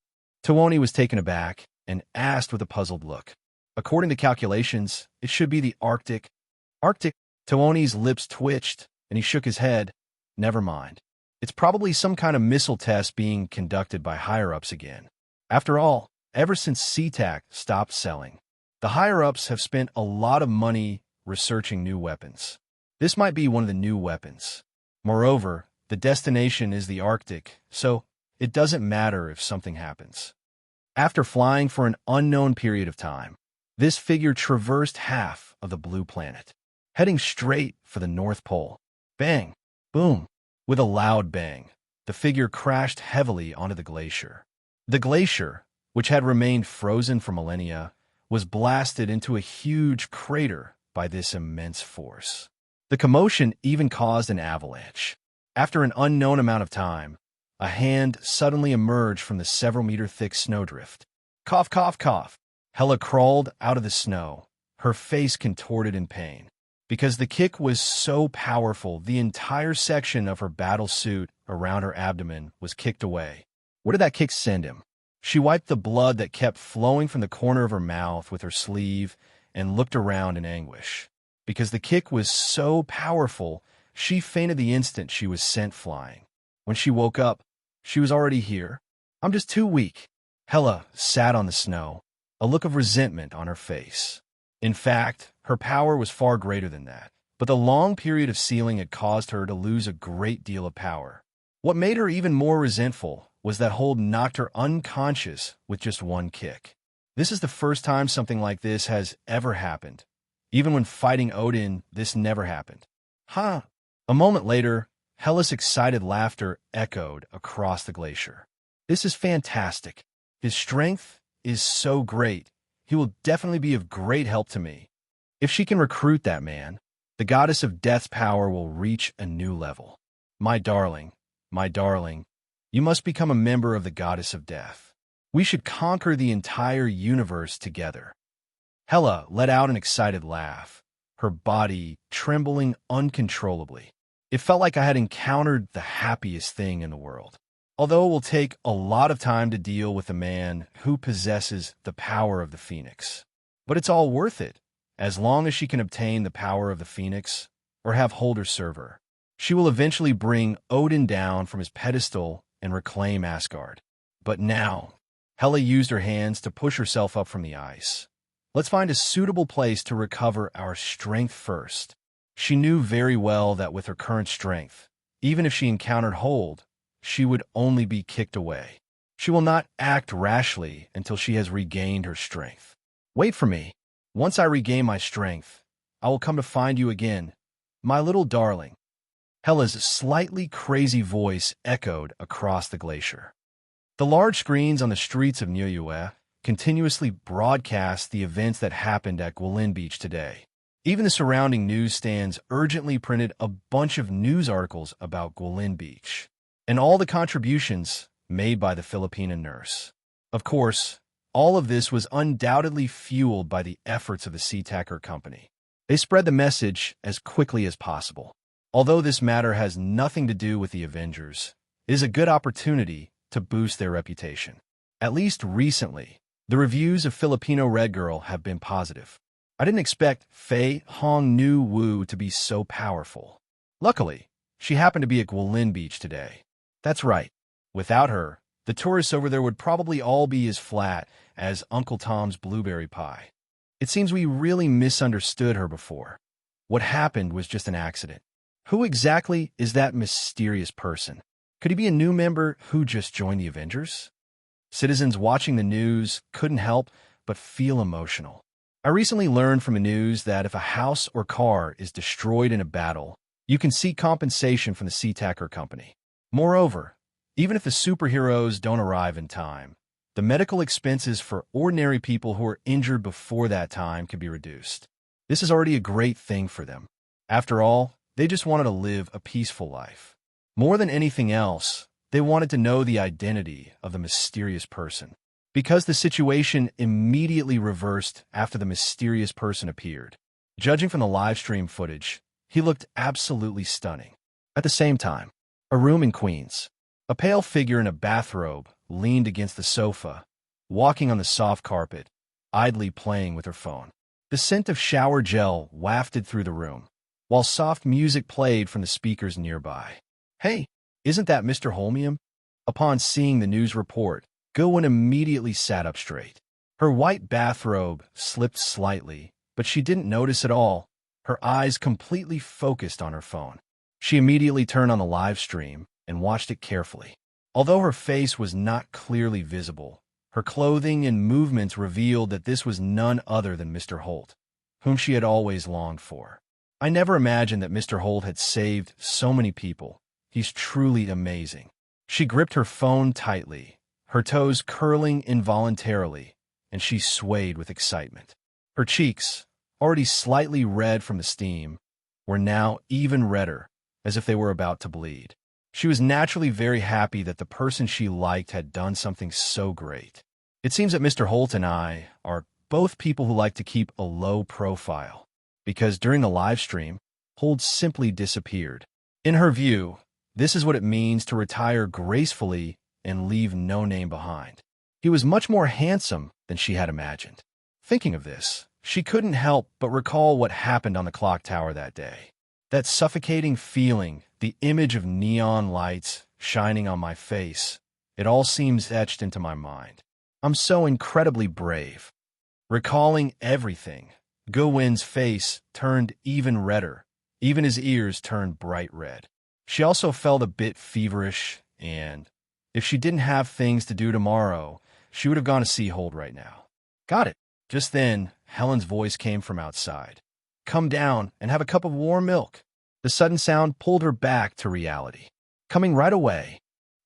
Tuoni was taken aback and asked with a puzzled look. According to calculations, it should be the Arctic. Arctic? Tuoni's lips twitched, and he shook his head. Never mind. It's probably some kind of missile test being conducted by higher-ups again. After all, ever since SeaTac stopped selling, the higher-ups have spent a lot of money researching new weapons. This might be one of the new weapons. Moreover, the destination is the Arctic, so it doesn't matter if something happens. After flying for an unknown period of time, this figure traversed half of the blue planet, heading straight for the North Pole. Bang! Boom! With a loud bang, the figure crashed heavily onto the glacier. The glacier, which had remained frozen for millennia, was blasted into a huge crater by this immense force. The commotion even caused an avalanche. After an unknown amount of time, a hand suddenly emerged from the several-meter-thick snowdrift. Cough, cough, cough. Hela crawled out of the snow, her face contorted in pain. Because the kick was so powerful, the entire section of her battle suit around her abdomen was kicked away. Where did that kick send him? She wiped the blood that kept flowing from the corner of her mouth with her sleeve and looked around in anguish. Because the kick was so powerful, she fainted the instant she was sent flying. When she woke up, she was already here. I'm just too weak. Hela sat on the snow, a look of resentment on her face. In fact, her power was far greater than that, but the long period of sealing had caused her to lose a great deal of power. What made her even more resentful was that Hold knocked her unconscious with just one kick. This is the first time something like this has ever happened. Even when fighting Odin, this never happened. Huh? A moment later, Hela's excited laughter echoed across the glacier. This is fantastic. His strength is so great. He will definitely be of great help to me. If she can recruit that man, The goddess of death's power will reach a new level. My darling, you must become a member of the goddess of death. We should conquer the entire universe together." Hela let out an excited laugh, her body trembling uncontrollably. It felt like I had encountered the happiest thing in the world. Although it will take a lot of time to deal with a man who possesses the power of the phoenix. But it's all worth it, as long as she can obtain the power of the phoenix or have Holder serve her. She will eventually bring Odin down from his pedestal and reclaim Asgard. But now, Hela used her hands to push herself up from the ice. Let's find a suitable place to recover our strength first. She knew very well that with her current strength, even if she encountered Hold, she would only be kicked away. She will not act rashly until she has regained her strength. Wait for me. Once I regain my strength, I will come to find you again, my little darling. Hela's slightly crazy voice echoed across the glacier. The large screens on the streets of Niue continuously broadcast the events that happened at Gwilyn Beach today. Even the surrounding newsstands urgently printed a bunch of news articles about Gwilyn Beach and all the contributions made by the Filipina nurse. Of course, all of this was undoubtedly fueled by the efforts of the SeaTacker company. They spread the message as quickly as possible. Although this matter has nothing to do with the Avengers, it is a good opportunity to boost their reputation. At least recently, the reviews of Filipino Red Girl have been positive. I didn't expect Fei Hong Nu Wu to be so powerful. Luckily, she happened to be at Gwilyn Beach today. That's right. Without her, the tourists over there would probably all be as flat as Uncle Tom's blueberry pie. It seems we really misunderstood her before. What happened was just an accident. Who exactly is that mysterious person? Could he be a new member who just joined the Avengers? Citizens watching the news couldn't help but feel emotional. I recently learned from the news that if a house or car is destroyed in a battle, you can seek compensation from the SeaTacker company. Moreover, even if the superheroes don't arrive in time, the medical expenses for ordinary people who are injured before that time can be reduced. This is already a great thing for them. After all, they just wanted to live a peaceful life. More than anything else, they wanted to know the identity of the mysterious person. Because the situation immediately reversed after the mysterious person appeared. Judging from the live stream footage, he looked absolutely stunning. At the same time, a room in Queens. A pale figure in a bathrobe leaned against the sofa, walking on the soft carpet, idly playing with her phone. The scent of shower gel wafted through the room, while soft music played from the speakers nearby. "Hey, isn't that Mr. Holmium?" Upon seeing the news report, Gwilyn immediately sat up straight. Her white bathrobe slipped slightly, but she didn't notice at all, her eyes completely focused on her phone. She immediately turned on the live stream and watched it carefully. Although her face was not clearly visible, her clothing and movements revealed that this was none other than Mr. Holt, whom she had always longed for. I never imagined that Mr. Holt had saved so many people. He's truly amazing. She gripped her phone tightly, her toes curling involuntarily, and she swayed with excitement. Her cheeks, already slightly red from the steam, were now even redder, as if they were about to bleed. She was naturally very happy that the person she liked had done something so great. It seems that Mr. Holt and I are both people who like to keep a low profile, because during the live stream, Holt simply disappeared. In her view, this is what it means to retire gracefully and leave no name behind. He was much more handsome than she had imagined. Thinking of this, she couldn't help but recall what happened on the clock tower that day. That suffocating feeling, the image of neon lights shining on my face, it all seems etched into my mind. I'm so incredibly brave. Recalling everything, Gwilyn's face turned even redder. Even his ears turned bright red. She also felt a bit feverish, and if she didn't have things to do tomorrow, she would have gone to see Hold right now. Got it. Just then, Helen's voice came from outside. Come down and have a cup of warm milk. The sudden sound pulled her back to reality. Coming right away.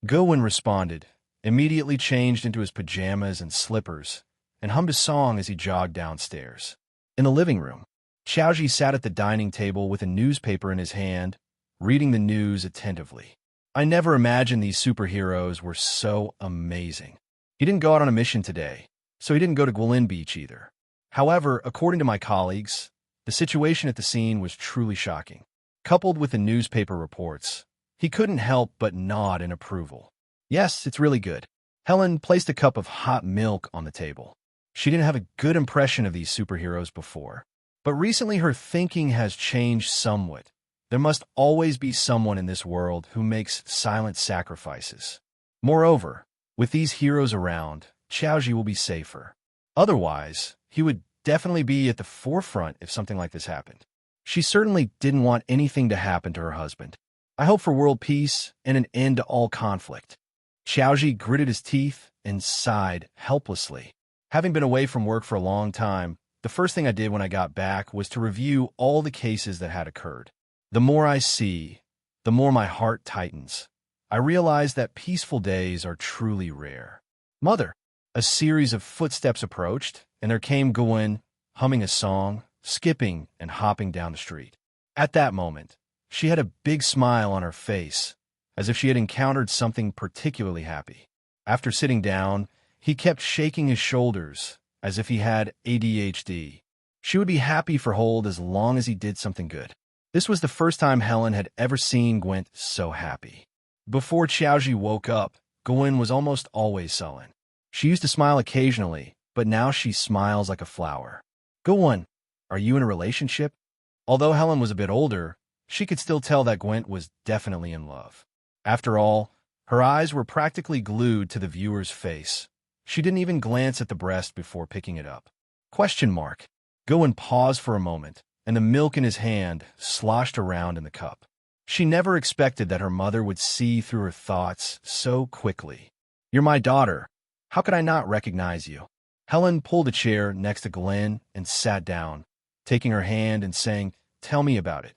Gwilyn responded, immediately changed into his pajamas and slippers, and hummed a song as he jogged downstairs. In the living room, Xiaoji sat at the dining table with a newspaper in his hand, reading the news attentively. I never imagined these superheroes were so amazing. He didn't go out on a mission today, so he didn't go to Guilin Beach either. However, according to my colleagues, the situation at the scene was truly shocking. Coupled with the newspaper reports, he couldn't help but nod in approval. Yes, it's really good. Helen placed a cup of hot milk on the table. She didn't have a good impression of these superheroes before, but recently her thinking has changed somewhat. There must always be someone in this world who makes silent sacrifices. Moreover, with these heroes around, Xiaoji will be safer. Otherwise, he would definitely be at the forefront if something like this happened. She certainly didn't want anything to happen to her husband. I hope for world peace and an end to all conflict. Xiaoji gritted his teeth and sighed helplessly. Having been away from work for a long time, the first thing I did when I got back was to review all the cases that had occurred. The more I see, the more my heart tightens. I realize that peaceful days are truly rare. Mother! A series of footsteps approached, and there came Guilin, humming a song, skipping and hopping down the street. At that moment, she had a big smile on her face, as if she had encountered something particularly happy. After sitting down, he kept shaking his shoulders, as if he had ADHD. She would be happy for Hold as long as he did something good. This was the first time Helen had ever seen Gwent so happy. Before Xiaoji woke up, Guilin was almost always sullen. She used to smile occasionally, but now she smiles like a flower. Guilin, are you in a relationship? Although Helen was a bit older, she could still tell that Gwent was definitely in love. After all, her eyes were practically glued to the viewer's face. She didn't even glance at the breast before picking it up. Question mark. Guilin paused for a moment, and the milk in his hand sloshed around in the cup. She never expected that her mother would see through her thoughts so quickly. You're my daughter. How could I not recognize you? Helen pulled a chair next to Glenn and sat down, taking her hand and saying, Tell me about it.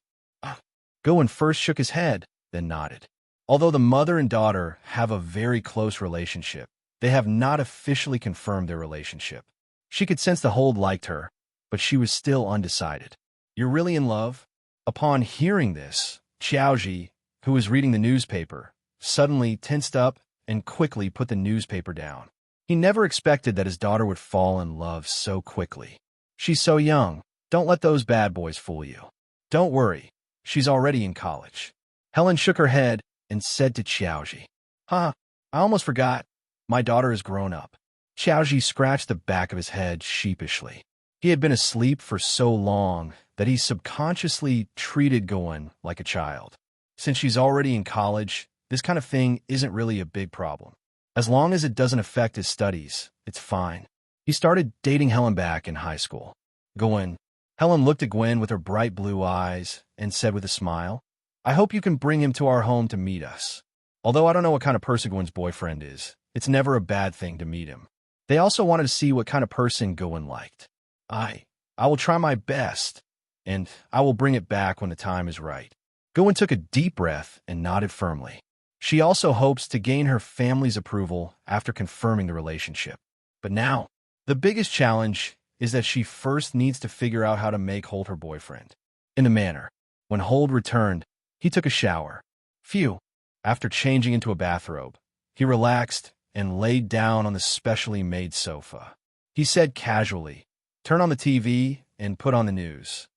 Guilin first shook his head, then nodded. Although the mother and daughter have a very close relationship, they have not officially confirmed their relationship. She could sense the Hold liked her, but she was still undecided. You're really in love? Upon hearing this, Xiaoji, who was reading the newspaper, suddenly tensed up and quickly put the newspaper down. He never expected that his daughter would fall in love so quickly. She's so young. Don't let those bad boys fool you. Don't worry. She's already in college. Helen shook her head and said to Xiaoji, I almost forgot. My daughter is grown up. Xiaoji scratched the back of his head sheepishly. He had been asleep for so long that he subconsciously treated Guilin like a child. Since she's already in college, this kind of thing isn't really a big problem. As long as it doesn't affect his studies, it's fine. He started dating Helen back in high school. Guilin. Helen looked at Gwen with her bright blue eyes and said with a smile, I hope you can bring him to our home to meet us. Although I don't know what kind of person Gwen's boyfriend is, it's never a bad thing to meet him. They also wanted to see what kind of person Guilin liked. I will try my best, and I will bring it back when the time is right. Guilin took a deep breath and nodded firmly. She also hopes to gain her family's approval after confirming the relationship. But now, the biggest challenge is that she first needs to figure out how to make Hold her boyfriend. In a manner, when Hold returned, he took a shower. Phew. After changing into a bathrobe, he relaxed and laid down on the specially made sofa. He said casually, Turn on the TV and put on the news.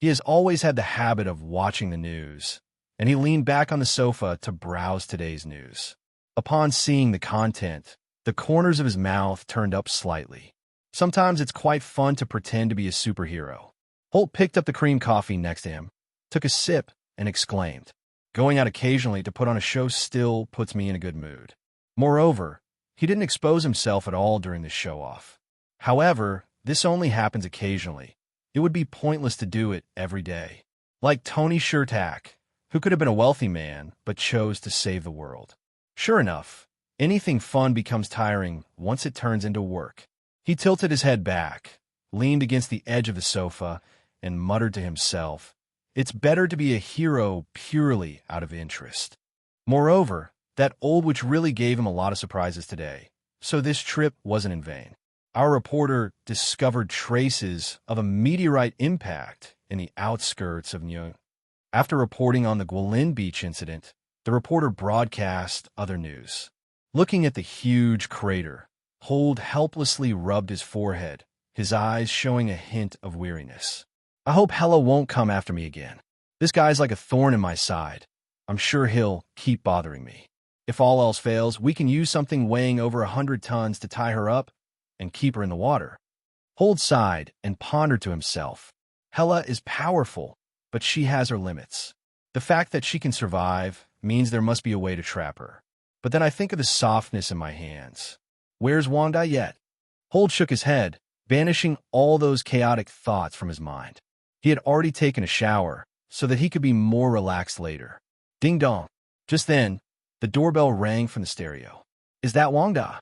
He has always had the habit of watching the news, and he leaned back on the sofa to browse today's news. Upon seeing the content, the corners of his mouth turned up slightly. Sometimes it's quite fun to pretend to be a superhero. Holt picked up the cream coffee next to him, took a sip, and exclaimed, Going out occasionally to put on a show still puts me in a good mood. Moreover, he didn't expose himself at all during this show-off. However, this only happens occasionally. It would be pointless to do it every day. Like Tony Shurtak, who could have been a wealthy man but chose to save the world. Sure enough, anything fun becomes tiring once it turns into work. He tilted his head back, leaned against the edge of the sofa, and muttered to himself, It's better to be a hero purely out of interest. Moreover, that old witch really gave him a lot of surprises today, so this trip wasn't in vain. Our reporter discovered traces of a meteorite impact in the outskirts of Nyon. After reporting on the Guilin Beach incident, the reporter broadcast other news. Looking at the huge crater, Holt helplessly rubbed his forehead, his eyes showing a hint of weariness. I hope Hella won't come after me again. This guy's like a thorn in my side. I'm sure he'll keep bothering me. If all else fails, we can use something weighing over 100 tons to tie her up and keep her in the water. Holt sighed and pondered to himself. Hella is powerful, but she has her limits. The fact that she can survive means there must be a way to trap her. But then I think of the softness in my hands. Where's Wanda yet? Holt shook his head, banishing all those chaotic thoughts from his mind. He had already taken a shower so that he could be more relaxed later. Ding dong. Just then, the doorbell rang from the stereo. Is that Wanda?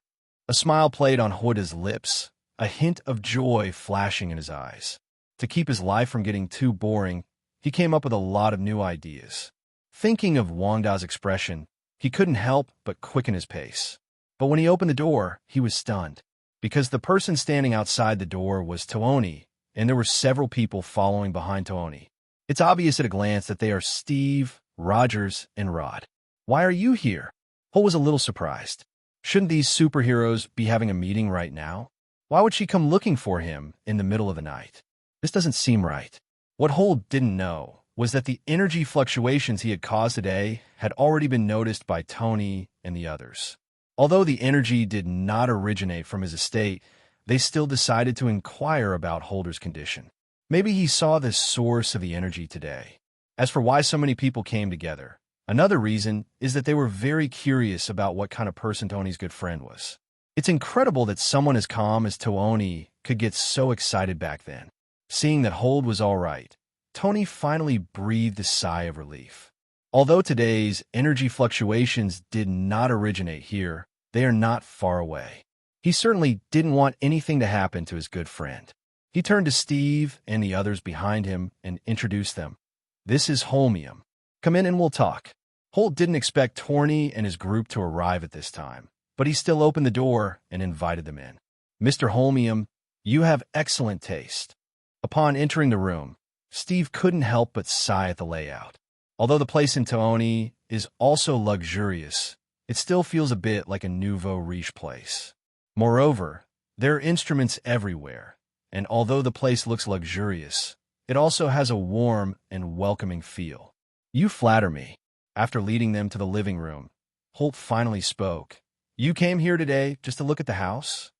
A smile played on Huda's lips, a hint of joy flashing in his eyes. To keep his life from getting too boring, he came up with a lot of new ideas. Thinking of Wanda's expression, he couldn't help but quicken his pace. But when he opened the door, he was stunned, because the person standing outside the door was Tooni, and there were several people following behind Tooni. It's obvious at a glance that they are Steve, Rogers, and Rod. Why are you here? Holt was a little surprised. Shouldn't these superheroes be having a meeting right now? Why would she come looking for him in the middle of the night? This doesn't seem right. What Holt didn't know was that the energy fluctuations he had caused today had already been noticed by Tony and the others. Although the energy did not originate from his estate, they still decided to inquire about Holder's condition. Maybe he saw the source of the energy today. As for why so many people came together, another reason is that they were very curious about what kind of person Tony's good friend was. It's incredible that someone as calm as Tooni could get so excited back then. Seeing that Holt was all right, Tony finally breathed a sigh of relief. Although today's energy fluctuations did not originate here, they are not far away. He certainly didn't want anything to happen to his good friend. He turned to Steve and the others behind him and introduced them. This is Holmium. Come in and we'll talk. Holt didn't expect Torny and his group to arrive at this time, but he still opened the door and invited them in. Mr. Holmium, you have excellent taste. Upon entering the room, Steve couldn't help but sigh at the layout. Although the place in Tooni is also luxurious, it still feels a bit like a nouveau riche place. Moreover, there are instruments everywhere, and although the place looks luxurious, it also has a warm and welcoming feel. You flatter me. After leading them to the living room, Holt finally spoke. You came here today just to look at the house?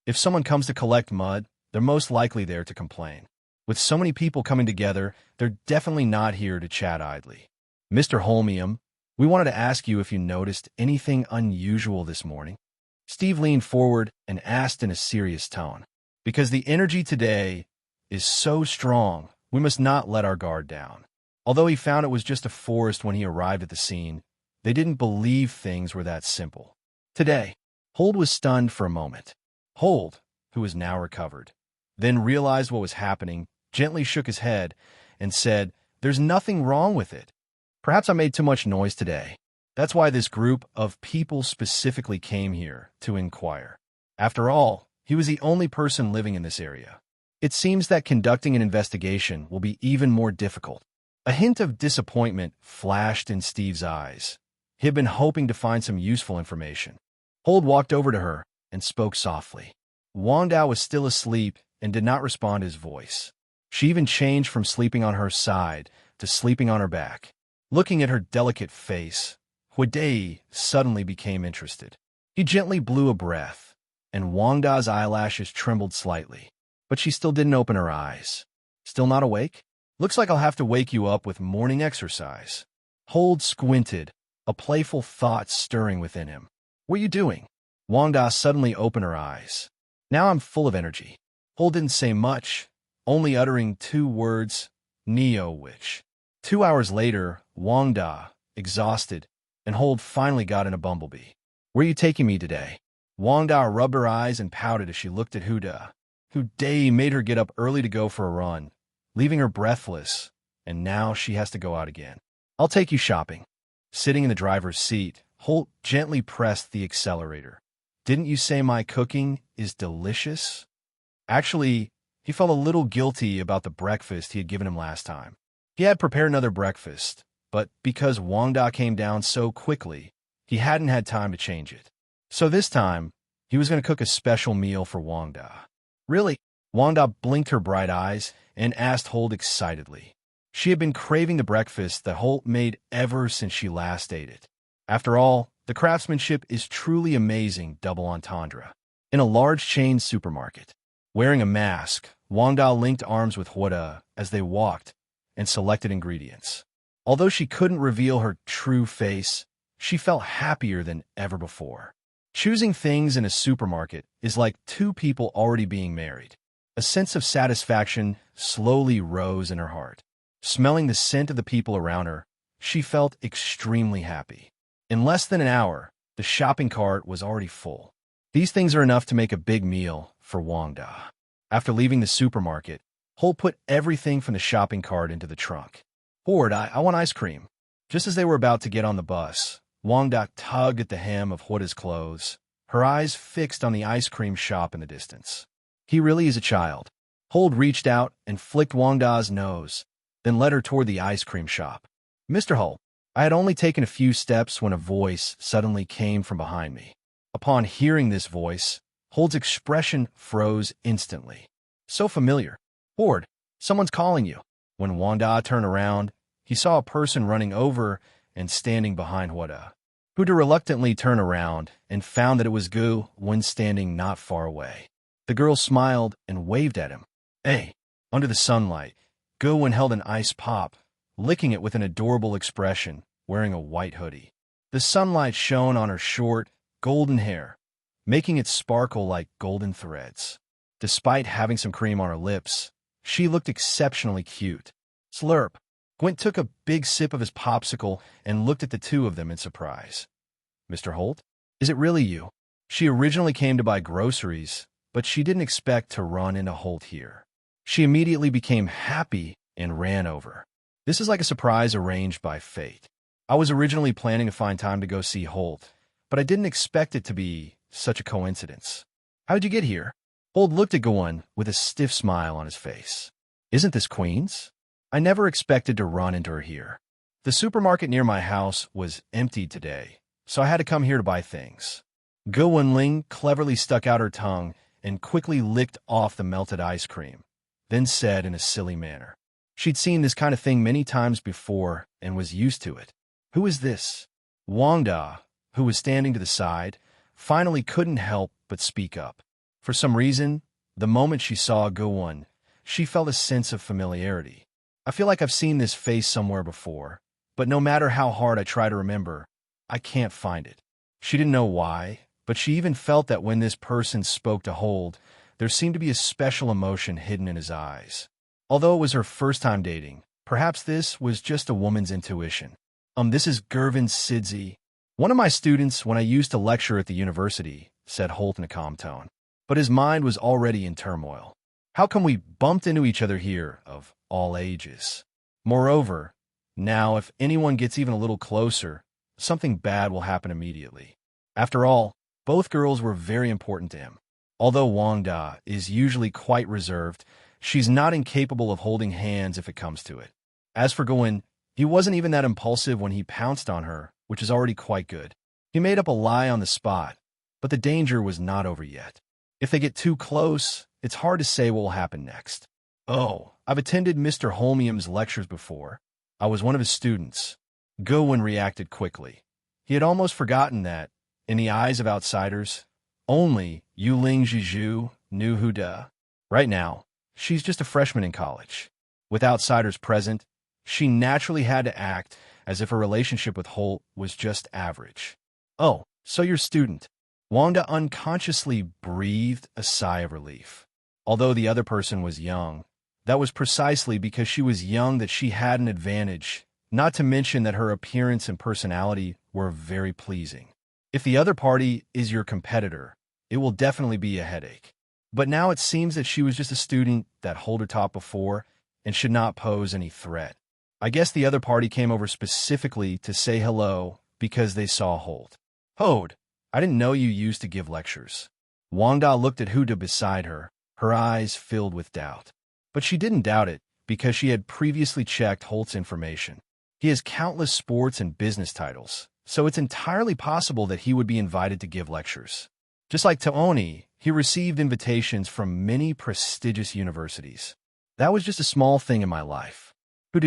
If someone comes to collect mud, they're most likely there to complain. With so many people coming together, they're definitely not here to chat idly. Mr. Holmium, we wanted to ask you if you noticed anything unusual this morning. Steve leaned forward and asked in a serious tone. Because the energy today is so strong, we must not let our guard down. Although he found it was just a forest when he arrived at the scene, they didn't believe things were that simple. Today, Holt was stunned for a moment. Holt, who was now recovered, then realized what was happening, gently shook his head, and said, There's nothing wrong with it. Perhaps I made too much noise today. That's why this group of people specifically came here to inquire. After all, he was the only person living in this area. It seems that conducting an investigation will be even more difficult. A hint of disappointment flashed in Steve's eyes. He had been hoping to find some useful information. Holt walked over to her and spoke softly. Wanda was still asleep and did not respond to his voice. She even changed from sleeping on her side to sleeping on her back. Looking at her delicate face, Huidei suddenly became interested. He gently blew a breath, and Wanda's eyelashes trembled slightly, but she still didn't open her eyes. Still not awake? Looks like I'll have to wake you up with morning exercise. Holt squinted, a playful thought stirring within him. What are you doing? Wanda suddenly opened her eyes. Now I'm full of energy. Holt didn't say much, only uttering 2 words, Neo-witch. 2 hours later, Wanda, exhausted, and Holt finally got in a bumblebee. Where are you taking me today? Wanda rubbed her eyes and pouted as she looked at Huda. Huda made her get up early to go for a run, leaving her breathless, and now she has to go out again. I'll take you shopping. Sitting in the driver's seat, Holt gently pressed the accelerator. Didn't you say my cooking is delicious? Actually, He felt a little guilty about the breakfast he had given him last time. He had prepared another breakfast, but because Wanda came down so quickly, he hadn't had time to change it. So this time, he was going to cook a special meal for Wanda. Really? Wanda blinked her bright eyes and asked Holt excitedly. She had been craving the breakfast that Holt made ever since she last ate it. After all, the craftsmanship is truly amazing double entendre. In a large chain supermarket, wearing a mask, Wanda linked arms with Wanda as they walked and selected ingredients. Although she couldn't reveal her true face, she felt happier than ever before. Choosing things in a supermarket is like two people already being married. A sense of satisfaction slowly rose in her heart. Smelling the scent of the people around her, she felt extremely happy. In less than an hour, the shopping cart was already full. These things are enough to make a big meal for Wanda. After leaving the supermarket, Holt put everything from the shopping cart into the trunk. Howard, I want ice cream. Just as they were about to get on the bus, Wanda tugged at the hem of Wanda's clothes, her eyes fixed on the ice cream shop in the distance. He really is a child. Holt reached out and flicked Wanda's nose, then led her toward the ice cream shop. Mr. Holt, I had only taken a few steps when a voice suddenly came from behind me. Upon hearing this voice, Holt's expression froze instantly. So familiar. Howard, someone's calling you. When Wanda turned around, he saw a person running over and standing behind Wanda. Wanda reluctantly turned around and found that it was Gu when standing not far away. The girl smiled and waved at him. Hey, under the sunlight, Gu held an ice pop, licking it with an adorable expression, wearing a white hoodie. The sunlight shone on her short, golden hair, making it sparkle like golden threads. Despite having some cream on her lips, she looked exceptionally cute. Slurp. Gwent took a big sip of his popsicle and looked at the two of them in surprise. Mr. Holt? Is it really you? She originally came to buy groceries, but she didn't expect to run into Holt here. She immediately became happy and ran over. This is like a surprise arranged by fate. I was originally planning to find time to go see Holt, but I didn't expect it to be such a coincidence. How'd you get here? Holt looked at Gwen with a stiff smile on his face. Isn't this Queen's? I never expected to run into her here. The supermarket near my house was emptied today, so I had to come here to buy things. Gwen Ling cleverly stuck out her tongue and quickly licked off the melted ice cream, then said in a silly manner. She'd seen this kind of thing many times before and was used to it. Who is this? Wanda, who was standing to the side, finally couldn't help but speak up. For some reason, the moment she saw Gwen, she felt a sense of familiarity. I feel like I've seen this face somewhere before, but no matter how hard I try to remember, I can't find it. She didn't know why, but she even felt that when this person spoke to Holt, there seemed to be a special emotion hidden in his eyes. Although it was her first time dating, perhaps this was just a woman's intuition. This is Gervin Sidzi, one of my students when I used to lecture at the university, said Holt in a calm tone. But his mind was already in turmoil. How come we bumped into each other here, of all ages? Moreover, now if anyone gets even a little closer, something bad will happen immediately. After all, both girls were very important to him. Although Wanda is usually quite reserved, she's not incapable of holding hands if it comes to it. As for Gwen, he wasn't even that impulsive when he pounced on her, which is already quite good. He made up a lie on the spot, but the danger was not over yet. If they get too close, it's hard to say what will happen next. Oh, I've attended Mr. Holmium's lectures before. I was one of his students. Gwen reacted quickly. He had almost forgotten that, in the eyes of outsiders, only Yuling Jiju knew Huda. Right now, she's just a freshman in college. With outsiders present, she naturally had to act as if her relationship with Holt was just average. Oh, so you're a student. Wanda unconsciously breathed a sigh of relief. Although the other person was young, that was precisely because she was young that she had an advantage, not to mention that her appearance and personality were very pleasing. If the other party is your competitor, it will definitely be a headache. But now it seems that she was just a student that Holder taught before and should not pose any threat. I guess the other party came over specifically to say hello because they saw Holt. Hode, I didn't know you used to give lectures. Wanda looked at Huda beside her, her eyes filled with doubt. But she didn't doubt it because she had previously checked Holt's information. He has countless sports and business titles, so it's entirely possible that he would be invited to give lectures. Just like Taoni, he received invitations from many prestigious universities. That was just a small thing in my life.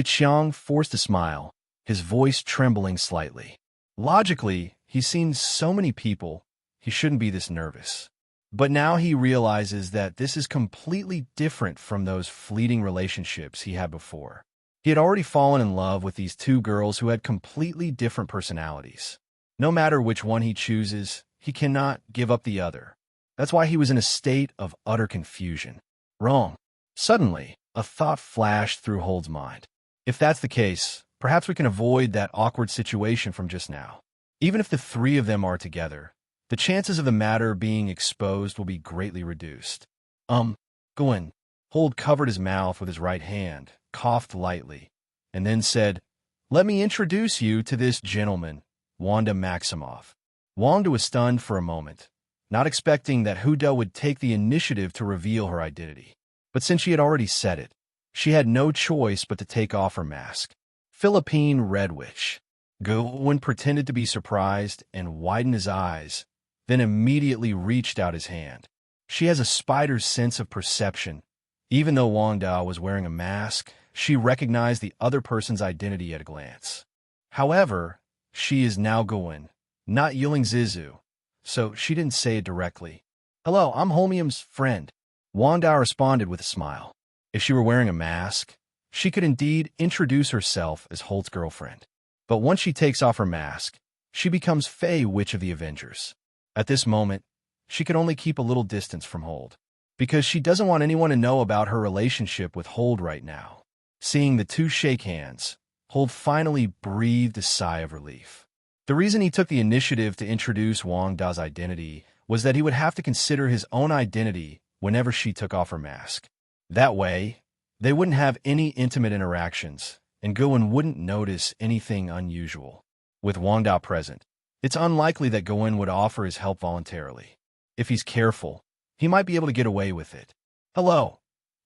Chiang forced a smile, his voice trembling slightly. Logically, he's seen so many people, he shouldn't be this nervous. But now he realizes that this is completely different from those fleeting relationships he had before. He had already fallen in love with these two girls who had completely different personalities. No matter which one he chooses, he cannot give up the other. That's why he was in a state of utter confusion. Wrong. Suddenly, a thought flashed through Hold's mind. If that's the case, perhaps we can avoid that awkward situation from just now. Even if the three of them are together, the chances of the matter being exposed will be greatly reduced. Go in. Hold covered his mouth with his right hand, coughed lightly, and then said, "Let me introduce you to this gentleman, Wanda Maximoff." Wanda was stunned for a moment, not expecting that Huda would take the initiative to reveal her identity. But since she had already said it, she had no choice but to take off her mask. Philippine Red Witch. Gowen pretended to be surprised and widened his eyes, then immediately reached out his hand. She has a spider's sense of perception. Even though Wanda was wearing a mask, she recognized the other person's identity at a glance. However, she is now Gowen, not Yiling Zizu, so she didn't say it directly. "Hello, I'm Holmium's friend." Wanda responded with a smile. If she were wearing a mask, she could indeed introduce herself as Holt's girlfriend. But once she takes off her mask, she becomes Fey Witch of the Avengers. At this moment, she could only keep a little distance from Hold, because she doesn't want anyone to know about her relationship with Hold right now. Seeing the two shake hands, Hold finally breathed a sigh of relief. The reason he took the initiative to introduce Wang Da's identity was that he would have to consider his own identity whenever she took off her mask. That way, they wouldn't have any intimate interactions, and Gowen wouldn't notice anything unusual. With Wang Da present, it's unlikely that Gowen would offer his help voluntarily. If he's careful, he might be able to get away with it. "Hello,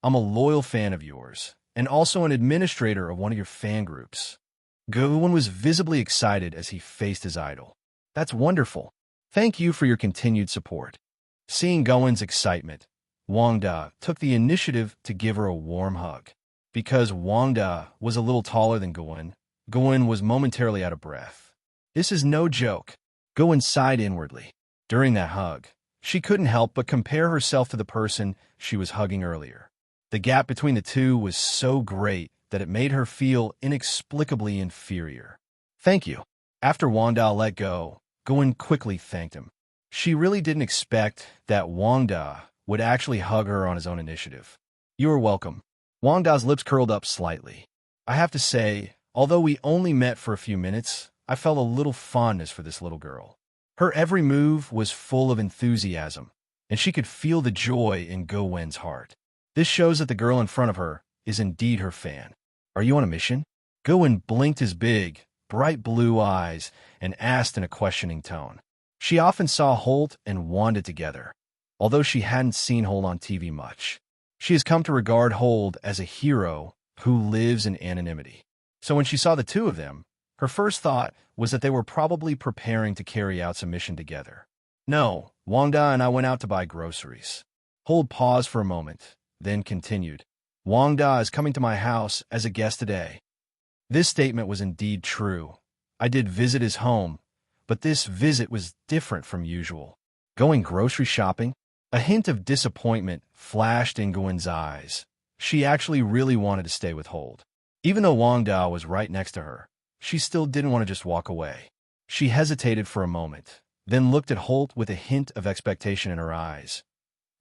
I'm a loyal fan of yours, and also an administrator of one of your fan groups." Gowen was visibly excited as he faced his idol. "That's wonderful. Thank you for your continued support." Seeing Gowen's excitement, Wang Da took the initiative to give her a warm hug. Because Wang Da was a little taller than Gowen, Gowen was momentarily out of breath. This is no joke. Gowen sighed inwardly. During that hug, she couldn't help but compare herself to the person she was hugging earlier. The gap between the two was so great that it made her feel inexplicably inferior. "Thank you." After Wanda let go, Gowen quickly thanked him. She really didn't expect that Wanda would actually hug her on his own initiative. "You are welcome." Wanda's lips curled up slightly. "I have to say, although we only met for a few minutes, I felt a little fondness for this little girl." Her every move was full of enthusiasm, and she could feel the joy in Gowen's heart. This shows that the girl in front of her is indeed her fan. "Are you on a mission?" Gowen blinked his big, bright blue eyes and asked in a questioning tone. She often saw Holt and Wanda together, although she hadn't seen Holt on TV much. She has come to regard Holt as a hero who lives in anonymity. So when she saw the two of them, her first thought was that they were probably preparing to carry out some mission together. "No, Wanda and I went out to buy groceries." Holt paused for a moment, then continued. "Wanda is coming to my house as a guest today." This statement was indeed true. I did visit his home, but this visit was different from usual. Going grocery shopping? A hint of disappointment flashed in Gowen's eyes. She actually really wanted to stay with Holt. Even though Wanda was right next to her, she still didn't want to just walk away. She hesitated for a moment, then looked at Holt with a hint of expectation in her eyes.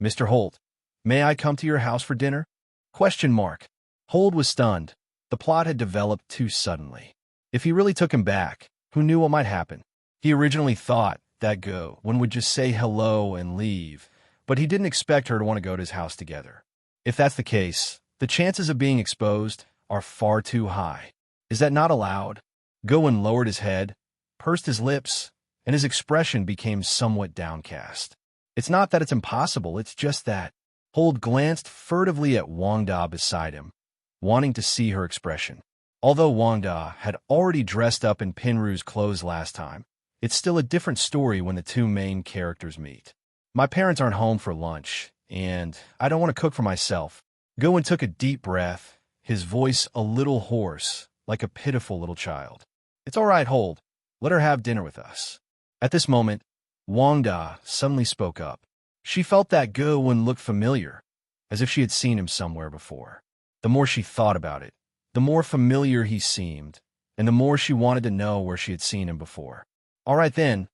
"Mr. Holt, may I come to your house for dinner?" Question mark. Holt was stunned. The plot had developed too suddenly. If he really took him back, who knew what might happen? He originally thought that Gowen would just say hello and leave, but he didn't expect her to want to go to his house together. If that's the case, the chances of being exposed are far too high. Is that not allowed? Gowen lowered his head, pursed his lips, and his expression became somewhat downcast. It's not that it's impossible, it's just that. Hold glanced furtively at Wanda beside him, wanting to see her expression. Although Wanda had already dressed up in Pinru's clothes last time, it's still a different story when the two main characters meet. My parents aren't home for lunch, and I don't want to cook for myself. Gowen took a deep breath, his voice a little hoarse, like a pitiful little child. It's all right, Hold. Let her have dinner with us. At this moment, Wanda suddenly spoke up. She felt that Gowen looked familiar, as if she had seen him somewhere before. The more she thought about it, the more familiar he seemed, and the more she wanted to know where she had seen him before. All right then,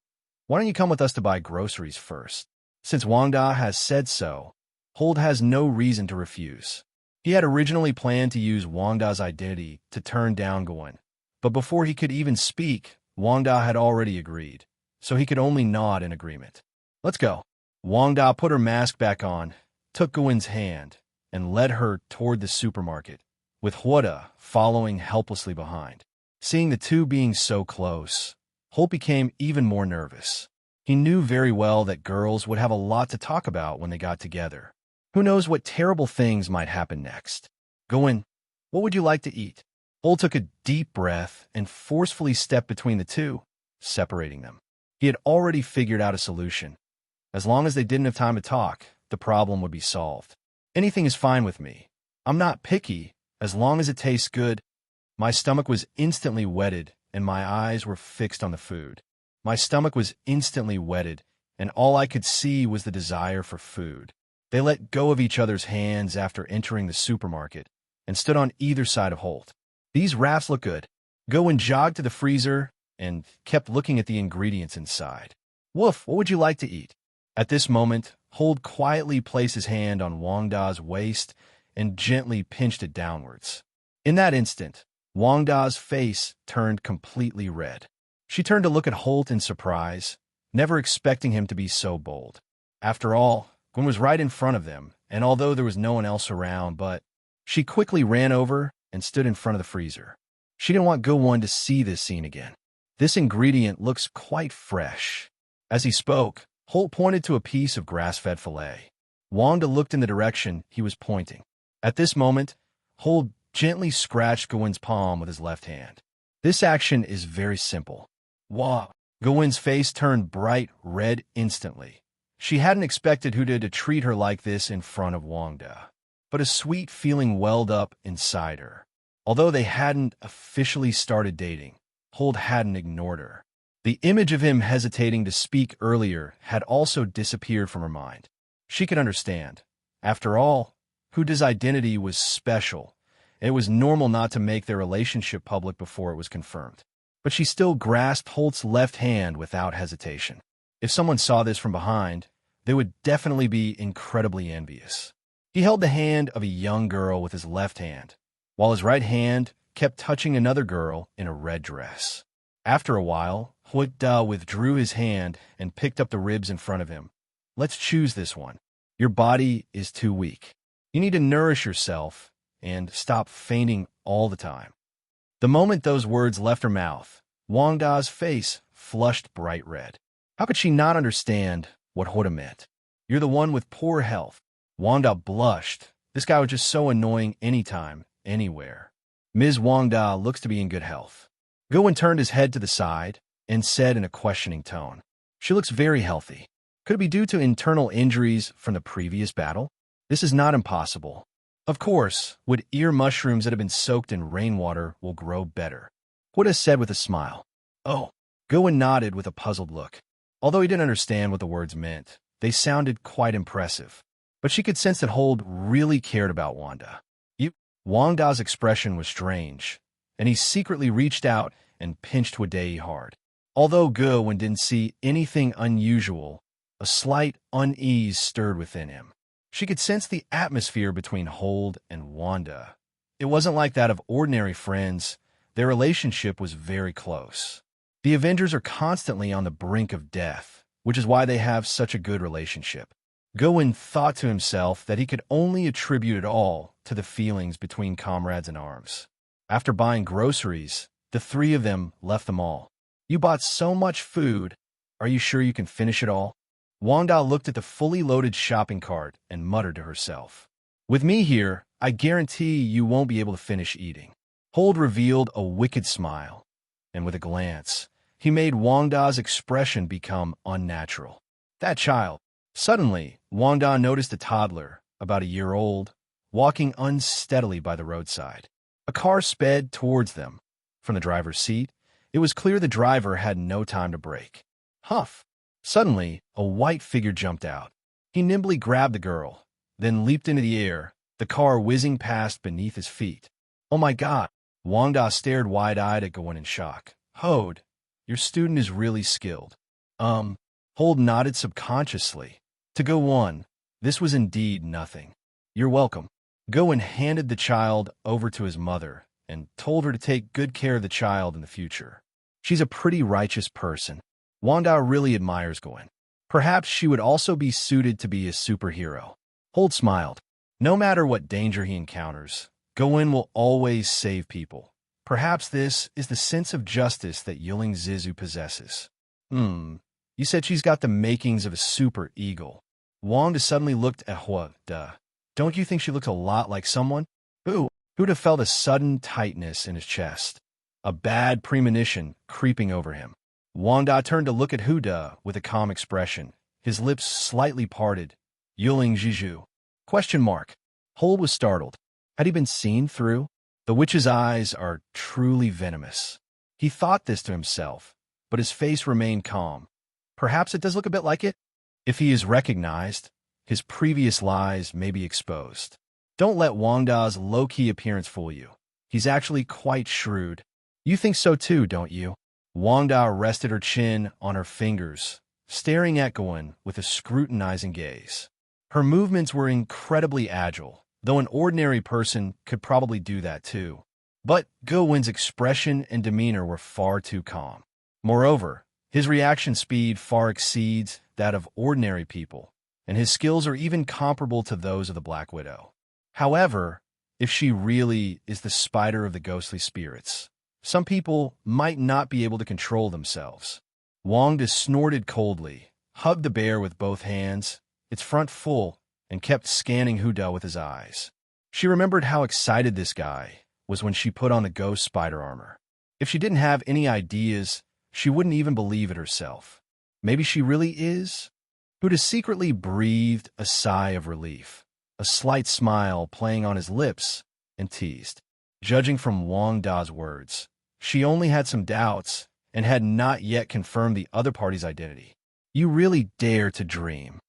why don't you come with us to buy groceries first? Since Wanda has said so, Hold has no reason to refuse. He had originally planned to use Wanda's identity to turn down Gowen, but before he could even speak, Wanda had already agreed, so he could only nod in agreement. Let's go. Wanda put her mask back on, took Gowen's hand, and led her toward the supermarket, with Wanda following helplessly behind. Seeing the two being so close, Holt became even more nervous. He knew very well that girls would have a lot to talk about when they got together. Who knows what terrible things might happen next? Gowen, what would you like to eat? Holt took a deep breath and forcefully stepped between the two, separating them. He had already figured out a solution. As long as they didn't have time to talk, the problem would be solved. Anything is fine with me. I'm not picky, as long as it tastes good. My stomach was instantly wetted, and my eyes were fixed on the food. My stomach was instantly wetted, and all I could see was the desire for food. They let go of each other's hands after entering the supermarket and stood on either side of Holt. These wraps look good. Gowen jogged to the freezer and kept looking at the ingredients inside. Woof, what would you like to eat? At this moment, Holt quietly placed his hand on Wanda's waist and gently pinched it downwards. In that instant, Wanda's face turned completely red. She turned to look at Holt in surprise, never expecting him to be so bold. After all, Gwen was right in front of them, and although there was no one else around, but she quickly ran over and stood in front of the freezer. She didn't want Gowen to see this scene again. This ingredient looks quite fresh. As he spoke, Holt pointed to a piece of grass-fed filet. Wanda looked in the direction he was pointing. At this moment, Holt gently scratched Gowen's palm with his left hand. This action is very simple. Wow! Gowen's face turned bright red instantly. She hadn't expected Huda to treat her like this in front of Wanda, but a sweet feeling welled up inside her. Although they hadn't officially started dating, Holt hadn't ignored her. The image of him hesitating to speak earlier had also disappeared from her mind. She could understand. After all, Huda's identity was special, and it was normal not to make their relationship public before it was confirmed. But she still grasped Holt's left hand without hesitation. If someone saw this from behind, they would definitely be incredibly envious. He held the hand of a young girl with his left hand, while his right hand kept touching another girl in a red dress. After a while, Huda withdrew his hand and picked up the ribs in front of him. Let's choose this one. Your body is too weak. You need to nourish yourself and stop fainting all the time. The moment those words left her mouth, Wanda's face flushed bright red. How could she not understand what Huda meant? You're the one with poor health. Wanda blushed. This guy was just so annoying anytime, anywhere. Ms. Wanda looks to be in good health. Gowen turned his head to the side and said in a questioning tone, She looks very healthy. Could it be due to internal injuries from the previous battle? This is not impossible. Of course, would ear mushrooms that have been soaked in rainwater will grow better. Huda said with a smile. Oh. Gowen nodded with a puzzled look. Although he didn't understand what the words meant, they sounded quite impressive. But she could sense that Holt really cared about Wanda. Wanda's expression was strange, and he secretly reached out and pinched Huda hard. Although Gowen didn't see anything unusual, a slight unease stirred within him. She could sense the atmosphere between Holt and Wanda. It wasn't like that of ordinary friends. Their relationship was very close. The Avengers are constantly on the brink of death, which is why they have such a good relationship. Gowen thought to himself that he could only attribute it all to the feelings between comrades in arms. After buying groceries, the three of them left the mall. You bought so much food. Are you sure you can finish it all? Wanda looked at the fully loaded shopping cart and muttered to herself. With me here, I guarantee you won't be able to finish eating. Holt revealed a wicked smile, and with a glance, he made Wanda's expression become unnatural. That child. Suddenly, Wanda noticed a toddler, about a year old, walking unsteadily by the roadside. A car sped towards them. From the driver's seat, it was clear the driver had no time to brake. Huff! Suddenly, a white figure jumped out. He nimbly grabbed the girl, then leaped into the air, the car whizzing past beneath his feet. Oh my God! Wanda stared wide-eyed at Gawain in shock. Hode, your student is really skilled. Hold nodded subconsciously. To Gawain, this was indeed nothing. You're welcome. Gawain handed the child over to his mother and told her to take good care of the child in the future. She's a pretty righteous person. Wanda really admires Gawain. Perhaps she would also be suited to be a superhero. Hold smiled. No matter what danger he encounters, Gawain will always save people. Perhaps this is the sense of justice that Yulin Zizu possesses. You said she's got the makings of a super eagle. Wanda suddenly looked at Wanda. Don't you think she looks a lot like someone? Huda felt a sudden tightness in his chest, a bad premonition creeping over him. Wanda turned to look at Huda with a calm expression, his lips slightly parted. Yulin Zizu? Question mark. Hole was startled. Had he been seen through? The witch's eyes are truly venomous. He thought this to himself, but his face remained calm. Perhaps it does look a bit like it? If he is recognized, his previous lies may be exposed. Don't let Wanda's low-key appearance fool you. He's actually quite shrewd. You think so too, don't you? Wanda rested her chin on her fingers, staring at Gawain with a scrutinizing gaze. Her movements were incredibly agile, though an ordinary person could probably do that too. But Gawain's expression and demeanor were far too calm. Moreover, his reaction speed far exceeds that of ordinary people, and his skills are even comparable to those of the Black Widow. However, if she really is the spider of the ghostly spirits, some people might not be able to control themselves. Wanda snorted coldly, hugged the bear with both hands, its front full, and kept scanning Huda with his eyes. She remembered how excited this guy was when she put on the ghost spider armor. If she didn't have any ideas, she wouldn't even believe it herself. Maybe she really is? Huda secretly breathed a sigh of relief, a slight smile playing on his lips, and teased. Judging from Wanda's words, she only had some doubts and had not yet confirmed the other party's identity. You really dare to dream.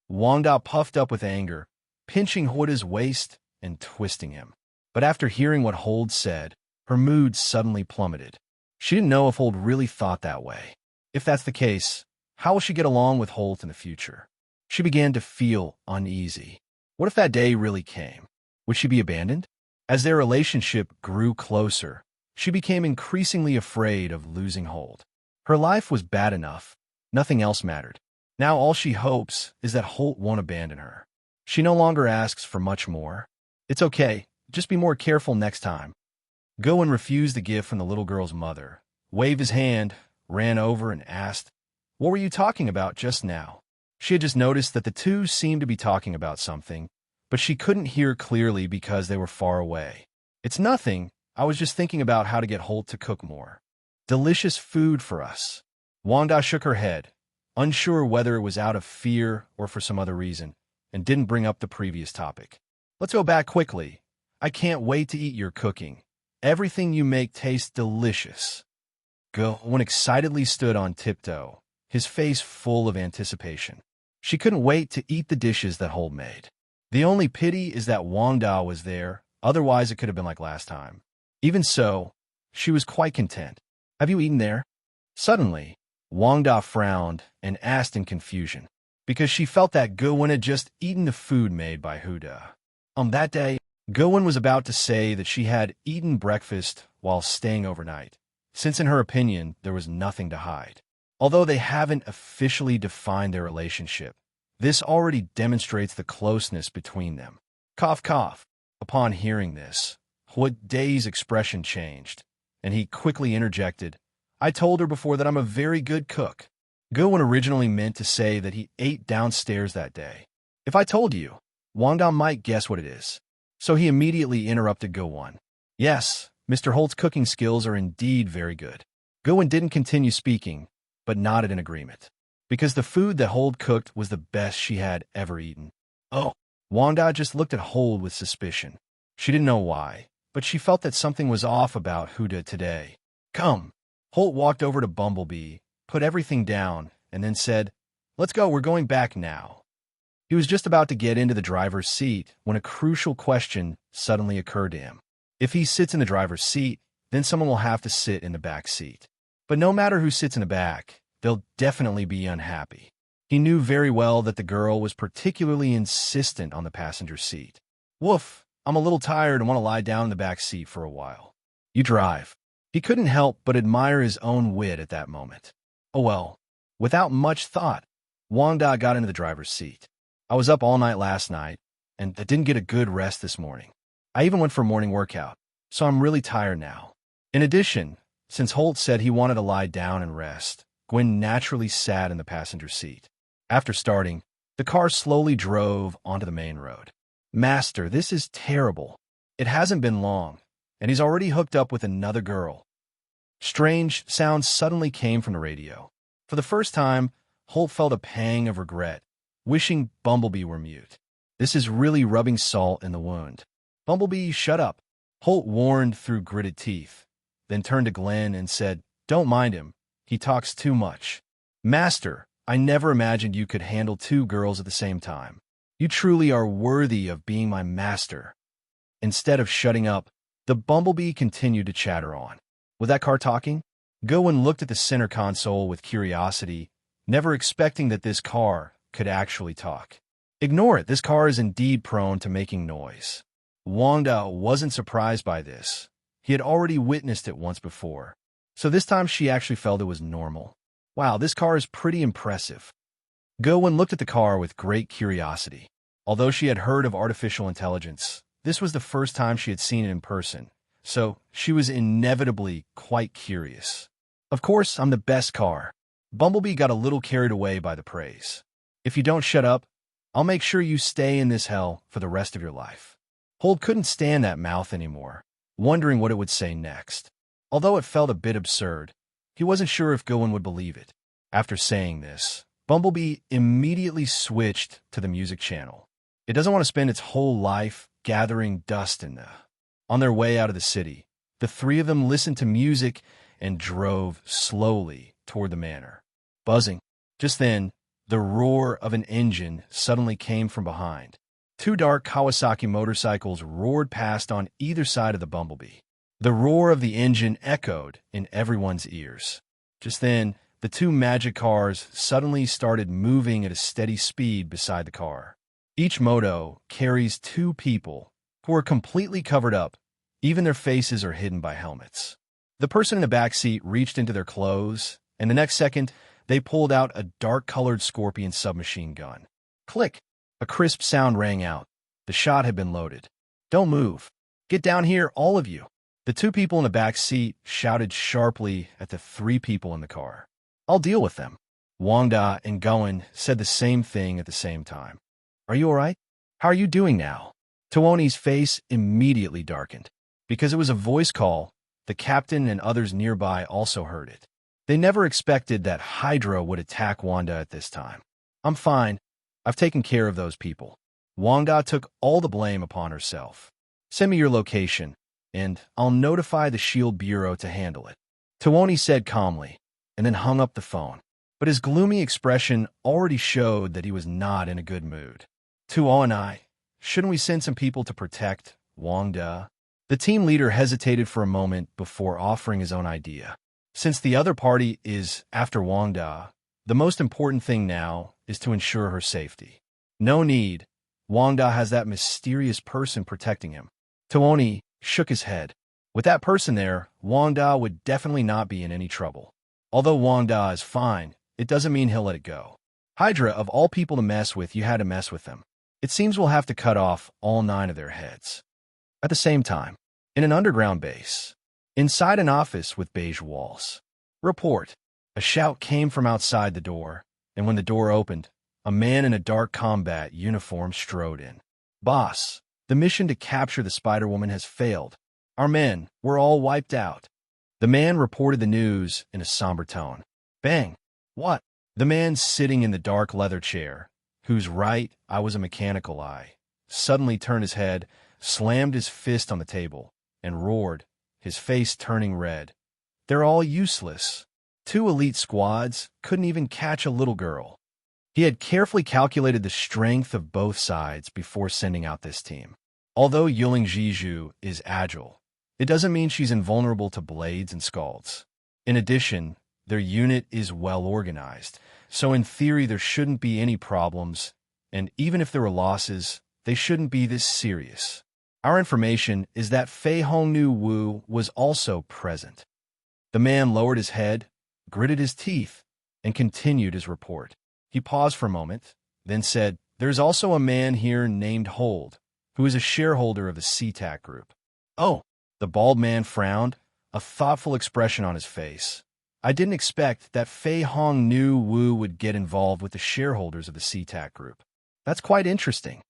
Wanda puffed up with anger, pinching Huda's waist and twisting him. But after hearing what Hold said, her mood suddenly plummeted. She didn't know if Hold really thought that way. If that's the case, how will she get along with Holt in the future? She began to feel uneasy. What if that day really came? Would she be abandoned? As their relationship grew closer, she became increasingly afraid of losing Holt. Her life was bad enough. Nothing else mattered. Now all she hopes is that Holt won't abandon her. She no longer asks for much more. It's okay. Just be more careful next time. Gawain refused the gift from the little girl's mother, waved his hand, ran over and asked, "What were you talking about just now?" She had just noticed that the two seemed to be talking about something, but she couldn't hear clearly because they were far away. "It's nothing. I was just thinking about how to get Holt to cook more. Delicious food for us." Wanda shook her head, unsure whether it was out of fear or for some other reason, and didn't bring up the previous topic. "Let's go back quickly. I can't wait to eat your cooking. Everything you make tastes delicious." Gawain excitedly stood on tiptoe, his face full of anticipation. She couldn't wait to eat the dishes that Hold made. The only pity is that Wanda was there, otherwise it could have been like last time. Even so, she was quite content. "Have you eaten there?" Suddenly, Wanda frowned and asked in confusion, because she felt that Gawain had just eaten the food made by Huda. That day, Gawain was about to say that she had eaten breakfast while staying overnight, since in her opinion there was nothing to hide. Although they haven't officially defined their relationship, this already demonstrates the closeness between them. Cough, cough. Upon hearing this, Huda's expression changed, and he quickly interjected, "I told her before that I'm a very good cook." Gowen originally meant to say that he ate downstairs that day. If I told you, Wanda might guess what it is. So he immediately interrupted Gowen. Yes, Mr. Holt's cooking skills are indeed very good. Gowen didn't continue speaking, but nodded in agreement. Because the food that Holt cooked was the best she had ever eaten. Oh, Wanda just looked at Holt with suspicion. She didn't know why, but she felt that something was off about Huda today. Come. Holt walked over to Bumblebee, put everything down, and then said, Let's go, we're going back now. He was just about to get into the driver's seat when a crucial question suddenly occurred to him. If he sits in the driver's seat, then someone will have to sit in the back seat. But no matter who sits in the back, they'll definitely be unhappy. He knew very well that the girl was particularly insistent on the passenger seat. Woof, I'm a little tired and want to lie down in the back seat for a while. You drive. He couldn't help but admire his own wit at that moment. Oh well, without much thought, Wanda got into the driver's seat. I was up all night last night, and I didn't get a good rest this morning. I even went for a morning workout, so I'm really tired now. In addition, since Holt said he wanted to lie down and rest, Gwen naturally sat in the passenger seat. After starting, the car slowly drove onto the main road. Master, this is terrible. It hasn't been long, and he's already hooked up with another girl. Strange sounds suddenly came from the radio. For the first time, Holt felt a pang of regret, wishing Bumblebee were mute. This is really rubbing salt in the wound. Bumblebee, shut up. Holt warned through gritted teeth, then turned to Glenn and said, Don't mind him. He talks too much. Master, I never imagined you could handle two girls at the same time. You truly are worthy of being my master. Instead of shutting up, the Bumblebee continued to chatter on. Was that car talking? Gowen looked at the center console with curiosity, never expecting that this car could actually talk. Ignore it, this car is indeed prone to making noise. Wanda wasn't surprised by this. He had already witnessed it once before. So this time she actually felt it was normal. Wow, this car is pretty impressive. Gowen looked at the car with great curiosity. Although she had heard of artificial intelligence, this was the first time she had seen it in person, so she was inevitably quite curious. Of course, I'm the best car. Bumblebee got a little carried away by the praise. If you don't shut up, I'll make sure you stay in this hell for the rest of your life. Holt couldn't stand that mouth anymore, wondering what it would say next. Although it felt a bit absurd, he wasn't sure if Gowen would believe it. After saying this, Bumblebee immediately switched to the music channel. It doesn't want to spend its whole life gathering dust in the... On their way out of the city, the three of them listened to music and drove slowly toward the manor. Buzzing. Just then, the roar of an engine suddenly came from behind. Two dark Kawasaki motorcycles roared past on either side of the Bumblebee. The roar of the engine echoed in everyone's ears. Just then, the two magic cars suddenly started moving at a steady speed beside the car. Each moto carries two people who are completely covered up. Even their faces are hidden by helmets. The person in the back seat reached into their clothes, and the next second, they pulled out a dark-colored Scorpion submachine gun. Click! A crisp sound rang out. The shot had been loaded. Don't move. Get down here, all of you. The two people in the back seat shouted sharply at the three people in the car. I'll deal with them. Wanda and Gowen said the same thing at the same time. Are you all right? How are you doing now? Tuoni's face immediately darkened. Because it was a voice call, the captain and others nearby also heard it. They never expected that Hydra would attack Wanda at this time. I'm fine. I've taken care of those people. Wanda took all the blame upon herself. Send me your location, and I'll notify the Shield Bureau to handle it. Tuoni said calmly, and then hung up the phone. But his gloomy expression already showed that he was not in a good mood. Tuo and I, shouldn't we send some people to protect Wanda? The team leader hesitated for a moment before offering his own idea. Since the other party is after Wanda, the most important thing now is to ensure her safety. No need. Wanda has that mysterious person protecting him. Tuoni shook his head. With that person there, Wanda would definitely not be in any trouble. Although Wanda is fine, it doesn't mean he'll let it go. Hydra, of all people to mess with, you had to mess with them. It seems we'll have to cut off all 9 of their heads. At the same time, in an underground base, inside an office with beige walls. Report. A shout came from outside the door, and when the door opened, a man in a dark combat uniform strode in. "Boss, the mission to capture the Spider-Woman has failed. Our men were all wiped out." The man reported the news in a somber tone. Bang! What? The man sitting in the dark leather chair, whose right eye was a mechanical eye, suddenly turned his head, slammed his fist on the table, and roared, his face turning red. "They're all useless. 2 elite squads couldn't even catch a little girl." He had carefully calculated the strength of both sides before sending out this team. Although Yuling Jiju is agile, it doesn't mean she's invulnerable to blades and scalds. In addition, their unit is well organized, so in theory there shouldn't be any problems, and even if there were losses, they shouldn't be this serious. Our information is that Fei Hongnu Wu was also present. The man lowered his head, gritted his teeth, and continued his report. He paused for a moment, then said, "There's also a man here named Hold, who is a shareholder of the SeaTac Group." "Oh," the bald man frowned, a thoughtful expression on his face. "I didn't expect that Fei Hongnu Wu would get involved with the shareholders of the SeaTac Group. That's quite interesting.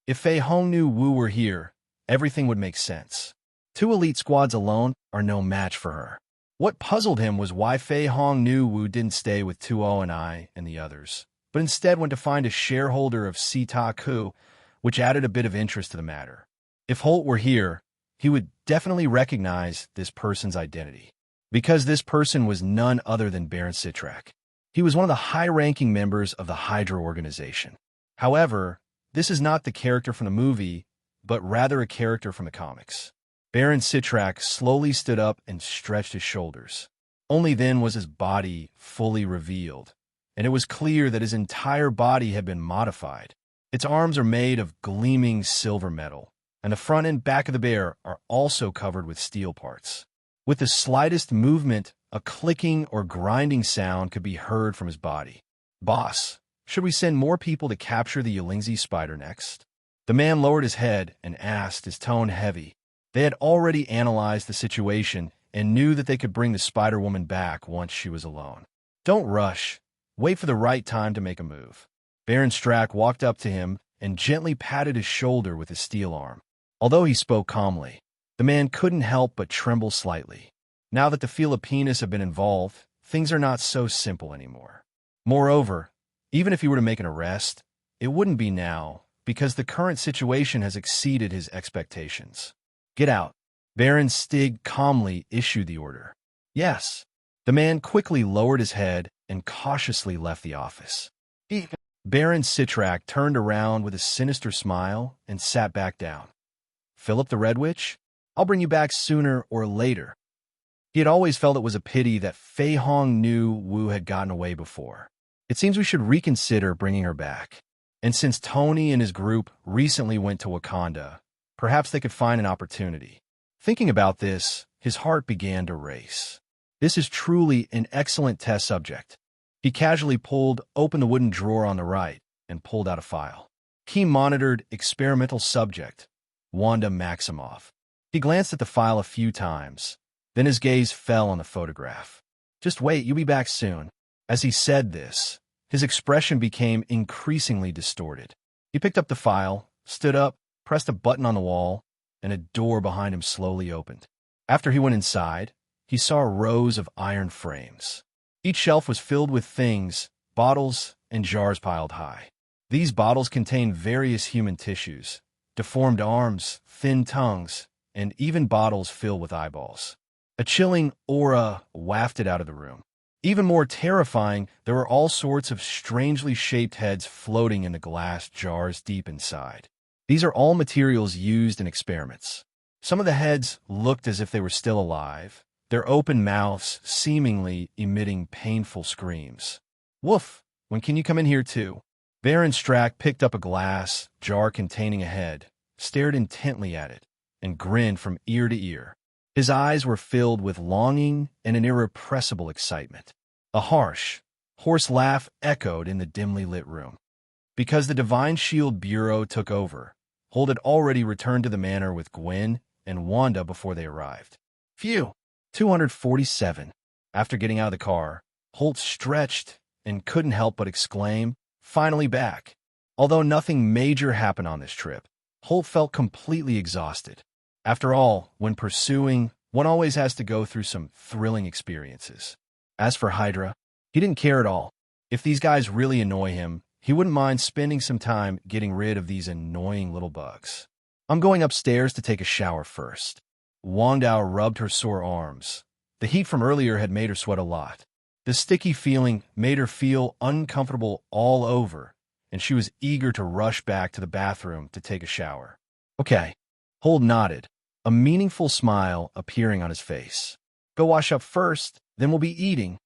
If Fei Hongnu Wu were here, everything would make sense. 2 elite squads alone are no match for her." What puzzled him was why Fei Hongnu Wu didn't stay with Tuo and I and the others, but instead went to find a shareholder of SeaTac, which added a bit of interest to the matter. If Holt were here, he would definitely recognize this person's identity, because this person was none other than Baron Citrak. He was one of the high-ranking members of the Hydra organization. However, this is not the character from the movie, but rather a character from the comics. Baron Citrak slowly stood up and stretched his shoulders. Only then was his body fully revealed, and it was clear that his entire body had been modified. Its arms are made of gleaming silver metal, and the front and back of the bear are also covered with steel parts. With the slightest movement, a clicking or grinding sound could be heard from his body. "Boss, should we send more people to capture the Yulingzi spider next?" The man lowered his head and asked, his tone heavy. They had already analyzed the situation and knew that they could bring the Spider-Woman back once she was alone. "Don't rush. Wait for the right time to make a move." Baron Strack walked up to him and gently patted his shoulder with his steel arm. Although he spoke calmly, the man couldn't help but tremble slightly. Now that the Filipinos have been involved, things are not so simple anymore. Moreover, even if he were to make an arrest, it wouldn't be now, because the current situation has exceeded his expectations. "Get out." Baron Stig calmly issued the order. "Yes." The man quickly lowered his head and cautiously left the office. Baron Citrak turned around with a sinister smile and sat back down. "Philip the Red Witch, I'll bring you back sooner or later." He had always felt it was a pity that Fei Hongnu Wu had gotten away before. It seems we should reconsider bringing her back. And since Tony and his group recently went to Wakanda, perhaps they could find an opportunity. Thinking about this, his heart began to race. This is truly an excellent test subject. He casually pulled open the wooden drawer on the right and pulled out a file. He monitored experimental subject, Wanda Maximoff. He glanced at the file a few times, then his gaze fell on the photograph. "Just wait, you'll be back soon." As he said this, his expression became increasingly distorted. He picked up the file, stood up, pressed a button on the wall, and a door behind him slowly opened. After he went inside, he saw rows of iron frames. Each shelf was filled with things, bottles, and jars piled high. These bottles contained various human tissues, deformed arms, thin tongues, and even bottles filled with eyeballs. A chilling aura wafted out of the room. Even more terrifying, there were all sorts of strangely shaped heads floating in the glass jars deep inside. These are all materials used in experiments. Some of the heads looked as if they were still alive, their open mouths seemingly emitting painful screams. "Woof! When can you come in here too?" Baron Strack picked up a glass jar containing a head, stared intently at it, and grinned from ear to ear. His eyes were filled with longing and an irrepressible excitement. A harsh, hoarse laugh echoed in the dimly lit room. Because the Divine Shield Bureau took over, Holt had already returned to the manor with Gwen and Wanda before they arrived. Phew! 247. After getting out of the car, Holt stretched and couldn't help but exclaim, "Finally back." Although nothing major happened on this trip, Holt felt completely exhausted. After all, when pursuing, one always has to go through some thrilling experiences. As for Hydra, he didn't care at all. If these guys really annoy him, he wouldn't mind spending some time getting rid of these annoying little bugs. "I'm going upstairs to take a shower first." Wanda rubbed her sore arms. The heat from earlier had made her sweat a lot. The sticky feeling made her feel uncomfortable all over, and she was eager to rush back to the bathroom to take a shower. "Okay." Holt nodded, a meaningful smile appearing on his face. "Go wash up first, then we'll be eating."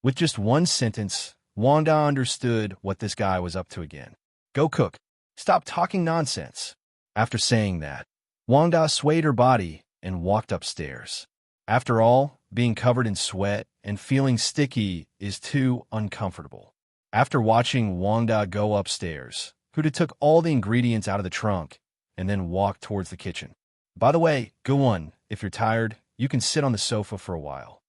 With just one sentence, Wanda understood what this guy was up to again. "Go cook. Stop talking nonsense." After saying that, Wanda swayed her body and walked upstairs. After all, being covered in sweat and feeling sticky is too uncomfortable. After watching Wanda go upstairs, Huda took all the ingredients out of the trunk and then walked towards the kitchen. "By the way, go on. If you're tired, you can sit on the sofa for a while."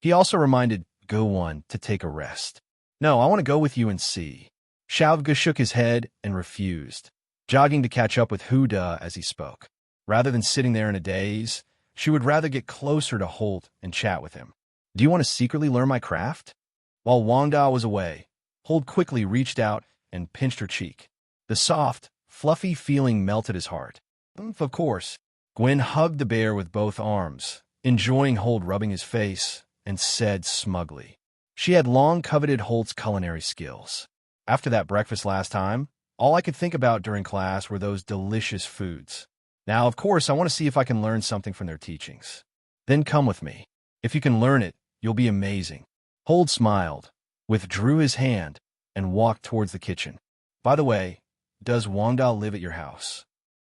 He also reminded Go on to take a rest. "No, I want to go with you and see." Shavga shook his head and refused, jogging to catch up with Huda as he spoke. Rather than sitting there in a daze, she would rather get closer to Holt and chat with him. "Do you want to secretly learn my craft?" While Wanda was away, Holt quickly reached out and pinched her cheek. The soft, fluffy feeling melted his heart. Of course. Gwen hugged the bear with both arms, enjoying Holt rubbing his face, and said smugly. She had long coveted Holt's culinary skills. After that breakfast last time, all I could think about during class were those delicious foods. Now, of course, I want to see if I can learn something from their teachings. Then come with me. If you can learn it, you'll be amazing. Holt smiled, withdrew his hand, and walked towards the kitchen. "By the way, does Wanda live at your house?"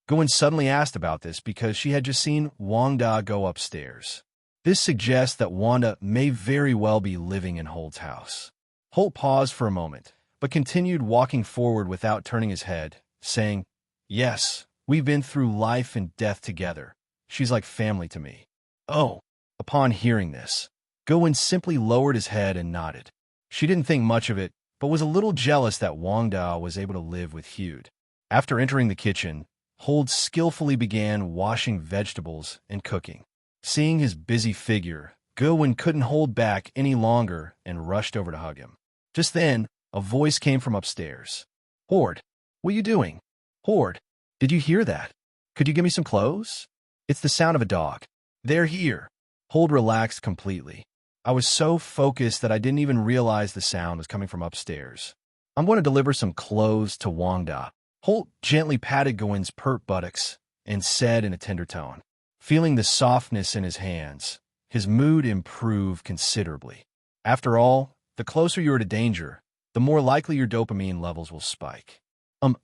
Gwen suddenly asked about this because she had just seen Wanda go upstairs. This suggests that Wanda may very well be living in Holt's house. Holt paused for a moment, but continued walking forward without turning his head, saying, "Yes, we've been through life and death together. She's like family to me." "Oh." Upon hearing this, Gwen simply lowered his head and nodded. She didn't think much of it, but was a little jealous that Wanda was able to live with Hugh. After entering the kitchen, Holt skillfully began washing vegetables and cooking. Seeing his busy figure, Gwen couldn't hold back any longer and rushed over to hug him. Just then, a voice came from upstairs. "Horde, what are you doing? Horde, did you hear that? Could you give me some clothes?" "It's the sound of a dog." "They're here." Horde relaxed completely. "I was so focused that I didn't even realize the sound was coming from upstairs. I'm going to deliver some clothes to Wanda." Holt gently patted Gwen's pert buttocks and said in a tender tone. Feeling the softness in his hands, his mood improved considerably. After all, the closer you are to danger, the more likely your dopamine levels will spike.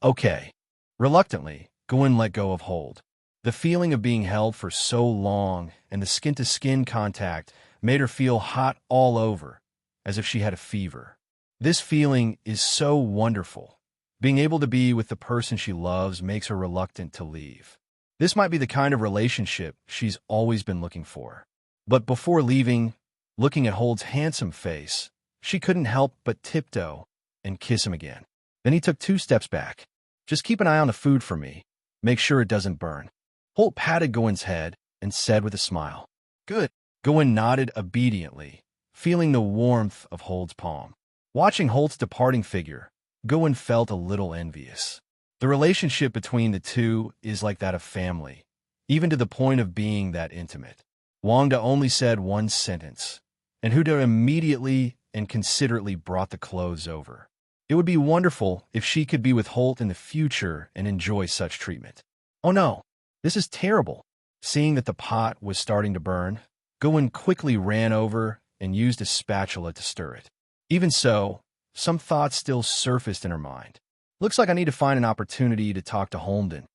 Okay." Reluctantly, Gwen let go of Holt. The feeling of being held for so long and the skin-to-skin contact made her feel hot all over, as if she had a fever. This feeling is so wonderful. Being able to be with the person she loves makes her reluctant to leave. This might be the kind of relationship she's always been looking for. But before leaving, looking at Holt's handsome face, she couldn't help but tiptoe and kiss him again. Then he took 2 steps back. "Just keep an eye on the food for me. Make sure it doesn't burn." Holt patted Gwen's head and said with a smile, "Good." Gwen nodded obediently, feeling the warmth of Holt's palm. Watching Holt's departing figure, Gwen felt a little envious. The relationship between the two is like that of family, even to the point of being that intimate. Wanda only said one sentence, and Huda immediately and considerately brought the clothes over. It would be wonderful if she could be with Holt in the future and enjoy such treatment. "Oh no, this is terrible." Seeing that the pot was starting to burn, Gwen quickly ran over and used a spatula to stir it. Even so, some thoughts still surfaced in her mind. "Looks like I need to find an opportunity to talk to Holden.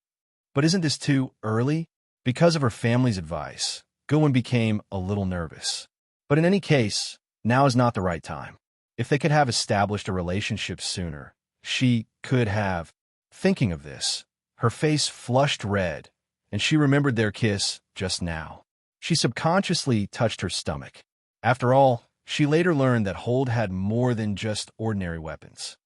But isn't this too early?" Because of her family's advice, Gwen became a little nervous. But in any case, now is not the right time. If they could have established a relationship sooner, she could have. Thinking of this, her face flushed red, and she remembered their kiss just now. She subconsciously touched her stomach. After all, She later learned that Hold had more than just ordinary weapons.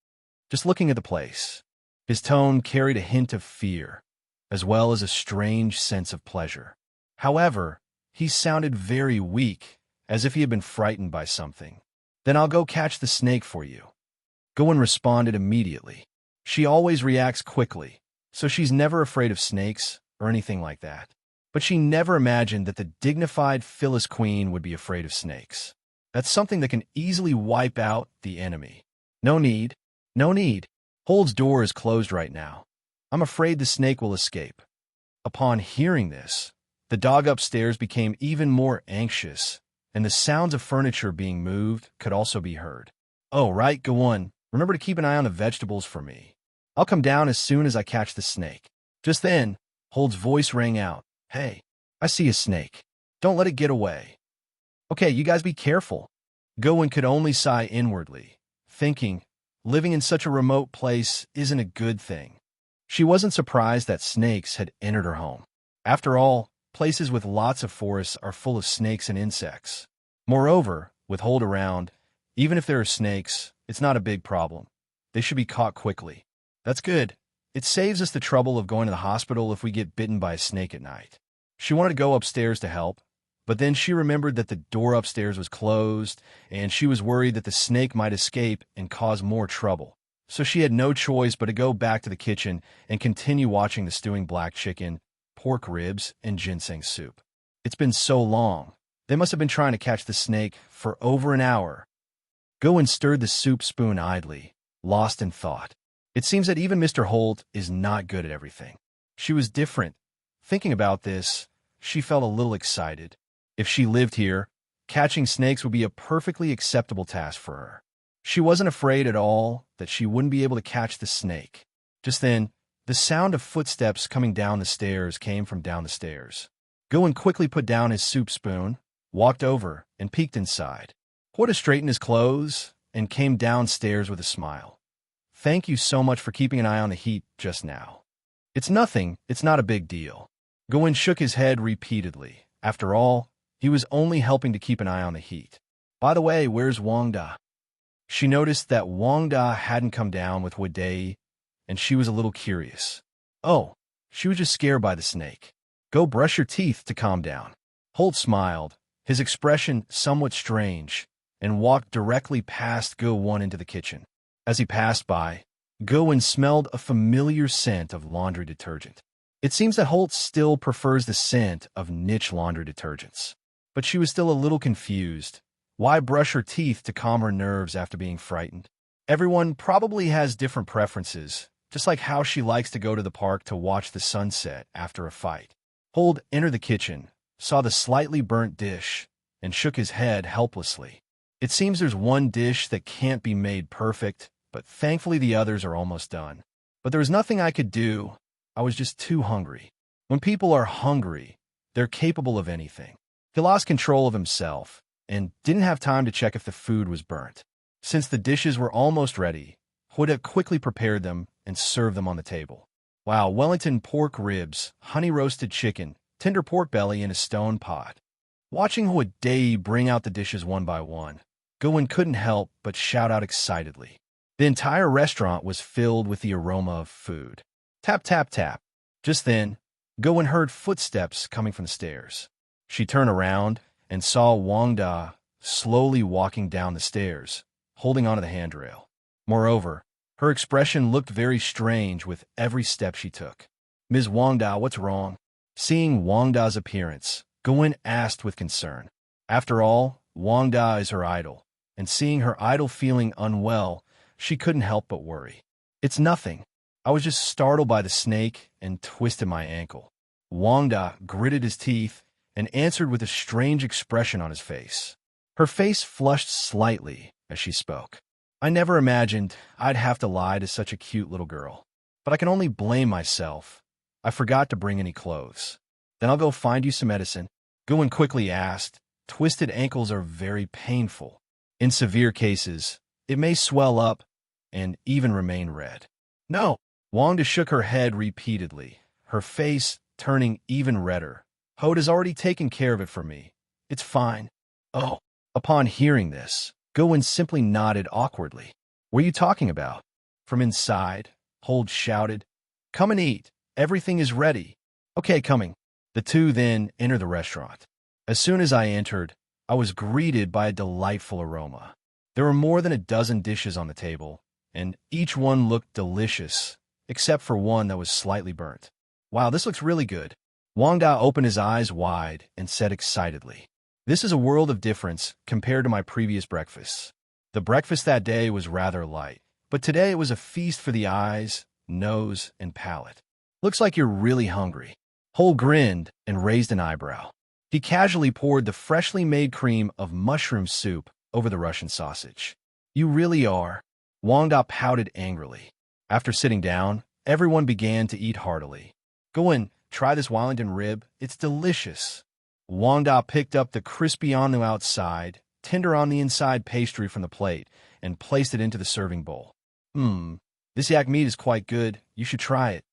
Just looking at the place, his tone carried a hint of fear, as well as a strange sense of pleasure. However, he sounded very weak, as if he had been frightened by something. "Then I'll go catch the snake for you." Gowen responded immediately. She always reacts quickly, so she's never afraid of snakes or anything like that. But she never imagined that the dignified Phyllis Queen would be afraid of snakes. That's something that can easily wipe out the enemy. No need. No need. Hold's door is closed right now. I'm afraid the snake will escape. Upon hearing this, the dog upstairs became even more anxious, and the sounds of furniture being moved could also be heard. "Oh, right, Gowen. Remember to keep an eye on the vegetables for me. I'll come down as soon as I catch the snake." Just then, Hold's voice rang out. "Hey, I see a snake. Don't let it get away." "Okay, you guys be careful." Gowen could only sigh inwardly, thinking, living in such a remote place isn't a good thing. She wasn't surprised that snakes had entered her home. After all, places with lots of forests are full of snakes and insects. Moreover, with Hold around, even if there are snakes, it's not a big problem. They should be caught quickly. That's good. It saves us the trouble of going to the hospital if we get bitten by a snake at night. She wanted to go upstairs to help, but then she remembered that the door upstairs was closed, and she was worried that the snake might escape and cause more trouble. So she had no choice but to go back to the kitchen and continue watching the stewing black chicken, pork ribs, and ginseng soup. It's been so long. They must have been trying to catch the snake for over an hour. Gowen stirred the soup spoon idly, lost in thought. It seems that even Mr. Holt is not good at everything. She was different. Thinking about this, she felt a little excited. If she lived here, catching snakes would be a perfectly acceptable task for her. She wasn't afraid at all that she wouldn't be able to catch the snake. Just then, the sound of footsteps coming down the stairs came from down the stairs. Gowen quickly put down his soup spoon, walked over, and peeked inside. Porta straightened his clothes and came downstairs with a smile. "Thank you so much for keeping an eye on the heat just now." "It's nothing. It's not a big deal." Gowen shook his head repeatedly. After all, he was only helping to keep an eye on the heat. "By the way, where's Wanda?" She noticed that Wanda hadn't come down with Wade, and she was a little curious. "Oh, she was just scared by the snake. Go brush your teeth to calm down." Holt smiled, his expression somewhat strange, and walked directly past Gowen into the kitchen. As he passed by, Gowen smelled a familiar scent of laundry detergent. It seems that Holt still prefers the scent of niche laundry detergents. But she was still a little confused. Why brush her teeth to calm her nerves after being frightened? Everyone probably has different preferences, just like how she likes to go to the park to watch the sunset after a fight. Holt entered the kitchen, saw the slightly burnt dish, and shook his head helplessly. It seems there's one dish that can't be made perfect, but thankfully the others are almost done. But there was nothing I could do. I was just too hungry. When people are hungry, they're capable of anything. He lost control of himself and didn't have time to check if the food was burnt. Since the dishes were almost ready, Huda quickly prepared them and served them on the table. Wow, Wellington pork ribs, honey-roasted chicken, tender pork belly in a stone pot. Watching Huda bring out the dishes one by one, Gowen couldn't help but shout out excitedly. The entire restaurant was filled with the aroma of food. Tap, tap, tap. Just then, Gowen heard footsteps coming from the stairs. She turned around and saw Wanda slowly walking down the stairs, holding onto the handrail. Moreover, her expression looked very strange with every step she took. "Ms. Wanda, what's wrong?" Seeing Wanda's appearance, Gowen asked with concern. After all, Wanda is her idol, and seeing her idol feeling unwell, she couldn't help but worry. "It's nothing. I was just startled by the snake and twisted my ankle." Wanda gritted his teeth and answered with a strange expression on his face. Her face flushed slightly as she spoke. "I never imagined I'd have to lie to such a cute little girl. But I can only blame myself. I forgot to bring any clothes." "Then I'll go find you some medicine." Gowen quickly asked. Twisted ankles are very painful. In severe cases, it may swell up and even remain red. "No." Wanda shook her head repeatedly, her face turning even redder. "Hoda's already taken care of it for me. It's fine." "Oh." Upon hearing this, Gawain simply nodded awkwardly. What are you talking about? From inside, Hold shouted, "Come and eat. Everything is ready." "Okay, coming." The two then enter the restaurant. As soon as I entered, I was greeted by a delightful aroma. There were more than a dozen dishes on the table, and each one looked delicious, except for one that was slightly burnt. "Wow, this looks really good." Wanda opened his eyes wide and said excitedly, "This is a world of difference compared to my previous breakfasts." The breakfast that day was rather light, but today it was a feast for the eyes, nose, and palate. "Looks like you're really hungry." Hole grinned and raised an eyebrow. He casually poured the freshly made cream of mushroom soup over the Russian sausage. "You really are." Wanda pouted angrily. After sitting down, everyone began to eat heartily. "Go in, try this Wellington rib. It's delicious." Wanda picked up the crispy on the outside, tender on the inside pastry from the plate and placed it into the serving bowl. This yak meat is quite good. You should try it."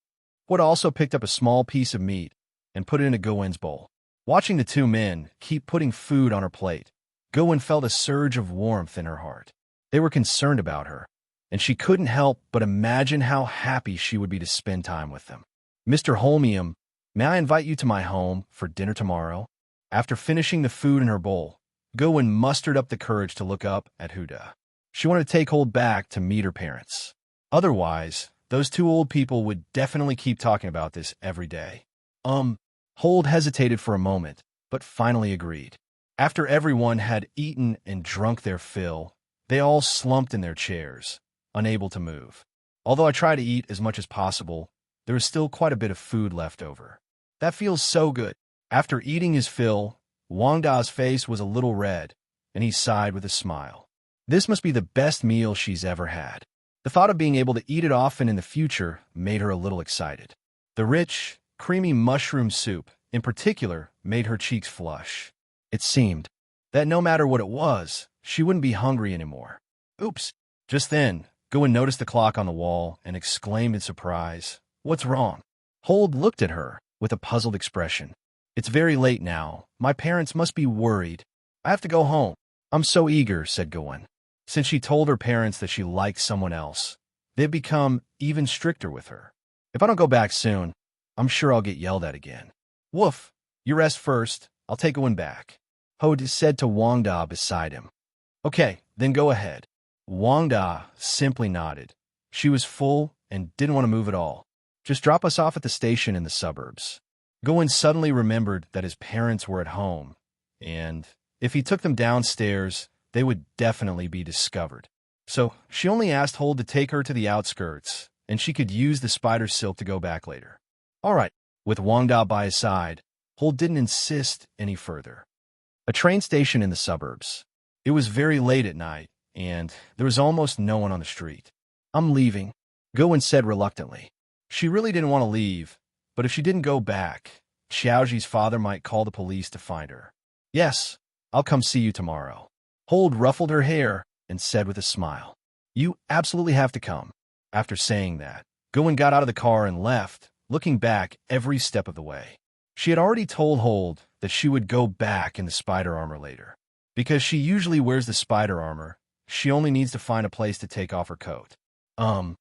Wood also picked up a small piece of meat and put it into Gawain's bowl. Watching the two men keep putting food on her plate, Gawain felt a surge of warmth in her heart. They were concerned about her, and she couldn't help but imagine how happy she would be to spend time with them. "Mr. Holmium, may I invite you to my home for dinner tomorrow?" After finishing the food in her bowl, Gawain mustered up the courage to look up at Huda. She wanted to take Hold back to meet her parents. Otherwise, those two old people would definitely keep talking about this every day. Hold hesitated for a moment, but finally agreed. After everyone had eaten and drunk their fill, they all slumped in their chairs, unable to move. Although I try to eat as much as possible, there is still quite a bit of food left over. That feels so good. After eating his fill, Wanda's face was a little red, and he sighed with a smile. This must be the best meal she's ever had. The thought of being able to eat it often in the future made her a little excited. The rich, creamy mushroom soup, in particular, made her cheeks flush. It seemed that no matter what it was, she wouldn't be hungry anymore. Oops! Just then, Gawain noticed the clock on the wall and exclaimed in surprise, "What's wrong?" Hold looked at her with a puzzled expression. "It's very late now. My parents must be worried. I have to go home." "I'm so eager," said Gawain. Since she told her parents that she liked someone else, they've become even stricter with her. "If I don't go back soon, I'm sure I'll get yelled at again." "Woof! You rest first. I'll take Gawain back," Hode said to Wanda beside him. "Okay, then go ahead." Wanda simply nodded. She was full and didn't want to move at all. "Just drop us off at the station in the suburbs." Gawain suddenly remembered that his parents were at home, and if he took them downstairs, they would definitely be discovered. So she only asked Hold to take her to the outskirts, and she could use the spider silk to go back later. All right, with Wanda by his side, Hold didn't insist any further. A train station in the suburbs. It was very late at night, and there was almost no one on the street. "I'm leaving," Gawain said reluctantly. She really didn't want to leave, but if she didn't go back, Xiaoji's father might call the police to find her. "Yes, I'll come see you tomorrow." Hold ruffled her hair and said with a smile, "You absolutely have to come." After saying that, Gawain got out of the car and left, looking back every step of the way. She had already told Hold that she would go back in the spider armor later. Because she usually wears the spider armor, she only needs to find a place to take off her coat. Hold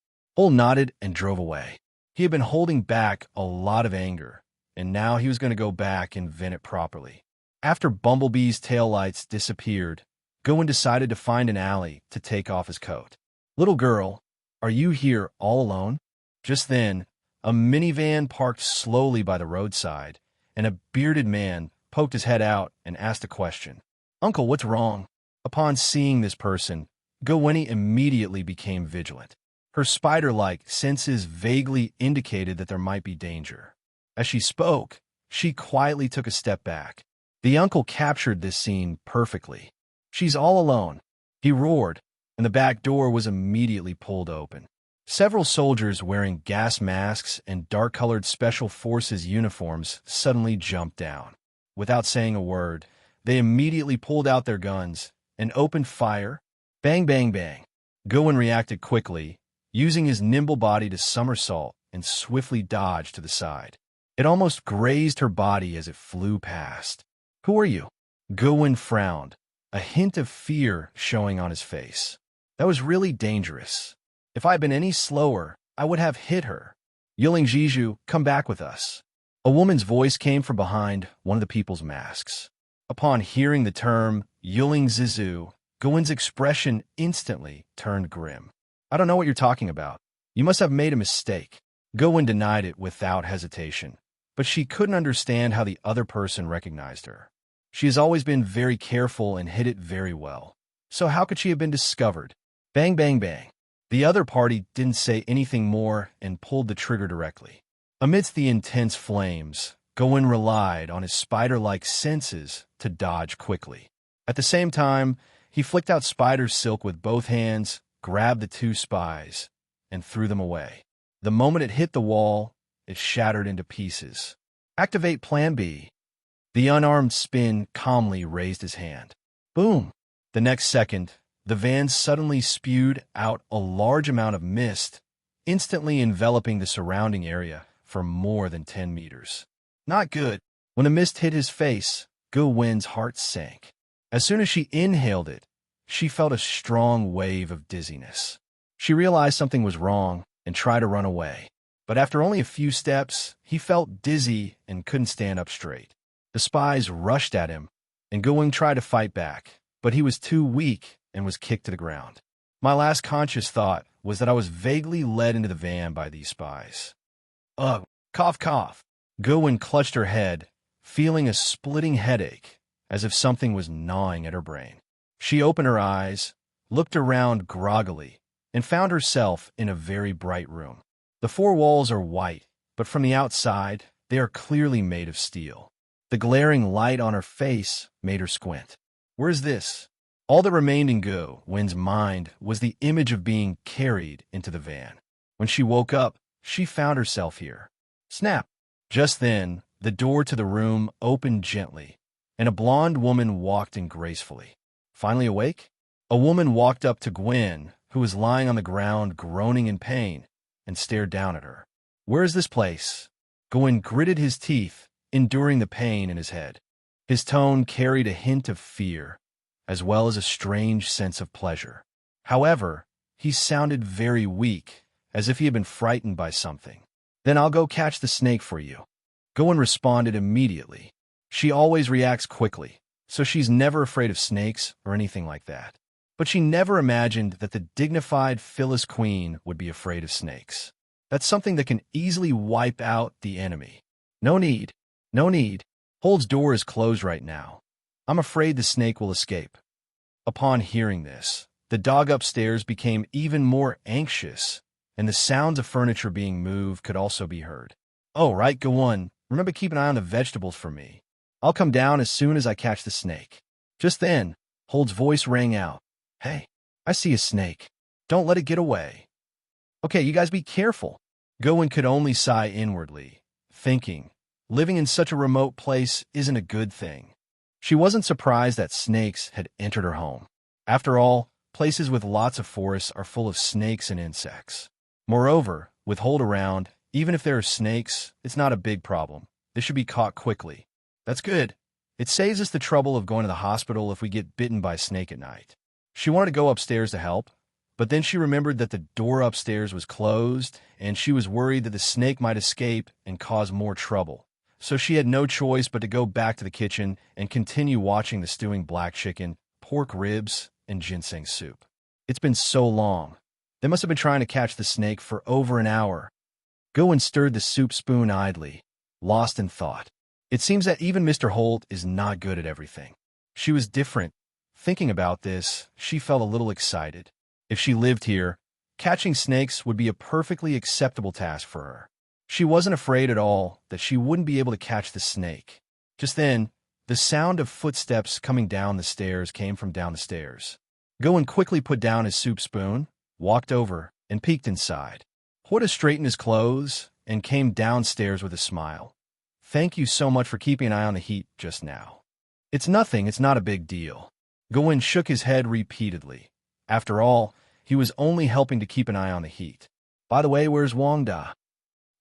nodded and drove away. He had been holding back a lot of anger, and now he was going to go back and vent it properly. After Bumblebee's taillights disappeared, Gawain decided to find an alley to take off his coat. "Little girl, are you here all alone?" Just then, a minivan parked slowly by the roadside, and a bearded man poked his head out and asked a question. "Uncle, what's wrong?" Upon seeing this person, Gawain immediately became vigilant. Her spider-like senses vaguely indicated that there might be danger. As she spoke, she quietly took a step back. The uncle captured this scene perfectly. "She's all alone," he roared, and the back door was immediately pulled open. Several soldiers wearing gas masks and dark-colored Special Forces uniforms suddenly jumped down. Without saying a word, they immediately pulled out their guns and opened fire. Bang, bang, bang. Gawain reacted quickly, using his nimble body to somersault and swiftly dodge to the side. It almost grazed her body as it flew past. "Who are you?" Gawain frowned. a hint of fear showing on his face. That was really dangerous. If I had been any slower, I would have hit her. Yelling, Jiju, come back with us. A woman's voice came from behind one of the people's masks. Upon hearing the term, Yuling Zizu, Gowin's expression instantly turned grim. I don't know what you're talking about. You must have made a mistake. Gowin denied it without hesitation, but she couldn't understand how the other person recognized her. She has always been very careful and hid it very well. So how could she have been discovered? Bang, bang, bang. The other party didn't say anything more and pulled the trigger directly. Amidst the intense flames, Gowin relied on his spider-like senses to dodge quickly. At the same time, he flicked out spider silk with both hands, grabbed the two spies, and threw them away. The moment it hit the wall, it shattered into pieces. Activate Plan B. The unarmed Spin calmly raised his hand. Boom! The next second, the van suddenly spewed out a large amount of mist, instantly enveloping the surrounding area for more than 10 meters. Not good. When the mist hit his face, Gowin's heart sank. As soon as she inhaled it, she felt a strong wave of dizziness. She realized something was wrong and tried to run away. But after only a few steps, he felt dizzy and couldn't stand up straight. The spies rushed at him, and Gowin tried to fight back, but he was too weak and was kicked to the ground. My last conscious thought was that I was vaguely led into the van by these spies. Ugh, cough, cough. Gowin clutched her head, feeling a splitting headache, as if something was gnawing at her brain. She opened her eyes, looked around groggily, and found herself in a very bright room. The four walls are white, but from the outside, they are clearly made of steel. The glaring light on her face made her squint. Where's this? All that remained in Gowin's mind was the image of being carried into the van. When she woke up, she found herself here. Snap! Just then, the door to the room opened gently, and a blonde woman walked in gracefully. Finally awake? A woman walked up to Gwen, who was lying on the ground groaning in pain, and stared down at her. Where is this place? Gowin gritted his teeth, enduring the pain in his head. His tone carried a hint of fear, as well as a strange sense of pleasure. However, he sounded very weak, as if he had been frightened by something. Then I'll go catch the snake for you. Gowin responded immediately. She always reacts quickly, so she's never afraid of snakes or anything like that. But she never imagined that the dignified Phyllis Queen would be afraid of snakes. That's something that can easily wipe out the enemy. No need. No need. Hold's door is closed right now. I'm afraid the snake will escape. Upon hearing this, the dog upstairs became even more anxious, and the sounds of furniture being moved could also be heard. Oh, right, Gowin. Remember to keep an eye on the vegetables for me. I'll come down as soon as I catch the snake. Just then, Hold's voice rang out. Hey, I see a snake. Don't let it get away. Okay, you guys be careful. Gowin could only sigh inwardly, thinking, living in such a remote place isn't a good thing. She wasn't surprised that snakes had entered her home. After all, places with lots of forests are full of snakes and insects. Moreover, with Hold around, even if there are snakes, it's not a big problem. They should be caught quickly. That's good. It saves us the trouble of going to the hospital if we get bitten by a snake at night. She wanted to go upstairs to help, but then she remembered that the door upstairs was closed, and she was worried that the snake might escape and cause more trouble. So she had no choice but to go back to the kitchen and continue watching the stewing black chicken, pork ribs, and ginseng soup. It's been so long. They must have been trying to catch the snake for over an hour. Gowin stirred the soup spoon idly, lost in thought. It seems that even Mr. Holt is not good at everything. She was different. Thinking about this, she felt a little excited. If she lived here, catching snakes would be a perfectly acceptable task for her. She wasn't afraid at all that she wouldn't be able to catch the snake. Just then, the sound of footsteps coming down the stairs came from down the stairs. Gowin quickly put down his soup spoon, walked over, and peeked inside. Hoda straightened his clothes and came downstairs with a smile. Thank you so much for keeping an eye on the heat just now. It's nothing, it's not a big deal. Gowin shook his head repeatedly. After all, he was only helping to keep an eye on the heat. By the way, where's Wanda?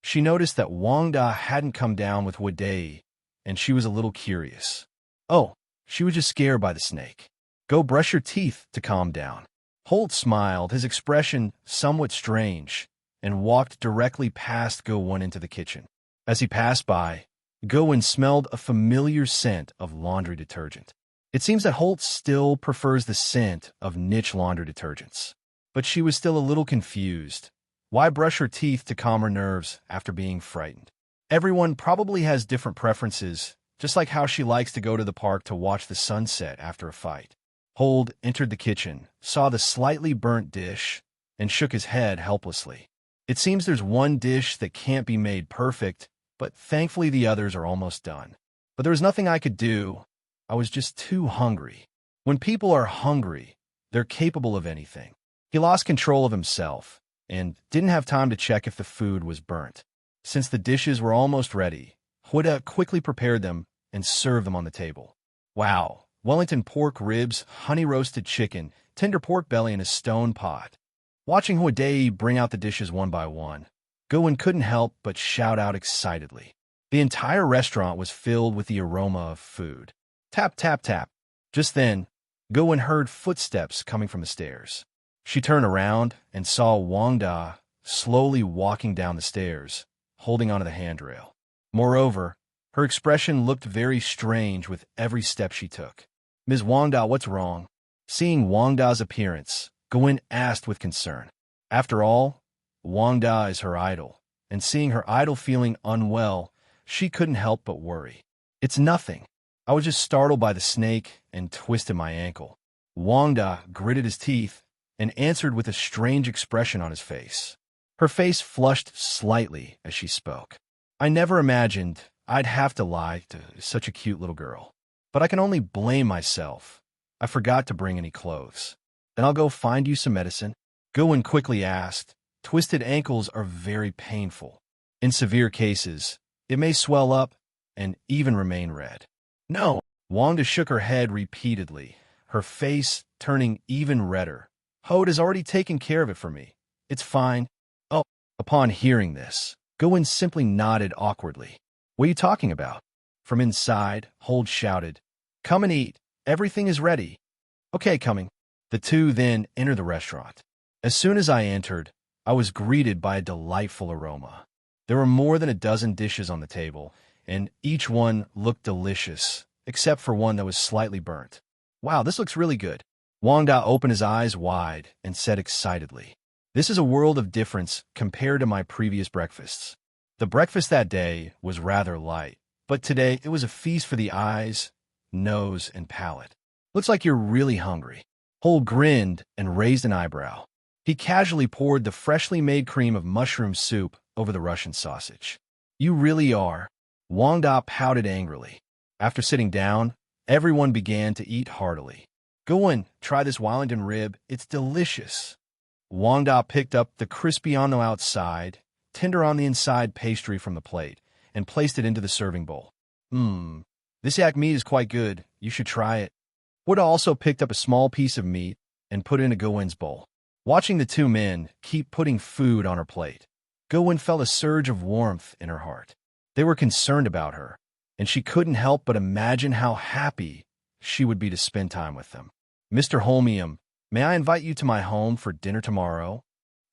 She noticed that Wanda hadn't come down with Wadei, and she was a little curious. Oh, she was just scared by the snake. Go brush your teeth to calm down. Holt smiled, his expression somewhat strange, and walked directly past Go-won into the kitchen. As he passed by, Go-won smelled a familiar scent of laundry detergent. It seems that Holt still prefers the scent of niche laundry detergents. But she was still a little confused. Why brush her teeth to calm her nerves after being frightened? Everyone probably has different preferences, just like how she likes to go to the park to watch the sunset after a fight. Holt entered the kitchen, saw the slightly burnt dish, and shook his head helplessly. It seems there's one dish that can't be made perfect, but thankfully the others are almost done. But there was nothing I could do. I was just too hungry. When people are hungry, they're capable of anything. He lost control of himself and didn't have time to check if the food was burnt. Since the dishes were almost ready, Wanda quickly prepared them and served them on the table. Wow! Wellington pork ribs, honey-roasted chicken, tender pork belly in a stone pot. Watching Wanda bring out the dishes one by one, Go-won couldn't help but shout out excitedly. The entire restaurant was filled with the aroma of food. Tap, tap, tap. Just then, Go-won heard footsteps coming from the stairs. She turned around and saw Wanda slowly walking down the stairs, holding onto the handrail. Moreover, her expression looked very strange with every step she took. "Ms. Wanda, what's wrong?" Seeing Wanda's appearance, Go-won asked with concern. After all, Wanda is her idol, and seeing her idol feeling unwell, she couldn't help but worry. "It's nothing. I was just startled by the snake and twisted my ankle." Wanda gritted his teeth and answered with a strange expression on his face. Her face flushed slightly as she spoke. "I never imagined I'd have to lie to such a cute little girl. But I can only blame myself. I forgot to bring any clothes. Then I'll go find you some medicine." Go-won quickly asked. Twisted ankles are very painful. In severe cases, it may swell up and even remain red. "No." Wanda shook her head repeatedly, her face turning even redder. "Holt has already taken care of it for me. It's fine." "Oh." Upon hearing this, Go-won simply nodded awkwardly. "What are you talking about?" From inside, Holt shouted, "Come and eat. Everything is ready." "Okay, coming." The two then entered the restaurant. As soon as I entered, I was greeted by a delightful aroma. There were more than a dozen dishes on the table, and each one looked delicious, except for one that was slightly burnt. "Wow, this looks really good." Wanda opened his eyes wide and said excitedly, "This is a world of difference compared to my previous breakfasts." The breakfast that day was rather light, but today it was a feast for the eyes, nose, and palate. "Looks like you're really hungry." Holt grinned and raised an eyebrow. He casually poured the freshly made cream of mushroom soup over the Russian sausage. "You really are." Wanda pouted angrily. After sitting down, everyone began to eat heartily. "Go-won, try this Wellington rib. It's delicious." Wanda picked up the crispy on the outside, tender on the inside pastry from the plate and placed it into the serving bowl. This yak meat is quite good. You should try it." Wanda also picked up a small piece of meat and put it in a Go-won's bowl. Watching the two men keep putting food on her plate, Go-won felt a surge of warmth in her heart. They were concerned about her, and she couldn't help but imagine how happy she would be to spend time with them. "Mr. Holmium, may I invite you to my home for dinner tomorrow?"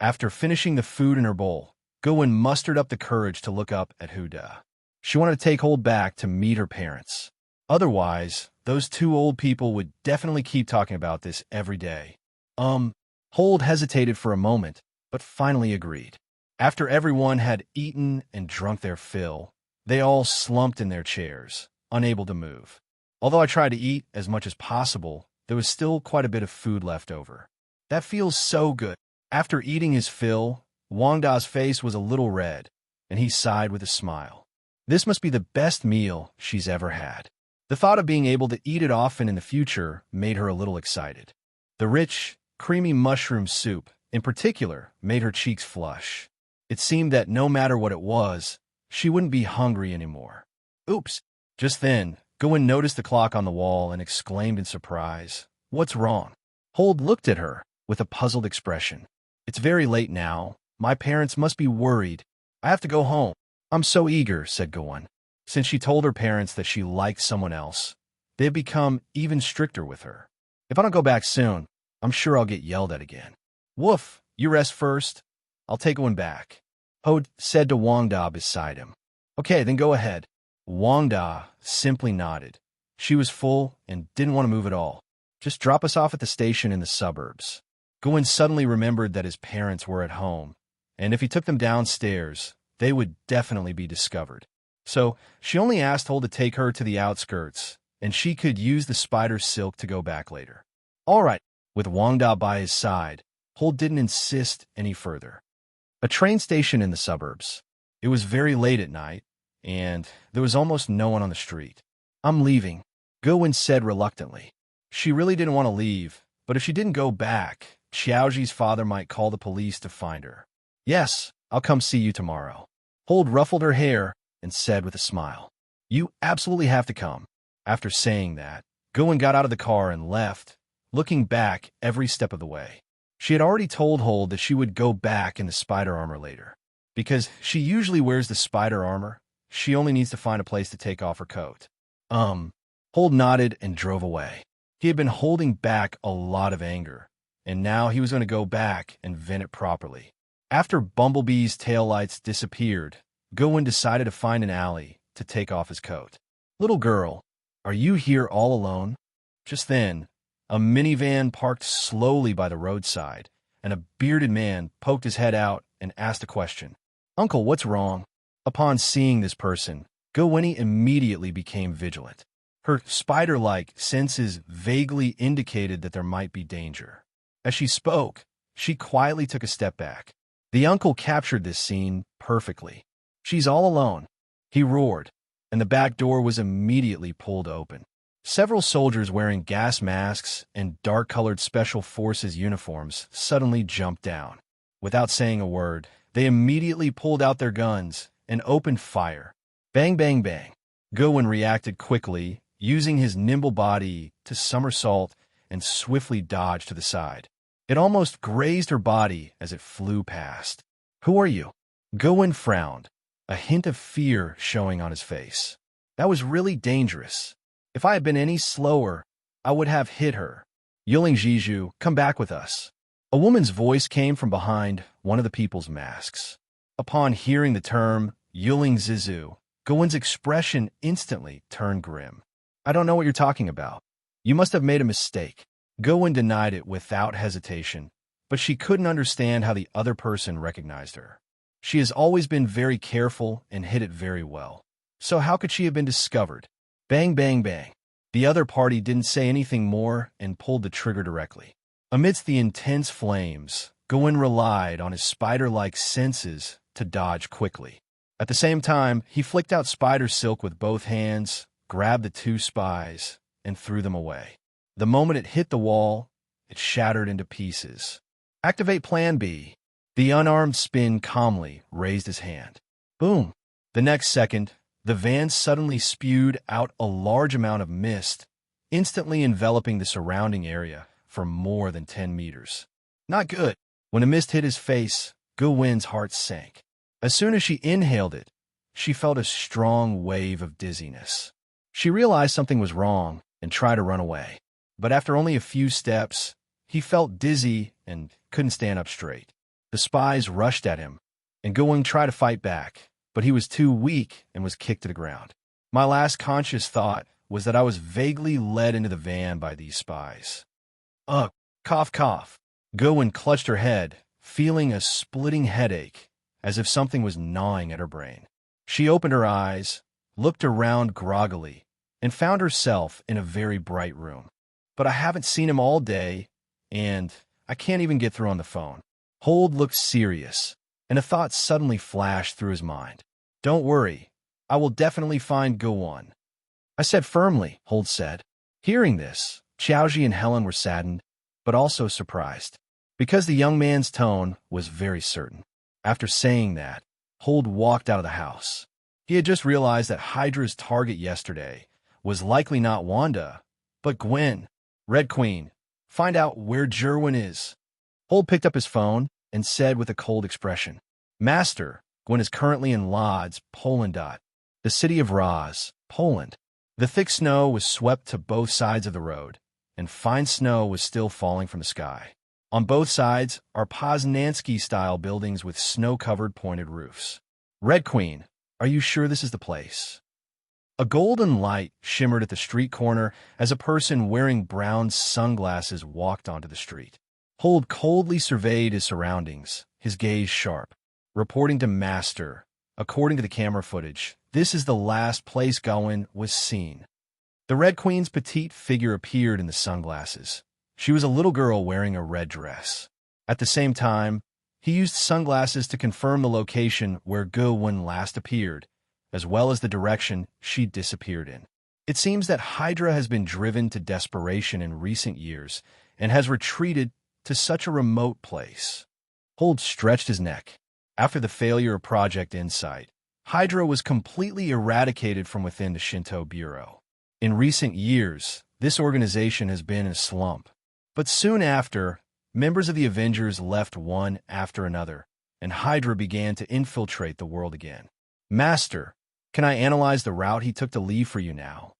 After finishing the food in her bowl, Go-won mustered up the courage to look up at Wanda. She wanted to take Holt back to meet her parents. Otherwise, those two old people would definitely keep talking about this every day. Holt hesitated for a moment, but finally agreed. After everyone had eaten and drunk their fill, they all slumped in their chairs, unable to move. Although I tried to eat as much as possible, there was still quite a bit of food left over. "That feels so good." After eating his fill, Wanda's face was a little red, and he sighed with a smile. This must be the best meal she's ever had. The thought of being able to eat it often in the future made her a little excited. The rich, creamy mushroom soup, in particular, made her cheeks flush. It seemed that no matter what it was, she wouldn't be hungry anymore. "Oops." Just then, Go-won noticed the clock on the wall and exclaimed in surprise, "What's wrong?" Holt looked at her with a puzzled expression. "It's very late now. My parents must be worried. I have to go home." "I'm so eager," said Go-won. Since she told her parents that she liked someone else, they've become even stricter with her. If I don't go back soon, I'm sure I'll get yelled at again. Woof, you rest first. I'll take one back, Hode said to Wanda beside him. Okay, then go ahead. Wanda simply nodded. She was full and didn't want to move at all. Just drop us off at the station in the suburbs. Gwen suddenly remembered that his parents were at home, and if he took them downstairs, they would definitely be discovered. So she only asked Hole to take her to the outskirts, and she could use the spider silk to go back later. All right, with Wanda by his side, Hole didn't insist any further. A train station in the suburbs. It was very late at night, and there was almost no one on the street. I'm leaving, Gwen said reluctantly. She really didn't want to leave, but if she didn't go back, Xiaoji's father might call the police to find her. Yes, I'll come see you tomorrow. Hold ruffled her hair and said with a smile, You absolutely have to come. After saying that, Gwen got out of the car and left, looking back every step of the way. She had already told Hold that she would go back in the spider armor later. Because she usually wears the spider armor, she only needs to find a place to take off her coat. Hold nodded and drove away. He had been holding back a lot of anger, and now he was going to go back and vent it properly. After Bumblebee's taillights disappeared, Gwen decided to find an alley to take off his coat. Little girl, are you here all alone? Just then, a minivan parked slowly by the roadside, and a bearded man poked his head out and asked a question. Uncle, what's wrong? Upon seeing this person, Gwen immediately became vigilant. Her spider-like senses vaguely indicated that there might be danger. As she spoke, she quietly took a step back. The uncle captured this scene perfectly. She's all alone, he roared, and the back door was immediately pulled open. Several soldiers wearing gas masks and dark-colored Special Forces uniforms suddenly jumped down. Without saying a word, they immediately pulled out their guns and opened fire. Bang, bang, bang. Gwen reacted quickly, using his nimble body to somersault and swiftly dodge to the side. It almost grazed her body as it flew past. Who are you? Gwen frowned, a hint of fear showing on his face. That was really dangerous. If I had been any slower, I would have hit her. Yuling Jiju, come back with us. A woman's voice came from behind one of the people's masks. Upon hearing the term Yuling Zizu, Gwen's expression instantly turned grim. I don't know what you're talking about. You must have made a mistake. Gwen denied it without hesitation, but she couldn't understand how the other person recognized her. She has always been very careful and hid it very well. So how could she have been discovered? Bang, bang, bang. The other party didn't say anything more and pulled the trigger directly. Amidst the intense flames, Gwen relied on his spider-like senses to dodge quickly. At the same time, he flicked out spider silk with both hands, grabbed the two spies, and threw them away. The moment it hit the wall, it shattered into pieces. Activate Plan B. The unarmed Spin calmly raised his hand. Boom! The next second, the van suddenly spewed out a large amount of mist, instantly enveloping the surrounding area for more than 10 meters. Not good. When the mist hit his face, Gwen's heart sank. As soon as she inhaled it, she felt a strong wave of dizziness. She realized something was wrong and tried to run away. But after only a few steps, he felt dizzy and couldn't stand up straight. The spies rushed at him, and Gwen tried to fight back, but he was too weak and was kicked to the ground. My last conscious thought was that I was vaguely led into the van by these spies. Ugh, cough, cough. Gwen clutched her head, feeling a splitting headache, as if something was gnawing at her brain. She opened her eyes, looked around groggily, and found herself in a very bright room. But I haven't seen him all day, and I can't even get through on the phone. Hold looked serious, and a thought suddenly flashed through his mind. Don't worry, I will definitely find Gwen. I said firmly, Hold said. Hearing this, Xiaoji and Helen were saddened, but also surprised, because the young man's tone was very certain. After saying that, Hold walked out of the house. He had just realized that Hydra's target yesterday was likely not Wanda, but Gwen. Red Queen, find out where Jerwin is. Hold picked up his phone and said with a cold expression, Master, Gwen is currently in Lodz, Poland. The city of Roz, Poland. The thick snow was swept to both sides of the road, and fine snow was still falling from the sky. On both sides are Poznansky-style buildings with snow-covered pointed roofs. Red Queen, are you sure this is the place? A golden light shimmered at the street corner as a person wearing brown sunglasses walked onto the street. Hold coldly surveyed his surroundings, his gaze sharp. Reporting to Master, according to the camera footage, this is the last place Gawain was seen. The Red Queen's petite figure appeared in the sunglasses. She was a little girl wearing a red dress. At the same time, he used sunglasses to confirm the location where Gawain last appeared, as well as the direction she disappeared in. It seems that Hydra has been driven to desperation in recent years and has retreated to such a remote place. Hold stretched his neck. After the failure of Project Insight, Hydra was completely eradicated from within the Shinto Bureau. In recent years, this organization has been in a slump. But soon after, members of the Avengers left one after another, and Hydra began to infiltrate the world again. Master, can I analyze the route he took to leave for you now?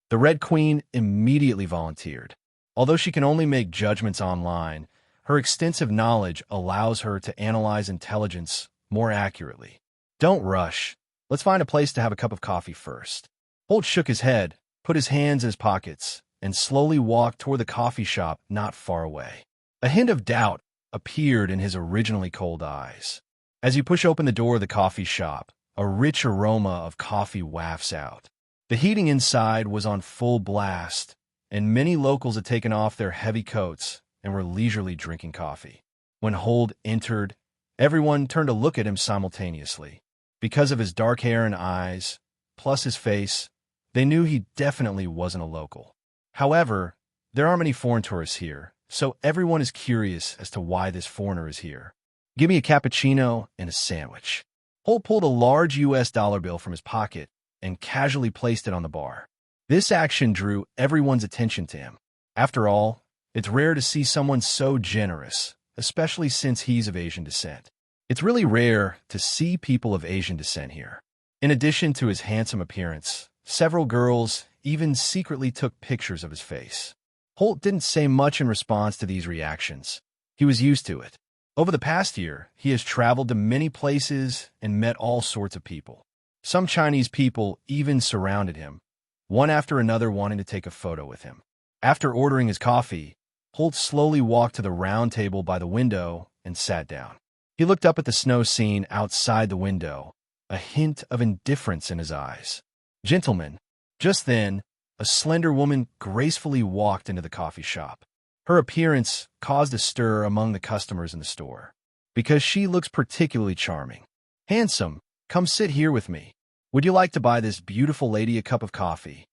The Red Queen immediately volunteered. Although she can only make judgments online, her extensive knowledge allows her to analyze intelligence more accurately. Don't rush. Let's find a place to have a cup of coffee first. Holt shook his head, put his hands in his pockets, and slowly walked toward the coffee shop not far away. A hint of doubt appeared in his originally cold eyes. As you push open the door of the coffee shop, a rich aroma of coffee wafts out. The heating inside was on full blast, and many locals had taken off their heavy coats and were leisurely drinking coffee. When Hold entered, everyone turned to look at him simultaneously. Because of his dark hair and eyes, plus his face, they knew he definitely wasn't a local. However, there are many foreign tourists here, so everyone is curious as to why this foreigner is here. Give me a cappuccino and a sandwich. Holt pulled a large US dollar bill from his pocket and casually placed it on the bar. This action drew everyone's attention to him. After all, it's rare to see someone so generous, especially since he's of Asian descent. It's really rare to see people of Asian descent here. In addition to his handsome appearance, several girls even secretly took pictures of his face. Holt didn't say much in response to these reactions. He was used to it. Over the past year, he has traveled to many places and met all sorts of people. Some Chinese people even surrounded him, one after another wanting to take a photo with him. After ordering his coffee, Holt slowly walked to the round table by the window and sat down. He looked up at the snow scene outside the window, a hint of indifference in his eyes. Gentlemen, just then, a slender woman gracefully walked into the coffee shop. Her appearance caused a stir among the customers in the store, because she looks particularly charming. Handsome, come sit here with me. Would you like to buy this beautiful lady a cup of coffee?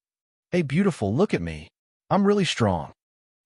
Hey, beautiful, look at me. I'm really strong.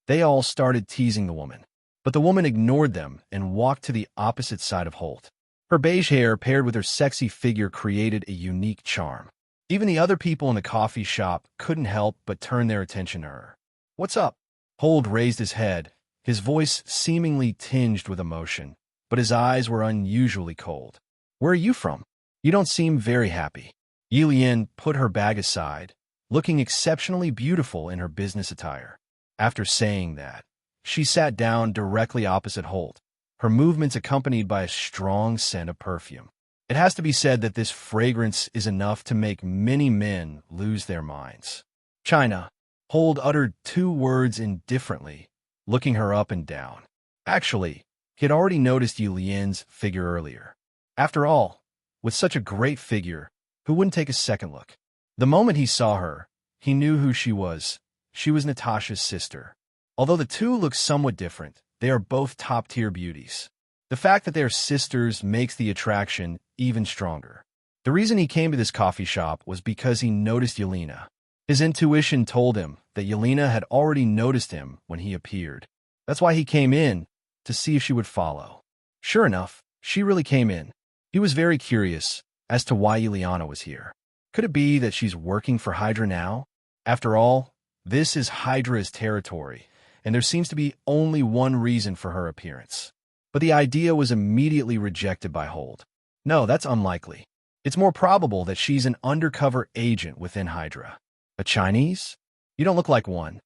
They all started teasing the woman, but the woman ignored them and walked to the opposite side of Holt. Her beige hair paired with her sexy figure created a unique charm. Even the other people in the coffee shop couldn't help but turn their attention to her. What's up? Holt raised his head, his voice seemingly tinged with emotion, but his eyes were unusually cold. Where are you from? You don't seem very happy. Yilian put her bag aside, looking exceptionally beautiful in her business attire. After saying that, she sat down directly opposite Holt, her movements accompanied by a strong scent of perfume. It has to be said that this fragrance is enough to make many men lose their minds. China. Holt uttered two words indifferently, looking her up and down. Actually, he had already noticed Yulian's figure earlier. After all, with such a great figure, who wouldn't take a second look? The moment he saw her, he knew who she was. She was Natasha's sister. Although the two look somewhat different, they are both top-tier beauties. The fact that they are sisters makes the attraction even stronger. The reason he came to this coffee shop was because he noticed Yelena. His intuition told him that Yelena had already noticed him when he appeared. That's why he came in, to see if she would follow. Sure enough, she really came in. He was very curious as to why Yeliana was here. Could it be that she's working for Hydra now? After all, this is Hydra's territory, and there seems to be only one reason for her appearance. But the idea was immediately rejected by Holt. No, that's unlikely. It's more probable that she's an undercover agent within Hydra. A Chinese? You don't look like one.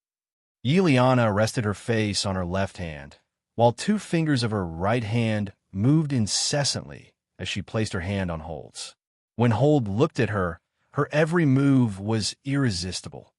Yuliana rested her face on her left hand, while two fingers of her right hand moved incessantly as she placed her hand on Hold's. When Hold looked at her, her every move was irresistible.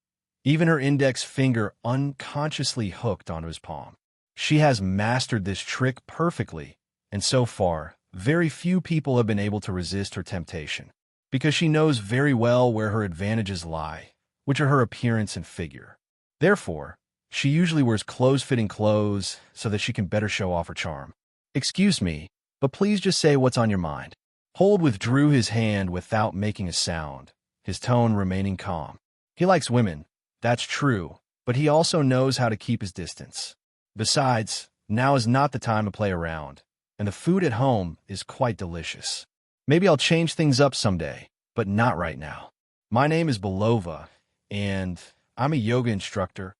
Even her index finger unconsciously hooked onto his palm. She has mastered this trick perfectly, and so far, very few people have been able to resist her temptation, because she knows very well where her advantages lie, which are her appearance and figure. Therefore, she usually wears close-fitting clothes so that she can better show off her charm. "Excuse me, but please just say what's on your mind." Hold withdrew his hand without making a sound, his tone remaining calm. He likes women, that's true, but he also knows how to keep his distance. Besides, now is not the time to play around, and the food at home is quite delicious. Maybe I'll change things up someday, but not right now. My name is Belova, and I'm a yoga instructor.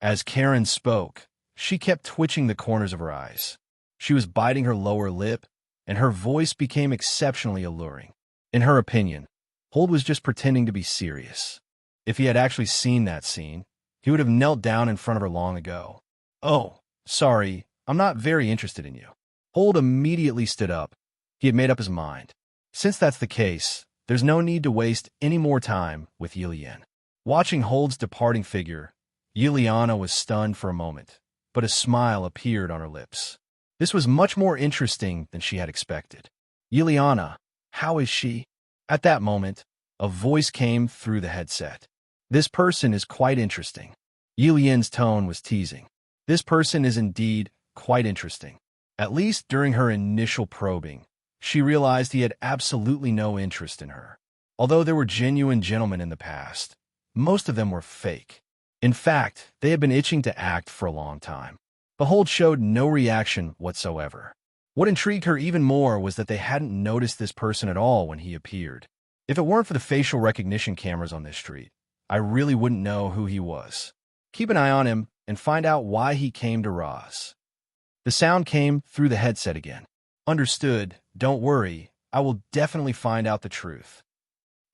As Karen spoke, she kept twitching the corners of her eyes. She was biting her lower lip, and her voice became exceptionally alluring. In her opinion, Hold was just pretending to be serious. If he had actually seen that scene, he would have knelt down in front of her long ago. "Oh, sorry, I'm not very interested in you." Hold immediately stood up. He had made up his mind. Since that's the case, there's no need to waste any more time with Yulian. Watching Hold's departing figure, Yuliana was stunned for a moment, but a smile appeared on her lips. This was much more interesting than she had expected. "Yuliana, how is she?" At that moment, a voice came through the headset. "This person is quite interesting." Yulian's tone was teasing. This person is indeed quite interesting. At least during her initial probing, she realized he had absolutely no interest in her. Although there were genuine gentlemen in the past, most of them were fake. In fact, they had been itching to act for a long time. Behold showed no reaction whatsoever. What intrigued her even more was that they hadn't noticed this person at all when he appeared. If it weren't for the facial recognition cameras on this street, I really wouldn't know who he was. Keep an eye on him and find out why he came to Roz. The sound came through the headset again. "Understood. Don't worry. I will definitely find out the truth."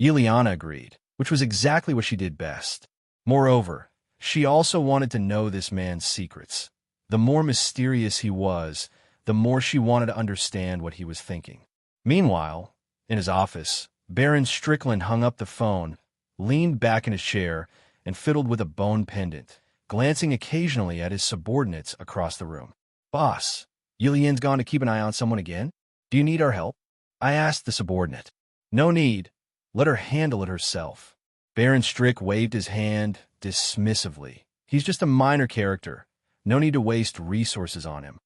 Yuliana agreed, which was exactly what she did best. Moreover, she also wanted to know this man's secrets. The more mysterious he was, the more she wanted to understand what he was thinking. Meanwhile, in his office, Baron Strickland hung up the phone, leaned back in his chair, and fiddled with a bone pendant, glancing occasionally at his subordinates across the room. "Boss, Yulian's gone to keep an eye on someone again? Do you need our help?" I asked the subordinate. "No need. Let her handle it herself." Baron Strick waved his hand dismissively. "He's just a minor character. No need to waste resources on him."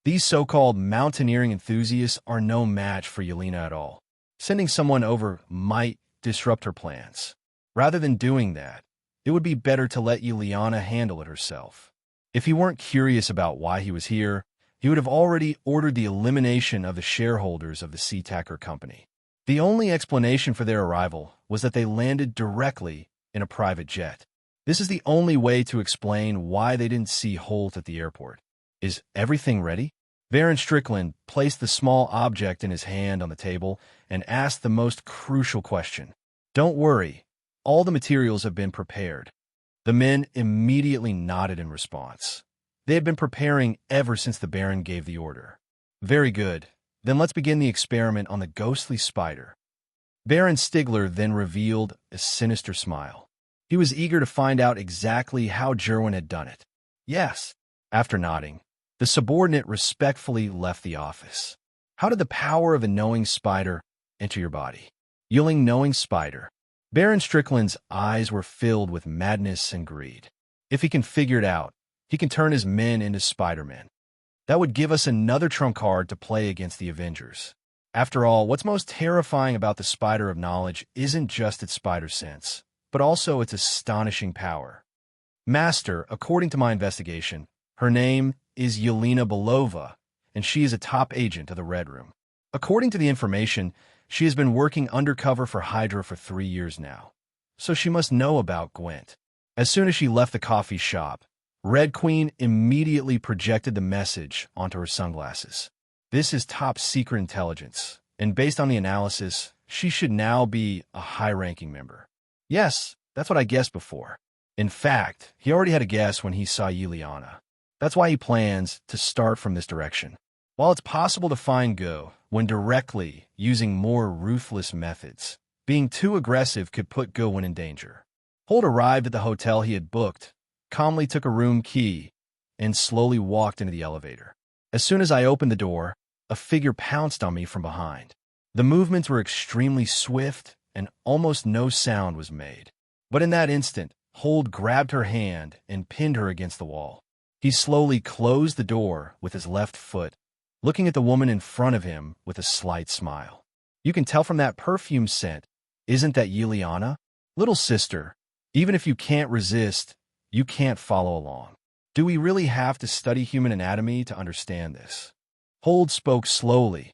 These so-called mountaineering enthusiasts are no match for Yelena at all. Sending someone over might disrupt her plans. Rather than doing that, it would be better to let Yuliana handle it herself. If he weren't curious about why he was here, he would have already ordered the elimination of the shareholders of the Sea-Tacker Company. The only explanation for their arrival was that they landed directly in a private jet. This is the only way to explain why they didn't see Holt at the airport. "Is everything ready?" Baron Strickland placed the small object in his hand on the table and asked the most crucial question. "Don't worry, all the materials have been prepared." The men immediately nodded in response. They had been preparing ever since the Baron gave the order. "Very good. Then let's begin the experiment on the ghostly spider." Baron Stigler then revealed a sinister smile. He was eager to find out exactly how Jerwin had done it. "Yes." After nodding, the subordinate respectfully left the office. "How did the power of a knowing spider enter your body?" Yelling knowing spider. Baron Strickland's eyes were filled with madness and greed. If he can figure it out, he can turn his men into Spider-Men. That would give us another trump card to play against the Avengers. After all, what's most terrifying about the Spider of Knowledge isn't just its spider sense, but also its astonishing power. Master, according to my investigation, her name is Yelena Belova, and she is a top agent of the Red Room. According to the information, she has been working undercover for Hydra for 3 years now, so she must know about Gwent. As soon as she left the coffee shop, Red Queen immediately projected the message onto her sunglasses. This is top secret intelligence, and based on the analysis, she should now be a high-ranking member. Yes, that's what I guessed before. In fact, he already had a guess when he saw Yuliana. That's why he plans to start from this direction. While it's possible to find Go when directly using more ruthless methods, being too aggressive could put Go in danger. Holt arrived at the hotel he had booked, calmly took a room key, and slowly walked into the elevator. As soon as I opened the door, a figure pounced on me from behind. The movements were extremely swift, and almost no sound was made. But in that instant, Holt grabbed her hand and pinned her against the wall. He slowly closed the door with his left foot, looking at the woman in front of him with a slight smile. You can tell from that perfume scent, isn't that Yuliana? Little sister, even if you can't resist, you can't follow along. Do we really have to study human anatomy to understand this? Holt spoke slowly,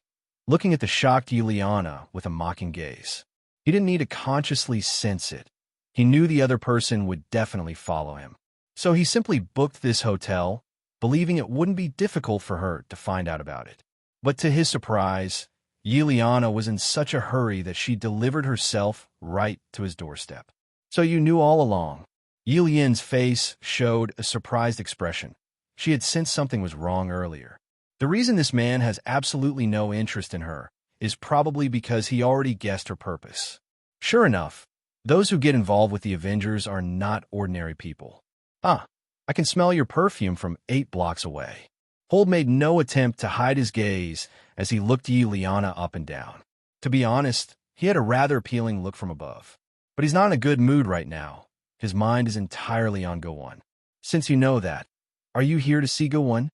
looking at the shocked Yuliana with a mocking gaze. He didn't need to consciously sense it. He knew the other person would definitely follow him. So he simply booked this hotel, believing it wouldn't be difficult for her to find out about it. But to his surprise, Yuliana was in such a hurry that she delivered herself right to his doorstep. So you knew all along. Yulian's face showed a surprised expression. She had sensed something was wrong earlier. The reason this man has absolutely no interest in her is probably because he already guessed her purpose. Sure enough, those who get involved with the Avengers are not ordinary people. Ah, I can smell your perfume from 8 blocks away. Holt made no attempt to hide his gaze as he looked Yuliana up and down. To be honest, he had a rather appealing look from above. But he's not in a good mood right now. His mind is entirely on Go-1. Since you know that, are you here to see Go-1?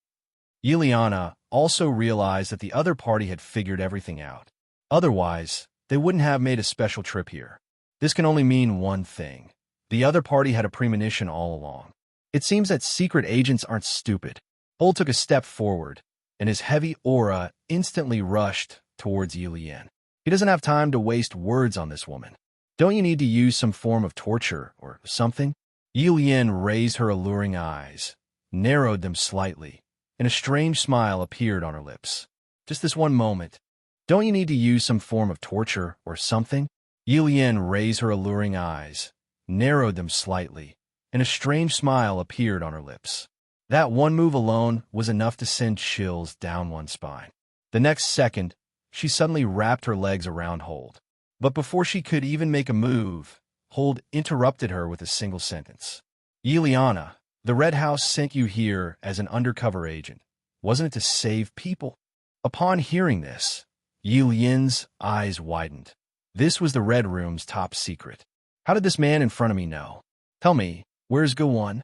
Yuliana also realized that the other party had figured everything out. Otherwise, they wouldn't have made a special trip here. This can only mean one thing. The other party had a premonition all along. It seems that secret agents aren't stupid. Holt took a step forward, and his heavy aura instantly rushed towards Yulian. He doesn't have time to waste words on this woman. Don't you need to use some form of torture or something? Yulian raised her alluring eyes, narrowed them slightly, and a strange smile appeared on her lips. Just this one moment. Don't you need to use some form of torture or something? Yulian raised her alluring eyes, narrowed them slightly, and a strange smile appeared on her lips. That one move alone was enough to send chills down one's spine. The next second, she suddenly wrapped her legs around Holt. But before she could even make a move, Holt interrupted her with a single sentence. Yuliana, the Red House sent you here as an undercover agent. Wasn't it to save people? Upon hearing this, Yulian's eyes widened. This was the Red Room's top secret. How did this man in front of me know? Tell me, where's Go-1?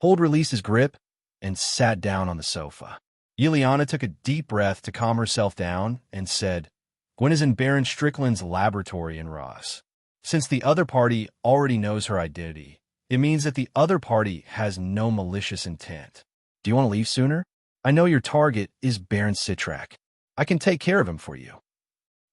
Holt released his grip and sat down on the sofa. Yuliana took a deep breath to calm herself down and said, Gwen is in Baron Strickland's laboratory in Ross. Since the other party already knows her identity, it means that the other party has no malicious intent. Do you want to leave sooner? I know your target is Baron Citrak. I can take care of him for you.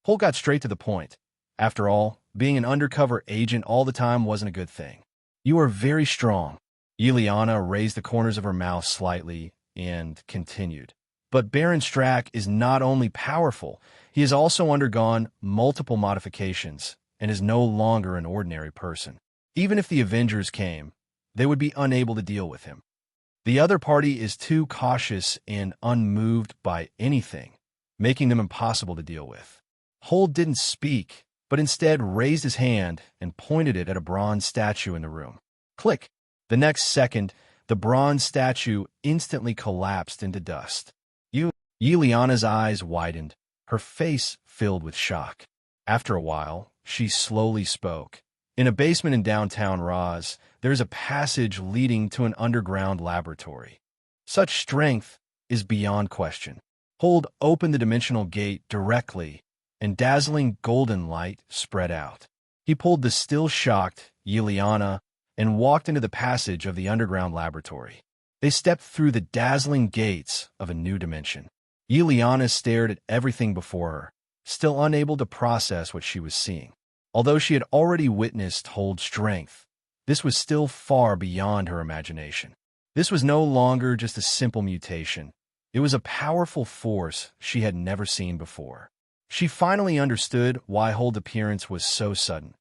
Holt got straight to the point. After all, being an undercover agent all the time wasn't a good thing. You are very strong. Yuliana raised the corners of her mouth slightly and continued. But Baron Strack is not only powerful, he has also undergone multiple modifications and is no longer an ordinary person. Even if the Avengers came, they would be unable to deal with him. The other party is too cautious and unmoved by anything, making them impossible to deal with. Holt didn't speak, but instead raised his hand and pointed it at a bronze statue in the room. Click! The next second, the bronze statue instantly collapsed into dust. Yuliana's eyes widened, her face filled with shock. After a while, she slowly spoke. In a basement in downtown Roz, there is a passage leading to an underground laboratory. Such strength is beyond question. Holt opened the dimensional gate directly, and dazzling golden light spread out. He pulled the still shocked Yuliana and walked into the passage of the underground laboratory. They stepped through the dazzling gates of a new dimension. Yuliana stared at everything before her, still unable to process what she was seeing. Although she had already witnessed Holt's strength, this was still far beyond her imagination. This was no longer just a simple mutation. It was a powerful force she had never seen before. She finally understood why Holt's appearance was so sudden.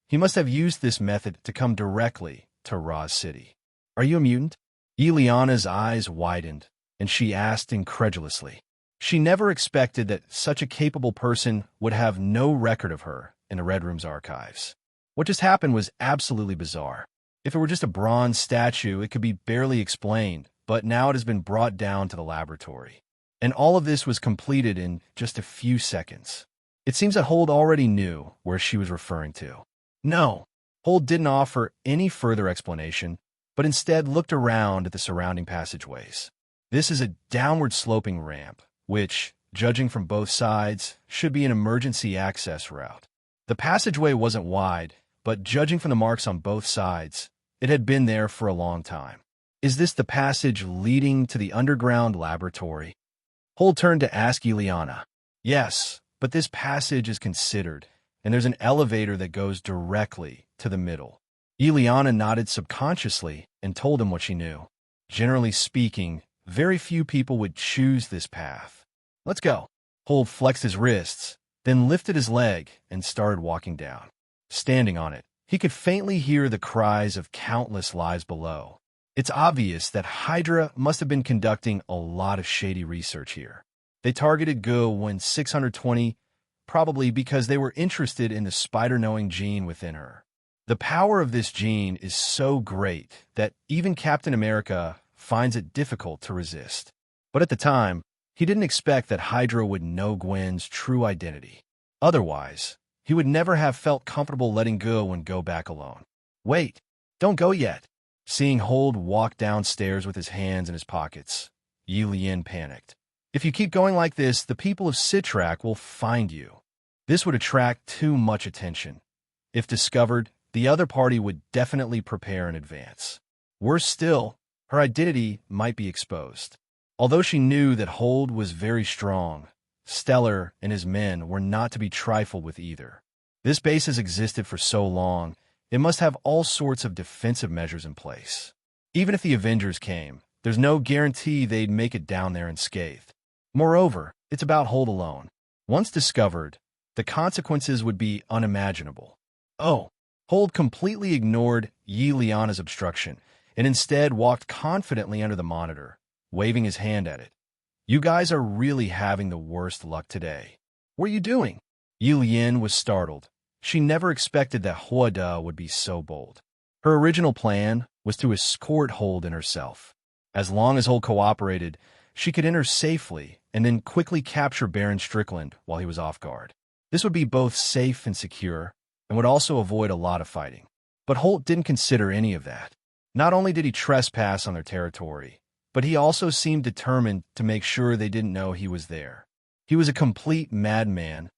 He must have used this method to come directly to Ra's city. Are you a mutant? Ileana's eyes widened, and she asked incredulously. She never expected that such a capable person would have no record of her in the Red Room's archives. What just happened was absolutely bizarre. If it were just a bronze statue, it could be barely explained, but now it has been brought down to the laboratory. And all of this was completed in just a few seconds. It seems that Holt already knew where she was referring to. No, Holt didn't offer any further explanation, but instead looked around at the surrounding passageways. This is a downward-sloping ramp, which, judging from both sides, should be an emergency access route. The passageway wasn't wide, but judging from the marks on both sides, it had been there for a long time. Is this the passage leading to the underground laboratory? Holt turned to ask Ileana. Yes, but this passage is considered, and there's an elevator that goes directly to the middle. Ileana nodded subconsciously and told him what she knew. Generally speaking, very few people would choose this path. Let's go. Holt flexed his wrists, then lifted his leg and started walking down. Standing on it, he could faintly hear the cries of countless lives below. It's obvious that Hydra must have been conducting a lot of shady research here. They targeted Gu when 620, probably because they were interested in the spider-knowing gene within her. The power of this gene is so great that even Captain America finds it difficult to resist. But at the time, he didn't expect that Hydra would know Gwen's true identity. Otherwise, he would never have felt comfortable letting go back alone. Wait, don't go yet. Seeing Holt walk downstairs with his hands in his pockets, Yi Lian panicked. If you keep going like this, the people of Citrak will find you. This would attract too much attention. If discovered, the other party would definitely prepare in advance. Worse still, her identity might be exposed. Although she knew that Holt was very strong, Stellar and his men were not to be trifled with either. This base has existed for so long, it must have all sorts of defensive measures in place. Even if the Avengers came, there's no guarantee they'd make it down there unscathed. Moreover, it's about Holt alone. Once discovered, the consequences would be unimaginable. Oh, Holt completely ignored Yi Liana's obstruction and instead walked confidently under the monitor, waving his hand at it. You guys are really having the worst luck today. What are you doing? Yi Lian was startled. She never expected that Wanda would be so bold. Her original plan was to escort Holt and herself. As long as Holt cooperated, she could enter safely and then quickly capture Baron Strickland while he was off guard. This would be both safe and secure, and would also avoid a lot of fighting. But Holt didn't consider any of that. Not only did he trespass on their territory, but he also seemed determined to make sure they didn't know he was there. He was a complete madman,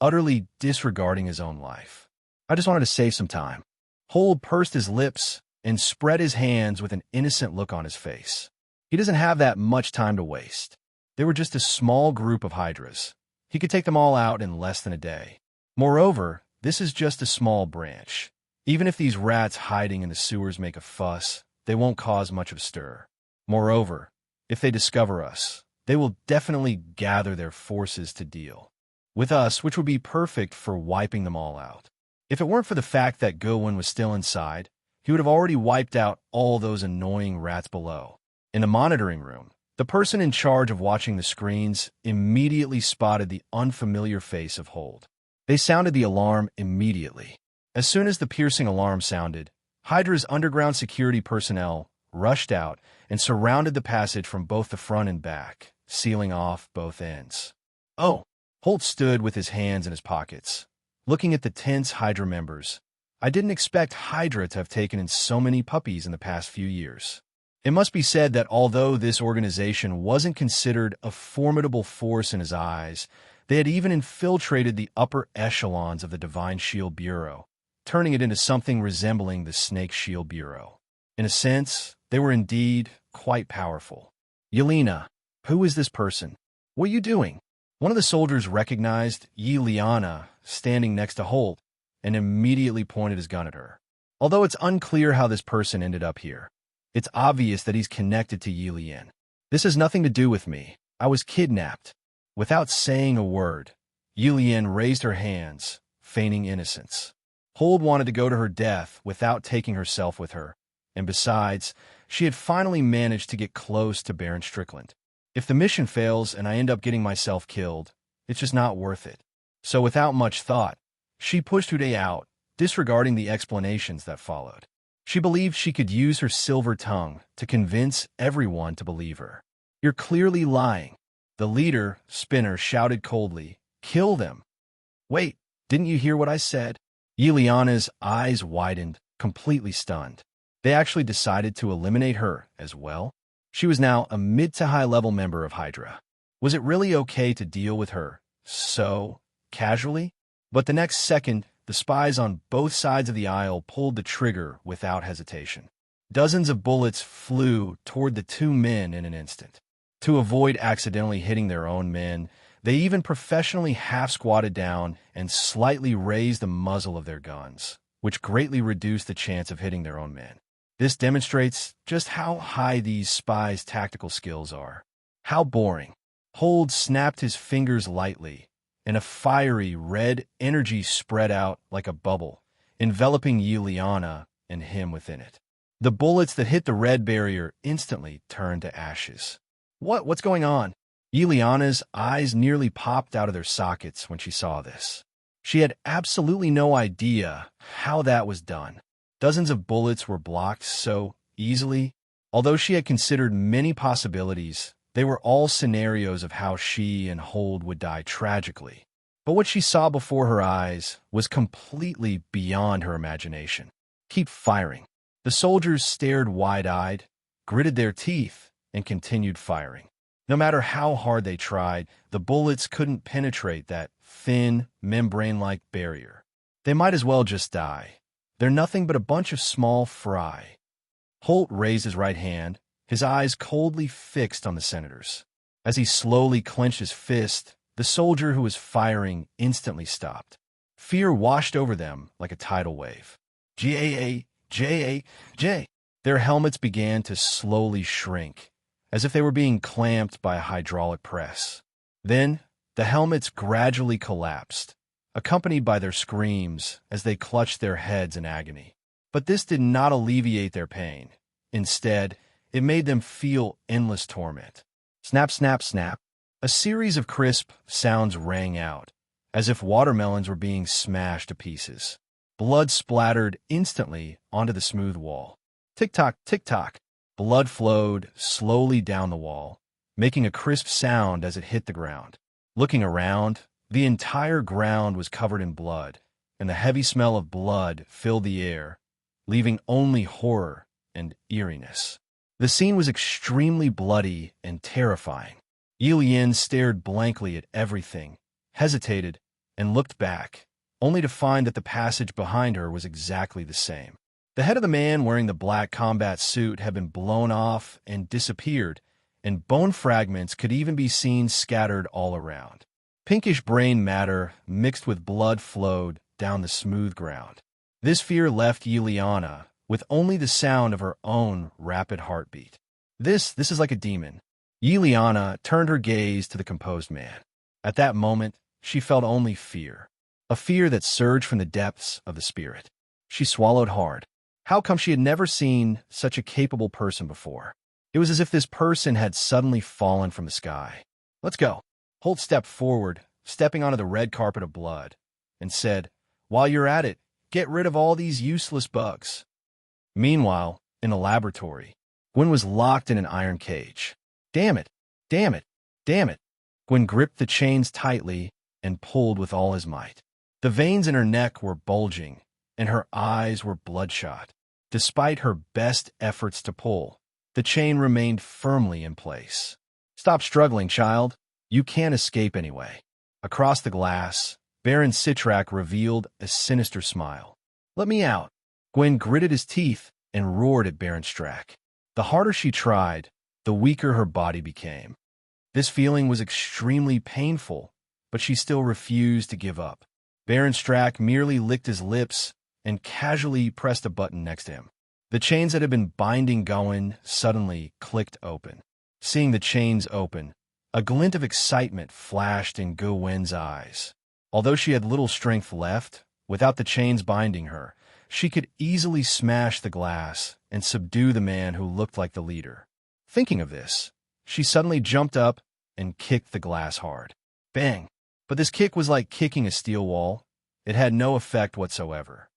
utterly disregarding his own life. I just wanted to save some time. Holt pursed his lips and spread his hands with an innocent look on his face. He doesn't have that much time to waste. They were just a small group of Hydras. He could take them all out in less than a day. Moreover, this is just a small branch. Even if these rats hiding in the sewers make a fuss, they won't cause much of a stir. Moreover, if they discover us, they will definitely gather their forces to deal with us, which would be perfect for wiping them all out. If it weren't for the fact that Gowen was still inside, he would have already wiped out all those annoying rats below. In the monitoring room, the person in charge of watching the screens immediately spotted the unfamiliar face of Holt. They sounded the alarm immediately. As soon as the piercing alarm sounded, Hydra's underground security personnel rushed out and surrounded the passage from both the front and back, sealing off both ends. Oh! Holt stood with his hands in his pockets, looking at the tense Hydra members. I didn't expect Hydra to have taken in so many puppies in the past few years. It must be said that although this organization wasn't considered a formidable force in his eyes, they had even infiltrated the upper echelons of the Divine Shield Bureau, turning it into something resembling the Snake Shield Bureau. In a sense, they were indeed quite powerful. Yelena, who is this person? What are you doing? One of the soldiers recognized Yi Liana standing next to Holt and immediately pointed his gun at her. Although it's unclear how this person ended up here, it's obvious that he's connected to Yi Lian. This has nothing to do with me. I was kidnapped. Without saying a word, Yi Lian raised her hands, feigning innocence. Holt wanted to go to her death without taking herself with her, And besides, she had finally managed to get close to Baron Strickland. If the mission fails and I end up getting myself killed, it's just not worth it. So without much thought, she pushed Uday out, disregarding the explanations that followed. She believed she could use her silver tongue to convince everyone to believe her. "You're clearly lying." The leader, Spinner, shouted coldly. "Kill them." "Wait, didn't you hear what I said?" Yuliana's eyes widened, completely stunned. They actually decided to eliminate her as well? She was now a mid to high level member of Hydra. Was it really okay to deal with her so casually? But the next second, the spies on both sides of the aisle pulled the trigger without hesitation. Dozens of bullets flew toward the two men in an instant. To avoid accidentally hitting their own men, they even professionally half-squatted down and slightly raised the muzzle of their guns, which greatly reduced the chance of hitting their own men. This demonstrates just how high these spies' tactical skills are. How boring. Hold snapped his fingers lightly, and a fiery red energy spread out like a bubble, enveloping Yuliana and him within it. The bullets that hit the red barrier instantly turned to ashes. What's going on? Yuliana's eyes nearly popped out of their sockets when she saw this. She had absolutely no idea how that was done. Dozens of bullets were blocked so easily. Although she had considered many possibilities, they were all scenarios of how she and Hold would die tragically. But what she saw before her eyes was completely beyond her imagination. "Keep firing." The soldiers stared wide-eyed, gritted their teeth, and continued firing. No matter how hard they tried, the bullets couldn't penetrate that thin, membrane-like barrier. They might as well just die. They're nothing but a bunch of small fry. Holt raised his right hand, his eyes coldly fixed on the senators. As he slowly clenched his fist, the soldier who was firing instantly stopped. Fear washed over them like a tidal wave. J-A-A, J-A-J. Their helmets began to slowly shrink, as if they were being clamped by a hydraulic press. Then, the helmets gradually collapsed, accompanied by their screams as they clutched their heads in agony. But this did not alleviate their pain. Instead, it made them feel endless torment. Snap, snap, snap. A series of crisp sounds rang out, as if watermelons were being smashed to pieces. Blood splattered instantly onto the smooth wall. Tick-tock, tick-tock. Blood flowed slowly down the wall, making a crisp sound as it hit the ground. Looking around, the entire ground was covered in blood, and the heavy smell of blood filled the air, leaving only horror and eeriness. The scene was extremely bloody and terrifying. Yilian stared blankly at everything, hesitated, and looked back, only to find that the passage behind her was exactly the same. The head of the man wearing the black combat suit had been blown off and disappeared, and bone fragments could even be seen scattered all around. Pinkish brain matter mixed with blood flowed down the smooth ground. This fear left Yuliana with only the sound of her own rapid heartbeat. This is like a demon. Yuliana turned her gaze to the composed man. At that moment, she felt only fear, a fear that surged from the depths of the spirit. She swallowed hard. How come she had never seen such a capable person before? It was as if this person had suddenly fallen from the sky. "Let's go." Holt stepped forward, stepping onto the red carpet of blood, and said, "While you're at it, get rid of all these useless bugs." Meanwhile, in the laboratory, Gwen was locked in an iron cage. Damn it, damn it, damn it. Gwen gripped the chains tightly and pulled with all his might. The veins in her neck were bulging, and her eyes were bloodshot. Despite her best efforts to pull, the chain remained firmly in place. "Stop struggling, child. You can't escape anyway." Across the glass, Baron Citrak revealed a sinister smile. "Let me out." Gwen gritted his teeth and roared at Baron Strack. The harder she tried, the weaker her body became. This feeling was extremely painful, but she still refused to give up. Baron Strack merely licked his lips and casually pressed a button next to him. The chains that had been binding Gawain suddenly clicked open. Seeing the chains open, a glint of excitement flashed in Gawain's eyes. Although she had little strength left, without the chains binding her, she could easily smash the glass and subdue the man who looked like the leader. Thinking of this, she suddenly jumped up and kicked the glass hard. Bang! But this kick was like kicking a steel wall. It had no effect whatsoever.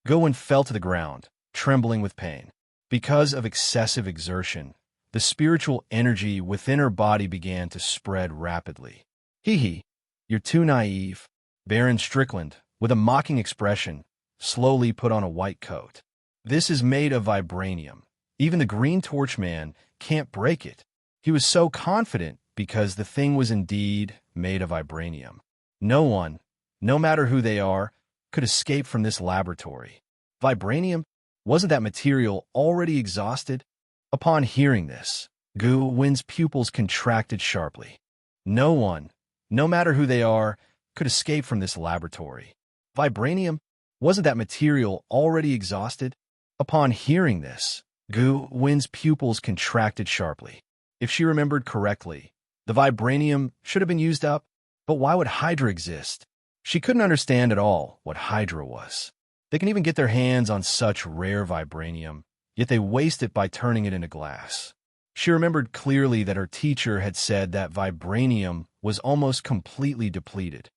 Gawain fell to the ground, trembling with pain. Because of excessive exertion, the spiritual energy within her body began to spread rapidly. Hee, you're too naive. Baron Strickland, with a mocking expression, slowly put on a white coat. This is made of vibranium. Even the Green Torch Man can't break it. He was so confident because the thing was indeed made of vibranium. No one, no matter who they are, could escape from this laboratory. Vibranium? Wasn't that material already exhausted? Upon hearing this, Gawain's pupils contracted sharply. No one, no matter who they are, could escape from this laboratory. Vibranium? Wasn't that material already exhausted? Upon hearing this, Gawain's pupils contracted sharply. If she remembered correctly, the vibranium should have been used up, but why would Hydra exist? She couldn't understand at all what Hydra was. They can even get their hands on such rare vibranium, yet they waste it by turning it into glass. She remembered clearly that her teacher had said that vibranium was almost completely depleted.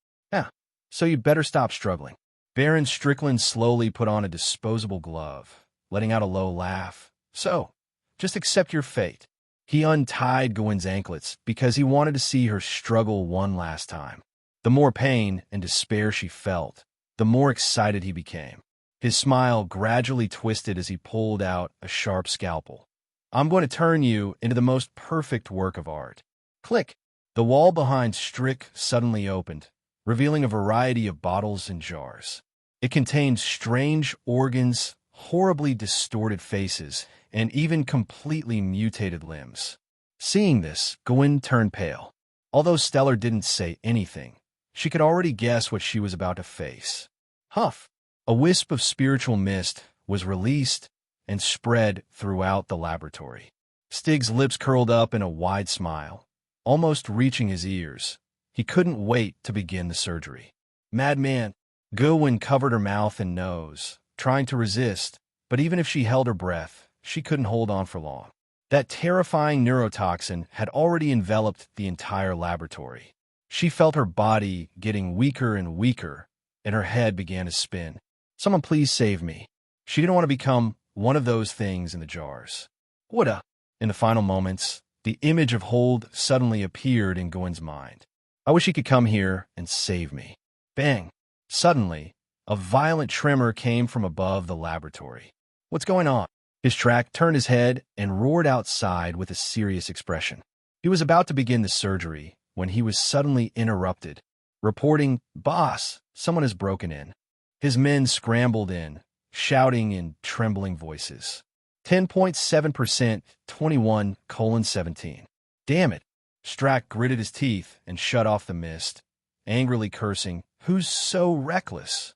So you better stop struggling. Baron Strickland slowly put on a disposable glove, letting out a low laugh. So, just accept your fate. He untied Gawain's anklets because he wanted to see her struggle one last time. The more pain and despair she felt, the more excited he became. His smile gradually twisted as he pulled out a sharp scalpel. I'm going to turn you into the most perfect work of art. Click! The wall behind Strick suddenly opened, revealing a variety of bottles and jars. It contained strange organs, horribly distorted faces, and even completely mutated limbs. Seeing this, Gawain turned pale. Although Stellar didn't say anything, she could already guess what she was about to face. Huff! A wisp of spiritual mist was released and spread throughout the laboratory. Stig's lips curled up in a wide smile, almost reaching his ears. He couldn't wait to begin the surgery. Madman! Gawain covered her mouth and nose, trying to resist, but even if she held her breath, she couldn't hold on for long. That terrifying neurotoxin had already enveloped the entire laboratory. She felt her body getting weaker and weaker, and her head began to spin. Someone please save me. She didn't want to become one of those things in the jars. Wanda! In the final moments, the image of Hold suddenly appeared in Gawain's mind. I wish he could come here and save me. Bang! Suddenly, a violent tremor came from above the laboratory. What's going on? His track turned his head and roared outside with a serious expression. He was about to begin the surgery when he was suddenly interrupted, reporting, "Boss, someone has broken in." His men scrambled in, shouting in trembling voices. 10.7%, 21:17. Damn it. Strack gritted his teeth and shut off the mist, angrily cursing, "Who's so reckless?"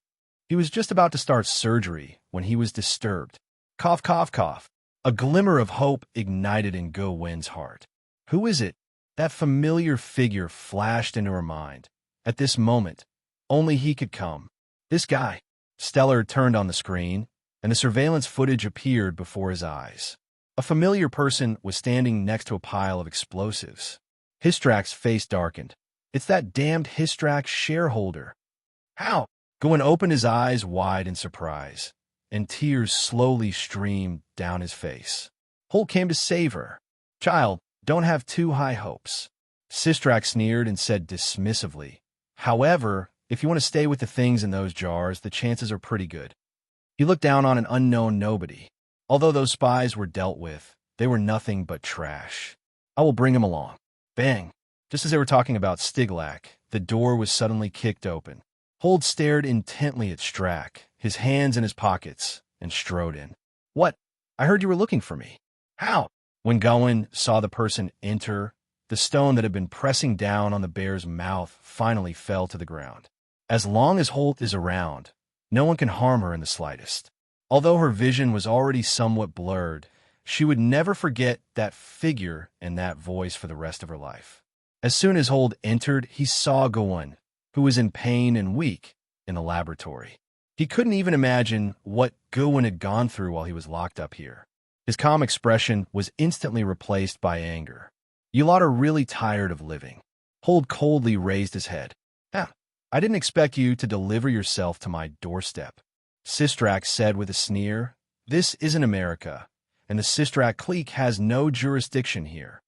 He was just about to start surgery when he was disturbed. Cough, cough, cough. A glimmer of hope ignited in Gawain's heart. Who is it? That familiar figure flashed into her mind. At this moment, only he could come. This guy. Stellar turned on the screen, and the surveillance footage appeared before his eyes. A familiar person was standing next to a pile of explosives. Histrack's face darkened. It's that damned Histrack shareholder. How? Gawain opened his eyes wide in surprise, and tears slowly streamed down his face. Holt came to save her. Child, don't have too high hopes. Sistrack sneered and said dismissively, However, if you want to stay with the things in those jars, the chances are pretty good. He looked down on an unknown nobody. Although those spies were dealt with, they were nothing but trash. I will bring him along. Bang! Just as they were talking about Stiglak, the door was suddenly kicked open. Hold stared intently at Strack, his hands in his pockets, and strode in. What? I heard you were looking for me. How? When Gawain saw the person enter, the stone that had been pressing down on the bear's mouth finally fell to the ground. As long as Holt is around, no one can harm her in the slightest. Although her vision was already somewhat blurred, she would never forget that figure and that voice for the rest of her life. As soon as Holt entered, he saw Gawain, who was in pain and weak, in the laboratory. He couldn't even imagine what Gowen had gone through while he was locked up here. His calm expression was instantly replaced by anger. You lot are really tired of living. Hold coldly raised his head. I didn't expect you to deliver yourself to my doorstep. Sistrak said with a sneer, This isn't America, and the Sistrak clique has no jurisdiction here.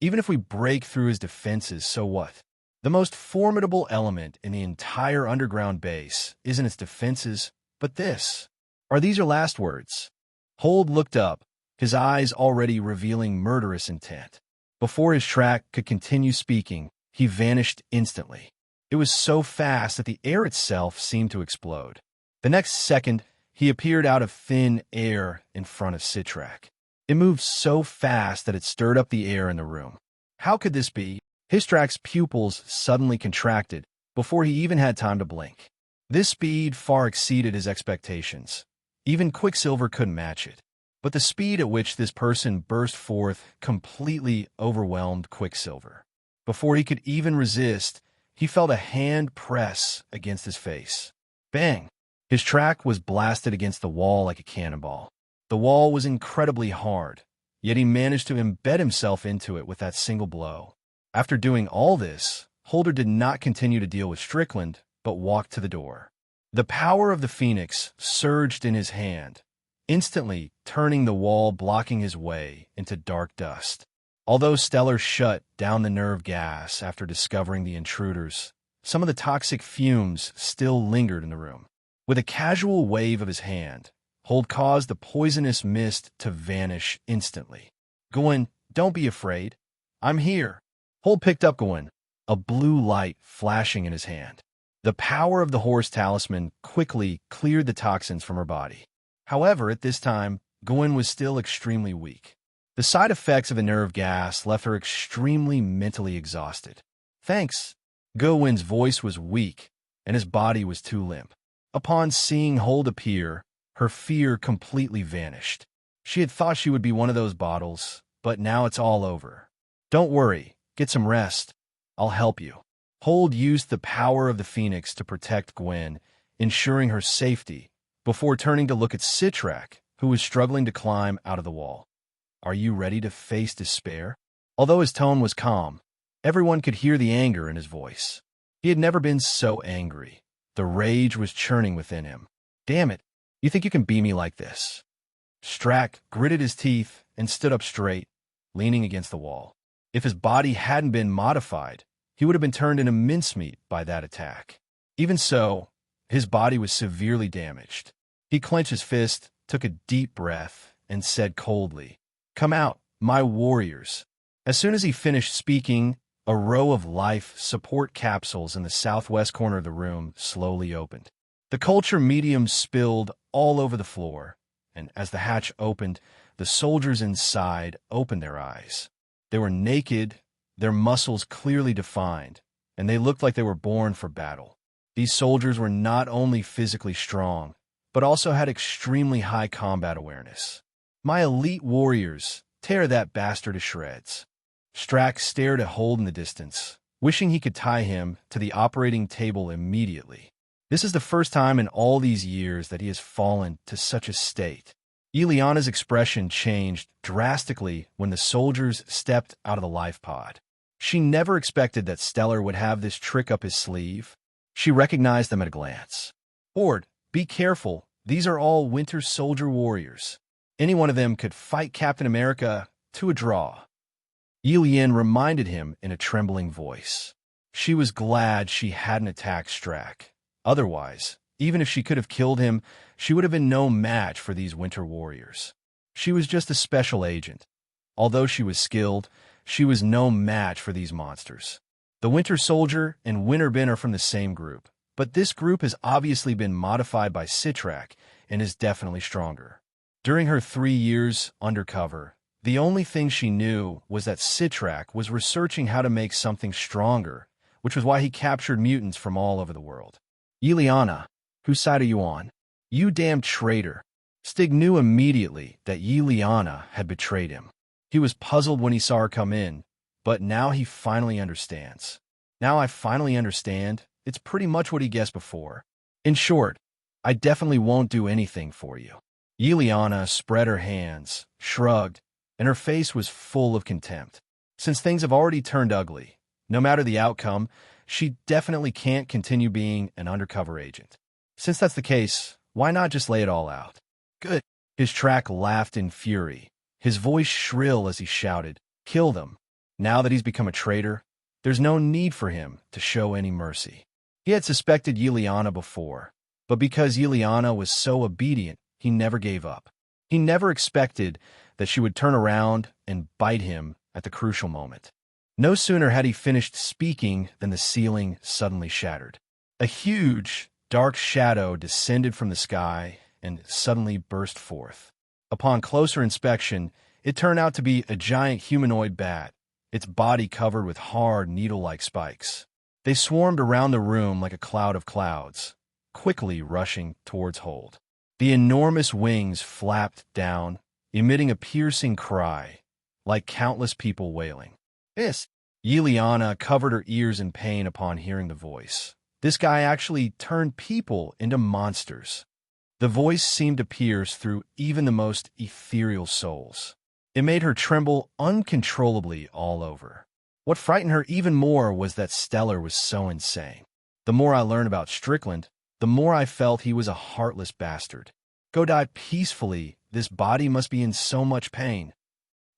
Even if we break through his defenses, so what? The most formidable element in the entire underground base isn't its defenses, but this. Are these your last words? Hold looked up, his eyes already revealing murderous intent. Before his track could continue speaking, he vanished instantly. It was so fast that the air itself seemed to explode. The next second, he appeared out of thin air in front of Sistrak. It moved so fast that it stirred up the air in the room. How could this be? Sistrak's pupils suddenly contracted before he even had time to blink. This speed far exceeded his expectations. Even Quicksilver couldn't match it. But the speed at which this person burst forth completely overwhelmed Quicksilver. Before he could even resist, he felt a hand press against his face. Bang! His track was blasted against the wall like a cannonball. The wall was incredibly hard, yet he managed to embed himself into it with that single blow. After doing all this, Holder did not continue to deal with Strickland, but walked to the door. The power of the Phoenix surged in his hand, instantly turning the wall blocking his way into dark dust. Although Stellar shut down the nerve gas after discovering the intruders, some of the toxic fumes still lingered in the room. With a casual wave of his hand, Hold caused the poisonous mist to vanish instantly. Gowen, don't be afraid. I'm here. Hold picked up Gowen, a blue light flashing in his hand. The power of the horse talisman quickly cleared the toxins from her body. However, at this time, Gowen was still extremely weak. The side effects of the nerve gas left her extremely mentally exhausted. Thanks. Gowen's voice was weak, and his body was too limp. Upon seeing Hold appear, her fear completely vanished. She had thought she would be one of those bottles, but now it's all over. Don't worry, get some rest. I'll help you. Hold used the power of the Phoenix to protect Gwen, ensuring her safety, before turning to look at Sistrak, who was struggling to climb out of the wall. Are you ready to face despair? Although his tone was calm, everyone could hear the anger in his voice. He had never been so angry. The rage was churning within him. Damn it, you think you can beat me like this? Strak gritted his teeth and stood up straight, leaning against the wall. If his body hadn't been modified, he would have been turned into mincemeat by that attack. Even so, his body was severely damaged. He clenched his fist, took a deep breath, and said coldly, Come out, my warriors. As soon as he finished speaking, a row of life support capsules in the southwest corner of the room slowly opened. The culture medium spilled all over the floor, and as the hatch opened, the soldiers inside opened their eyes. They were naked, their muscles clearly defined, and they looked like they were born for battle. These soldiers were not only physically strong, but also had extremely high combat awareness. My elite warriors, tear that bastard to shreds. Strak stared at Hold in the distance, wishing he could tie him to the operating table immediately. This is the first time in all these years that he has fallen to such a state. Ileana's expression changed drastically when the soldiers stepped out of the life pod. She never expected that Stellar would have this trick up his sleeve. She recognized them at a glance. Horde, be careful. These are all Winter Soldier warriors. Any one of them could fight Captain America to a draw. Ilian reminded him in a trembling voice. She was glad she hadn't attacked Strak. Otherwise, even if she could have killed him, she would have been no match for these Winter Warriors. She was just a special agent. Although she was skilled, she was no match for these monsters. The Winter Soldier and Winterbin are from the same group, but this group has obviously been modified by Sistrak and is definitely stronger. During her 3 years undercover, the only thing she knew was that Sistrak was researching how to make something stronger, which was why he captured mutants from all over the world. Ileana, whose side are you on? You damn traitor. Stig knew immediately that Ileana had betrayed him. He was puzzled when he saw her come in, but now he finally understands. Now I finally understand. It's pretty much what he guessed before. In short, I definitely won't do anything for you. Yuliana spread her hands, shrugged, and her face was full of contempt. Since things have already turned ugly, no matter the outcome, she definitely can't continue being an undercover agent. Since that's the case, why not just lay it all out? Good. His track laughed in fury, his voice shrill as he shouted, "Kill them." Now that he's become a traitor, there's no need for him to show any mercy. He had suspected Yuliana before, but because Yuliana was so obedient, he never gave up. He never expected that she would turn around and bite him at the crucial moment. No sooner had he finished speaking than the ceiling suddenly shattered. A huge, dark shadow descended from the sky and suddenly burst forth. Upon closer inspection, it turned out to be a giant humanoid bat, its body covered with hard, needle-like spikes. They swarmed around the room like a cloud of clouds, quickly rushing towards Hold. The enormous wings flapped down, emitting a piercing cry, like countless people wailing. "Hiss!" Yuliana covered her ears in pain upon hearing the voice. This guy actually turned people into monsters. The voice seemed to pierce through even the most ethereal souls. It made her tremble uncontrollably all over. What frightened her even more was that Stellar was so insane. The more I learned about Strickland, the more I felt he was a heartless bastard. Go die peacefully, this body must be in so much pain.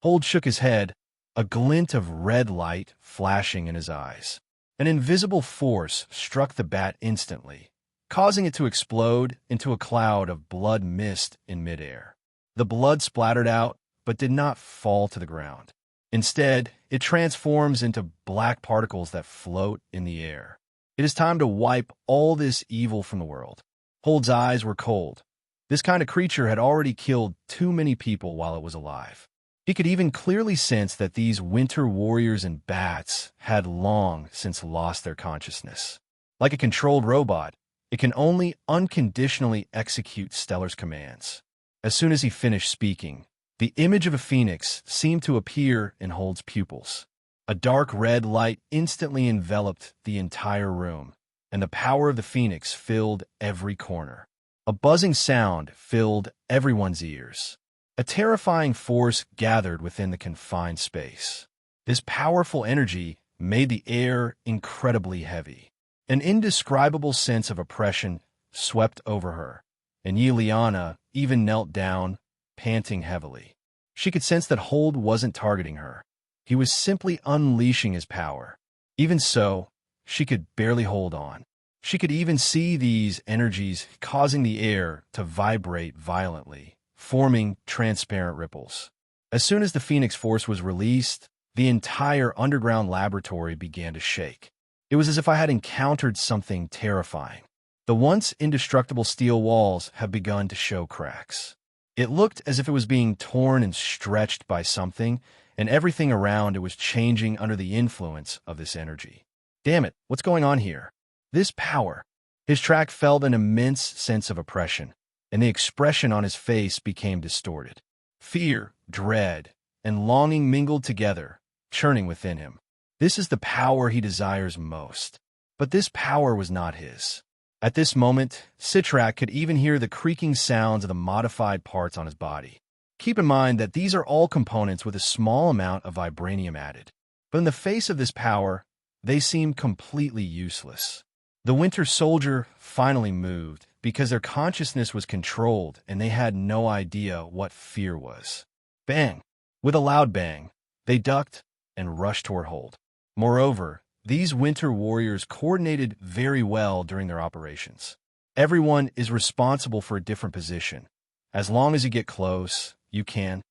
Hold shook his head, a glint of red light flashing in his eyes. An invisible force struck the bat instantly, causing it to explode into a cloud of blood mist in midair. The blood splattered out, but did not fall to the ground. Instead, it transforms into black particles that float in the air. It is time to wipe all this evil from the world. Hold's eyes were cold. This kind of creature had already killed too many people while it was alive. He could even clearly sense that these winter warriors and bats had long since lost their consciousness. Like a controlled robot, it can only unconditionally execute Stellar's commands. As soon as he finished speaking, the image of a phoenix seemed to appear in Hold's pupils. A dark red light instantly enveloped the entire room, and the power of the phoenix filled every corner. A buzzing sound filled everyone's ears. A terrifying force gathered within the confined space. This powerful energy made the air incredibly heavy. An indescribable sense of oppression swept over her, and Yuliana even knelt down, panting heavily. She could sense that Hold wasn't targeting her. He was simply unleashing his power. Even so, she could barely hold on. She could even see these energies causing the air to vibrate violently, forming transparent ripples. As soon as the Phoenix Force was released, the entire underground laboratory began to shake. It was as if I had encountered something terrifying. The once indestructible steel walls have begun to show cracks. It looked as if it was being torn and stretched by something, and everything around it was changing under the influence of this energy. Damn it, what's going on here? This power. His track felt an immense sense of oppression, and the expression on his face became distorted. Fear, dread, and longing mingled together, churning within him. This is the power he desires most. But this power was not his. At this moment, Citrak could even hear the creaking sounds of the modified parts on his body. Keep in mind that these are all components with a small amount of vibranium added. But in the face of this power, they seem completely useless. The Winter Soldier finally moved because their consciousness was controlled and they had no idea what fear was. Bang! With a loud bang, they ducked and rushed toward Hold. Moreover, these Winter Warriors coordinated very well during their operations. Everyone is responsible for a different position. As long as you get close, you can